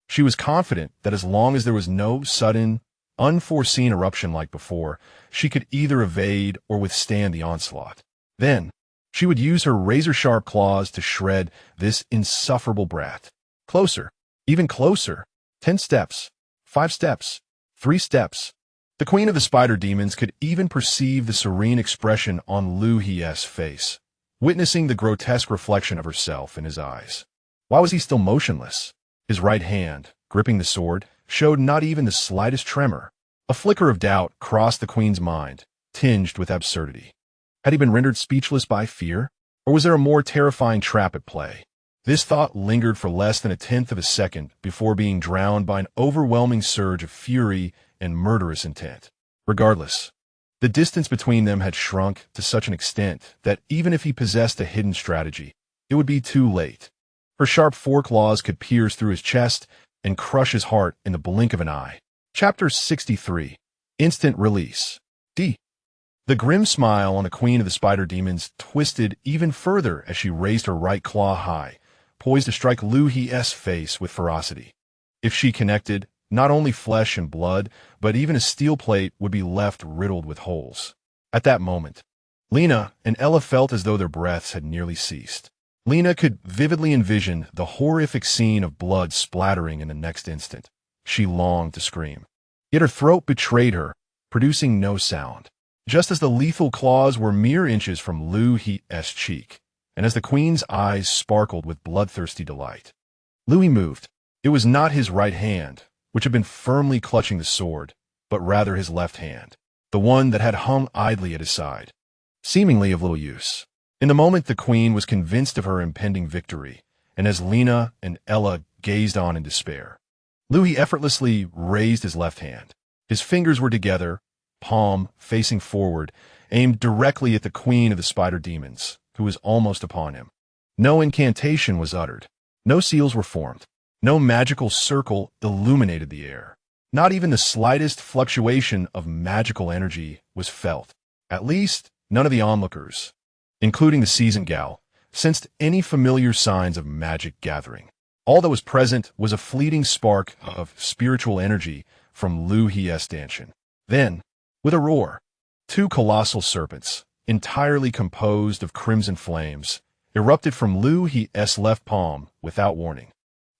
She was confident that as long as there was no sudden, unforeseen eruption like before, she could either evade or withstand the onslaught. Then, she would use her razor-sharp claws to shred this insufferable brat. Closer, even closer. 10 steps, 5 steps, 3 steps. The Queen of the Spider Demons could even perceive the serene expression on Liu He's face, witnessing the grotesque reflection of herself in his eyes. Why was he still motionless? His right hand, gripping the sword, showed not even the slightest tremor. A flicker of doubt crossed the queen's mind, tinged with absurdity. Had he been rendered speechless by fear? Or was there a more terrifying trap at play? This thought lingered for less than a tenth of a second before being drowned by an overwhelming surge of fury and murderous intent. Regardless, the distance between them had shrunk to such an extent that even if he possessed a hidden strategy, it would be too late. Her sharp foreclaws could pierce through his chest and crush his heart in the blink of an eye. Chapter 63. Instant Release. D. The grim smile on the queen of the spider demons twisted even further as she raised her right claw high, poised to strike Liu He's face with ferocity. If she connected, not only flesh and blood, but even a steel plate would be left riddled with holes. At that moment, Lena and Ella felt as though their breaths had nearly ceased. Lena could vividly envision the horrific scene of blood splattering in the next instant. She longed to scream. Yet her throat betrayed her, producing no sound. Just as the lethal claws were mere inches from Liu He's cheek, and as the queen's eyes sparkled with bloodthirsty delight. Liu He moved. It was not his right hand, which had been firmly clutching the sword, but rather his left hand, the one that had hung idly at his side, seemingly of little use. In the moment the queen was convinced of her impending victory, and as Lena and Ella gazed on in despair, Liu He effortlessly raised his left hand. His fingers were together, palm facing forward, aimed directly at the queen of the spider demons, who was almost upon him. No incantation was uttered. No seals were formed. No magical circle illuminated the air. Not even the slightest fluctuation of magical energy was felt. At least, none of the onlookers, including the seasoned gal, sensed any familiar signs of magic gathering. All that was present was a fleeting spark of spiritual energy from Liu He's stanchion. Then, with a roar, two colossal serpents, entirely composed of crimson flames, erupted from Liu He's left palm without warning.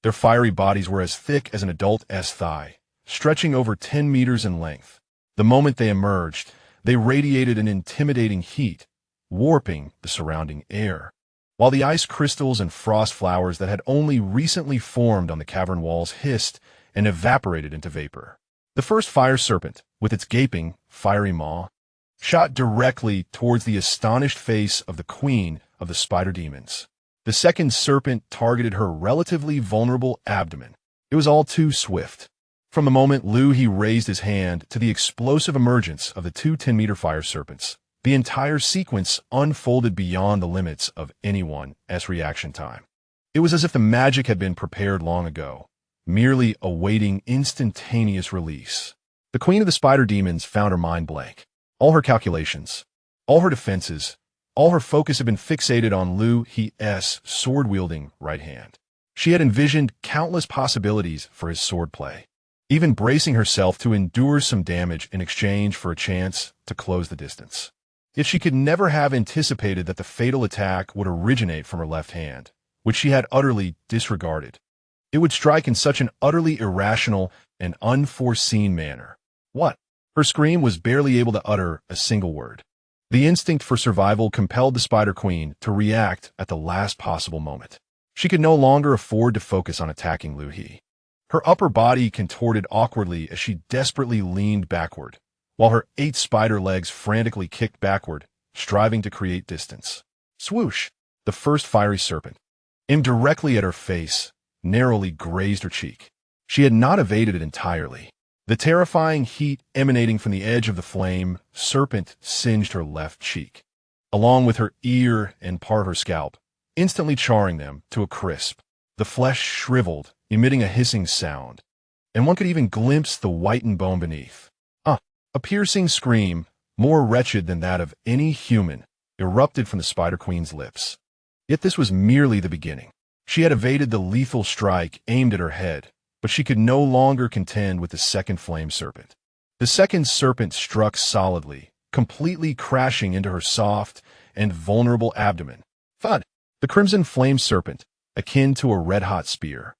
Their fiery bodies were as thick as an adult's thigh, stretching over 10 meters in length. The moment they emerged, they radiated an intimidating heat, warping the surrounding air, while the ice crystals and frost flowers that had only recently formed on the cavern walls hissed and evaporated into vapor. The first fire serpent, with its gaping, fiery maw, shot directly towards the astonished face of the queen of the spider demons. The second serpent targeted her relatively vulnerable abdomen. It was all too swift. From the moment Liu He raised his hand to the explosive emergence of the two 10-meter fire serpents, the entire sequence unfolded beyond the limits of anyone's reaction time. It was as if the magic had been prepared long ago, merely awaiting instantaneous release. The queen of the spider demons found her mind blank. All her calculations, all her defenses, all her focus had been fixated on Liu He's sword-wielding right hand. She had envisioned countless possibilities for his swordplay, even bracing herself to endure some damage in exchange for a chance to close the distance. Yet she could never have anticipated that the fatal attack would originate from her left hand, which she had utterly disregarded. It would strike in such an utterly irrational and unforeseen manner. What? Her scream was barely able to utter a single word. The instinct for survival compelled the Spider Queen to react at the last possible moment. She could no longer afford to focus on attacking Liu He. Her upper body contorted awkwardly as she desperately leaned backward, while her 8 spider legs frantically kicked backward, striving to create distance. Swoosh! The first fiery serpent, aimed directly at her face, narrowly grazed her cheek. She had not evaded it entirely. The terrifying heat emanating from the edge of the flame serpent singed her left cheek, along with her ear and part of her scalp, instantly charring them to a crisp. The flesh shriveled, emitting a hissing sound, and one could even glimpse the whitened bone beneath. A piercing scream, more wretched than that of any human, erupted from the Spider Queen's lips. Yet this was merely the beginning. She had evaded the lethal strike aimed at her head, but she could no longer contend with the second flame serpent. The second serpent struck solidly, completely crashing into her soft and vulnerable abdomen. Thud! The crimson flame serpent, akin to a red-hot spear,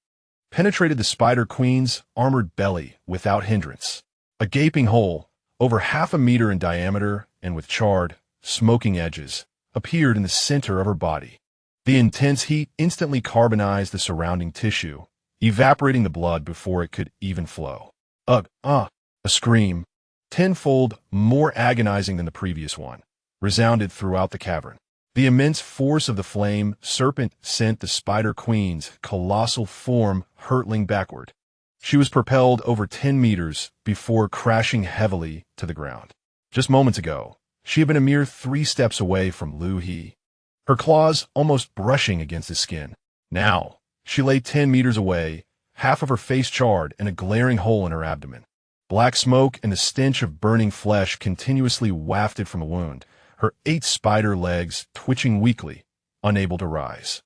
penetrated the Spider Queen's armored belly without hindrance. A gaping hole, over 1/2 meter in diameter and with charred, smoking edges, appeared in the center of her body. The intense heat instantly carbonized the surrounding tissue, evaporating the blood before it could even flow. Ugh, a scream, tenfold more agonizing than the previous one, resounded throughout the cavern. The immense force of the flame serpent sent the Spider Queen's colossal form hurtling backward. She was propelled over 10 meters before crashing heavily to the ground. Just moments ago, she had been a mere 3 steps away from Liu He, her claws almost brushing against his skin. Now, she lay 10 meters away, half of her face charred and a glaring hole in her abdomen. Black smoke and the stench of burning flesh continuously wafted from the wound, her 8 spider legs twitching weakly, unable to rise.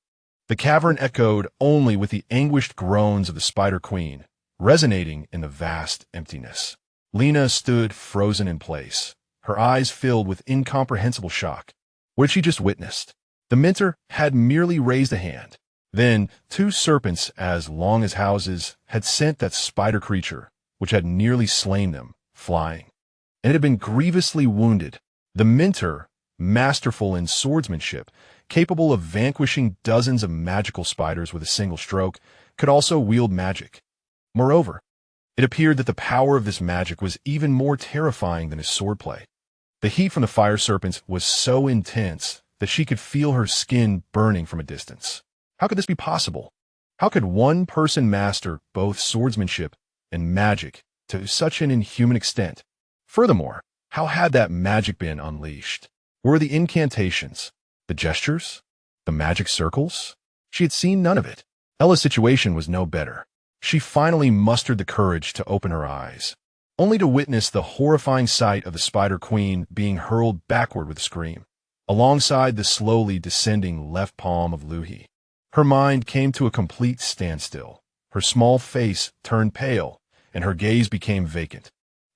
The cavern echoed only with the anguished groans of the Spider Queen, resonating in the vast emptiness. Lena stood frozen in place, her eyes filled with incomprehensible shock. What had she just witnessed? The mentor had merely raised a hand. Then, 2 serpents as long as houses had sent that spider creature, which had nearly slain them, flying. And it had been grievously wounded. The mentor, masterful in swordsmanship, capable of vanquishing dozens of magical spiders with a single stroke, could also wield magic. Moreover, it appeared that the power of this magic was even more terrifying than his swordplay. The heat from the fire serpents was so intense that she could feel her skin burning from a distance. How could this be possible? How could one person master both swordsmanship and magic to such an inhuman extent? Furthermore, how had that magic been unleashed? Were the incantations, the gestures, the magic circles? She had seen none of it. Ella's situation was no better. She finally mustered the courage to open her eyes, only to witness the horrifying sight of the Spider Queen being hurled backward with a scream, alongside the slowly descending left palm of Liu He. Her mind came to a complete standstill. Her small face turned pale, and her gaze became vacant,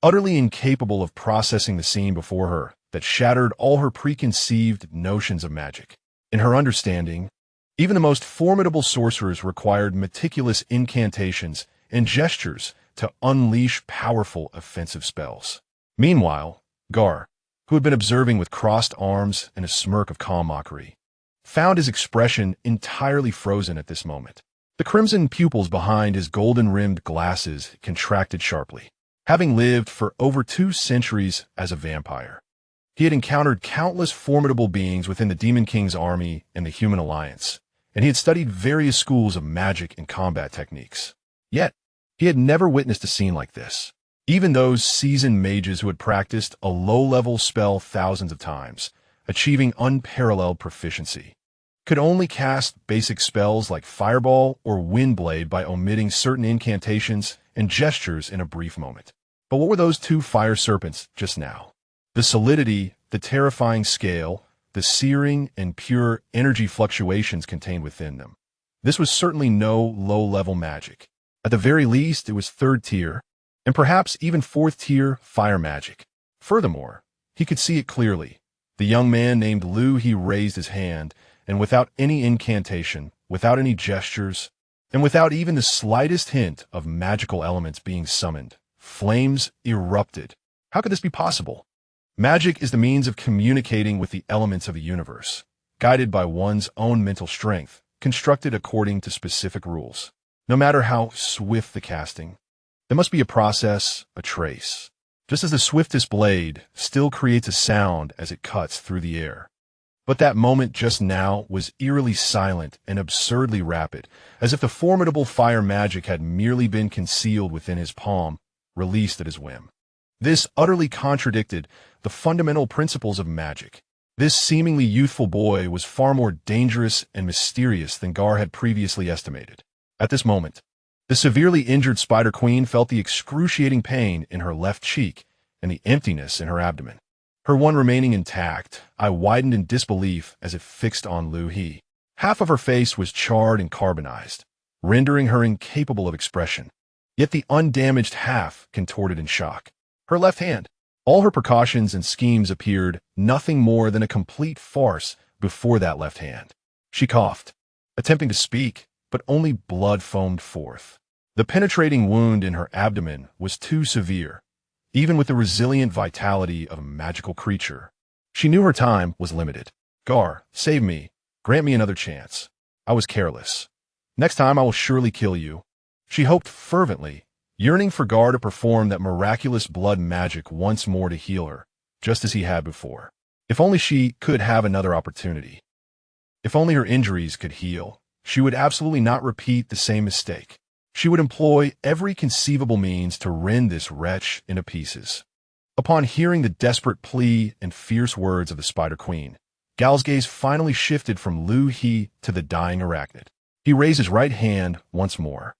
utterly incapable of processing the scene before her that shattered all her preconceived notions of magic. In her understanding, even the most formidable sorcerers required meticulous incantations and gestures to unleash powerful offensive spells. Meanwhile, Gar, who had been observing with crossed arms and a smirk of calm mockery, found his expression entirely frozen at this moment. The crimson pupils behind his golden-rimmed glasses contracted sharply. Having lived for over 2 centuries as a vampire, he had encountered countless formidable beings within the Demon King's army and the Human Alliance, and he had studied various schools of magic and combat techniques. Yet, he had never witnessed a scene like this. Even those seasoned mages who had practiced a low-level spell thousands of times, achieving unparalleled proficiency, could only cast basic spells like Fireball or Windblade by omitting certain incantations and gestures in a brief moment. But what were those 2 fire serpents just now? The solidity, the terrifying scale, the searing and pure energy fluctuations contained within them. This was certainly no low-level magic. At the very least, it was 3rd tier, and perhaps even 4th tier fire magic. Furthermore, he could see it clearly. The young man named Liu He raised his hand, and without any incantation, without any gestures, and without even the slightest hint of magical elements being summoned, flames erupted. How could this be possible? Magic is the means of communicating with the elements of the universe, guided by one's own mental strength, constructed according to specific rules. No matter how swift the casting, there must be a process, a trace. Just as the swiftest blade still creates a sound as it cuts through the air. But that moment just now was eerily silent and absurdly rapid, as if the formidable fire magic had merely been concealed within his palm, released at his whim. This utterly contradicted the fundamental principles of magic. This seemingly youthful boy was far more dangerous and mysterious than Gar had previously estimated. At this moment, the severely injured Spider Queen felt the excruciating pain in her left cheek and the emptiness in her abdomen. Her one remaining intact, eye widened in disbelief as it fixed on Liu He. Half of her face was charred and carbonized, rendering her incapable of expression. Yet the undamaged half contorted in shock. Her left hand, all her precautions and schemes appeared nothing more than a complete farce before that left hand. She coughed, attempting to speak, but only blood foamed forth. The penetrating wound in her abdomen was too severe, even with the resilient vitality of a magical creature. She knew her time was limited. Gar, save me. Grant me another chance. I was careless. Next time I will surely kill you. She hoped fervently, yearning for Gar to perform that miraculous blood magic once more to heal her, just as he had before. If only she could have another opportunity. If only her injuries could heal, she would absolutely not repeat the same mistake. She would employ every conceivable means to rend this wretch into pieces. Upon hearing the desperate plea and fierce words of the Spider Queen, Gal's gaze finally shifted from Liu He to the dying arachnid. He raised his right hand once more.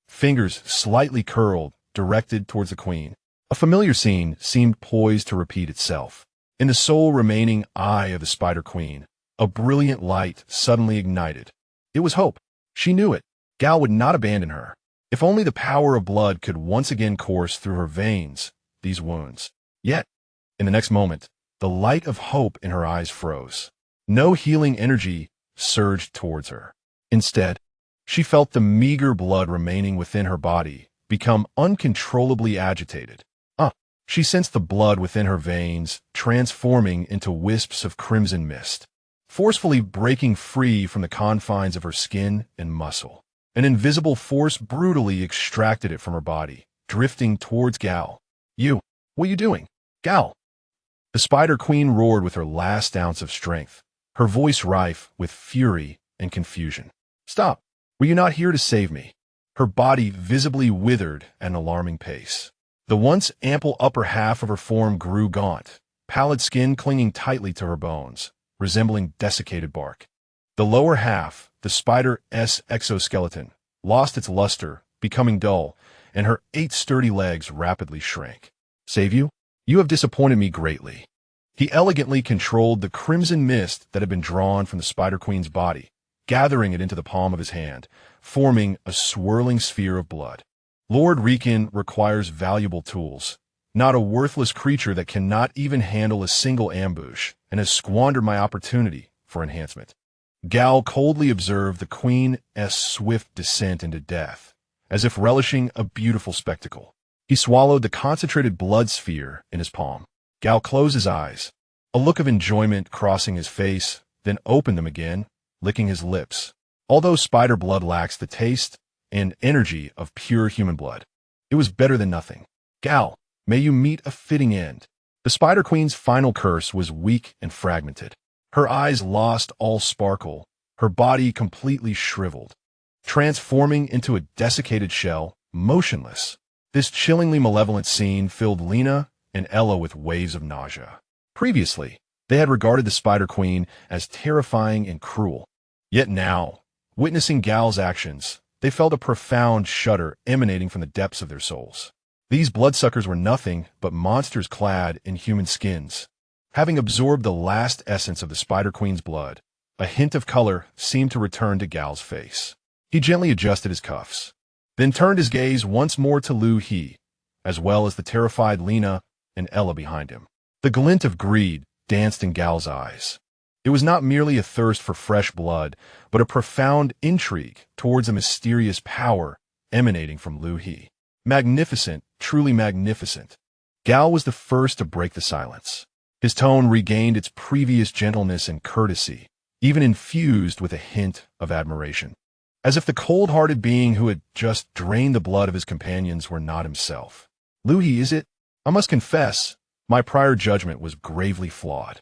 Fingers slightly curled, directed towards the queen. A familiar scene seemed poised to repeat itself. In the sole remaining eye of the Spider Queen, a brilliant light suddenly ignited. It was hope. She knew it. Gal would not abandon her. If only the power of blood could once again course through her veins, these wounds. Yet, in the next moment, the light of hope in her eyes froze. No healing energy surged towards her. Instead, she felt the meager blood remaining within her body become uncontrollably agitated. She sensed the blood within her veins transforming into wisps of crimson mist, forcefully breaking free from the confines of her skin and muscle. An invisible force brutally extracted it from her body, drifting towards Gal. What are you doing? Gal! The Spider Queen roared with her last ounce of strength, her voice rife with fury and confusion. Stop! Were you not here to save me? Her body visibly withered at an alarming pace. The once ample upper half of her form grew gaunt, pallid skin clinging tightly to her bones, resembling desiccated bark. The lower half, the spider's exoskeleton, lost its luster, becoming dull, and her 8 sturdy legs rapidly shrank. Save you? You have disappointed me greatly. He elegantly controlled the crimson mist that had been drawn from the Spider Queen's body, gathering it into the palm of his hand, forming a swirling sphere of blood. Lord Rikin requires valuable tools, not a worthless creature that cannot even handle a single ambush and has squandered my opportunity for enhancement. Gal coldly observed the Queen's swift descent into death, as if relishing a beautiful spectacle. He swallowed the concentrated blood sphere in his palm. Gal closed his eyes, a look of enjoyment crossing his face, then opened them again, licking his lips. Although spider blood lacks the taste and energy of pure human blood, it was better than nothing. Gal, may you meet a fitting end. The Spider Queen's final curse was weak and fragmented. Her eyes lost all sparkle, her body completely shriveled, transforming into a desiccated shell, motionless. This chillingly malevolent scene filled Lena and Ella with waves of nausea. Previously, they had regarded the Spider Queen as terrifying and cruel. Yet now, witnessing Gal's actions, they felt a profound shudder emanating from the depths of their souls. These bloodsuckers were nothing but monsters clad in human skins. Having absorbed the last essence of the Spider Queen's blood, a hint of color seemed to return to Gal's face. He gently adjusted his cuffs, then turned his gaze once more to Liu He, as well as the terrified Lena and Ella behind him. The glint of greed danced in Gal's eyes. It was not merely a thirst for fresh blood, but a profound intrigue towards a mysterious power emanating from Liu He. Magnificent, truly magnificent. Gal was the first to break the silence. His tone regained its previous gentleness and courtesy, even infused with a hint of admiration. As if the cold-hearted being who had just drained the blood of his companions were not himself. Liu He, is it? I must confess, my prior judgment was gravely flawed.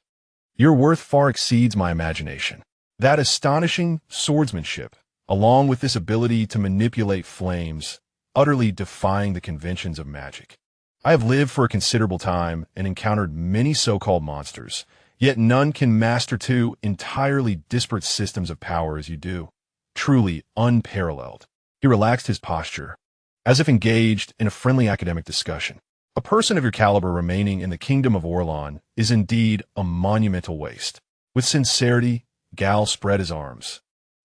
Your worth far exceeds my imagination. That astonishing swordsmanship, along with this ability to manipulate flames, utterly defying the conventions of magic. I have lived for a considerable time and encountered many so-called monsters, yet none can master 2 entirely disparate systems of power as you do. Truly unparalleled. He relaxed his posture, as if engaged in a friendly academic discussion. A person of your caliber remaining in the kingdom of Orlan is indeed a monumental waste. With sincerity, Gal spread his arms.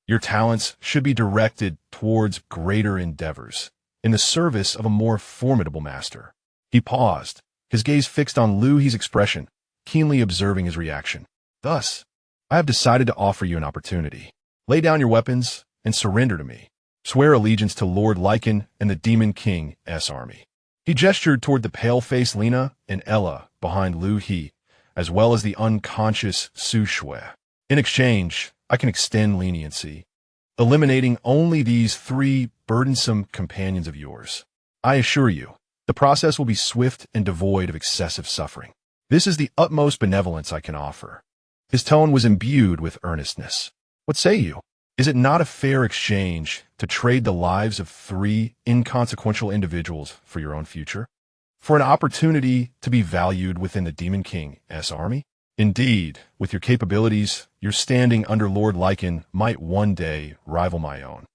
Your talents should be directed towards greater endeavors, in the service of a more formidable master. He paused, his gaze fixed on Liu He's expression, keenly observing his reaction. Thus, I have decided to offer you an opportunity. Lay down your weapons and surrender to me. Swear allegiance to Lord Lycan and the Demon King's army. He gestured toward the pale-faced Lena and Ella behind Liu He, as well as the unconscious Su Shui. In exchange, I can extend leniency. eliminating only these 3 burdensome companions of yours. I assure you, the process will be swift and devoid of excessive suffering. This is the utmost benevolence I can offer." His tone was imbued with earnestness. "What say you? Is it not a fair exchange to trade the lives of 3 inconsequential individuals for your own future? For an opportunity to be valued within the Demon King's army? Indeed, with your capabilities, your standing under Lord Lycan might one day rival my own.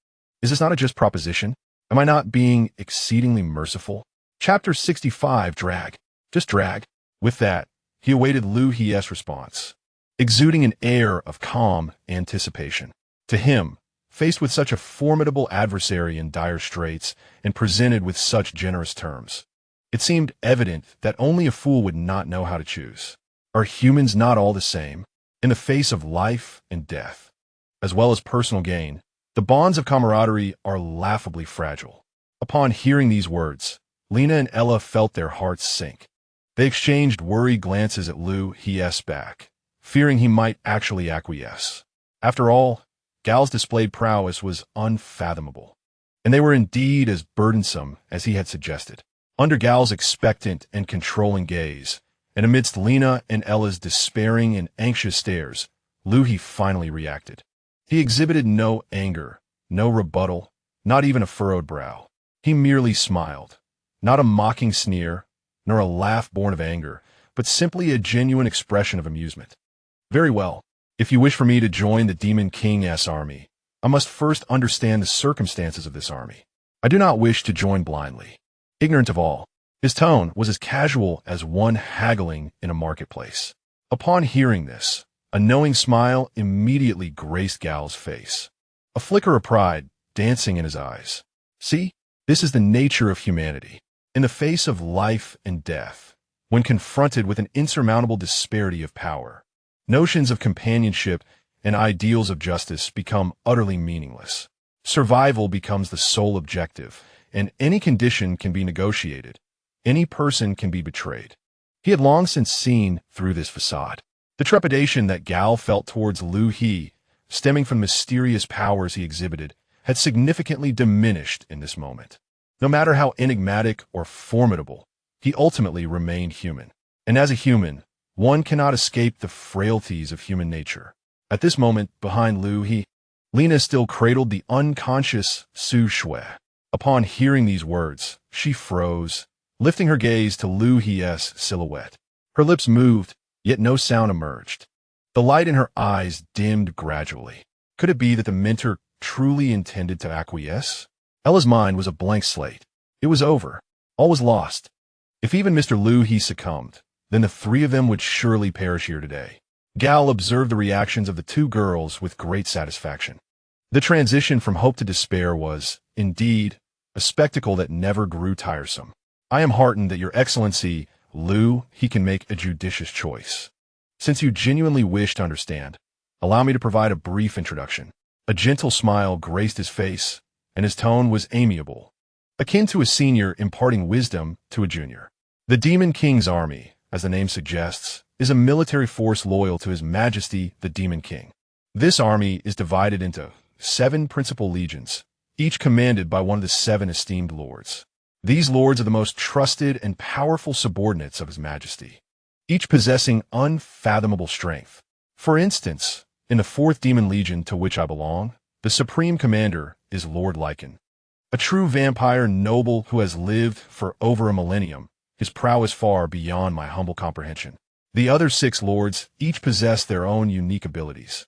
Is this not a just proposition? Am I not being exceedingly merciful?" Chapter 65. Drag. Just drag. With that, he awaited Liu He's response, exuding an air of calm anticipation. To him, faced with such a formidable adversary in dire straits and presented with such generous terms, it seemed evident that only a fool would not know how to choose. Are humans not all the same? In the face of life and death, as well as personal gain, the bonds of camaraderie are laughably fragile. Upon hearing these words, Lena and Ella felt their hearts sink. They exchanged worried glances at Liu He's back, fearing he might actually acquiesce. After all, Gal's displayed prowess was unfathomable, and they were indeed as burdensome as he had suggested. Under Gal's expectant and controlling gaze, and amidst Lena and Ella's despairing and anxious stares, Liu He finally reacted. He exhibited no anger, no rebuttal, not even a furrowed brow. He merely smiled, not a mocking sneer, nor a laugh born of anger, but simply a genuine expression of amusement. "Very well. If you wish for me to join the Demon King's army, I must first understand the circumstances of this army. I do not wish to join blindly, ignorant of all." His tone was as casual as one haggling in a marketplace. Upon hearing this, a knowing smile immediately graced Gal's face, a flicker of pride dancing in his eyes. "See, this is the nature of humanity. In the face of life and death, when confronted with an insurmountable disparity of power, notions of companionship and ideals of justice become utterly meaningless. Survival becomes the sole objective, and any condition can be negotiated. Any person can be betrayed." He had long since seen through this facade. The trepidation that Gal felt towards Liu He, stemming from the mysterious powers he exhibited, had significantly diminished in this moment. No matter how enigmatic or formidable, he ultimately remained human. And as a human, one cannot escape the frailties of human nature. At this moment, behind Liu He, Lena still cradled the unconscious Su Shui. Upon hearing these words, she froze, lifting her gaze to Liu He's silhouette. Her lips moved, yet no sound emerged. The light in her eyes dimmed gradually. Could it be that the mentor truly intended to acquiesce? Ella's mind was a blank slate. It was over. All was lost. If even Mr. Liu He succumbed, then the 3 of them would surely perish here today. Gal observed the reactions of the 2 girls with great satisfaction. The transition from hope to despair was, indeed, a spectacle that never grew tiresome. "I am heartened that Your Excellency, Liu He, can make a judicious choice. Since you genuinely wish to understand, allow me to provide a brief introduction." A gentle smile graced his face, and his tone was amiable, akin to a senior imparting wisdom to a junior. The Demon King's army, as the name suggests, is a military force loyal to His Majesty the Demon King. This army is divided into 7 principal legions, each commanded by one of the 7 esteemed lords. These lords are the most trusted and powerful subordinates of His Majesty, each possessing unfathomable strength. For instance, in the 4th Demon Legion to which I belong, the supreme commander is Lord Lycan, a true vampire noble who has lived for over a millennium, his prowess far beyond my humble comprehension. The other 6 lords each possess their own unique abilities,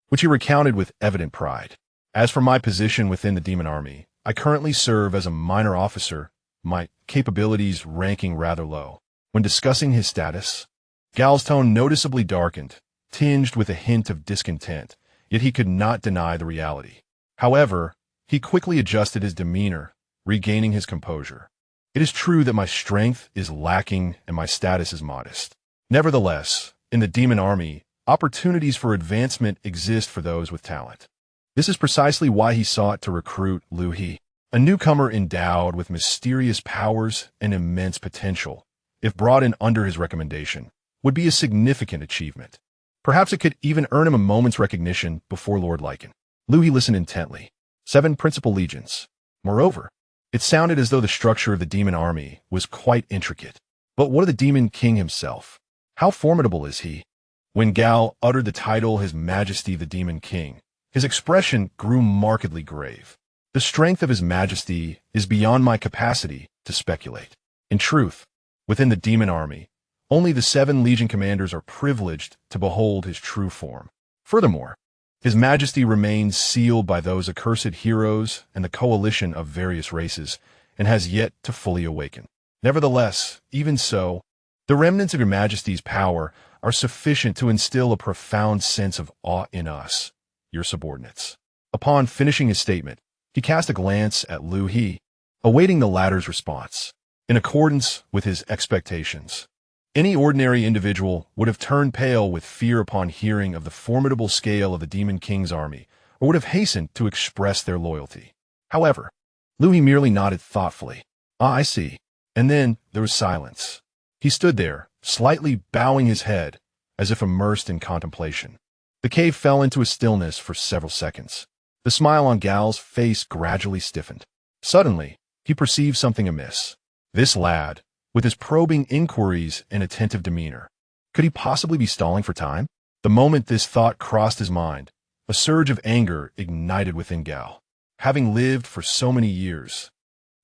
which he recounted with evident pride. As for my position within the demon army, I currently serve as a minor officer, my capabilities ranking rather low. When discussing his status, Gal's tone noticeably darkened, tinged with a hint of discontent, yet he could not deny the reality. However, he quickly adjusted his demeanor, regaining his composure. "It is true that my strength is lacking and my status is modest. Nevertheless, in the demon army, opportunities for advancement exist for those with talent." This is precisely why he sought to recruit Liu He, a newcomer endowed with mysterious powers and immense potential. If brought in under his recommendation, would be a significant achievement. Perhaps it could even earn him a moment's recognition before Lord Lycan. Liu He listened intently. 7 principal legions. Moreover, it sounded as though the structure of the demon army was quite intricate. But what of the demon king himself? How formidable is he? When Gao uttered the title His Majesty the Demon King, his expression grew markedly grave. The strength of His Majesty is beyond my capacity to speculate. In truth, within the demon army, only the 7 legion commanders are privileged to behold his true form. Furthermore, His Majesty remains sealed by those accursed heroes and the coalition of various races, and has yet to fully awaken. Nevertheless, even so, the remnants of Your Majesty's power are sufficient to instill a profound sense of awe in us, your subordinates. Upon finishing his statement, he cast a glance at Liu He, awaiting the latter's response. In accordance with his expectations, any ordinary individual would have turned pale with fear upon hearing of the formidable scale of the Demon King's army, or would have hastened to express their loyalty. However, Liu He merely nodded thoughtfully. "Ah, I see." And then there was silence. He stood there, slightly bowing his head, as if immersed in contemplation. The cave fell into a stillness for several seconds. The smile on Gao's face gradually stiffened. Suddenly, he perceived something amiss. This lad, with his probing inquiries and attentive demeanor, could he possibly be stalling for time? The moment this thought crossed his mind, a surge of anger ignited within Gao. Having lived for so many years,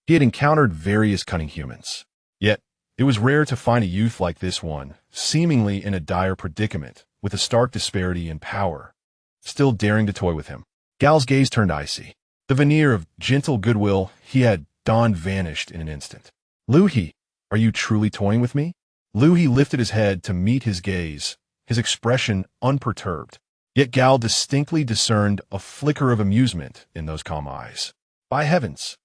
he had encountered various cunning humans. Yet, it was rare to find a youth like this one, seemingly in a dire predicament, with a stark disparity in power, still daring to toy with him. Gao's gaze turned icy. The veneer of gentle goodwill he had donned vanished in an instant. "Liu He, are you truly toying with me?" Liu He lifted his head to meet his gaze, his expression unperturbed. Yet Gao distinctly discerned a flicker of amusement in those calm eyes. By heavens,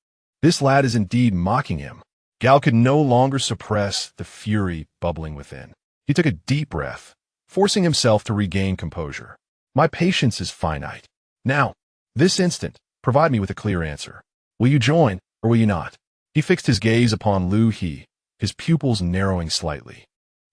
this lad is indeed mocking him. Gao could no longer suppress the fury bubbling within. He took a deep breath, forcing himself to regain composure. "My patience is finite. Now, this instant, provide me with a clear answer. Will you join, or will you not?" He fixed his gaze upon Liu He, his pupils narrowing slightly.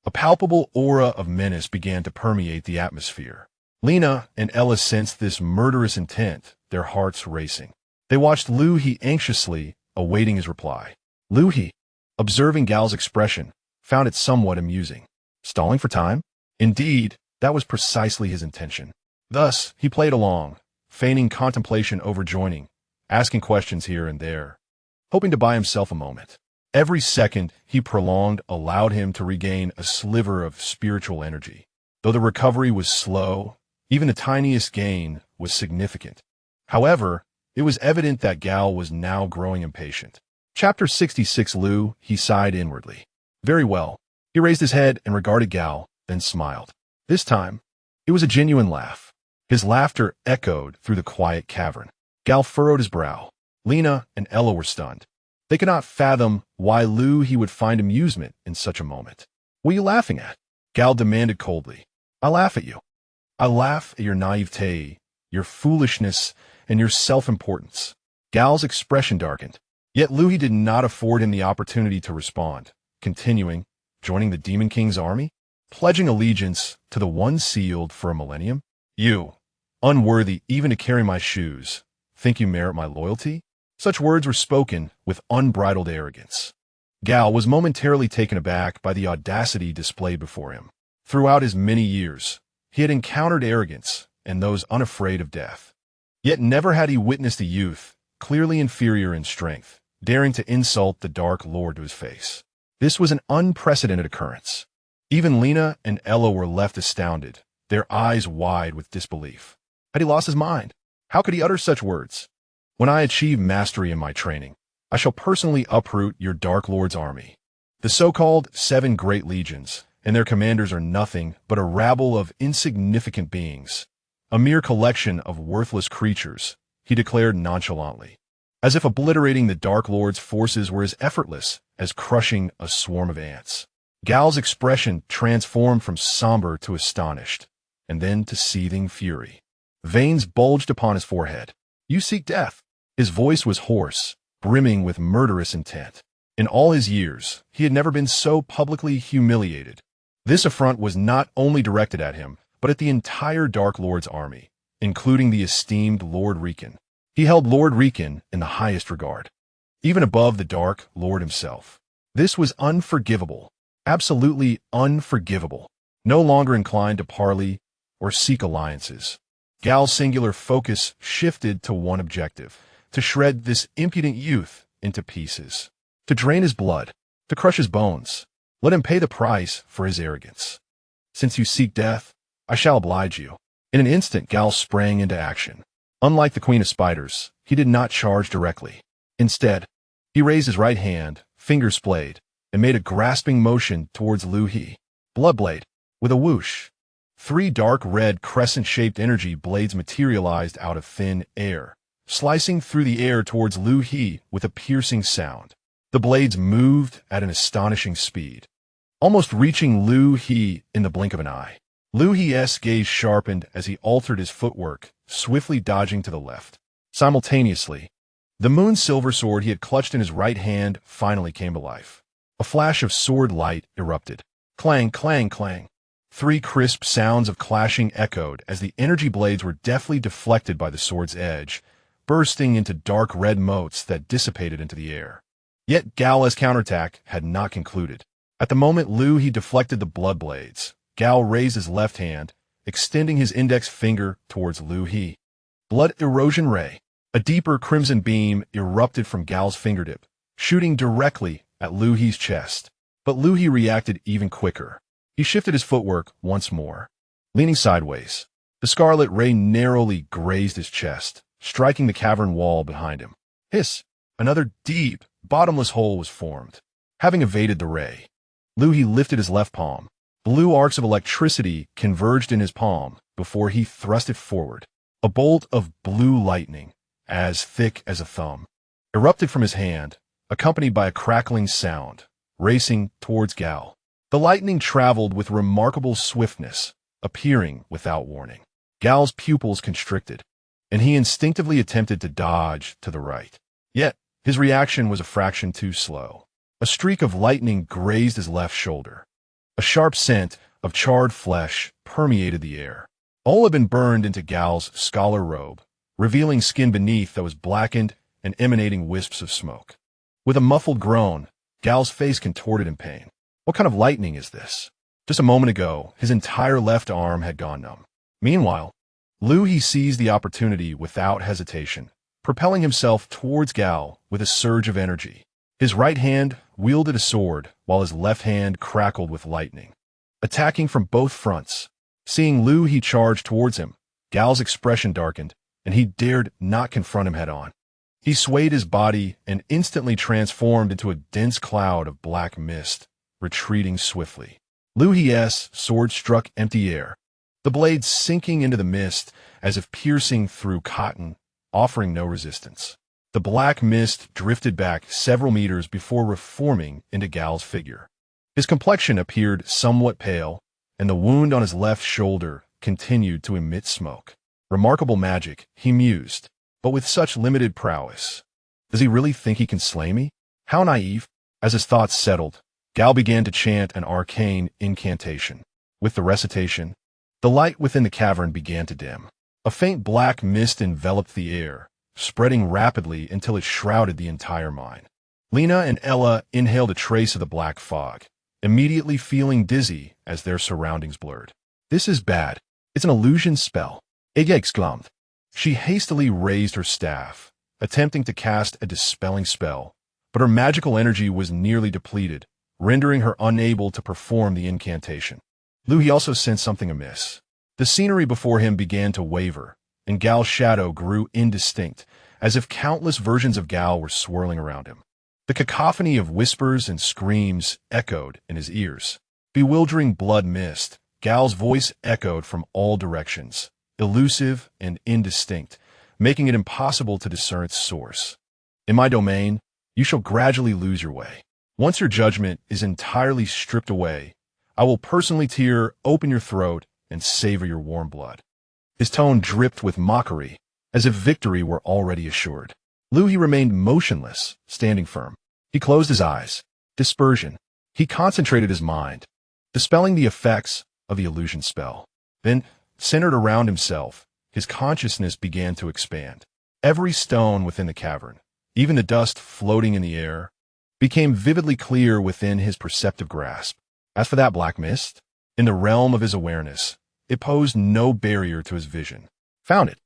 A palpable aura of menace began to permeate the atmosphere. Lena and Ella sensed this murderous intent, their hearts racing. They watched Liu He anxiously, awaiting his reply. Liu He, observing Gao's expression, found it somewhat amusing. Stalling for time? Indeed, that was precisely his intention. Thus, he played along, feigning contemplation over joining, asking questions here and there, hoping to buy himself a moment. Every second he prolonged allowed him to regain a sliver of spiritual energy. Though the recovery was slow, even the tiniest gain was significant. However, it was evident that Gao was now growing impatient. Chapter 66. Liu He sighed inwardly. Very well. He raised his head and regarded Gao, then smiled. This time, it was a genuine laugh. His laughter echoed through the quiet cavern. Gao furrowed his brow. Lena and Ella were stunned. They could not fathom why Liu He would find amusement in such a moment. "What are you laughing at?" Gao demanded coldly. "I laugh at you. I laugh at your naivete, your foolishness, and your self-importance." Gao's expression darkened. Yet Liu He did not afford him the opportunity to respond, continuing, "Joining the Demon King's army? Pledging allegiance to the one sealed for a millennium? You, unworthy even to carry my shoes, think you merit my loyalty?" Such words were spoken with unbridled arrogance. Gao was momentarily taken aback by the audacity displayed before him. Throughout his many years, he had encountered arrogance and those unafraid of death. Yet never had he witnessed a youth, clearly inferior in strength, daring to insult the Dark Lord to his face. This was an unprecedented occurrence. Even Lena and Ella were left astounded, their eyes wide with disbelief. Had he lost his mind? How could he utter such words? "When I achieve mastery in my training, I shall personally uproot your Dark Lord's army." The so-called 7 great legions and their commanders are nothing but a rabble of insignificant beings, a mere collection of worthless creatures, he declared nonchalantly, as if obliterating the Dark Lord's forces were as effortless as crushing a swarm of ants. Gao's expression transformed from somber to astonished, and then to seething fury. Veins bulged upon his forehead. "You seek death." His voice was hoarse, brimming with murderous intent. In all his years, he had never been so publicly humiliated. This affront was not only directed at him, but at the entire Dark Lord's army, including the esteemed Lord Rican. He held Lord Rican in the highest regard, even above the Dark Lord himself. This was unforgivable, absolutely unforgivable. No longer inclined to parley or seek alliances, Gal's singular focus shifted to one objective: to shred this impudent youth into pieces, to drain his blood, to crush his bones. Let him pay the price for his arrogance. Since you seek death, I shall oblige you. In an instant, Gal sprang into action. Unlike the Queen of Spiders, he did not charge directly. Instead, he raised his right hand, fingers splayed, and made a grasping motion towards Liu He. Bloodblade. With a whoosh, 3 dark red crescent-shaped energy blades materialized out of thin air, slicing through the air towards Liu He with a piercing sound. The blades moved at an astonishing speed, almost reaching Liu He in the blink of an eye. Liu He's gaze sharpened as he altered his footwork, swiftly dodging to the left. Simultaneously, the moon-silver sword he had clutched in his right hand finally came to life. A flash of sword light erupted. Clang, clang, clang. 3 crisp sounds of clashing echoed as the energy blades were deftly deflected by the sword's edge, bursting into dark red motes that dissipated into the air. Yet Gal's counterattack had not concluded. At the moment Liu He deflected the blood blades, Gal raised his left hand, extending his index finger towards Liu He. Blood erosion ray. A deeper crimson beam erupted from Gal's fingertip, shooting directly at Liu He's chest. But Liu He reacted even quicker. He shifted his footwork once more. Leaning sideways, the scarlet ray narrowly grazed his chest, striking the cavern wall behind him. Hiss! Another deep, bottomless hole was formed. Having evaded the ray, Liu He lifted his left palm. Blue arcs of electricity converged in his palm before he thrust it forward. A bolt of blue lightning, as thick as a thumb, erupted from his hand, accompanied by a crackling sound, racing towards Gal. The lightning traveled with remarkable swiftness, appearing without warning. Gal's pupils constricted, and he instinctively attempted to dodge to the right. Yet, his reaction was a fraction too slow. A streak of lightning grazed his left shoulder. A sharp scent of charred flesh permeated the air. All had been burned into Gal's scholar robe, revealing skin beneath that was blackened and emanating wisps of smoke. With a muffled groan, Gal's face contorted in pain. What kind of lightning is this? Just a moment ago, his entire left arm had gone numb. Meanwhile, Liu He seized the opportunity without hesitation, propelling himself towards Gal with a surge of energy. His right hand wielded a sword, while his left hand crackled with lightning, attacking from both fronts. Seeing Liu He charge towards him, Gal's expression darkened, and he dared not confront him head-on. He swayed his body and instantly transformed into a dense cloud of black mist, retreating swiftly. Liu He's sword struck empty air, the blade sinking into the mist as if piercing through cotton, offering no resistance. The black mist drifted back several meters before reforming into Gal's figure. His complexion appeared somewhat pale, and the wound on his left shoulder continued to emit smoke. Remarkable magic, he mused, but with such limited prowess. Does he really think he can slay me? How naive. As his thoughts settled, Gal began to chant an arcane incantation. With the recitation, the light within the cavern began to dim. A faint black mist enveloped the air, spreading rapidly until it shrouded the entire mine. Lena and Ella inhaled a trace of the black fog, immediately feeling dizzy as their surroundings blurred. This is bad. It's an illusion spell, Ella exclaimed. She hastily raised her staff, attempting to cast a dispelling spell, but her magical energy was nearly depleted, rendering her unable to perform the incantation. Liu He also sensed something amiss. The scenery before him began to waver, and Gal's shadow grew indistinct, as if countless versions of Gal were swirling around him. The cacophony of whispers and screams echoed in his ears. Bewildering blood mist, Gal's voice echoed from all directions, elusive and indistinct, making it impossible to discern its source. In my domain, you shall gradually lose your way. Once your judgment is entirely stripped away, I will personally tear open your throat and savor your warm blood. His tone dripped with mockery, as if victory were already assured. Liu He remained motionless, standing firm. He closed his eyes. Dispersion. He concentrated his mind, dispelling the effects of the illusion spell. Then, centered around himself, his consciousness began to expand. Every stone within the cavern, even the dust floating in the air, became vividly clear within his perceptive grasp. As for that black mist, in the realm of his awareness, it posed no barrier to his vision. Found it.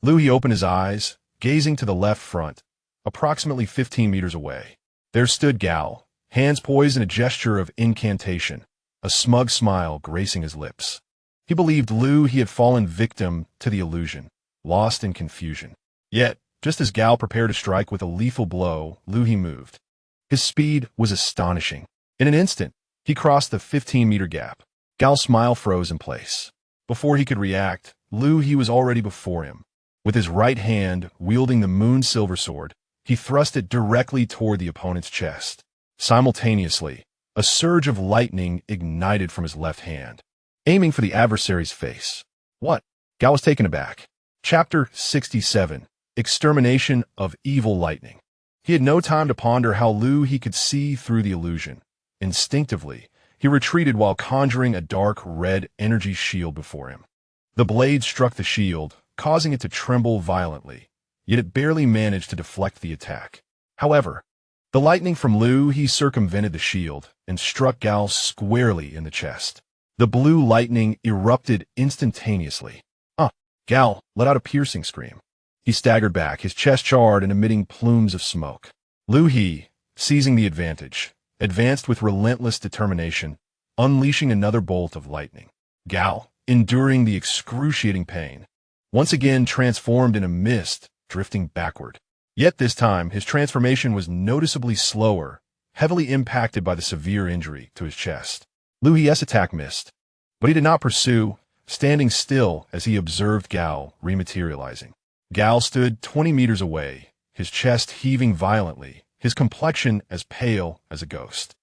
Liu He opened his eyes, gazing to the left front, approximately 15 meters away. There stood Gal, hands poised in a gesture of incantation, a smug smile gracing his lips. He believed Liu He had fallen victim to the illusion, lost in confusion. Yet, just as Gal prepared to strike with a lethal blow, Liu He moved. His speed was astonishing. In an instant, he crossed the 15-meter gap. Gal's smile froze in place. Before he could react, Liu He was already before him. With his right hand wielding the moon silver sword, he thrust it directly toward the opponent's chest. Simultaneously, a surge of lightning ignited from his left hand, aiming for the adversary's face. What? Gal was taken aback. Chapter 67. Extermination of Evil Lightning. He had no time to ponder how Liu He could see through the illusion. Instinctively, he retreated while conjuring a dark red energy shield before him. The blade struck the shield, causing it to tremble violently, yet it barely managed to deflect the attack. However, the lightning from Liu He circumvented the shield and struck Gal squarely in the chest. The blue lightning erupted instantaneously. Gal let out a piercing scream. He staggered back, his chest charred and emitting plumes of smoke. Liu He, seizing the advantage, advanced with relentless determination, unleashing another bolt of lightning. Gal, enduring the excruciating pain, once again transformed in a mist, drifting backward. Yet this time, his transformation was noticeably slower, heavily impacted by the severe injury to his chest. Liu He's attack missed, but he did not pursue, standing still as he observed Gal rematerializing. Gal stood 20 meters away, his chest heaving violently, his complexion as pale as a ghost.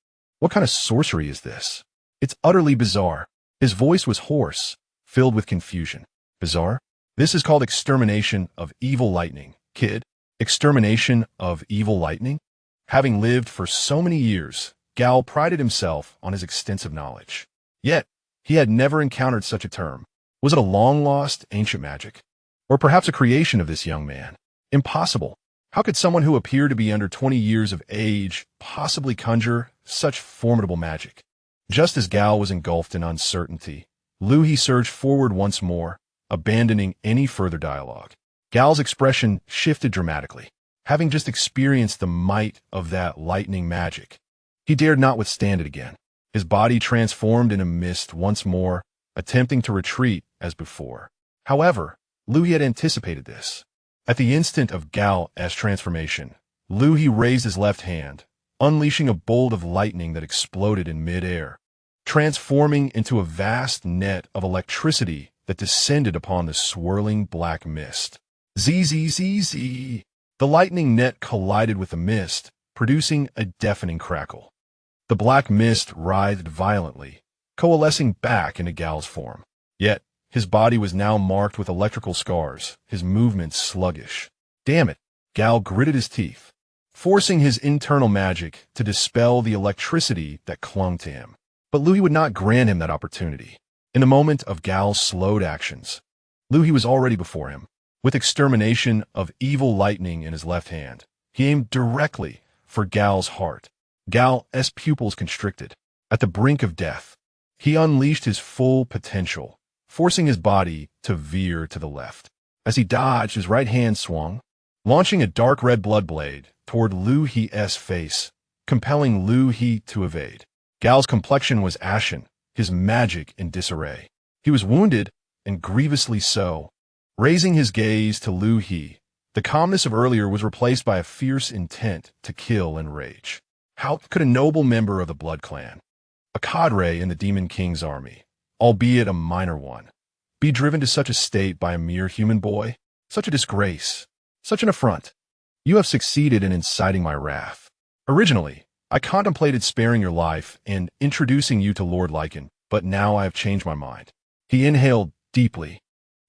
What kind of sorcery is this? It's utterly bizarre. His voice was hoarse, filled with confusion. Bizarre? This is called extermination of evil lightning, kid. Extermination of evil lightning? Having lived for so many years, Gal prided himself on his extensive knowledge. Yet, he had never encountered such a term. Was it a long-lost ancient magic? Or perhaps a creation of this young man? Impossible. How could someone who appeared to be under 20 years of age possibly conjure such formidable magic? Just as Gal was engulfed in uncertainty, Liu He surged forward once more, abandoning any further dialogue. Gal's expression shifted dramatically. Having just experienced the might of that lightning magic, he dared not withstand it again. His body transformed in a mist once more, attempting to retreat as before. However, Liu He had anticipated this. At the instant of Gal's transformation, Liu He raised his left hand, unleashing a bolt of lightning that exploded in mid-air, transforming into a vast net of electricity that descended upon the swirling black mist. Zzz. The lightning net collided with the mist, producing a deafening crackle. The black mist writhed violently, coalescing back into Gal's form. Yet, his body was now marked with electrical scars, his movements sluggish. Damn it! Gal gritted his teeth, forcing his internal magic to dispel the electricity that clung to him. But Liu He would not grant him that opportunity. In the moment of Gal's slowed actions, Liu He was already before him. With extermination of evil lightning in his left hand, he aimed directly for Gal's heart. Gal's pupils constricted. At the brink of death, he unleashed his full potential, forcing his body to veer to the left. As he dodged, his right hand swung, launching a dark red blood blade toward Liu He's face, compelling Liu He to evade. Gal's complexion was ashen, his magic in disarray. He was wounded, and grievously so. Raising his gaze to Liu He, the calmness of earlier was replaced by a fierce intent to kill and rage. How could a noble member of the Blood Clan, a cadre in the Demon King's army, albeit a minor one, be driven to such a state by a mere human boy? Such a disgrace, such an affront. You have succeeded in inciting my wrath. Originally, I contemplated sparing your life and introducing you to Lord Lycan, but now I have changed my mind. He inhaled deeply,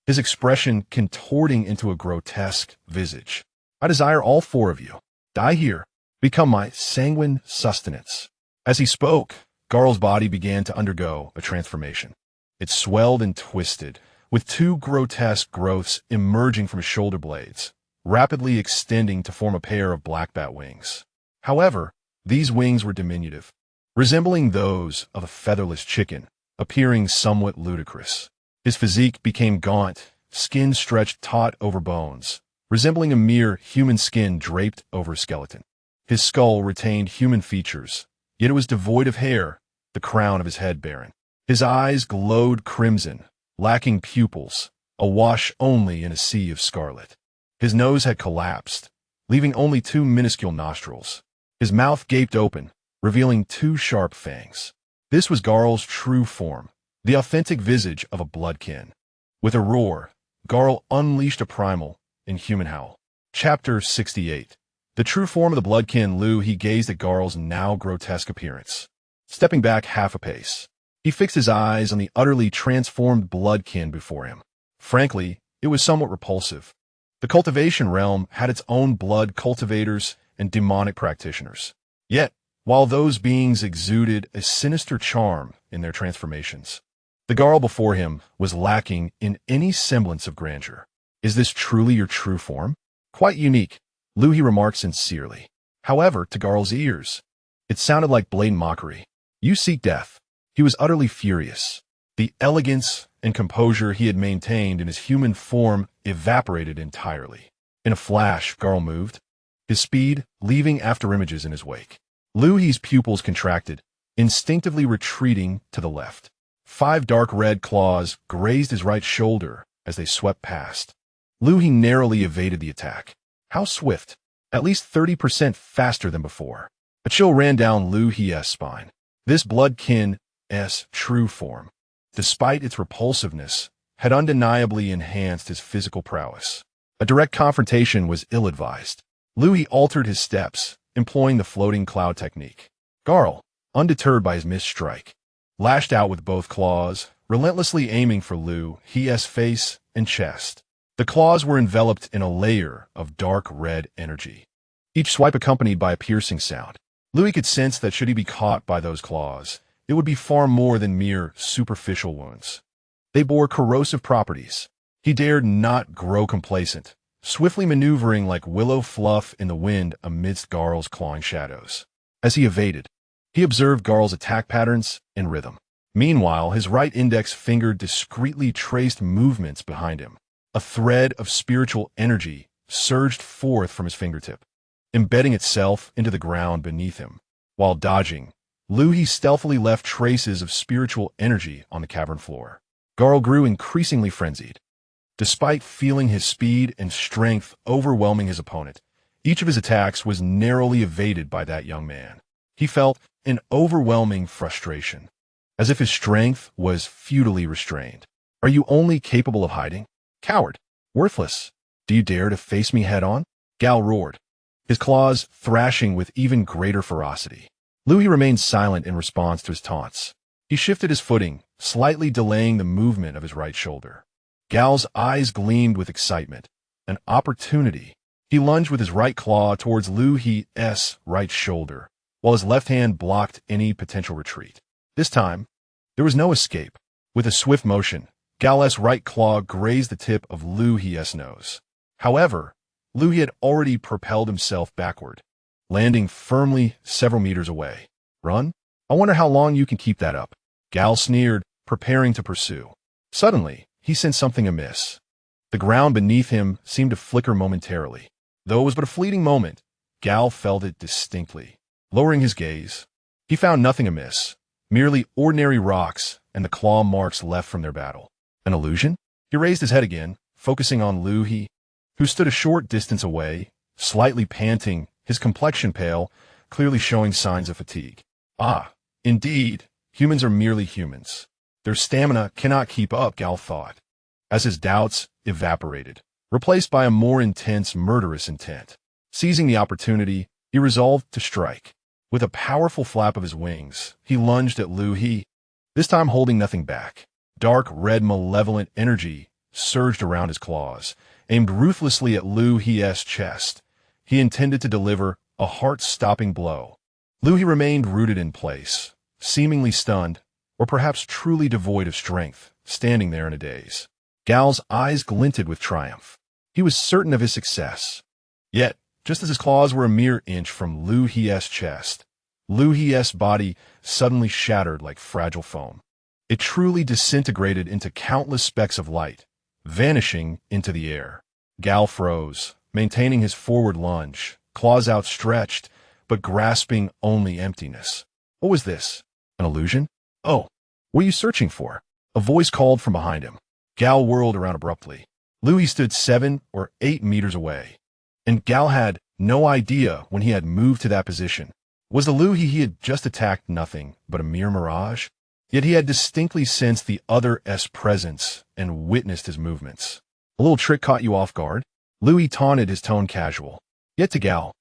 his expression contorting into a grotesque visage. I desire all four of you. Die here. Become my sanguine sustenance. As he spoke, Garl's body began to undergo a transformation. It swelled and twisted, with two grotesque growths emerging from his shoulder blades, rapidly extending to form a pair of black bat wings. However, these wings were diminutive, resembling those of a featherless chicken, appearing somewhat ludicrous. His physique became gaunt, skin stretched taut over bones, resembling a mere human skin draped over a skeleton. His skull retained human features, yet it was devoid of hair, the crown of his head barren. His eyes glowed crimson, lacking pupils, awash only in a sea of scarlet. His nose had collapsed, leaving only two minuscule nostrils. His mouth gaped open, revealing two sharp fangs. This was Garl's true form, the authentic visage of a bloodkin. With a roar, Garl unleashed a primal, inhuman howl. Chapter 68. The true form of the bloodkin Liu He gazed at Garl's now grotesque appearance. Stepping back half a pace, he fixed his eyes on the utterly transformed bloodkin before him. Frankly, it was somewhat repulsive. The cultivation realm had its own blood cultivators and demonic practitioners. Yet, while those beings exuded a sinister charm in their transformations, the Garl before him was lacking in any semblance of grandeur. Is this truly your true form? Quite unique, Liu He remarked sincerely. However, to Garl's ears, it sounded like blatant mockery. You seek death. He was utterly furious. The elegance and composure he had maintained in his human form evaporated entirely. In a flash, Garl moved, his speed leaving afterimages in his wake. Liu He's pupils contracted, instinctively retreating to the left. 5 dark red claws grazed his right shoulder as they swept past. Liu He narrowly evaded the attack. How swift! At least 30% faster than before. A chill ran down Liu He's spine. This bloodkin's true form, despite its repulsiveness, had undeniably enhanced his physical prowess. A direct confrontation was ill-advised. Liu He altered his steps, employing the floating cloud technique. Garl, undeterred by his missed strike, lashed out with both claws, relentlessly aiming for Liu He's face and chest. The claws were enveloped in a layer of dark red energy, each swipe accompanied by a piercing sound. Liu He could sense that should he be caught by those claws, it would be far more than mere superficial wounds. They bore corrosive properties. He dared not grow complacent, swiftly maneuvering like willow fluff in the wind amidst Garl's clawing shadows. As he evaded, he observed Garl's attack patterns and rhythm. Meanwhile, his right index finger discreetly traced movements behind him. A thread of spiritual energy surged forth from his fingertip, embedding itself into the ground beneath him. While dodging, Liu He stealthily left traces of spiritual energy on the cavern floor. Garl grew increasingly frenzied. Despite feeling his speed and strength overwhelming his opponent, each of his attacks was narrowly evaded by that young man. He felt an overwhelming frustration, as if his strength was futilely restrained. Are you only capable of hiding? Coward! Worthless! Do you dare to face me head-on? Gal roared, his claws thrashing with even greater ferocity. Liu He remained silent in response to his taunts. He shifted his footing, slightly delaying the movement of his right shoulder. Gal's eyes gleamed with excitement. An opportunity. He lunged with his right claw towards Liu He's right shoulder, while his left hand blocked any potential retreat. This time, there was no escape. With a swift motion, Gal's right claw grazed the tip of Liu He's nose. However, Liu He had already propelled himself backward, landing firmly several meters away. Run? I wonder how long you can keep that up. Gal sneered, preparing to pursue. Suddenly, he sensed something amiss. The ground beneath him seemed to flicker momentarily. Though it was but a fleeting moment, Gal felt it distinctly. Lowering his gaze, he found nothing amiss, merely ordinary rocks and the claw marks left from their battle. An illusion? He raised his head again, focusing on Liu He, who stood a short distance away, slightly panting, his complexion pale, clearly showing signs of fatigue. Ah, indeed, humans are merely humans. Their stamina cannot keep up, Gal thought, as his doubts evaporated, replaced by a more intense, murderous intent. Seizing the opportunity, he resolved to strike. With a powerful flap of his wings, he lunged at Liu He, this time holding nothing back. Dark red malevolent energy surged around his claws, aimed ruthlessly at Liu He's chest. He intended to deliver a heart-stopping blow. Liu He remained rooted in place, seemingly stunned, or perhaps truly devoid of strength, standing there in a daze. Gal's eyes glinted with triumph. He was certain of his success. Yet, just as his claws were a mere inch from Liu He's chest, Liu He's body suddenly shattered like fragile foam. It truly disintegrated into countless specks of light, vanishing into the air. Gal froze, maintaining his forward lunge, claws outstretched, but grasping only emptiness. What was this? An illusion? Oh, what are you searching for? A voice called from behind him. Gal whirled around abruptly. Liu He stood 7 or 8 meters away, and Gal had no idea when he had moved to that position. Was the Liu he had just attacked nothing but a mere mirage? Yet he had distinctly sensed the other's presence and witnessed his movements. A little trick caught you off guard? Liu He taunted, his tone casual. Yet to Gal,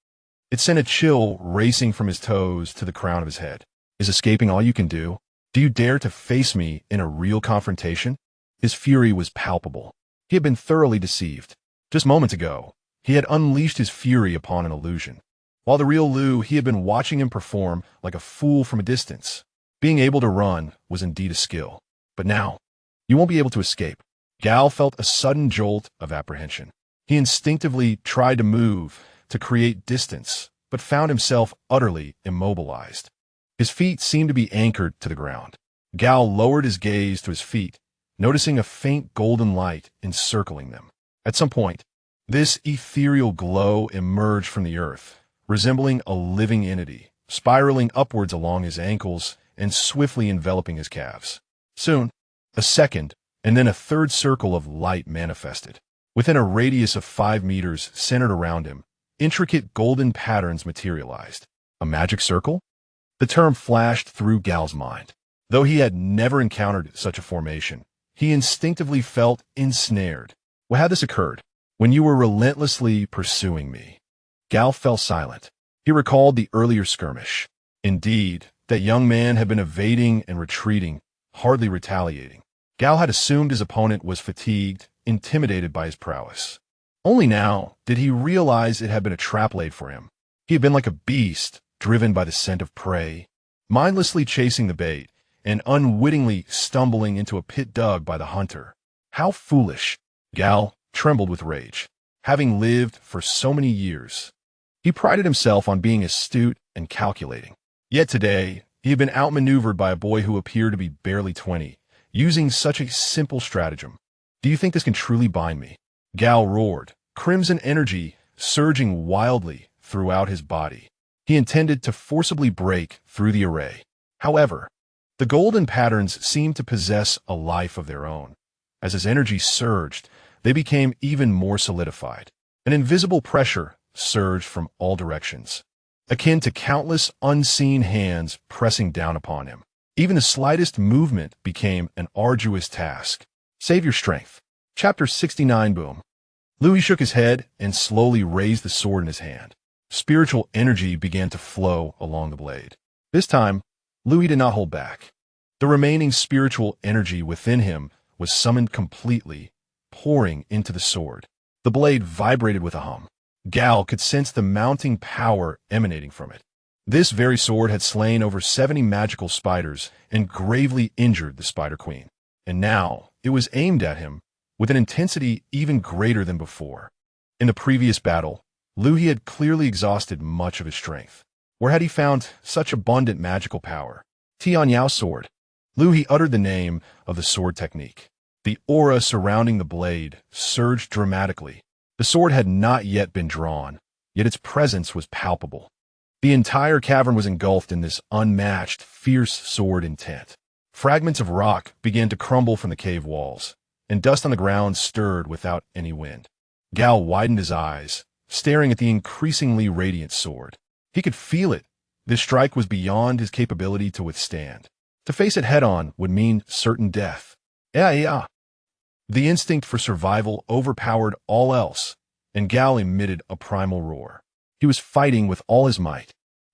it sent a chill racing from his toes to the crown of his head. Is escaping all you can do? Do you dare to face me in a real confrontation? His fury was palpable. He had been thoroughly deceived. Just moments ago, he had unleashed his fury upon an illusion. While the real Liu, he had been watching him perform like a fool from a distance. Being able to run was indeed a skill. But now, you won't be able to escape. Gal felt a sudden jolt of apprehension. He instinctively tried to move, to create distance, but found himself utterly immobilized. His feet seemed to be anchored to the ground. Gal lowered his gaze to his feet, noticing a faint golden light encircling them. At some point, this ethereal glow emerged from the earth, resembling a living entity, spiraling upwards along his ankles and swiftly enveloping his calves. Soon, a second, and then a third circle of light manifested. Within a radius of 5 meters centered around him, intricate golden patterns materialized. A magic circle? The term flashed through Gal's mind. Though he had never encountered such a formation, he instinctively felt ensnared. Well, had this occurred? When you were relentlessly pursuing me. Gal fell silent. He recalled the earlier skirmish. Indeed, that young man had been evading and retreating, hardly retaliating. Gal had assumed his opponent was fatigued, intimidated by his prowess. Only now did he realize it had been a trap laid for him. He had been like a beast, driven by the scent of prey, mindlessly chasing the bait, and unwittingly stumbling into a pit dug by the hunter. How foolish! Gal trembled with rage. Having lived for so many years, he prided himself on being astute and calculating. Yet today, he had been outmaneuvered by a boy who appeared to be barely 20, using such a simple stratagem. Do you think this can truly bind me? Gal roared, crimson energy surging wildly throughout his body. He intended to forcibly break through the array. However, the golden patterns seemed to possess a life of their own. As his energy surged, they became even more solidified. An invisible pressure surged from all directions, akin to countless unseen hands pressing down upon him. Even the slightest movement became an arduous task. Save your strength. Chapter 69. Boom. Liu He shook his head and slowly raised the sword in his hand. Spiritual energy began to flow along the blade. This time, Liu He did not hold back. The remaining spiritual energy within him was summoned completely, pouring into the sword. The blade vibrated with a hum. Gal could sense the mounting power emanating from it. This very sword had slain over 70 magical spiders and gravely injured the Spider Queen. And now it was aimed at him with an intensity even greater than before. In the previous battle, Liu He had clearly exhausted much of his strength. Where had he found such abundant magical power? Tianyao sword. Liu He uttered the name of the sword technique. The aura surrounding the blade surged dramatically. The sword had not yet been drawn, yet its presence was palpable. The entire cavern was engulfed in this unmatched, fierce sword intent. Fragments of rock began to crumble from the cave walls, and dust on the ground stirred without any wind. Gal widened his eyes, staring at the increasingly radiant sword. He could feel it. This strike was beyond his capability to withstand. To face it head-on would mean certain death. Yeah. The instinct for survival overpowered all else, and Gal emitted a primal roar. He was fighting with all his might.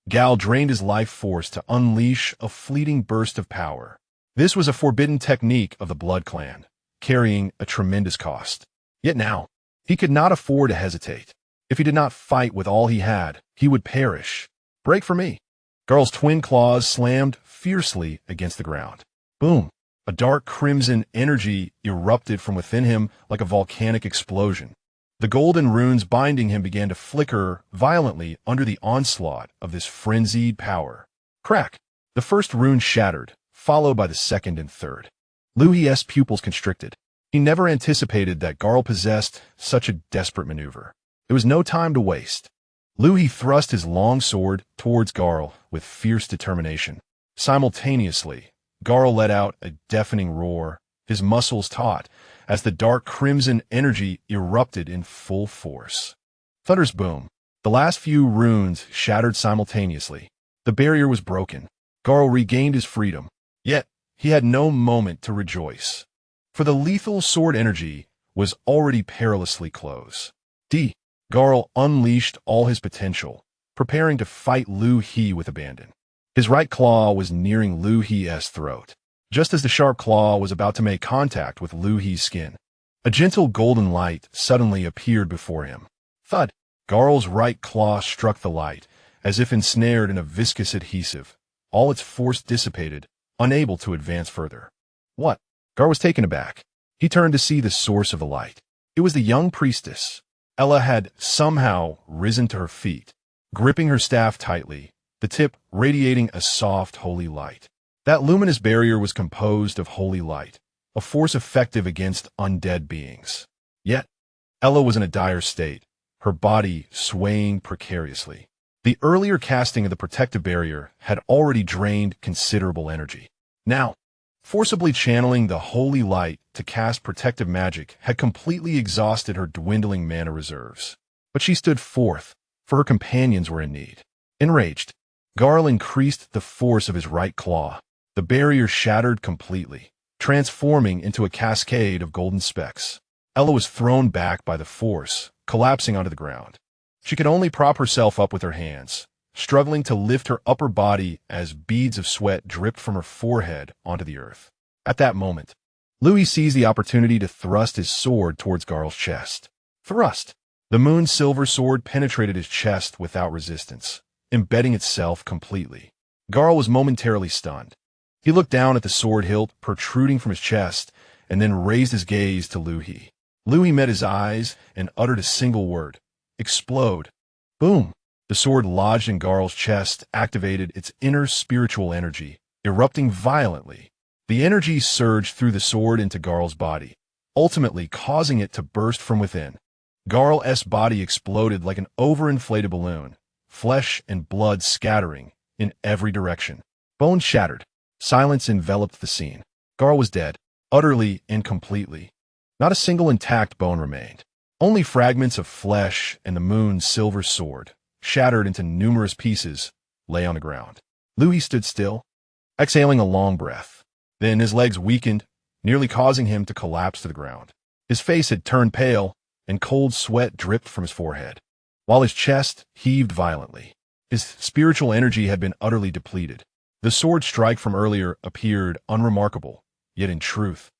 Gal drained his life force to unleash a fleeting burst of power. This was a forbidden technique of the Blood Clan, carrying a tremendous cost. Yet now, he could not afford to hesitate. If he did not fight with all he had, he would perish. Break for me. Garl's twin claws slammed fiercely against the ground. Boom. A dark crimson energy erupted from within him like a volcanic explosion. The golden runes binding him began to flicker violently under the onslaught of this frenzied power. Crack! The first rune shattered, followed by the second and third. Liu He's pupils constricted. He never anticipated that Garl possessed such a desperate maneuver. There was no time to waste. Liu He thrust his long sword towards Garl with fierce determination. Simultaneously, Garl let out a deafening roar, his muscles taut, as the dark crimson energy erupted in full force. Thunder's boom. The last few runes shattered simultaneously. The barrier was broken. Garl regained his freedom. Yet, he had no moment to rejoice. For the lethal sword energy was already perilously close. Garl unleashed all his potential, preparing to fight Liu He with abandon. His right claw was nearing Liu He's throat. Just as the sharp claw was about to make contact with Liu He's skin, a gentle golden light suddenly appeared before him. Thud! Garl's right claw struck the light, as if ensnared in a viscous adhesive. All its force dissipated, unable to advance further. What? Garl was taken aback. He turned to see the source of the light. It was the young priestess. Ella had somehow risen to her feet, gripping her staff tightly, the tip radiating a soft, holy light. That luminous barrier was composed of holy light, a force effective against undead beings. Yet, Ella was in a dire state, her body swaying precariously. The earlier casting of the protective barrier had already drained considerable energy. Now, forcibly channeling the holy light to cast protective magic had completely exhausted her dwindling mana reserves. But she stood forth, for her companions were in need. Enraged, Garl increased the force of his right claw. The barrier shattered completely, transforming into a cascade of golden specks. Ella was thrown back by the force, collapsing onto the ground. She could only prop herself up with her hands, struggling to lift her upper body as beads of sweat dripped from her forehead onto the earth. At that moment, Liu He seized the opportunity to thrust his sword towards Garl's chest. Thrust! The moon-silver sword penetrated his chest without resistance, embedding itself completely. Garl was momentarily stunned. He looked down at the sword hilt protruding from his chest and then raised his gaze to Liu He. Liu He met his eyes and uttered a single word. Explode. Boom! The sword lodged in Garl's chest activated its inner spiritual energy, erupting violently. The energy surged through the sword into Garl's body, ultimately causing it to burst from within. Garl's body exploded like an overinflated balloon, flesh and blood scattering in every direction. Bones shattered. Silence enveloped the scene. Garl was dead, utterly and completely. Not a single intact bone remained. Only fragments of flesh and the moon's silver sword, shattered into numerous pieces, lay on the ground. Liu He stood still, exhaling a long breath. Then his legs weakened, nearly causing him to collapse to the ground. His face had turned pale, and cold sweat dripped from his forehead, while his chest heaved violently. His spiritual energy had been utterly depleted. The sword strike from earlier appeared unremarkable, yet in truth,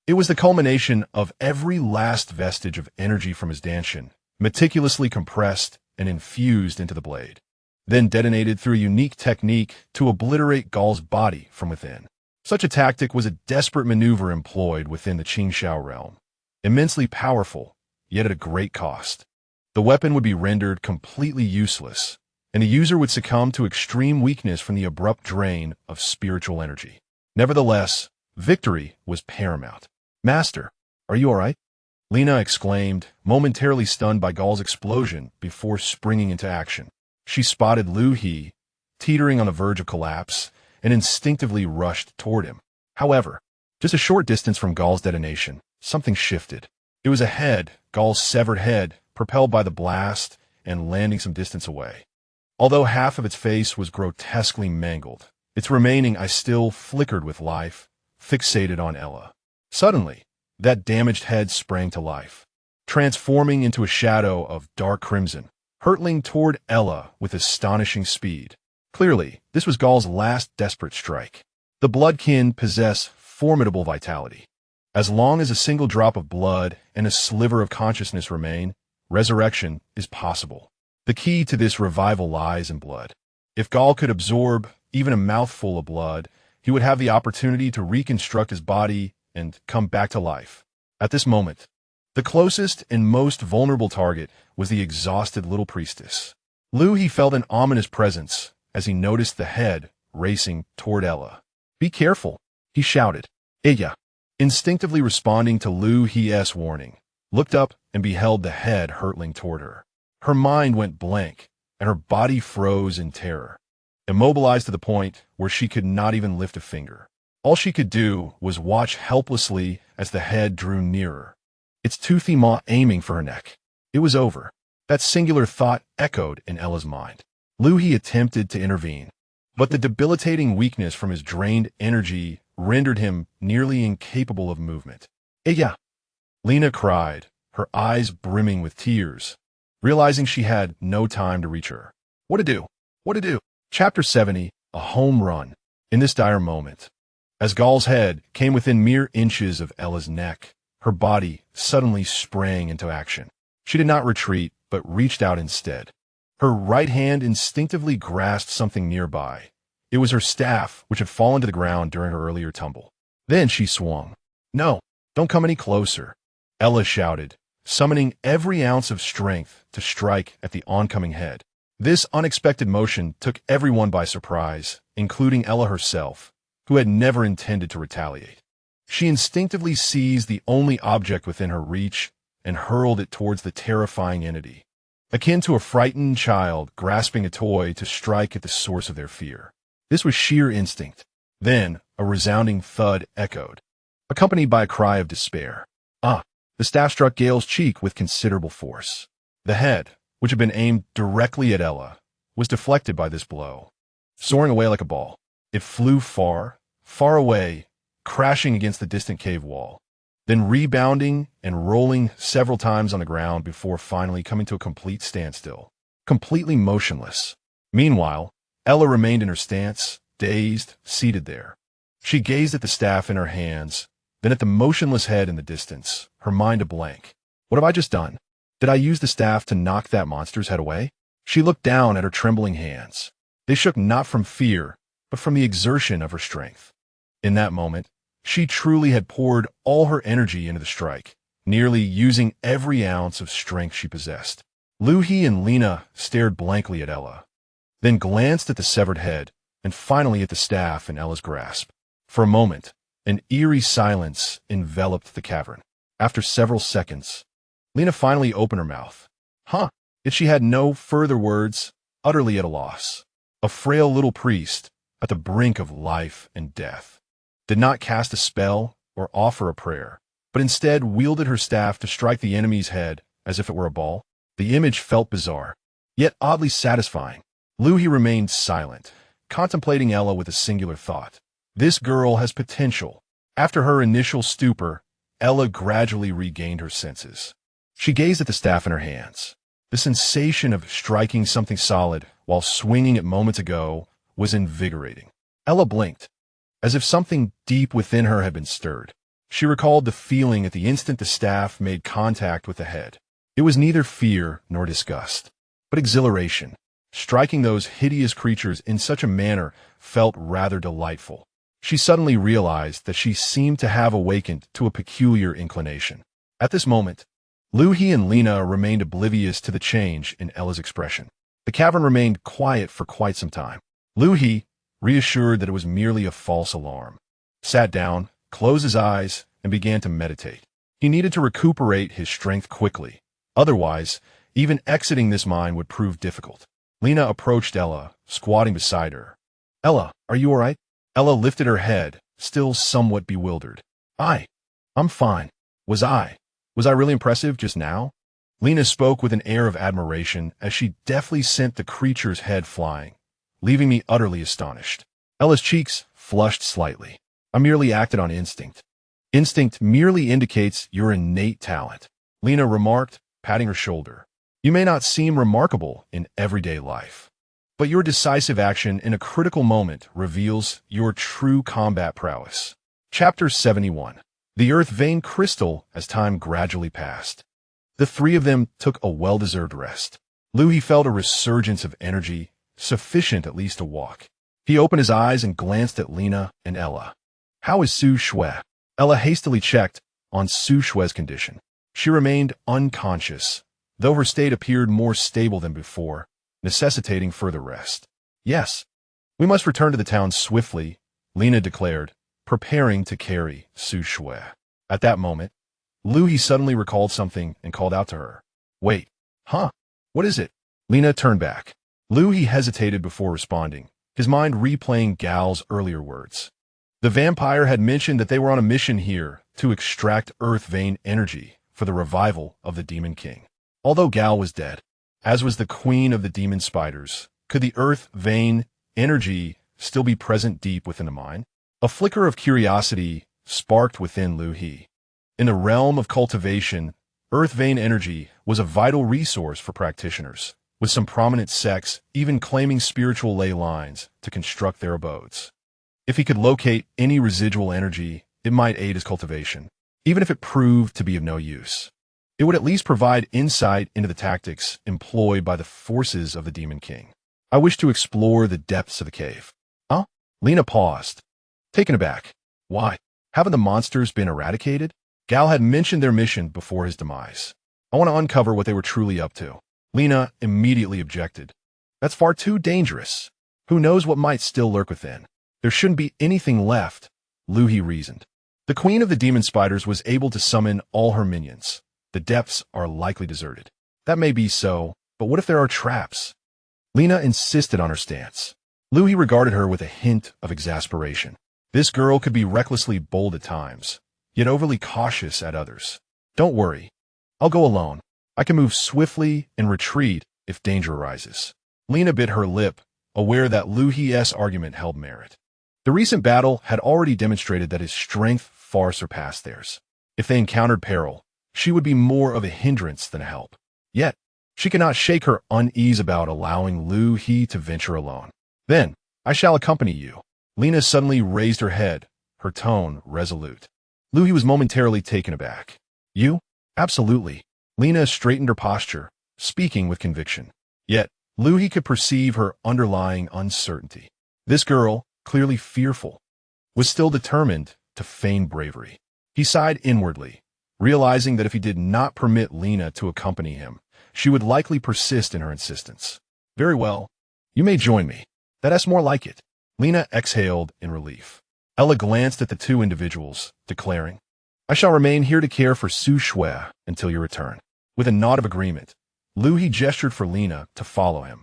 it was the culmination of every last vestige of energy from his dantian, meticulously compressed and infused into the blade, then detonated through a unique technique to obliterate Garl's body from within. Such a tactic was a desperate maneuver employed within the Qingxiao realm, immensely powerful, yet at a great cost. The weapon would be rendered completely useless, and the user would succumb to extreme weakness from the abrupt drain of spiritual energy. Nevertheless, victory was paramount. Master, are you all right? Lena exclaimed, momentarily stunned by Garl's explosion before springing into action. She spotted Liu He, teetering on the verge of collapse, and instinctively rushed toward him. However, just a short distance from Garl's detonation, something shifted. It was a head, Garl's severed head, propelled by the blast and landing some distance away. Although half of its face was grotesquely mangled, its remaining eye still flickered with life, fixated on Ella. Suddenly, that damaged head sprang to life, transforming into a shadow of dark crimson, hurtling toward Ella with astonishing speed. Clearly, this was Garl's last desperate strike. The bloodkin possess formidable vitality. As long as a single drop of blood and a sliver of consciousness remain, resurrection is possible. The key to this revival lies in blood. If Garl could absorb even a mouthful of blood, he would have the opportunity to reconstruct his body and come back to life. At this moment, the closest and most vulnerable target was the exhausted little priestess. Liu He felt an ominous presence as he noticed the head racing toward Ella. "Be careful," he shouted. Ella, instinctively responding to Liu He's warning, looked up and beheld the head hurtling toward her. Her mind went blank, and her body froze in terror, immobilized to the point where she could not even lift a finger. All she could do was watch helplessly as the head drew nearer, its toothy maw aiming for her neck. It was over. That singular thought echoed in Ella's mind. Liu He attempted to intervene, but the debilitating weakness from his drained energy rendered him nearly incapable of movement. "Ella!" Lena cried, her eyes brimming with tears, realizing she had no time to reach her. What to do? What to do? Chapter 70, a home run. In this dire moment, as Gall's head came within mere inches of Ella's neck, her body suddenly sprang into action. She did not retreat, but reached out instead. Her right hand instinctively grasped something nearby. It was her staff, which had fallen to the ground during her earlier tumble. Then she swung. "No, don't come any closer," Ella shouted, summoning every ounce of strength to strike at the oncoming head. This unexpected motion took everyone by surprise, including Ella herself, who had never intended to retaliate. She instinctively seized the only object within her reach and hurled it towards the terrifying entity, akin to a frightened child grasping a toy to strike at the source of their fear. This was sheer instinct. Then a resounding thud echoed, accompanied by a cry of despair. The staff struck Gale's cheek with considerable force. The head, which had been aimed directly at Ella, was deflected by this blow. Soaring away like a ball, it flew far, far away, crashing against the distant cave wall, then rebounding and rolling several times on the ground before finally coming to a complete standstill, completely motionless. Meanwhile, Ella remained in her stance, dazed, seated there. She gazed at the staff in her hands, then at the motionless head in the distance, her mind a blank. What have I just done? Did I use the staff to knock that monster's head away? She looked down at her trembling hands. They shook not from fear, but from the exertion of her strength. In that moment, she truly had poured all her energy into the strike, nearly using every ounce of strength she possessed. Liu He and Lena stared blankly at Ella, then glanced at the severed head, and finally at the staff in Ella's grasp. For a moment, an eerie silence enveloped the cavern. After several seconds, Lena finally opened her mouth. Yet she had no further words, utterly at a loss. A frail little priest, at the brink of life and death, did not cast a spell or offer a prayer, but instead wielded her staff to strike the enemy's head as if it were a ball. The image felt bizarre, yet oddly satisfying. Liu He remained silent, contemplating Ella with a singular thought. This girl has potential. After her initial stupor, Ella gradually regained her senses. She gazed at the staff in her hands. The sensation of striking something solid while swinging it moments ago was invigorating. Ella blinked, as if something deep within her had been stirred. She recalled the feeling at the instant the staff made contact with the head. It was neither fear nor disgust, but exhilaration. Striking those hideous creatures in such a manner felt rather delightful. She suddenly realized that she seemed to have awakened to a peculiar inclination. At this moment, Liu He and Lena remained oblivious to the change in Ella's expression. The cavern remained quiet for quite some time. Liu He, reassured that it was merely a false alarm, sat down, closed his eyes, and began to meditate. He needed to recuperate his strength quickly. Otherwise, even exiting this mine would prove difficult. Lena approached Ella, squatting beside her. "Ella, are you all right?" Ella lifted her head, still somewhat bewildered. I'm fine. Was I really impressive just now?" Lena spoke with an air of admiration as she deftly sent the creature's head flying, leaving me utterly astonished. Ella's cheeks flushed slightly. "I merely acted on instinct." "Instinct merely indicates your innate talent," Lena remarked, patting her shoulder. "You may not seem remarkable in everyday life, but your decisive action in a critical moment reveals your true combat prowess." Chapter 71. The Earth Vein Crystal as time gradually passed. The three of them took a well-deserved rest. Liu He felt a resurgence of energy, sufficient at least to walk. He opened his eyes and glanced at Lena and Ella. How is Su Shui? Ella hastily checked on Su Shui's condition. She remained unconscious, though her state appeared more stable than before, necessitating further rest. Yes, we must return to the town swiftly, Lena declared, preparing to carry Su Shui. At that moment, Liu He suddenly recalled something and called out to her. Wait, huh? What is it? Lena turned back. Liu He hesitated before responding, his mind replaying Gal's earlier words. The vampire had mentioned that they were on a mission here to extract earth vein energy for the revival of the Demon King. Although Gal was dead, as was the queen of the demon spiders, could the earth vein energy still be present deep within the mind? A flicker of curiosity sparked within Liu He. In the realm of cultivation, earth vein energy was a vital resource for practitioners, with some prominent sects even claiming spiritual ley lines to construct their abodes. If he could locate any residual energy, it might aid his cultivation, even if it proved to be of no use. It would at least provide insight into the tactics employed by the forces of the Demon King. I wish to explore the depths of the cave. Huh? Lena paused, taken aback. Why? Haven't the monsters been eradicated? Gal had mentioned their mission before his demise. I want to uncover what they were truly up to. Lena immediately objected. That's far too dangerous. Who knows what might still lurk within? There shouldn't be anything left, Liu He reasoned. The queen of the demon spiders was able to summon all her minions. The depths are likely deserted. That may be so, but what if there are traps? Lena insisted on her stance. Liu He regarded her with a hint of exasperation. This girl could be recklessly bold at times, yet overly cautious at others. Don't worry. I'll go alone. I can move swiftly and retreat if danger arises. Lena bit her lip, aware that Liu He's argument held merit. The recent battle had already demonstrated that his strength far surpassed theirs. If they encountered peril, she would be more of a hindrance than a help. Yet, she could not shake her unease about allowing Liu He to venture alone. Then, I shall accompany you. Lena suddenly raised her head, her tone resolute. Liu He was momentarily taken aback. You? Absolutely. Lena straightened her posture, speaking with conviction. Yet, Liu He could perceive her underlying uncertainty. This girl, clearly fearful, was still determined to feign bravery. He sighed inwardly, realizing that if he did not permit Lena to accompany him, she would likely persist in her insistence. Very well. You may join me. That's more like it. Lena exhaled in relief. Ella glanced at the two individuals, declaring, I shall remain here to care for Su Shui until your return. With a nod of agreement, Liu He gestured for Lena to follow him.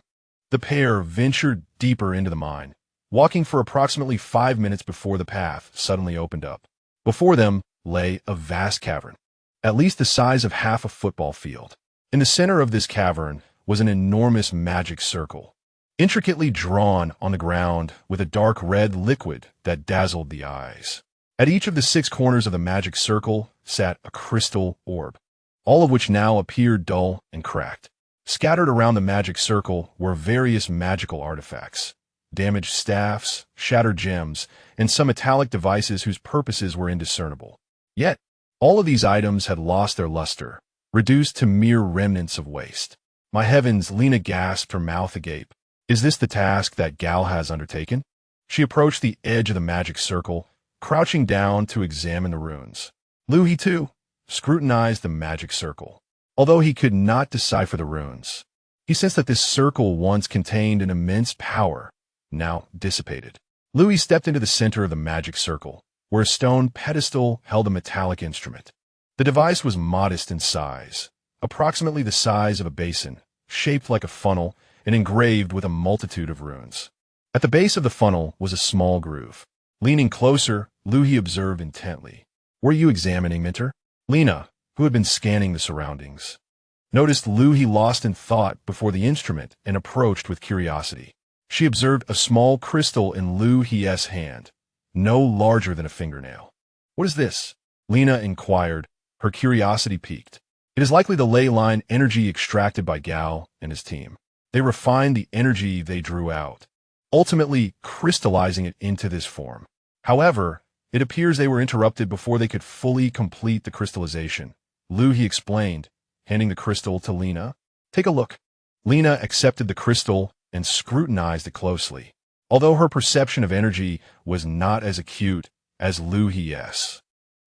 The pair ventured deeper into the mine, walking for approximately 5 minutes before the path suddenly opened up. Before them lay a vast cavern, at least the size of half a football field. In the center of this cavern was an enormous magic circle, intricately drawn on the ground with a dark red liquid that dazzled the eyes. At each of the 6 corners of the magic circle sat a crystal orb, all of which now appeared dull and cracked. Scattered around the magic circle were various magical artifacts, damaged staffs, shattered gems, and some metallic devices whose purposes were indiscernible. Yet, all of these items had lost their luster, reduced to mere remnants of waste. My heavens, Lena gasped, her mouth agape. Is this the task that Gal has undertaken? She approached the edge of the magic circle, crouching down to examine the runes. Liu He, too, scrutinized the magic circle. Although he could not decipher the runes, he sensed that this circle once contained an immense power, now dissipated. Liu He stepped into the center of the magic circle, where a stone pedestal held a metallic instrument. The device was modest in size, approximately the size of a basin, shaped like a funnel and engraved with a multitude of runes. At the base of the funnel was a small groove. Leaning closer, Liu He observed intently. Were you examining, Mentor? Lena, who had been scanning the surroundings, noticed Liu He lost in thought before the instrument and approached with curiosity. She observed a small crystal in Liu He's hand, no larger than a fingernail. What is this? Lena inquired, her curiosity piqued. It is likely the ley line energy extracted by Gao and his team. They refined the energy they drew out, ultimately crystallizing it into this form. However, it appears they were interrupted before they could fully complete the crystallization. Liu He explained, handing the crystal to Lena. Take a look. Lena accepted the crystal and scrutinized it closely. although her perception of energy was not as acute as Liu He's.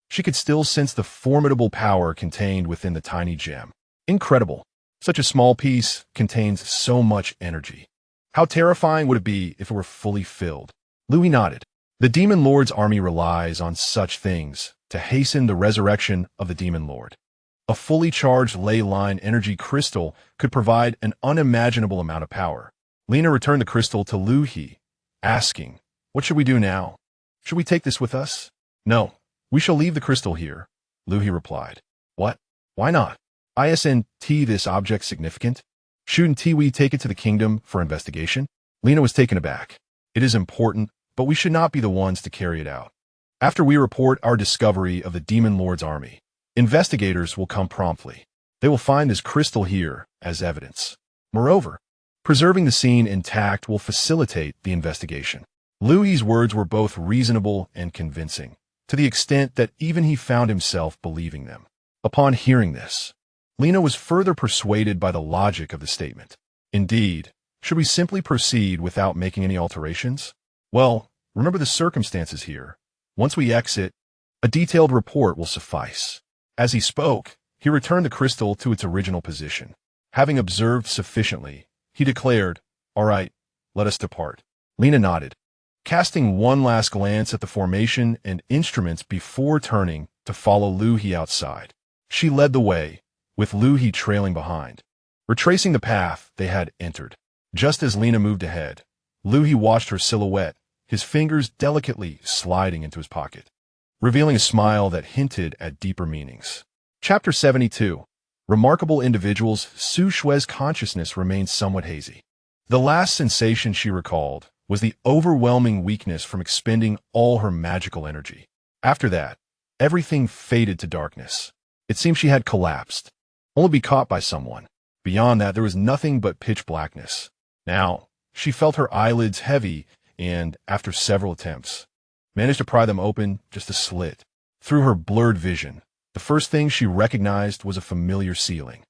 She could still sense the formidable power contained within the tiny gem. Incredible. Such a small piece contains so much energy. How terrifying would it be if it were fully filled? Liu He nodded. The Demon Lord's army relies on such things to hasten the resurrection of the Demon Lord. A fully charged ley line energy crystal could provide an unimaginable amount of power. Lena returned the crystal to Liu He, asking, "What should we do now? Should we take this with us?" "No, we shall leave the crystal here," Liu He replied. "What? Why not? Isn't this object significant? Shouldn't we take it to the kingdom for investigation?" Lena was taken aback. "It is important, but we should not be the ones to carry it out. After we report our discovery of the Demon Lord's army, investigators will come promptly. They will find this crystal here as evidence. Moreover, preserving the scene intact will facilitate the investigation." Louis's words were both reasonable and convincing, to the extent that even he found himself believing them. Upon hearing this, Lena was further persuaded by the logic of the statement. Indeed, should we simply proceed without making any alterations? Well, remember the circumstances here. Once we exit, a detailed report will suffice. As he spoke, he returned the crystal to its original position. Having observed sufficiently, he declared, "All right, let us depart." Lena nodded, casting one last glance at the formation and instruments before turning to follow Liu He outside. She led the way, with Liu He trailing behind, retracing the path they had entered. Just as Lena moved ahead, Liu He watched her silhouette, his fingers delicately sliding into his pocket, revealing a smile that hinted at deeper meanings. Chapter 72. Remarkable individuals. Su Shue's consciousness remained somewhat hazy. The last sensation she recalled was the overwhelming weakness from expending all her magical energy. After that, everything faded to darkness. It seemed she had collapsed, only to be caught by someone. Beyond that, there was nothing but pitch blackness. Now, she felt her eyelids heavy and, after several attempts, managed to pry them open just a slit. Through her blurred vision, the first thing she recognized was a familiar ceiling.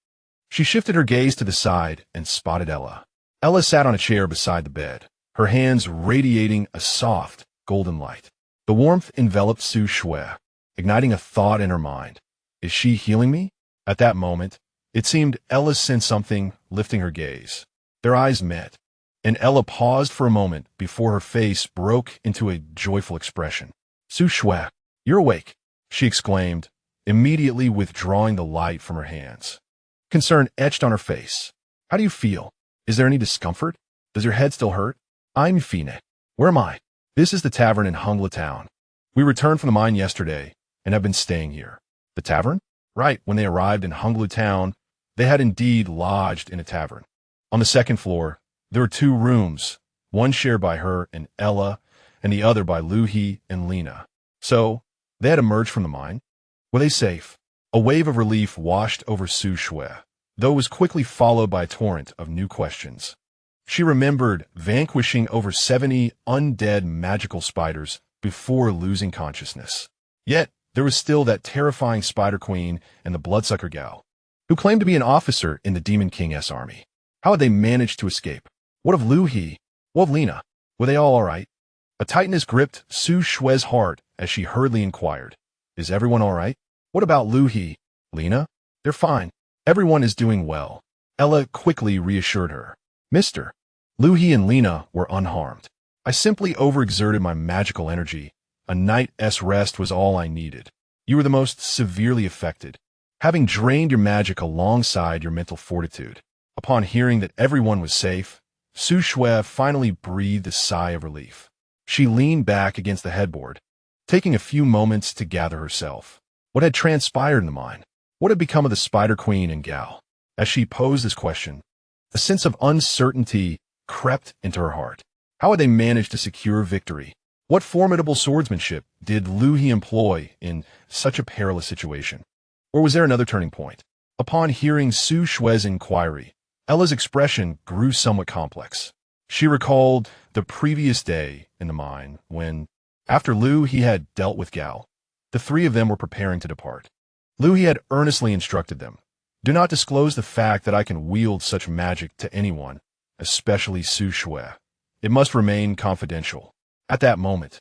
She shifted her gaze to the side and spotted Ella. Ella sat on a chair beside the bed, her hands radiating a soft, golden light. The warmth enveloped Su Shue, igniting a thought in her mind. Is she healing me? At that moment, it seemed Ella sensed something, lifting her gaze. Their eyes met, and Ella paused for a moment before her face broke into a joyful expression. "Su Shue, you're awake," she exclaimed, immediately withdrawing the light from her hands. Concern etched on her face. "How do you feel? Is there any discomfort? Does your head still hurt?" "I'm fine. Where am I?" "This is the tavern in Hurled town. We returned from the mine yesterday and have been staying here." "The tavern?" "Right, when they arrived in Hurled town, they had indeed lodged in a tavern. On the second floor, there were two rooms, one shared by her and Ella, and the other by Liu He and Lena. So, they had emerged from the mine. Were they safe?" A wave of relief washed over Su Shue, though it was quickly followed by a torrent of new questions. She remembered vanquishing over 70 undead magical spiders before losing consciousness. Yet, there was still that terrifying Spider Queen and the Bloodsucker gal, who claimed to be an officer in the Demon King's army. How had they managed to escape? What of Liu He? What of Lena? Were they all right? A tightness gripped Su Shue's heart as she hurriedly inquired, "Is everyone all right? What about Liu He? Lena?" "They're fine. Everyone is doing well," Ella quickly reassured her. "Mr. Liu He and Lena were unharmed. I simply overexerted my magical energy. A night's rest was all I needed. You were the most severely affected, having drained your magic alongside your mental fortitude." Upon hearing that everyone was safe, Su Shue finally breathed a sigh of relief. She leaned back against the headboard, taking a few moments to gather herself. What had transpired in the mine? What had become of the Spider Queen and gal? As she posed this question, a sense of uncertainty crept into her heart. How had they managed to secure victory? What formidable swordsmanship did Liu He employ in such a perilous situation? Or was there another turning point? Upon hearing Su Shue's inquiry, Ella's expression grew somewhat complex. She recalled the previous day in the mine when, after Liu He had dealt with Gal, the three of them were preparing to depart. Liu He had earnestly instructed them, "Do not disclose the fact that I can wield such magic to anyone, especially Su Shue. It must remain confidential. At that moment,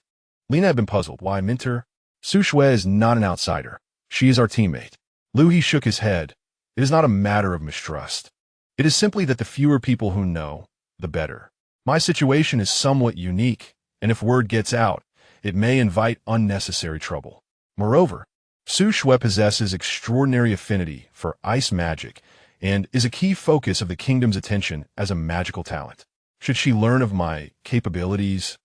Lena had been puzzled. Why, Minter? Su Shui is not an outsider. She is our teammate. Liu He shook his head. It is not a matter of mistrust. It is simply that the fewer people who know, the better. My situation is somewhat unique, and if word gets out, it may invite unnecessary trouble. Moreover, Su Shui possesses extraordinary affinity for ice magic and is a key focus of the kingdom's attention as a magical talent. Should she learn of my capabilities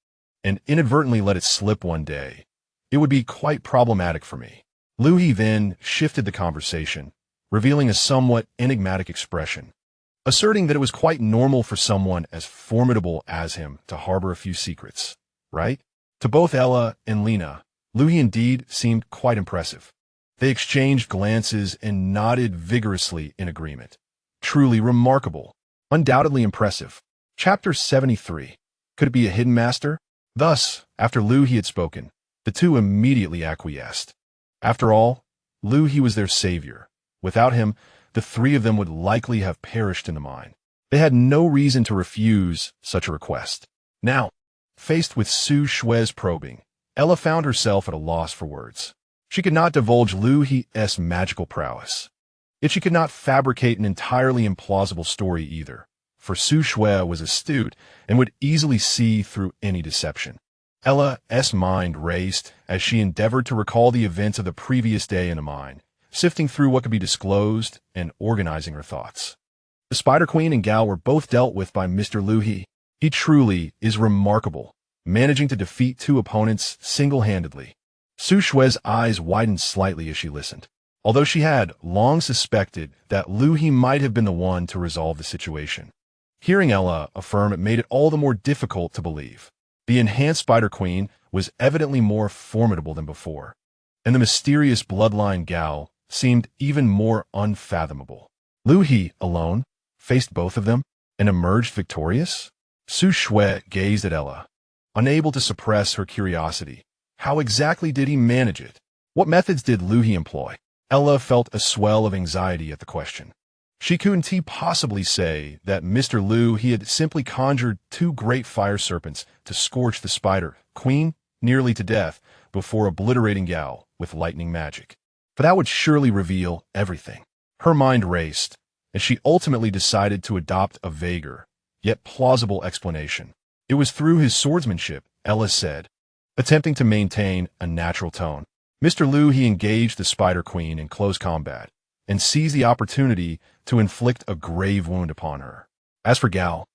and inadvertently let it slip one day, it would be quite problematic for me. Liu He then shifted the conversation, revealing a somewhat enigmatic expression, asserting that it was quite normal for someone as formidable as him to harbor a few secrets, right? To both Ella and Lena, Liu He indeed seemed quite impressive. They exchanged glances and nodded vigorously in agreement. Truly remarkable. Undoubtedly impressive. Chapter 73. Could it be a hidden master? Thus, after Liu He had spoken, the two immediately acquiesced. After all, Liu He was their savior. Without him, the three of them would likely have perished in the mine. They had no reason to refuse such a request. Now, faced with Su Shui's probing, Ella found herself at a loss for words. She could not divulge Liu He's magical prowess. Yet she could not fabricate an entirely implausible story either, for Su Shui was astute and would easily see through any deception. Ella's mind raced as she endeavored to recall the events of the previous day in the mine, sifting through what could be disclosed and organizing her thoughts. The Spider Queen and Gao were both dealt with by Mr. Liu He. He truly is remarkable, managing to defeat two opponents single-handedly. Su Shui's eyes widened slightly as she listened, although she had long suspected that Liu He might have been the one to resolve the situation. Hearing Ella affirm it made it all the more difficult to believe. The enhanced Spider Queen was evidently more formidable than before, and the mysterious bloodline Gao seemed even more unfathomable. Liu He, alone, faced both of them and emerged victorious? Su Shui gazed at Ella, unable to suppress her curiosity. How exactly did he manage it? What methods did Liu He employ? Ella felt a swell of anxiety at the question. She couldn't possibly say that Mr. Liu He had simply conjured two great fire serpents to scorch the Spider Queen nearly to death before obliterating Gao with lightning magic. For that would surely reveal everything. Her mind raced, and she ultimately decided to adopt a vaguer, yet plausible explanation. It was through his swordsmanship, Ella said, attempting to maintain a natural tone. Mr. Liu He engaged the Spider Queen in close combat and seized the opportunity to inflict a grave wound upon her. As for Gao,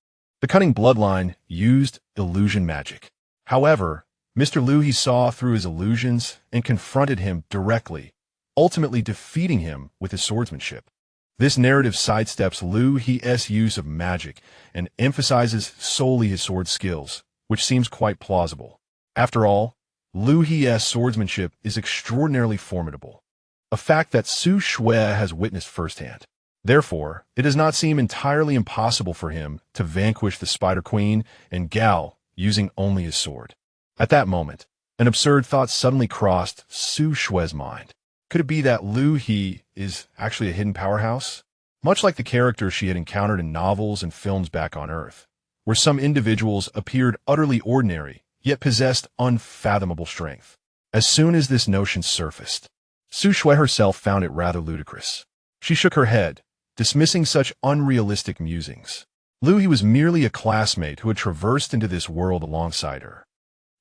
the cunning bloodline used illusion magic. However, Mr. Liu He saw through his illusions and confronted him directly, ultimately defeating him with his swordsmanship. This narrative sidesteps Liu He's use of magic and emphasizes solely his sword skills, which seems quite plausible. After all, Liu He's swordsmanship is extraordinarily formidable, a fact that Su Shui has witnessed firsthand. Therefore, it does not seem entirely impossible for him to vanquish the Spider Queen and Gao using only his sword. At that moment, an absurd thought suddenly crossed Su Shui's mind. Could it be that Liu He is actually a hidden powerhouse? Much like the characters she had encountered in novels and films back on Earth, where some individuals appeared utterly ordinary, yet possessed unfathomable strength. As soon as this notion surfaced, Su Shui herself found it rather ludicrous. She shook her head, dismissing such unrealistic musings. Liu He was merely a classmate who had traversed into this world alongside her.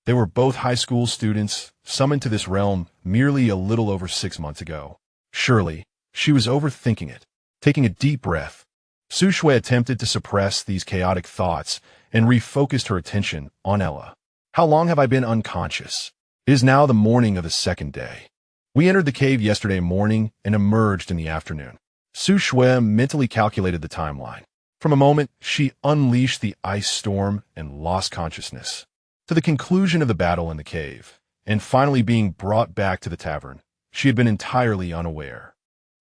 They were both high school students, summoned to this realm merely a little over 6 months ago. Surely, she was overthinking it. Taking a deep breath, Su Shui attempted to suppress these chaotic thoughts and refocused her attention on Ella. How long have I been unconscious? It is now the morning of the second day. We entered the cave yesterday morning and emerged in the afternoon. Su Shui mentally calculated the timeline. From a moment, she unleashed the ice storm and lost consciousness, to the conclusion of the battle in the cave, and finally being brought back to the tavern. She had been entirely unaware.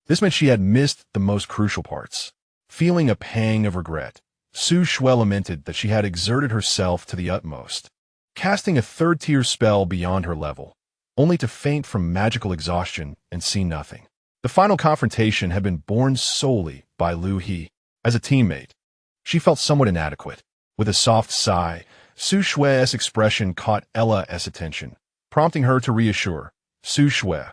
This meant she had missed the most crucial parts. Feeling a pang of regret, Su Shui lamented that she had exerted herself to the utmost, casting a third-tier spell beyond her level, only to faint from magical exhaustion and see nothing. The final confrontation had been borne solely by Liu He. As a teammate, she felt somewhat inadequate. With a soft sigh, Su Shui's expression caught Ella's attention, prompting her to reassure, Su Shui,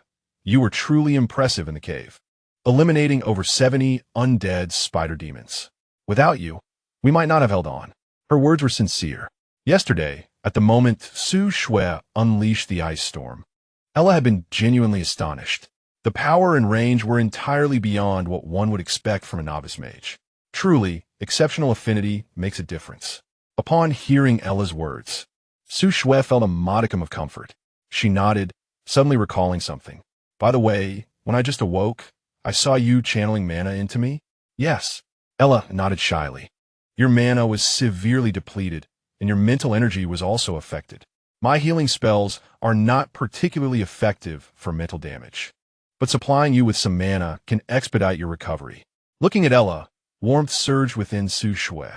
you were truly impressive in the cave, eliminating over 70 undead spider demons. Without you, we might not have held on. Her words were sincere. Yesterday, at the moment Su Shui unleashed the ice storm, Ella had been genuinely astonished. The power and range were entirely beyond what one would expect from a novice mage. Truly, exceptional affinity makes a difference. Upon hearing Ella's words, Su Shui felt a modicum of comfort. She nodded, suddenly recalling something. By the way, when I just awoke, I saw you channeling mana into me? Yes. Ella nodded shyly. Your mana was severely depleted, and your mental energy was also affected. My healing spells are not particularly effective for mental damage, but supplying you with some mana can expedite your recovery. Looking at Ella, warmth surged within Su Shui.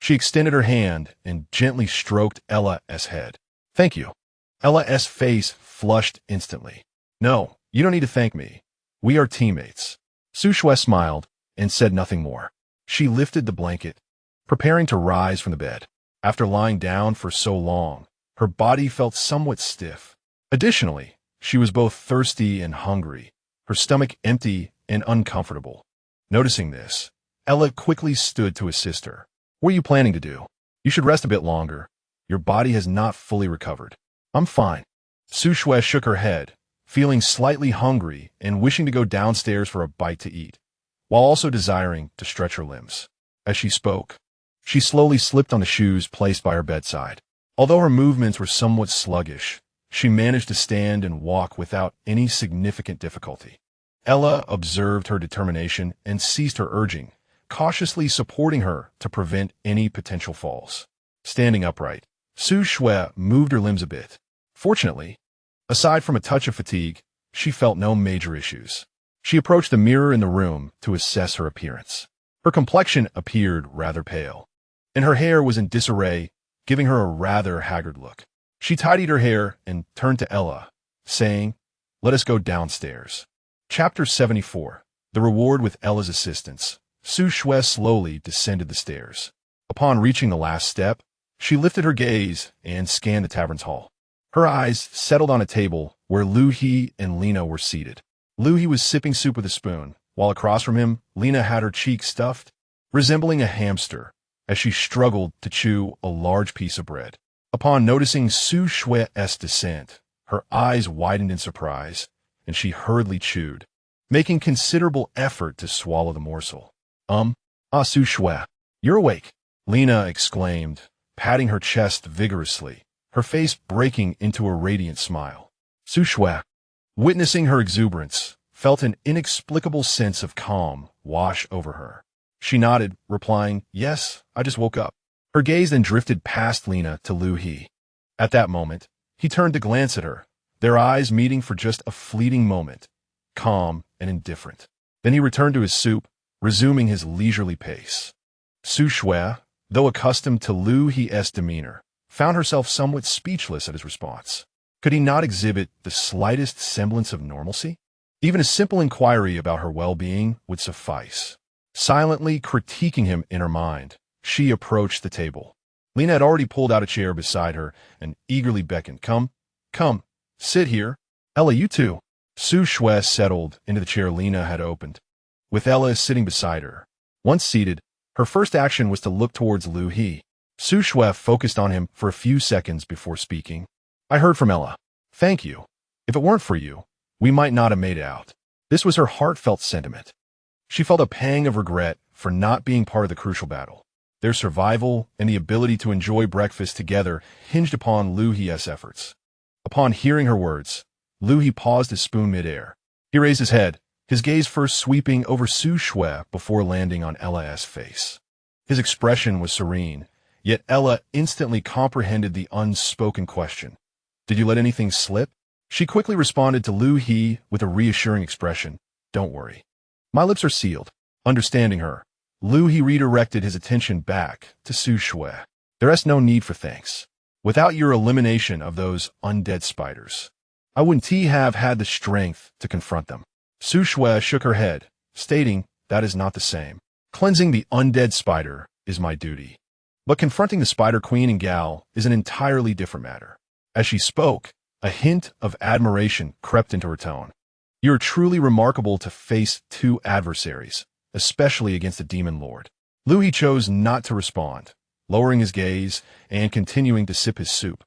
She extended her hand and gently stroked Ella's head. Thank you. Ella's face flushed instantly. No, you don't need to thank me. We are teammates. Su Shui smiled and said nothing more. She lifted the blanket, preparing to rise from the bed. After lying down for so long, her body felt somewhat stiff. Additionally, she was both thirsty and hungry, her stomach empty and uncomfortable. Noticing this, Ella quickly stood to assist her. What are you planning to do? You should rest a bit longer. Your body has not fully recovered. I'm fine. Su Shui shook her head, feeling slightly hungry and wishing to go downstairs for a bite to eat, while also desiring to stretch her limbs. As she spoke, she slowly slipped on the shoes placed by her bedside. Although her movements were somewhat sluggish, she managed to stand and walk without any significant difficulty. Ella observed her determination and ceased her urging, cautiously supporting her to prevent any potential falls. Standing upright, Su Shui moved her limbs a bit. Fortunately, aside from a touch of fatigue, she felt no major issues. She approached the mirror in the room to assess her appearance. Her complexion appeared rather pale, and her hair was in disarray, giving her a rather haggard look. She tidied her hair and turned to Ella, saying, "Let us go downstairs." Chapter 74. The Reward with Ella's Assistance. Su Shui slowly descended the stairs. Upon reaching the last step, she lifted her gaze and scanned the tavern's hall. Her eyes settled on a table where Liu He and Lena were seated. Liu He was sipping soup with a spoon, while across from him, Lena had her cheeks stuffed, resembling a hamster, as she struggled to chew a large piece of bread. Upon noticing Su Shui's descent, her eyes widened in surprise, and she hurriedly chewed, making considerable effort to swallow the morsel. Su Shui, you're awake, Lena exclaimed, patting her chest vigorously, her face breaking into a radiant smile. Su Shui, witnessing her exuberance, felt an inexplicable sense of calm wash over her. She nodded, replying, "Yes, I just woke up." Her gaze then drifted past Lena to Liu He. At that moment, he turned to glance at her, their eyes meeting for just a fleeting moment, calm and indifferent. Then he returned to his soup, resuming his leisurely pace. Su Shui, though accustomed to Liu He's demeanor, found herself somewhat speechless at his response. Could he not exhibit the slightest semblance of normalcy? Even a simple inquiry about her well-being would suffice. Silently critiquing him in her mind, she approached the table. Lena had already pulled out a chair beside her and eagerly beckoned. Come, sit here. Ella, you too." Su Shui settled into the chair Lena had opened, with Ella sitting beside her. Once seated, her first action was to look towards Liu He. Su Shui focused on him for a few seconds before speaking. "I heard from Ella. Thank you. If it weren't for you, we might not have made it out." This was her heartfelt sentiment. She felt a pang of regret for not being part of the crucial battle. Their survival and the ability to enjoy breakfast together hinged upon Liu He's efforts. Upon hearing her words, Liu He paused his spoon midair. He raised his head, his gaze first sweeping over Su Shui before landing on Ella's face. His expression was serene, yet Ella instantly comprehended the unspoken question. "Did you let anything slip?" She quickly responded to Liu He with a reassuring expression. "Don't worry. My lips are sealed." Understanding her, Liu He redirected his attention back to Su Shui. "There is no need for thanks. Without your elimination of those undead spiders, I wouldn't have had the strength to confront them." Su Shui shook her head, stating, "That is not the same. Cleansing the undead spider is my duty. But confronting the Spider Queen and Gal is an entirely different matter. As she spoke, a hint of admiration crept into her tone. "You're truly remarkable to face two adversaries, especially against a demon lord." Liu He chose not to respond, lowering his gaze and continuing to sip his soup,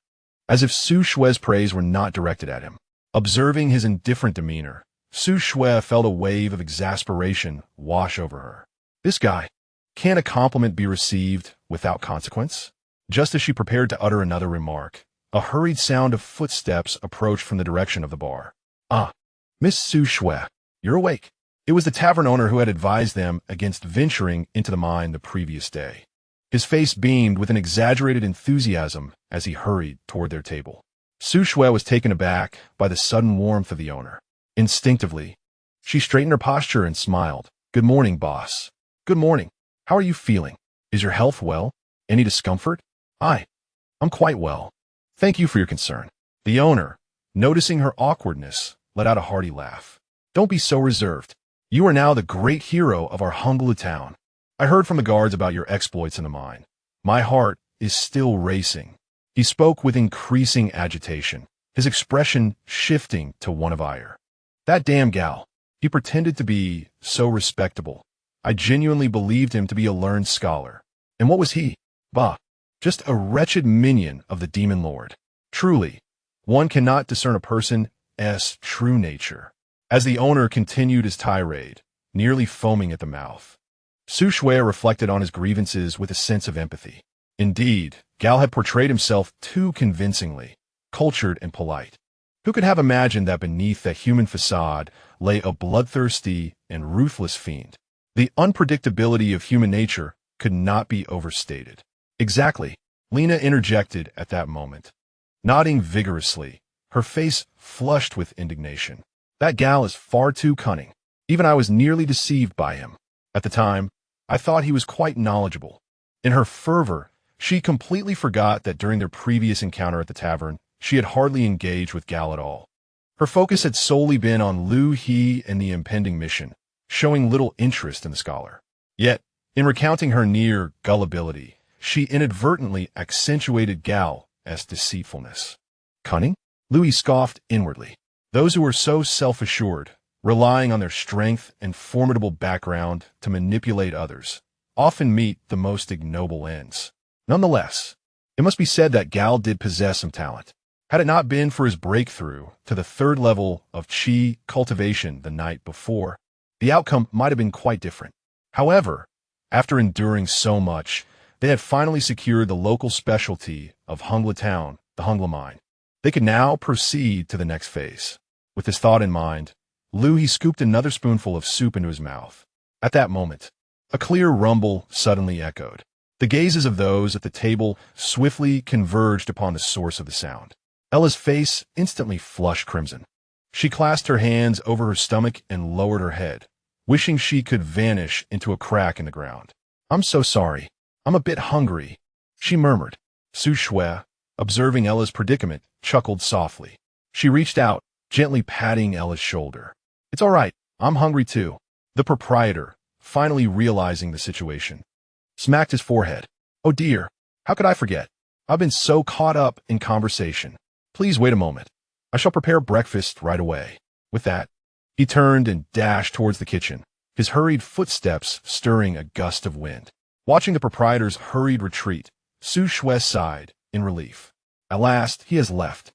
as if Su Shue's praise were not directed at him. Observing his indifferent demeanor, Su Shue felt a wave of exasperation wash over her. This guy, can a compliment be received without consequence? Just as she prepared to utter another remark, a hurried sound of footsteps approached from the direction of the bar. "Ah, Miss Su Shue, you're awake." It was the tavern owner who had advised them against venturing into the mine the previous day. His face beamed with an exaggerated enthusiasm as he hurried toward their table. Su Shue was taken aback by the sudden warmth of the owner. Instinctively, she straightened her posture and smiled. "Good morning, boss." "Good morning. How are you feeling? Is your health well? Any discomfort?" I'm quite well. Thank you for your concern." The owner, noticing her awkwardness, let out a hearty laugh. "Don't be so reserved. You are now the great hero of our hurled town. I heard from the guards about your exploits in the mine. My heart is still racing." He spoke with increasing agitation, his expression shifting to one of ire. "That damn Gal. He pretended to be so respectable. I genuinely believed him to be a learned scholar. And what was he? Bah, just a wretched minion of the demon lord. Truly, one cannot discern a person's true nature." As the owner continued his tirade, nearly foaming at the mouth, Su Shue reflected on his grievances with a sense of empathy. Indeed, Gal had portrayed himself too convincingly, cultured and polite. Who could have imagined that beneath that human facade lay a bloodthirsty and ruthless fiend? The unpredictability of human nature could not be overstated. "Exactly," Lena interjected at that moment, nodding vigorously, her face flushed with indignation. "That Gal is far too cunning. Even I was nearly deceived by him. At the time, I thought he was quite knowledgeable." In her fervor, she completely forgot that during their previous encounter at the tavern, she had hardly engaged with Gal at all. Her focus had solely been on Liu He and the impending mission, showing little interest in the scholar. Yet, in recounting her near gullibility, she inadvertently accentuated Gal's deceitfulness. "Cunning?" Liu scoffed inwardly. Those who were so self-assured, relying on their strength and formidable background to manipulate others, often meet the most ignoble ends. Nonetheless, it must be said that Gal did possess some talent. Had it not been for his breakthrough to the 3rd level of Qi cultivation the night before, the outcome might have been quite different. However, after enduring so much, they had finally secured the local specialty of Hurled Town, the Hurled Mine. They could now proceed to the next phase. With this thought in mind, Liu He scooped another spoonful of soup into his mouth. At that moment, a clear rumble suddenly echoed. The gazes of those at the table swiftly converged upon the source of the sound. Ella's face instantly flushed crimson. She clasped her hands over her stomach and lowered her head, wishing she could vanish into a crack in the ground. "I'm so sorry. I'm a bit hungry," she murmured. Su Shue, observing Ella's predicament, chuckled softly. She reached out, gently patting Ella's shoulder. "It's all right. I'm hungry too." The proprietor, finally realizing the situation, smacked his forehead. "Oh dear, how could I forget? I've been so caught up in conversation. Please wait a moment. I shall prepare breakfast right away." With that, he turned and dashed towards the kitchen, his hurried footsteps stirring a gust of wind. Watching the proprietor's hurried retreat, Su Shue sighed in relief. At last, he has left.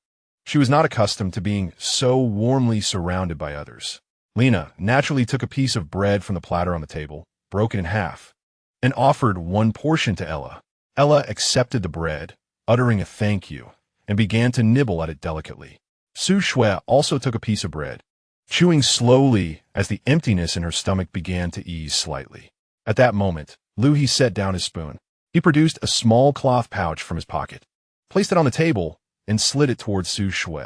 She was not accustomed to being so warmly surrounded by others. Lena naturally took a piece of bread from the platter on the table, broke it in half, and offered one portion to Ella. Ella accepted the bread, uttering a thank you, and began to nibble at it delicately. Su Shue also took a piece of bread, chewing slowly as the emptiness in her stomach began to ease slightly. At that moment, Liu He set down his spoon. He produced a small cloth pouch from his pocket, placed it on the table, and slid it towards Su Shue.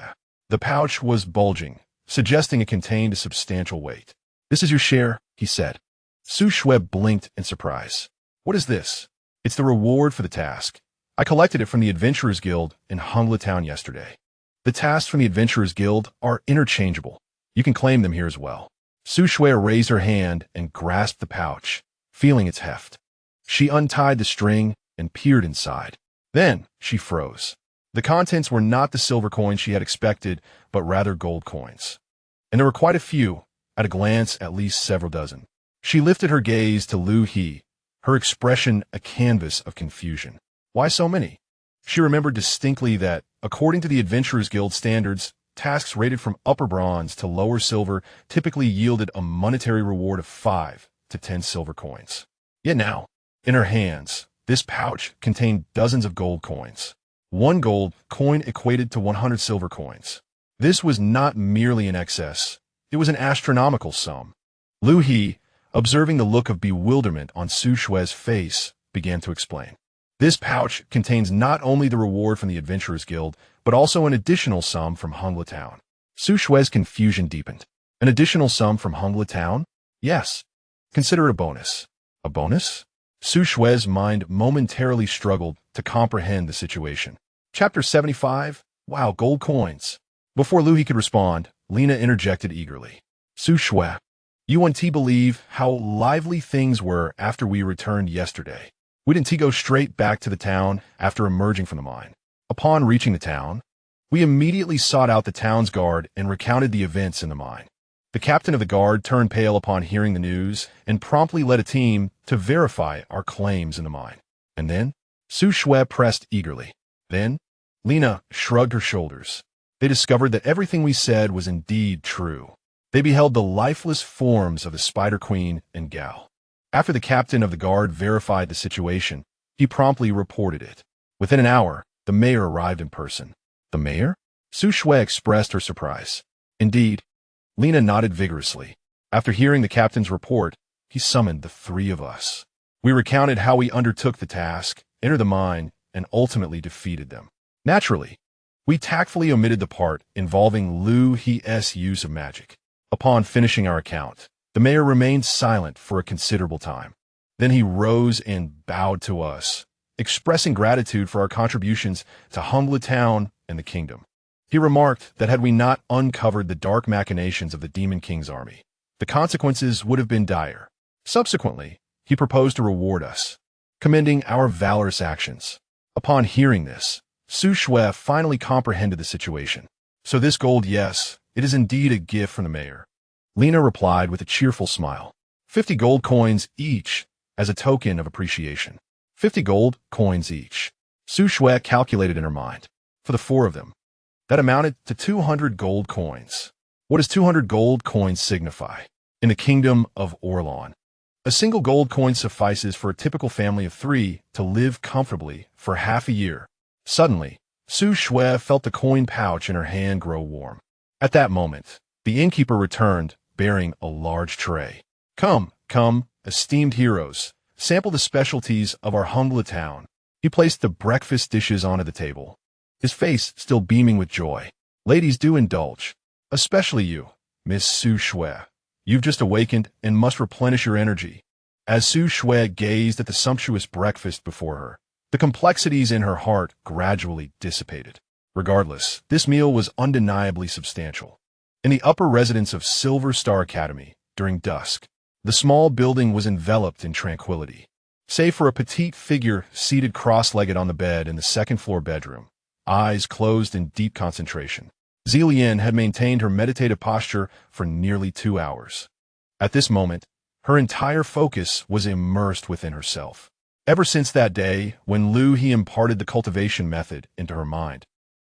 The pouch was bulging, suggesting it contained a substantial weight. "This is your share," he said. Su Shue blinked in surprise. "What is this?" "It's the reward for the task. I collected it from the Adventurers Guild in Hurled Town yesterday. The tasks from the Adventurers Guild are interchangeable. You can claim them here as well." Su Shue raised her hand and grasped the pouch, feeling its heft. She untied the string and peered inside. Then she froze. The contents were not the silver coins she had expected, but rather gold coins. And there were quite a few, at a glance at least several dozen. She lifted her gaze to Liu He, her expression a canvas of confusion. Why so many? She remembered distinctly that, according to the Adventurers Guild standards, tasks rated from upper bronze to lower silver typically yielded a monetary reward of 5 to 10 silver coins. Yet now, in her hands, this pouch contained dozens of gold coins. 1 gold coin equated to 100 silver coins. This was not merely an excess, it was an astronomical sum. Liu He, observing the look of bewilderment on Su Shue's face, began to explain. This pouch contains not only the reward from the Adventurers Guild, but also an additional sum from Hurled Town. Su Shue's confusion deepened. An additional sum from Hurled Town? Yes. Consider it a bonus. A bonus? Su Shue's mind momentarily struggled to comprehend the situation. Chapter 75. Wow, gold coins. Before Liu He could respond, Lena interjected eagerly. Su Shue, you wouldn't believe how lively things were after we returned yesterday. We didn't go straight back to the town after emerging from the mine. Upon reaching the town, we immediately sought out the town's guard and recounted the events in the mine. The captain of the guard turned pale upon hearing the news and promptly led a team to verify our claims in the mine. And then, Su Shue pressed eagerly. Then, Lena shrugged her shoulders. They discovered that everything we said was indeed true. They beheld the lifeless forms of the Spider Queen and Gal. After the captain of the guard verified the situation, he promptly reported it. Within an hour, the mayor arrived in person. The mayor? Su Shue expressed her surprise. Indeed. Lena nodded vigorously. After hearing the captain's report, he summoned the 3 of us. We recounted how we undertook the task, entered the mine, and ultimately defeated them. Naturally, we tactfully omitted the part involving Liu He's use of magic. Upon finishing our account, the mayor remained silent for a considerable time. Then he rose and bowed to us, expressing gratitude for our contributions to Hurled Town and the kingdom. He remarked that had we not uncovered the dark machinations of the Demon King's army, the consequences would have been dire. Subsequently, he proposed to reward us, commending our valorous actions. Upon hearing this, Su Shue finally comprehended the situation. So this gold, yes, it is indeed a gift from the mayor. Lena replied with a cheerful smile. 50 gold coins each as a token of appreciation. 50 gold coins each. Su Shue calculated in her mind. For the 4 of them, that amounted to 200 gold coins. What does 200 gold coins signify? In the kingdom of Orlon, a single gold coin suffices for a typical family of 3 to live comfortably for half a year. Suddenly, Su Shue felt the coin pouch in her hand grow warm. At that moment, the innkeeper returned, bearing a large tray. Come, esteemed heroes, sample the specialties of our Hurled Town. He placed the breakfast dishes onto the table, his face still beaming with joy. Ladies, do indulge. Especially you, Miss Su Shue. You've just awakened and must replenish your energy. As Su Shue gazed at the sumptuous breakfast before her, the complexities in her heart gradually dissipated. Regardless, this meal was undeniably substantial. In the upper residence of Silver Star Academy, during dusk, the small building was enveloped in tranquility. Save for a petite figure seated cross-legged on the bed in the second-floor bedroom, eyes closed in deep concentration, Zilian had maintained her meditative posture for nearly 2 hours. At this moment, her entire focus was immersed within herself. Ever since that day when Liu He imparted the cultivation method into her mind,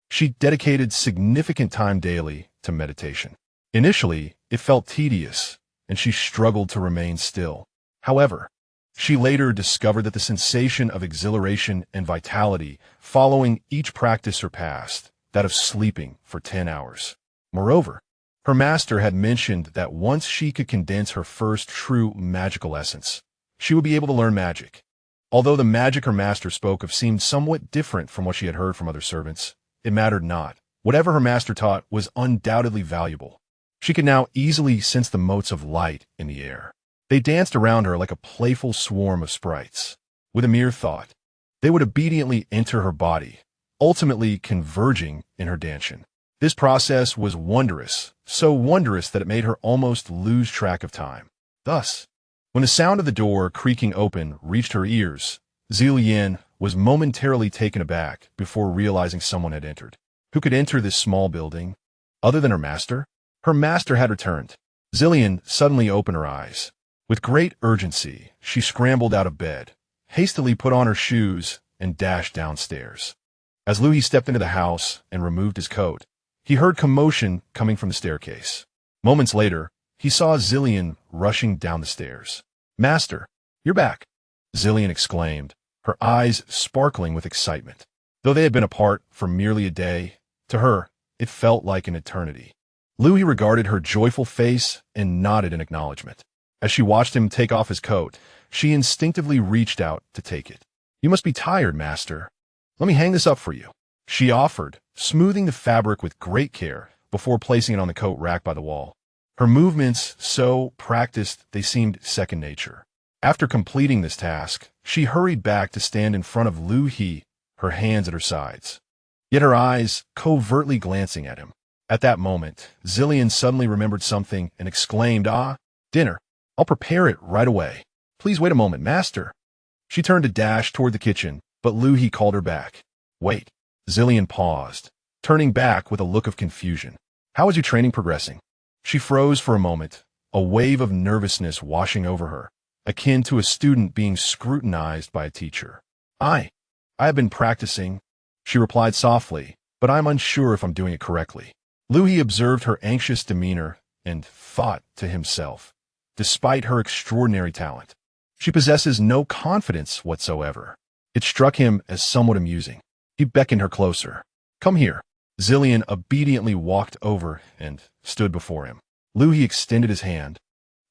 she dedicated significant time daily to meditation. Initially, it felt tedious, and she struggled to remain still. However, she later discovered that the sensation of exhilaration and vitality following each practice surpassed that of sleeping for 10 hours. Moreover, her master had mentioned that once she could condense her first true magical essence, she would be able to learn magic. Although the magic her master spoke of seemed somewhat different from what she had heard from other servants, it mattered not. Whatever her master taught was undoubtedly valuable. She could now easily sense the motes of light in the air. They danced around her like a playful swarm of sprites. With a mere thought, they would obediently enter her body, ultimately converging in her dantian. This process was wondrous, so wondrous that it made her almost lose track of time. Thus, when the sound of the door creaking open reached her ears, Zilian was momentarily taken aback before realizing someone had entered. Who could enter this small building other than her master? Her master had returned. Zillion suddenly opened her eyes. With great urgency, she scrambled out of bed, hastily put on her shoes, and dashed downstairs. As Liu He stepped into the house and removed his coat, he heard commotion coming from the staircase. Moments later, he saw Zillion rushing down the stairs. "Master, you're back," Zillion exclaimed, her eyes sparkling with excitement. Though they had been apart for merely a day, to her, it felt like an eternity. Liu He regarded her joyful face and nodded in acknowledgement. As she watched him take off his coat, she instinctively reached out to take it. "You must be tired, master. Let me hang this up for you," she offered, smoothing the fabric with great care before placing it on the coat rack by the wall. Her movements so practiced they seemed second nature. After completing this task, she hurried back to stand in front of Liu He, her hands at her sides, yet her eyes covertly glancing at him. At that moment, Zillion suddenly remembered something and exclaimed, "Ah, dinner. I'll prepare it right away. Please wait a moment, master." She turned to dash toward the kitchen, but Liu He called her back. "Wait." Zillion paused, turning back with a look of confusion. "How is your training progressing?" She froze for a moment, a wave of nervousness washing over her, akin to a student being scrutinized by a teacher. I have been practicing," she replied softly, "but I'm unsure if I'm doing it correctly." Liu He observed her anxious demeanor and thought to himself, despite her extraordinary talent, she possesses no confidence whatsoever. It struck him as somewhat amusing. He beckoned her closer. "Come here." Zillion obediently walked over and stood before him. Liu He extended his hand,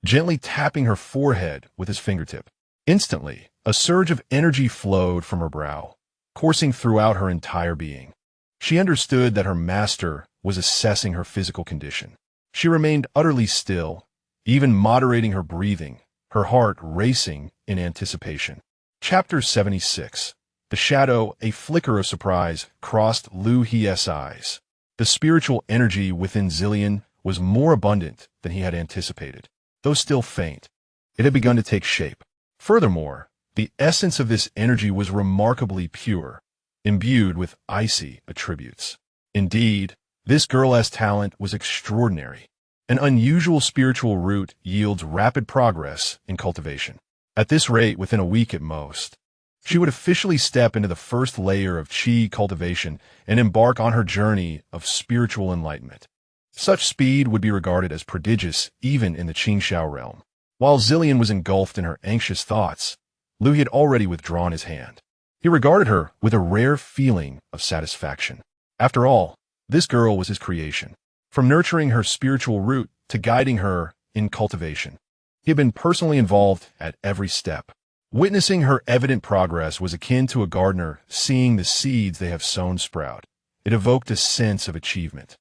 gently tapping her forehead with his fingertip. Instantly, a surge of energy flowed from her brow, coursing throughout her entire being. She understood that her master was assessing her physical condition. She remained utterly still, even moderating her breathing, her heart racing in anticipation. Chapter 76. The shadow, a flicker of surprise, crossed Liu He's eyes. The spiritual energy within Zillion was more abundant than he had anticipated. Though still faint, it had begun to take shape. Furthermore, the essence of this energy was remarkably pure, imbued with icy attributes. Indeed, this girl's talent was extraordinary. An unusual spiritual root yields rapid progress in cultivation. At this rate, within a week at most, she would officially step into the first layer of Qi cultivation and embark on her journey of spiritual enlightenment. Such speed would be regarded as prodigious even in the Qingxiao realm. While Zillion was engulfed in her anxious thoughts, Liu had already withdrawn his hand. He regarded her with a rare feeling of satisfaction. After all, this girl was his creation. From nurturing her spiritual root to guiding her in cultivation, he had been personally involved at every step. Witnessing her evident progress was akin to a gardener seeing the seeds they have sown sprout. It evoked a sense of achievement.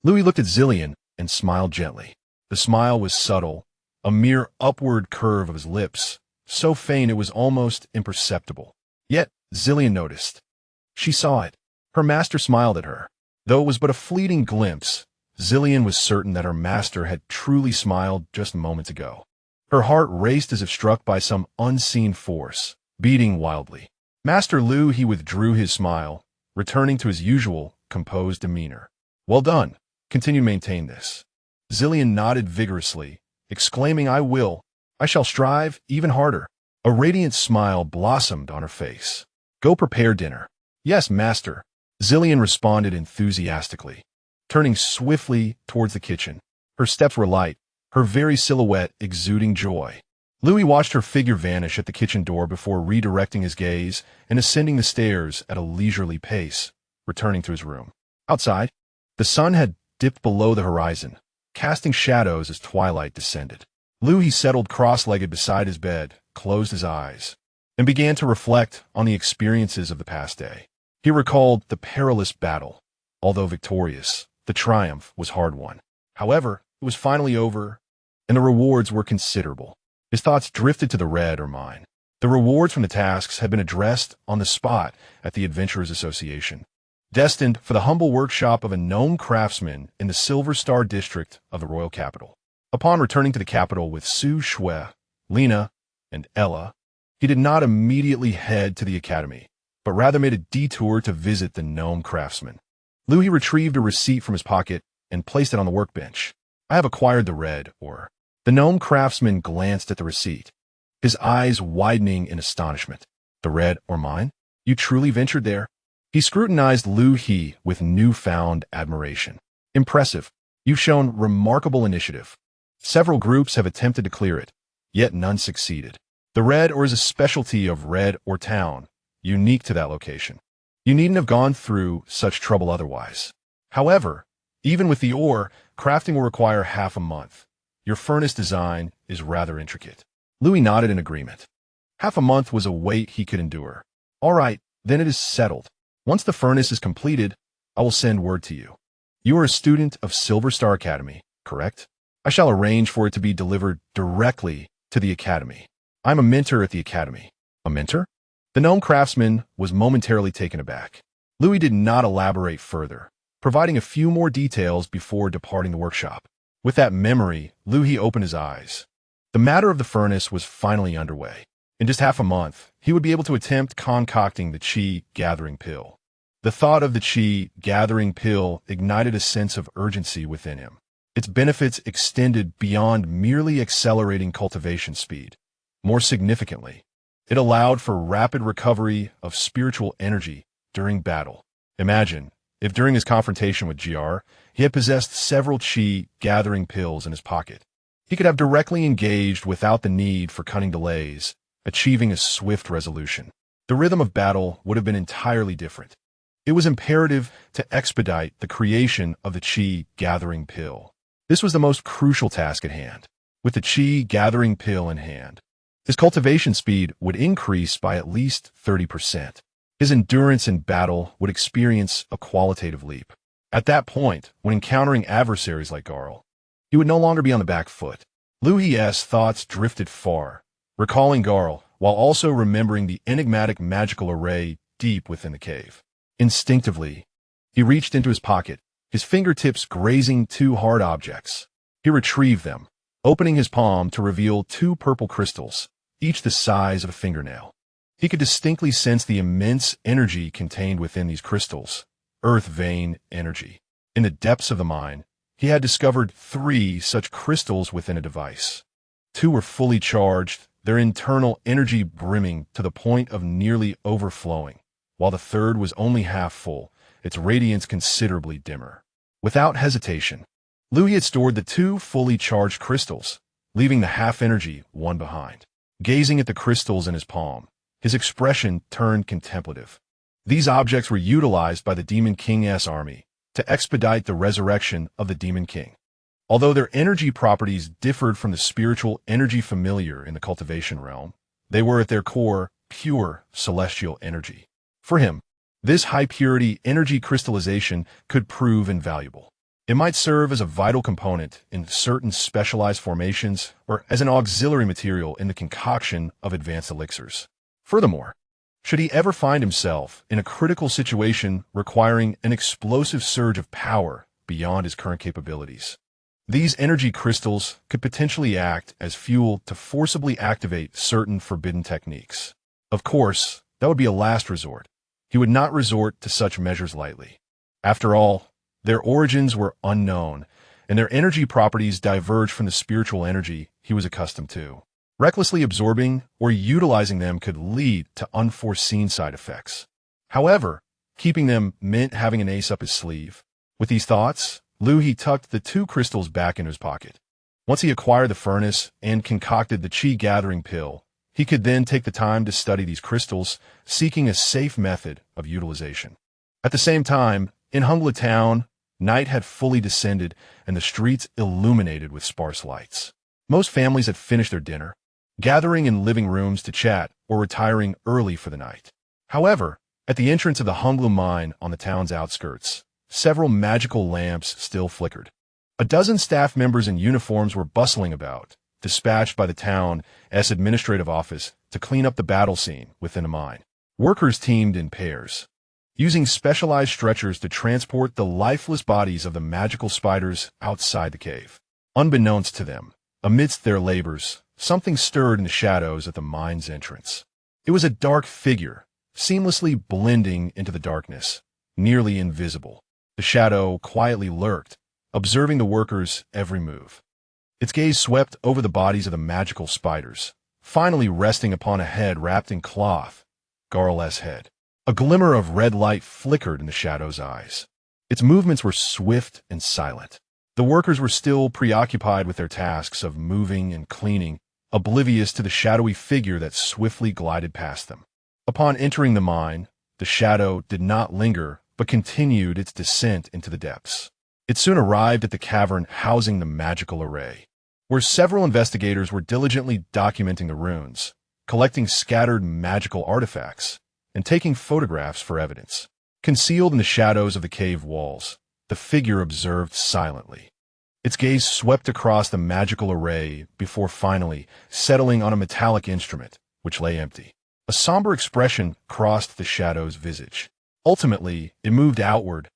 Liu looked at Zillion and smiled gently. The smile was subtle, a mere upward curve of his lips, so faint it was almost imperceptible. Yet, Zillion noticed. She saw it. Her master smiled at her. Though it was but a fleeting glimpse, Zillion was certain that her master had truly smiled just moments ago. Her heart raced as if struck by some unseen force, beating wildly. Master Liu, he withdrew his smile, returning to his usual, composed demeanor. "Well done. Continue to maintain this." Zillion nodded vigorously, exclaiming, I shall strive even harder." A radiant smile blossomed on her face. "Go prepare dinner." "Yes, master," Zillion responded enthusiastically, turning swiftly towards the kitchen. Her steps were light, her very silhouette exuding joy. Liu watched her figure vanish at the kitchen door before redirecting his gaze and ascending the stairs at a leisurely pace, returning to his room. Outside, the sun had dipped below the horizon, casting shadows as twilight descended. Liu settled cross-legged beside his bed, closed his eyes, and began to reflect on the experiences of the past day. He recalled the perilous battle. Although victorious, the triumph was hard-won. However, it was finally over, and the rewards were considerable. His thoughts drifted to the red or mine. The rewards from the tasks had been addressed on the spot at the Adventurers Association, destined for the humble workshop of a gnome craftsman in the Silver Star district of the royal capital. Upon returning to the capital with Su Shui, Lena, and Ella, he did not immediately head to the academy. but rather made a detour to visit the gnome craftsman. Liu He retrieved a receipt from his pocket and placed it on the workbench. I have acquired the red ore. The gnome craftsman glanced at the receipt, his eyes widening in astonishment. The red ore mine? You truly ventured there? He scrutinized Liu He with newfound admiration. Impressive. You've shown remarkable initiative. Several groups have attempted to clear it, yet none succeeded. The red ore is a specialty of red ore town, unique to that location. You needn't have gone through such trouble otherwise. However, even with the ore, crafting will require half a month. Your furnace design is rather intricate. Liu He nodded in agreement. Half a month was a wait he could endure. All right, then it is settled. Once the furnace is completed, I will send word to you. You are a student of Silver Star Academy, correct? I shall arrange for it to be delivered directly to the Academy. I'm a mentor at the Academy. A mentor? The gnome craftsman was momentarily taken aback. Liu He did not elaborate further, providing a few more details before departing the workshop. With that memory, Liu He opened his eyes. The matter of the furnace was finally underway. In just half a month, he would be able to attempt concocting the chi-gathering pill. The thought of the chi-gathering pill ignited a sense of urgency within him. Its benefits extended beyond merely accelerating cultivation speed. More significantly, it allowed for rapid recovery of spiritual energy during battle. Imagine if during his confrontation with GR, he had possessed several chi-gathering pills in his pocket. He could have directly engaged without the need for cunning delays, achieving a swift resolution. The rhythm of battle would have been entirely different. It was imperative to expedite the creation of the chi-gathering pill. This was the most crucial task at hand. With the chi-gathering pill in hand, his cultivation speed would increase by at least 30%. His endurance in battle would experience a qualitative leap. At that point, when encountering adversaries like Garl, he would no longer be on the back foot. Liu He's thoughts drifted far, recalling Garl, while also remembering the enigmatic magical array deep within the cave. Instinctively, he reached into his pocket, his fingertips grazing two hard objects. He retrieved them, opening his palm to reveal two purple crystals, each the size of a fingernail. He could distinctly sense the immense energy contained within these crystals, earth vein energy. In the depths of the mine, he had discovered 3 such crystals within a device. 2 were fully charged, their internal energy brimming to the point of nearly overflowing, while the third was only half full, its radiance considerably dimmer. Without hesitation, Liu He had stored the 2 fully charged crystals, leaving the half-energy one behind. Gazing at the crystals in his palm, his expression turned contemplative. These objects were utilized by the Demon King's army to expedite the resurrection of the Demon King. Although their energy properties differed from the spiritual energy familiar in the cultivation realm, they were at their core pure celestial energy. For him, this high-purity energy crystallization could prove invaluable. It might serve as a vital component in certain specialized formations or as an auxiliary material in the concoction of advanced elixirs. Furthermore, should he ever find himself in a critical situation requiring an explosive surge of power beyond his current capabilities, these energy crystals could potentially act as fuel to forcibly activate certain forbidden techniques. Of course, that would be a last resort. He would not resort to such measures lightly. After all, their origins were unknown, and their energy properties diverged from the spiritual energy he was accustomed to. Recklessly absorbing or utilizing them could lead to unforeseen side effects. However, keeping them meant having an ace up his sleeve. With these thoughts, Liu He tucked the 2 crystals back into his pocket. Once he acquired the furnace and concocted the chi-gathering pill, he could then take the time to study these crystals, seeking a safe method of utilization. At the same time, in Hurled town, night had fully descended and the streets illuminated with sparse lights. Most families had finished their dinner, gathering in living rooms to chat or retiring early for the night. However, at the entrance of the Hurled mine on the town's outskirts, several magical lamps still flickered. A dozen staff members in uniforms were bustling about, dispatched by the town's administrative office to clean up the battle scene within the mine. Workers teamed in pairs, using specialized stretchers to transport the lifeless bodies of the magical spiders outside the cave. Unbeknownst to them, amidst their labors, something stirred in the shadows at the mine's entrance. It was a dark figure, seamlessly blending into the darkness, nearly invisible. The shadow quietly lurked, observing the workers' every move. Its gaze swept over the bodies of the magical spiders, finally resting upon a head wrapped in cloth, Garl's head. A glimmer of red light flickered in the shadow's eyes. Its movements were swift and silent. The workers were still preoccupied with their tasks of moving and cleaning, oblivious to the shadowy figure that swiftly glided past them. Upon entering the mine, the shadow did not linger, but continued its descent into the depths. It soon arrived at the cavern housing the magical array, where several investigators were diligently documenting the runes, collecting scattered magical artifacts, and taking photographs for evidence. Concealed in the shadows of the cave walls, the figure observed silently. Its gaze swept across the magical array before finally settling on a metallic instrument, which lay empty. A somber expression crossed the shadow's visage. Ultimately, it moved outward,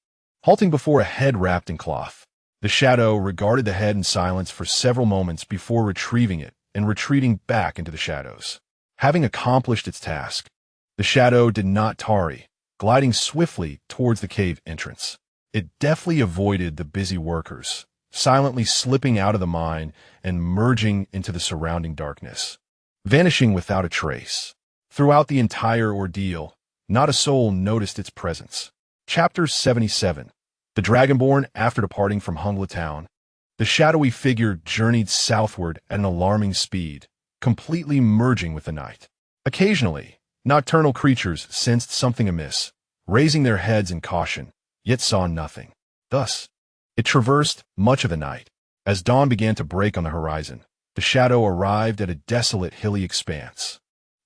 halting before a head wrapped in cloth. The shadow regarded the head in silence for several moments before retrieving it and retreating back into the shadows. Having accomplished its task, the shadow did not tarry, gliding swiftly towards the cave entrance. It deftly avoided the busy workers, silently slipping out of the mine and merging into the surrounding darkness, vanishing without a trace. Throughout the entire ordeal, not a soul noticed its presence. Chapter 77. The Dragonborn. After departing from Hungla town, the shadowy figure journeyed southward at an alarming speed, completely merging with the night. Occasionally, nocturnal creatures sensed something amiss, raising their heads in caution, yet saw nothing. Thus, it traversed much of the night. As dawn began to break on the horizon, the shadow arrived at a desolate hilly expanse.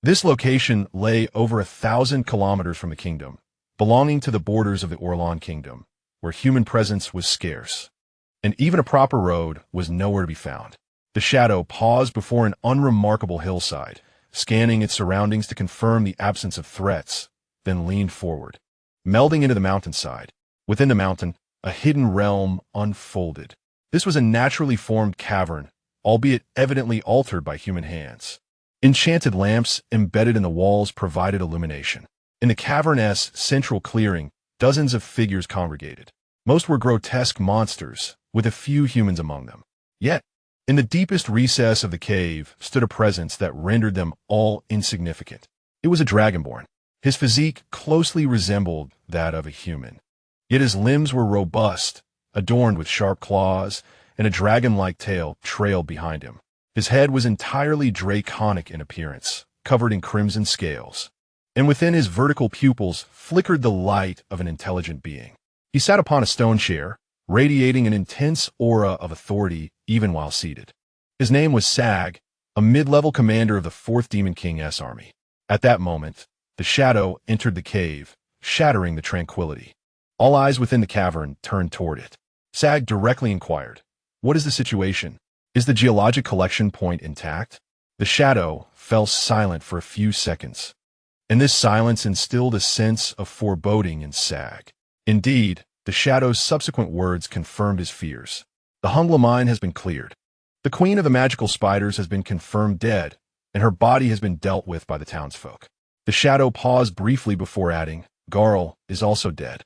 This location lay over 1,000 kilometers from the kingdom, belonging to the borders of the Orlan kingdom, where human presence was scarce, and even a proper road was nowhere to be found. The shadow paused before an unremarkable hillside, scanning its surroundings to confirm the absence of threats, then leaned forward, melding into the mountainside. Within the mountain, a hidden realm unfolded. This was a naturally formed cavern, albeit evidently altered by human hands. Enchanted lamps embedded in the walls provided illumination. In the cavernous central clearing, dozens of figures congregated. Most were grotesque monsters, with a few humans among them. Yet, in the deepest recess of the cave stood a presence that rendered them all insignificant. It was a dragonborn. His physique closely resembled that of a human. Yet his limbs were robust, adorned with sharp claws, and a dragon-like tail trailed behind him. His head was entirely draconic in appearance, covered in crimson scales, and within his vertical pupils flickered the light of an intelligent being. He sat upon a stone chair, radiating an intense aura of authority even while seated. His name was Sag, a mid-level commander of the 4th Demon King's army. At that moment, the shadow entered the cave, shattering the tranquility. All eyes within the cavern turned toward it. Sag directly inquired, "What is the situation? Is the geologic collection point intact?" The shadow fell silent for a few seconds, and this silence instilled a sense of foreboding in Sag. Indeed, the shadow's subsequent words confirmed his fears. The Hungla mine has been cleared. The queen of the magical spiders has been confirmed dead, and her body has been dealt with by the townsfolk. The shadow paused briefly before adding, "Garl is also dead."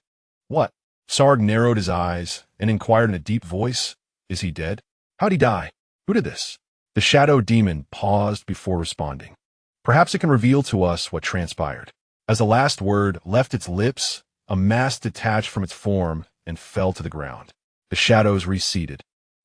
"What?" Sarg narrowed his eyes and inquired in a deep voice, "Is he dead? How'd he die? Who did this?" The shadow demon paused before responding. "Perhaps it can reveal to us what transpired." As the last word left its lips, a mass detached from its form and fell to the ground. The shadows receded,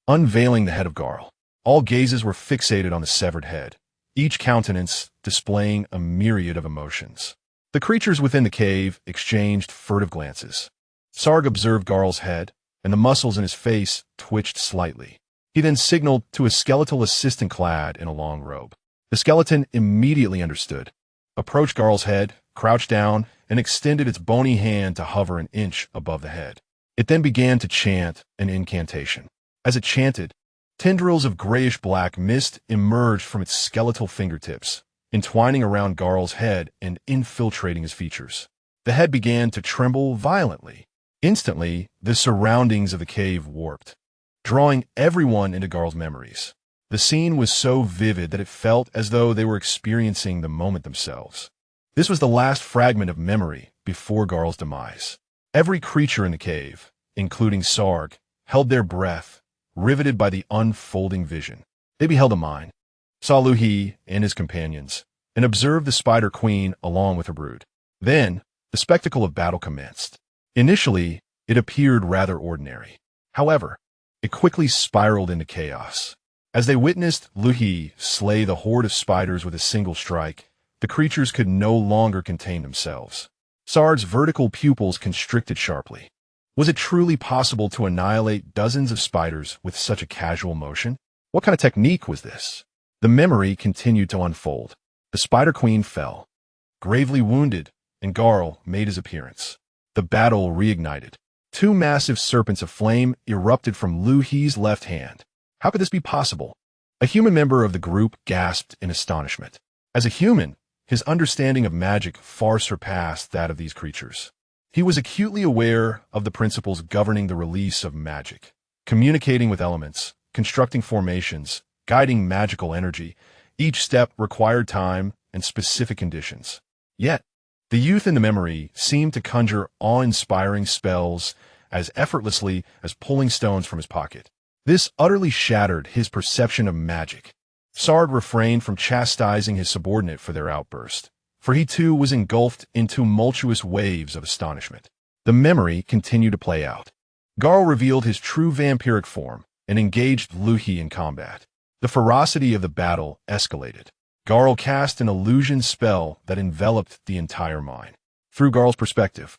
unveiling the head of Garl. All gazes were fixated on the severed head, each countenance displaying a myriad of emotions. The creatures within the cave exchanged furtive glances. Sarg observed Garl's head, and the muscles in his face twitched slightly. He then signaled to a skeletal assistant clad in a long robe. The skeleton immediately understood, approached Garl's head, crouched down, and extended its bony hand to hover an inch above the head. It then began to chant an incantation. As it chanted, tendrils of grayish-black mist emerged from its skeletal fingertips, entwining around Garl's head and infiltrating his features. The head began to tremble violently. Instantly, the surroundings of the cave warped, drawing everyone into Garl's memories. The scene was so vivid that it felt as though they were experiencing the moment themselves. This was the last fragment of memory before Garl's demise. Every creature in the cave, including Sarg, held their breath, riveted by the unfolding vision. They beheld a mine, saw Liu He and his companions, and observed the Spider Queen along with her brood. Then, the spectacle of battle commenced. Initially, it appeared rather ordinary. However, it quickly spiraled into chaos. As they witnessed Liu He slay the horde of spiders with a single strike, the creatures could no longer contain themselves. Sarg's vertical pupils constricted sharply. Was it truly possible to annihilate dozens of spiders with such a casual motion? What kind of technique was this? The memory continued to unfold. The Spider Queen fell, gravely wounded, and Garl made his appearance. The battle reignited. Two massive serpents of flame erupted from Liu He's left hand. How could this be possible? A human member of the group gasped in astonishment. As a human, his understanding of magic far surpassed that of these creatures. He was acutely aware of the principles governing the release of magic, communicating with elements, constructing formations, guiding magical energy. Each step required time and specific conditions. Yet, the youth in the memory seemed to conjure awe-inspiring spells as effortlessly as pulling stones from his pocket. This utterly shattered his perception of magic. Sarg refrained from chastising his subordinate for their outburst, for he too was engulfed in tumultuous waves of astonishment. The memory continued to play out. Garl revealed his true vampiric form and engaged Liu He in combat. The ferocity of the battle escalated. Garl cast an illusion spell that enveloped the entire mine. Through Garl's perspective,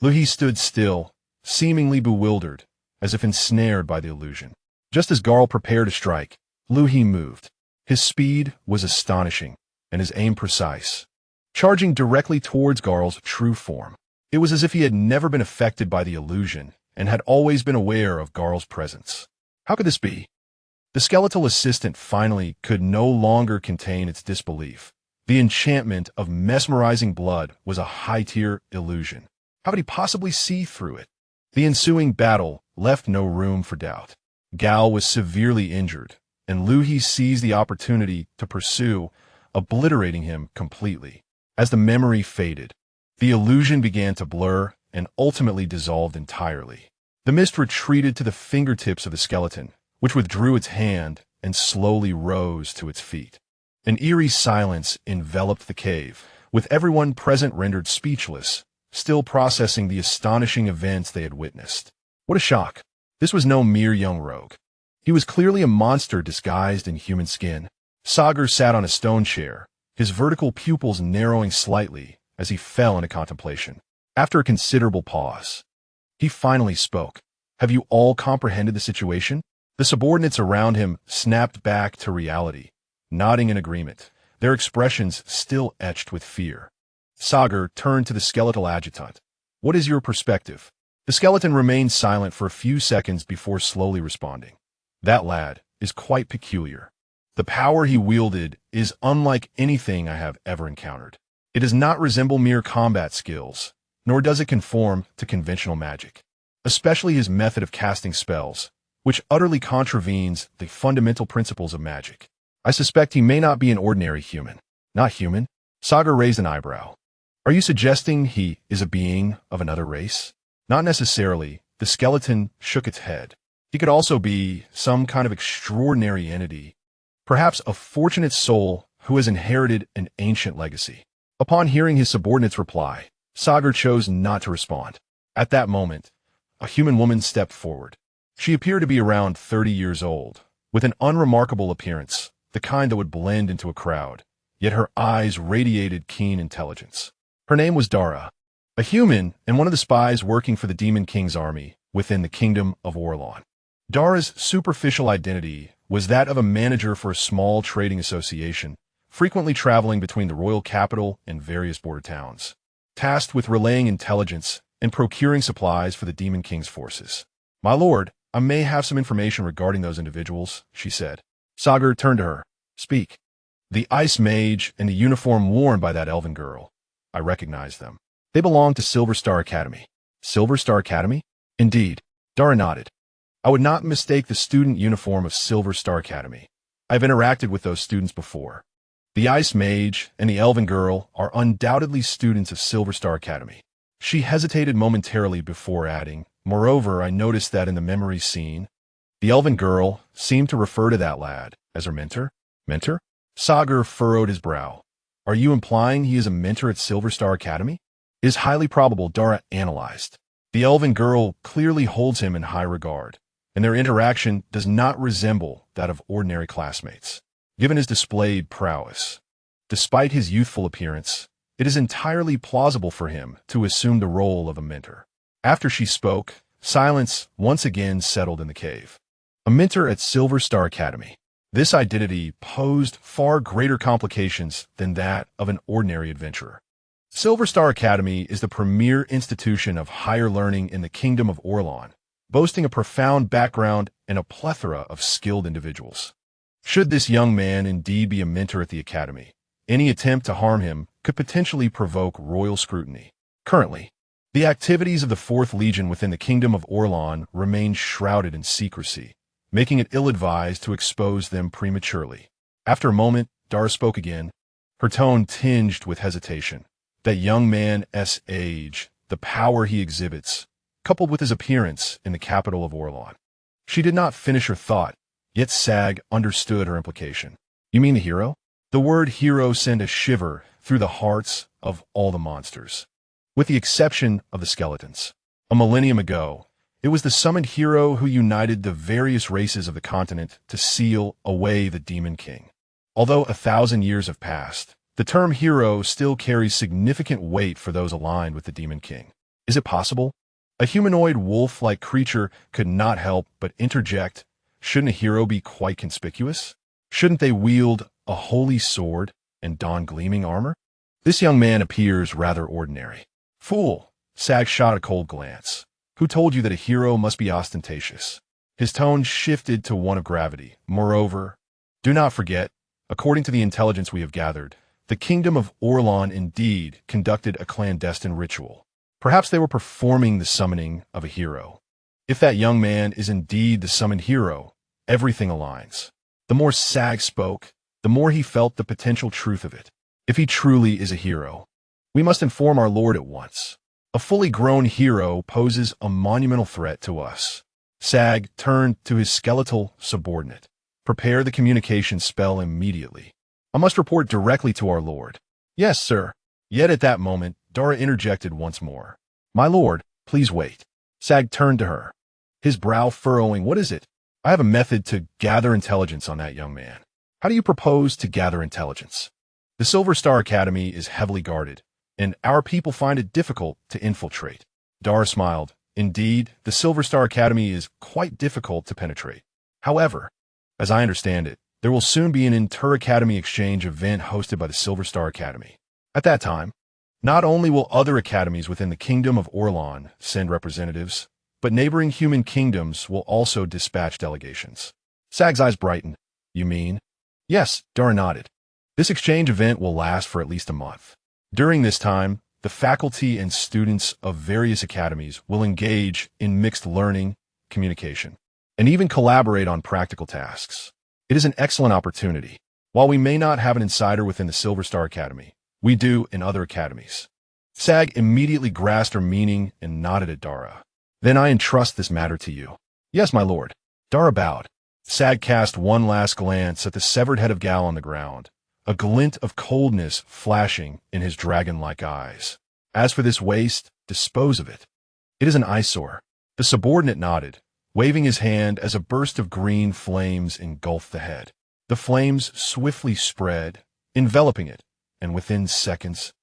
Liu He stood still, seemingly bewildered, as if ensnared by the illusion. Just as Garl prepared to strike, Liu He moved. His speed was astonishing, and his aim precise, charging directly towards Garl's true form. It was as if he had never been affected by the illusion and had always been aware of Garl's presence. How could this be? The skeletal assistant finally could no longer contain its disbelief. The enchantment of mesmerizing blood was a high-tier illusion. How could he possibly see through it? The ensuing battle left no room for doubt. Gal was severely injured, and Liu He seized the opportunity to pursue, obliterating him completely. As the memory faded, the illusion began to blur and ultimately dissolved entirely. The mist retreated to the fingertips of the skeleton, which withdrew its hand and slowly rose to its feet. An eerie silence enveloped the cave, with everyone present rendered speechless, still processing the astonishing events they had witnessed. What a shock! This was no mere young rogue. He was clearly a monster disguised in human skin. Sagar sat on a stone chair, his vertical pupils narrowing slightly as he fell into contemplation. After a considerable pause, he finally spoke. "Have you all comprehended the situation?" The subordinates around him snapped back to reality, nodding in agreement, their expressions still etched with fear. Sagar turned to the skeletal adjutant. "What is your perspective?" The skeleton remained silent for a few seconds before slowly responding. "That lad is quite peculiar. The power he wielded is unlike anything I have ever encountered. It does not resemble mere combat skills, nor does it conform to conventional magic, especially his method of casting spells, which utterly contravenes the fundamental principles of magic. I suspect he may not be an ordinary human." "Not human?" Sagar raised an eyebrow. "Are you suggesting he is a being of another race?" "Not necessarily." The skeleton shook its head. "He could also be some kind of extraordinary entity, perhaps a fortunate soul who has inherited an ancient legacy." Upon hearing his subordinate's reply, Sagar chose not to respond. At that moment, a human woman stepped forward. She appeared to be around 30 years old, with an unremarkable appearance, the kind that would blend into a crowd, yet her eyes radiated keen intelligence. Her name was Dara, a human and one of the spies working for the Demon King's army within the Kingdom of Orlon. Dara's superficial identity was that of a manager for a small trading association, frequently traveling between the royal capital and various border towns, tasked with relaying intelligence and procuring supplies for the Demon King's forces. "My lord, I may have some information regarding those individuals," she said. Sagar turned to her. "Speak." "The ice mage and the uniform worn by that elven girl. I recognize them. They belong to Silver Star Academy." "Silver Star Academy?" "Indeed." Dara nodded. "I would not mistake the student uniform of Silver Star Academy. I've interacted with those students before. The Ice Mage and the Elven Girl are undoubtedly students of Silver Star Academy. She hesitated momentarily before adding, moreover, I noticed that in the memory scene, the Elven Girl seemed to refer to that lad as her mentor. Mentor? Sagar furrowed his brow. Are you implying he is a mentor at Silver Star Academy? It is highly probable, Dara analyzed. The Elven Girl clearly holds him in high regard, and their interaction does not resemble that of ordinary classmates. Given his displayed prowess, despite his youthful appearance, it is entirely plausible for him to assume the role of a mentor. After she spoke, silence once again settled in the cave. A mentor at Silver Star Academy. This identity posed far greater complications than that of an ordinary adventurer. Silver Star Academy is the premier institution of higher learning in the Kingdom of Orlan, boasting a profound background and a plethora of skilled individuals. Should this young man indeed be a mentor at the Academy, any attempt to harm him could potentially provoke royal scrutiny. Currently, the activities of the 4th Legion within the Kingdom of Orlan remain shrouded in secrecy, making it ill-advised to expose them prematurely. After a moment, Dara spoke again, her tone tinged with hesitation. That young man's age, the power he exhibits, coupled with his appearance in the capital of Orlan. She did not finish her thought, yet Sag understood her implication. You mean the hero? The word hero sent a shiver through the hearts of all the monsters. With the exception of the skeletons. A millennium ago, it was the summoned hero who united the various races of the continent to seal away the Demon King. Although 1,000 years have passed, the term hero still carries significant weight for those aligned with the Demon King. Is it possible? A humanoid wolf-like creature could not help but interject. Shouldn't a hero be quite conspicuous? Shouldn't they wield a holy sword and don gleaming armor? This young man appears rather ordinary. Fool! Sag shot a cold glance. Who told you that a hero must be ostentatious? His tone shifted to one of gravity. Moreover, do not forget, according to the intelligence we have gathered, the Kingdom of Orlan indeed conducted a clandestine ritual. Perhaps they were performing the summoning of a hero. If that young man is indeed the summoned hero, everything aligns. The more Sag spoke, the more he felt the potential truth of it. If he truly is a hero, we must inform our lord at once. A fully grown hero poses a monumental threat to us. Sag turned to his skeletal subordinate. Prepare the communication spell immediately. I must report directly to our lord. Yes, sir. Yet at that moment, Dara interjected once more. My lord, please wait. Sag turned to her, his brow furrowing. What is it? I have a method to gather intelligence on that young man. How do you propose to gather intelligence? The Silver Star Academy is heavily guarded, and our people find it difficult to infiltrate. Dara smiled. Indeed, the Silver Star Academy is quite difficult to penetrate. However, as I understand it, there will soon be an inter-academy exchange event hosted by the Silver Star Academy. At that time, not only will other academies within the Kingdom of Orlan send representatives, but neighboring human kingdoms will also dispatch delegations. Sag's eyes brightened. You mean? Yes, Dara nodded. This exchange event will last for at least a month. During this time, the faculty and students of various academies will engage in mixed learning, communication, and even collaborate on practical tasks. It is an excellent opportunity. While we may not have an insider within the Silver Star Academy, we do in other academies. Sag immediately grasped her meaning and nodded at Dara. Then I entrust this matter to you. Yes, my lord. Dara bowed. Sag cast one last glance at the severed head of Gal on the ground, a glint of coldness flashing in his dragon-like eyes. As for this waste, dispose of it. It is an eyesore. The subordinate nodded, waving his hand as a burst of green flames engulfed the head. The flames swiftly spread, enveloping it, and within seconds,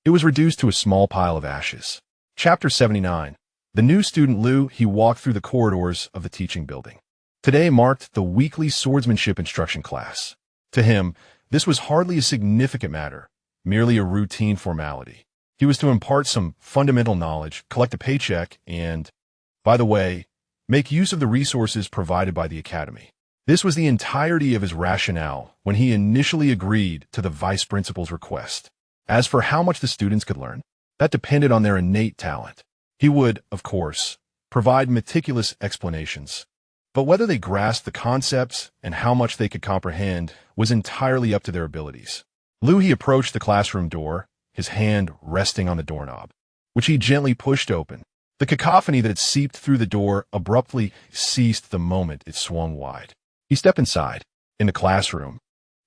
it was reduced to a small pile of ashes. Chapter 79. The new student Liu He walked through the corridors of the teaching building. Today marked the weekly swordsmanship instruction class. To him, this was hardly a significant matter, merely a routine formality. He was to impart some fundamental knowledge, collect a paycheck, and, by the way, make use of the resources provided by the academy. This was the entirety of his rationale when he initially agreed to the vice principal's request. As for how much the students could learn, that depended on their innate talent. He would, of course, provide meticulous explanations, but whether they grasped the concepts and how much they could comprehend was entirely up to their abilities. Liu He approached the classroom door, his hand resting on the doorknob, which he gently pushed open. The cacophony that had seeped through the door abruptly ceased the moment it swung wide. He stepped inside. In the classroom,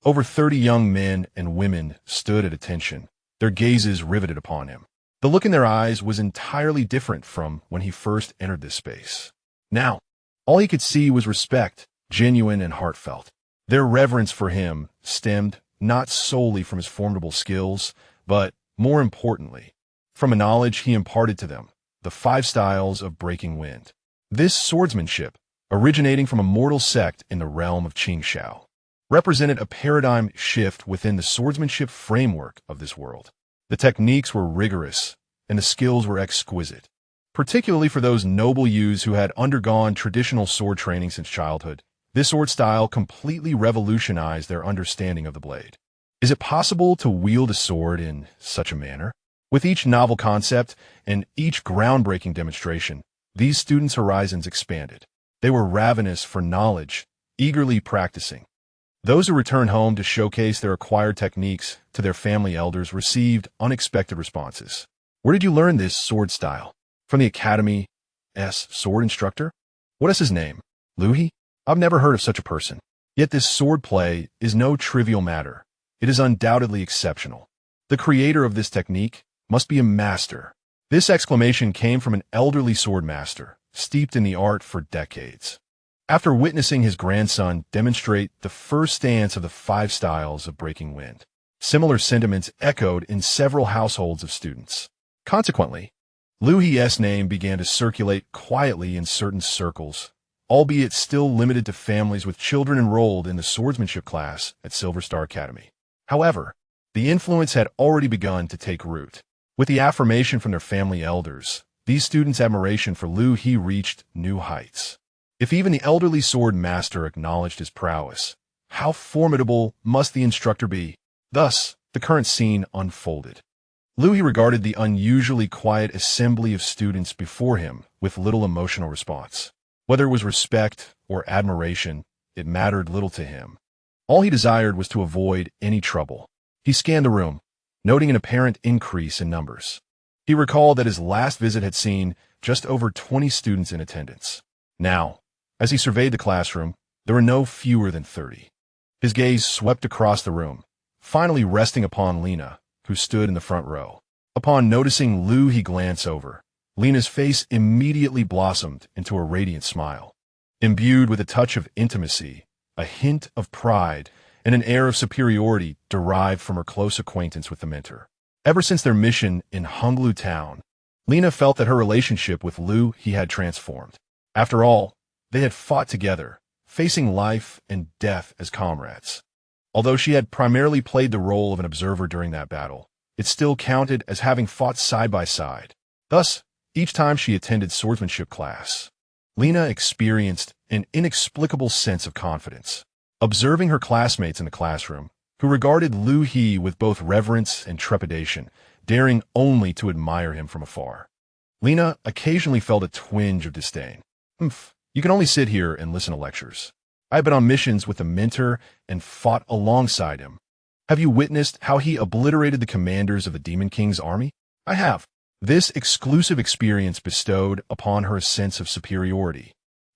over 30 young men and women stood at attention, their gazes riveted upon him. The look in their eyes was entirely different from when he first entered this space. Now, all he could see was respect, genuine and heartfelt. Their reverence for him stemmed not solely from his formidable skills, but, more importantly, from a knowledge he imparted to them, the 5 styles of breaking wind. This swordsmanship, originating from a mortal sect in the realm of Qingshao, represented a paradigm shift within the swordsmanship framework of this world. The techniques were rigorous, and the skills were exquisite, particularly for those noble youths who had undergone traditional sword training since childhood. This sword style completely revolutionized their understanding of the blade. Is it possible to wield a sword in such a manner? With each novel concept and each groundbreaking demonstration, these students' horizons expanded. They were ravenous for knowledge, eagerly practicing. Those who returned home to showcase their acquired techniques to their family elders received unexpected responses. Where did you learn this sword style? From the Academy's sword instructor? What is his name? Liu He? I've never heard of such a person. Yet this sword play is no trivial matter. It is undoubtedly exceptional. The creator of this technique must be a master. This exclamation came from an elderly sword master, steeped in the art for decades. After witnessing his grandson demonstrate the first stance of the 5 styles of breaking wind, similar sentiments echoed in several households of students. Consequently, Liu He's name began to circulate quietly in certain circles, albeit still limited to families with children enrolled in the swordsmanship class at Silver Star Academy. However, the influence had already begun to take root. With the affirmation from their family elders, these students' admiration for Liu He reached new heights. If even the elderly sword master acknowledged his prowess, how formidable must the instructor be? Thus, the current scene unfolded. Liu He regarded the unusually quiet assembly of students before him with little emotional response. Whether it was respect or admiration, it mattered little to him. All he desired was to avoid any trouble. He scanned the room, noting an apparent increase in numbers. He recalled that his last visit had seen just over 20 students in attendance. Now, as he surveyed the classroom, there were no fewer than 30. His gaze swept across the room, finally resting upon Lena, who stood in the front row. Upon noticing Liu He glance over, Lena's face immediately blossomed into a radiant smile. Imbued with a touch of intimacy, a hint of pride, and an air of superiority derived from her close acquaintance with the mentor. Ever since their mission in Honglu town, Lena felt that her relationship with Liu He had transformed. After all, they had fought together, facing life and death as comrades. Although she had primarily played the role of an observer during that battle, it still counted as having fought side by side. Thus, each time she attended swordsmanship class, Lena experienced an inexplicable sense of confidence. Observing her classmates in the classroom, who regarded Liu He with both reverence and trepidation, daring only to admire him from afar, Lena occasionally felt a twinge of disdain. You can only sit here and listen to lectures. I've been on missions with the mentor and fought alongside him. Have you witnessed how he obliterated the commanders of the Demon King's army? I have. This exclusive experience bestowed upon her a sense of superiority,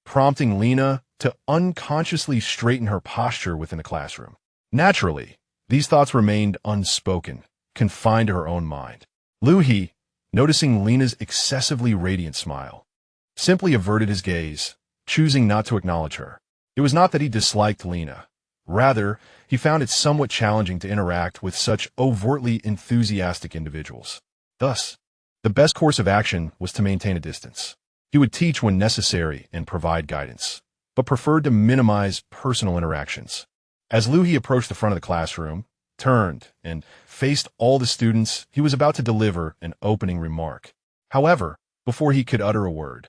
prompting Lena to unconsciously straighten her posture within the classroom. Naturally, these thoughts remained unspoken, confined to her own mind. Liu He, noticing Lena's excessively radiant smile, simply averted his gaze, choosing not to acknowledge her. It was not that he disliked Lena. Rather, he found it somewhat challenging to interact with such overtly enthusiastic individuals. Thus, the best course of action was to maintain a distance. He would teach when necessary and provide guidance, but preferred to minimize personal interactions. As Liu He approached the front of the classroom, turned, and faced all the students, he was about to deliver an opening remark. However, before he could utter a word,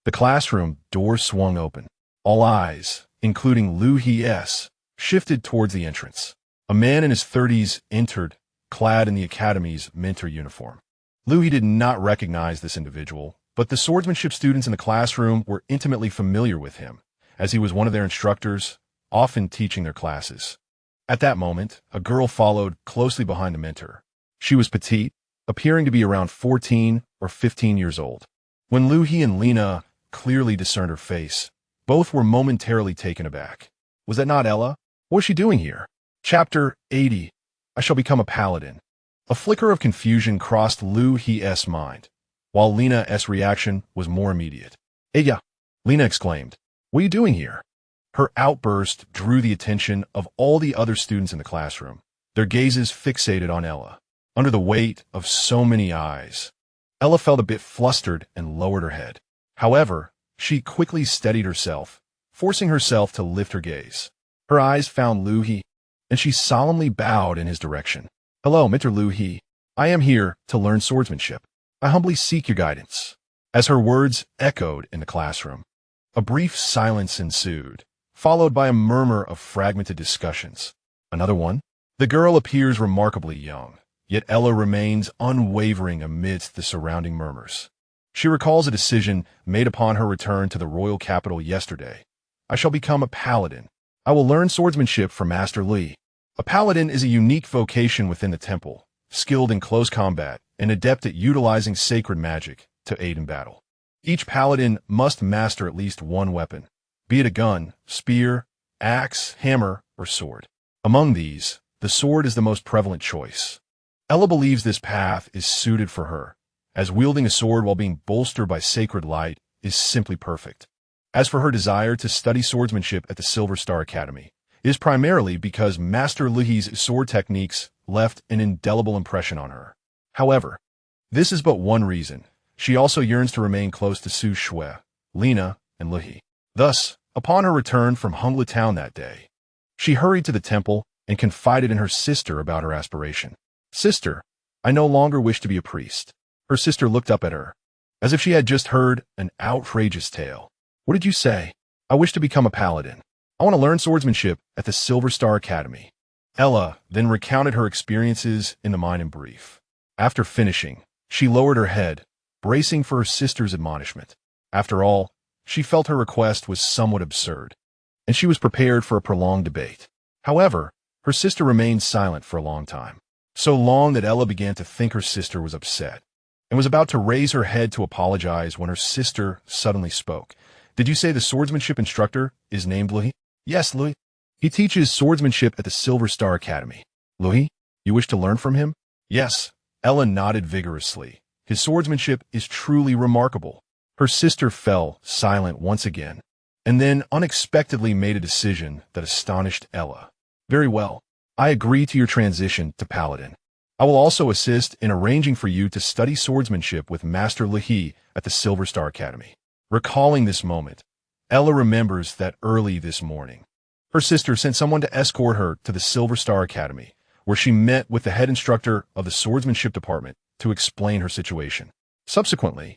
the classroom door swung open. All eyes, including Liu He's, shifted towards the entrance. A man in his 30s entered, clad in the Academy's mentor uniform. Liu He did not recognize this individual, but the swordsmanship students in the classroom were intimately familiar with him, as he was one of their instructors, often teaching their classes. At that moment, a girl followed closely behind the mentor. She was petite, appearing to be around 14 or 15 years old. When Liu He and Lina clearly discerned her face, both were momentarily taken aback. Was that not Ella? What was she doing here? Chapter 80. I shall become a paladin. A flicker of confusion crossed Liu He's mind, while Lina's reaction was more immediate. "Eya!" Lina exclaimed. "What are you doing here?" Her outburst drew the attention of all the other students in the classroom, their gazes fixated on Ella. Under the weight of so many eyes, Ella felt a bit flustered and lowered her head. However, she quickly steadied herself, forcing herself to lift her gaze. Her eyes found Liu He, and she solemnly bowed in his direction. "Hello, Mr. Liu He. I am here to learn swordsmanship. I humbly seek your guidance." As her words echoed in the classroom, a brief silence ensued, followed by a murmur of fragmented discussions. Another one? The girl appears remarkably young, yet Ella remains unwavering amidst the surrounding murmurs. She recalls a decision made upon her return to the royal capital yesterday. "I shall become a paladin. I will learn swordsmanship from Master Li." A paladin is a unique vocation within the temple, skilled in close combat and adept at utilizing sacred magic to aid in battle. Each paladin must master at least one weapon, be it a gun, spear, axe, hammer, or sword. Among these, the sword is the most prevalent choice. Ella believes this path is suited for her, as wielding a sword while being bolstered by sacred light is simply perfect. As for her desire to study swordsmanship at the Silver Star Academy, it is primarily because Master Liu He's sword techniques left an indelible impression on her. However, this is but one reason. She also yearns to remain close to Su Shui, Lina, and Liu He. Thus, upon her return from Hongla Town that day, she hurried to the temple and confided in her sister about her aspiration. "Sister, I no longer wish to be a priest." Her sister looked up at her, as if she had just heard an outrageous tale. "What did you say?" "I wish to become a paladin. I want to learn swordsmanship at the Silver Star Academy." Ella then recounted her experiences in the mine in brief. After finishing, she lowered her head, bracing for her sister's admonishment. After all, she felt her request was somewhat absurd, and she was prepared for a prolonged debate. However, her sister remained silent for a long time. So long that Ella began to think her sister was upset, and was about to raise her head to apologize when her sister suddenly spoke. "Did you say the swordsmanship instructor is named Liu He?" "Yes, Liu He. He teaches swordsmanship at the Silver Star Academy." "Liu He, you wish to learn from him?" "Yes." Ella nodded vigorously. "His swordsmanship is truly remarkable." Her sister fell silent once again, and then unexpectedly made a decision that astonished Ella. "Very well. I agree to your transition to paladin. I will also assist in arranging for you to study swordsmanship with Master Liu He at the Silver Star Academy." Recalling this moment, Ella remembers that early this morning, her sister sent someone to escort her to the Silver Star Academy, where she met with the head instructor of the swordsmanship department to explain her situation. Subsequently,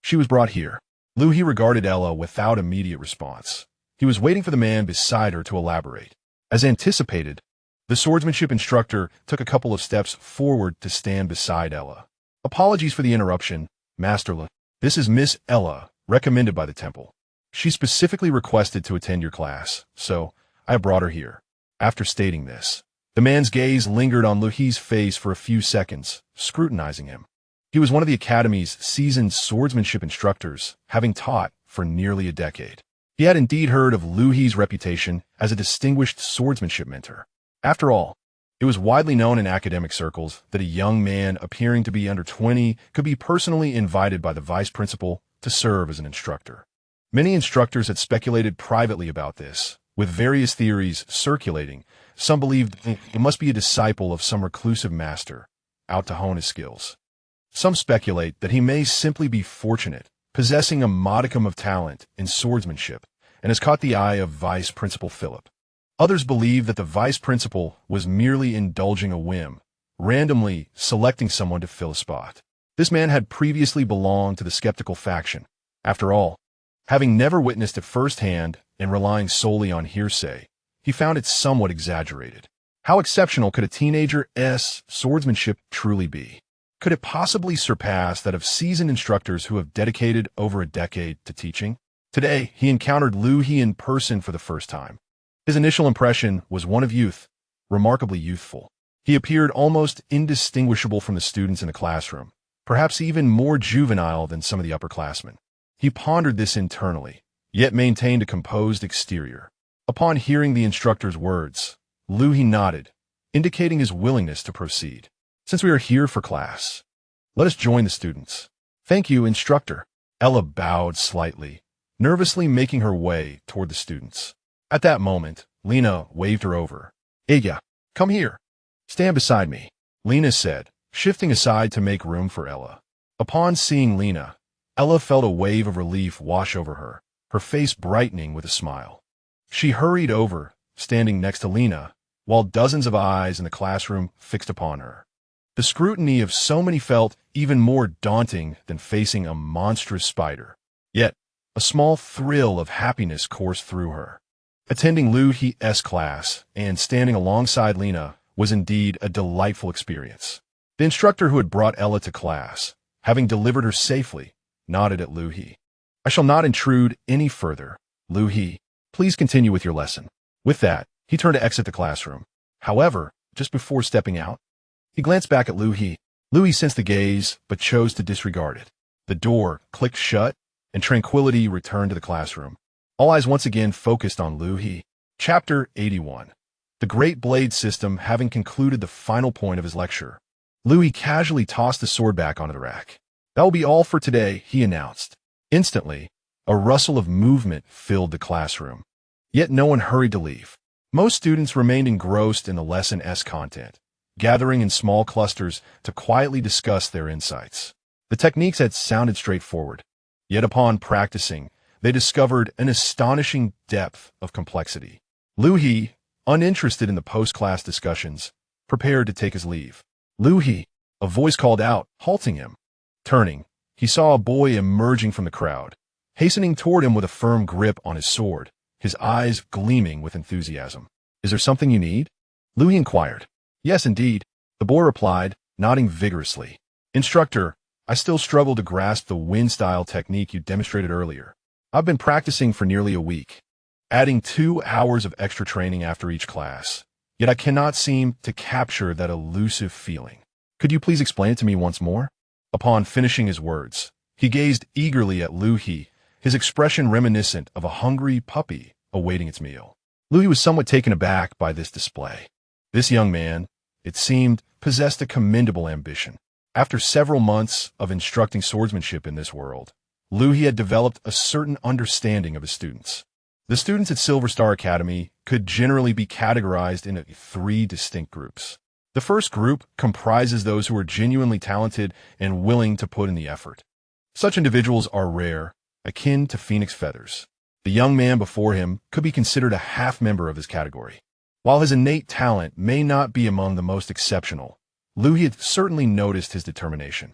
she was brought here. Liu He regarded Ella without immediate response. He was waiting for the man beside her to elaborate. As anticipated, the swordsmanship instructor took a couple of steps forward to stand beside Ella. "Apologies for the interruption, Master Liu. This is Miss Ella, recommended by the temple. She specifically requested to attend your class, so I have brought her here." After stating this, the man's gaze lingered on Liu He's face for a few seconds, scrutinizing him. He was one of the Academy's seasoned swordsmanship instructors, having taught for nearly a decade. He had indeed heard of Liu He's reputation as a distinguished swordsmanship mentor. After all, it was widely known in academic circles that a young man appearing to be under 20 could be personally invited by the vice principal to serve as an instructor. Many instructors had speculated privately about this, with various theories circulating. Some believed he must be a disciple of some reclusive master, out to hone his skills. Some speculate that he may simply be fortunate, possessing a modicum of talent in swordsmanship, and has caught the eye of Vice Principal Philip. Others believe that the vice principal was merely indulging a whim, randomly selecting someone to fill a spot. This man had previously belonged to the skeptical faction. After all, having never witnessed it firsthand and relying solely on hearsay, he found it somewhat exaggerated. How exceptional could a teenager's swordsmanship truly be? Could it possibly surpass that of seasoned instructors who have dedicated over a decade to teaching? Today, he encountered Liu He in person for the first time. His initial impression was one of youth, remarkably youthful. He appeared almost indistinguishable from the students in the classroom, perhaps even more juvenile than some of the upperclassmen. He pondered this internally, yet maintained a composed exterior. Upon hearing the instructor's words, Liu He nodded, indicating his willingness to proceed. Since we are here for class, let us join the students. Thank you, instructor. Ella bowed slightly, nervously making her way toward the students. At that moment, Lena waved her over. Ella, come here. Stand beside me, Lena said, shifting aside to make room for Ella. Upon seeing Lena, Ella felt a wave of relief wash over her, her face brightening with a smile. She hurried over, standing next to Lena, while dozens of eyes in the classroom fixed upon her. The scrutiny of so many felt even more daunting than facing a monstrous spider. Yet, a small thrill of happiness coursed through her. Attending Liu He's class and standing alongside Lena was indeed a delightful experience. The instructor who had brought Ella to class, having delivered her safely, nodded at Liu He. I shall not intrude any further. Liu He, please continue with your lesson. With that, he turned to exit the classroom. However, just before stepping out, he glanced back at Liu He. Liu He sensed the gaze, but chose to disregard it. The door clicked shut, and tranquility returned to the classroom. All eyes once again focused on Liu He. Chapter 81. The Great Blade System having concluded the final point of his lecture, Liu He casually tossed the sword back onto the rack. That will be all for today, he announced. Instantly, a rustle of movement filled the classroom. Yet no one hurried to leave. Most students remained engrossed in the lesson's content, gathering in small clusters to quietly discuss their insights. The techniques had sounded straightforward, yet upon practicing, they discovered an astonishing depth of complexity. Liu He, uninterested in the post-class discussions, prepared to take his leave. Liu He, a voice called out, halting him. Turning, he saw a boy emerging from the crowd, hastening toward him with a firm grip on his sword, his eyes gleaming with enthusiasm. Is there something you need? Liu He inquired. Yes, indeed, the boy replied, nodding vigorously. Instructor, I still struggle to grasp the wind-style technique you demonstrated earlier. I've been practicing for nearly a week, adding 2 hours of extra training after each class, yet I cannot seem to capture that elusive feeling. Could you please explain it to me once more? Upon finishing his words, he gazed eagerly at Liu He, his expression reminiscent of a hungry puppy awaiting its meal. Liu He was somewhat taken aback by this display. This young man, it seemed, possessed a commendable ambition. After several months of instructing swordsmanship in this world, Liu He had developed a certain understanding of his students. The students at Silver Star Academy could generally be categorized into 3 distinct groups. The first group comprises those who are genuinely talented and willing to put in the effort. Such individuals are rare, akin to phoenix feathers. The young man before him could be considered a half-member of his category. While his innate talent may not be among the most exceptional, Liu He had certainly noticed his determination.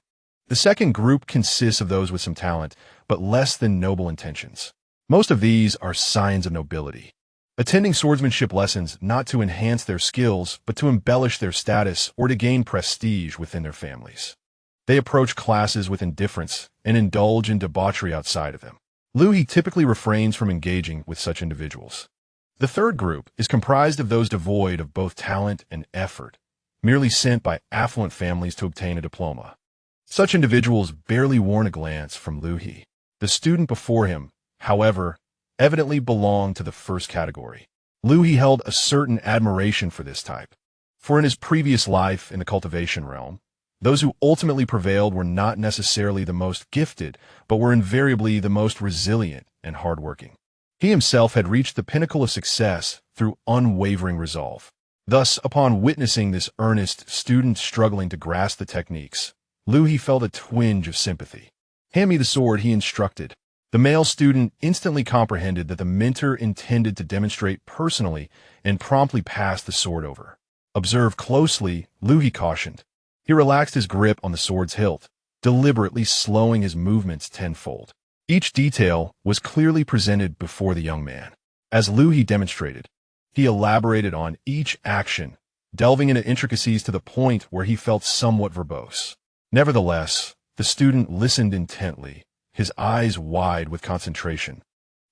The second group consists of those with some talent, but less than noble intentions. Most of these are signs of nobility, attending swordsmanship lessons not to enhance their skills, but to embellish their status or to gain prestige within their families. They approach classes with indifference and indulge in debauchery outside of them. Liu He typically refrains from engaging with such individuals. The third group is comprised of those devoid of both talent and effort, merely sent by affluent families to obtain a diploma. Such individuals barely warn a glance from Liu He. The student before him, however, evidently belonged to the first category. Liu He held a certain admiration for this type, for in his previous life in the cultivation realm, those who ultimately prevailed were not necessarily the most gifted, but were invariably the most resilient and hardworking. He himself had reached the pinnacle of success through unwavering resolve. Thus, upon witnessing this earnest student struggling to grasp the techniques, Liu He felt a twinge of sympathy. Hand me the sword, he instructed. The male student instantly comprehended that the mentor intended to demonstrate personally and promptly passed the sword over. Observe closely, Liu He cautioned. He relaxed his grip on the sword's hilt, deliberately slowing his movements tenfold. Each detail was clearly presented before the young man. As Liu He demonstrated, he elaborated on each action, delving into intricacies to the point where he felt somewhat verbose. Nevertheless, the student listened intently, his eyes wide with concentration,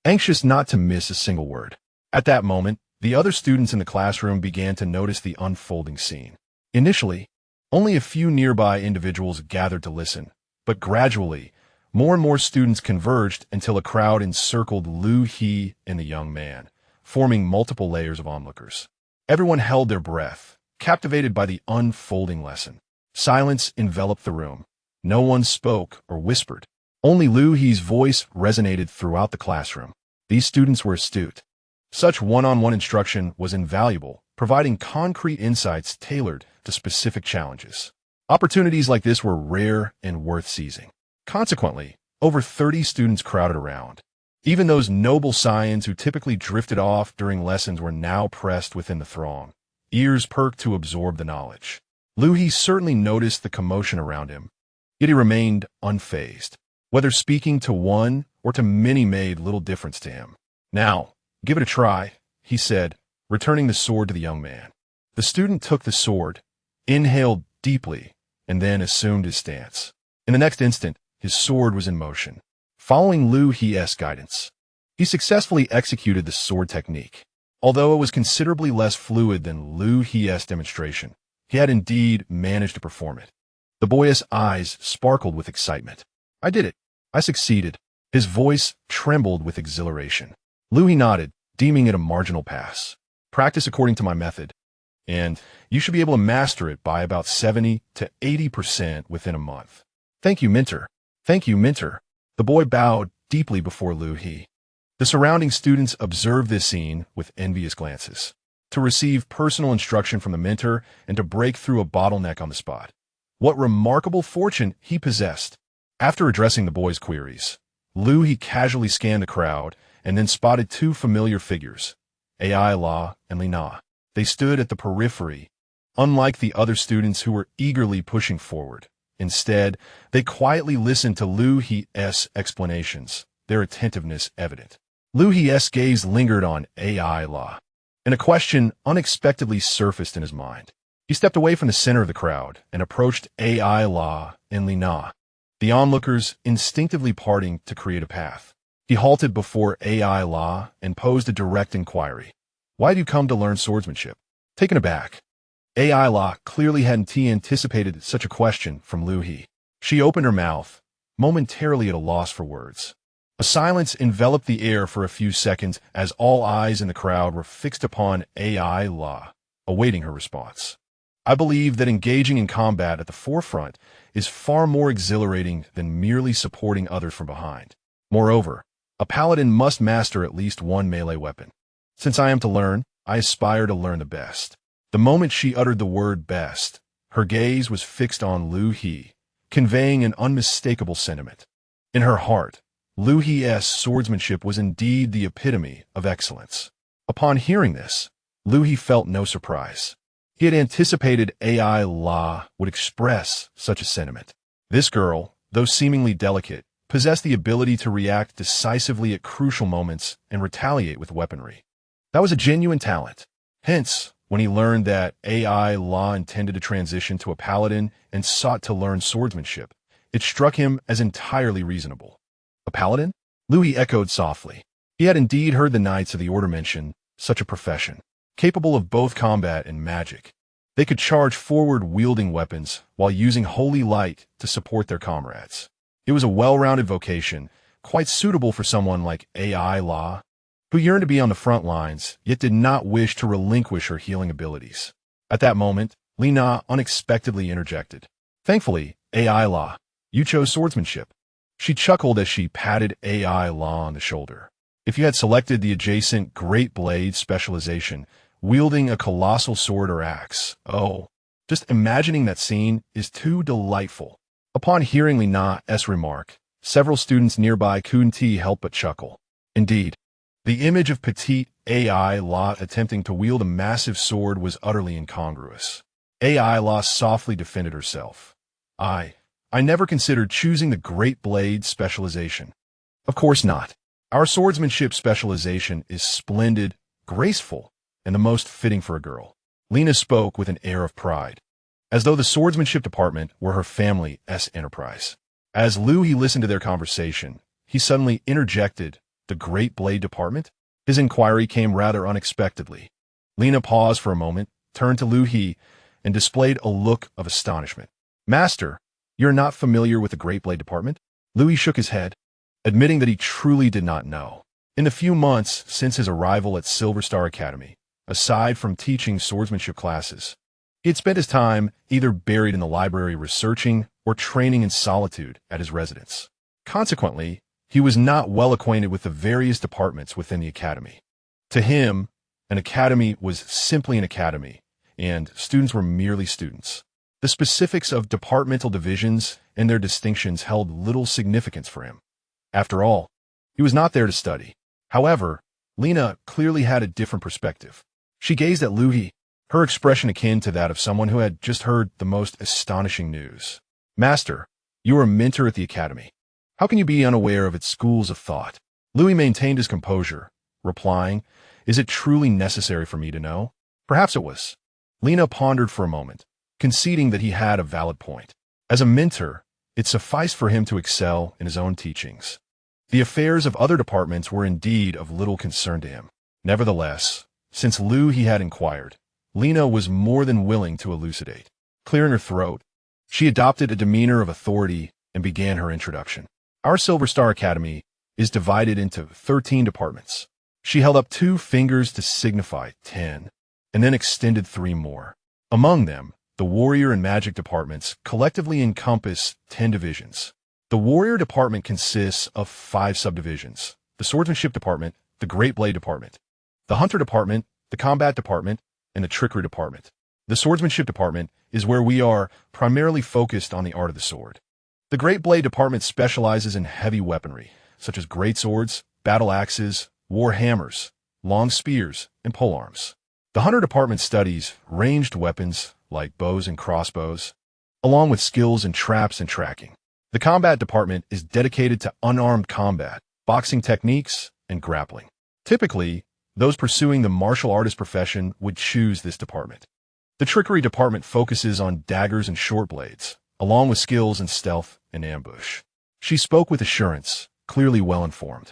anxious not to miss a single word. At that moment, The other students in the classroom began to notice the unfolding scene. Initially, only a few nearby individuals gathered to listen, but gradually, more and more students converged until a crowd encircled Liu He and the young man, forming multiple layers of onlookers. Everyone held their breath, captivated by the unfolding lesson. Silence enveloped the room. No one spoke or whispered. Only Liu He's voice resonated throughout the classroom. These students were astute. Such one-on-one instruction was invaluable, providing concrete insights tailored to specific challenges. Opportunities like this were rare and worth seizing. Consequently, over 30 students crowded around. Even those noble scions who typically drifted off during lessons were now pressed within the throng, ears perked to absorb the knowledge. Liu He certainly noticed the commotion around him, yet he remained unfazed. Whether speaking to one or to many made little difference to him. "Now, give it a try," he said, returning the sword to the young man. The student took the sword, inhaled deeply, and then assumed his stance. In the next instant, his sword was in motion. Following Liu He's guidance, he successfully executed the sword technique. Although it was considerably less fluid than Liu He's demonstration, he had indeed managed to perform it. The boy's eyes sparkled with excitement. "I did it. I succeeded." His voice trembled with exhilaration. Liu He nodded, deeming it a marginal pass. "Practice according to my method, and you should be able to master it by about 70 to 80% within a month." "Thank you, mentor." "Thank you, mentor." The boy bowed deeply before Liu He. The surrounding students observed this scene with envious glances. To receive personal instruction from the mentor and to break through a bottleneck on the spot. What remarkable fortune he possessed. After addressing the boy's queries, Liu He casually scanned the crowd and then spotted two familiar figures, AI-La and Li Na. They stood at the periphery, unlike the other students who were eagerly pushing forward. Instead, they quietly listened to Liu He's explanations, their attentiveness evident. Liu He's gaze lingered on AI-La, and a question unexpectedly surfaced in his mind. He stepped away from the center of the crowd and approached AI-La and Li Na, the onlookers instinctively parting to create a path. He halted before AI-La and posed a direct inquiry. "Why have you come to learn swordsmanship?" Taken aback, AI-La clearly hadn't anticipated such a question from Liu He. She opened her mouth, momentarily at a loss for words. A silence enveloped the air for a few seconds as all eyes in the crowd were fixed upon AI-La, awaiting her response. "I believe that engaging in combat at the forefront is far more exhilarating than merely supporting others from behind. Moreover, a paladin must master at least one melee weapon. Since I am to learn, I aspire to learn the best." The moment she uttered the word best, her gaze was fixed on Liu He, conveying an unmistakable sentiment. In her heart, Liu He's swordsmanship was indeed the epitome of excellence. Upon hearing this, Liu He felt no surprise. He had anticipated AI-La would express such a sentiment. This girl, though seemingly delicate, possessed the ability to react decisively at crucial moments and retaliate with weaponry. That was a genuine talent. Hence, when he learned that AI-La intended to transition to a paladin and sought to learn swordsmanship, it struck him as entirely reasonable. A paladin? Liu He echoed softly. He had indeed heard the Knights of the Order mention such a profession, capable of both combat and magic. They could charge forward wielding weapons while using holy light to support their comrades. It was a well-rounded vocation, quite suitable for someone like AI-La, who yearned to be on the front lines, yet did not wish to relinquish her healing abilities. At that moment, Li Na unexpectedly interjected. "Thankfully, AI-La, you chose swordsmanship." She chuckled as she patted AI-La on the shoulder. "If you had selected the adjacent Great Blade specialization, wielding a colossal sword or axe, oh, just imagining that scene is too delightful." Upon hearing Li Na's remark, several students nearby couldn't help but chuckle. Indeed, the image of petite AI-La attempting to wield a massive sword was utterly incongruous. AI-La softly defended herself. I never considered choosing the Great Blade specialization." "Of course not. Our swordsmanship specialization is splendid, graceful, and the most fitting for a girl." Lena spoke with an air of pride, as though the swordsmanship department were her family's enterprise. As Liu He listened to their conversation, he suddenly interjected, "The Great Blade department?" His inquiry came rather unexpectedly. Lina paused for a moment, turned to Liu He, and displayed a look of astonishment. "Master, you're not familiar with the Great Blade Department?" Liu He shook his head, admitting that he truly did not know. In the few months since his arrival at Silver Star Academy, aside from teaching swordsmanship classes, he had spent his time either buried in the library researching or training in solitude at his residence. Consequently, he was not well acquainted with the various departments within the academy. To him, an academy was simply an academy, and students were merely students. The specifics of departmental divisions and their distinctions held little significance for him. After all, he was not there to study. However, Lina clearly had a different perspective. She gazed at Liu He, her expression akin to that of someone who had just heard the most astonishing news. "Master, you are a mentor at the academy. How can you be unaware of its schools of thought?" Liu He maintained his composure, replying, "Is it truly necessary for me to know?" Perhaps it was. Lina pondered for a moment, conceding that he had a valid point. As a mentor, it sufficed for him to excel in his own teachings. The affairs of other departments were indeed of little concern to him. Nevertheless, since Liu He had inquired, Lina was more than willing to elucidate. Clearing her throat, she adopted a demeanor of authority and began her introduction. "Our Silver Star Academy is divided into 13 departments." She held up 2 fingers to signify 10, and then extended 3 more. Among them, the warrior and magic departments collectively encompass 10 divisions. The warrior department consists of 5 subdivisions: the swordsmanship department, the great blade department, the hunter department, the combat department, and the trickery department. The swordsmanship department is where we are primarily focused on the art of the sword. The great blade department specializes in heavy weaponry, such as great swords, battle axes, war hammers, long spears, and polearms. The hunter department studies ranged weapons like bows and crossbows, along with skills in traps and tracking. The combat department is dedicated to unarmed combat, boxing techniques, and grappling. Typically, those pursuing the martial artist profession would choose this department. The trickery department focuses on daggers and short blades, along with skills in stealth and ambush. She spoke with assurance, clearly well-informed.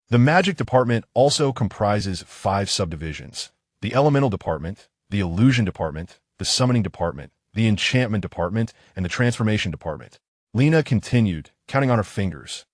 The magic department also comprises 5 subdivisions: the elemental department, the illusion department, the summoning department, the enchantment department, and the transformation department. Lina continued, counting on her fingers.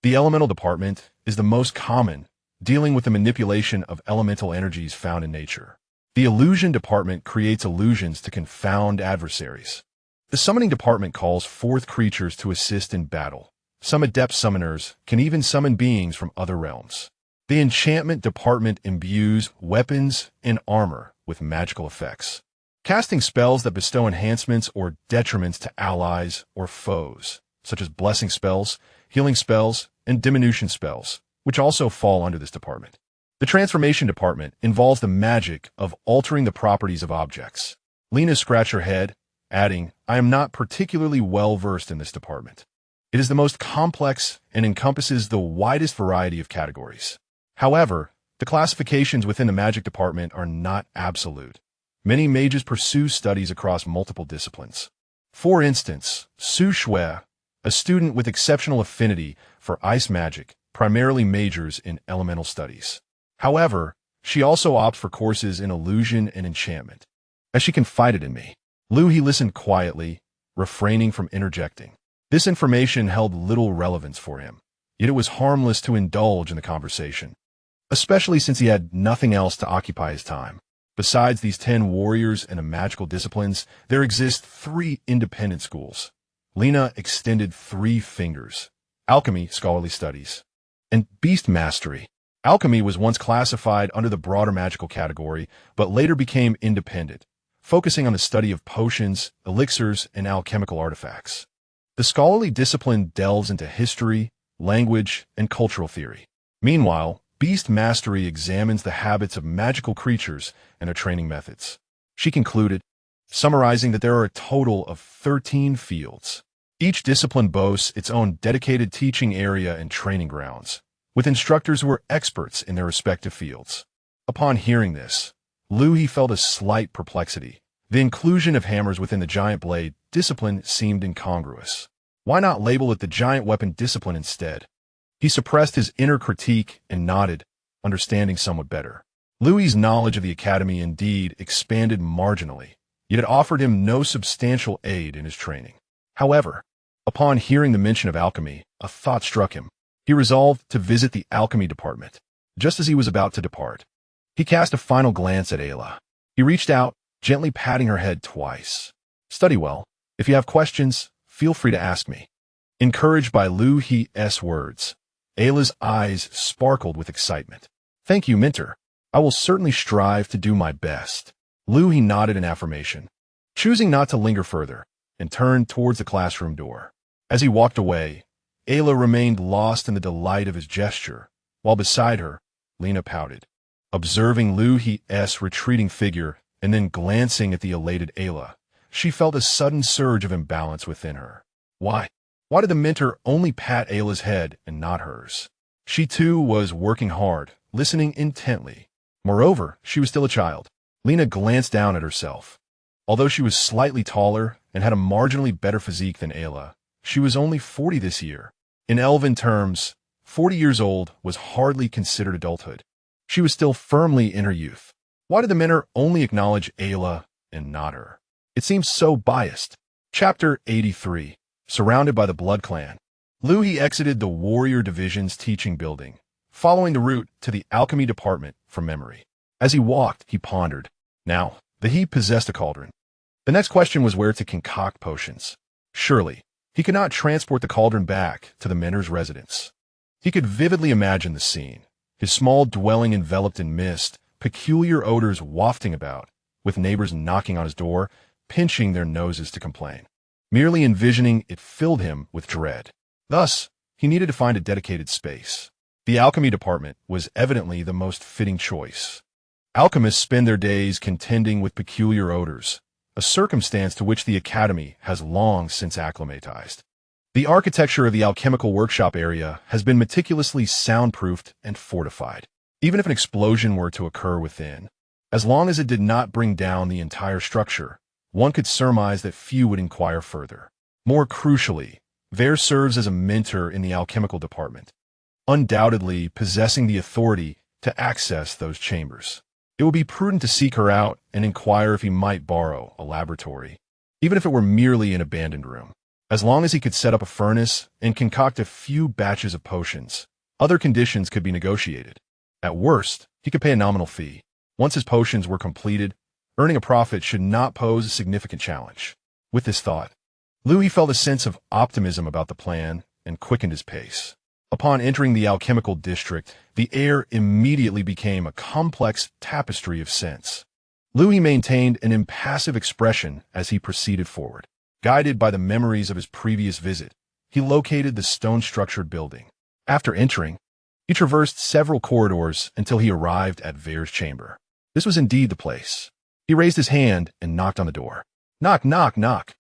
The elemental department is the most common, dealing with the manipulation of elemental energies found in nature. The illusion department creates illusions to confound adversaries. The summoning department calls forth creatures to assist in battle. Some adept summoners can even summon beings from other realms. The enchantment department imbues weapons and armor with magical effects, casting spells that bestow enhancements or detriments to allies or foes, such as blessing spells, healing spells, and diminution spells, which also fall under this department. The transformation department involves the magic of altering the properties of objects. Lina scratched her head, adding, "I am not particularly well-versed in this department. It is the most complex and encompasses the widest variety of categories. However, the classifications within the magic department are not absolute. Many mages pursue studies across multiple disciplines. For instance, Su Shui, a student with exceptional affinity for ice magic, primarily majors in elemental studies. However, she also opts for courses in illusion and enchantment. As she confided in me." Liu He listened quietly, refraining from interjecting. This information held little relevance for him, yet it was harmless to indulge in the conversation, especially since he had nothing else to occupy his time. Besides these 10 warriors and magical disciplines, there exist 3 independent schools. Lina extended 3 fingers: alchemy, scholarly studies, and beast mastery. Alchemy was once classified under the broader magical category, but later became independent, focusing on the study of potions, elixirs, and alchemical artifacts. The scholarly discipline delves into history, language, and cultural theory. Meanwhile, beast mastery examines the habits of magical creatures and their training methods. She concluded, summarizing that there are a total of 13 fields. Each discipline boasts its own dedicated teaching area and training grounds, with instructors who are experts in their respective fields. Upon hearing this, Liu He felt a slight perplexity. The inclusion of hammers within the giant blade discipline seemed incongruous. Why not label it the giant weapon discipline instead? He suppressed his inner critique and nodded, understanding somewhat better. Liu He's knowledge of the academy indeed expanded marginally, yet it offered him no substantial aid in his training. However, upon hearing the mention of alchemy, a thought struck him. He resolved to visit the alchemy department. Just as he was about to depart, he cast a final glance at Ayla. He reached out, gently patting her head twice. "Study well. If you have questions, feel free to ask me." Encouraged by Liu He's words, Ayla's eyes sparkled with excitement. "Thank you, mentor. I will certainly strive to do my best." Liu He nodded in affirmation, choosing not to linger further, and turned towards the classroom door. As he walked away, Ayla remained lost in the delight of his gesture, while beside her, Lena pouted. Observing Liu He's retreating figure and then glancing at the elated Ayla, she felt a sudden surge of imbalance within her. Why did the mentor only pat Ayla's head and not hers? She too was working hard, listening intently. Moreover, she was still a child. Lena glanced down at herself. Although she was slightly taller and had a marginally better physique than Ayla, she was only 40 this year. In elven terms, 40 years old was hardly considered adulthood. She was still firmly in her youth. Why did the mentor only acknowledge Ayla and not her? It seems so biased. Chapter 83. Surrounded by the Blood Clan. Liu He exited the Warrior Division's teaching building, following the route to the alchemy department from memory. As he walked, he pondered. Now, the He possessed a cauldron. The next question was where to concoct potions. Surely, he could not transport the cauldron back to the mentor's residence. He could vividly imagine the scene, his small dwelling enveloped in mist, peculiar odors wafting about, with neighbors knocking on his door, pinching their noses to complain. Merely envisioning it filled him with dread. Thus, he needed to find a dedicated space. The alchemy department was evidently the most fitting choice. Alchemists spend their days contending with peculiar odors, a circumstance to which the academy has long since acclimatized. The architecture of the alchemical workshop area has been meticulously soundproofed and fortified. Even if an explosion were to occur within, as long as it did not bring down the entire structure, one could surmise that few would inquire further. More crucially, Ver serves as a mentor in the alchemical department, undoubtedly possessing the authority to access those chambers. It would be prudent to seek her out and inquire if he might borrow a laboratory, even if it were merely an abandoned room. As long as he could set up a furnace and concoct a few batches of potions, other conditions could be negotiated. At worst, he could pay a nominal fee. Once his potions were completed, earning a profit should not pose a significant challenge. With this thought, Liu He felt a sense of optimism about the plan and quickened his pace. Upon entering the alchemical district, the air immediately became a complex tapestry of scents. Liu He maintained an impassive expression as he proceeded forward. Guided by the memories of his previous visit, he located the stone-structured building. After entering, he traversed several corridors until he arrived at Ver's chamber. This was indeed the place. He raised his hand and knocked on the door. Knock, knock, knock.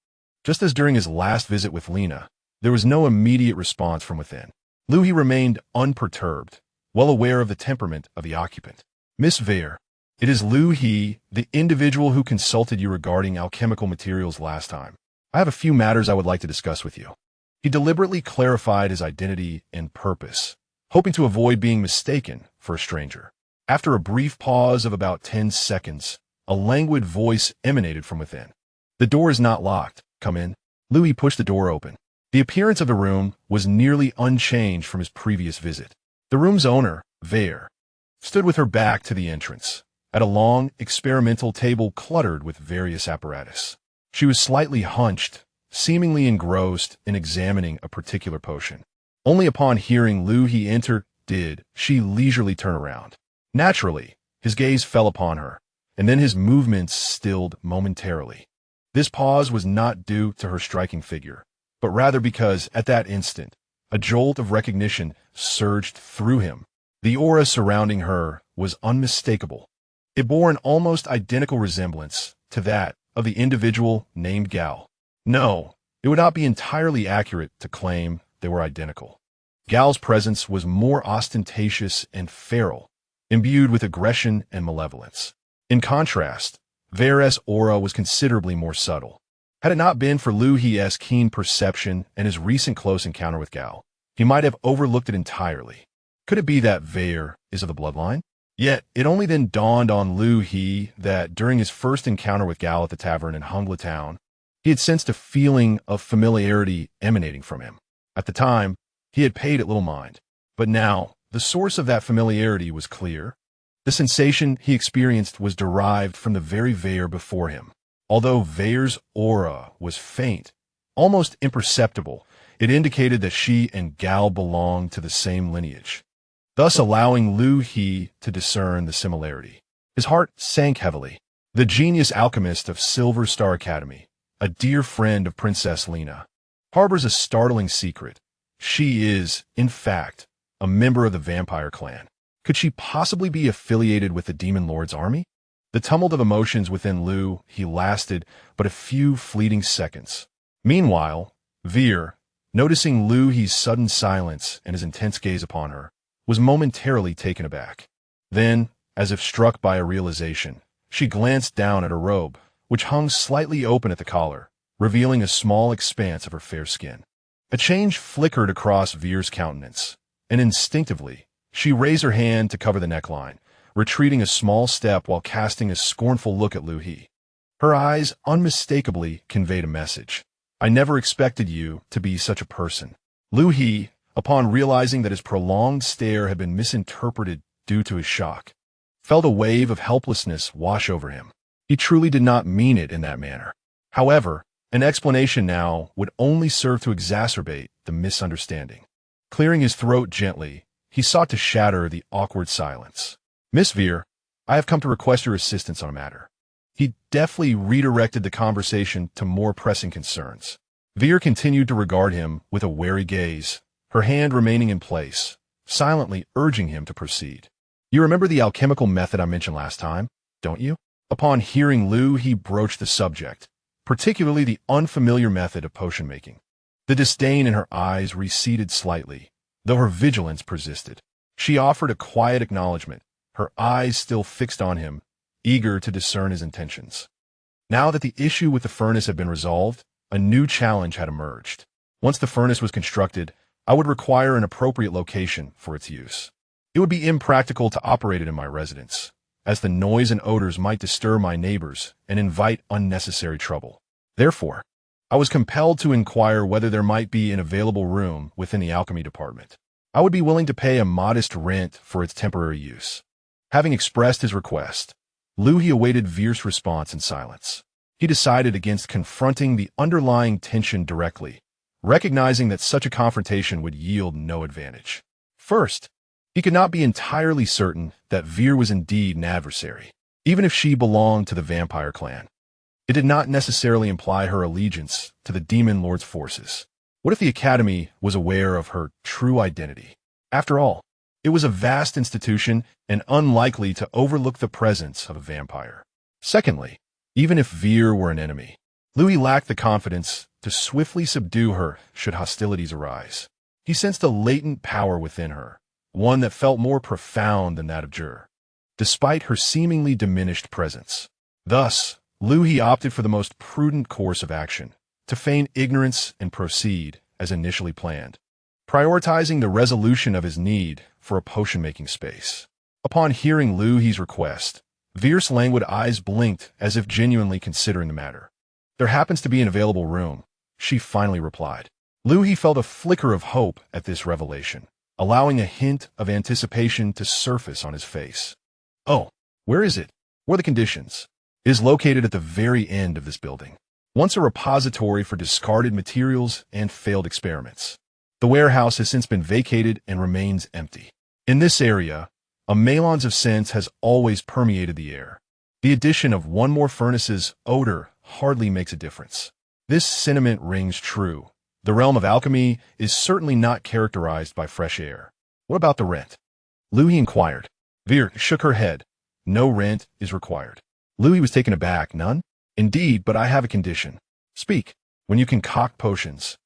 Just as during his last visit with Lena, there was no immediate response from within. Liu He remained unperturbed, well aware of the temperament of the occupant. Miss Ver, it is Liu He, the individual who consulted you regarding alchemical materials last time. I have a few matters I would like to discuss with you. He deliberately clarified his identity and purpose, hoping to avoid being mistaken for a stranger. After a brief pause of about 10 seconds, a languid voice emanated from within. The door is not locked. Come in. Liu He pushed the door open. The appearance of the room was nearly unchanged from his previous visit. The room's owner, Ver, stood with her back to the entrance, at a long, experimental table cluttered with various apparatus. She was slightly hunched, seemingly engrossed in examining a particular potion. Only upon hearing Liu He enter did she leisurely turn around. Naturally, his gaze fell upon her, and then his movements stilled momentarily. This pause was not due to her striking figure, but rather because, at that instant, a jolt of recognition surged through him. The aura surrounding her was unmistakable. It bore an almost identical resemblance to that of the individual named Gal. No, it would not be entirely accurate to claim they were identical. Gal's presence was more ostentatious and feral, imbued with aggression and malevolence. In contrast, Ver's aura was considerably more subtle. Had it not been for Liu He's keen perception and his recent close encounter with Gal, he might have overlooked it entirely. Could it be that Veer is of the bloodline? Yet, it only then dawned on Liu He that during his first encounter with Gal at the tavern in Hungla Town, he had sensed a feeling of familiarity emanating from him. At the time, he had paid it little mind. But now, the source of that familiarity was clear. The sensation he experienced was derived from the very Veer before him. Although Veer's aura was faint, almost imperceptible, it indicated that she and Gal belonged to the same lineage, thus allowing Liu He to discern the similarity. His heart sank heavily. The genius alchemist of Silver Star Academy, a dear friend of Princess Lena, harbors a startling secret. She is, in fact, a member of the vampire clan. Could she possibly be affiliated with the Demon Lord's army? The tumult of emotions within Liu He lasted but a few fleeting seconds. Meanwhile, Veer, noticing Liu He's sudden silence and his intense gaze upon her, was momentarily taken aback. Then, as if struck by a realization, she glanced down at her robe, which hung slightly open at the collar, revealing a small expanse of her fair skin. A change flickered across Veer's countenance, and instinctively, she raised her hand to cover the neckline, retreating a small step while casting a scornful look at Liu He. Her eyes unmistakably conveyed a message. I never expected you to be such a person. Liu He, upon realizing that his prolonged stare had been misinterpreted due to his shock, felt a wave of helplessness wash over him. He truly did not mean it in that manner. However, an explanation now would only serve to exacerbate the misunderstanding. Clearing his throat gently, he sought to shatter the awkward silence. Miss Veer, I have come to request your assistance on a matter. He deftly redirected the conversation to more pressing concerns. Veer continued to regard him with a wary gaze, her hand remaining in place, silently urging him to proceed. You remember the alchemical method I mentioned last time, don't you? Upon hearing Liu, he broached the subject, particularly the unfamiliar method of potion making. The disdain in her eyes receded slightly, though her vigilance persisted. She offered a quiet acknowledgement, her eyes still fixed on him, eager to discern his intentions. Now that the issue with the furnace had been resolved, a new challenge had emerged. Once the furnace was constructed, I would require an appropriate location for its use. It would be impractical to operate it in my residence, as the noise and odors might disturb my neighbors and invite unnecessary trouble. Therefore, I was compelled to inquire whether there might be an available room within the alchemy department. I would be willing to pay a modest rent for its temporary use. Having expressed his request, Liu He awaited Veer's response in silence. He decided against confronting the underlying tension directly, recognizing that such a confrontation would yield no advantage. First, he could not be entirely certain that Veer was indeed an adversary, even if she belonged to the vampire clan. It did not necessarily imply her allegiance to the Demon Lord's forces. What if the Academy was aware of her true identity? After all, it was a vast institution and unlikely to overlook the presence of a vampire. Secondly, even if Veer were an enemy, Liu He lacked the confidence to swiftly subdue her should hostilities arise. He sensed a latent power within her, one that felt more profound than that of Jur, despite her seemingly diminished presence. Thus, Liu He opted for the most prudent course of action, to feign ignorance and proceed as initially planned, prioritizing the resolution of his need for a potion-making space. Upon hearing Liu He's request, Veer's languid eyes blinked as if genuinely considering the matter. There happens to be an available room, she finally replied. Liu He felt a flicker of hope at this revelation, allowing a hint of anticipation to surface on his face. Oh, where is it? What are the conditions? It is located at the very end of this building, once a repository for discarded materials and failed experiments. The warehouse has since been vacated and remains empty. In this area, a melange of scents has always permeated the air. The addition of one more furnace's odor hardly makes a difference. This sentiment rings true. The realm of alchemy is certainly not characterized by fresh air. What about the rent? Liu He inquired. Veer shook her head. No rent is required. Liu He was taken aback. None? Indeed, but I have a condition. Speak. When you concoct potions,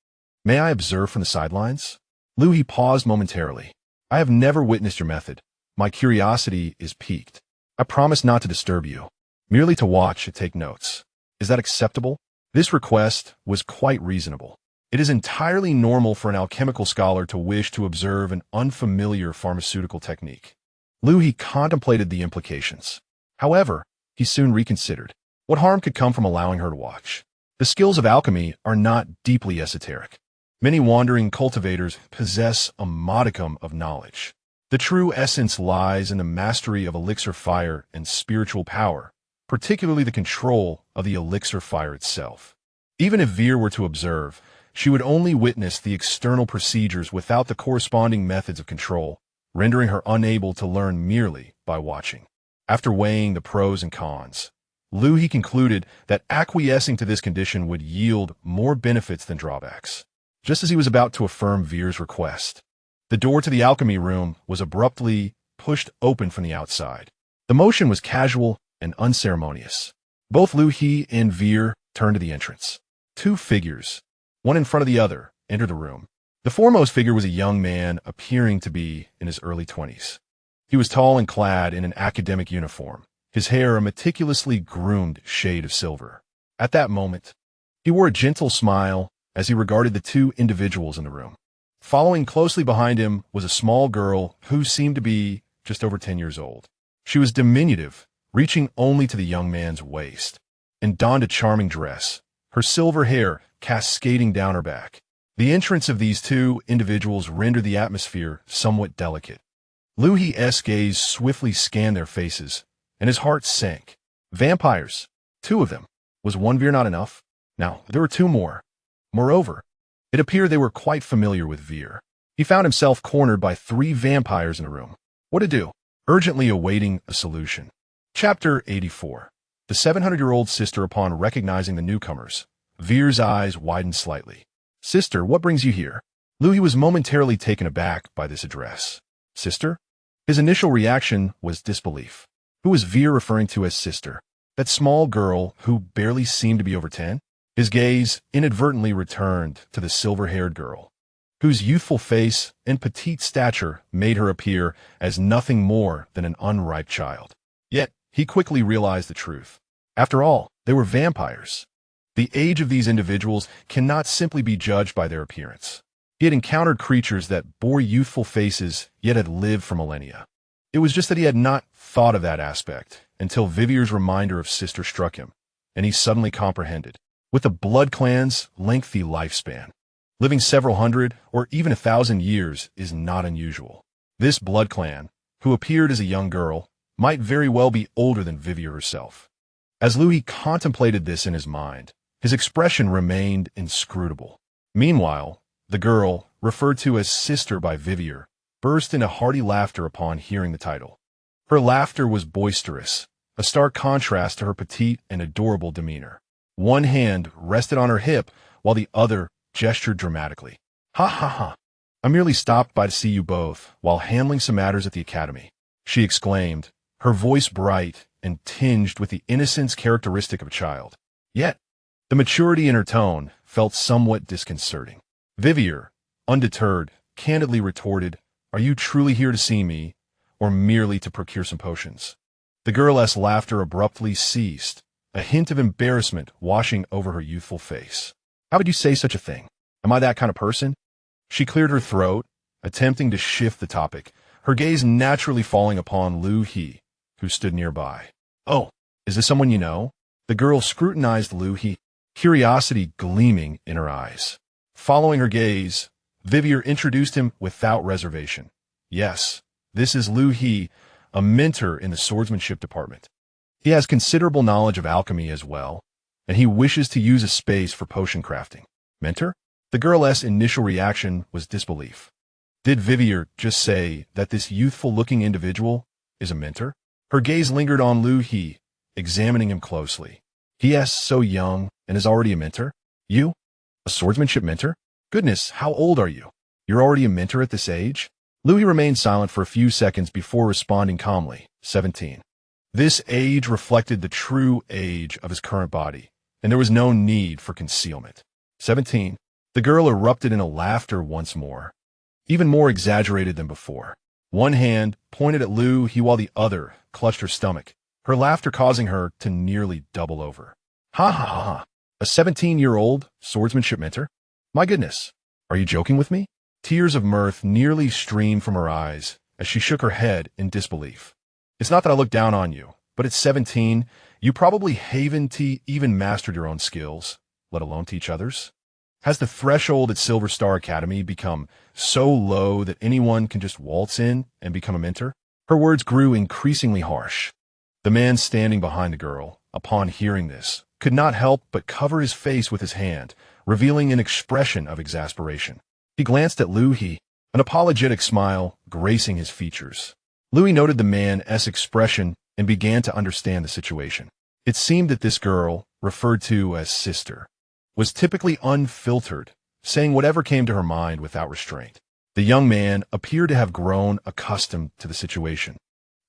may I observe from the sidelines? Liu He paused momentarily. I have never witnessed your method. My curiosity is piqued. I promise not to disturb you, merely to watch and take notes. Is that acceptable? This request was quite reasonable. It is entirely normal for an alchemical scholar to wish to observe an unfamiliar pharmaceutical technique. Liu He contemplated the implications. However, he soon reconsidered. What harm could come from allowing her to watch? The skills of alchemy are not deeply esoteric. Many wandering cultivators possess a modicum of knowledge. The true essence lies in the mastery of elixir fire and spiritual power, particularly the control of the elixir fire itself. Even if Veer were to observe, she would only witness the external procedures without the corresponding methods of control, rendering her unable to learn merely by watching. After weighing the pros and cons, Liu He concluded that acquiescing to this condition would yield more benefits than drawbacks. Just as he was about to affirm Veer's request, the door to the alchemy room was abruptly pushed open from the outside. The motion was casual and unceremonious. Both Liu He and Veer turned to the entrance. Two figures, one in front of the other, entered the room. The foremost figure was a young man appearing to be in his early 20s. He was tall and clad in an academic uniform, his hair a meticulously groomed shade of silver. At that moment, he wore a gentle smile as he regarded the two individuals in the room. Following closely behind him was a small girl who seemed to be just over 10 years old. She was diminutive, reaching only to the young man's waist, and donned a charming dress, her silver hair cascading down her back. The entrance of these two individuals rendered the atmosphere somewhat delicate. Liu He's gaze swiftly scanned their faces, and his heart sank. Vampires. 2 of them. Was one Veer not enough? Now, there were 2 more. Moreover, it appeared they were quite familiar with Veer. He found himself cornered by 3 vampires in a room. What to do? Urgently awaiting a solution. Chapter 84. The 700-year-old sister, upon recognizing the newcomers, Veer's eyes widened slightly. Sister, what brings you here? Liu He was momentarily taken aback by this address. Sister? His initial reaction was disbelief. Who was Veer referring to as sister? That small girl who barely seemed to be over 10? His gaze inadvertently returned to the silver-haired girl, whose youthful face and petite stature made her appear as nothing more than an unripe child. Yet, he quickly realized the truth. After all, they were vampires. The age of these individuals cannot simply be judged by their appearance. He had encountered creatures that bore youthful faces yet had lived for millennia. It was just that he had not thought of that aspect until Vivier's reminder of sister struck him, and he suddenly comprehended. With the Blood Clan's lengthy lifespan, living several hundred or even 1,000 years is not unusual. This Blood Clan, who appeared as a young girl, might very well be older than Vivier herself. As Liu He contemplated this in his mind, his expression remained inscrutable. Meanwhile, the girl, referred to as sister by Vivier, burst into hearty laughter upon hearing the title. Her laughter was boisterous, a stark contrast to her petite and adorable demeanor. One hand rested on her hip, while the other gestured dramatically. Ha ha ha! I merely stopped by to see you both while handling some matters at the academy, she exclaimed, her voice bright and tinged with the innocence characteristic of a child. Yet, the maturity in her tone felt somewhat disconcerting. Vivier, undeterred, candidly retorted, Are you truly here to see me, or merely to procure some potions? The girl's laughter abruptly ceased, a hint of embarrassment washing over her youthful face. How would you say such a thing? Am I that kind of person? She cleared her throat, attempting to shift the topic, her gaze naturally falling upon Liu He, who stood nearby. Oh, is this someone you know? The girl scrutinized Liu He, curiosity gleaming in her eyes. Following her gaze, Vivier introduced him without reservation. Yes, this is Liu He, a mentor in the swordsmanship department. He has considerable knowledge of alchemy as well, and he wishes to use a space for potion crafting. Mentor? The girl's initial reaction was disbelief. Did Vivier just say that this youthful-looking individual is a mentor? Her gaze lingered on Liu He, examining him closely. He is so young and is already a mentor? You? A swordsmanship mentor? Goodness, how old are you? You're already a mentor at this age? Liu He remained silent for a few seconds before responding calmly. 17. This age reflected the true age of his current body, and there was no need for concealment. 17. The girl erupted into laughter once more, even more exaggerated than before. One hand pointed at Liu He while the other clutched her stomach, her laughter causing her to nearly double over. Ha ha ha ha! A 17-year-old swordsmanship mentor? My goodness, are you joking with me? Tears of mirth nearly streamed from her eyes as she shook her head in disbelief. It's not that I look down on you, but at 17, you probably haven't even mastered your own skills, let alone teach others. Has the threshold at Silver Star Academy become so low that anyone can just waltz in and become a mentor? Her words grew increasingly harsh. The man standing behind the girl, upon hearing this, could not help but cover his face with his hand, revealing an expression of exasperation. He glanced at Liu He, an apologetic smile gracing his features. Liu He noted the man's expression and began to understand the situation. It seemed that this girl, referred to as sister, was typically unfiltered, saying whatever came to her mind without restraint. The young man appeared to have grown accustomed to the situation,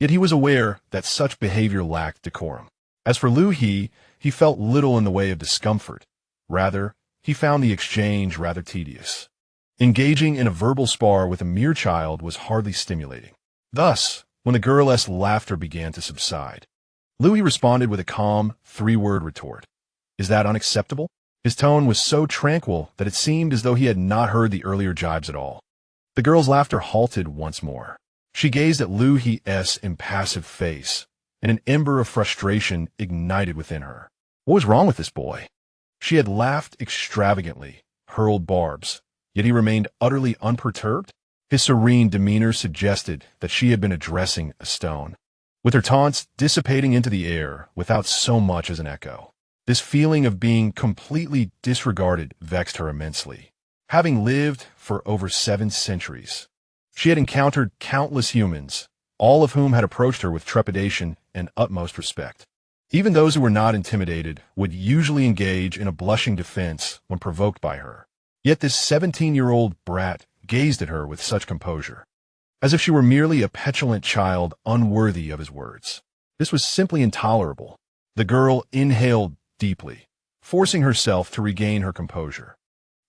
yet he was aware that such behavior lacked decorum. As for Liu He felt little in the way of discomfort. Rather, he found the exchange rather tedious. Engaging in a verbal spar with a mere child was hardly stimulating. Thus, when the girl's laughter began to subside, Liu He responded with a calm, three-word retort. Is that unacceptable? His tone was so tranquil that it seemed as though he had not heard the earlier jibes at all. The girl's laughter halted once more. She gazed at Liu He's impassive face, and an ember of frustration ignited within her. What was wrong with this boy? She had laughed extravagantly, hurled barbs, yet he remained utterly unperturbed. His serene demeanor suggested that she had been addressing a stone, with her taunts dissipating into the air without so much as an echo. This feeling of being completely disregarded vexed her immensely. Having lived for over 7 centuries, she had encountered countless humans, all of whom had approached her with trepidation and utmost respect. Even those who were not intimidated would usually engage in a blushing defense when provoked by her. Yet this 17-year-old brat gazed at her with such composure, as if she were merely a petulant child unworthy of his words. This was simply intolerable. The girl inhaled deeply, forcing herself to regain her composure,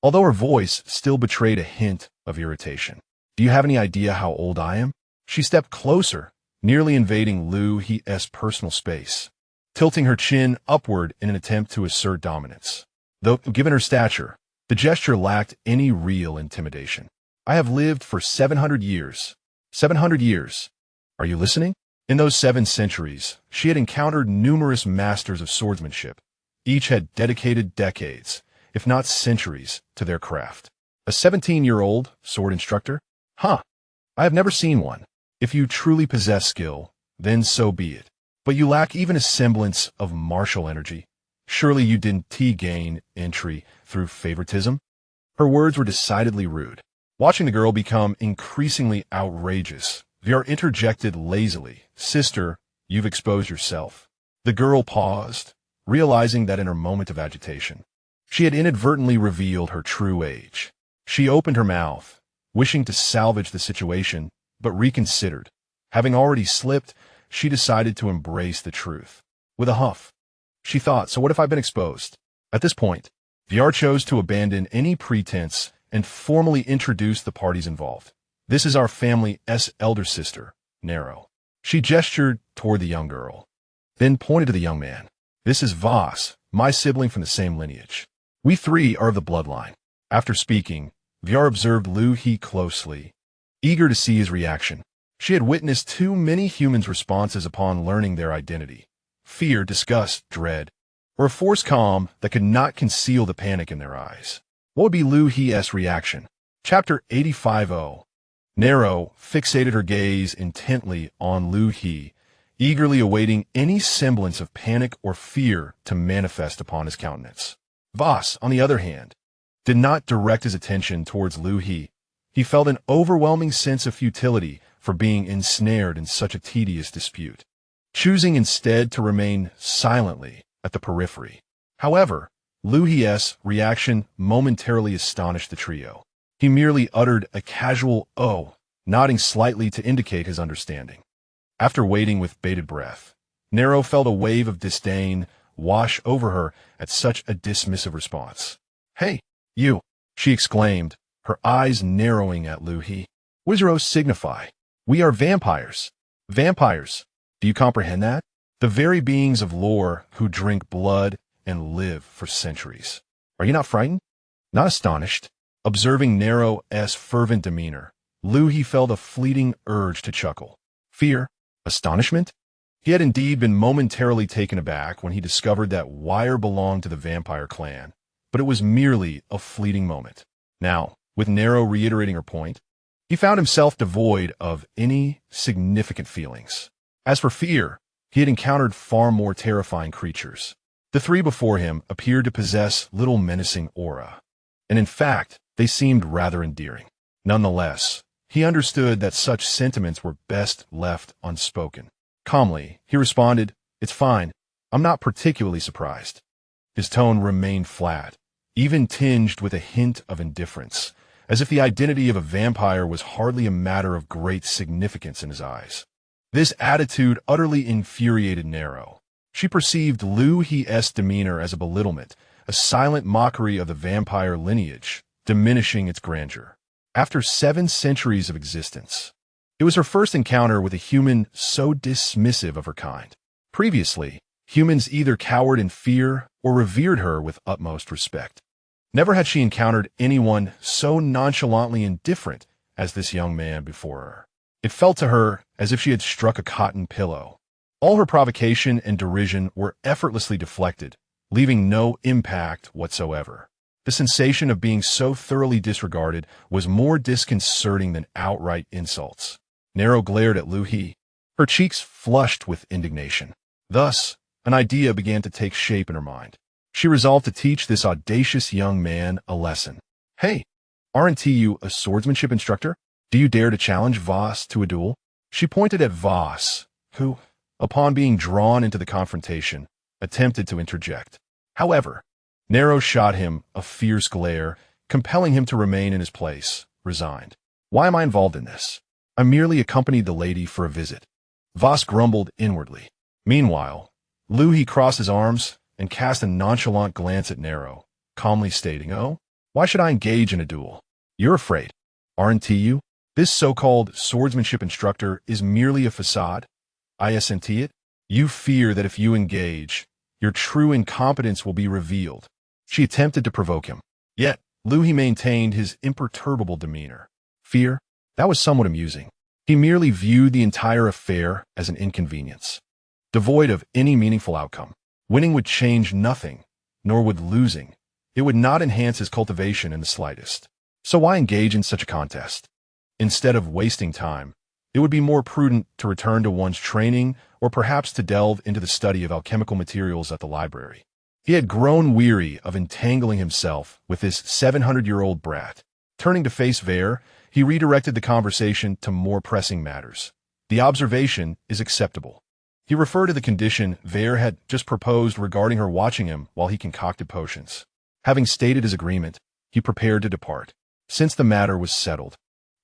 although her voice still betrayed a hint of irritation. Do you have any idea how old I am? She stepped closer, nearly invading Liu He's personal space, tilting her chin upward in an attempt to assert dominance. Though, given her stature, the gesture lacked any real intimidation. I have lived for 700 years. 700 years. Are you listening? In those 7 centuries, she had encountered numerous masters of swordsmanship. Each had dedicated decades, if not centuries, to their craft. A 17-year-old sword instructor? Huh. I have never seen one. If you truly possess skill, then so be it. But you lack even a semblance of martial energy. Surely you didn't gain entry through favoritism? Her words were decidedly rude. Watching the girl become increasingly outrageous, VR interjected lazily, Sister, you've exposed yourself. The girl paused, realizing that in her moment of agitation, she had inadvertently revealed her true age. She opened her mouth, wishing to salvage the situation, but reconsidered. Having already slipped, she decided to embrace the truth. With a huff, she thought, so what if I've been exposed? At this point, VR chose to abandon any pretense and formally introduce the parties involved. This is our family's elder sister, Nero. She gestured toward the young girl, then pointed to the young man. This is Voss, my sibling from the same lineage. We 3 are of the bloodline. After speaking, VR observed Liu He closely, eager to see his reaction. She had witnessed too many humans' responses upon learning their identity. Fear, disgust, dread, or a forced calm that could not conceal the panic in their eyes. What would be Liu He's reaction? Chapter 85. Nero fixated her gaze intently on Liu He, eagerly awaiting any semblance of panic or fear to manifest upon his countenance. Voss, on the other hand, did not direct his attention towards Liu He. He felt an overwhelming sense of futility for being ensnared in such a tedious dispute, choosing instead to remain silently at the periphery. However, Liu He's reaction momentarily astonished the trio. He merely uttered a casual "oh," nodding slightly to indicate his understanding. After waiting with bated breath, Nero felt a wave of disdain wash over her at such a dismissive response. Hey, you, she exclaimed, her eyes narrowing at Liu He. What does your oath signify? We are vampires. Vampires. Do you comprehend that? The very beings of lore who drink blood and live for centuries. Are you not frightened? Not astonished, observing Nero's fervent demeanor, Liu He felt a fleeting urge to chuckle. Fear? Astonishment? He had indeed been momentarily taken aback when he discovered that wire belonged to the vampire clan, but it was merely a fleeting moment. Now, with Nero reiterating her point, he found himself devoid of any significant feelings. As for fear, he had encountered far more terrifying creatures. The three before him appeared to possess little menacing aura, and in fact, they seemed rather endearing. Nonetheless, he understood that such sentiments were best left unspoken. Calmly, he responded, "It's fine. I'm not particularly surprised." His tone remained flat, even tinged with a hint of indifference, as if the identity of a vampire was hardly a matter of great significance in his eyes. This attitude utterly infuriated Nero. She perceived Liu He's demeanor as a belittlement, a silent mockery of the vampire lineage, diminishing its grandeur. After 7 centuries of existence, it was her first encounter with a human so dismissive of her kind. Previously, humans either cowered in fear or revered her with utmost respect. Never had she encountered anyone so nonchalantly indifferent as this young man before her. It felt to her as if she had struck a cotton pillow. All her provocation and derision were effortlessly deflected, leaving no impact whatsoever. The sensation of being so thoroughly disregarded was more disconcerting than outright insults. Nero glared at Liu He, her cheeks flushed with indignation. Thus, an idea began to take shape in her mind. She resolved to teach this audacious young man a lesson. "Hey, aren't you a swordsmanship instructor? Do you dare to challenge Voss to a duel?" She pointed at Voss, who, upon being drawn into the confrontation, attempted to interject. However, Nero shot him a fierce glare, compelling him to remain in his place, resigned. "Why am I involved in this? I merely accompanied the lady for a visit." Voss grumbled inwardly. Meanwhile, Liu He crossed his arms and cast a nonchalant glance at Nero, calmly stating, "Oh, why should I engage in a duel? You're afraid, aren't you? This so-called swordsmanship instructor is merely a facade. Isn't it? You fear that if you engage, your true incompetence will be revealed." She attempted to provoke him. Yet, Liu He maintained his imperturbable demeanor. Fear? That was somewhat amusing. He merely viewed the entire affair as an inconvenience, devoid of any meaningful outcome. Winning would change nothing, nor would losing. It would not enhance his cultivation in the slightest. So why engage in such a contest? Instead of wasting time, it would be more prudent to return to one's training or perhaps to delve into the study of alchemical materials at the library. He had grown weary of entangling himself with this 700-year-old brat. Turning to face Vare, he redirected the conversation to more pressing matters. "The observation is acceptable." He referred to the condition Vare had just proposed regarding her watching him while he concocted potions. Having stated his agreement, he prepared to depart. Since the matter was settled,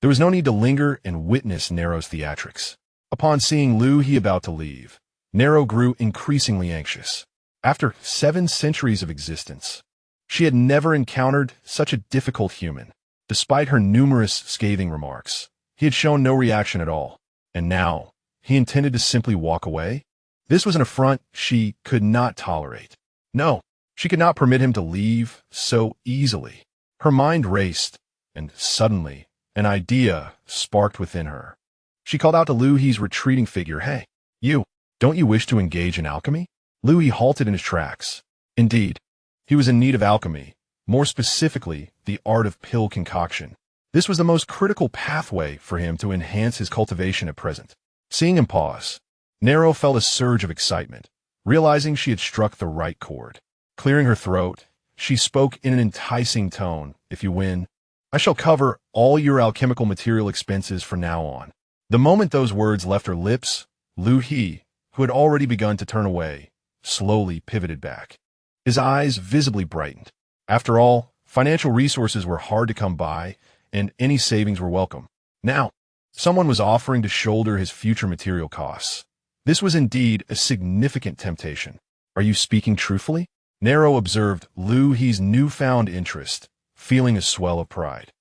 there was no need to linger and witness Nero's theatrics. Upon seeing Liu He about to leave, Nero grew increasingly anxious. After 7 centuries of existence, she had never encountered such a difficult human. Despite her numerous scathing remarks, he had shown no reaction at all. And now, he intended to simply walk away? This was an affront she could not tolerate. No, she could not permit him to leave so easily. Her mind raced, and suddenly, an idea sparked within her. She called out to Liu He's retreating figure, "Hey, you, don't you wish to engage in alchemy?" Liu He halted in his tracks. Indeed, he was in need of alchemy, more specifically, the art of pill concoction. This was the most critical pathway for him to enhance his cultivation at present. Seeing him pause, Nero felt a surge of excitement, realizing she had struck the right chord. Clearing her throat, she spoke in an enticing tone, "If you win, I shall cover all your alchemical material expenses from now on." The moment those words left her lips, Liu He, who had already begun to turn away, slowly pivoted back. His eyes visibly brightened. After all, financial resources were hard to come by, and any savings were welcome. Now, someone was offering to shoulder his future material costs. This was indeed a significant temptation. "Are you speaking truthfully?" Nero observed Liu He's newfound interest, feeling a swell of pride.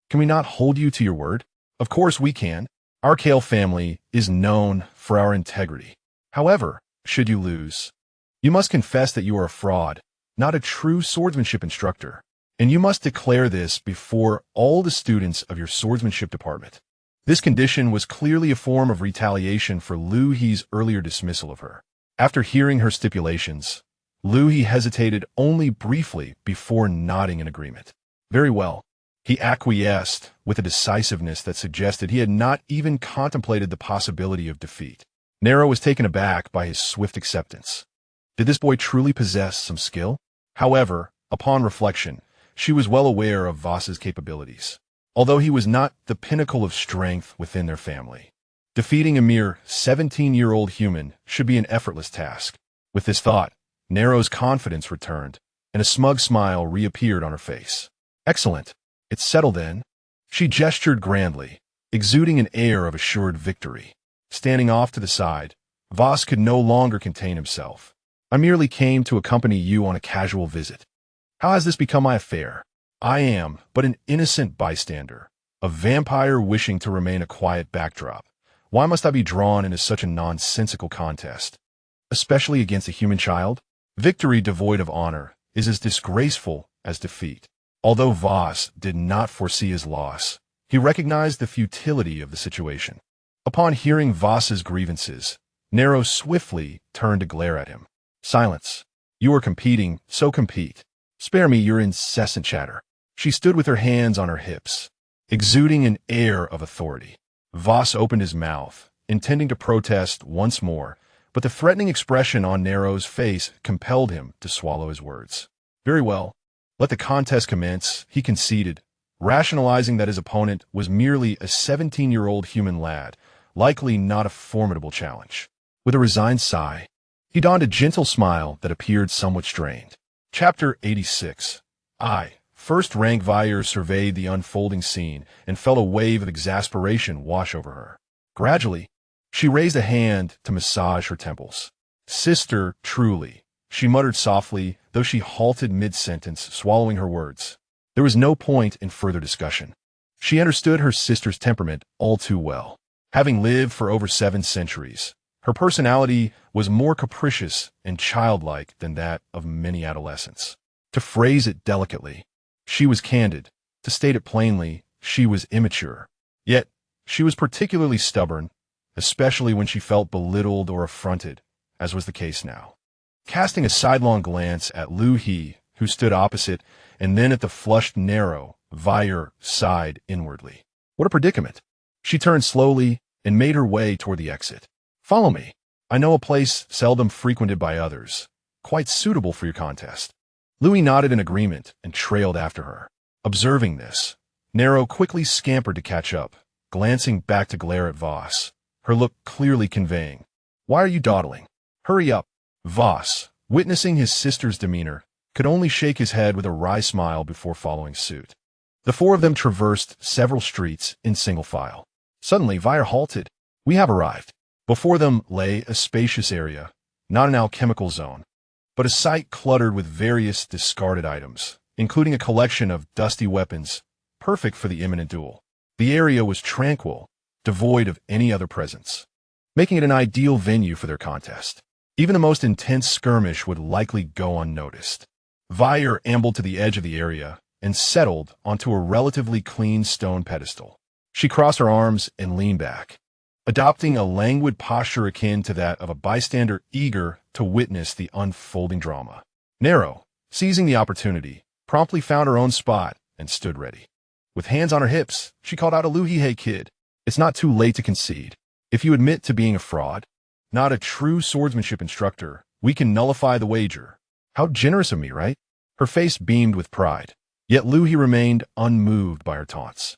"Can we not hold you to your word?" "Of course we can. Our Kale family is known for our integrity. However, should you lose, you must confess that you are a fraud, not a true swordsmanship instructor." and you must declare this before all the students of your swordsmanship department. This condition was clearly a form of retaliation for Liu He's earlier dismissal of her. After hearing her stipulations, Liu He hesitated only briefly before nodding in agreement. Very well. He acquiesced with a decisiveness that suggested he had not even contemplated the possibility of defeat. Nero was taken aback by his swift acceptance. Did this boy truly possess some skill? However, upon reflection, she was well aware of Voss's capabilities. Although he was not the pinnacle of strength within their family, defeating a mere 17-year-old human should be an effortless task. With this thought, Nero's confidence returned, and a smug smile reappeared on her face. Excellent. It's settled then. She gestured grandly, exuding an air of assured victory. Standing off to the side, Voss could no longer contain himself. I merely came to accompany you on a casual visit. How has this become my affair? I am but an innocent bystander, a vampire wishing to remain a quiet backdrop. Why must I be drawn into such a nonsensical contest? Especially against a human child? Victory devoid of honor is as disgraceful as defeat. Although Voss did not foresee his loss, he recognized the futility of the situation. Upon hearing Voss's grievances, Nero swiftly turned to glare at him. Silence. You are competing, so compete. Spare me your incessant chatter. She stood with her hands on her hips, exuding an air of authority. Voss opened his mouth, intending to protest once more, but the threatening expression on Nero's face compelled him to swallow his words. Very well. Let the contest commence, he conceded, rationalizing that his opponent was merely a 17-year-old human lad, likely not a formidable challenge. With a resigned sigh, he donned a gentle smile that appeared somewhat strained. Chapter 86. First-rank Vair surveyed the unfolding scene and felt a wave of exasperation wash over her. Gradually, she raised a hand to massage her temples. Sister, truly, she muttered softly, though she halted mid-sentence, swallowing her words. There was no point in further discussion. She understood her sister's temperament all too well. Having lived for over 7 centuries, her personality was more capricious and childlike than that of many adolescents. To phrase it delicately, she was candid. To state it plainly, she was immature. Yet, she was particularly stubborn, especially when she felt belittled or affronted, as was the case now. Casting a sidelong glance at Liu He, who stood opposite, and then at the flushed Nero, Vair sighed inwardly. What a predicament! She turned slowly and made her way toward the exit. Follow me. I know a place seldom frequented by others, quite suitable for your contest. Louis nodded in agreement and trailed after her. Observing this, Nero quickly scampered to catch up, glancing back to glare at Voss, her look clearly conveying, "Why are you dawdling? Hurry up." Voss, witnessing his sister's demeanor, could only shake his head with a wry smile before following suit. The 4 of them traversed several streets in single file. Suddenly, Vair halted. "We have arrived." Before them lay a spacious area, not an alchemical zone, but a site cluttered with various discarded items, including a collection of dusty weapons, perfect for the imminent duel. The area was tranquil, devoid of any other presence, making it an ideal venue for their contest. Even the most intense skirmish would likely go unnoticed. Vair ambled to the edge of the area and settled onto a relatively clean stone pedestal. She crossed her arms and leaned back, adopting a languid posture akin to that of a bystander eager to witness the unfolding drama. Nero, seizing the opportunity, promptly found her own spot and stood ready. With hands on her hips, she called out, "A Liu He kid. It's not too late to concede. If you admit to being a fraud, not a true swordsmanship instructor, we can nullify the wager." How generous of me, right? Her face beamed with pride. Yet Liu He remained unmoved by her taunts.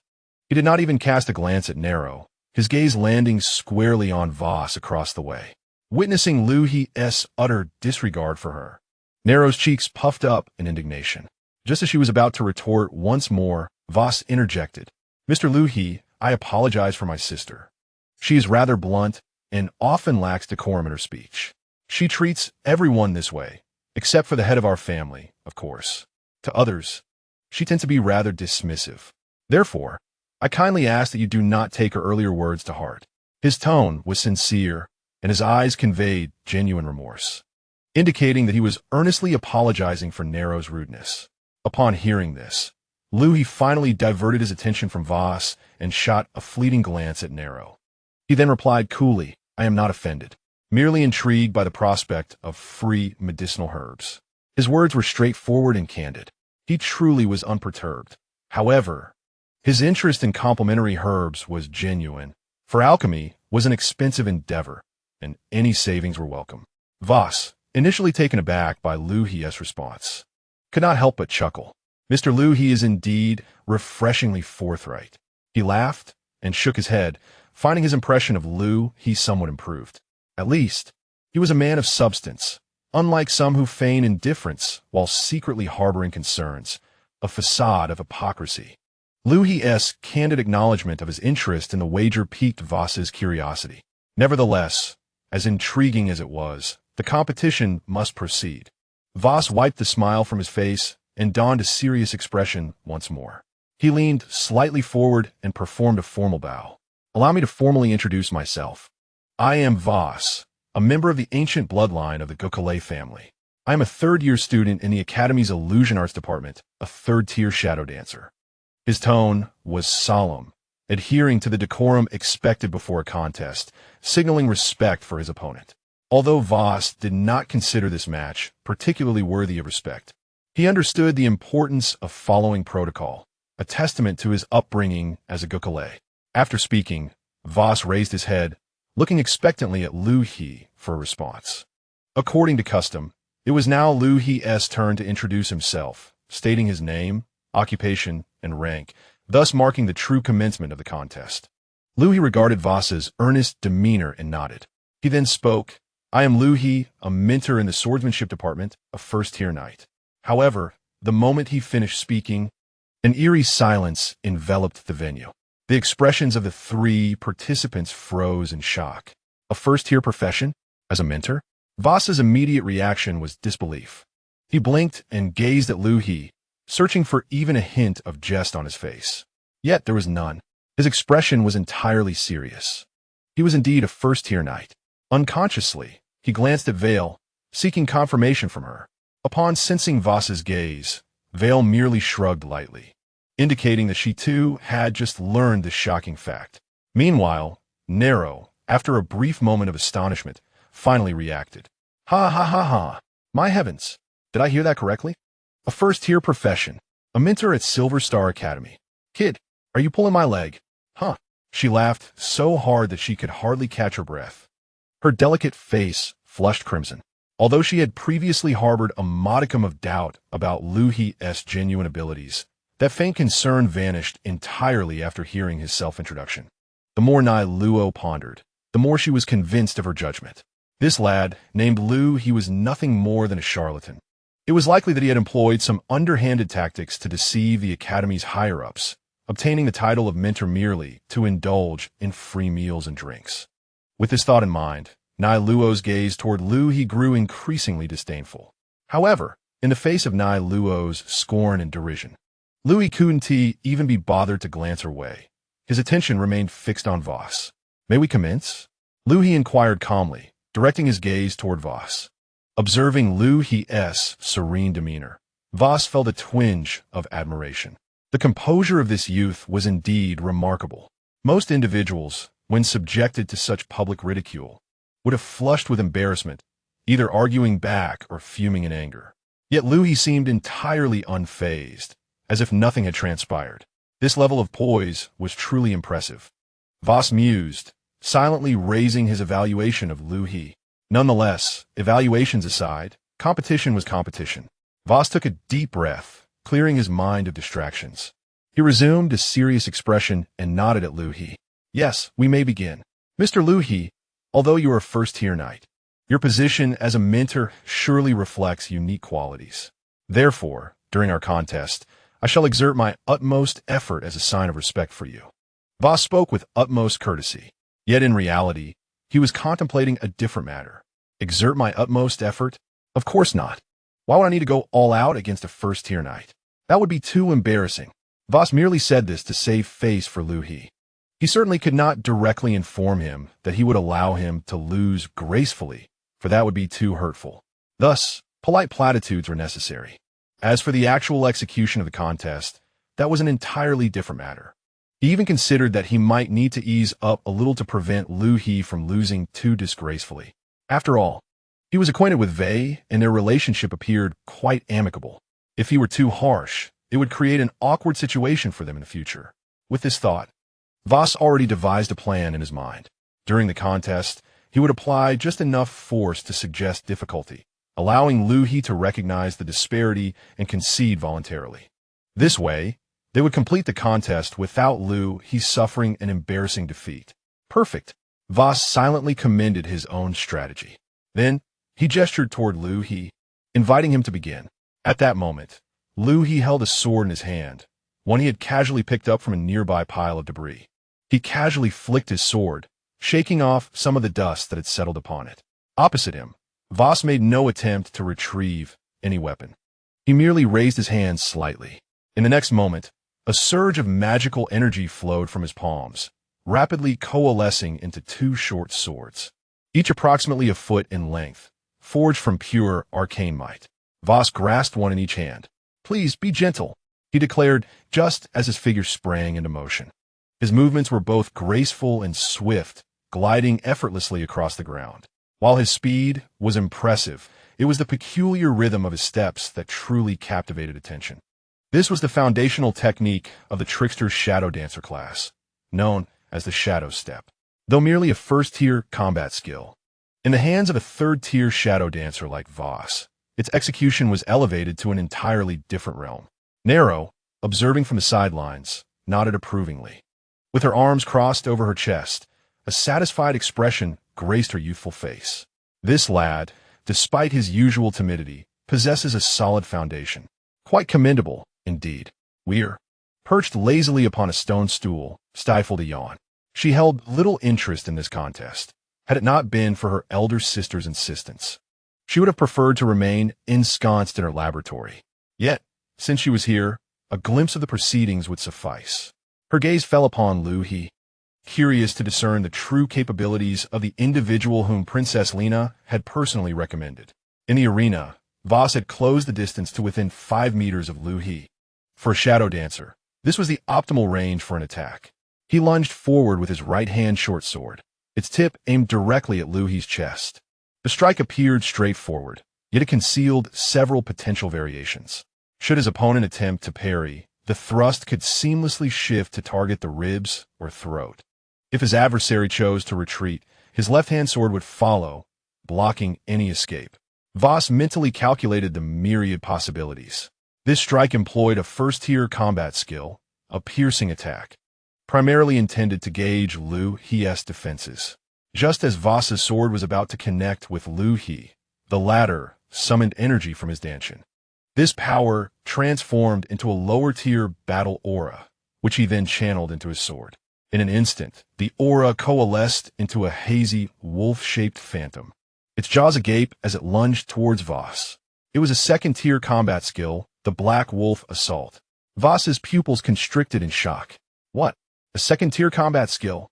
He did not even cast a glance at Nero, his gaze landing squarely on Voss across the way. Witnessing Liu He's utter disregard for her, Nero's cheeks puffed up in indignation. Just as she was about to retort once more, Voss interjected. "Mr. Liu He, I apologize for my sister. She is rather blunt and often lacks decorum in her speech. She treats everyone this way, except for the head of our family, of course. To others, she tends to be rather dismissive. Therefore, I kindly ask that you do not take her earlier words to heart." His tone was sincere, and his eyes conveyed genuine remorse, indicating that he was earnestly apologizing for Nero's rudeness. Upon hearing this, Liu He finally diverted his attention from Voss and shot a fleeting glance at Nero. He then replied coolly, I am not offended, merely intrigued by the prospect of free medicinal herbs. His words were straightforward and candid. He truly was unperturbed. However, his interest in complementary herbs was genuine, for alchemy was an expensive endeavor, and any savings were welcome. Voss, initially taken aback by Liu He's response, could not help but chuckle. Mr. Liu He is indeed refreshingly forthright. He laughed and shook his head, finding his impression of Liu He somewhat improved. At least, he was a man of substance, unlike some who feign indifference while secretly harboring concerns, a facade of hypocrisy. Liu He's candid acknowledgement of his interest in the wager piqued Voss's curiosity. Nevertheless, as intriguing as it was, the competition must proceed. Voss wiped the smile from his face and donned a serious expression once more. He leaned slightly forward and performed a formal bow. Allow me to formally introduce myself. I am Voss, a member of the ancient bloodline of the Cultivated family. I am a third-year student in the Academy's Illusion Arts Department, a third-tier shadow dancer. His tone was solemn, adhering to the decorum expected before a contest, signaling respect for his opponent. Although Voss did not consider this match particularly worthy of respect, he understood the importance of following protocol, a testament to his upbringing as a Cultivated. After speaking, Voss raised his head, looking expectantly at Liu He for a response. According to custom, it was now Liu He's turn to introduce himself, stating his name, occupation, and rank, thus marking the true commencement of the contest. Liu He regarded Voss's earnest demeanor and nodded. He then spoke, I am Liu He, a mentor in the swordsmanship department, a first-tier knight. However, the moment he finished speaking, an eerie silence enveloped the venue. The expressions of the three participants froze in shock. A first-tier profession? As a mentor? Voss's immediate reaction was disbelief. He blinked and gazed at Liu He, searching for even a hint of jest on his face. Yet there was none. His expression was entirely serious. He was indeed a first-tier knight. Unconsciously, he glanced at Vale, seeking confirmation from her. Upon sensing Voss's gaze, Vale merely shrugged lightly, indicating that she too had just learned this shocking fact. Meanwhile, Nero, after a brief moment of astonishment, finally reacted. Ha ha ha ha! My heavens! Did I hear that correctly? A first-tier profession, a mentor at Silver Star Academy. Kid, are you pulling my leg? Huh. She laughed so hard that she could hardly catch her breath. Her delicate face flushed crimson. Although she had previously harbored a modicum of doubt about Liu He's genuine abilities, that faint concern vanished entirely after hearing his self-introduction. The more Luo pondered, the more she was convinced of her judgment. This lad, named Liu, he was nothing more than a charlatan. It was likely that he had employed some underhanded tactics to deceive the Academy's higher-ups, obtaining the title of mentor merely to indulge in free meals and drinks. With this thought in mind, Luo's gaze toward Liu He grew increasingly disdainful. However, in the face of Luo's scorn and derision, Liu He couldn't even be bothered to glance her way. His attention remained fixed on Voss. May we commence? Liu He inquired calmly, directing his gaze toward Voss. Observing Liu He's serene demeanor, Voss felt a twinge of admiration. The composure of this youth was indeed remarkable. Most individuals, when subjected to such public ridicule, would have flushed with embarrassment, either arguing back or fuming in anger. Yet Liu He seemed entirely unfazed, as if nothing had transpired. This level of poise was truly impressive. Voss mused, silently raising his evaluation of Liu He. Nonetheless, evaluations aside, competition was competition. Voss took a deep breath, clearing his mind of distractions. He resumed a serious expression and nodded at Liu He. Yes, we may begin. Mr. Liu He, although you are a first-tier knight, your position as a mentor surely reflects unique qualities. Therefore, during our contest, I shall exert my utmost effort as a sign of respect for you. Voss spoke with utmost courtesy, yet in reality, he was contemplating a different matter. Exert my utmost effort? Of course not. Why would I need to go all out against a first-tier knight? That would be too embarrassing. Voss merely said this to save face for Liu He. He certainly could not directly inform him that he would allow him to lose gracefully, for that would be too hurtful. Thus, polite platitudes were necessary. As for the actual execution of the contest, that was an entirely different matter. He even considered that he might need to ease up a little to prevent Liu He from losing too disgracefully. After all, he was acquainted with Wei, and their relationship appeared quite amicable. If he were too harsh, it would create an awkward situation for them in the future. With this thought, Voss already devised a plan in his mind. During the contest, he would apply just enough force to suggest difficulty, allowing Liu He to recognize the disparity and concede voluntarily. This way, they would complete the contest without Liu He suffering an embarrassing defeat. Perfect. Voss silently commended his own strategy. Then, he gestured toward Liu He, inviting him to begin. At that moment, Liu He held a sword in his hand, one he had casually picked up from a nearby pile of debris. He casually flicked his sword, shaking off some of the dust that had settled upon it. Opposite him, Voss made no attempt to retrieve any weapon. He merely raised his hand slightly. In the next moment, a surge of magical energy flowed from his palms, rapidly coalescing into two short swords, each approximately a foot in length, forged from pure arcane might. Voss grasped one in each hand. "Please, be gentle," he declared, just as his figure sprang into motion. His movements were both graceful and swift, gliding effortlessly across the ground. While his speed was impressive, it was the peculiar rhythm of his steps that truly captivated attention. This was the foundational technique of the Trickster's Shadow Dancer class, known as the Shadow Step. Though merely a first-tier combat skill, in the hands of a third-tier Shadow Dancer like Voss, its execution was elevated to an entirely different realm. Nero, observing from the sidelines, nodded approvingly. With her arms crossed over her chest, a satisfied expression graced her youthful face. This lad, despite his usual timidity, possesses a solid foundation. Quite commendable, indeed. Weir, perched lazily upon a stone stool, stifled a yawn. She held little interest in this contest. Had it not been for her elder sister's insistence, she would have preferred to remain ensconced in her laboratory. Yet, since she was here, a glimpse of the proceedings would suffice. Her gaze fell upon Liu He, curious to discern the true capabilities of the individual whom Princess Lina had personally recommended. In the arena, Voss had closed the distance to within 5 meters of Liu He. For a Shadow Dancer, this was the optimal range for an attack. He lunged forward with his right-hand short sword, its tip aimed directly at Liu He's chest. The strike appeared straightforward, yet it concealed several potential variations. Should his opponent attempt to parry, the thrust could seamlessly shift to target the ribs or throat. If his adversary chose to retreat, his left-hand sword would follow, blocking any escape. Voss mentally calculated the myriad possibilities. This strike employed a first-tier combat skill, a piercing attack, primarily intended to gauge Liu He's defenses. Just as Voss's sword was about to connect with Liu He, the latter summoned energy from his dantian. This power transformed into a lower-tier battle aura, which he then channeled into his sword. In an instant, the aura coalesced into a hazy, wolf-shaped phantom, its jaws agape as it lunged towards Voss. It was a second-tier combat skill, the Black Wolf Assault. Voss's pupils constricted in shock. What? A second-tier combat skill?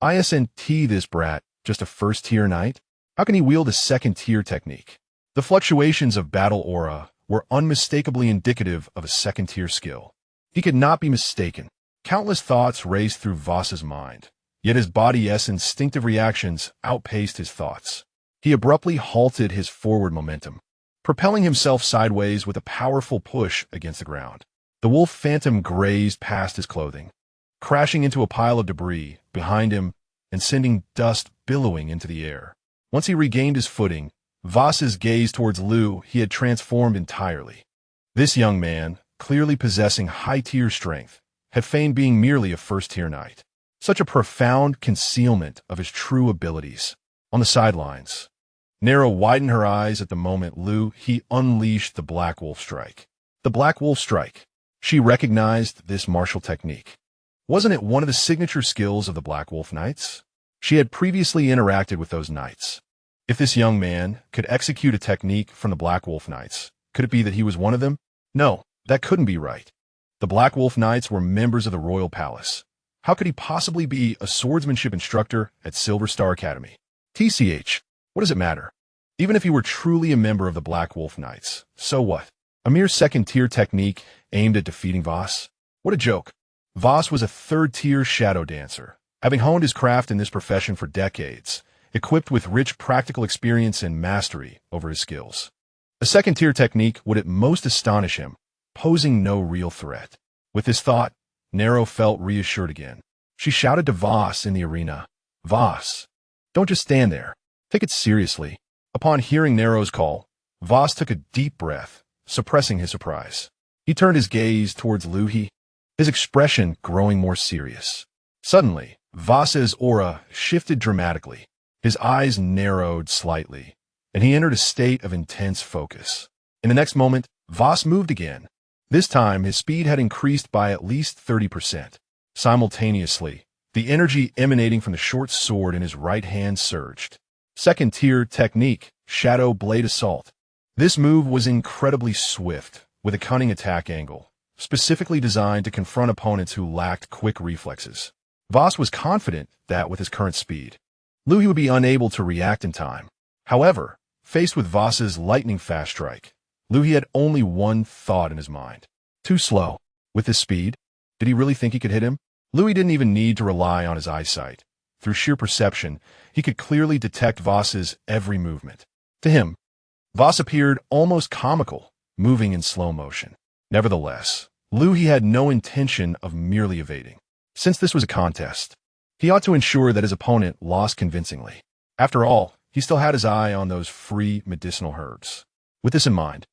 ISNT this brat, just a first-tier knight? How can he wield a second-tier technique? The fluctuations of battle aura were unmistakably indicative of a second-tier skill. He could not be mistaken. Countless thoughts raced through Voss's mind, yet his body's instinctive reactions outpaced his thoughts. He abruptly halted his forward momentum, propelling himself sideways with a powerful push against the ground. The wolf phantom grazed past his clothing, crashing into a pile of debris behind him and sending dust billowing into the air. Once he regained his footing, Voss's gaze towards Liu He had transformed entirely. This young man, clearly possessing high-tier strength, had feigned being merely a first-tier knight. Such a profound concealment of his true abilities. On the sidelines, Nero widened her eyes at the moment Liu He unleashed the Black Wolf Strike. The Black Wolf Strike. She recognized this martial technique. Wasn't it one of the signature skills of the Black Wolf Knights? She had previously interacted with those knights. If this young man could execute a technique from the Black Wolf Knights, could it be that he was one of them? No, that couldn't be right. The Black Wolf Knights were members of the royal palace. How could he possibly be a swordsmanship instructor at Silver Star Academy? TCH, what does it matter? Even if he were truly a member of the Black Wolf Knights, so what? A mere second-tier technique aimed at defeating Voss? What a joke. Voss was a third-tier shadow dancer, having honed his craft in this profession for decades, equipped with rich practical experience and mastery over his skills. A second-tier technique would at most astonish him, posing no real threat. With this thought, Nero felt reassured again. She shouted to Voss in the arena, "Voss, don't just stand there. Take it seriously." Upon hearing Nero's call, Voss took a deep breath, suppressing his surprise. He turned his gaze towards Liu He, his expression growing more serious. Suddenly, Voss's aura shifted dramatically. His eyes narrowed slightly, and he entered a state of intense focus. In the next moment, Voss moved again. This time, his speed had increased by at least 30%. Simultaneously, the energy emanating from the short sword in his right hand surged. Second-tier technique, Shadow Blade Assault. This move was incredibly swift, with a cunning attack angle, specifically designed to confront opponents who lacked quick reflexes. Voss was confident that, with his current speed, Liu He would be unable to react in time. However, faced with Voss's lightning-fast strike, Liu He had only one thought in his mind. Too slow. With his speed, did he really think he could hit him? Liu He didn't even need to rely on his eyesight. Through sheer perception, he could clearly detect Voss's every movement. To him, Voss appeared almost comical, moving in slow motion. Nevertheless, Liu He had no intention of merely evading. Since this was a contest, he ought to ensure that his opponent lost convincingly. After all, he still had his eye on those free medicinal herbs. With this in mind,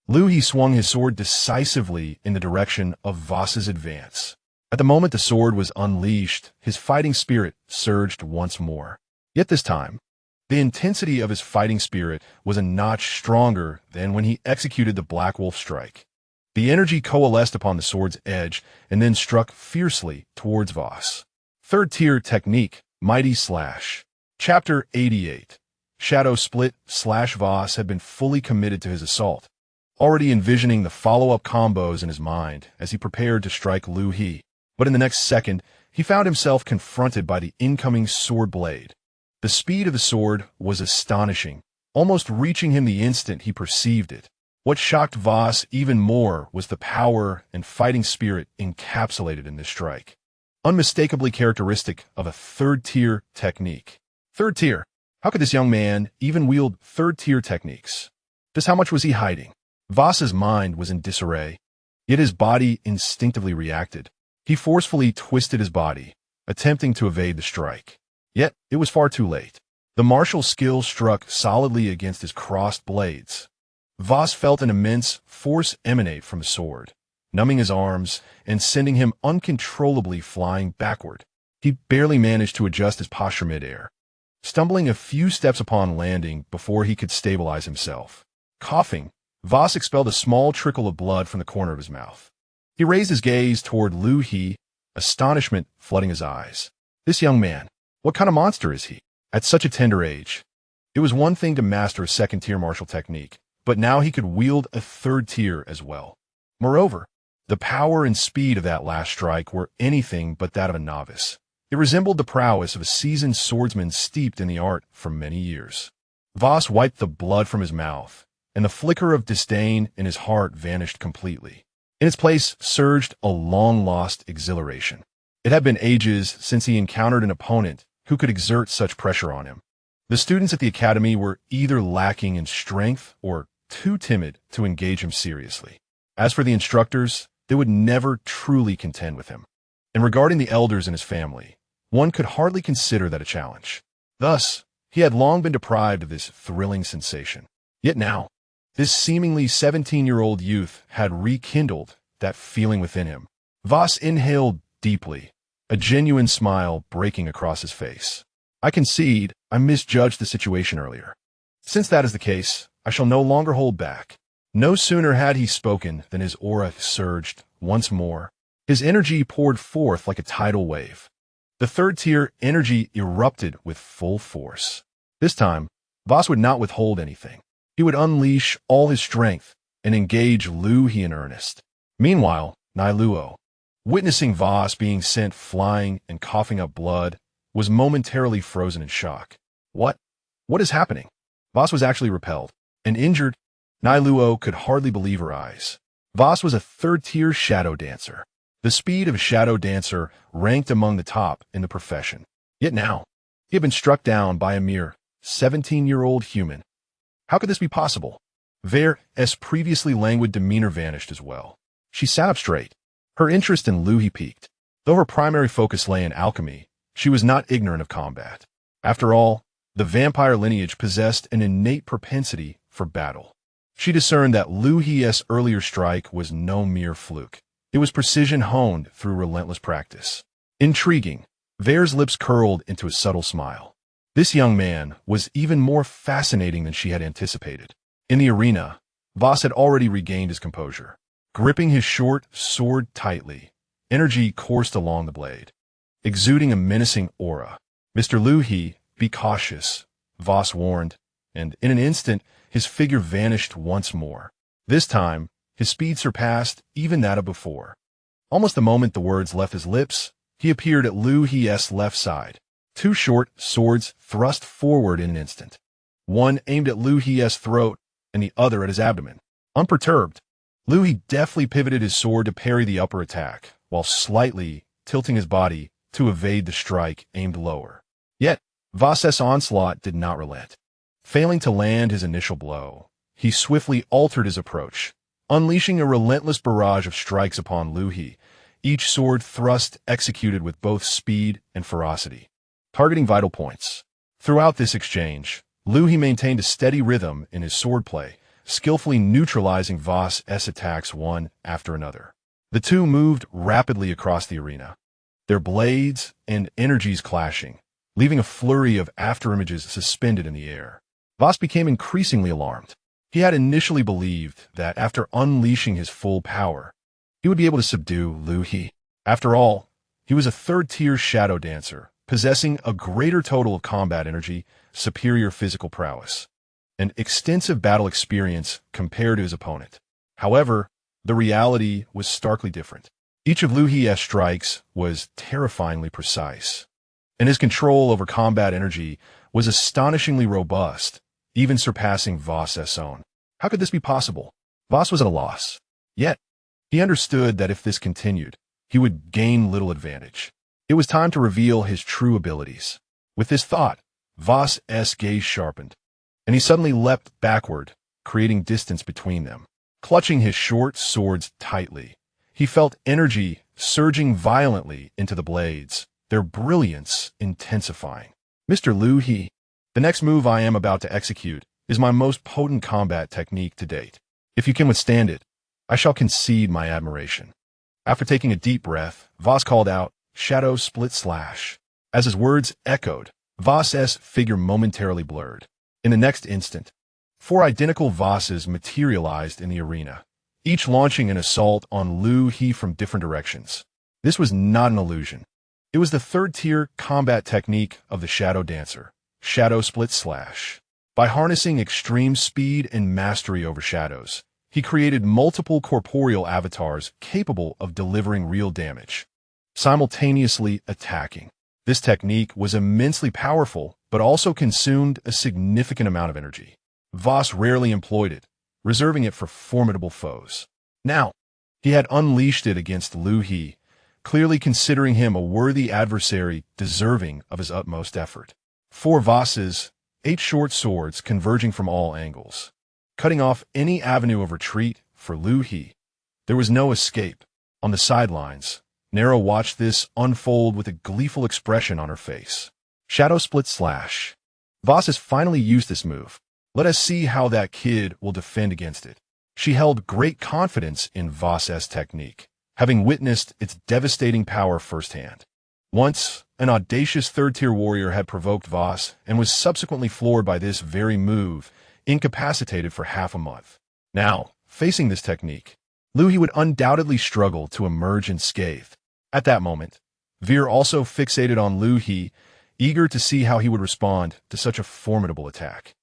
Liu He swung his sword decisively in the direction of Voss's advance. At the moment the sword was unleashed, his fighting spirit surged once more. Yet this time, the intensity of his fighting spirit was a notch stronger than when he executed the Black Wolf strike. The energy coalesced upon the sword's edge and then struck fiercely towards Voss. Third-tier technique, Mighty Slash. Chapter 88. Shadow Split / Voss had been fully committed to his assault, already envisioning the follow-up combos in his mind as he prepared to strike Liu He. But in the next second, he found himself confronted by the incoming sword blade. The speed of the sword was astonishing, almost reaching him the instant he perceived it. What shocked Voss even more was the power and fighting spirit encapsulated in this strike, unmistakably characteristic of a third-tier technique. Third tier? How could this young man even wield third-tier techniques? Just how much was he hiding? Voss's mind was in disarray, yet his body instinctively reacted. He forcefully twisted his body, attempting to evade the strike. Yet, it was far too late. The martial skill struck solidly against his crossed blades. Voss felt an immense force emanate from the sword, numbing his arms and sending him uncontrollably flying backward. He barely managed to adjust his posture mid-air, stumbling a few steps upon landing before he could stabilize himself. Coughing, Voss expelled a small trickle of blood from the corner of his mouth. He raised his gaze toward Liu He, astonishment flooding his eyes. This young man, what kind of monster is he? At such a tender age, it was one thing to master a second-tier martial technique, but now he could wield a third tier as well. Moreover, the power and speed of that last strike were anything but that of a novice. It resembled the prowess of a seasoned swordsman steeped in the art for many years. Voss wiped the blood from his mouth, and the flicker of disdain in his heart vanished completely. In its place surged a long-lost exhilaration. It had been ages since he encountered an opponent who could exert such pressure on him. The students at the academy were either lacking in strength or too timid to engage him seriously. As for the instructors, they would never truly contend with him. And regarding the elders in his family, one could hardly consider that a challenge. Thus, he had long been deprived of this thrilling sensation. Yet now, this seemingly 17-year-old youth had rekindled that feeling within him. Voss inhaled deeply, a genuine smile breaking across his face. I concede I misjudged the situation earlier. Since that is the case, I shall no longer hold back. No sooner had he spoken than his aura surged once more. His energy poured forth like a tidal wave. The third-tier energy erupted with full force. This time, Voss would not withhold anything. He would unleash all his strength and engage Liu He in earnest. Meanwhile, Niluo, witnessing Voss being sent flying and coughing up blood, was momentarily frozen in shock. What is happening? Voss was actually repelled and injured, Luo could hardly believe her eyes. Voss was a third-tier shadow dancer. The speed of a shadow dancer ranked among the top in the profession. Yet now, he had been struck down by a mere 17-year-old human. How could this be possible? Vere's previously languid demeanor vanished as well. She sat up straight. Her interest in Liu He peaked. Though her primary focus lay in alchemy, she was not ignorant of combat. After all, the vampire lineage possessed an innate propensity for battle. She discerned that Liu He's earlier strike was no mere fluke. It was precision honed through relentless practice. Intriguing, Vere's lips curled into a subtle smile. This young man was even more fascinating than she had anticipated. In the arena, Voss had already regained his composure. Gripping his short sword tightly, energy coursed along the blade, exuding a menacing aura. "Mr. Liu He, be cautious," Voss warned, and in an instant, his figure vanished once more. This time, his speed surpassed even that of before. Almost the moment the words left his lips, he appeared at Liu He's left side. Two short swords thrust forward in an instant. One aimed at Liu He's throat and the other at his abdomen. Unperturbed, Liu He deftly pivoted his sword to parry the upper attack, while slightly tilting his body to evade the strike aimed lower. Yet, Voss's onslaught did not relent. Failing to land his initial blow, he swiftly altered his approach, unleashing a relentless barrage of strikes upon Liu He, each sword thrust executed with both speed and ferocity, targeting vital points. Throughout this exchange, Liu He maintained a steady rhythm in his swordplay, skillfully neutralizing Voss's attacks one after another. The two moved rapidly across the arena, their blades and energies clashing, leaving a flurry of afterimages suspended in the air. Voss became increasingly alarmed. He had initially believed that after unleashing his full power, he would be able to subdue Liu He. After all, he was a third-tier shadow dancer, possessing a greater total of combat energy, superior physical prowess, and extensive battle experience compared to his opponent. However, the reality was starkly different. Each of Liu He's strikes was terrifyingly precise, and his control over combat energy was astonishingly robust, even surpassing Voss's own. How could this be possible? Voss was at a loss. Yet, he understood that if this continued, he would gain little advantage. It was time to reveal his true abilities. With this thought, Voss's gaze sharpened, and he suddenly leapt backward, creating distance between them. Clutching his short swords tightly, he felt energy surging violently into the blades, their brilliance intensifying. "Mr. Liu He, the next move I am about to execute is my most potent combat technique to date. If you can withstand it, I shall concede my admiration." After taking a deep breath, Voss called out, "Shadow split slash." As his words echoed, Voss's figure momentarily blurred. In the next instant, four identical Vosses materialized in the arena, each launching an assault on Liu He from different directions. This was not an illusion. It was the third-tier combat technique of the shadow dancer, shadow split slash. By harnessing extreme speed and mastery over shadows, he created multiple corporeal avatars capable of delivering real damage, simultaneously attacking. This technique was immensely powerful, but also consumed a significant amount of energy. Voss rarely employed it, reserving it for formidable foes. Now, he had unleashed it against Liu He, clearly considering him a worthy adversary deserving of his utmost effort. Four Vosses, 8 short swords converging from all angles, cutting off any avenue of retreat for Liu He. There was no escape. On the sidelines, Nero watched this unfold with a gleeful expression on her face. Shadow split slash. Voss has finally used this move. Let us see how that kid will defend against it. She held great confidence in Voss's technique, having witnessed its devastating power firsthand. Once, an audacious third-tier warrior had provoked Voss and was subsequently floored by this very move, incapacitated for half a month. Now, facing this technique, Liu He would undoubtedly struggle to emerge unscathed. At that moment, Vere also fixated on Liu He, eager to see how he would respond to such a formidable attack.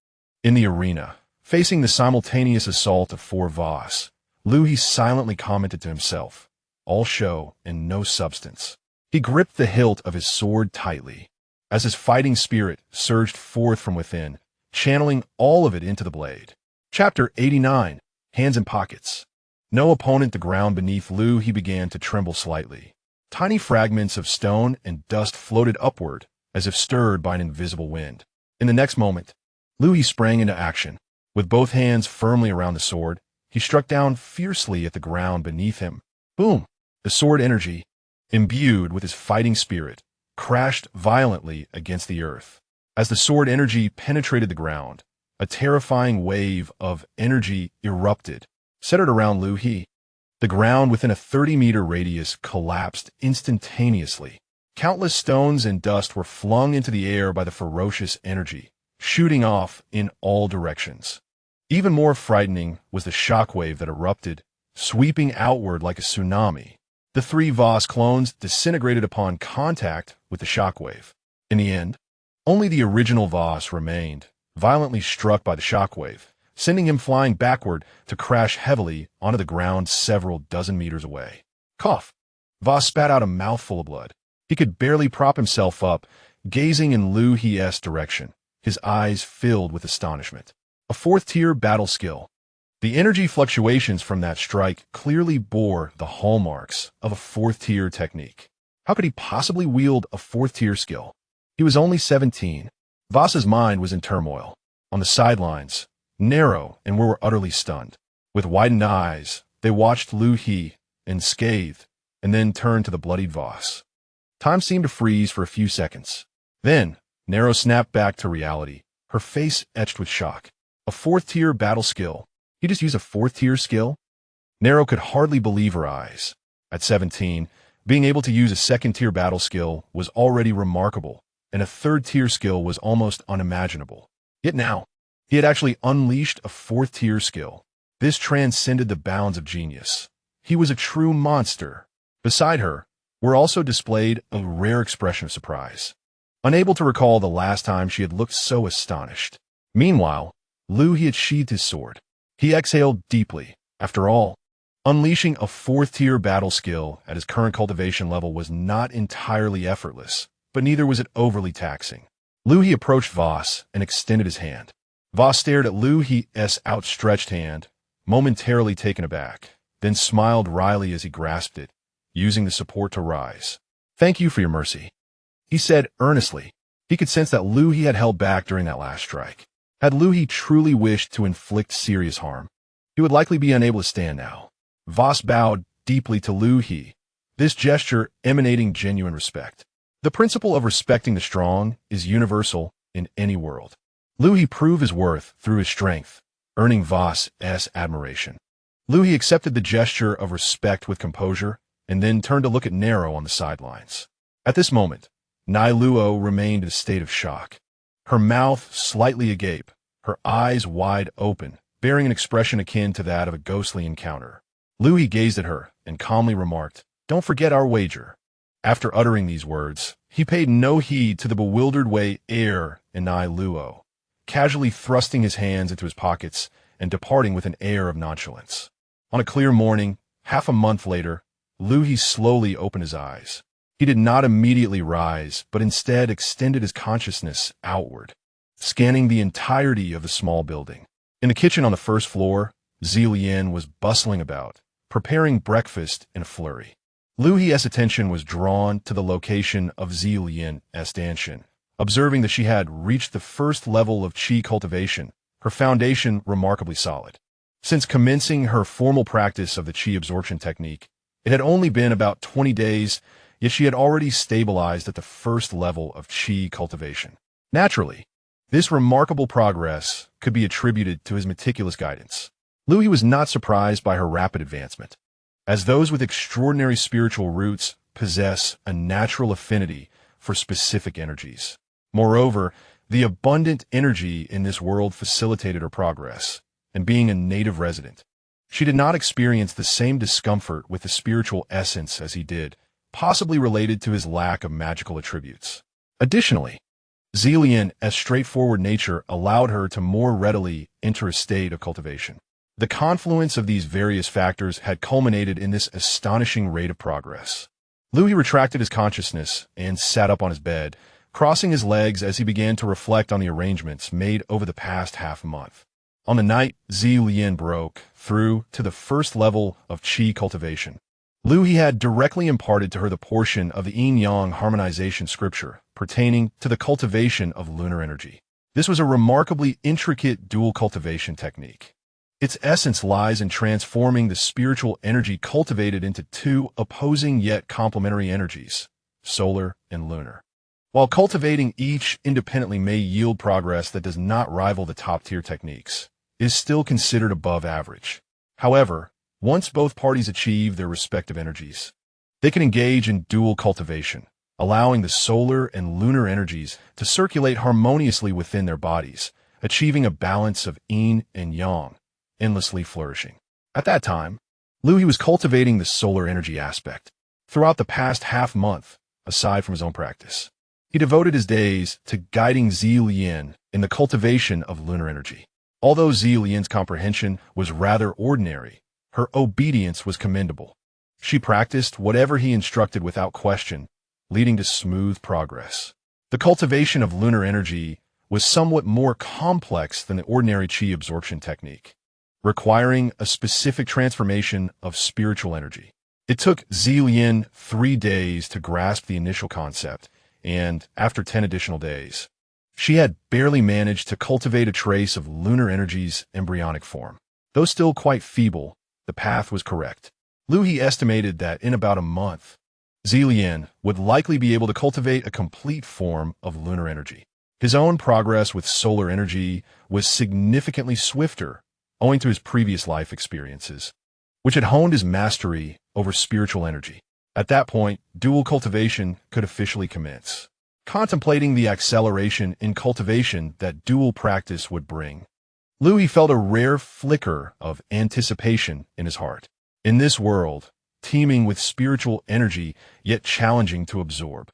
In the arena, facing the simultaneous assault of four Voss, Liu He silently commented to himself, "All show and no substance." He gripped the hilt of his sword tightly, as his fighting spirit surged forth from within, channeling all of it into the blade. Chapter 89. Hands in Pockets. No opponent the ground beneath Liu He began to tremble slightly. Tiny fragments of stone and dust floated upward, as if stirred by an invisible wind. In the next moment, Liu He sprang into action. With both hands firmly around the sword, he struck down fiercely at the ground beneath him. Boom! The sword energy, imbued with his fighting spirit, crashed violently against the earth. As the sword energy penetrated the ground, a terrifying wave of energy erupted, centered around Liu He. The ground within a 30-meter radius collapsed instantaneously. Countless stones and dust were flung into the air by the ferocious energy, shooting off in all directions. Even more frightening was the shockwave that erupted, sweeping outward like a tsunami. The three Voss clones disintegrated upon contact with the shockwave. In the end, only the original Voss remained, violently struck by the shockwave, sending him flying backward to crash heavily onto the ground several dozen meters away. Cough! Voss spat out a mouthful of blood. He could barely prop himself up, gazing in Liu He's direction, his eyes filled with astonishment. A fourth-tier battle skill. The energy fluctuations from that strike clearly bore the hallmarks of a fourth-tier technique. How could he possibly wield a fourth-tier skill? He was only 17. Voss's mind was in turmoil. On the sidelines, narrow and were utterly stunned. With widened eyes, they watched Liu He, unscathed, and then turned to the bloodied Voss. Time seemed to freeze for a few seconds. Then, Narrow snapped back to reality, her face etched with shock. A fourth-tier battle skill. He just used a fourth-tier skill? Narrow could hardly believe her eyes. At 17, being able to use a second-tier battle skill was already remarkable, and a third-tier skill was almost unimaginable. Yet now, he had actually unleashed a fourth-tier skill. This transcended the bounds of genius. He was a true monster. Beside her were also displayed a rare expression of surprise, unable to recall the last time she had looked so astonished. Meanwhile, Liu He had sheathed his sword. He exhaled deeply. After all, unleashing a fourth-tier battle skill at his current cultivation level was not entirely effortless, but neither was it overly taxing. Liu He approached Voss and extended his hand. Voss stared at Liu He's outstretched hand, momentarily taken aback, then smiled wryly as he grasped it, using the support to rise. "Thank you for your mercy," he said earnestly. He could sense that Liu He had held back during that last strike. Had Liu He truly wished to inflict serious harm, he would likely be unable to stand now. Voss bowed deeply to Liu He, this gesture emanating genuine respect. The principle of respecting the strong is universal in any world. Liu He proved his worth through his strength, earning Voss's admiration. Liu He accepted the gesture of respect with composure and then turned to look at Narrow on the sidelines. At this moment, Nai Luo remained in a state of shock. Her mouth slightly agape, her eyes wide open, bearing an expression akin to that of a ghostly encounter. Liu He gazed at her and calmly remarked, "Don't forget our wager." After uttering these words, he paid no heed to the bewildered way air in Nai Luo, casually thrusting his hands into his pockets and departing with an air of nonchalance. On a clear morning, half a month later, Liu He slowly opened his eyes. He did not immediately rise, but instead extended his consciousness outward, scanning the entirety of the small building. In the kitchen on the first floor, Zilian was bustling about, preparing breakfast in a flurry. Liu He's attention was drawn to the location of Zilian's stanchion, observing that she had reached the first level of qi cultivation, her foundation remarkably solid. Since commencing her formal practice of the qi absorption technique, it had only been about 20 days, yet she had already stabilized at the first level of qi cultivation. Naturally, this remarkable progress could be attributed to his meticulous guidance. Liu He was not surprised by her rapid advancement, as those with extraordinary spiritual roots possess a natural affinity for specific energies. Moreover, the abundant energy in this world facilitated her progress, and being a native resident, she did not experience the same discomfort with the spiritual essence as he did, possibly related to his lack of magical attributes. Additionally, Zilian's straightforward nature allowed her to more readily enter a state of cultivation. The confluence of these various factors had culminated in this astonishing rate of progress. Liu He retracted his consciousness and sat up on his bed, crossing his legs as he began to reflect on the arrangements made over the past half month. On the night Liu broke through to the first level of qi cultivation, Liu He had directly imparted to her the portion of the yin-yang harmonization scripture pertaining to the cultivation of lunar energy. This was a remarkably intricate dual cultivation technique. Its essence lies in transforming the spiritual energy cultivated into two opposing yet complementary energies, solar and lunar. While cultivating each independently may yield progress that does not rival the top-tier techniques, it is still considered above average. However, once both parties achieve their respective energies, they can engage in dual cultivation, allowing the solar and lunar energies to circulate harmoniously within their bodies, achieving a balance of yin and yang, endlessly flourishing. At that time, Liu He was cultivating the solar energy aspect. Throughout the past half-month, aside from his own practice, he devoted his days to guiding Liu in the cultivation of lunar energy. Although Liu's comprehension was rather ordinary, her obedience was commendable. She practiced whatever he instructed without question, leading to smooth progress. The cultivation of lunar energy was somewhat more complex than the ordinary qi absorption technique, requiring a specific transformation of spiritual energy. It took Liu 3 days to grasp the initial concept, and after 10 additional days, she had barely managed to cultivate a trace of lunar energy's embryonic form. Though still quite feeble, the path was correct. Liu He estimated that in about a month, Liu would likely be able to cultivate a complete form of lunar energy. His own progress with solar energy was significantly swifter, owing to his previous life experiences, which had honed his mastery over spiritual energy. At that point, dual cultivation could officially commence. Contemplating the acceleration in cultivation that dual practice would bring, Liu He felt a rare flicker of anticipation in his heart. In this world, teeming with spiritual energy yet challenging to absorb,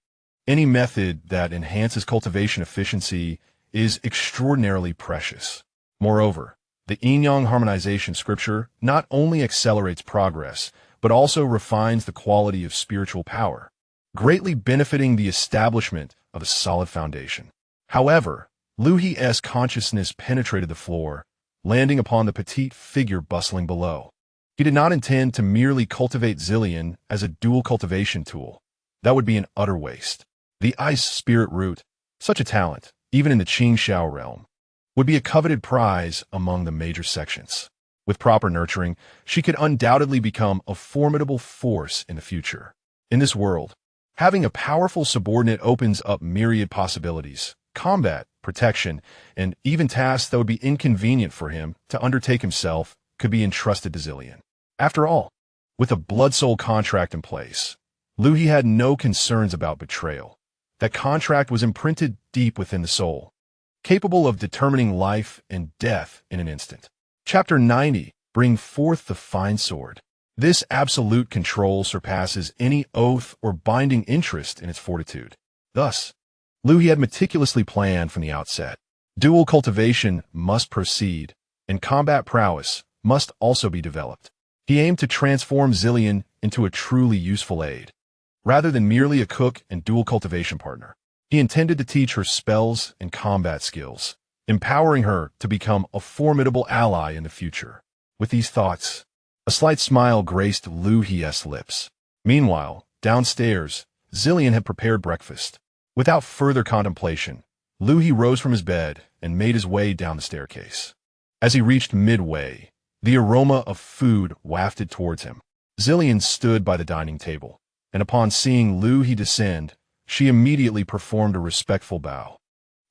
any method that enhances cultivation efficiency is extraordinarily precious. Moreover, the yin-yang harmonization scripture not only accelerates progress, but also refines the quality of spiritual power, greatly benefiting the establishment of a solid foundation. However, Liu He's consciousness penetrated the floor, landing upon the petite figure bustling below. He did not intend to merely cultivate Zillion as a dual cultivation tool. That would be an utter waste. The ice spirit root, such a talent, even in the Qingxiao realm, would be a coveted prize among the major sections. With proper nurturing, she could undoubtedly become a formidable force in the future. In this world, having a powerful subordinate opens up myriad possibilities, combat, protection, and even tasks that would be inconvenient for him to undertake himself could be entrusted to Zillion. After all, with a blood-soul contract in place, Liu He had no concerns about betrayal. That contract was imprinted deep within the soul, capable of determining life and death in an instant. Chapter 90. Bring forth the fine sword. This absolute control surpasses any oath or binding interest in its fortitude. Thus, Liu He had meticulously planned from the outset. Dual cultivation must proceed, and combat prowess must also be developed. He aimed to transform Zillion into a truly useful aide, rather than merely a cook and dual cultivation partner. He intended to teach her spells and combat skills, empowering her to become a formidable ally in the future. With these thoughts, a slight smile graced Liu He's lips. Meanwhile, downstairs, Zillion had prepared breakfast. Without further contemplation, Liu He rose from his bed and made his way down the staircase. As he reached midway, the aroma of food wafted towards him. Zillion stood by the dining table, and upon seeing Liu He descend, she immediately performed a respectful bow.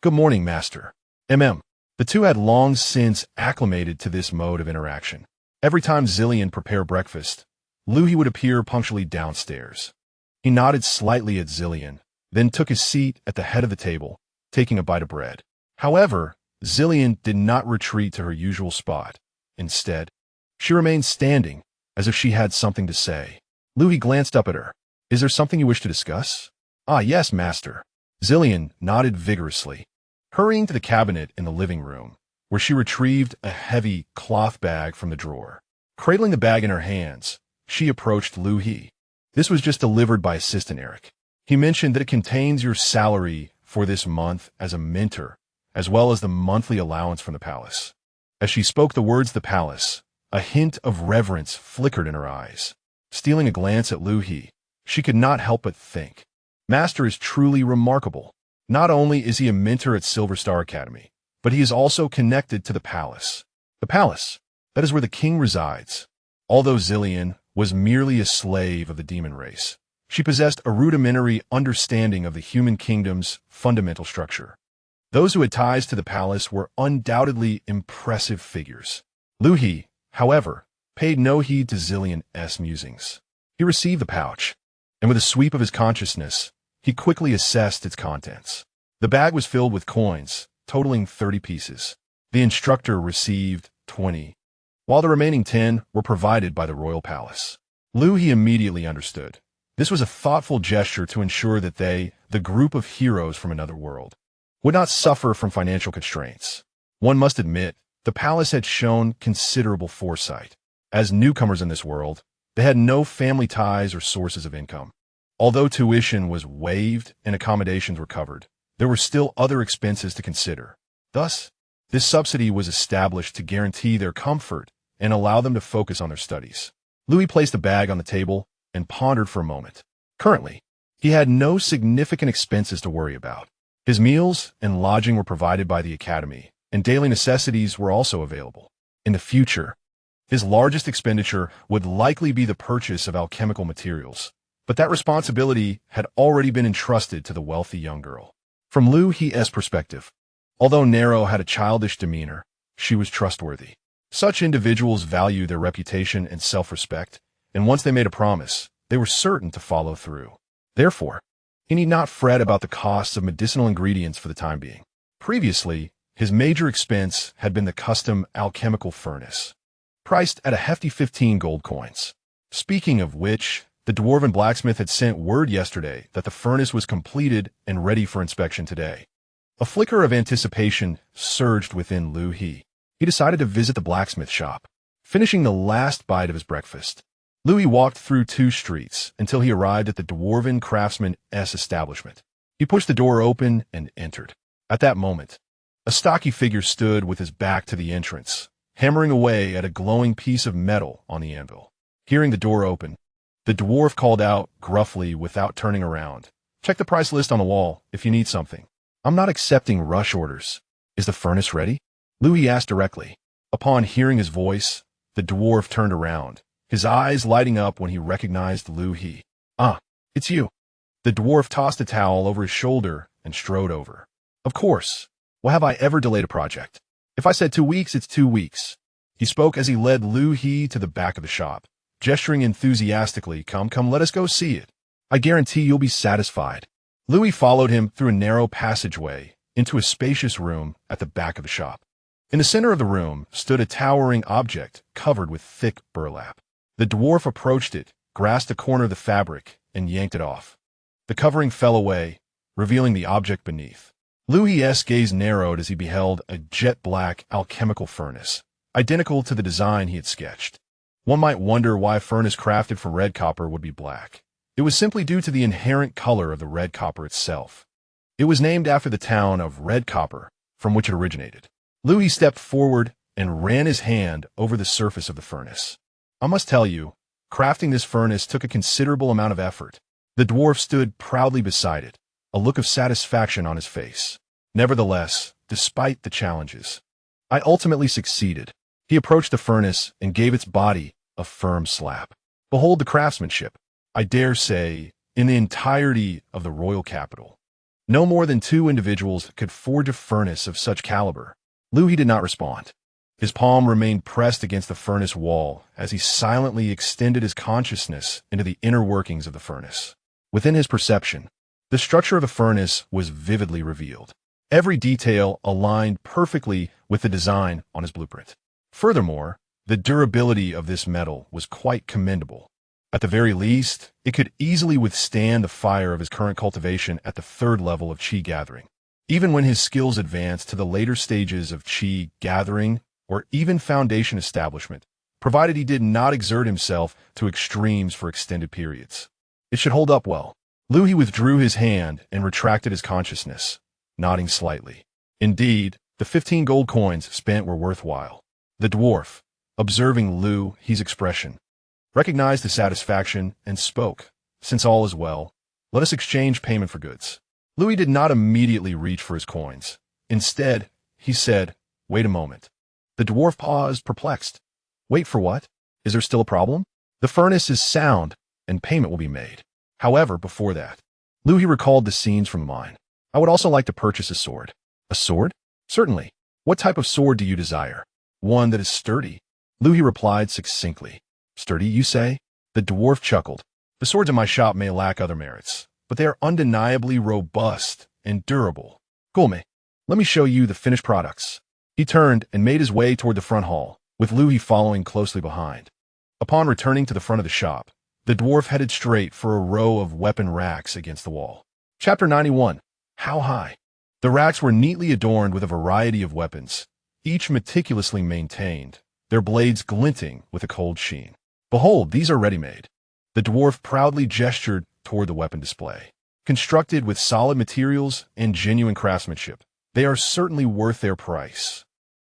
"Good morning, master." The two had long since acclimated to this mode of interaction. Every time Zillion prepared breakfast, Liu He would appear punctually downstairs. He nodded slightly at Zillion, then took his seat at the head of the table, taking a bite of bread. However, Zillion did not retreat to her usual spot. Instead, she remained standing, as if she had something to say. Liu He glanced up at her. "Is there something you wish to discuss?" "Ah, yes, master." Zillion nodded vigorously, hurrying to the cabinet in the living room, where she retrieved a heavy cloth bag from the drawer. Cradling the bag in her hands, she approached Liu He. "This was just delivered by Assistant Eric. He mentioned that it contains your salary for this month as a mentor, as well as the monthly allowance from the palace." As she spoke the words "the palace," a hint of reverence flickered in her eyes. Stealing a glance at Liu He, she could not help but think, Master is truly remarkable. Not only is he a mentor at Silver Star Academy, but he is also connected to the palace. The palace, that is where the king resides. Although Zillion was merely a slave of the demon race, she possessed a rudimentary understanding of the human kingdom's fundamental structure. Those who had ties to the palace were undoubtedly impressive figures. Liu He, however, paid no heed to Zillion's musings. He received the pouch, and with a sweep of his consciousness, he quickly assessed its contents. The bag was filled with coins, totaling 30 pieces. The instructor received 20, while the remaining 10 were provided by the royal palace. Liu He immediately understood. This was a thoughtful gesture to ensure that they, the group of heroes from another world, would not suffer from financial constraints. One must admit, the palace had shown considerable foresight. As newcomers in this world, they had no family ties or sources of income. Although tuition was waived and accommodations were covered, there were still other expenses to consider. Thus, this subsidy was established to guarantee their comfort and allow them to focus on their studies. Liu He placed the bag on the table and pondered for a moment. Currently, he had no significant expenses to worry about. His meals and lodging were provided by the academy, and daily necessities were also available. In the future, his largest expenditure would likely be the purchase of alchemical materials, but that responsibility had already been entrusted to the wealthy young girl. From Liu He's perspective, although Nero had a childish demeanor, she was trustworthy. Such individuals value their reputation and self-respect, and once they made a promise, they were certain to follow through. Therefore, he need not fret about the costs of medicinal ingredients for the time being. Previously, his major expense had been the custom alchemical furnace, priced at a hefty 15 gold coins. Speaking of which, the dwarven blacksmith had sent word yesterday that the furnace was completed and ready for inspection today. A flicker of anticipation surged within Liu He. He decided to visit the blacksmith shop. Finishing the last bite of his breakfast, Liu He walked through 2 streets until he arrived at the dwarven craftsman's establishment. He pushed the door open and entered. At that moment, a stocky figure stood with his back to the entrance, hammering away at a glowing piece of metal on the anvil. Hearing the door open, the dwarf called out gruffly without turning around, "Check the price list on the wall if you need something. I'm not accepting rush orders. Is the furnace ready?" Liu He asked directly. Upon hearing his voice, the dwarf turned around, his eyes lighting up when he recognized Liu He. "Ah, it's you." The dwarf tossed a towel over his shoulder and strode over. "Of course. Well, have I ever delayed a project? If I said 2 weeks, it's 2 weeks." He spoke as he led Liu He to the back of the shop, gesturing enthusiastically, Come, let us go see it. I guarantee you'll be satisfied." Liu He followed him through a narrow passageway into a spacious room at the back of the shop. In the center of the room stood a towering object covered with thick burlap. The dwarf approached it, grasped a corner of the fabric, and yanked it off. The covering fell away, revealing the object beneath. Liu He's gaze narrowed as he beheld a jet-black alchemical furnace, identical to the design he had sketched. One might wonder why a furnace crafted from red copper would be black. It was simply due to the inherent color of the red copper itself. It was named after the town of Red Copper, from which it originated. Liu He stepped forward and ran his hand over the surface of the furnace. "I must tell you, crafting this furnace took a considerable amount of effort." The dwarf stood proudly beside it, a look of satisfaction on his face. "Nevertheless, despite the challenges, I ultimately succeeded." He approached the furnace and gave its body a firm slap. "Behold the craftsmanship. I dare say, in the entirety of the royal capital, no more than 2 individuals could forge a furnace of such caliber." Liu He did not respond. His palm remained pressed against the furnace wall as he silently extended his consciousness into the inner workings of the furnace. Within his perception, the structure of the furnace was vividly revealed. Every detail aligned perfectly with the design on his blueprint. Furthermore, the durability of this metal was quite commendable. At the very least, it could easily withstand the fire of his current cultivation at the 3rd level of Qi gathering. Even when his skills advanced to the later stages of Qi gathering or even foundation establishment, provided he did not exert himself to extremes for extended periods, it should hold up well. Liu He withdrew his hand and retracted his consciousness, nodding slightly. Indeed, the 15 gold coins spent were worthwhile. The dwarf, observing Liu He's expression, recognized the satisfaction and spoke, "Since all is well, let us exchange payment for goods." Liu He did not immediately reach for his coins. Instead, he said, "Wait a moment." The dwarf paused, perplexed. "Wait for what? Is there still a problem? The furnace is sound, and payment will be made. However, before that." Liu He recalled the scenes from the mine. "I would also like to purchase a sword." "A sword? Certainly. What type of sword do you desire?" "One that is sturdy." Liu He replied succinctly. "Sturdy, you say?" The dwarf chuckled. "The swords in my shop may lack other merits, but they are undeniably robust and durable. Gulme, let me show you the finished products." He turned and made his way toward the front hall, with Liu He following closely behind. Upon returning to the front of the shop, the dwarf headed straight for a row of weapon racks against the wall. Chapter 91. How high? The racks were neatly adorned with a variety of weapons, each meticulously maintained, their blades glinting with a cold sheen. "Behold, these are ready-made." The dwarf proudly gestured toward the weapon display. "Constructed with solid materials and genuine craftsmanship, they are certainly worth their price."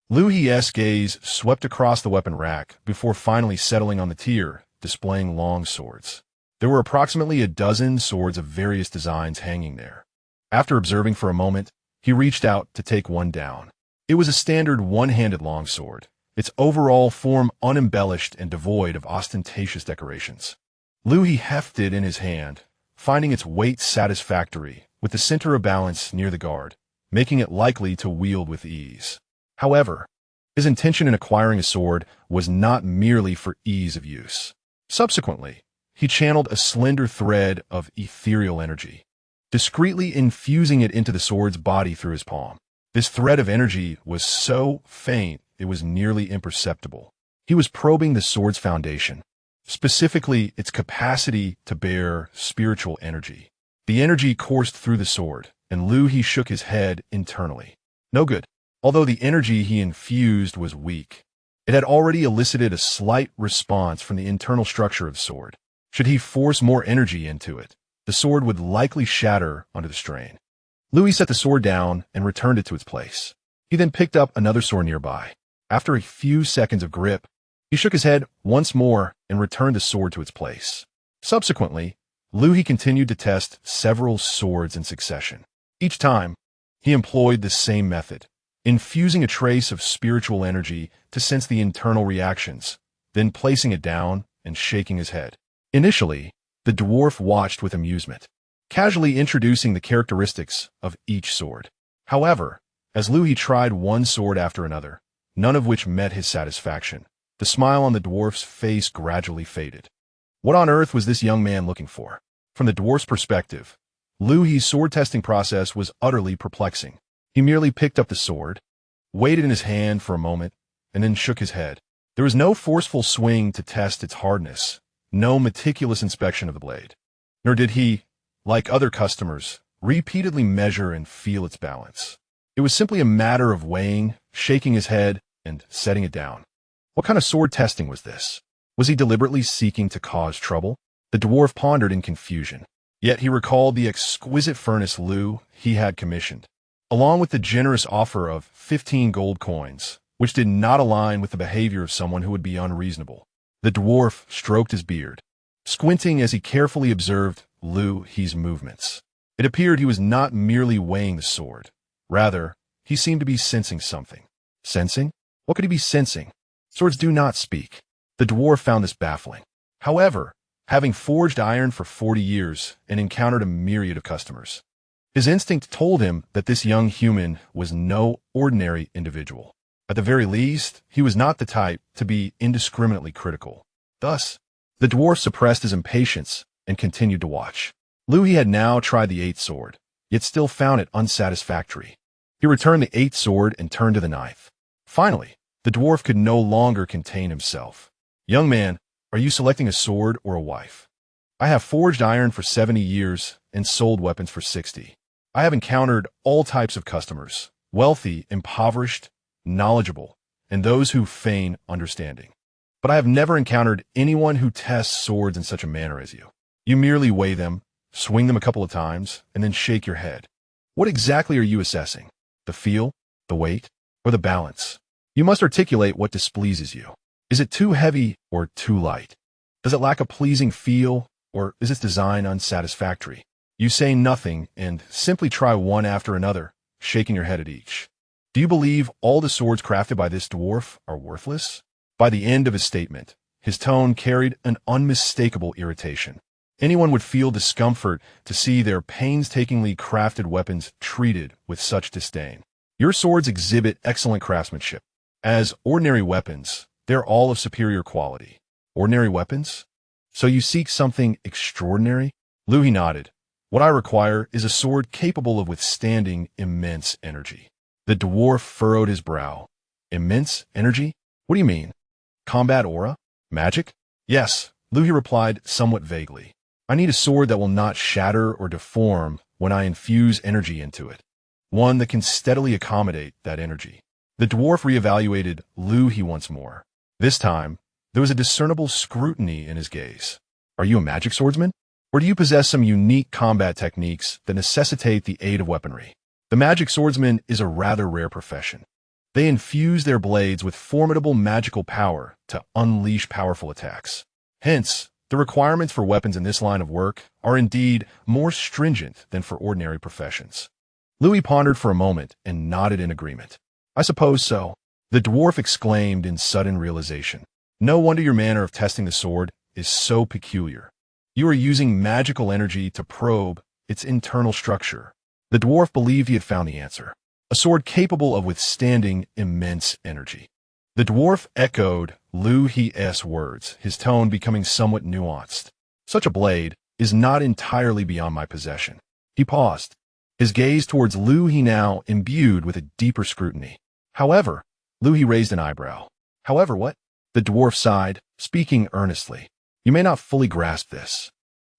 Liu He's gaze swept across the weapon rack before finally settling on the tier, displaying long swords. There were approximately a dozen swords of various designs hanging there. After observing for a moment, he reached out to take one down. It was a standard one-handed longsword, its overall form unembellished and devoid of ostentatious decorations. Liu He hefted in his hand, finding its weight satisfactory, with the center of balance near the guard, making it likely to wield with ease. However, his intention in acquiring a sword was not merely for ease of use. Subsequently, he channeled a slender thread of ethereal energy, discreetly infusing it into the sword's body through his palm. This thread of energy was so faint it was nearly imperceptible. He was probing the sword's foundation, specifically its capacity to bear spiritual energy. The energy coursed through the sword, and Liu He shook his head internally. No good. Although the energy he infused was weak, it had already elicited a slight response from the internal structure of the sword. Should he force more energy into it, the sword would likely shatter under the strain. Liu He set the sword down and returned it to its place. He then picked up another sword nearby. After a few seconds of grip, he shook his head once more and returned the sword to its place. Subsequently, Liu He continued to test several swords in succession. Each time, he employed the same method, infusing a trace of spiritual energy to sense the internal reactions, then placing it down and shaking his head. Initially, the dwarf watched with amusement, casually introducing the characteristics of each sword. However, as Liu He tried one sword after another, none of which met his satisfaction, the smile on the dwarf's face gradually faded. What on earth was this young man looking for? From the dwarf's perspective, Liu He's sword testing process was utterly perplexing. He merely picked up the sword, weighed it in his hand for a moment, and then shook his head. There was no forceful swing to test its hardness, no meticulous inspection of the blade. Nor did he, like other customers, repeatedly measure and feel its balance. It was simply a matter of weighing, shaking his head, and setting it down. What kind of sword testing was this? Was he deliberately seeking to cause trouble? The dwarf pondered in confusion. Yet he recalled the exquisite furnace Liu He had commissioned, along with the generous offer of 15 gold coins, which did not align with the behavior of someone who would be unreasonable. The dwarf stroked his beard, squinting as he carefully observed Liu He's movements. It appeared he was not merely weighing the sword. Rather, he seemed to be sensing something. Sensing? What could he be sensing? Swords do not speak. The dwarf found this baffling. However, having forged iron for 40 years and encountered a myriad of customers, his instinct told him that this young human was no ordinary individual. At the very least, he was not the type to be indiscriminately critical. Thus, the dwarf suppressed his impatience and continued to watch. Liu He had now tried the 8th sword, yet still found it unsatisfactory. He returned the 8th sword and turned to the 9th. Finally, the dwarf could no longer contain himself. "Young man, are you selecting a sword or a wife? I have forged iron for 70 years and sold weapons for 60. I have encountered all types of customers, wealthy, impoverished, knowledgeable, and those who feign understanding. But I have never encountered anyone who tests swords in such a manner as you. You merely weigh them, swing them a couple of times, and then shake your head. What exactly are you assessing? The feel, the weight, or the balance?" You must articulate what displeases you. Is it too heavy or too light? Does it lack a pleasing feel, or is its design unsatisfactory? You say nothing and simply try one after another, shaking your head at each. Do you believe all the swords crafted by this dwarf are worthless? By the end of his statement, his tone carried an unmistakable irritation. Anyone would feel discomfort to see their painstakingly crafted weapons treated with such disdain. Your swords exhibit excellent craftsmanship. As ordinary weapons, they're all of superior quality. Ordinary weapons? So you seek something extraordinary? Liu He nodded. What I require is a sword capable of withstanding immense energy. The dwarf furrowed his brow. Immense energy? What do you mean? Combat aura? Magic? Yes, Liu He replied somewhat vaguely. I need a sword that will not shatter or deform when I infuse energy into it. One that can steadily accommodate that energy. The dwarf reevaluated Liu He once more. This time, there was a discernible scrutiny in his gaze. Are you a magic swordsman? Or do you possess some unique combat techniques that necessitate the aid of weaponry? The magic swordsman is a rather rare profession. They infuse their blades with formidable magical power to unleash powerful attacks. Hence, the requirements for weapons in this line of work are indeed more stringent than for ordinary professions. Liu He pondered for a moment and nodded in agreement. I suppose so. The dwarf exclaimed in sudden realization. No wonder your manner of testing the sword is so peculiar. You are using magical energy to probe its internal structure. The dwarf believed he had found the answer. A sword capable of withstanding immense energy. The dwarf echoed Liu He's words, his tone becoming somewhat nuanced. Such a blade is not entirely beyond my possession. He paused, his gaze towards Liu He now imbued with a deeper scrutiny. However, Liu He raised an eyebrow. However, what? The dwarf sighed, speaking earnestly. You may not fully grasp this.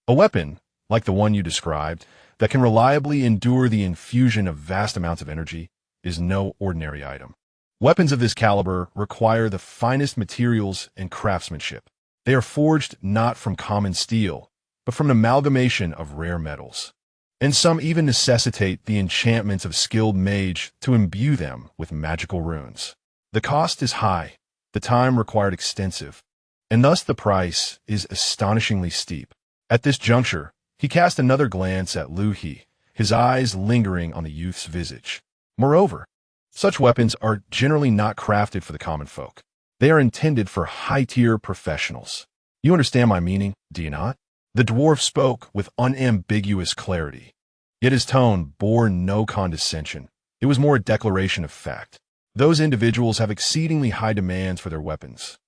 A weapon, like the one you described, that can reliably endure the infusion of vast amounts of energy, is no ordinary item. Weapons of this caliber require the finest materials and craftsmanship. They are forged not from common steel, but from an amalgamation of rare metals. And some even necessitate the enchantments of a skilled mage to imbue them with magical runes. The cost is high, the time required extensive, and thus the price is astonishingly steep. At this juncture, he cast another glance at Liu He, his eyes lingering on the youth's visage. Moreover, such weapons are generally not crafted for the common folk. They are intended for high-tier professionals. You understand my meaning, do you not? The dwarf spoke with unambiguous clarity. Yet his tone bore no condescension. It was more a declaration of fact. Those individuals have exceedingly high demands for their weapons,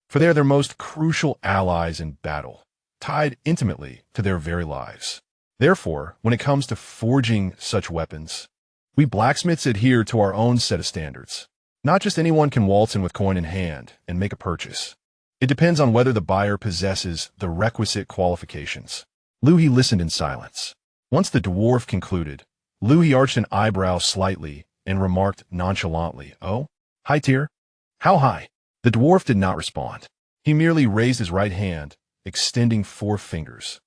for they are their most crucial allies in battle, tied intimately to their very lives. Therefore, when it comes to forging such weapons, we blacksmiths adhere to our own set of standards. Not just anyone can waltz in with coin in hand and make a purchase. It depends on whether the buyer possesses the requisite qualifications. Liu He listened in silence. Once the dwarf concluded, Liu He arched an eyebrow slightly and remarked nonchalantly, "Oh, high tier? How high?" The dwarf did not respond. He merely raised his right hand, extending 4 fingers.